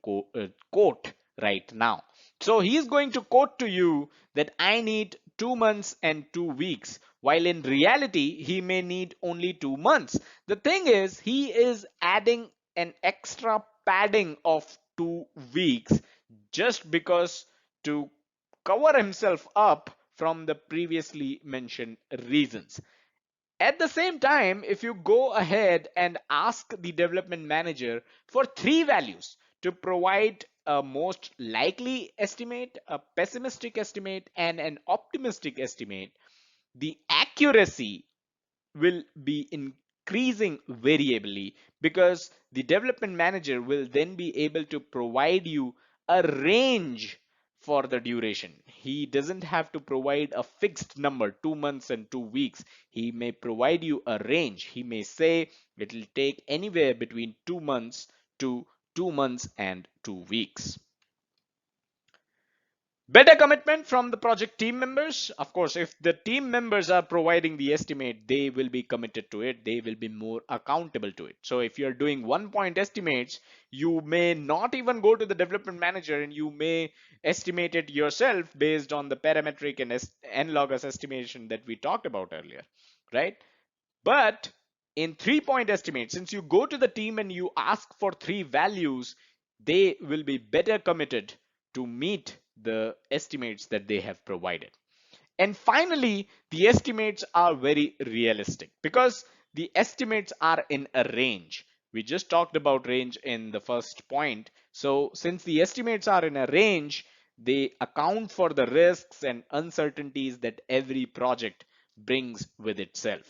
Speaker 2: quote right now. So he is going to quote to you that I need 2 months and 2 weeks, while in reality he may need only 2 months. The thing is, he is adding an extra padding of 2 weeks just because to cover himself up from the previously mentioned reasons. At the same time, if you go ahead and ask the development manager for three values to provide a most likely estimate, a pessimistic estimate, and an optimistic estimate, the accuracy will be increasing variably because the development manager will then be able to provide you a range for the duration. He doesn't have to provide a fixed number, 2 months and 2 weeks. He may provide you a range. He may say it will take anywhere between 2 months to 2 months and 2 weeks. Better commitment from the project team members. Of course, if the team members are providing the estimate, they will be committed to it. They will be more accountable to it. So if you're doing 1 point estimates, you may not even go to the development manager and you may estimate it yourself based on the parametric and analogous estimation that we talked about earlier, right? But in 3 point estimate, since you go to the team and you ask for three values, they will be better committed to meet the estimates that they have provided. And finally, the estimates are very realistic because the estimates are in a range. We just talked about range in the first point. So since the estimates are in a range, they account for the risks and uncertainties that every project brings with itself.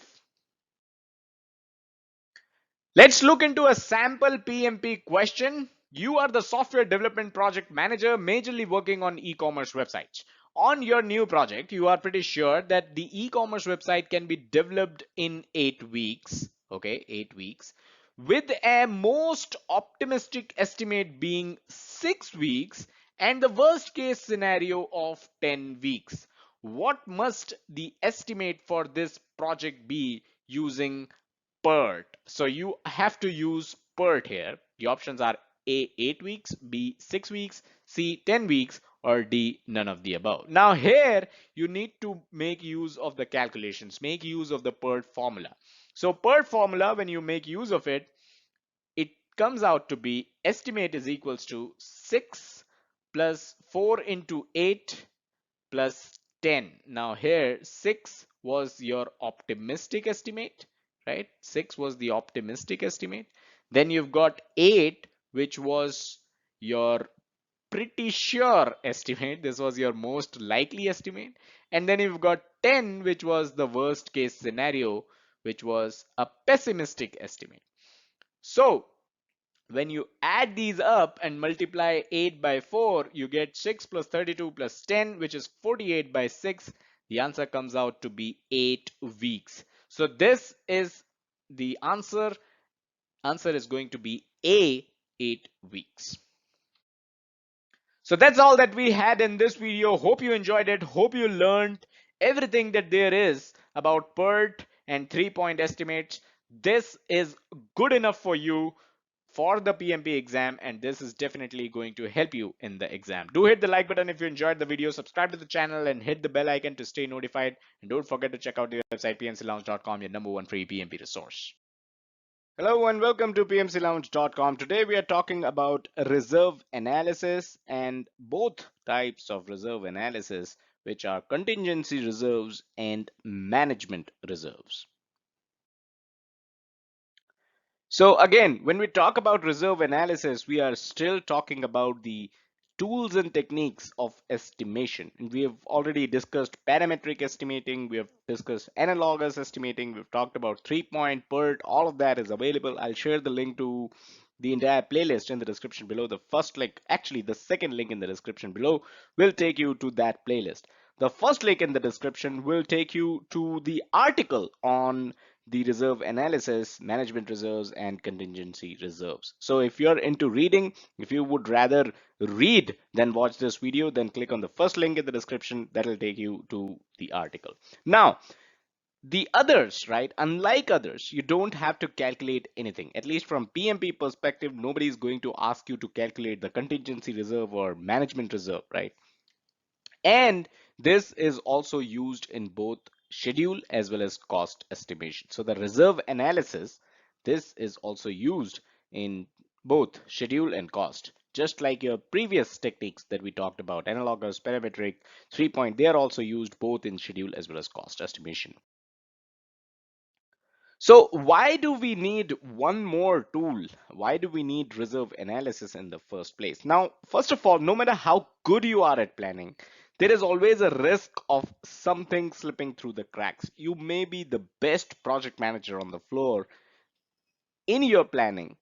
Speaker 2: Let's look into a sample PMP question. You are the software development project manager majorly working on e-commerce websites. On your new project, you are pretty sure that the e-commerce website can be developed in 8 weeks. Okay, 8 weeks. With a most optimistic estimate being 6 weeks and the worst case scenario of 10 weeks. What must the estimate for this project be using PERT? So you have to use PERT here. The options are A, 8 weeks, B, 6 weeks, C, 10 weeks, or D, none of the above. Now here you need to make use of the calculations, make use of the PERT formula. So PERT formula, when you make use of it, it comes out to be estimate is equals to 6 plus 4 into 8 plus 10. Now here 6 was your optimistic estimate, right? 6 was the optimistic estimate. Then you've got 8, which was your pretty sure estimate. This was your most likely estimate. And then you've got 10, which was the worst case scenario, which was a pessimistic estimate. So when you add these up and multiply 8 by 4, you get 6 plus 32 plus 10, which is 48 by 6. The answer comes out to be 8 weeks. So this is the answer. Answer is going to be A, 8 weeks. So that's all that we had in this video. Hope you enjoyed it. Hope you learned everything that there is about PERT and 3 point estimates. This is good enough for you for the PMP exam, and this is definitely going to help you in the exam. Do hit the like button if you enjoyed the video, subscribe to the channel and hit the bell icon to stay notified, and don't forget to check out the website pmclounge.com, your #1 free PMP resource. Hello and welcome to pmclounge.com. Today we are talking about reserve analysis and both types of reserve analysis, which are contingency reserves and management reserves. So again, when we talk about reserve analysis, we are still talking about the tools and techniques of estimation. And we have already discussed parametric estimating, we have discussed analogous estimating, we've talked about 3 point PERT, all of that is available. I'll share the link to the entire playlist in the description below. The first link, actually the second link in the description below will take you to that playlist. The first link in the description will take you to the article on the reserve analysis, management reserves, and contingency reserves. So if you're into reading, if you would rather read than watch this video, then click on the first link in the description. That'll take you to the article. Now, the others, right? Unlike others, you don't have to calculate anything. At least from PMP perspective, nobody is going to ask you to calculate the contingency reserve or management reserve, right? And this is also used in both schedule as well as cost estimation. So the reserve analysis, this is also used in both schedule and cost. Just like your previous techniques that we talked about, analogous, parametric, 3-point, they are also used both in schedule as well as cost estimation. So why do we need one more tool? Why do we need reserve analysis in the first place? Now, first of all, no matter how good you are at planning, there is always a risk of something slipping through the cracks. You may be the best project manager on the floor. In your planning,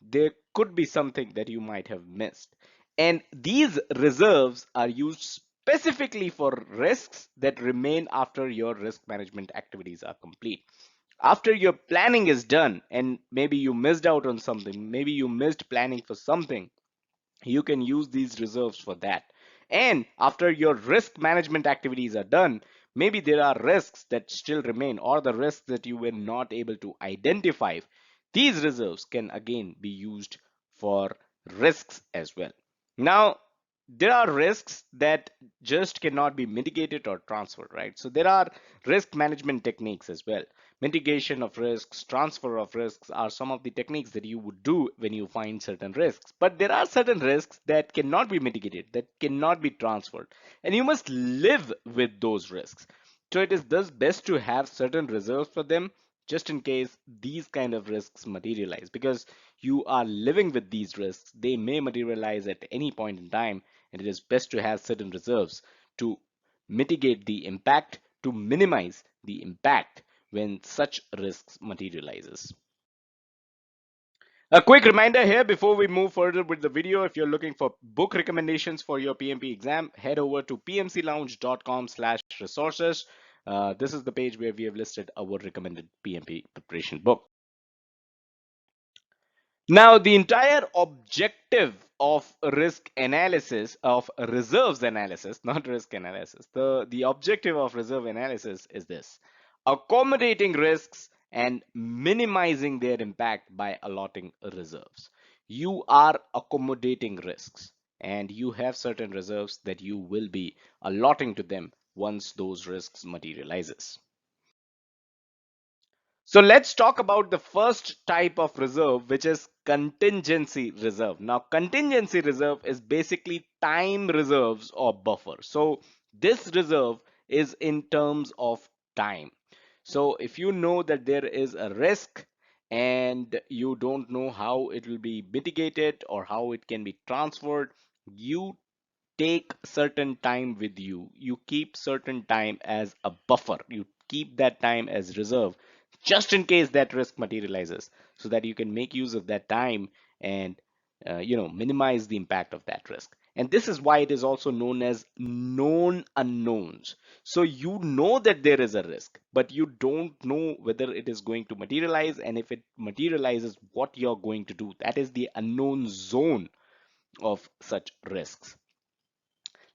Speaker 2: there could be something that you might have missed. And these reserves are used specifically for risks that remain after your risk management activities are complete. After your planning is done, and maybe you missed out on something, maybe you missed planning for something, you can use these reserves for that. And after your risk management activities are done, maybe there are risks that still remain or the risks that you were not able to identify. These reserves can again be used for risks as well. Now, there are risks that just cannot be mitigated or transferred, right? So there are risk management techniques as well. Mitigation of risks, transfer of risks are some of the techniques that you would do when you find certain risks. But there are certain risks that cannot be mitigated, that cannot be transferred, and you must live with those risks. So it is thus best to have certain reserves for them just in case these kind of risks materialize, because you are living with these risks. They may materialize at any point in time, and it is best to have certain reserves to mitigate the impact, to minimize the impact when such risks materializes. A quick reminder here before we move further with the video: if you're looking for book recommendations for your PMP exam, head over to pmclounge.com/resources. This is the page where we have listed our recommended PMP preparation book. Now, the entire objective of risk analysis, of reserves analysis, not risk analysis, the objective of reserve analysis is this: accommodating risks and minimizing their impact by allotting reserves. You are accommodating risks, and you have certain reserves that you will be allotting to them once those risks materializes. So let's talk about the first type of reserve, which is contingency reserve. Now, contingency reserve is basically time reserves or buffer. So this reserve is in terms of time. So if you know that there is a risk and you don't know how it will be mitigated or how it can be transferred, you take certain time with you. You keep certain time as a buffer. You keep that time as reserve just in case that risk materializes, so that you can make use of that time and minimize the impact of that risk. And this is why it is also known as known unknowns. So you know that there is a risk, but you don't know whether it is going to materialize, and if it materializes, what you're going to do. That is the unknown zone of such risks.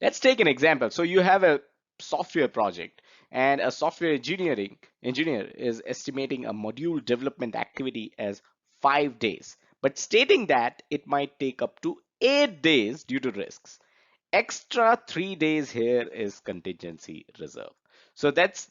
Speaker 2: Let's take an example. So you have a software project, and a software engineer is estimating a module development activity as 5 days, but stating that it might take up to 8 days due to risks. Extra 3 days here is contingency reserve. So that's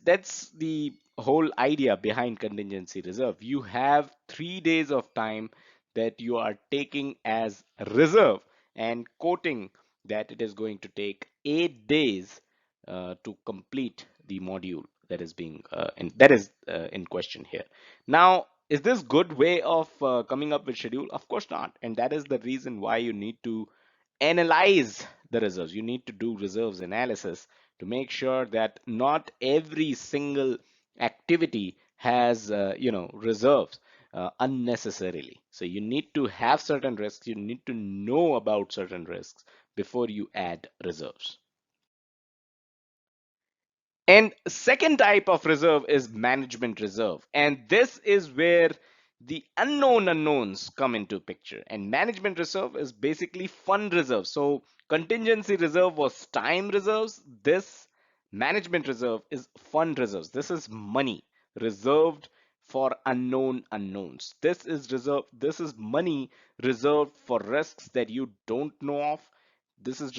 Speaker 2: the whole idea behind contingency reserve. You have 3 days of time that you are taking as reserve and quoting that it is going to take 8 days to complete the module that is being in question here. Now, is this good way of coming up with schedule? Of course not, and that is the reason why you need to analyze the reserves. You need to do reserves analysis to make sure that not every single activity has reserves unnecessarily. So you need to have certain risks, you need to know about certain risks before you add reserves. And second type of reserve is management reserve. And this is where the unknown unknowns come into picture. And management reserve is basically fund reserve. So contingency reserve was time reserves. This management reserve is fund reserves. This is money reserved for unknown unknowns. This is money reserved for risks that you don't know of. This is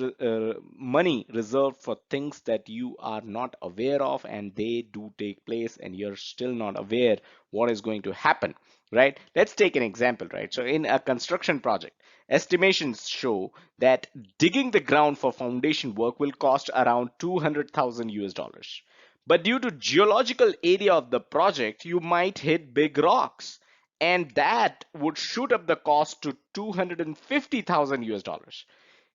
Speaker 2: money reserved for things that you are not aware of, and they do take place and you're still not aware what is going to happen. right? Let's take an example, right? So in a construction project, estimations show that digging the ground for foundation work will cost around 200,000 US dollars. But due to geological area of the project, you might hit big rocks, and that would shoot up the cost to 250,000 US dollars.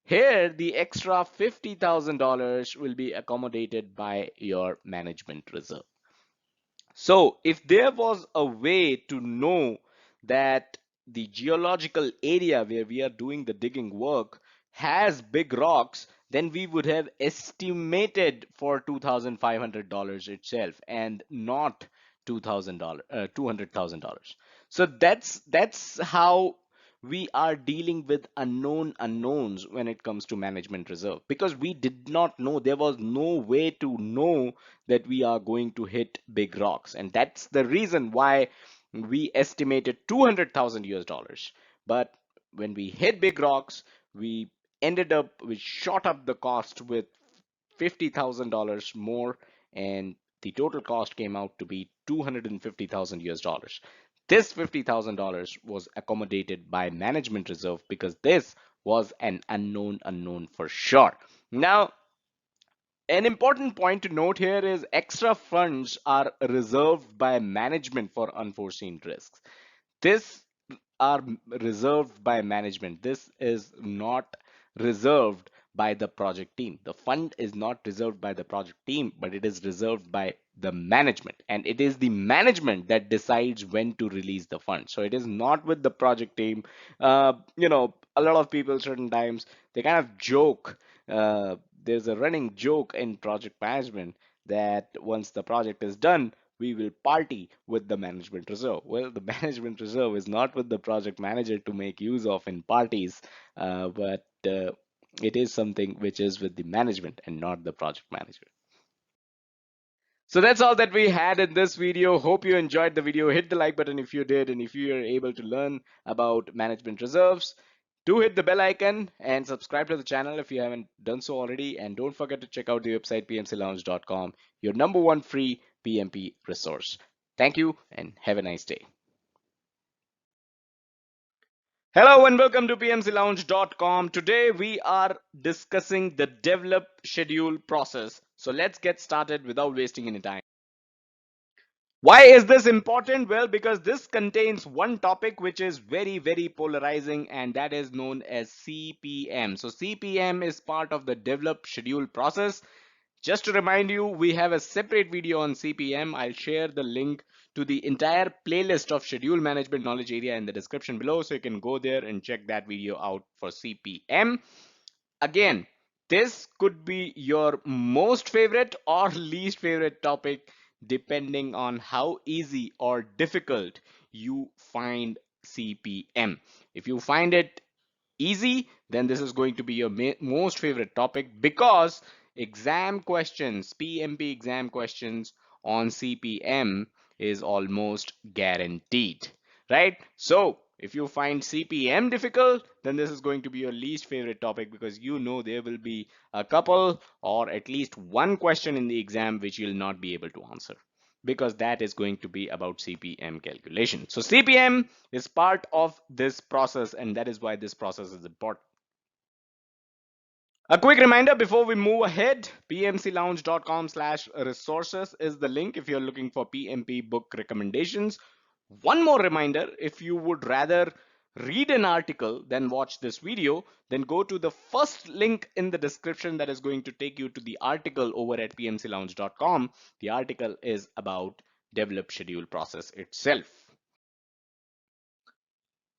Speaker 2: Here, the extra $50,000 will be accommodated by your management reserve. So if there was a way to know that the geological area where we are doing the digging work has big rocks, then we would have estimated for $2,500 itself and not $200,000. So that's how we are dealing with unknown unknowns when it comes to management reserve, because we did not know, there was no way to know that we are going to hit big rocks, and that's the reason why we estimated 200,000 US dollars. But when we hit big rocks, we shot up the cost with $50,000 more, and the total cost came out to be 250,000 US dollars. This $50,000 was accommodated by management reserve because this was an unknown unknown for sure. Now, an important point to note here is extra funds are reserved by management for unforeseen risks. This are reserved by management. This is not reserved by the project team. The fund is not reserved by the project team, but it is reserved by the management. And it is the management that decides when to release the fund. So it is not with the project team. A lot of people certain times they kind of joke. There's a running joke in project management that once the project is done, we will party with the management reserve. Well, the management reserve is not with the project manager to make use of in parties, but it is something which is with the management and not the project manager. So that's all that we had in this video. Hope you enjoyed the video. Hit the like button if you did, and if you are able to learn about management reserves, do hit the bell icon and subscribe to the channel if you haven't done so already. And don't forget to check out the website pmclounge.com, your number one free PMP resource. Thank you and have a nice day. Hello and welcome to pmclounge.com. Today we are discussing the develop schedule process. So let's get started without wasting any time. Why is this important? Well, because this contains one topic which is very, very polarizing, and that is known as CPM. So CPM is part of the develop schedule process. Just to remind you, we have a separate video on CPM. I'll share the link to the entire playlist of schedule management knowledge area in the description below, so you can go there and check that video out for CPM. Again, this could be your most favorite or least favorite topic depending on how easy or difficult you find CPM. If you find it easy, then this is going to be your most favorite topic, because exam questions, PMP exam questions on CPM is almost guaranteed, right? So if you find CPM difficult, then this is going to be your least favorite topic, because you know there will be a couple or at least one question in the exam which you'll not be able to answer, because that is going to be about CPM calculation. So CPM is part of this process, and that is why this process is important. A quick reminder before we move ahead, pmclounge.com/resources is the link if you're looking for PMP book recommendations. One more reminder, if you would rather read an article than watch this video, then go to the first link in the description that is going to take you to the article over at pmclounge.com. The article is about develop schedule process itself.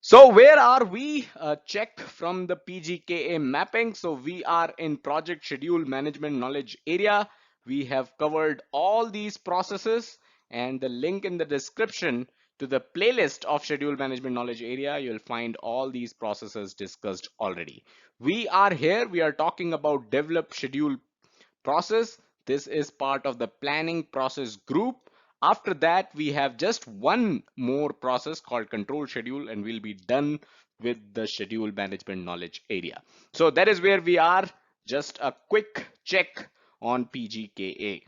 Speaker 2: So where are we? Check from the PGKA mapping. So we are in project schedule management knowledge area. We have covered all these processes, and the link in the description to the playlist of schedule management knowledge area, you'll find all these processes discussed already. We are here, we are talking about develop schedule process. This is part of the planning process group. After that, we have just one more process called control schedule, and we'll be done with the schedule management knowledge area. So that is where we are. Just a quick check on PGKA.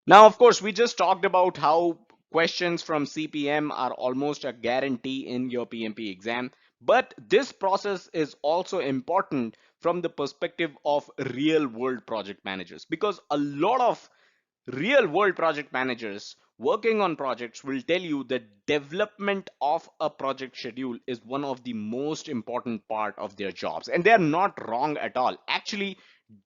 Speaker 2: Now, of course, we just talked about how questions from CPM are almost a guarantee in your PMP exam. But this process is also important from the perspective of real world project managers, because a lot of real world project managers working on projects will tell you that development of a project schedule is one of the most important part of their jobs, and they are not wrong at all. Actually,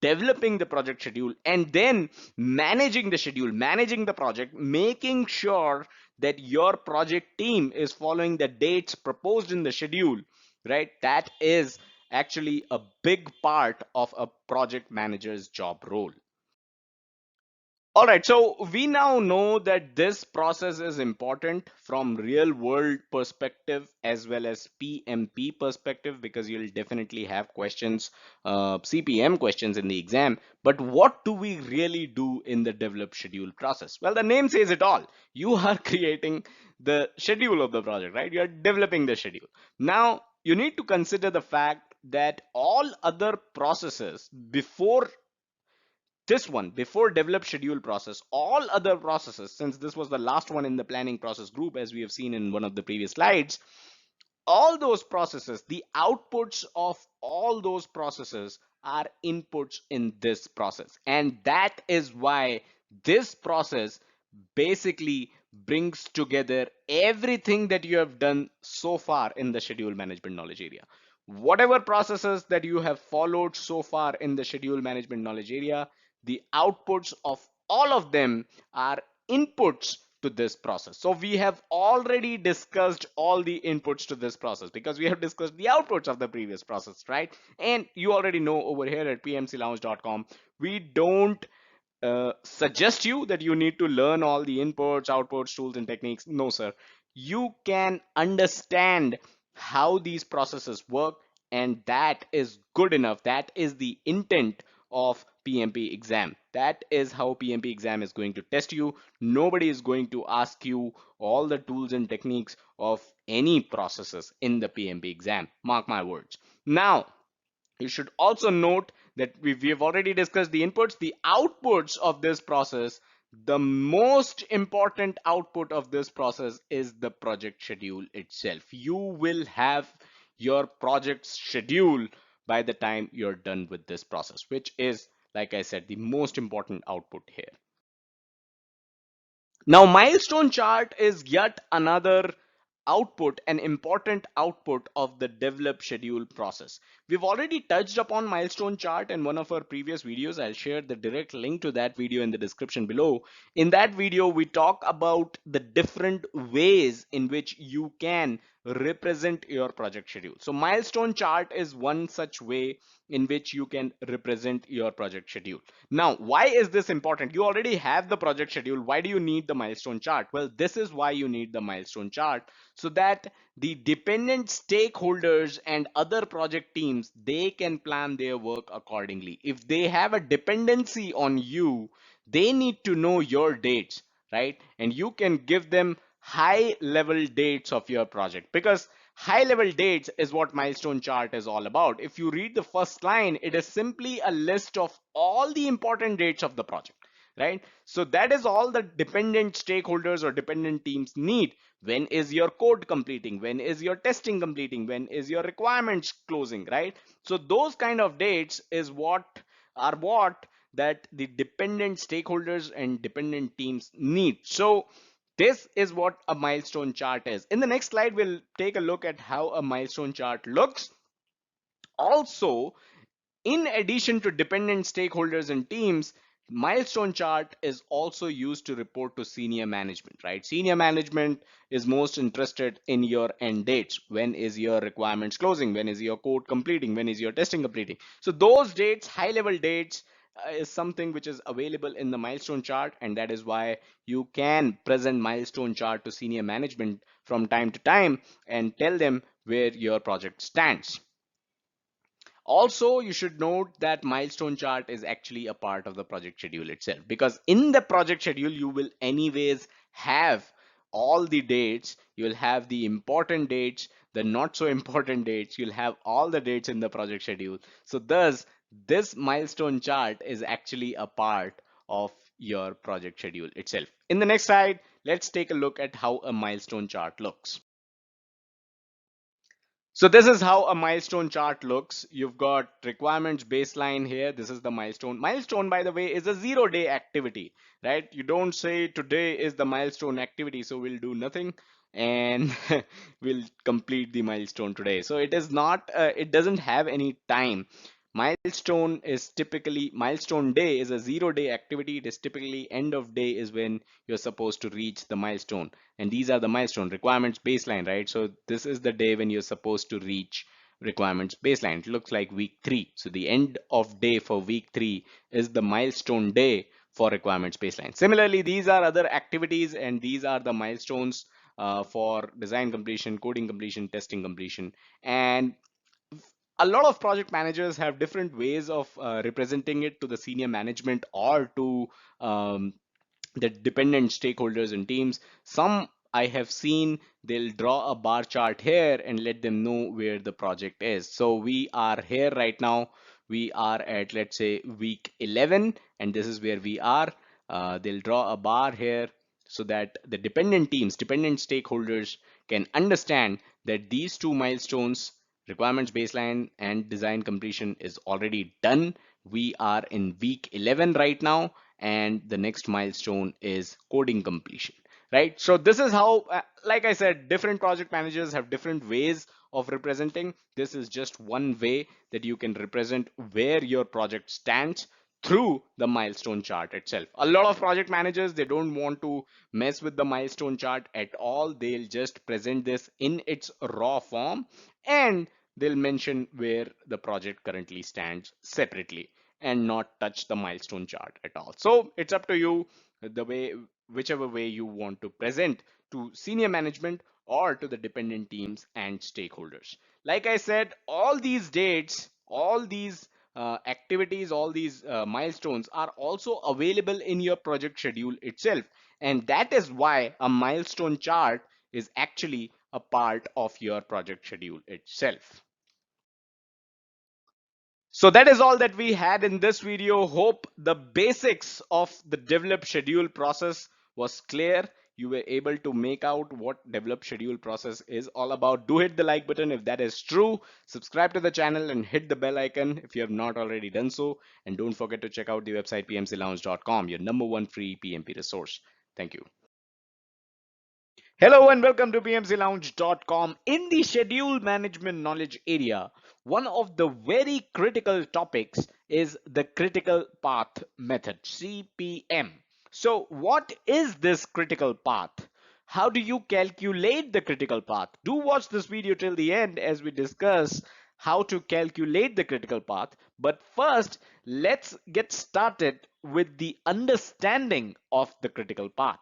Speaker 2: developing the project schedule and then managing the schedule, managing the project, making sure that your project team is following the dates proposed in the schedule, right? That is actually a big part of a project manager's job role. All right, so we now know that this process is important from real world perspective as well as PMP perspective, because you'll definitely have questions, CPM questions in the exam. But what do we really do in the develop schedule process? Well, the name says it all. You are creating the schedule of the project, right? You're developing the schedule. Now, you need to consider the fact that all other processes before this one, before develop schedule process, all other processes, since this was the last one in the planning process group, as we have seen in one of the previous slides, all those processes, the outputs of all those processes are inputs in this process. And that is why this process basically brings together everything that you have done so far in the schedule management knowledge area. Whatever processes that you have followed so far in the schedule management knowledge area, the outputs of all of them are inputs to this process. So we have already discussed all the inputs to this process because we have discussed the outputs of the previous process, right? And you already know over here at pmclounge.com, we don't suggest you that you need to learn all the inputs, outputs, tools, and techniques. No, sir. You can understand how these processes work, and that is good enough. That is the intent of PMP exam. That is how PMP exam is going to test you. Nobody is going to ask you all the tools and techniques of any processes in the PMP exam. Mark my words. Now, you should also note that we have already discussed the inputs, the outputs of this process. The most important output of this process is the project schedule itself. You will have your project schedule by the time you're done with this process, which is, like I said, the most important output here. Now, milestone chart is yet another output, an important output of the develop schedule process. We've already touched upon milestone chart in one of our previous videos. I'll share the direct link to that video in the description below. In that video, we talk about the different ways in which you can represent your project schedule. So milestone chart is one such way in which you can represent your project schedule. Now, why is this important? You already have the project schedule. Why do you need the milestone chart? Well, this is why you need the milestone chart, so that the dependent stakeholders and other project teams, they can plan their work accordingly. If they have a dependency on you, they need to know your dates, right? And you can give them high level dates of your project, because high level dates is what milestone chart is all about. If you read the first line, it is simply a list of all the important dates of the project, right? So that is all the dependent stakeholders or dependent teams need. When is your code completing? When is your testing completing? When is your requirements closing, right? So those kind of dates is what that the dependent stakeholders and dependent teams need. So this is what a milestone chart is. In the next slide, we'll take a look at how a milestone chart looks. Also, in addition to dependent stakeholders and teams, milestone chart is also used to report to senior management, right? Senior management is most interested in your end dates. When is your requirements closing? When is your code completing? When is your testing completing? So those dates, high level dates, is something which is available in the milestone chart, and that is why you can present milestone chart to senior management from time to time and tell them where your project stands. Also, you should note that milestone chart is actually a part of the project schedule itself, because in the project schedule, you will anyways have all the dates. You'll have the important dates, the not so important dates. You'll have all the dates in the project schedule. So thus, this milestone chart is actually a part of your project schedule itself. In the next slide, let's take a look at how a milestone chart looks. So this is how a milestone chart looks. You've got requirements baseline here. This is the milestone. Milestone, by the way, is a 0-day activity, right? You don't say today is the milestone activity, so we'll do nothing and we'll complete the milestone today. So it is not, it doesn't have any time. Milestone day is a 0-day activity. It is typically end of day is when you're supposed to reach the milestone. And these are the milestone requirements baseline, right? So this is the day when you're supposed to reach requirements baseline. It looks like week 3. So the end of day for week 3 is the milestone day for requirements baseline. Similarly, these are other activities and these are the milestones for design completion, coding completion, testing completion. And a lot of project managers have different ways of representing it to the senior management or to the dependent stakeholders and teams. Some I have seen they'll draw a bar chart here and let them know where the project is. So we are here right now. We are at, let's say, week 11, and this is where we are. They'll draw a bar here so that the dependent teams, dependent stakeholders can understand that these two milestones, requirements baseline and design completion, is already done. We are in week 11 right now, and the next milestone is coding completion, right? So this is how, like I said, different project managers have different ways of representing. This is just one way that you can represent where your project stands through the milestone chart itself. A lot of project managers, they don't want to mess with the milestone chart at all. They'll just present this in its raw form and they'll mention where the project currently stands separately and not touch the milestone chart at all. So it's up to you, the way, whichever way you want to present to senior management or to the dependent teams and stakeholders. Like I said, all these dates, all these activities, all these milestones are also available in your project schedule itself. And that is why a milestone chart is actually a part of your project schedule itself. So that is all that we had in this video. Hope the basics of the develop schedule process was clear. You were able to make out what develop schedule process is all about. Do hit the like button if that is true. Subscribe to the channel and hit the bell icon if you have not already done so. And don't forget to check out the website pmclounge.com, your #1 free PMP resource. Thank you. Hello and welcome to pmclounge.com. In the schedule management knowledge area, one of the very critical topics is the critical path method, CPM. So what is this critical path? How do you calculate the critical path? Do watch this video till the end as we discuss how to calculate the critical path. But first, let's get started with the understanding of the critical path.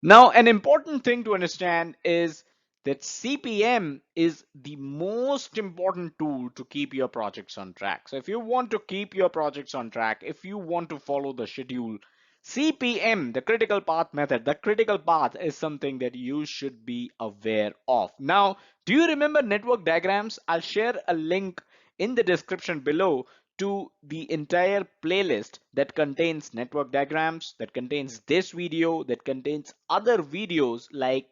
Speaker 2: Now, an important thing to understand is that CPM is the most important tool to keep your projects on track. So if you want to keep your projects on track, if you want to follow the schedule, CPM, the critical path method, the critical path is something that you should be aware of. Now, do you remember network diagrams? I'll share a link in the description below to the entire playlist that contains network diagrams, that contains this video, that contains other videos like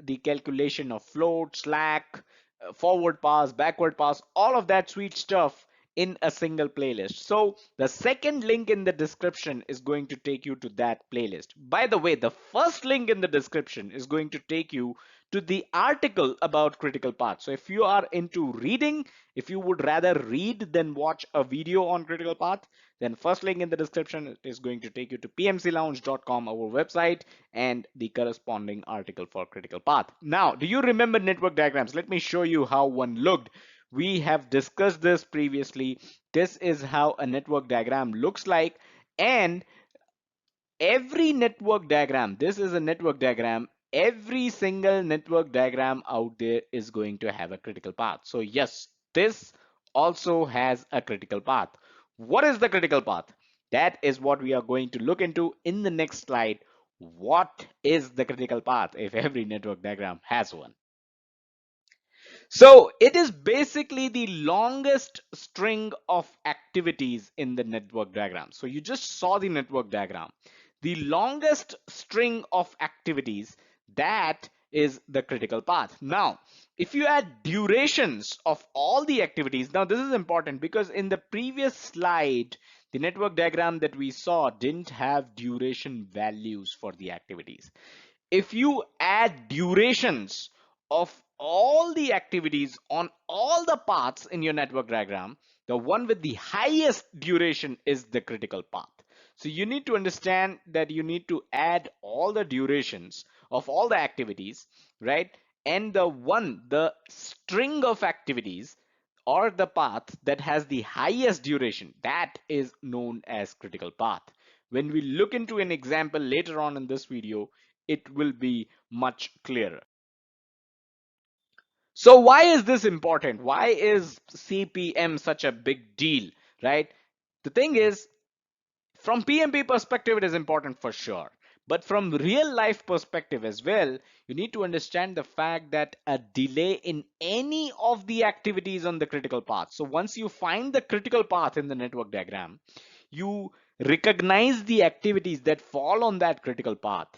Speaker 2: the calculation of float, slack, forward pass, backward pass, all of that sweet stuff in a single playlist. So the second link in the description is going to take you to that playlist. By the way, the first link in the description is going to take you to the article about critical path. So if you are into reading, if you would rather read than watch a video on critical path, then first link in the description is going to take you to pmclounge.com, our website, and the corresponding article for critical path. Now, do you remember network diagrams? Let me show you how one looked. We have discussed this previously. This is how a network diagram looks like. And every network diagram, this is a network diagram, every single network diagram out there is going to have a critical path. So yes, this also has a critical path. What is the critical path? That is what we are going to look into in the next slide. What is the critical path if every network diagram has one? So it is basically the longest string of activities in the network diagram. So you just saw the network diagram. the longest string of activities, that is the critical path. Now, if you add durations of all the activities, now this is important because in the previous slide, the network diagram that we saw didn't have duration values for the activities. If you add durations of all the activities on all the paths in your network diagram, the one with the highest duration is the critical path. So you need to understand that you need to add all the durations of all the activities, right? And the string of activities or the path that has the highest duration, that is known as critical path. When we look into an example later on in this video, it will be much clearer. So why is this important? Why is CPM such a big deal, right? The thing is, from PMP perspective, it is important for sure. But from real life perspective as well, you need to understand the fact that a delay in any of the activities on the critical path. So once you find the critical path in the network diagram, you recognize the activities that fall on that critical path.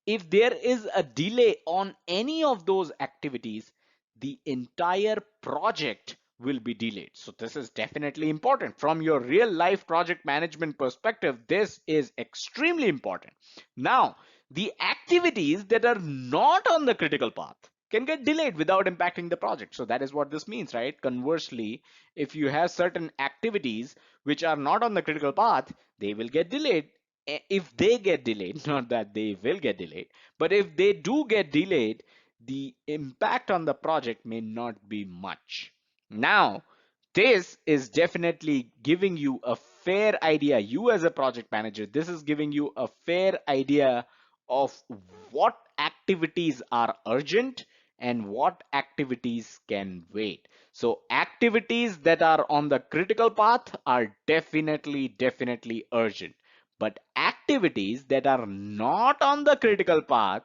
Speaker 2: If there is a delay on any of those activities, the entire project will be delayed. So this is definitely important. From your real life project management perspective, this is extremely important. Now, the activities that are not on the critical path can get delayed without impacting the project. So that is what this means, right? Conversely, if you have certain activities which are not on the critical path, they will get delayed. If they get delayed, not that they will get delayed, but if they do get delayed, the impact on the project may not be much. Now, this is definitely giving you a fair idea. You as a project manager, this is giving you a fair idea of what activities are urgent and what activities can wait. So activities that are on the critical path are definitely urgent. But activities that are not on the critical path,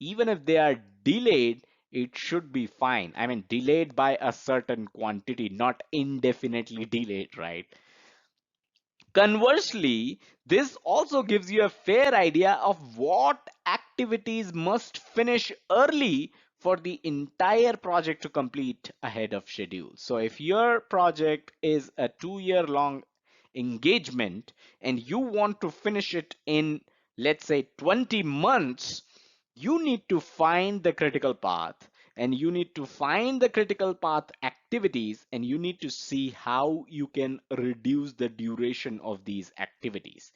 Speaker 2: even if they are delayed, it should be fine. I mean, delayed by a certain quantity, not indefinitely delayed, right? Conversely, this also gives you a fair idea of what activities must finish early for the entire project to complete ahead of schedule. So if your project is a 2-year long engagement and you want to finish it in, let's say, 20 months, you need to find the critical path, and you need to find the critical path activities, and you need to see how you can reduce the duration of these activities.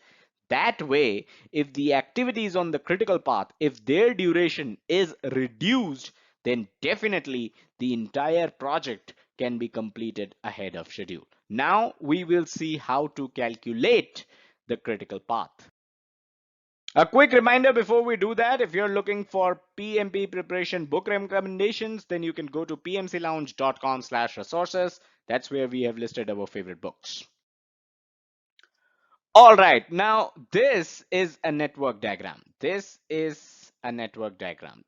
Speaker 2: That way, if the activities on the critical path, if their duration is reduced, then definitely the entire project can be completed ahead of schedule. Now we will see how to calculate the critical path. A quick reminder before we do that, if you're looking for PMP preparation book recommendations, then you can go to pmclounge.com/resources. That's where we have listed our favorite books. All right, now this is a network diagram. This is a network diagram,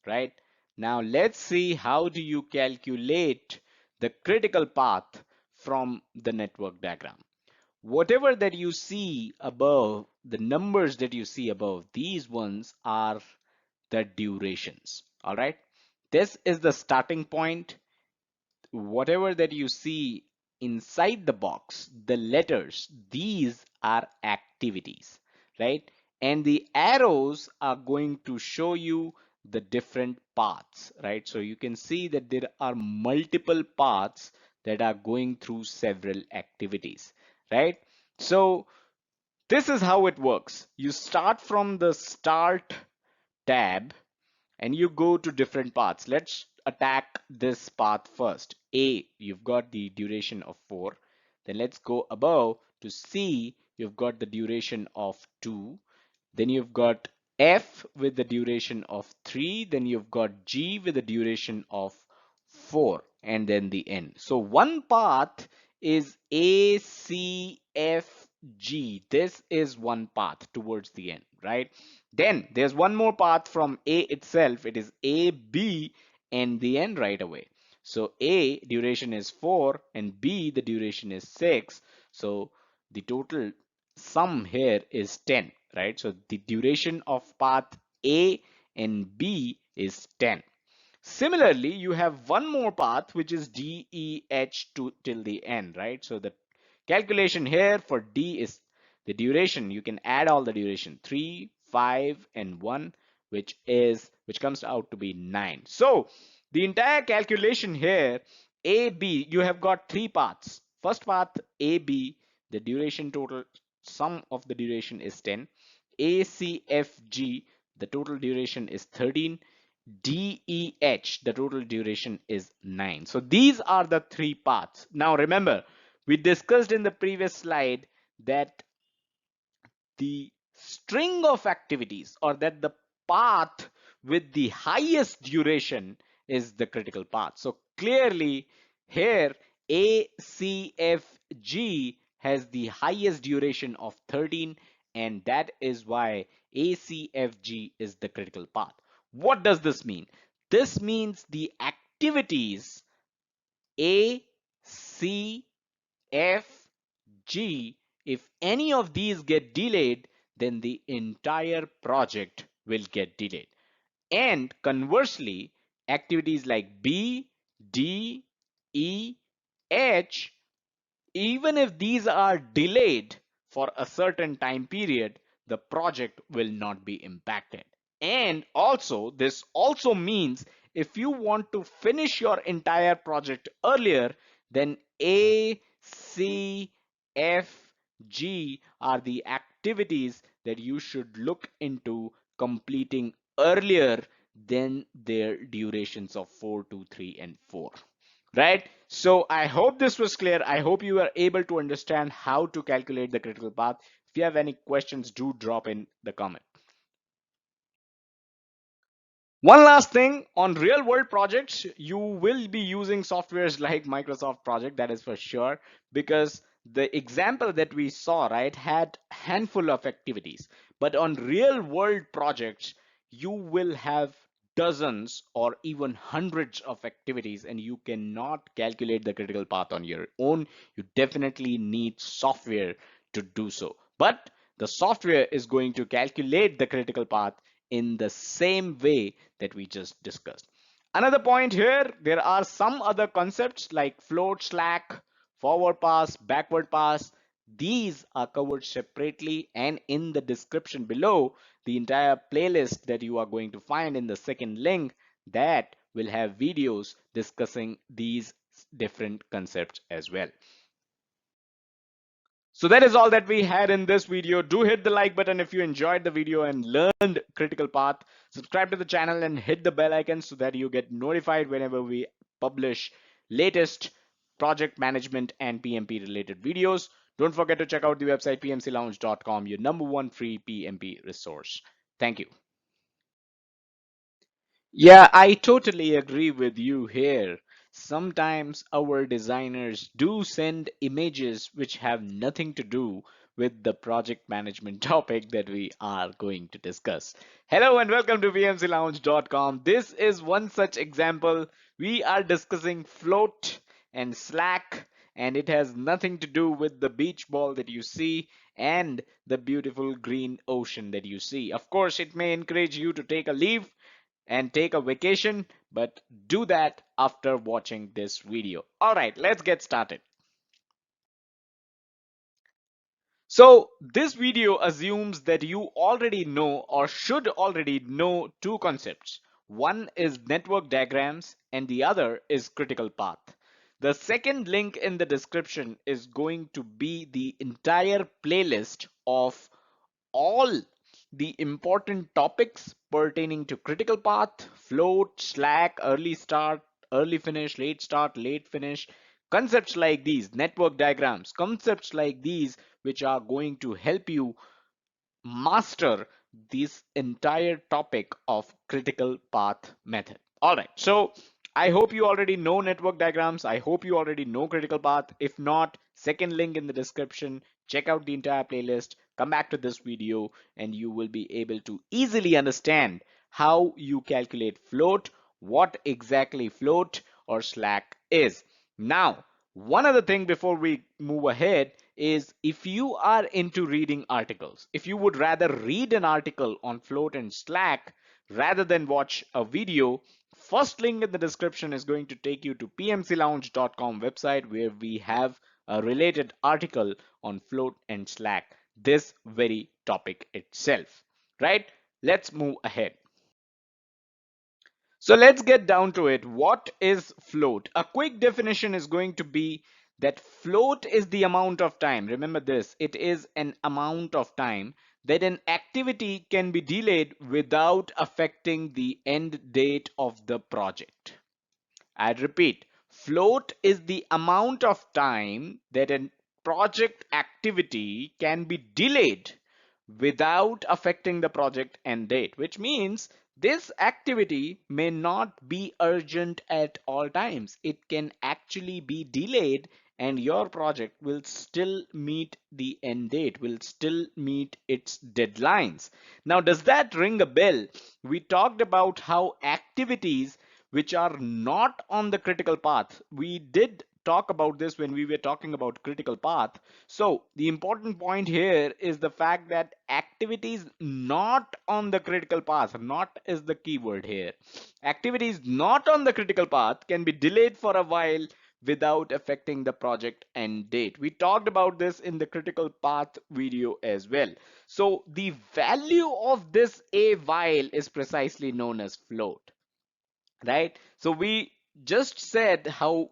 Speaker 2: right? Now let's see how do you calculate the critical path from the network diagram. Whatever that you see above, the numbers that you see above, these ones are the durations. All right, this is the starting point. Whatever that you see inside the box, the letters, these are activities, right? And the arrows are going to show you the different paths, right? So you can see that there are multiple paths that are going through several activities, right? So this is how it works. You start from the start tab and you go to different paths. Let's attack this path first. A, you've got the duration of 4. Then let's go above to C, you've got the duration of 2. Then you've got F with the duration of 3. Then you've got G with the duration of 4, and then the N. So one path is A, C, F, G. This is one path towards the end, right? Then there's one more path from A itself. It is A, B, and the N right away. So A duration is 4 and B the duration is 6. So the total sum here is 10, right? So the duration of path A and B is 10. Similarly, you have one more path which is D, E, H to till the end, right? So the calculation here for D is the duration. You can add all the duration 3, 5, and 1, which comes out to be 9. So the entire calculation here, A, B, you have got three paths. First path A, B, the duration total sum of the duration is 10. A, C, F, G, the total duration is 13. DEH, the total duration is 9. So these are the three paths. Now remember, we discussed in the previous slide that the string of activities, or that the path with the highest duration is the critical path. So clearly here ACFG has the highest duration of 13, and that is why ACFG is the critical path. What does this mean? This means the activities A, C, F, G, if any of these get delayed, then the entire project will get delayed. And conversely, activities like B, D, E, H, even if these are delayed for a certain time period, the project will not be impacted. And also, this also means if you want to finish your entire project earlier, then A, C, F, G are the activities that you should look into completing earlier than their durations of 4, 2, 3, and 4. Right? So I hope this was clear. I hope you are able to understand how to calculate the critical path. If you have any questions, do drop in the comment. One last thing, on real world projects, you will be using softwares like Microsoft Project, that is for sure, because the example that we saw, right, had handful of activities. But on real world projects, you will have dozens or even hundreds of activities, and you cannot calculate the critical path on your own. You definitely need software to do so. But the software is going to calculate the critical path in the same way that we just discussed. Another point here, there are some other concepts like float, slack, forward pass, backward pass. These are covered separately, and in the description below, the entire playlist that you are going to find in the second link, that will have videos discussing these different concepts as well. So that is all that we had in this video. Do hit the like button if you enjoyed the video and learned critical path. Subscribe to the channel and hit the bell icon so that you get notified whenever we publish latest project management and PMP related videos. Don't forget to check out the website pmclounge.com, your #1 free PMP resource. Thank you. Yeah, I totally agree with you here. Sometimes our designers do send images which have nothing to do with the project management topic that we are going to discuss. Hello and welcome to pmclounge.com. This is one such example. We are discussing float and slack, and it has nothing to do with the beach ball that you see and the beautiful green ocean that you see. Of course, it may encourage you to take a leave and take a vacation, but do that after watching this video. All right, let's get started. So this video assumes that you already know or should already know two concepts. One is network diagrams and the other is critical path. The second link in the description is going to be the entire playlist of all the important topics pertaining to critical path, float, slack, early start, early finish, late start, late finish, concepts like these, network diagrams, concepts like these, which are going to help you master this entire topic of critical path method. All right, so I hope you already know network diagrams. I hope you already know critical path. If not, second link in the description. Check out the entire playlist. Come back to this video and you will be able to easily understand how you calculate float, what exactly float or slack is. Now, One other thing before we move ahead is if you are into reading articles, if you would rather read an article on Float and Slack rather than watch a video, first link in the description is going to take you to pmclounge.com website where we have a related article on Float and Slack, this very topic itself, right? Let's move ahead. So let's get down to it. What is float? A quick definition is going to be that float is the amount of time. Remember this, it is an amount of time that an activity can be delayed without affecting the end date of the project. I repeat, float is the amount of time that a project activity can be delayed without affecting the project end date, which means this activity may not be urgent at all times. It can actually be delayed and your project will still meet the end date, will still meet its deadlines. Now, does that ring a bell? We talked about how activities which are not on the critical path, we did talk about this when we were talking about critical path. So the important point here is the fact that activities not on the critical path, not is the keyword here. Activities not on the critical path can be delayed for a while without affecting the project end date. We talked about this in the critical path video as well. So the value of this a while is precisely known as float, right? So we just said how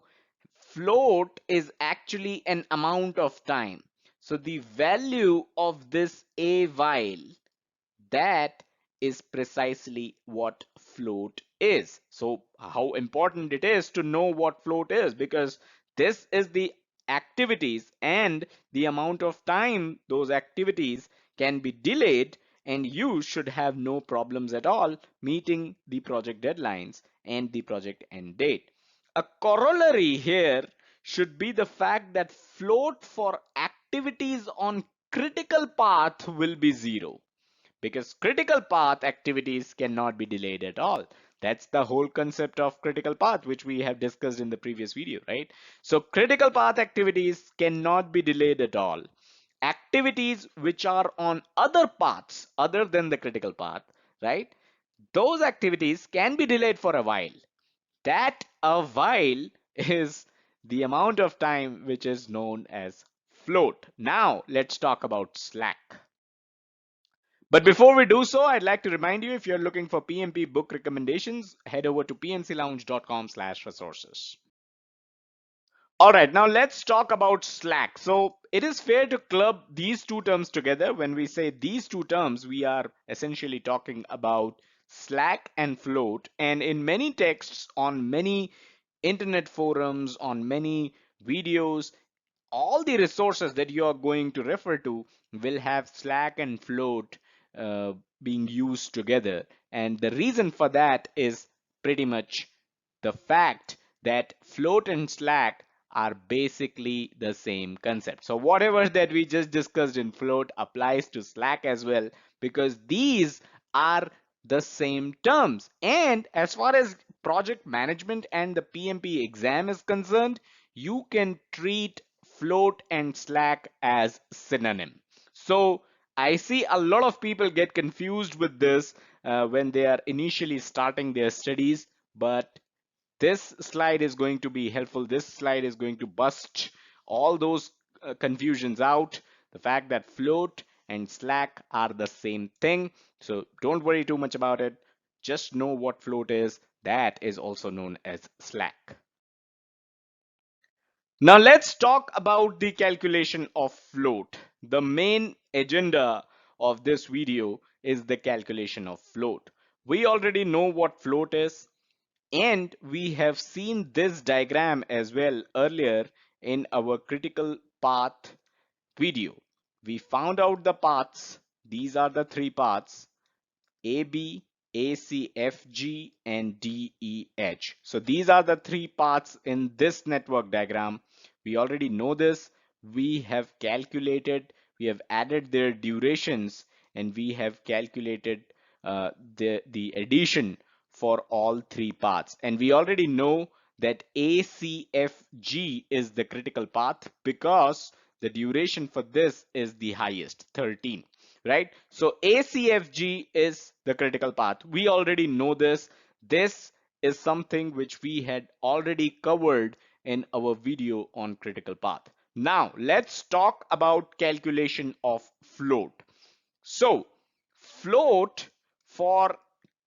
Speaker 2: float is actually an amount of time. So the value of this a while, that is precisely what float is. So how important it is to know what float is, because this is the activities and the amount of time those activities can be delayed, and you should have no problems at all meeting the project deadlines and the project end date. A corollary here should be the fact that float for activities on critical path will be 0, because critical path activities cannot be delayed at all. That's the whole concept of critical path, which we have discussed in the previous video, right? So critical path activities cannot be delayed at all. Activities which are on other paths other than the critical path, right? Those activities can be delayed for a while. That a while is the amount of time which is known as float. Now let's talk about Slack. But before we do so, I'd like to remind you, if you're looking for PMP book recommendations, head over to pmclounge.com/resources. All right, now let's talk about Slack. So it is fair to club these two terms together. When we say these two terms, we are essentially talking about Slack and float. And in many texts, on many internet forums, on many videos, all the resources that you are going to refer to will have Slack and float uh, being used together. And the reason for that is pretty much the fact that float and Slack are basically the same concept. So whatever that we just discussed in float applies to Slack as well, because these are the same terms. And as far as project management and the PMP exam is concerned, you can treat float and Slack as synonym. So I see a lot of people get confused with this when they are initially starting their studies, but this slide is going to be helpful. This slide is going to bust all those confusions out. The fact that float and Slack are the same thing. So don't worry too much about it. Just know what float is. That is also known as Slack. Now let's talk about the calculation of float. The main agenda of this video is the calculation of float. We already know what float is, and we have seen this diagram as well earlier in our critical path video. We found out the paths. These are the three paths: AB, AC, FG, and DEH. So these are the three paths in this network diagram. We already know this. We have calculated, we have added their durations, and we have calculated the addition for all three paths. And we already know that ACFG is the critical path because the duration for this is the highest, 13, right? So ACFG is the critical path. We already know this. This is something which we had already covered in our video on critical path. Now let's talk about calculation of float. So float for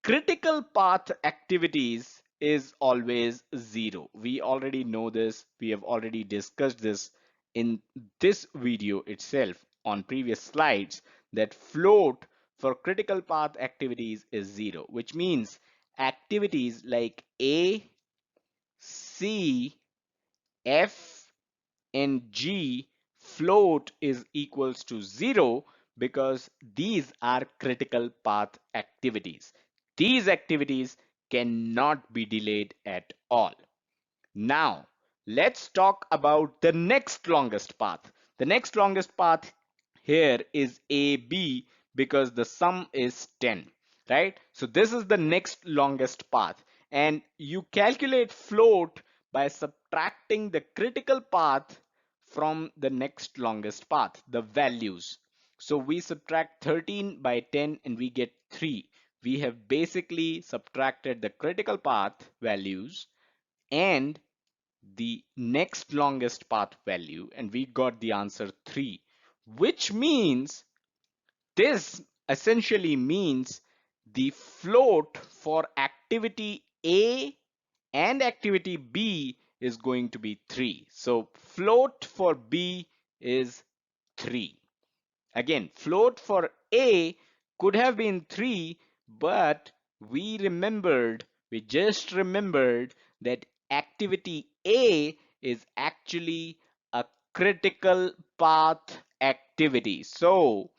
Speaker 2: critical path activities is always 0. We already know this. We have already discussed this in this video itself on previous slides, that float for critical path activities is 0, which means activities like A, C, F, and G float is equals to 0 because these are critical path activities. These activities cannot be delayed at all. Now, let's talk about the next longest path. The next longest path here is AB because the sum is 10, right? So this is the next longest path, and you calculate float by subtracting the critical path from the next longest path, the values. So we subtract 13 by 10 and we get 3. We have basically subtracted the critical path values and the next longest path value, and we got the answer 3, which means this essentially means the float for activity A and activity B is going to be 3. So float for B is 3. Again, float for A could have been 3, but we just remembered that activity A is actually a critical path activity. So,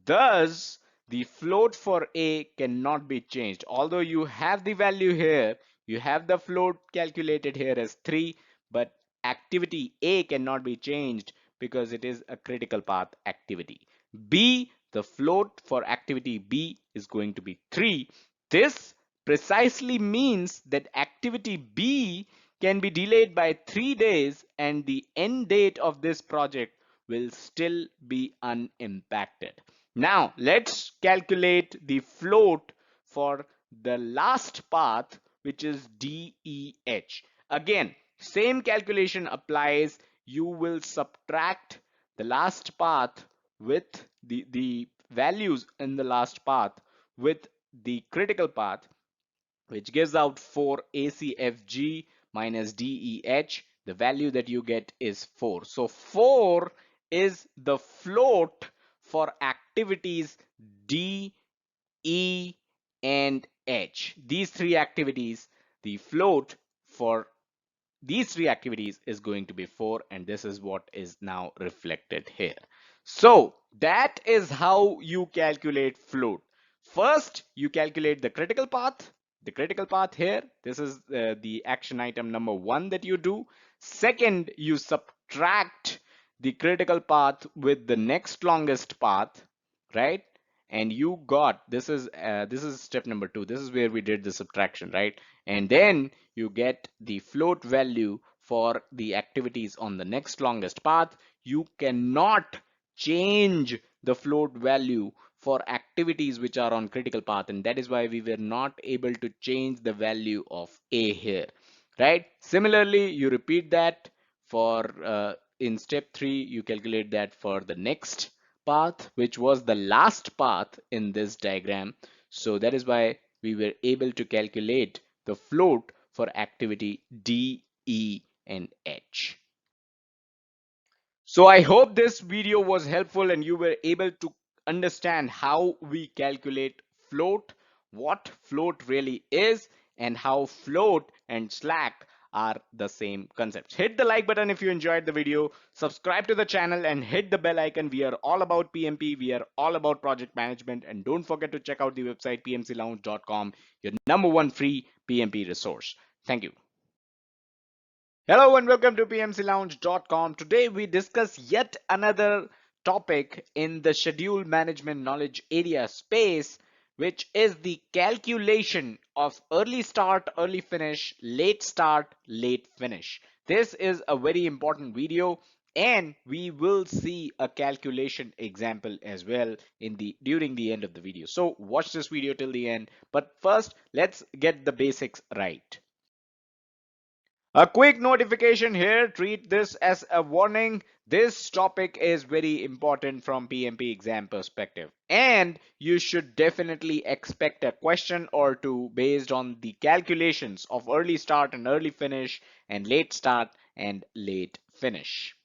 Speaker 2: thus, the float for A cannot be changed. Although you have the value here, you have the float calculated here as 3, but activity A cannot be changed because it is a critical path activity. B, the float for activity B is going to be 3. This precisely means that activity B can be delayed by 3 days and the end date of this project will still be unimpacted. Now let's calculate the float for the last path, which is DEH. Again, same calculation applies. You will subtract the last path with the values in the last path with the critical path, which gives out 4 ACFG minus DEH. The value that you get is 4. So 4 is the float for activities D, E, and H. These three activities, the float for these three activities is going to be 4, and this is what is now reflected here. So that is how you calculate float. First, you calculate the critical path. The critical path here, this is the action item number 1 that you do. Second, you subtract the critical path with the next longest path, right? And you got, this is step number 2. This is where we did the subtraction, right? And then you get the float value for the activities on the next longest path. You cannot change the float value for activities which are on critical path, and that is why we were not able to change the value of A here, right? Similarly, you repeat that for in step 3, you calculate that for the next path, which was the last path in this diagram. So that is why we were able to calculate the float for activity D, E, and H. So I hope this video was helpful and you were able to understand how we calculate float, what float really is, and how float and slack are the same concepts. Hit the like button if you enjoyed the video, subscribe to the channel and hit the bell icon. We are all about PMP, we are all about project management, and don't forget to check out the website pmclounge.com, your #1 free PMP resource. Thank you. Hello and welcome to pmclounge.com. Today we discuss yet another topic in the schedule management knowledge area space, which is the calculation of early start, early finish, late start, late finish. This is a very important video, and we will see a calculation example as well in the during the end of the video. So watch this video till the end. But first, let's get the basics right. A quick notification here, treat this as a warning. This topic is very important from PMP exam perspective, and you should definitely expect a question or two based on the calculations of early start and early finish and late start and late finish.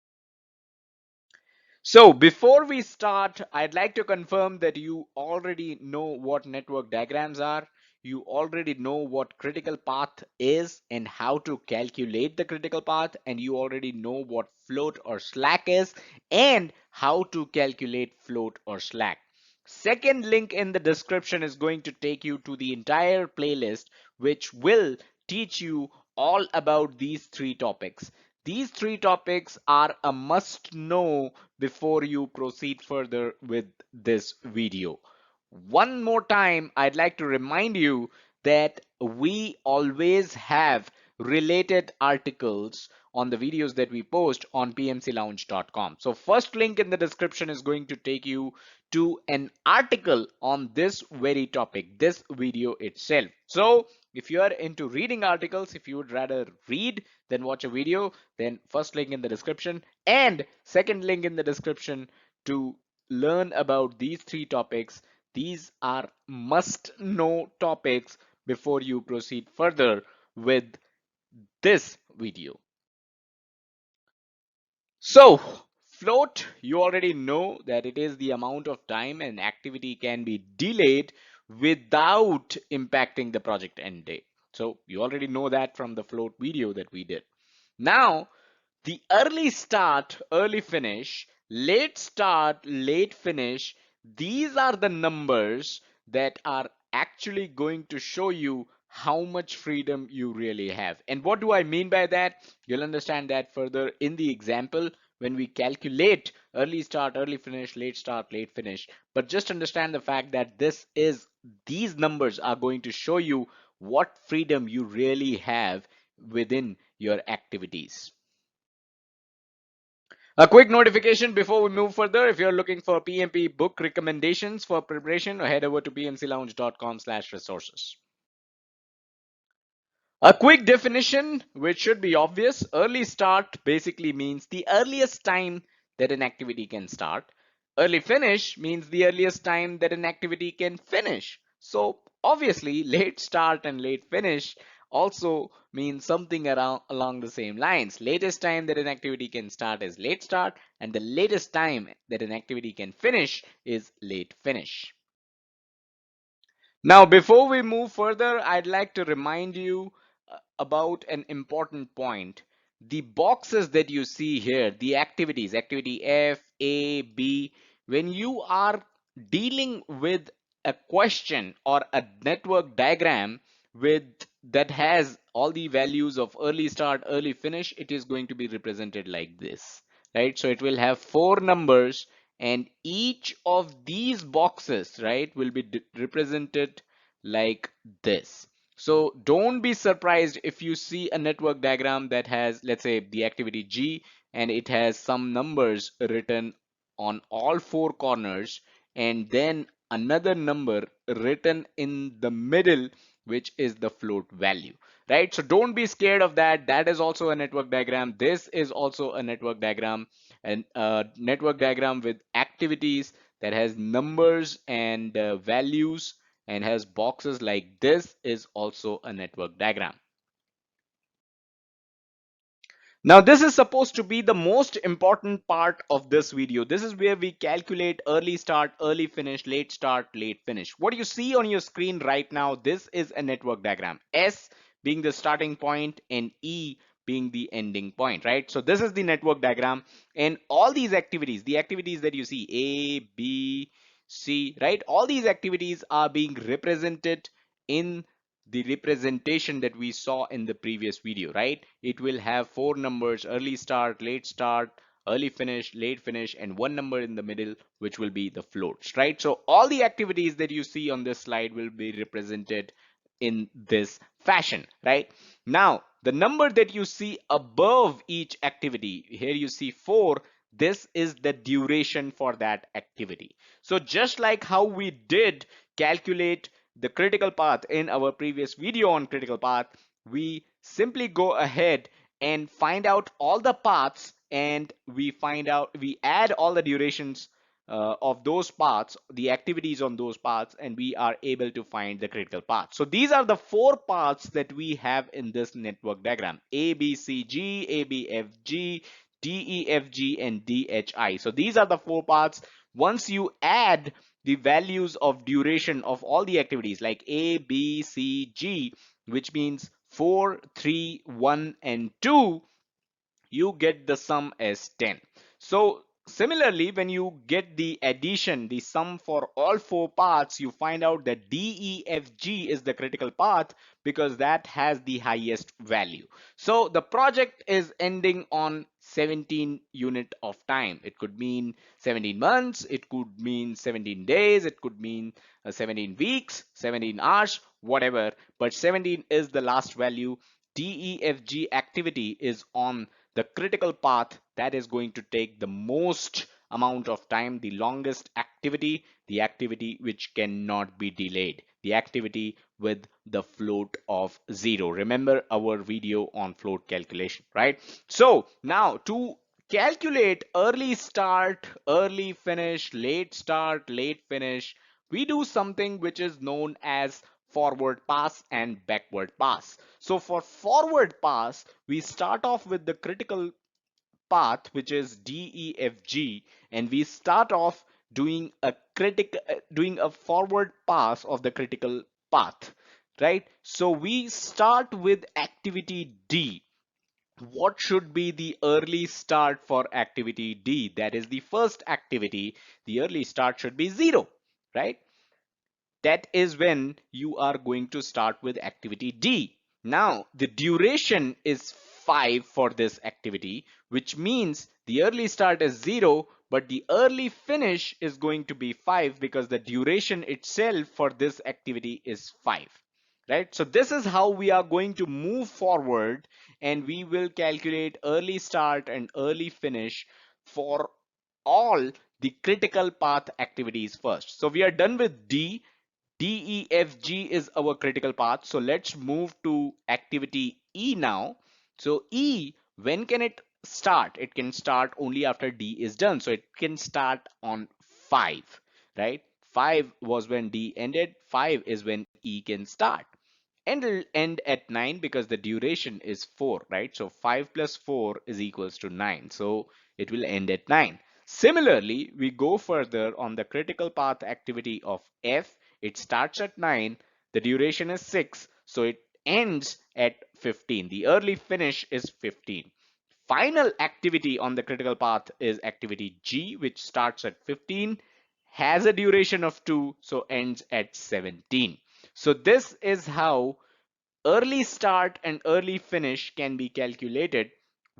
Speaker 2: So before we start, I'd like to confirm that you already know what network diagrams are. You already know what critical path is and how to calculate the critical path, and you already know what float or slack is and how to calculate float or slack. Second link in the description is going to take you to the entire playlist, which will teach you all about these three topics. These three topics are a must know before you proceed further with this video. One more time, I'd like to remind you that we always have related articles on the videos that we post on pmclounge.com. So first link in the description is going to take you to an article on this very topic, this video itself. So if you are into reading articles, if you would rather read than watch a video, then first link in the description and second link in the description to learn about these three topics. These are must know topics before you proceed further with this video. So float, you already know that it is the amount of time an activity can be delayed without impacting the project end date. So you already know that from the float video that we did. Now, the early start, early finish, late start, late finish, these are the numbers that are actually going to show you how much freedom you really have. And what do I mean by that? You'll understand that further in the example when we calculate early start, early finish, late start, late finish. But just understand the fact that these numbers are going to show you what freedom you really have within your activities. A quick notification before we move further. If you're looking for PMP book recommendations for preparation, head over to pmclounge.com/resources. A quick definition, which should be obvious. Early start basically means the earliest time that an activity can start. Early finish means the earliest time that an activity can finish. So obviously late start and late finish also means something around along the same lines. Latest time that an activity can start is late start, and the latest time that an activity can finish is late finish. Now, before we move further, I'd like to remind you about an important point. The boxes that you see here, the activities, activity F, A, B, when you are dealing with a question or a network diagram with that has all the values of early start, early finish, it is going to be represented like this, right? So it will have four numbers, and each of these boxes, right, will be represented like this. So don't be surprised if you see a network diagram that has, let's say, the activity G, and it has some numbers written on all four corners, and then another number written in the middle, which is the float value, right? So don't be scared of that. That is also a network diagram. This is also a network diagram, and a network diagram with activities that has numbers and values and has boxes like this is also a network diagram. Now this is supposed to be the most important part of this video. This is where we calculate early start, early finish, late start, late finish. What you see on your screen right now, this is a network diagram. S being the starting point and E being the ending point, right? So this is the network diagram, and all these activities, the activities that you see, A, B, C, right? All these activities are being represented in the representation that we saw in the previous video, right? It will have four numbers: early start, late start, early finish, late finish, and one number in the middle, which will be the floats, right? So all the activities that you see on this slide will be represented in this fashion, right? Now, the number that you see above each activity, here you see 4, this is the duration for that activity. So just like how we did calculate the critical path in our previous video on critical path, we simply go ahead and find out all the paths, and we add all the durations of those paths, the activities on those paths, and we are able to find the critical path. So these are the 4 paths that we have in this network diagram: A, B, C, G, A, B, F, G, D, E, F, G, and D, H, I. So these are the 4 paths. Once you add the values of duration of all the activities like A, B, C, G, which means 4, 3, 1, and 2, you get the sum as 10. So similarly, when you get the addition, the sum for all 4 paths, you find out that DEFG is the critical path because that has the highest value. So the project is ending on 17 unit of time. It could mean 17 months, it could mean 17 days, it could mean 17 weeks, 17 hours, whatever, but 17 is the last value. DEFG activity is on the critical path that is going to take the most amount of time, the longest activity, the activity which cannot be delayed, the activity with the float of 0. Remember our video on float calculation, right? So now to calculate early start, early finish, late start, late finish, we do something which is known as forward pass and backward pass. So for forward pass, we start off with the critical path, which is DEFG, and we start off doing a forward pass of the critical path, right? So we start with activity D. What should be the early start for activity D? That is the first activity. The early start should be 0, right? That is when you are going to start with activity D. Now, the duration is 5 for this activity, which means the early start is 0, but the early finish is going to be 5 because the duration itself for this activity is 5. Right? So this is how we are going to move forward, and we will calculate early start and early finish for all the critical path activities first. So we are done with D. DEFG is our critical path. So let's move to activity E now. So E, when can it start? It can start only after D is done. So it can start on 5, right? 5 was when D ended. 5 is when E can start. And it'll end at 9 because the duration is 4, right? So 5 plus 4 is equals to 9. So it will end at 9. Similarly, we go further on the critical path activity of F. It starts at 9. The duration is 6. So it ends at 15. The early finish is 15. Final activity on the critical path is activity G, which starts at 15, has a duration of 2, so ends at 17. So this is how early start and early finish can be calculated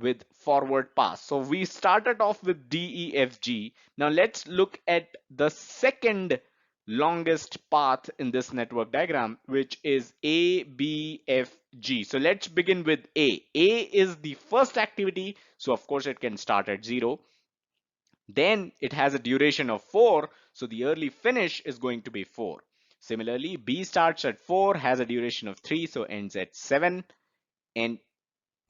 Speaker 2: with forward pass. So we started off with DEFG. Now let's look at the second longest path in this network diagram, which is ABFG. So let's begin with A. A is the first activity, so of course it can start at 0. Then it has a duration of 4, so the early finish is going to be 4. Similarly, B starts at 4, has a duration of 3, so ends at 7. And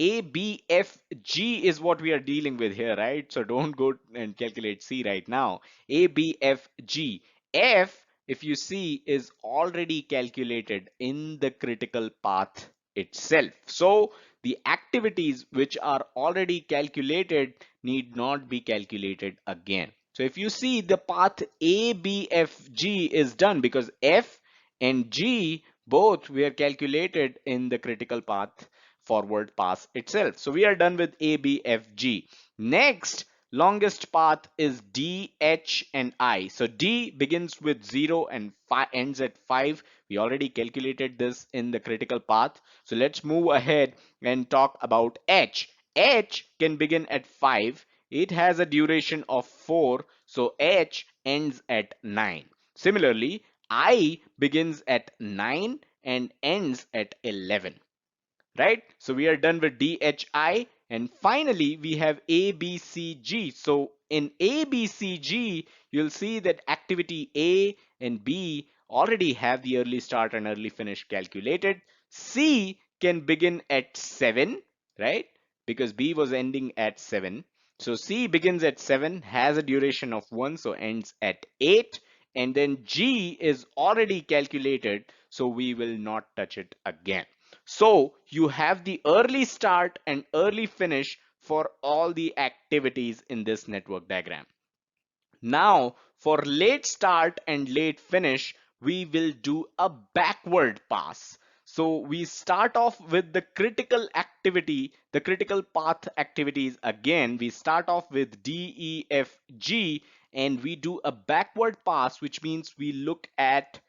Speaker 2: ABFG is what we are dealing with here, right? So don't go and calculate C right now. ABFG. F, if you see, is already calculated in the critical path itself. So the activities which are already calculated need not be calculated again. So if you see, the path ABFG is done because F and G both were calculated in the critical path forward pass itself. So we are done with ABFG. Next, longest path is D, H, and I. So D begins with 0 and ends at 5. We already calculated this in the critical path. So let's move ahead and talk about H. H can begin at 5 it has a duration of 4, so H ends at 9. Similarly, I begins at 9 and ends at 11. Right? So we are done with DHI, and finally we have ABCG. So in ABCG, you'll see that activity A and B already have the early start and early finish calculated. C can begin at 7, right? Because B was ending at 7. So C begins at 7, has a duration of 1, so ends at 8. And then G is already calculated, so we will not touch it again. So you have the early start and early finish for all the activities in this network diagram. Now for late start and late finish, we will do a backward pass. So we start off with the critical activity, the critical path activities again. We start off with D, E, F, G, and we do a backward pass, which means we look at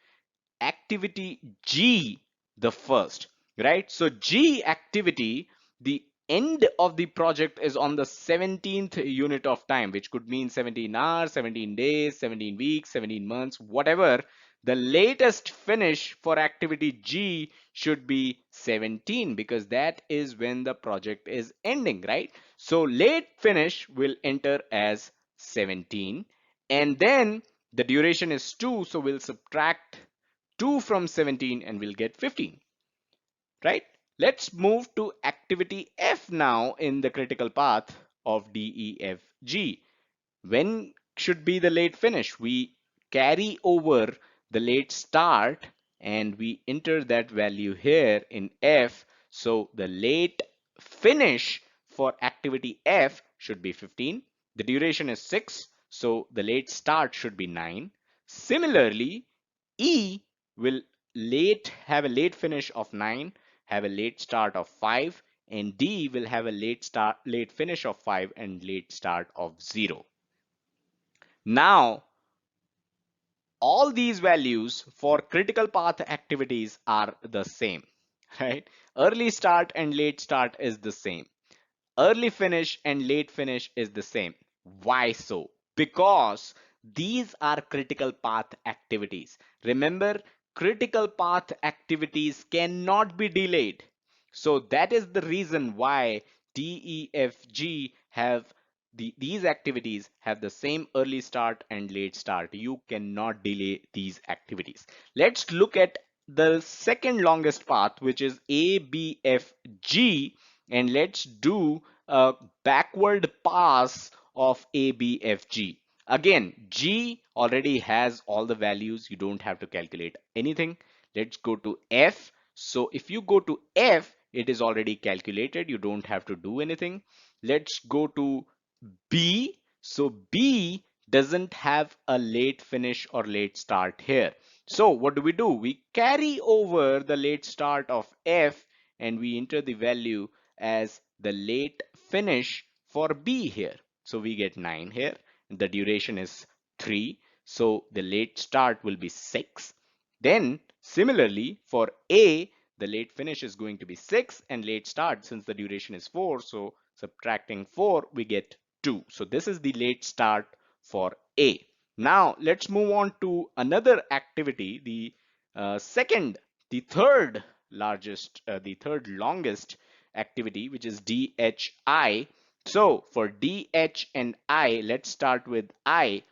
Speaker 2: activity G the first, right? So G activity, the end of the project is on the 17th unit of time, which could mean 17 hours, 17 days, 17 weeks, 17 months, whatever. The latest finish for activity G should be 17 because that is when the project is ending, right? So late finish will enter as 17, and then the duration is 2, so we'll subtract 2 from 17 and we'll get 15, right? Let's move to activity F now in the critical path of DEFG. When should be the late finish? We carry over the late start and we enter that value here in F. So the late finish for activity F should be 15. The duration is 6, so the late start should be 9. Similarly, E will have a late finish of 9, have a late start of 5, and D will have a late finish of 5 and late start of 0. Now, all these values for critical path activities are the same, right? Early start and late start is the same. Early finish and late finish is the same. Why so? Because these are critical path activities. Remember, critical path activities cannot be delayed. So that is the reason why DEFG have these activities have the same early start and late start. You cannot delay these activities. Let's look at the second longest path, which is ABFG, and let's do a backward pass of ABFG. Again, G already has all the values. You don't have to calculate anything. Let's go to F. So if you go to F, it is already calculated. You don't have to do anything. Let's go to B. So B doesn't have a late finish or late start here. So what do? We carry over the late start of F and we enter the value as the late finish for B here. So we get 9 here. The duration is 3. So the late start will be 6. Then similarly for A, the late finish is going to be 6 and late start, since the duration is 4. So subtracting 4, we get 2. So this is the late start for A. Now let's move on to another activity, the third longest activity, which is DHI. So for DH and I, let's start with I.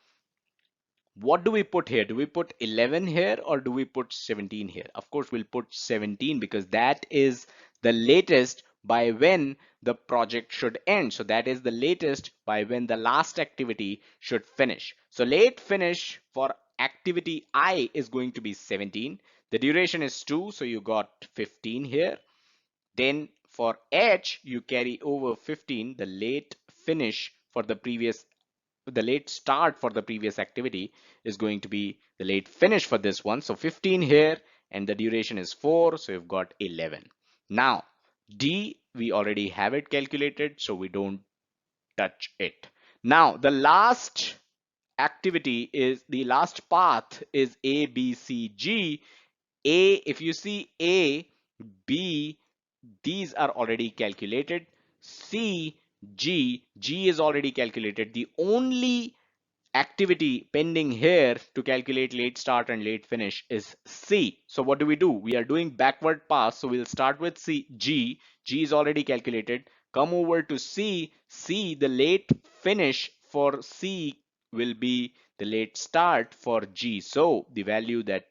Speaker 2: What do we put here? Do we put 11 here or do we put 17 here? Of course, we'll put 17 because that is the latest by when the project should end. So that is the latest by when the last activity should finish. So late finish for activity I is going to be 17. The duration is 2, so you got 15 here. Then for H, you carry over 15. The late finish for the late start for the previous activity is going to be the late finish for this one. So 15 here, and the duration is 4, so you've got 11. Now D, we already have it calculated, so we don't touch it. Now the last path is A, B, C, G. A, if you see A, B, these are already calculated. C, G is already calculated. The only activity pending here to calculate late start and late finish is C. So what do? We are doing backward pass. So we'll start with G is already calculated. Come over to C, the late finish for C will be the late start for G. So the value that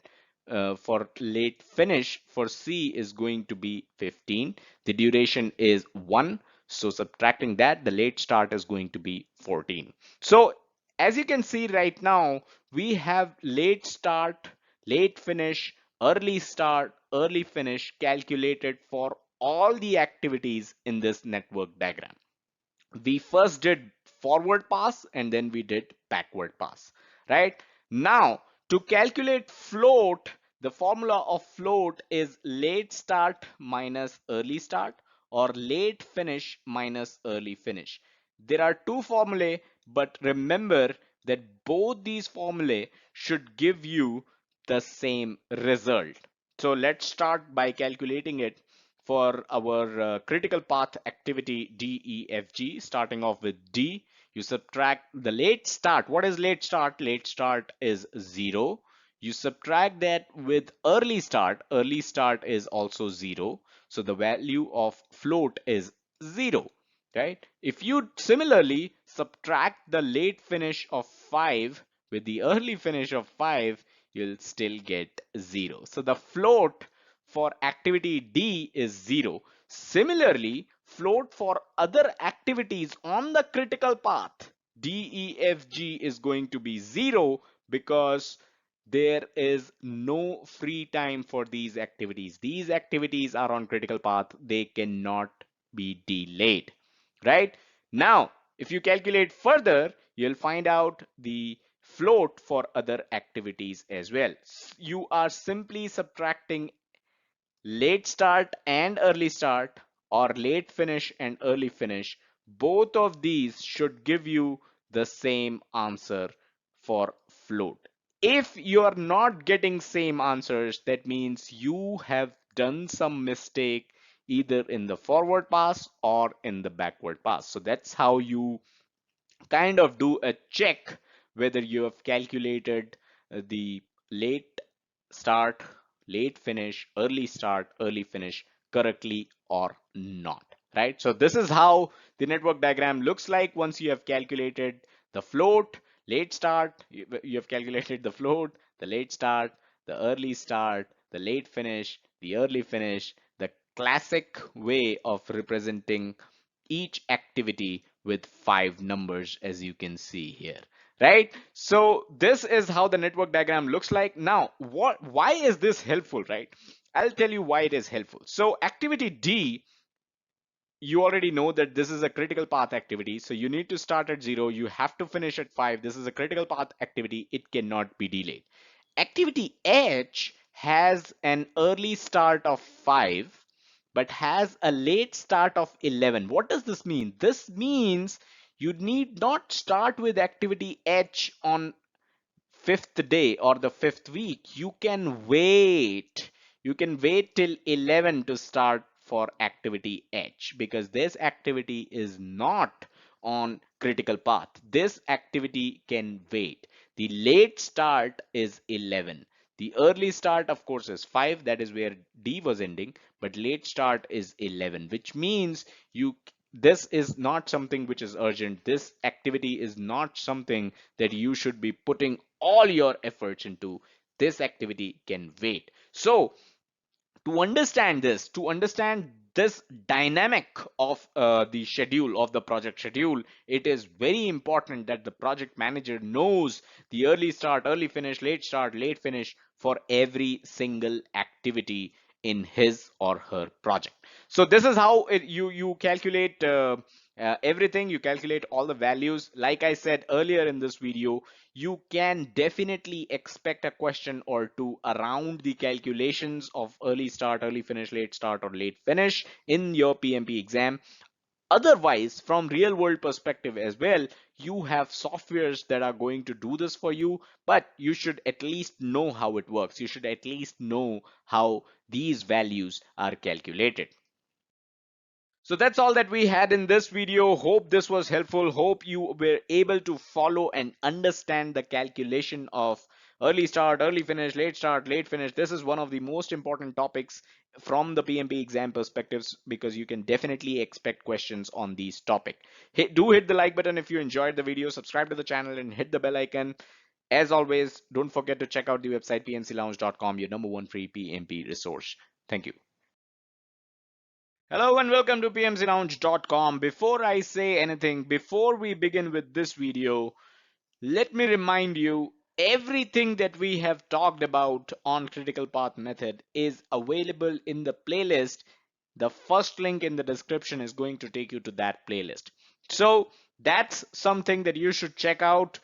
Speaker 2: for late finish for C is going to be 15. The duration is 1. So subtracting that, the late start is going to be 14. So as you can see right now, we have late start, late finish, early start, early finish calculated for all the activities in this network diagram. We first did forward pass and then we did backward pass, right? Now, to calculate float, the formula of float is late start minus early start or late finish minus early finish. There are two formulae, but remember that both these formulae should give you the same result. So let's start by calculating it for our critical path activity DEFG, starting off with D. You subtract the late start. What is late start? Late start is 0. You subtract that with early start. Early start is also 0. So the value of float is 0, right? If you similarly subtract the late finish of 5 with the early finish of 5, you'll still get 0. So the float for activity D is 0. Similarly, float for other activities on the critical path D, E, F, G is going to be 0 because there is no free time for these activities. These activities are on critical path. They cannot be delayed, right? Now, if you calculate further, you'll find out the float for other activities as well. You are simply subtracting late start and early start or late finish and early finish. Both of these should give you the same answer for float. If you are not getting same answers, that means you have done some mistake either in the forward pass or in the backward pass. So that's how you kind of do a check whether you have calculated the late start, late finish, early start, early finish correctly or not, right? So this is how the network diagram looks like once you have calculated the float, late start, you have calculated the float, the late start, the early start, the late finish, the early finish, the classic way of representing each activity with 5 numbers, as you can see here, right? So this is how the network diagram looks like. Now, why is this helpful, right? I'll tell you why it is helpful. So activity D, you already know that this is a critical path activity. So you need to start at 0. You have to finish at 5. This is a critical path activity. It cannot be delayed. Activity H has an early start of 5 but has a late start of 11. What does this mean? This means you need not start with activity H on fifth day or the fifth week. You can wait. You can wait till 11 to start for activity H because this activity is not on critical path. This activity can wait. The late start is 11. The early start, of course, is 5. That is where D was ending. But late start is 11, which means this is not something which is urgent. This activity is not something that you should be putting all your efforts into. This activity can wait. So to understand this dynamic of the schedule of the project schedule, it is very important that the project manager knows the early start, early finish, late start, late finish for every single activity in his or her project. So this is how you calculate everything. You calculate all the values. Like I said earlier in this video, you can definitely expect a question or two around the calculations of early start, early finish, late start, or late finish in your PMP exam. Otherwise, from real world perspective as well, you have softwares that are going to do this for you, but you should at least know how it works. You should at least know how these values are calculated. So that's all that we had in this video. Hope this was helpful. Hope you were able to follow and understand the calculation of early start, early finish, late finish. This is one of the most important topics from the PMP exam perspectives because you can definitely expect questions on these topic. Do hit the like button if you enjoyed the video, subscribe to the channel and hit the bell icon. As always, don't forget to check out the website pmclounge.com, your number one free PMP resource. Thank you. Hello and welcome to pmclounge.com. Before I say anything, before we begin with this video, let me remind you everything that we have talked about on critical path method is available in the playlist. The first link in the description is going to take you to that playlist. So that's something that you should check out.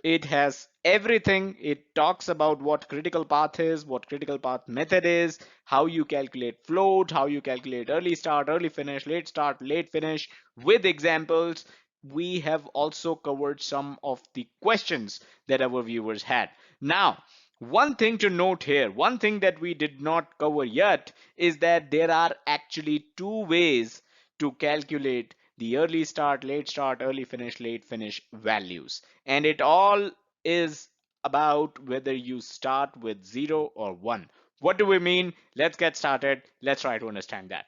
Speaker 2: It has everything. It talks about what critical path is, what critical path method is, how you calculate float, how you calculate early start, early finish, late start, late finish with examples. We have also covered some of the questions that our viewers had. Now, one thing to note here, one thing that we did not cover yet is that there are actually two ways to calculate the early start, late start, early finish, late finish values. And it all is about whether you start with 0 or 1. What do we mean? Let's get started. Let's try to understand that.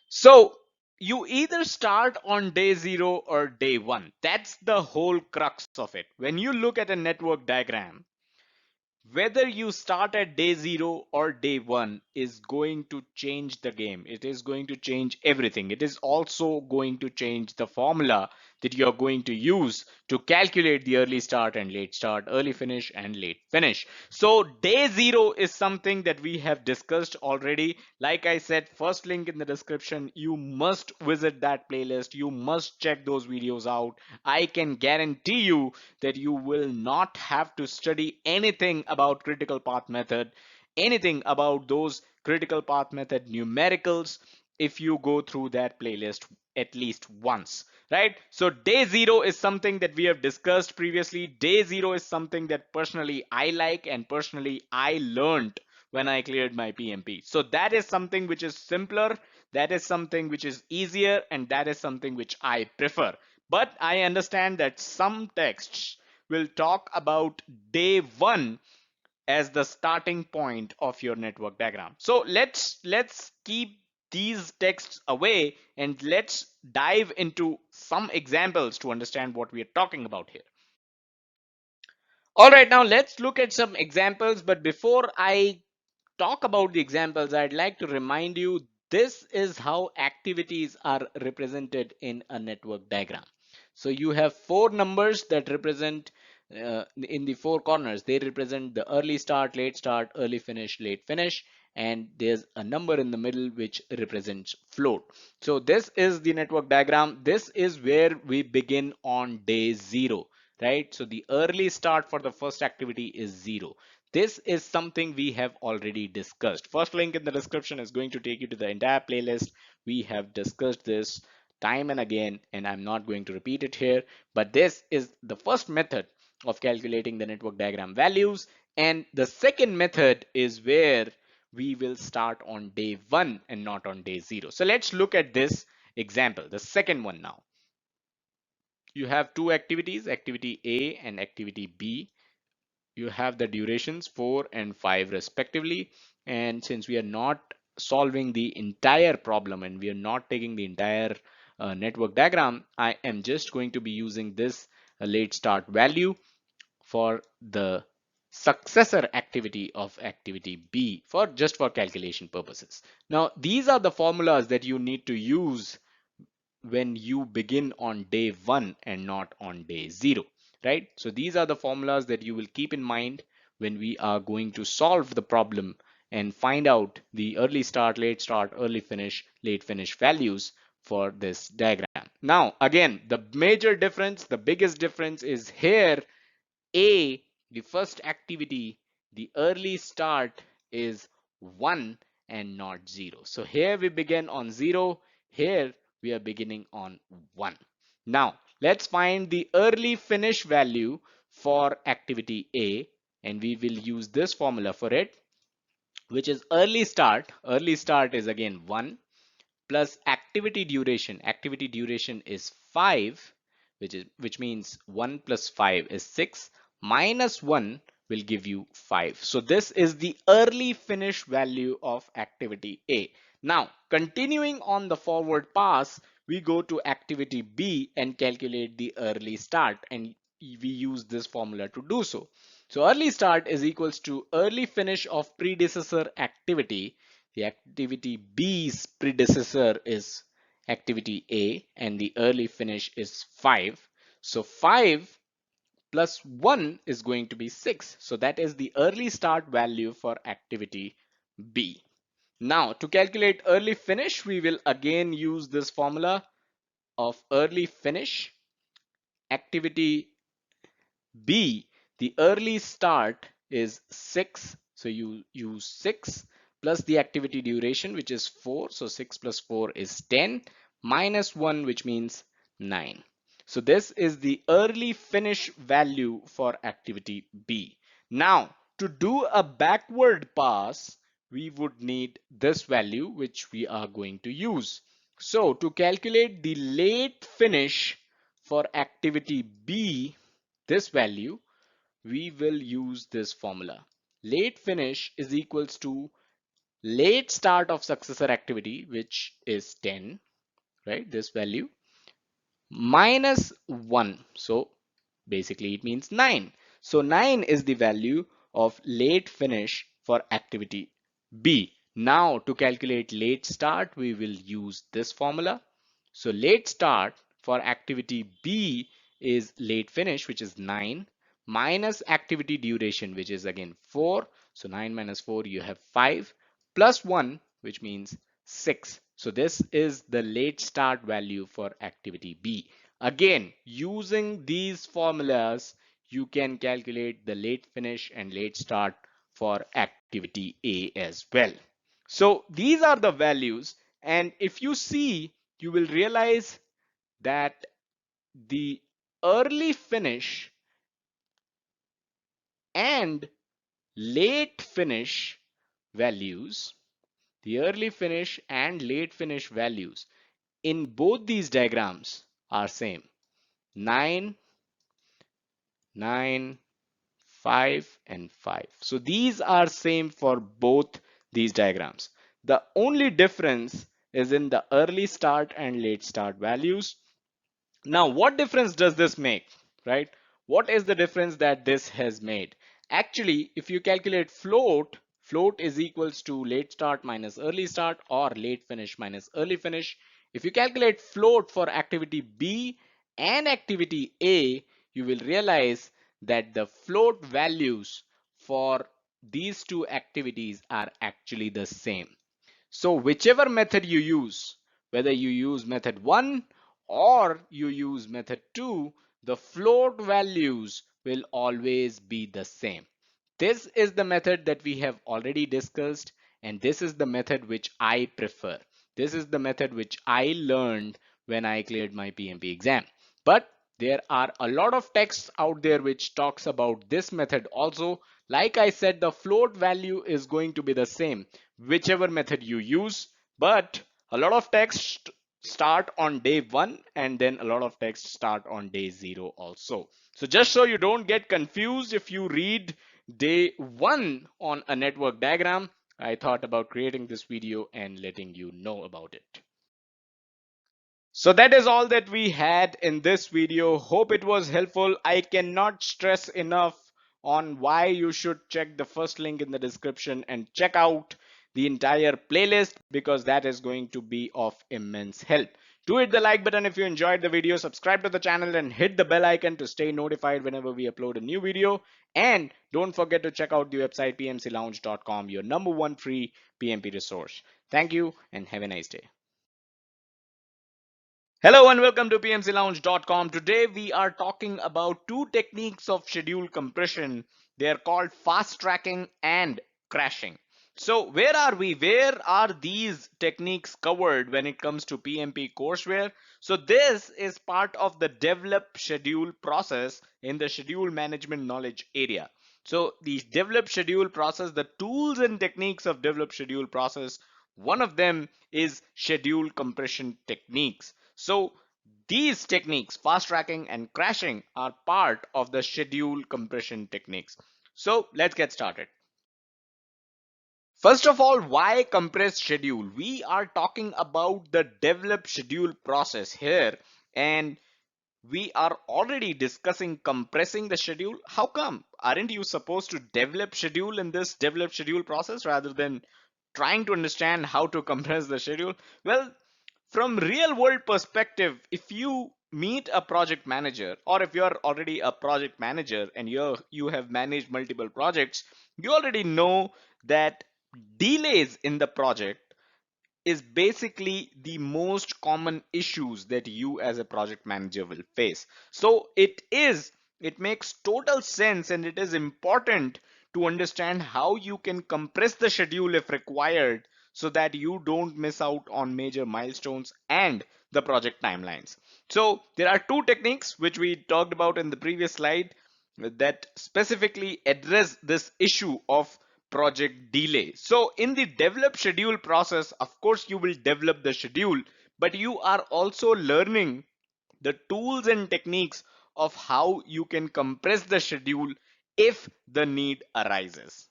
Speaker 2: So you either start on day 0 or day 1. That's the whole crux of it. When you look at a network diagram, whether you start at day 0 or day 1 is going to change the game. It is going to change everything. It is also going to change the formula that you're going to use to calculate the early start and late start, early finish and late finish. So day 0 is something that we have discussed already. Like I said, first link in the description. You must visit that playlist. You must check those videos out. I can guarantee you that you will not have to study anything about critical path method, anything about those critical path method numericals if you go through that playlist at least once, right? So day 0 is something that we have discussed previously. Day 0 is something that personally I like and personally I learned when I cleared my PMP. So that is something which is simpler, that is something which is easier, and that is something which I prefer. But I understand that some texts will talk about day 1 as the starting point of your network diagram. So let's keep these texts away and let's dive into some examples to understand what we are talking about here. All right, now let's look at some examples. But before I talk about the examples, I'd like to remind you this is how activities are represented in a network diagram. So you have four numbers that represent in the four corners. They represent the early start, early finish, late finish, and there's a number in the middle which represents float. So this is the network diagram. This is where we begin on day 0, right? So the early start for the first activity is 0. This is something we have already discussed. First link in the description is going to take you to the entire playlist. We have discussed this time and again, and I'm not going to repeat it here, but this is the first method of calculating the network diagram values. And the second method is where we will start on day 1 and not on day 0. So let's look at this example, the second one now. You have two activities, activity A and activity B. You have the durations 4 and 5 respectively. And since we are not solving the entire problem and we are not taking the entire network diagram, I am just going to be using this late start value for the successor activity of activity B for just for calculation purposes. Now, these are the formulas that you need to use when you begin on day 1 and not on day 0, right? So these are the formulas that you will keep in mind when we are going to solve the problem and find out the early start, early finish, late finish values for this diagram. Now, again, the major difference, the biggest difference is here. A, the first activity, the early start is 1 and not 0. So here we begin on 0. Here we are beginning on 1. Now let's find the early finish value for activity A, and we will use this formula for it, which is early start. Early start is again 1. plus activity duration. Activity duration is 5, which means 1 plus 5 is 6, minus 1 will give you 5. So this is the early finish value of activity A. Now, continuing on the forward pass, we go to activity B and calculate the early start, and we use this formula to do so. So early start is equals to early finish of predecessor activity. The activity B's predecessor is activity A and the early finish is 5. So 5 plus 1 is going to be 6. So that is the early start value for activity B. Now to calculate early finish, we will again use this formula of early finish. Activity B, the early start is 6. So you use 6 plus the activity duration, which is 4. So 6 plus 4 is 10, minus 1, which means 9. So this is the early finish value for activity B. Now, to do a backward pass, we would need this value, which we are going to use. So to calculate the late finish for activity B, this value, we will use this formula. Late finish is equals to late start of successor activity, which is 10, right? This value minus 1. So basically it means 9. So 9 is the value of late finish for activity B. Now to calculate late start, we will use this formula. So late start for activity B is late finish, which is 9, minus activity duration, which is again 4. So 9 minus 4, you have 5, plus 1, which means 6. So this is the late start value for activity B. Again, using these formulas, you can calculate the late finish and late start for activity A as well. So these are the values, and if you see, you will realize that the early finish and late finish values, the early finish and late finish values in both these diagrams are same. 9, 9, 5 and 5. So these are same for both these diagrams. The only difference is in the early start and late start values. Now, what difference does this make, right? What is the difference that this has made? Actually, if you calculate float, float is equals to late start minus early start or late finish minus early finish. If you calculate float for activity B and activity A, you will realize that the float values for these two activities are actually the same. So whichever method you use, whether you use method 1 or you use method 2, the float values will always be the same. This is the method that we have already discussed, and this is the method which I prefer. This is the method which I learned when I cleared my PMP exam. But there are a lot of texts out there which talks about this method also. Like I said, the float value is going to be the same whichever method you use, but a lot of texts start on day 1 and then a lot of texts start on day 0 also. So just so you don't get confused if you read day 1 on a network diagram, I thought about creating this video and letting you know about it. So that is all that we had in this video. Hope it was helpful. I cannot stress enough on why you should check the first link in the description and check out the entire playlist, because that is going to be of immense help. Do hit the like button if you enjoyed the video, subscribe to the channel and hit the bell icon to stay notified whenever we upload a new video. And don't forget to check out the website pmclounge.com, your #1 free PMP resource. Thank you and have a nice day. Hello and welcome to pmclounge.com. Today we are talking about two techniques of schedule compression. They are called fast tracking and crashing. So where are we? Where are these techniques covered when it comes to PMP courseware? So this is part of the develop schedule process in the schedule management knowledge area. So the develop schedule process, the tools and techniques of develop schedule process One of them is schedule compression techniques. So these techniques, fast tracking and crashing, are part of the schedule compression techniques. So let's get started. First of all, why compress schedule? We are talking about the develop schedule process here, and we are already discussing compressing the schedule. How come? Aren't you supposed to develop schedule in this develop schedule process rather than trying to understand how to compress the schedule? Well, from real world perspective, if you meet a project manager, or if you're already a project manager and you have managed multiple projects, you already know that delays in the project is basically the most common issues that you as a project manager will face. So it makes total sense, and it is important to understand how you can compress the schedule if required, so that you don't miss out on major milestones and the project timelines. So there are two techniques which we talked about in the previous slide that specifically address this issue of project delay. So in the develop schedule process, of course, you will develop the schedule, but you are also learning the tools and techniques of how you can compress the schedule if the need arises.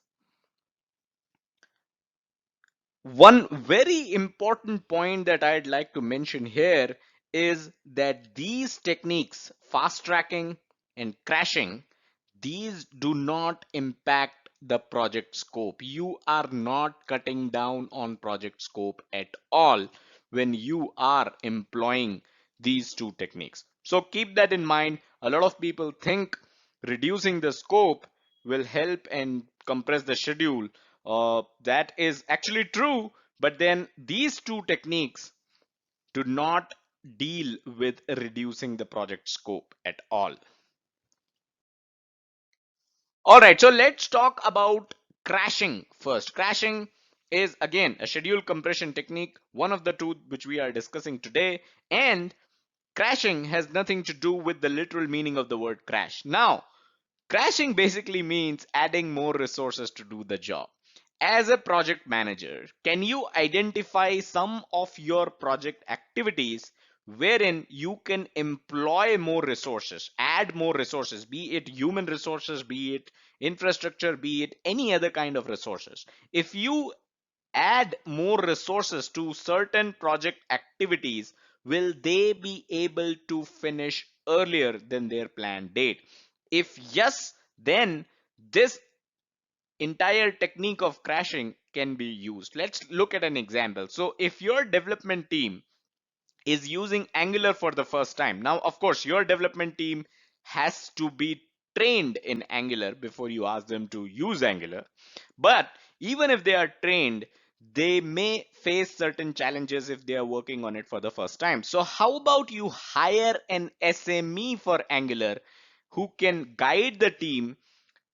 Speaker 2: One very important point that I'd like to mention here is that these techniques, fast tracking and crashing, these do not impact the project scope. You are not cutting down on project scope at all when you are employing these two techniques. So keep that in mind. A lot of people think reducing the scope will help and compress the schedule. That is actually true, but then these two techniques do not deal with reducing the project scope at all. All right, so let's talk about crashing first. Crashing is again a schedule compression technique, one of the two which we are discussing today, and crashing has nothing to do with the literal meaning of the word crash. Now, crashing basically means adding more resources to do the job. As a project manager, can you identify some of your project activities wherein you can employ more resources, add more resources, be it human resources, be it infrastructure, be it any other kind of resources? If you add more resources to certain project activities, will they be able to finish earlier than their planned date? If yes, then this entire technique of crashing can be used. Let's look at an example. So if your development team is using Angular for the first time, now of course your development team has to be trained in Angular before you ask them to use Angular. But even if they are trained, they may face certain challenges if they are working on it for the first time. So how about you hire an SME for Angular who can guide the team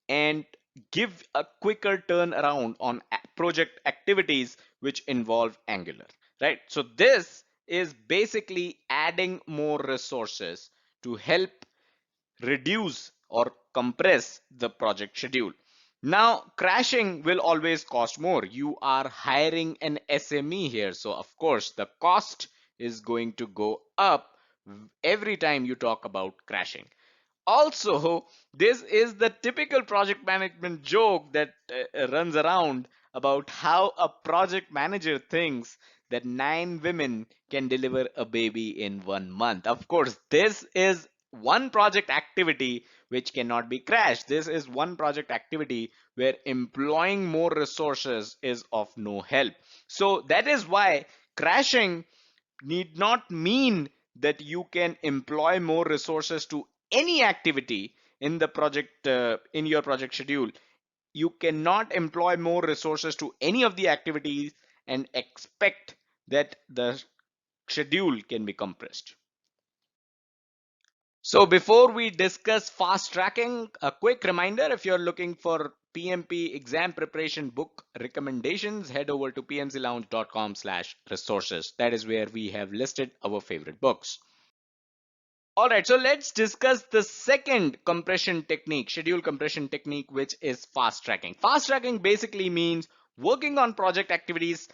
Speaker 2: and give a quicker turnaround on project activities which involve Angular, right? So this is basically adding more resources to help reduce or compress the project schedule. Now, crashing will always cost more. You are hiring an SME here, so of course the cost is going to go up every time you talk about crashing. Also, this is the typical project management joke that runs around about how a project manager thinks that 9 women can deliver a baby in 1 month. Of course, this is one project activity which cannot be crashed. This is one project activity where employing more resources is of no help. So that is why crashing need not mean that you can employ more resources to any activity in the project in your project schedule. You cannot employ more resources to any of the activities and expect that the schedule can be compressed. So before we discuss fast tracking, a quick reminder: if you're looking for PMP exam preparation book recommendations, head over to pmclounge.com/resources. That is where we have listed our favorite books. All right, so let's discuss the second compression technique, schedule compression technique, which is fast tracking. Fast tracking basically means working on project activities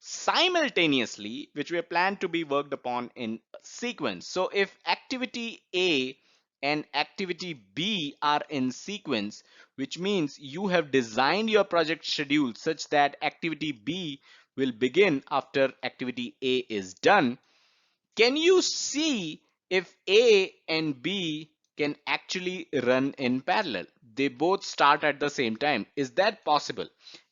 Speaker 2: simultaneously, which were planned to be worked upon in sequence. So if activity A and activity B are in sequence, which means you have designed your project schedule such that activity B will begin after activity A is done. Can you see if A and B can actually run in parallel? They both start at the same time. Is that possible?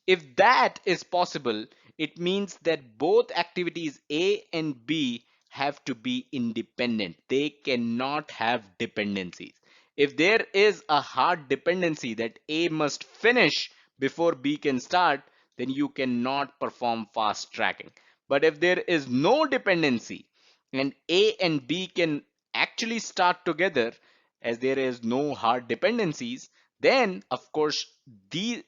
Speaker 2: If that is possible, it means that both activities A and B have to be independent. They cannot have dependencies. If there is a hard dependency that A must finish before B can start, then you cannot perform fast tracking. But if there is no dependency, and A and B can actually start together as there is no hard dependencies, then of course the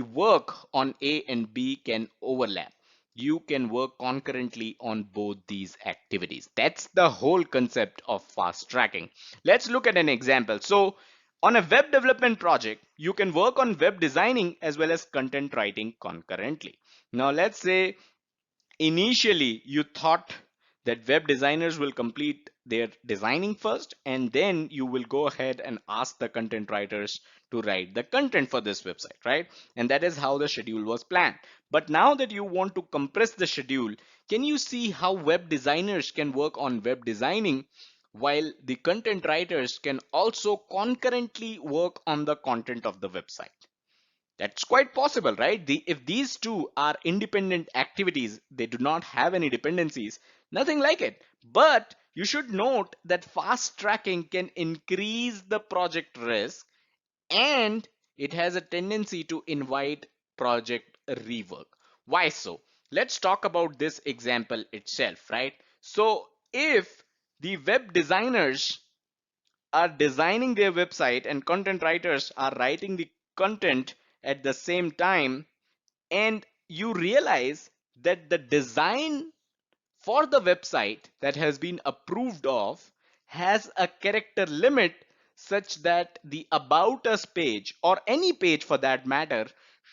Speaker 2: work on A and B can overlap. You can work concurrently on both these activities. That's the whole concept of fast tracking. Let's look at an example. So on a web development project, you can work on web designing as well as content writing concurrently. Now let's say initially you thought that web designers will complete their designing first, and then you will go ahead and ask the content writers to write the content for this website, right? And that is how the schedule was planned. But now that you want to compress the schedule, can you see how web designers can work on web designing while the content writers can also concurrently work on the content of the website? That's quite possible, right? If these two are independent activities, they do not have any dependencies, nothing like it. But you should note that fast tracking can increase the project risk, and it has a tendency to invite project rework. Why so? Let's talk about this example itself, right? So if the web designers are designing their website and content writers are writing the content at the same time, and you realize that the design for the website that has been approved of has a character limit such that the about us page, or any page for that matter,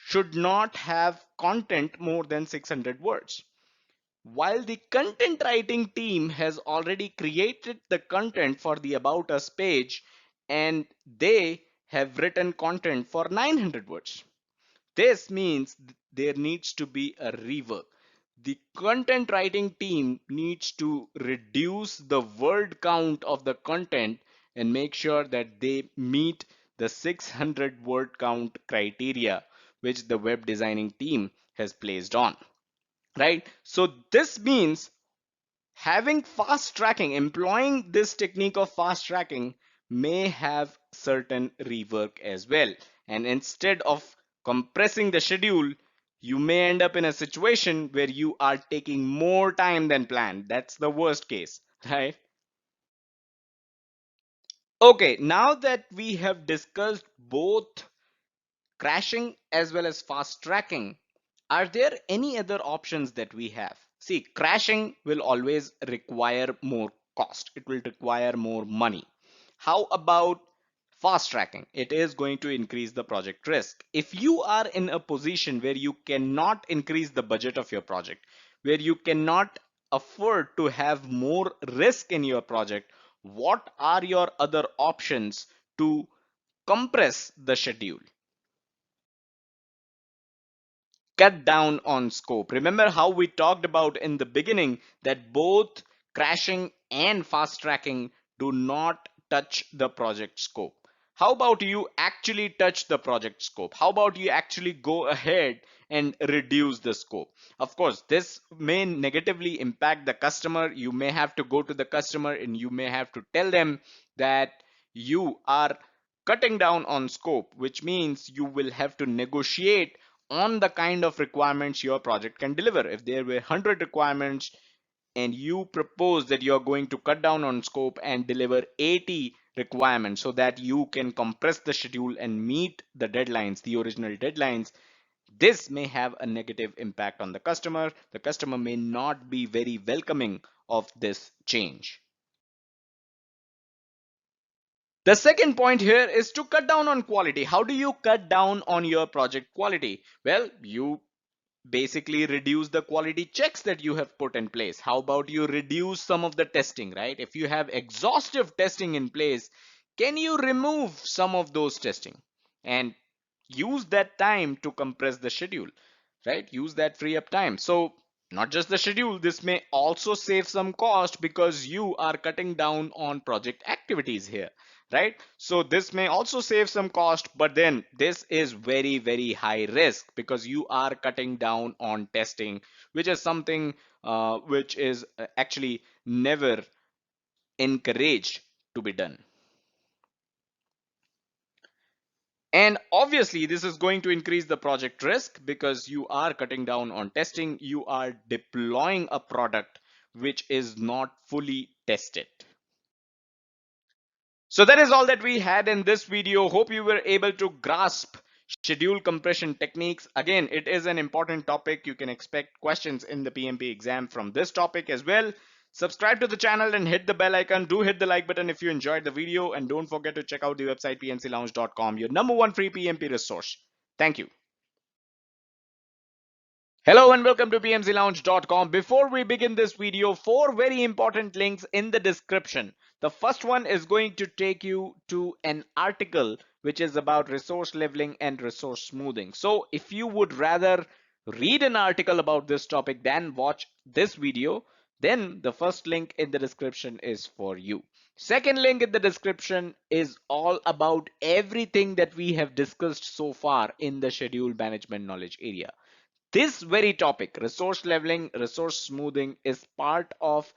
Speaker 2: should not have content more than 600 words, while the content writing team has already created the content for the about us page and they have written content for 900 words. This means there needs to be a rework. The content writing team needs to reduce the word count of the content and make sure that they meet the 600 word count criteria which the web designing team has placed on, right? So this means having fast tracking, employing this technique of fast tracking may have certain rework as well. And instead of compressing the schedule, you may end up in a situation where you are taking more time than planned. That's the worst case, right? Okay, now that we have discussed both crashing as well as fast tracking, are there any other options that we have? See, crashing will always require more cost. It will require more money. How about fast tracking? It is going to increase the project risk. If you are in a position where you cannot increase the budget of your project, where you cannot afford to have more risk in your project, what are your other options to compress the schedule? Cut down on scope. Remember how we talked about in the beginning that both crashing and fast tracking do not touch the project scope. How about you actually touch the project scope? How about you actually go ahead and reduce the scope? Of course, this may negatively impact the customer. You may have to go to the customer and you may have to tell them that you are cutting down on scope, which means you will have to negotiate on the kind of requirements your project can deliver. If there were 100 requirements and you propose that you're going to cut down on scope and deliver 80 requirements so that you can compress the schedule and meet the deadlines, the original deadlines, this may have a negative impact on the customer. The customer may not be very welcoming of this change. The second point here is to cut down on quality. How do you cut down on your project quality? Well, you basically reduce the quality checks that you have put in place? How about you reduce some of the testing, right? If you have exhaustive testing in place, can you remove some of those testing and use that time to compress the schedule, right? Use that free up time. So not just the schedule, this may also save some cost because you are cutting down on project activities here, right? So this may also save some cost, but then this is very, very high risk because you are cutting down on testing, which is something which is actually never encouraged to be done. And obviously, this is going to increase the project risk because you are cutting down on testing. You are deploying a product which is not fully tested. So that is all that we had in this video. Hope you were able to grasp schedule compression techniques. Again, it is an important topic. You can expect questions in the PMP exam from this topic as well. Subscribe to the channel and hit the bell icon. Do hit the like button if you enjoyed the video, and don't forget to check out the website pmclounge.com, your #1 free PMP resource. Thank you. Hello and welcome to pmclounge.com. Before we begin this video, 4 very important links in the description. The first one is going to take you to an article which is about resource leveling and resource smoothing. So if you would rather read an article about this topic than watch this video, then the first link in the description is for you. Second link in the description is all about everything that we have discussed so far in the schedule management knowledge area. This very topic, resource leveling, resource smoothing, is part of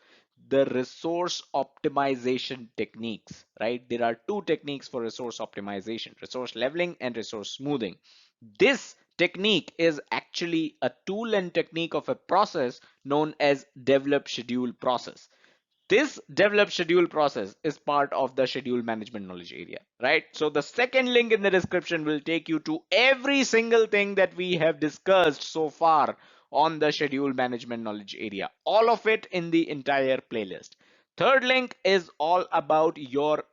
Speaker 2: the resource optimization techniques, right? There are two techniques for resource optimization: resource leveling and resource smoothing. This technique is actually a tool and technique of a process known as develop schedule process. This develop schedule process is part of the schedule management knowledge area, right? So the second link in the description will take you to every single thing that we have discussed so far on the schedule management knowledge area, all of it in the entire playlist. Third link is all about your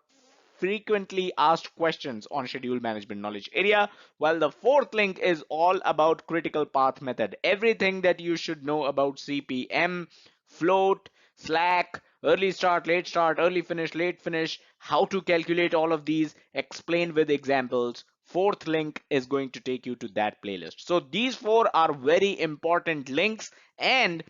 Speaker 2: frequently asked questions on schedule management knowledge area, while the fourth link is all about critical path method, everything that you should know about CPM, float, slack, early start, early finish, late finish, how to calculate all of these explained with examples. Fourth link is going to take you to that playlist. So these four are very important links, and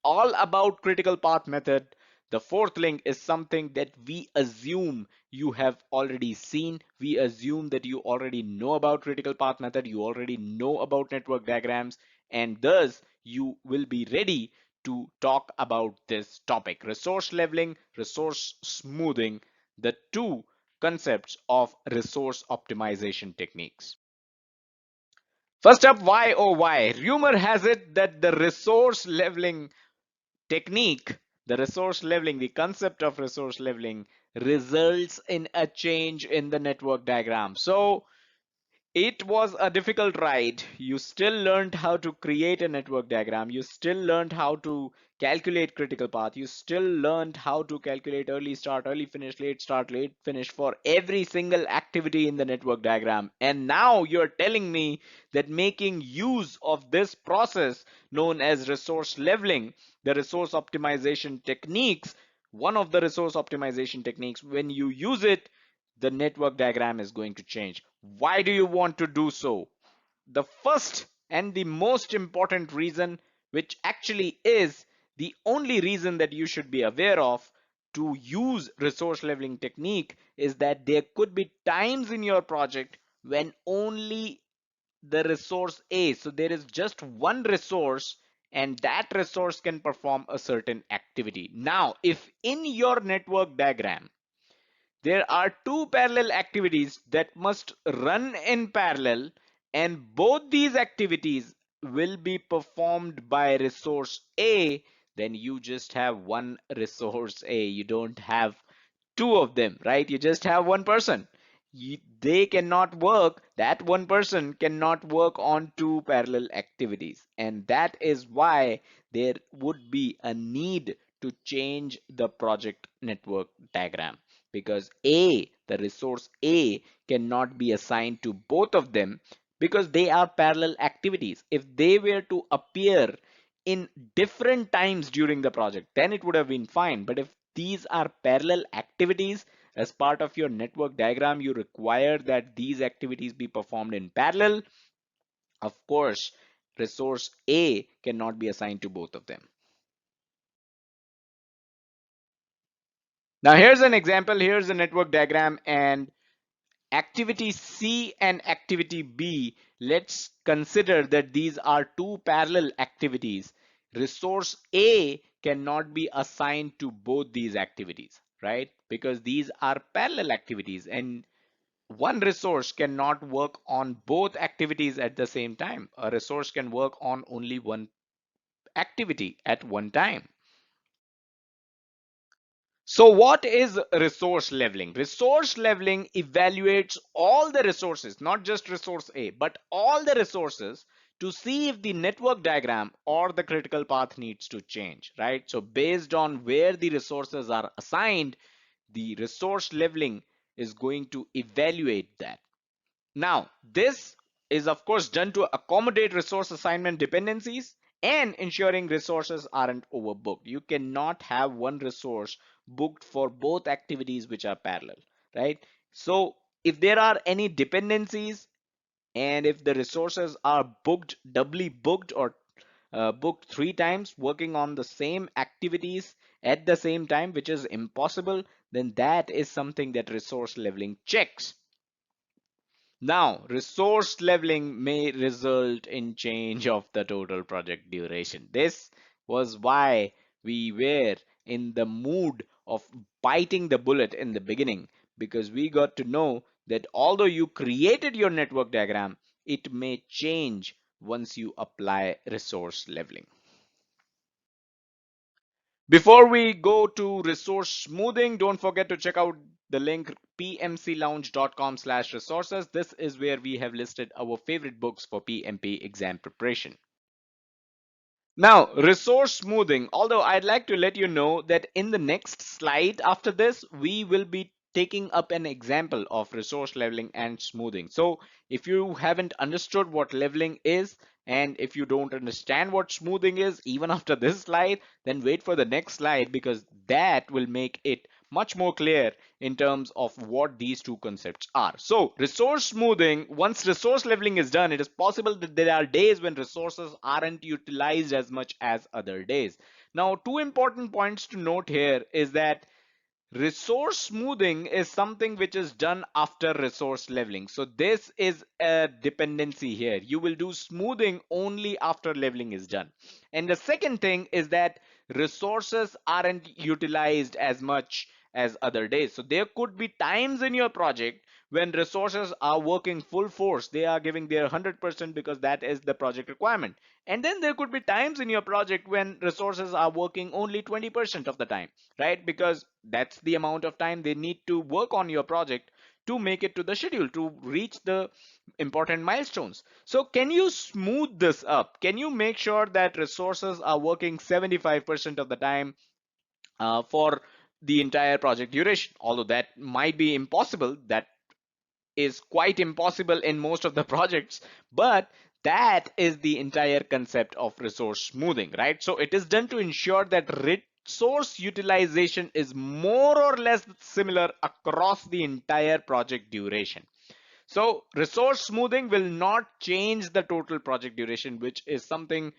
Speaker 2: all about critical path method. The fourth link is something that we assume you have already seen. We assume that you already know about critical path method, you already know about network diagrams, and thus you will be ready to talk about this topic: resource leveling, resource smoothing, the two concepts of resource optimization techniques. First up, why oh why? Rumor has it that the resource leveling technique, the resource leveling, the concept of resource leveling results in a change in the network diagram. So it was a difficult ride. You still learned how to create a network diagram. You still learned how to calculate critical path. You still learned how to calculate early start, early finish, late start, late finish for every single activity in the network diagram. And now you're telling me that making use of this process known as resource leveling, the resource optimization techniques, one of the resource optimization techniques, when you use it, the network diagram is going to change. Why do you want to do so? The first and the most important reason, which actually is the only reason that you should be aware of to use resource leveling technique, is that there could be times in your project when only the resource A, so there is just one resource, and that resource can perform a certain activity. Now, if in your network diagram there are two parallel activities that must run in parallel, and both these activities will be performed by resource A, then you just have one resource A. You don't have two of them, right? You just have one person. They cannot work, that one person cannot work on two parallel activities. And that is why there would be a need to change the project network diagram, because A, the resource A, cannot be assigned to both of them, because they are parallel activities. If they were to appear in different times during the project, then it would have been fine. But if these are parallel activities, as part of your network diagram, you require that these activities be performed in parallel. Of course, resource A cannot be assigned to both of them. Now here's an example. Here's a network diagram, and activity C and activity B, let's consider that these are two parallel activities. Resource A cannot be assigned to both these activities, right? Because these are parallel activities, and one resource cannot work on both activities at the same time. A resource can work on only one activity at one time. So what is resource leveling? Resource leveling evaluates all the resources, not just resource A, but all the resources to see if the network diagram or the critical path needs to change, right? So based on where the resources are assigned, the resource leveling is going to evaluate that. Now, this is of course done to accommodate resource assignment dependencies and ensuring resources aren't overbooked. You cannot have one resource booked for both activities which are parallel, right? So if there are any dependencies and if the resources are booked, doubly booked, or booked 3 times working on the same activities at the same time, which is impossible, then that is something that resource leveling checks. Now, resource leveling may result in change of the total project duration. This was why we were in the mood of biting the bullet in the beginning, because we got to know that although you created your network diagram, it may change once you apply resource leveling. Before we go to resource smoothing, don't forget to check out the link pmclounge.com/resources. This is where we have listed our favorite books for PMP exam preparation. Now, resource smoothing, although I'd like to let you know that in the next slide after this, we will be taking up an example of resource leveling and smoothing. So if you haven't understood what leveling is, and if you don't understand what smoothing is, even after this slide, then wait for the next slide, because that will make it much more clear in terms of what these two concepts are. So resource smoothing, once resource leveling is done, it is possible that there are days when resources aren't utilized as much as other days. Now, two important points to note here is that resource smoothing is something which is done after resource leveling. So this is a dependency here. You will do smoothing only after leveling is done. And the second thing is that resources aren't utilized as much as other days. So there could be times in your project when resources are working full force. They are giving their 100% because that is the project requirement. And then there could be times in your project when resources are working only 20% of the time, right? Because that's the amount of time they need to work on your project to make it to the schedule, to reach the important milestones. So can you smooth this up? Can you make sure that resources are working 75% of the time for the entire project duration? Although that might be impossible, that is quite impossible in most of the projects, but that is the entire concept of resource smoothing, right? So it is done to ensure that resource utilization is more or less similar across the entire project duration. So resource smoothing will not change the total project duration, which is something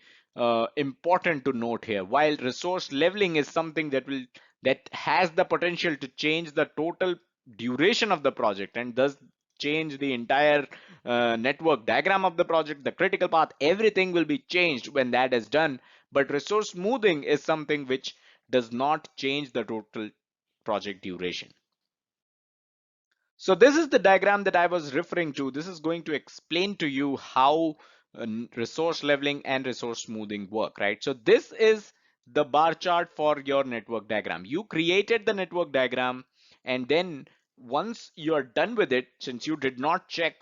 Speaker 2: important to note here. While resource leveling is something that has the potential to change the total duration of the project and thus change the entire network diagram of the project, the critical path, everything will be changed when that is done. But resource smoothing is something which does not change the total project duration. So this is the diagram that I was referring to. This is going to explain to you how resource leveling and resource smoothing work, right? So this is the bar chart for your network diagram. You created the network diagram, and then once you're done with it, since you did not check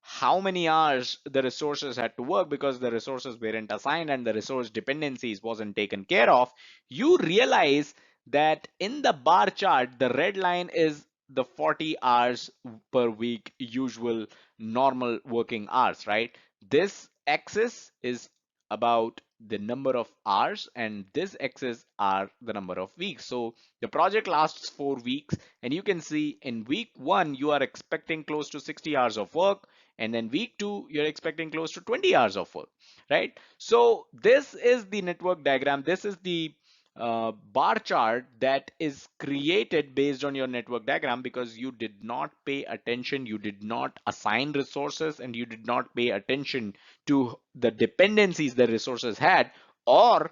Speaker 2: how many hours the resources had to work because the resources weren't assigned and the resource dependencies wasn't taken care of, you realize that in the bar chart, the red line is the 40 hours per week usual normal working hours, right? This axis is about the number of hours and this axis are the number of weeks. So the project lasts 4 weeks and you can see in week 1 you are expecting close to 60 hours of work, and then week 2 you're expecting close to 20 hours of work, right? So this is the network diagram. This is the bar chart that is created based on your network diagram because you did not pay attention, you did not assign resources, and you did not pay attention to the dependencies the resources had, or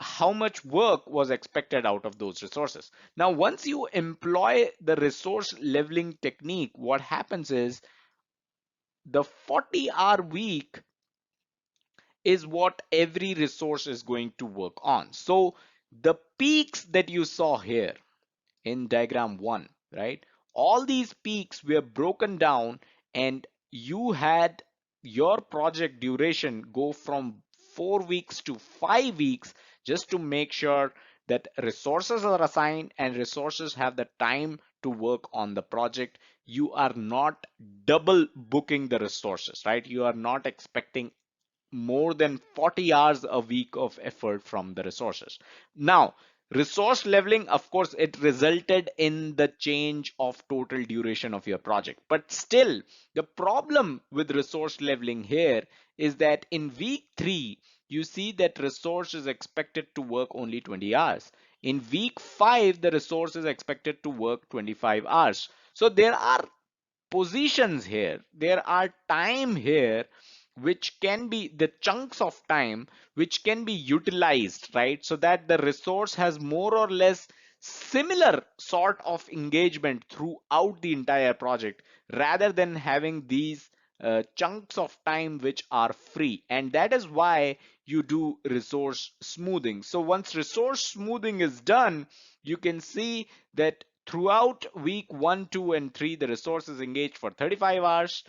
Speaker 2: how much work was expected out of those resources. Now, once you employ the resource leveling technique, what happens is the 40-hour week is what every resource is going to work on. So the peaks that you saw here in diagram 1, right? All these peaks were broken down and you had your project duration go from 4 weeks to 5 weeks just to make sure that resources are assigned and resources have the time to work on the project. You are not double booking the resources, right? You are not expecting more than 40 hours a week of effort from the resources. Now, resource leveling, of course, it resulted in the change of total duration of your project. But still, the problem with resource leveling here is that in week 3, you see that resource is expected to work only 20 hours. In week 5, the resource is expected to work 25 hours. So there are positions here, there are time here which can be the chunks of time which can be utilized, right? So that the resource has more or less similar sort of engagement throughout the entire project rather than having these chunks of time which are free. And that is why you do resource smoothing. So once resource smoothing is done, you can see that throughout week 1, 2, and 3, the resource is engaged for 35 hours.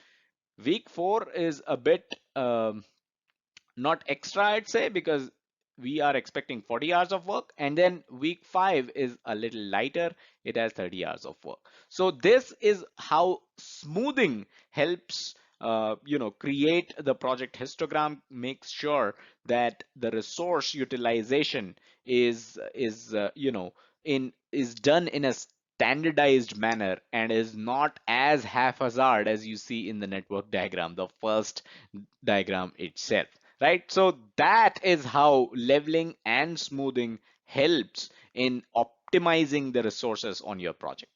Speaker 2: Week 4 is a bit not extra, I'd say, because we are expecting 40 hours of work, and then week 5 is a little lighter, it has 30 hours of work. So this is how smoothing helps create the project histogram, makes sure that the resource utilization is done in a standardized manner and is not as haphazard as you see in the network diagram, the first diagram itself, right? So that is how leveling and smoothing helps in optimizing the resources on your project.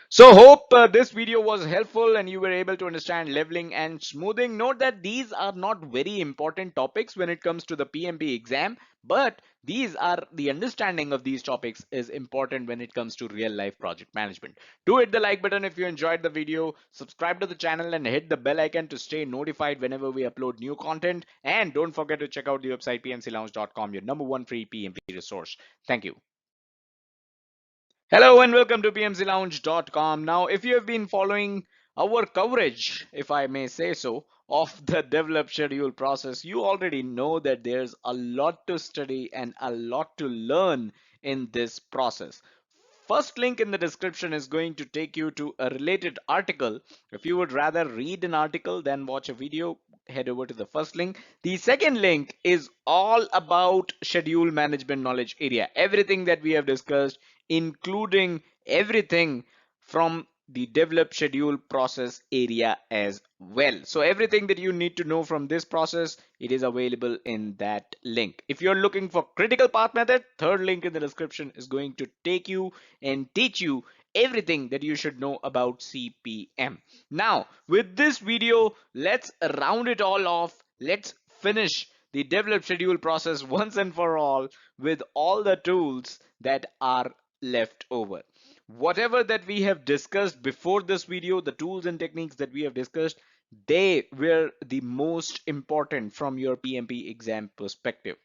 Speaker 2: So hope this video was helpful and you were able to understand leveling and smoothing. Note that these are not very important topics when it comes to the PMP exam, but the understanding of these topics is important when it comes to real life project management. Do hit the like button if you enjoyed the video, subscribe to the channel and hit the bell icon to stay notified whenever we upload new content. And don't forget to check out the website pmclounge.com, your #1 free PMP resource. Thank you. Hello and welcome to pmclounge.com. Now, if you have been following our coverage, if I may say so, of the develop schedule process, you already know that there's a lot to study and a lot to learn in this process. First link in the description is going to take you to a related article. If you would rather read an article than watch a video, head over to the first link. The second link is all about schedule management knowledge area. Everything that we have discussed, including everything from the develop schedule process area as well. So everything that you need to know from this process, it is available in that link. If you're looking for critical path method, third link in the description is going to take you and teach you everything that you should know about CPM. Now, with this video, let's round it all off. Let's finish the develop schedule process once and for all with all the tools that are left over. Whatever that we have discussed before this video, the tools and techniques that we have discussed, they were the most important from your PMP exam perspective.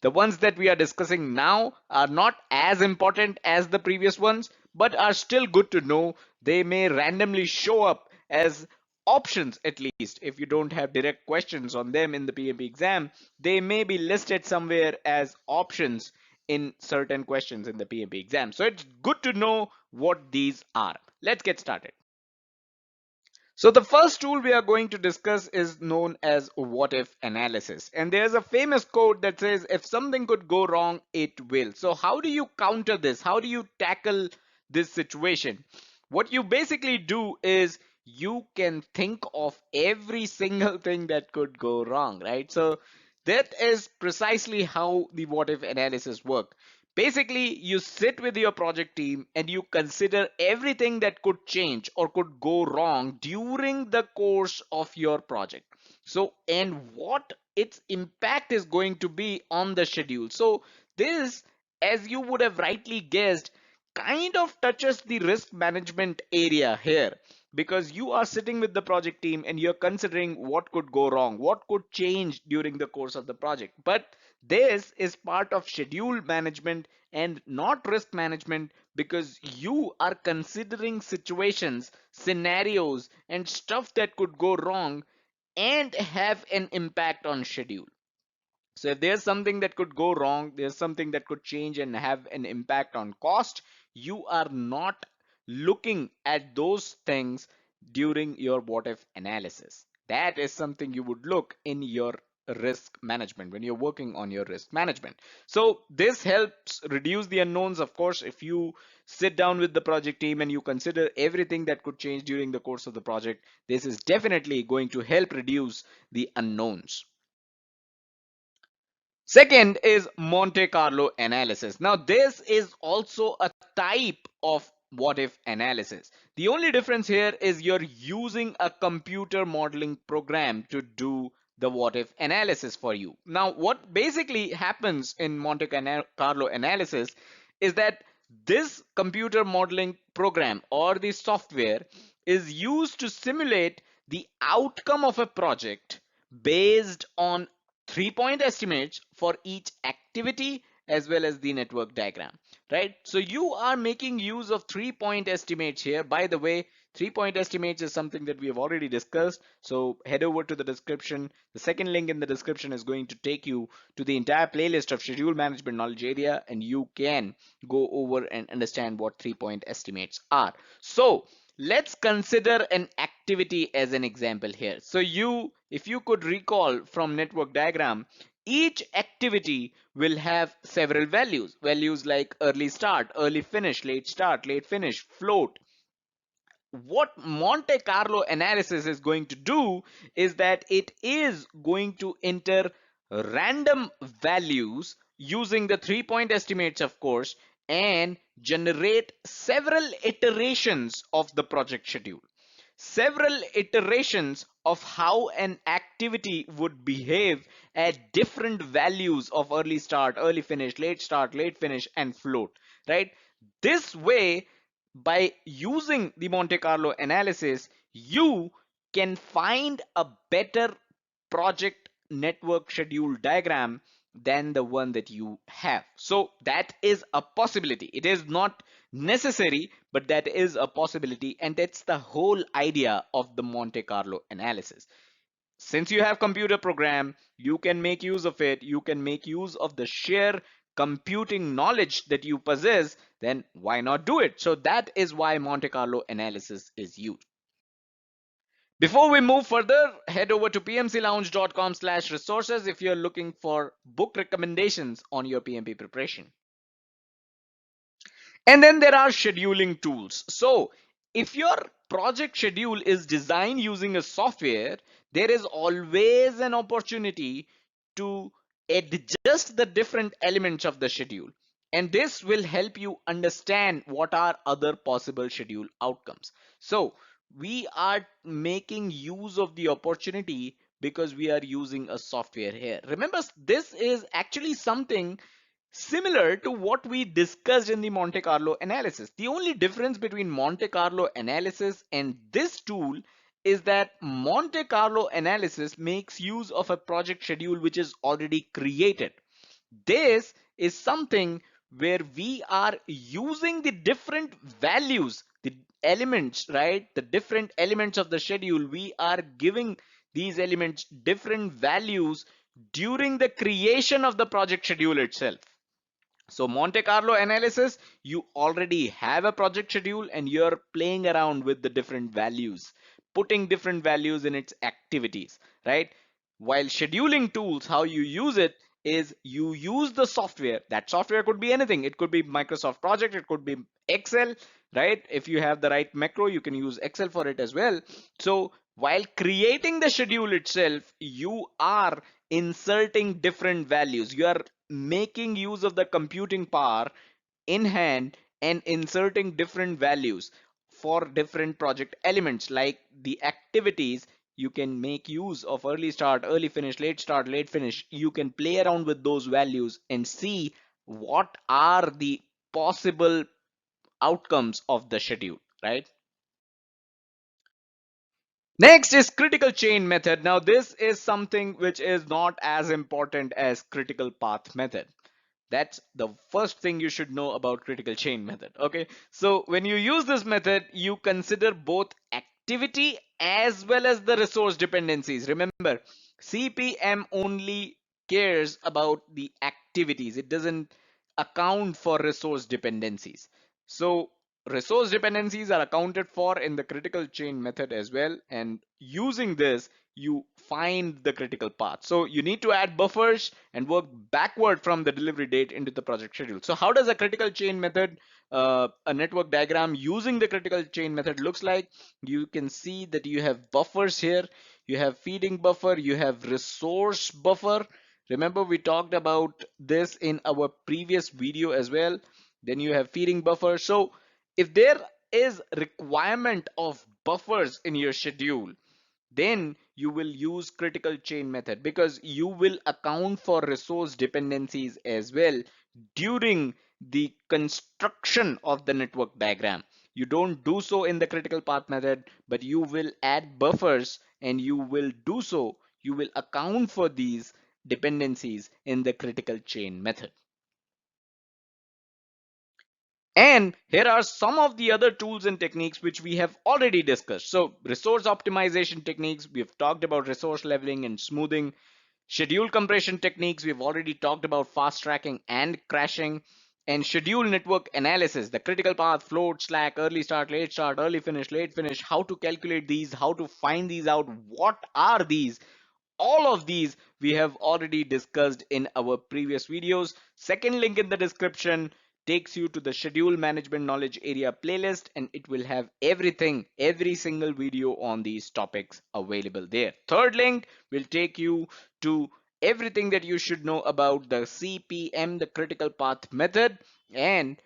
Speaker 2: The ones that we are discussing now are not as important as the previous ones, but are still good to know. They may randomly show up as options, at least if you don't have direct questions on them in the PMP exam. They may be listed somewhere as options in certain questions in the PMP exam. So it's good to know what these are. Let's get started. So the first tool we are going to discuss is known as what if analysis. And there's a famous quote that says, if something could go wrong, it will. So how do you counter this? How do you tackle this situation? What you basically do is you can think of every single thing that could go wrong, right? So that is precisely how the what if analysis work. Basically, you sit with your project team and you consider everything that could change or could go wrong during the course of your project. So, and what its impact is going to be on the schedule. So, this, as you would have rightly guessed, kind of touches the risk management area here, because you are sitting with the project team and you're considering what could go wrong, what could change during the course of the project. But this is part of schedule management and not risk management, because you are considering situations, scenarios, and stuff that could go wrong and have an impact on schedule. So if there's something that could go wrong, there's something that could change and have an impact on cost, you are not looking at those things during your what if analysis. That is something you would look in your risk management when you're working on your risk management. So this helps reduce the unknowns. Of course, if you sit down with the project team and you consider everything that could change during the course of the project, this is definitely going to help reduce the unknowns. Second is Monte Carlo analysis. Now, this is also a type of what if analysis. The only difference here is you're using a computer modeling program to do the what if analysis for you. Now, what basically happens in Monte Carlo analysis is that this computer modeling program or the software is used to simulate the outcome of a project based on 3-point estimates for each activity as well as the network diagram, right? So you are making use of 3-point estimates here. By the way, 3-point estimates is something that we have already discussed. So head over to the description. The second link in the description is going to take you to the entire playlist of schedule management knowledge area, and you can go over and understand what 3-point estimates are. So let's consider an activity as an example here. So if you could recall from network diagram, each activity will have several values like early start, early finish, late start, late finish, float. What Monte Carlo analysis is going to do is that it is going to enter random values using the 3-point estimates, of course, and generate several iterations of the project schedule, several iterations of how an activity would behave at different values of early start, early finish, late finish, and float, right? This way, by using the Monte Carlo analysis, you can find a better project network schedule diagram than the one that you have. So that is a possibility. It is not necessary, but that is a possibility, and that's the whole idea of the Monte Carlo analysis. Since you have computer program, you can make use of it, you can make use of the sheer computing knowledge that you possess, then why not do it? So that is why Monte Carlo analysis is used. Before we move further, head over to pmclounge.com/resources if you're looking for book recommendations on your PMP preparation. And then there are scheduling tools. So if your project schedule is designed using a software, there is always an opportunity to adjust the different elements of the schedule. And this will help you understand what are other possible schedule outcomes. So we are making use of the opportunity because we are using a software here. Remember, this is actually something similar to what we discussed in the Monte Carlo analysis. The only difference between Monte Carlo analysis and this tool is that Monte Carlo analysis makes use of a project schedule which is already created. This is something where we are using the different values, the elements, right? The different elements of the schedule. We are giving these elements different values during the creation of the project schedule itself. So Monte Carlo analysis, you already have a project schedule and you're playing around with the different values, putting different values in its activities, right? While scheduling tools, how you use it is you use the software. That software could be anything. It could be Microsoft Project, it could be Excel, right? If you have the right macro, you can use Excel for it as well. So while creating the schedule itself, you are inserting different values. You are making use of the computing power in hand and inserting different values for different project elements. Like the activities, you can make use of early start, early finish, late finish. You can play around with those values and see what are the possible outcomes of the schedule, right? Next is critical chain method. Now this is something which is not as important as critical path method. That's the first thing you should know about critical chain method. Okay, so when you use this method, you consider both activity as well as the resource dependencies. Remember, CPM only cares about the activities. It doesn't account for resource dependencies. So resource dependencies are accounted for in the critical chain method as well, and using this you find the critical path. So you need to add buffers and work backward from the delivery date into the project schedule. So how does a critical chain method, a network diagram using the critical chain method looks like? You can see that you have buffers here, you have feeding buffer, you have resource buffer. Remember we talked about this in our previous video as well. Then you have feeding buffer. So if there is requirement of buffers in your schedule, then you will use critical chain method, because you will account for resource dependencies as well during the construction of the network diagram. You don't do so in the critical path method, but you will add buffers and you will do so. You will account for these dependencies in the critical chain method. And here are some of the other tools and techniques which we have already discussed. So resource optimization techniques, we've talked about resource leveling and smoothing. Schedule compression techniques, we've already talked about fast tracking and crashing. And schedule network analysis, the critical path, float, slack, early start, early finish, late finish, how to calculate these, how to find these out, what are these? All of these we have already discussed in our previous videos. Second link in the description takes you to the schedule management knowledge area playlist, and it will have everything, every single video on these topics available there. Third link will take you to everything that you should know about the CPM, the critical path method, and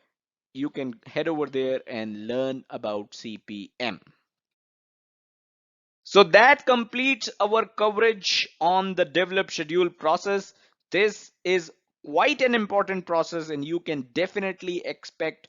Speaker 2: you can head over there and learn about CPM. So that completes our coverage on the develop schedule process. This is quite an important process, and you can definitely expect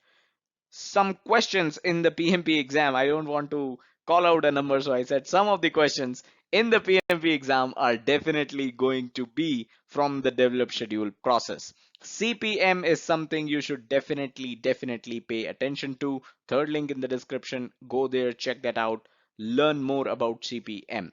Speaker 2: some questions in the PMP exam. I don't want to call out a number, so I said some of the questions in the PMP exam are definitely going to be from the develop schedule process. CPM is something you should definitely pay attention to. Third link in the description, go there, check that out, learn more about CPM.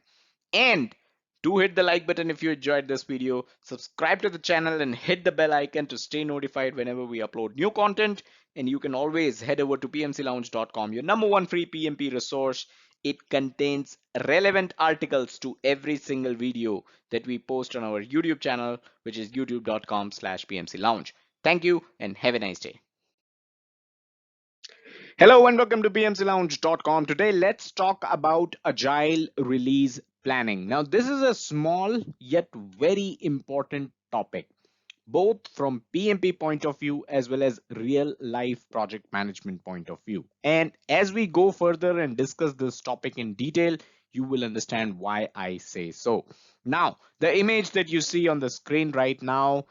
Speaker 2: And do hit the like button if you enjoyed this video, subscribe to the channel and hit the bell icon to stay notified whenever we upload new content. And you can always head over to pmclounge.com, your number one free PMP resource. It contains relevant articles to every single video that we post on our YouTube channel, which is youtube.com/pmclounge. Thank you and have a nice day. Hello and welcome to pmclounge.com. Today, let's talk about Agile release planning. Now, this is a small yet very important topic, both from PMP point of view as well as real life project management point of view. And as we go further and discuss this topic in detail, you will understand why I say so. Now, the image that you see on the screen right now,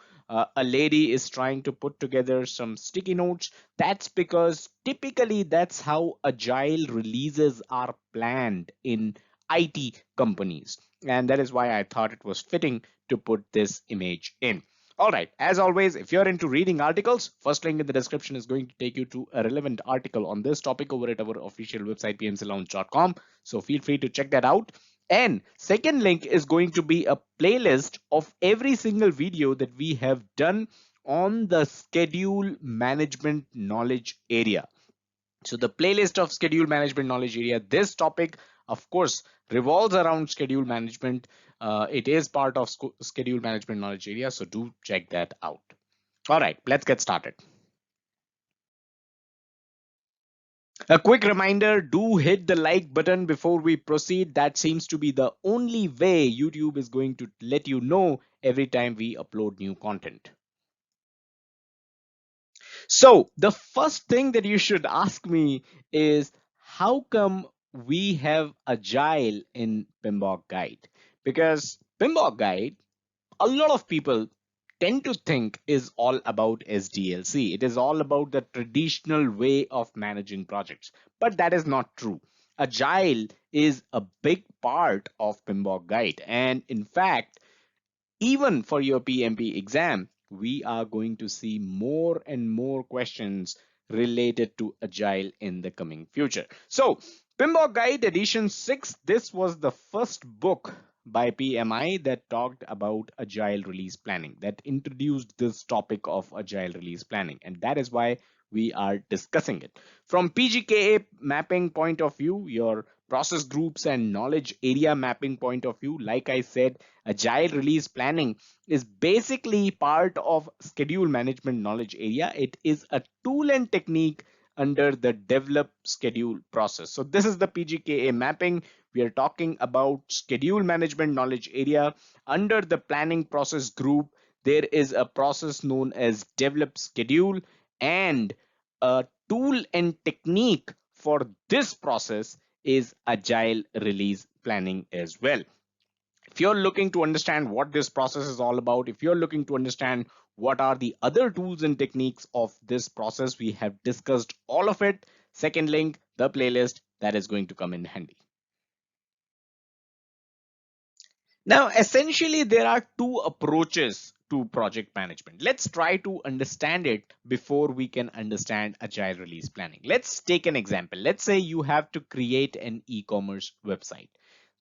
Speaker 2: a lady is trying to put together some sticky notes. That's because typically that's how agile releases are planned in IT companies. And that is why I thought it was fitting to put this image in. All right, as always, if you're into reading articles, first link in the description is going to take you to a relevant article on this topic over at our official website, pmclounge.com. So feel free to check that out. And second link is going to be a playlist of every single video that we have done on the schedule management knowledge area. So the playlist of schedule management knowledge area, this topic, of course, revolves around schedule management. It is part of schedule management knowledge area, so do check that out. All right, let's get started. A quick reminder, do hit the like button before we proceed. That seems to be the only way YouTube is going to let you know every time we upload new content. So the first thing that you should ask me is, how come we have Agile in PMBOK Guide? Because PMBOK Guide, a lot of people tend to think is all about SDLC. It is all about the traditional way of managing projects, but that is not true. Agile is a big part of PMBOK Guide, and in fact, even for your PMP exam, we are going to see more and more questions related to Agile in the coming future. So, PMBOK Guide Edition 6, this was the first book by PMI that talked about Agile release planning, that introduced this topic of Agile release planning. And that is why we are discussing it. From PGKA mapping point of view, your process groups and knowledge area mapping point of view, like I said, Agile release planning is basically part of schedule management knowledge area. It is a tool and technique under the develop schedule process. So this is the PGKA mapping. We are talking about schedule management knowledge area. Under the planning process group, there is a process known as develop schedule, and a tool and technique for this process is agile release planning as well. If you're looking to understand what this process is all about, if you're looking to understand what are the other tools and techniques of this process, we have discussed all of it. Second link, the playlist, that is going to come in handy. Now, essentially, there are two approaches to project management. Let's try to understand it before we can understand agile release planning. Let's take an example. Let's say you have to create an e-commerce website.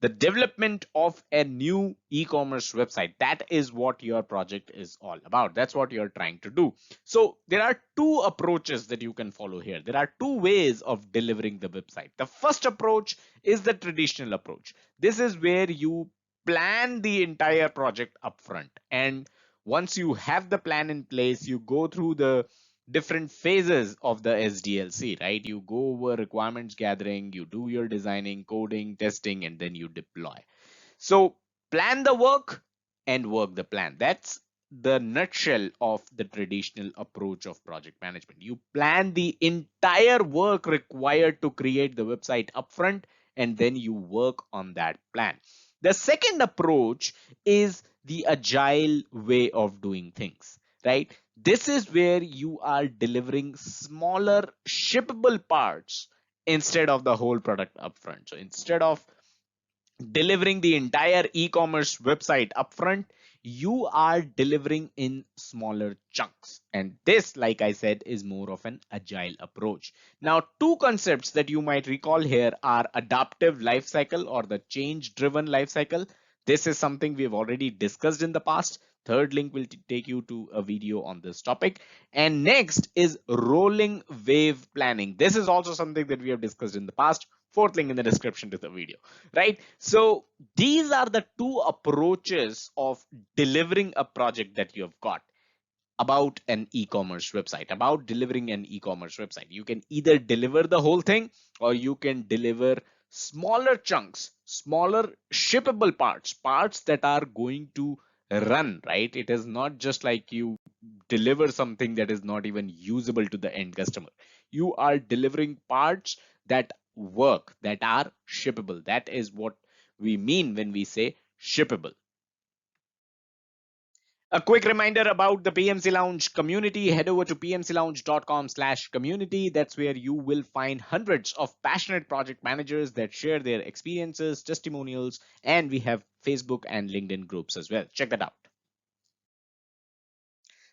Speaker 2: The development of a new e-commerce website, that is what your project is all about. That's what you're trying to do. So there are two approaches that you can follow here. There are two ways of delivering the website. The first approach is the traditional approach. This is where you plan the entire project upfront, and once you have the plan in place, you go through the different phases of the SDLC, right? You go over requirements gathering, you do your designing, coding, testing, and then you deploy. So plan the work and work the plan. That's the nutshell of the traditional approach of project management. You plan the entire work required to create the website upfront, and then you work on that plan. The second approach is the agile way of doing things, right? This is where you are delivering smaller shippable parts instead of the whole product upfront. So instead of delivering the entire e-commerce website upfront, you are delivering in smaller chunks. And this, like I said, is more of an agile approach. Now, two concepts that you might recall here are adaptive lifecycle or the change driven lifecycle. This is something we've already discussed in the past. Third link will take you to a video on this topic. And next is rolling wave planning. This is also something that we have discussed in the past. Fourth link in the description to the video, right? So these are the two approaches of delivering a project that you have got about an e-commerce website, about delivering an e-commerce website. You can either deliver the whole thing or you can deliver smaller chunks, smaller shippable parts, parts that are going to run, right? It is not just like you deliver something that is not even usable to the end customer. You are delivering parts that work, that are shippable. That is what we mean when we say shippable. A quick reminder about the PMC Lounge community. Head over to pmclounge.com/community. That's where you will find hundreds of passionate project managers that share their experiences, testimonials, and we have Facebook and LinkedIn groups as well. Check that out.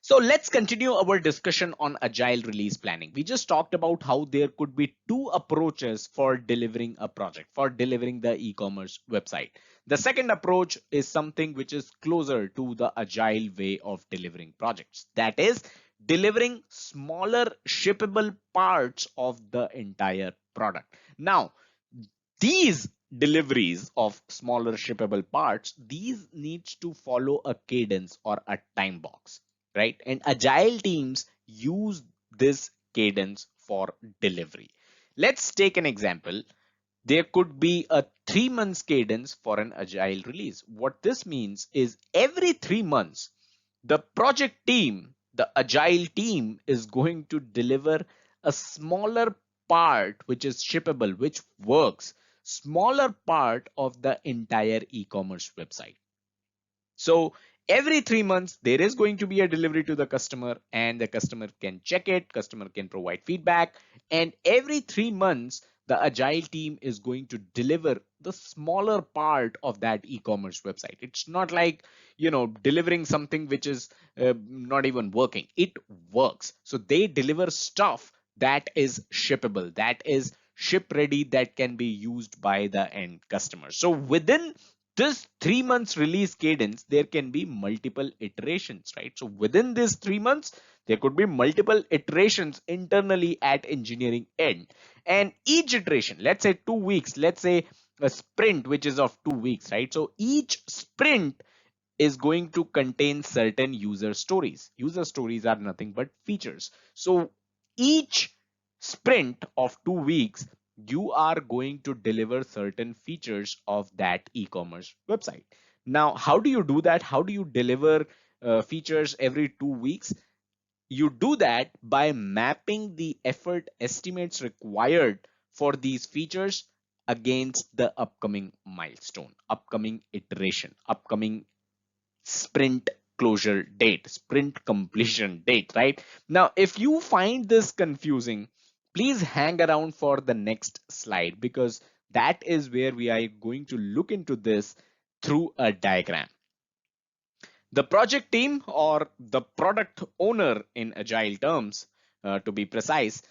Speaker 2: So let's continue our discussion on agile release planning. We just talked about how there could be two approaches for delivering a project, for delivering the e-commerce website. The second approach is something which is closer to the agile way of delivering projects. That is delivering smaller shippable parts of the entire product. Now, these deliveries of smaller shippable parts, these needs to follow a cadence or a time box, right? And agile teams use this cadence for delivery. Let's take an example. There could be a 3 months cadence for an agile release. What this means is every 3 months, the project team, the agile team is going to deliver a smaller part which is shippable, which works, smaller part of the entire e-commerce website. So every 3 months, there is going to be a delivery to the customer and the customer can check it, customer can provide feedback. And every 3 months, the agile team is going to deliver the smaller part of that e-commerce website. It's not like, delivering something which is not even working. It works. So they deliver stuff that is shippable, that is ship ready, that can be used by the end customer. So within this 3 months release cadence, there can be multiple iterations, right? So within this 3 months, there could be multiple iterations internally at engineering end. And each iteration, let's say 2 weeks, let's say a sprint, which is of 2 weeks, right? So each sprint is going to contain certain user stories. User stories are nothing but features. So each sprint of 2 weeks, you are going to deliver certain features of that e-commerce website. Now, how do you do that? How do you deliver features every 2 weeks? You do that by mapping the effort estimates required for these features against the upcoming milestone, upcoming iteration, upcoming sprint closure date, sprint completion date, right? Now, if you find this confusing, please hang around for the next slide because that is where we are going to look into this through a diagram. The project team or the product owner in agile terms, to be precise,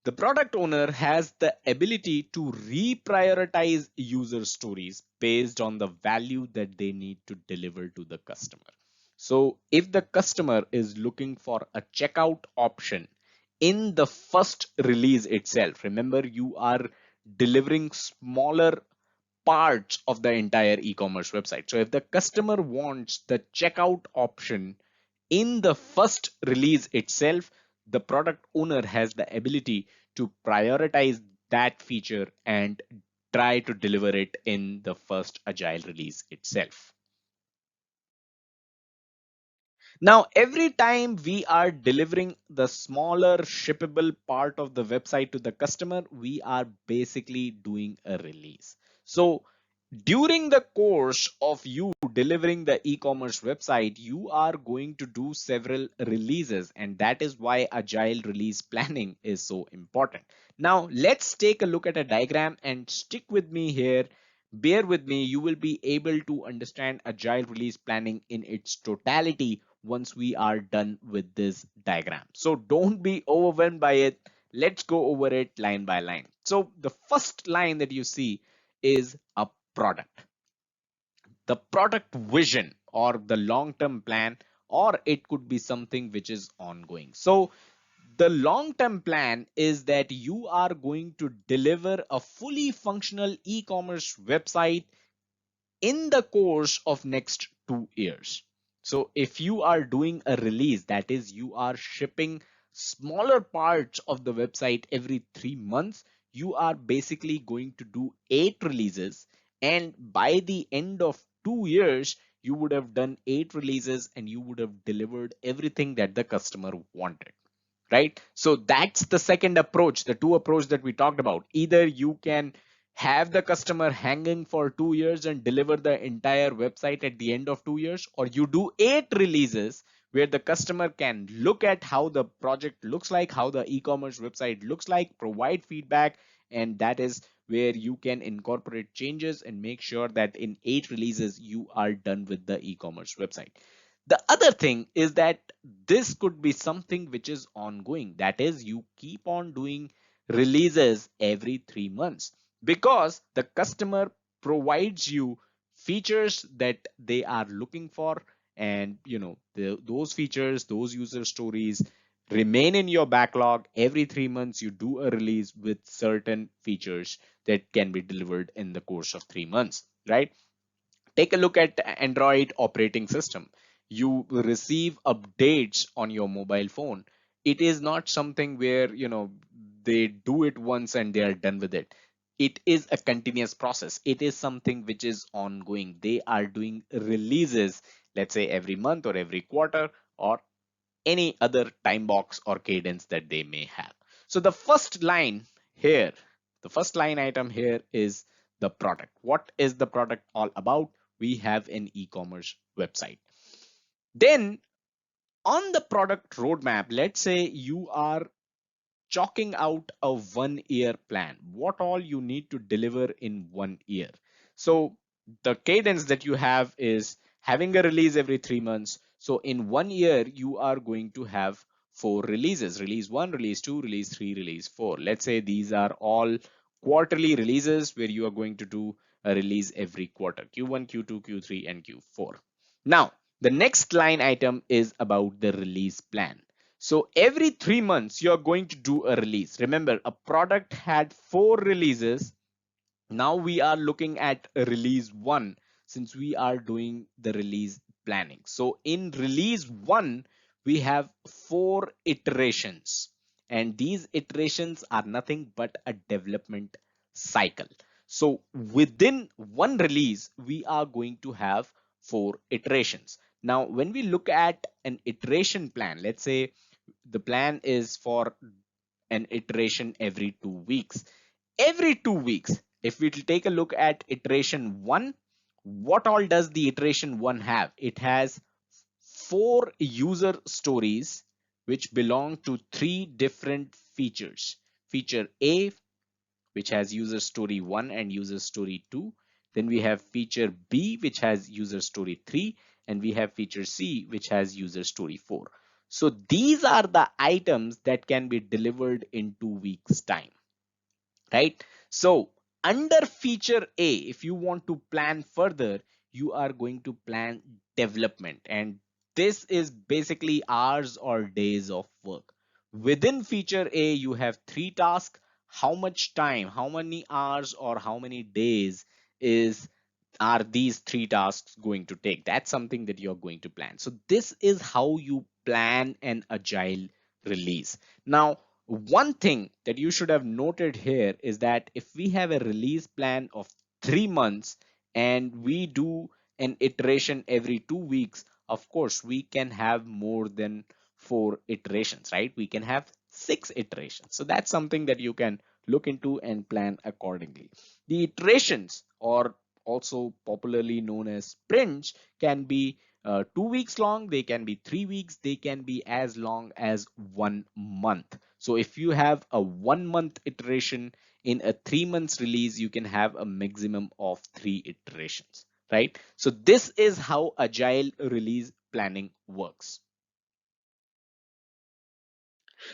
Speaker 2: the product owner has the ability to reprioritize user stories based on the value that they need to deliver to the customer. So if the customer is looking for a checkout option in the first release itself, remember you are delivering smaller parts of the entire e-commerce website. So if the customer wants the checkout option in the first release itself, the product owner has the ability to prioritize that feature and try to deliver it in the first agile release itself. Now, every time we are delivering the smaller shippable part of the website to the customer, we are basically doing a release. So during the course of you delivering the e-commerce website, you are going to do several releases, and that is why agile release planning is so important. Now, let's take a look at a diagram and stick with me here. Bear with me, you will be able to understand agile release planning in its totality once we are done with this diagram. So don't be overwhelmed by it. Let's go over it line by line. So the first line that you see is a product, the product vision or the long-term plan, or it could be something which is ongoing. So the long-term plan is that you are going to deliver a fully functional e-commerce website in the course of next 2 years. So if you are doing a release, that is you are shipping smaller parts of the website every 3 months, you are basically going to do 8 releases. And by the end of 2 years, you would have done 8 releases and you would have delivered everything that the customer wanted, right? So that's the second approach, the two approach that we talked about. Either you can have the customer hanging for 2 years and deliver the entire website at the end of 2 years, or you do 8 releases where the customer can look at how the project looks like, how the e-commerce website looks like, provide feedback, and that is where you can incorporate changes and make sure that in 8 releases you are done with the e-commerce website. The other thing is that this could be something which is ongoing. That is, you keep on doing releases every 3 months because the customer provides you features that they are looking for, and those features, those user stories remain in your backlog. Every 3 months you do a release with certain features that can be delivered in the course of 3 months, right? Take a look at Android operating system. You receive updates on your mobile phone. It is not something where they do it once and they are done with it. It is a continuous process. It is something which is ongoing. They are doing releases, let's say every month or every quarter, or any other time box or cadence that they may have. So the first line here, the first line item here is the product. What is the product all about? We have an e-commerce website. Then on the product roadmap, let's say you are chalking out a 1 year plan, what all you need to deliver in 1 year. So the cadence that you have is having a release every 3 months. So in 1 year, you are going to have 4 releases: release 1, release 2, release 3, release 4. Let's say these are all quarterly releases where you are going to do a release every quarter: Q1, Q2, Q3, and Q4. Now, the next line item is about the release plan. So every 3 months, you're going to do a release. Remember, a product had 4 releases. Now we are looking at a release 1 since we are doing the release planning. So in release 1, we have 4 iterations. And these iterations are nothing but a development cycle. So within one release, we are going to have 4 iterations. Now, when we look at an iteration plan, let's say the plan is for an iteration every 2 weeks. Every 2 weeks, if we take a look at iteration 1, what all does the iteration 1 have? It has 4 user stories which belong to 3 different features. Feature A, which has user story 1 and user story 2. Then we have feature B, which has user story 3, and we have feature C, which has user story 4. So these are the items that can be delivered in 2 weeks time, right? So under feature A, if you want to plan further, you are going to plan development, and this is basically hours or days of work. Within feature A, you have 3 tasks. How much time, how many hours, or how many days is are these 3 tasks going to take? That's something that you're going to plan. So this is how you plan an agile release. Now, one thing that you should have noted here is that if we have a release plan of 3 months and we do an iteration every 2 weeks, of course, we can have more than 4 iterations, right? We can have 6 iterations. So that's something that you can look into and plan accordingly. The iterations, or also popularly known as sprints, can be 2 weeks long, they can be 3 weeks, they can be as long as 1 month. So if you have a 1 month iteration in a 3 months release, you can have a maximum of 3 iterations, right? So this is how agile release planning works.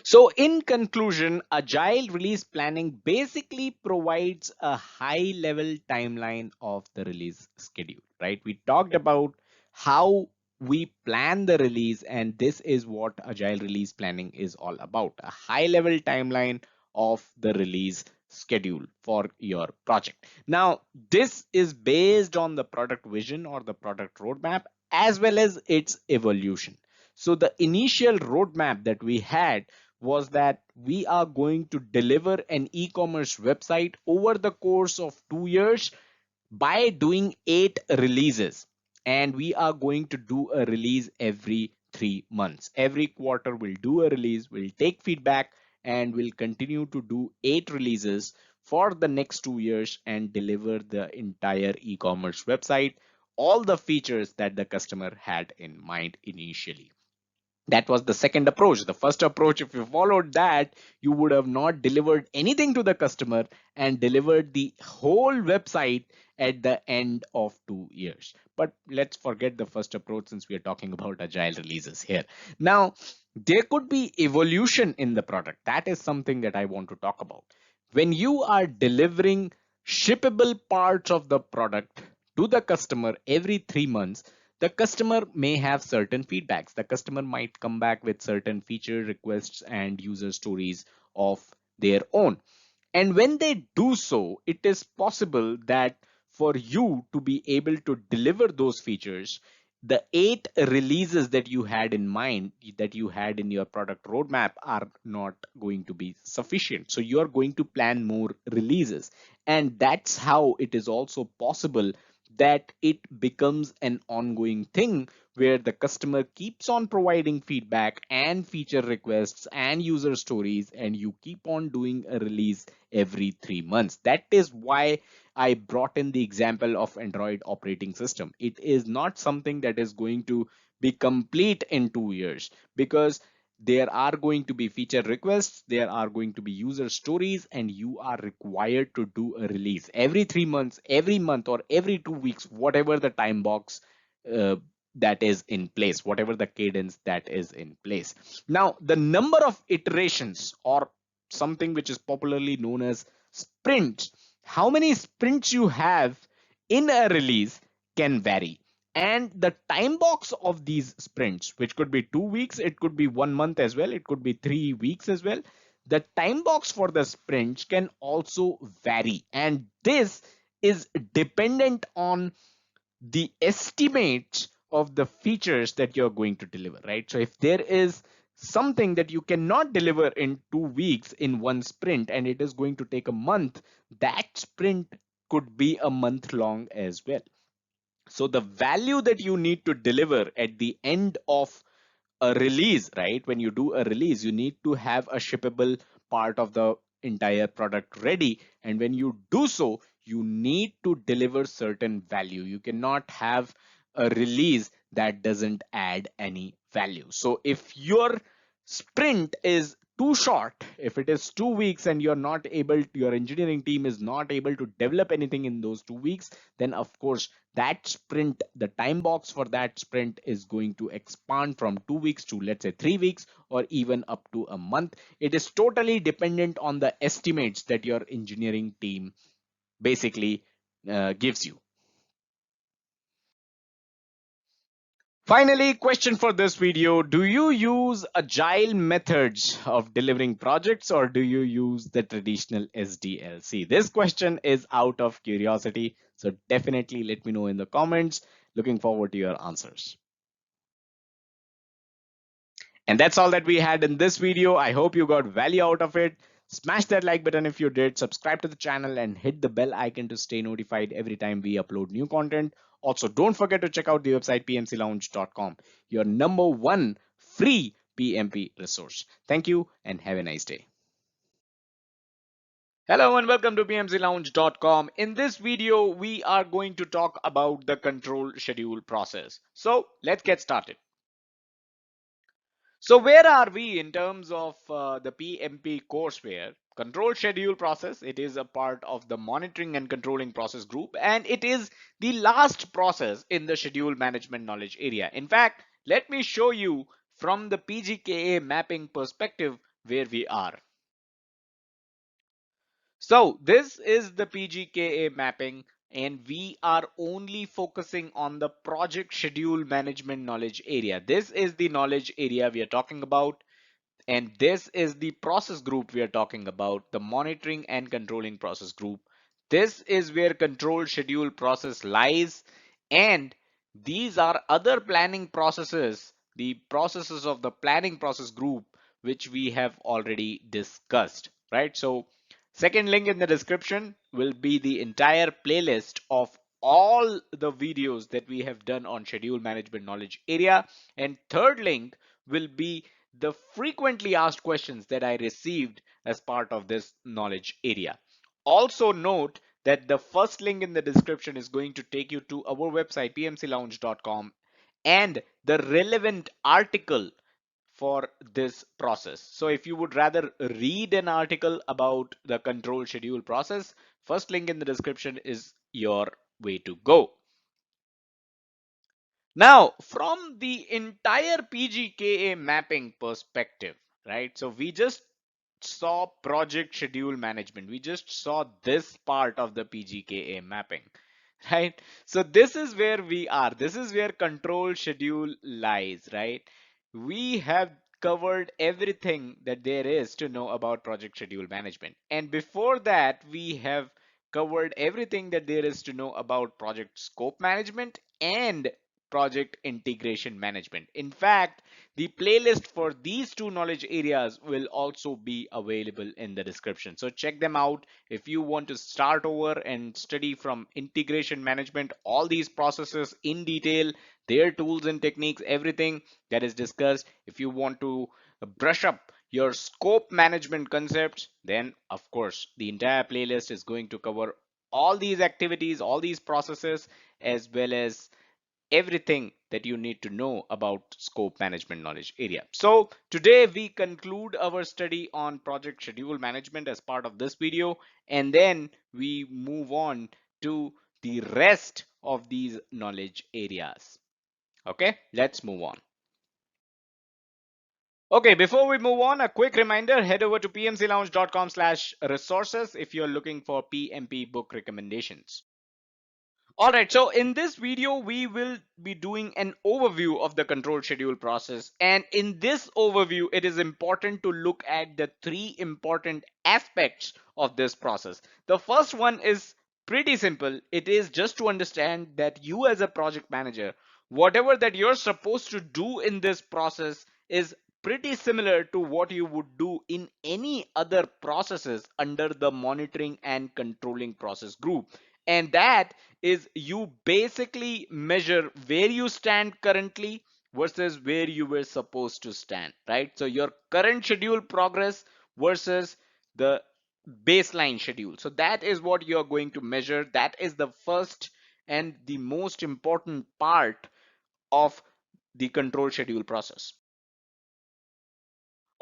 Speaker 2: So in conclusion, agile release planning basically provides a high level timeline of the release schedule, right? We talked about how we plan the release, and this is what agile release planning is all about: a high level timeline of the release schedule for your project. Now, this is based on the product vision or the product roadmap as well as its evolution. So the initial roadmap that we had was that we are going to deliver an e-commerce website over the course of 2 years by doing 8 releases. And we are going to do a release every 3 months. Every quarter we'll do a release, we'll take feedback, and we'll continue to do 8 releases for the next 2 years and deliver the entire e-commerce website, all the features that the customer had in mind initially. That was the second approach. The first approach, if you followed that, you would have not delivered anything to the customer and delivered the whole website at the end of 2 years. But let's forget the first approach since we are talking about agile releases here. Now, there could be evolution in the product. That is something that I want to talk about. When you are delivering shippable parts of the product to the customer every 3 months, the customer may have certain feedbacks. The customer might come back with certain feature requests and user stories of their own. And when they do so, it is possible that for you to be able to deliver those features, the 8 releases that you had in mind, that you had in your product roadmap, are not going to be sufficient. So you're going to plan more releases. And that's how it is also possible that it becomes an ongoing thing where the customer keeps on providing feedback and feature requests and user stories, and you keep on doing a release every 3 months. That is why I brought in the example of Android operating system. It is not something that is going to be complete in 2 years, because there are going to be feature requests, there are going to be user stories, and you are required to do a release every 3 months, every month, or every 2 weeks, whatever the time box uh, that is in place, whatever the cadence that is in place. Now, the number of iterations, or something which is popularly known as sprints, how many sprints you have in a release can vary. And the time box of these sprints, which could be 2 weeks, it could be 1 month as well, it could be 3 weeks as well. The time box for the sprints can also vary. And this is dependent on the estimates of the features that you're going to deliver, right? So if there is something that you cannot deliver in 2 weeks in one sprint and it is going to take a month, that sprint could be a month long as well. So the value that you need to deliver at the end of a release, right? When you do a release, you need to have a shippable part of the entire product ready. And when you do so, you need to deliver certain value. You cannot have a release that doesn't add any value. So if your sprint is too short, if it is 2 weeks and you're not able, your engineering team is not able to develop anything in those 2 weeks, then of course that sprint, the time box for that sprint is going to expand from 2 weeks to, let's say, 3 weeks, or even up to a month. It is totally dependent on the estimates that your engineering team basically gives you. Finally, question for this video: do you use agile methods of delivering projects, or do you use the traditional SDLC? This question is out of curiosity, so definitely let me know in the comments. Looking forward to your answers. And that's all that we had in this video. I hope you got value out of it. Smash that like button if you did, subscribe to the channel, and hit the bell icon to stay notified every time we upload new content. Also, don't forget to check out the website pmclounge.com, your #1 free PMP resource. Thank you and have a nice day. Hello and welcome to pmclounge.com. In this video, we are going to talk about the control schedule process. So let's get started. So where are we in terms of the PMP courseware? Control schedule process, it is a part of the monitoring and controlling process group, and it is the last process in the schedule management knowledge area. In fact, let me show you from the PGKA mapping perspective where we are. So this is the PGKA mapping, and we are only focusing on the project schedule management knowledge area. This is the knowledge area we are talking about. And this is the process group we are talking about, the monitoring and controlling process group. This is where control schedule process lies. And these are other planning processes, the processes of the planning process group, which we have already discussed, right? So second link in the description will be the entire playlist of all the videos that we have done on schedule management knowledge area. And third link will be the frequently asked questions that I received as part of this knowledge area. Also note that the first link in the description is going to take you to our website pmclounge.com, and the relevant article for this process. So if you would rather read an article about the control schedule process, first link in the description is your way to go. Now, from the entire PGKA mapping perspective, right? So we just saw project schedule management. We just saw this part of the PGKA mapping, right? So this is where we are. This is where control schedule lies, right? We have covered everything that there is to know about project schedule management. And before that, we have covered everything that there is to know about project scope management and project integration management. In fact, the playlist for these two knowledge areas will also be available in the description. So check them out if you want to start over and study from integration management, all these processes in detail, their tools and techniques, everything that is discussed. If you want to brush up your scope management concepts, then of course the entire playlist is going to cover all these activities, all these processes, as well as everything that you need to know about scope management knowledge area. So today we conclude our study on project schedule management as part of this video, and then we move on to the rest of these knowledge areas. Okay, let's move on. Okay, before we move on, a quick reminder, head over to pmclounge.com/resources if you're looking for PMP book recommendations. All right, so in this video, we will be doing an overview of the control schedule process. And in this overview, it is important to look at the three important aspects of this process. The first one is pretty simple. It is just to understand that you as a project manager, whatever that you're supposed to do in this process is pretty similar to what you would do in any other processes under the monitoring and controlling process group. And that is you basically measure where you stand currently versus where you were supposed to stand, right? So your current schedule progress versus the baseline schedule. So that is what you're going to measure. That is the first and the most important part of the control schedule process.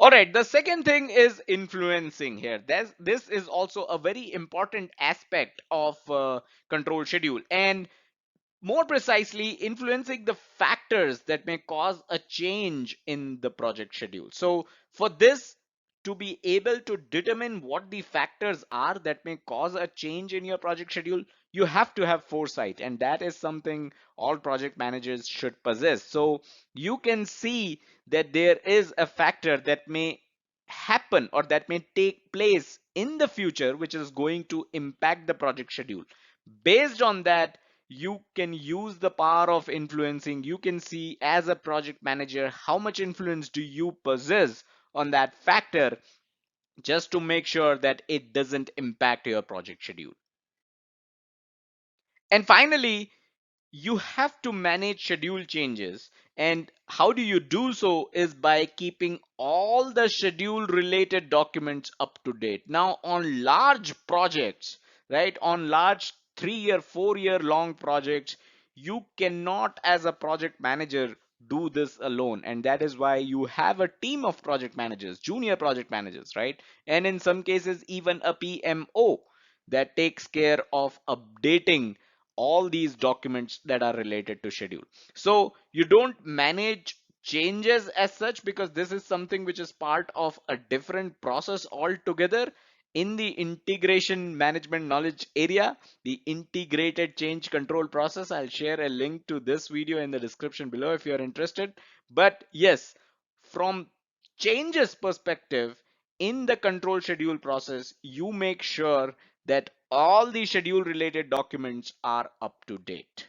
Speaker 2: All right, the second thing is influencing here. This is also a very important aspect of control schedule, and more precisely influencing the factors that may cause a change in the project schedule. So for this to be able to determine what the factors are that may cause a change in your project schedule, you have to have foresight, and that is something all project managers should possess. So you can see that there is a factor that may happen or that may take place in the future which is going to impact the project schedule. Based on that, you can use the power of influencing. You can see as a project manager how much influence do you possess on that factor just to make sure that it doesn't impact your project schedule. And finally, you have to manage schedule changes, and how do you do so is by keeping all the schedule related documents up to date. Now on large projects, right, on large 3-year 4-year long projects, you cannot as a project manager do this alone, and that is why you have a team of project managers, junior project managers, right, and in some cases even a PMO that takes care of updating all these documents that are related to schedule. So you don't manage changes as such because this is something which is part of a different process altogether. In the integration management knowledge area, the integrated change control process, I'll share a link to this video in the description below if you're interested. But yes, from changes perspective, in the control schedule process, you make sure that all the schedule related documents are up to date.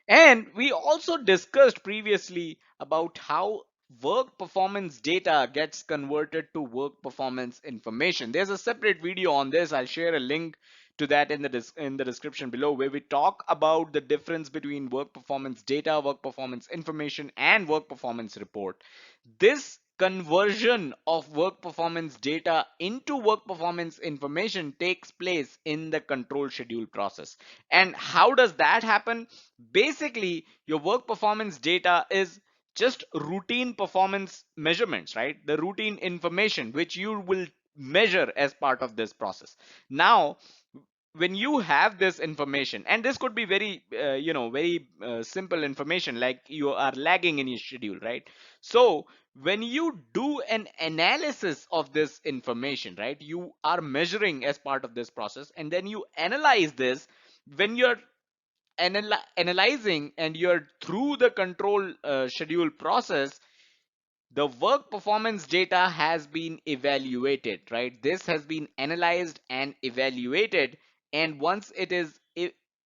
Speaker 2: And we also discussed previously about how work performance data gets converted to work performance information. There's a separate video on this. I'll share a link to that in the description below, where we talk about the difference between work performance data, work performance information, and work performance report. This conversion of work performance data into work performance information takes place in the control schedule process. And how does that happen? Basically, your work performance data is just routine performance measurements, right? The routine information which you will measure as part of this process. Now, when you have this information, and this could be very very simple information, like you are lagging in your schedule, right? So when you do an analysis of this information, right, you are measuring as part of this process, and then you analyze this. When you're analyzing and you're through the control schedule process, the work performance data has been evaluated, right? This has been analyzed and evaluated, and once it is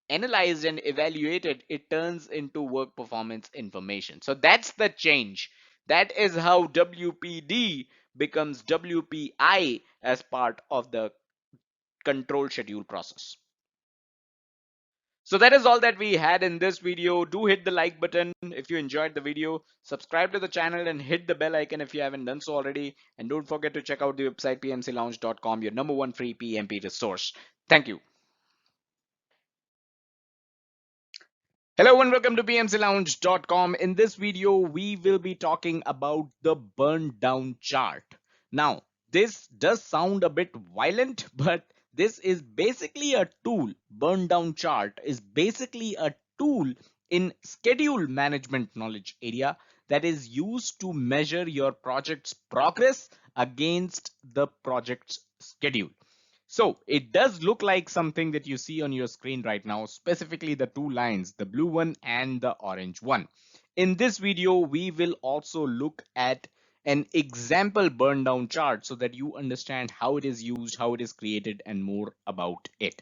Speaker 2: analyzed and evaluated, it turns into work performance information. So that's the change. That is how WPD becomes WPI as part of the control schedule process. So that is all that we had in this video. Do hit the like button if you enjoyed the video. Subscribe to the channel and hit the bell icon if you haven't done so already. And don't forget to check out the website pmclounge.com, your number one free PMP resource. Thank you. Hello and welcome to pmclounge.com. In this video, we will be talking about the Burndown Chart. Now, this does sound a bit violent, but this is basically a tool. Burndown Chart is basically a tool in schedule management knowledge area that is used to measure your project's progress against the project's schedule. So it does look like something that you see on your screen right now, specifically the two lines, the blue one and the orange one. In this video, we will also look at an example burn down chart so that you understand how it is used, how it is created, and more about it.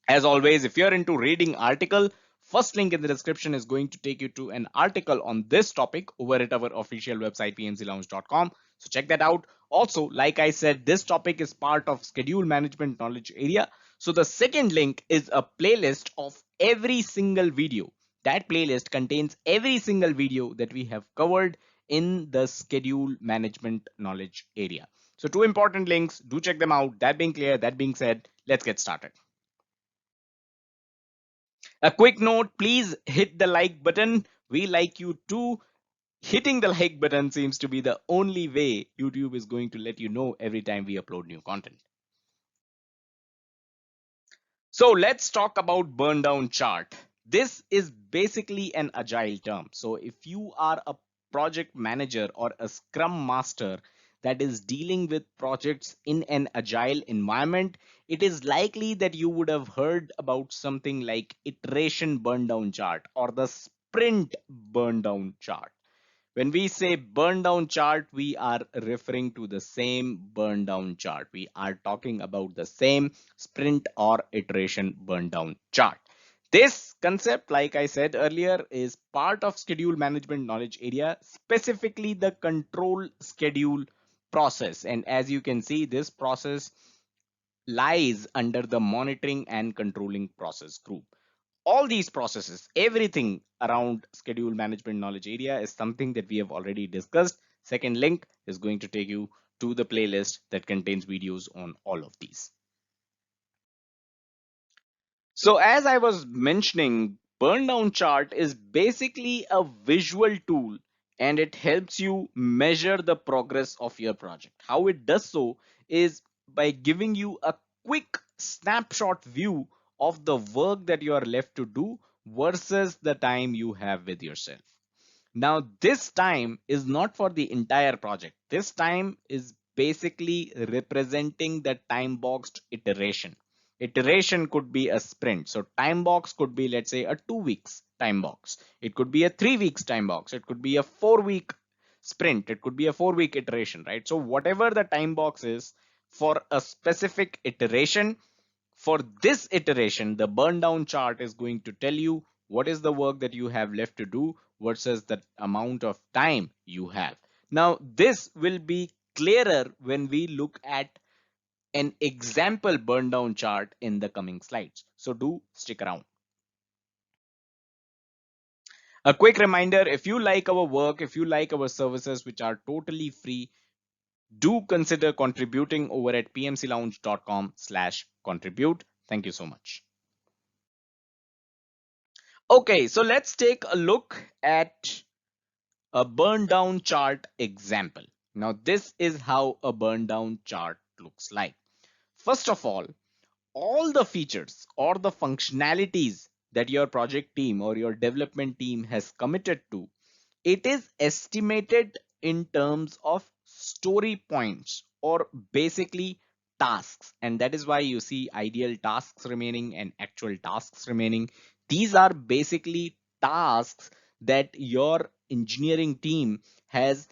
Speaker 2: As always, if you're into reading article, first link in the description is going to take you to an article on this topic over at our official website pmclounge.com. So check that out. Also, like I said, this topic is part of schedule management knowledge area. So the second link is a playlist of every single video. That playlist contains every single video that we have covered in the schedule management knowledge area. So two important links, do check them out. That being clear, that being said, let's get started. A quick note, please hit the like button. We like you too. Hitting the like button seems to be the only way YouTube is going to let you know every time we upload new content. So let's talk about Burndown Chart. This is basically an agile term. So if you are a project manager or a scrum master that is dealing with projects in an agile environment, it is likely that you would have heard about something like iteration burndown chart or the sprint burndown chart. When we say burn down chart, we are referring to the same burn down chart. We are talking about the same sprint or iteration burn down chart. This concept, like I said earlier, is part of schedule management knowledge area, specifically the control schedule process. And as you can see, this process lies under the monitoring and controlling process group. All these processes, everything around schedule management knowledge area is something that we have already discussed. Second link is going to take you to the playlist that contains videos on all of these. So as I was mentioning, Burndown Chart is basically a visual tool and it helps you measure the progress of your project. How it does so is by giving you a quick snapshot view of the work that you are left to do versus the time you have with yourself. Now, this time is not for the entire project. This time is basically representing the time boxed iteration. Iteration could be a sprint. So time box could be, let's say, a 2 weeks time box. It could be a 3 weeks time box. It could be a 4 week sprint. It could be a 4 week iteration, right? So whatever the time box is for a specific iteration, for this iteration, the burn down chart is going to tell you what is the work that you have left to do versus the amount of time you have. Now, this will be clearer when we look at an example burn down chart in the coming slides. So do stick around. A quick reminder, if you like our work, if you like our services, which are totally free, do consider contributing over at pmclounge.com/contribute. Thank you so much. Okay, so let's take a look at a burn down chart example. Now, this is how a burn down chart looks like. First of all the features or the functionalities that your project team or your development team has committed to, it is estimated in terms of story points or basically tasks. And that is why you see ideal tasks remaining and actual tasks remaining. These are basically tasks that your engineering team has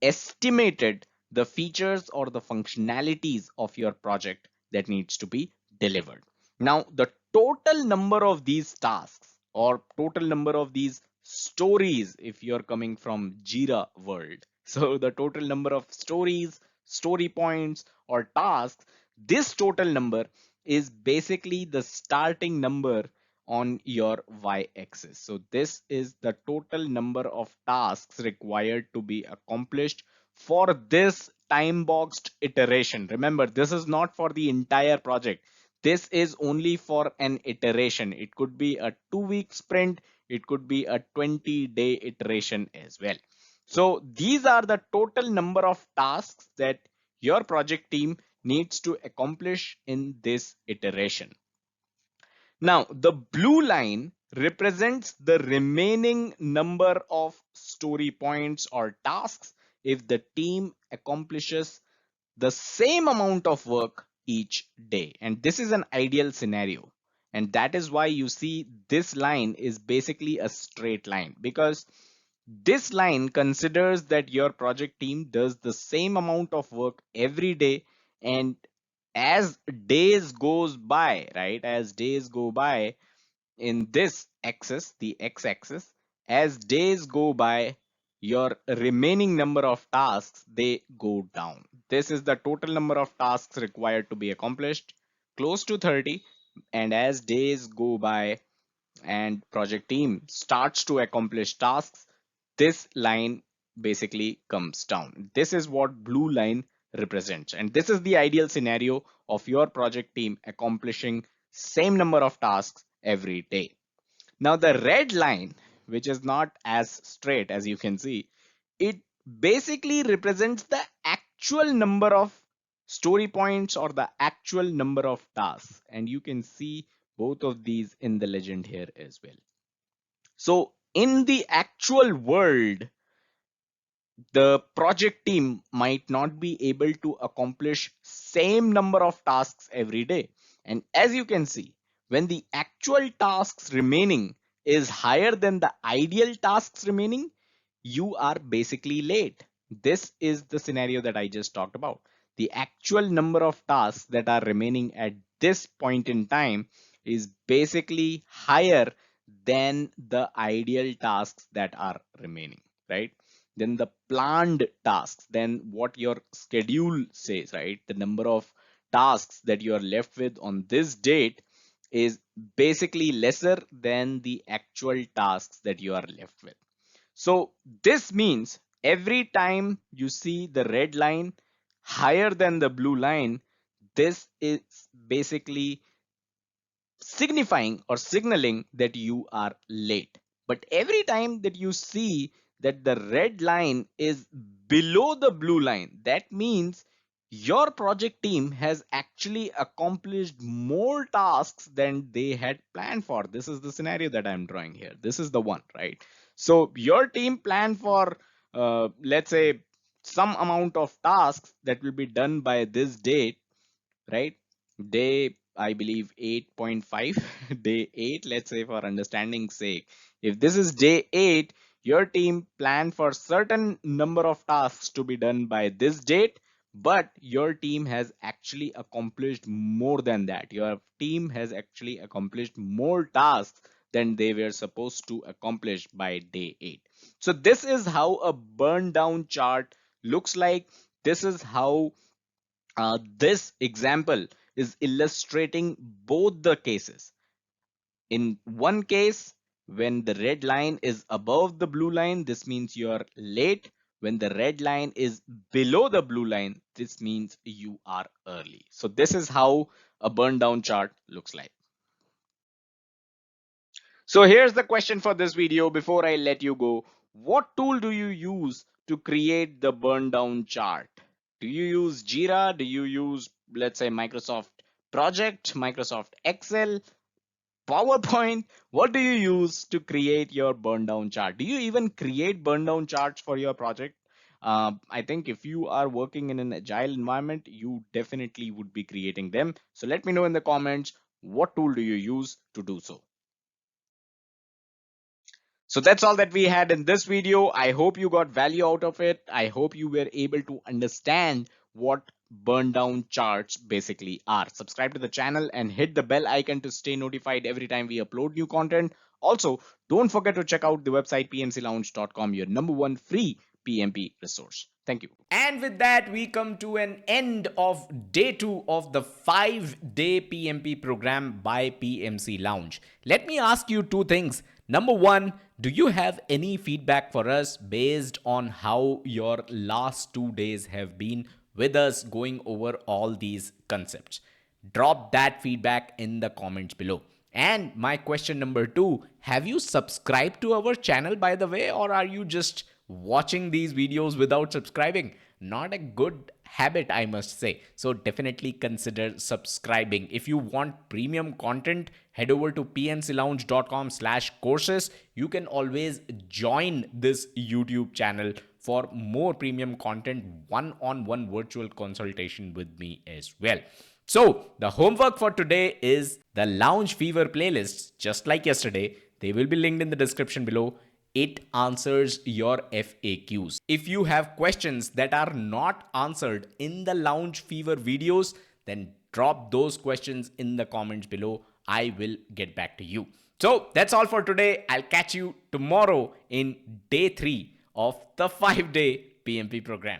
Speaker 2: estimated the features or the functionalities of your project that needs to be delivered. Now, the total number of these tasks or total number of these stories, if you're coming from Jira world, so the total number of stories, story points, or tasks, this total number is basically the starting number on your y-axis. So this is the total number of tasks required to be accomplished for this time boxed iteration. Remember, this is not for the entire project. This is only for an iteration. It could be a 2-week sprint. It could be a 20-day iteration as well. So these are the total number of tasks that your project team needs to accomplish in this iteration. Now, the blue line represents the remaining number of story points or tasks if the team accomplishes the same amount of work each day. And this is an ideal scenario. And that is why you see this line is basically a straight line, because this line considers that your project team does the same amount of work every day, and as days goes by, right, as days go by in this axis, the x-axis, as days go by, your remaining number of tasks, they go down. This is the total number of tasks required to be accomplished, close to 30. And as days go by and project team starts to accomplish tasks, this line basically comes down. This is what blue line represents, and this is the ideal scenario of your project team accomplishing same number of tasks every day. Now the red line, which is not as straight as you can see, it basically represents the actual number of story points or the actual number of tasks, and you can see both of these in the legend here as well. So in the actual world, the project team might not be able to accomplish same number of tasks every day. And as you can see, when the actual tasks remaining is higher than the ideal tasks remaining, you are basically late. This is the scenario that I just talked about. The actual number of tasks that are remaining at this point in time is basically higher than the ideal tasks that are remaining, right? Then the planned tasks, then what your schedule says, right? The number of tasks that you are left with on this date is basically lesser than the actual tasks that you are left with. So this means every time you see the red line higher than the blue line, this is basically signifying or signaling that you are late. But every time that you see that the red line is below the blue line, that means your project team has actually accomplished more tasks than they had planned for. This is the scenario that I'm drawing here. This is the one, right? So your team planned for, let's say, some amount of tasks that will be done by this date, right? Day, I believe 8.5, day 8, let's say for understanding sake. If this is day 8, your team planned for certain number of tasks to be done by this date, but your team has actually accomplished more than that. Your team has actually accomplished more tasks than they were supposed to accomplish by day 8. So this is how a burn down chart looks like. This is how this example is illustrating both the cases. In one case, when the red line is above the blue line, this means you're late. When the red line is below the blue line, this means you are early. So this is how a burn down chart looks like. So here's the question for this video before I let you go. What tool do you use to create the Burndown chart? Do you use Jira? Do you use, let's say, Microsoft Project, Microsoft Excel, PowerPoint? What do you use to create your Burndown chart? Do you even create Burndown charts for your project? I think if you are working in an agile environment, you definitely would be creating them. So let me know in the comments, what tool do you use to do so? So that's all that we had in this video. I hope you got value out of it. I hope you were able to understand what burn down charts basically are. Subscribe to the channel and hit the bell icon to stay notified every time we upload new content. Also, don't forget to check out the website pmclounge.com, your number one free PMP resource. Thank you.
Speaker 1: And with that, we come to an end of day 2 of the 5-day PMP program by PMC Lounge. Let me ask you two things. Number one, do you have any feedback for us based on how your last 2 days have been with us going over all these concepts? Drop that feedback in the comments below. And my question number two, have you subscribed to our channel by the way, or are you just watching these videos without subscribing? Not a good habit, I must say. So definitely consider subscribing. If you want premium content, head over to pmclounge.com/courses. You can always join this YouTube channel for more premium content, one-on-one virtual consultation with me as well. So, the homework for today is the Lounge Fever playlists, just like yesterday. They will be linked in the description below. It answers your FAQs. If you have questions that are not answered in the Lounge Fever videos, then drop those questions in the comments below. I will get back to you. So, that's all for today. I'll catch you tomorrow in day 3 of the 5-day PMP program.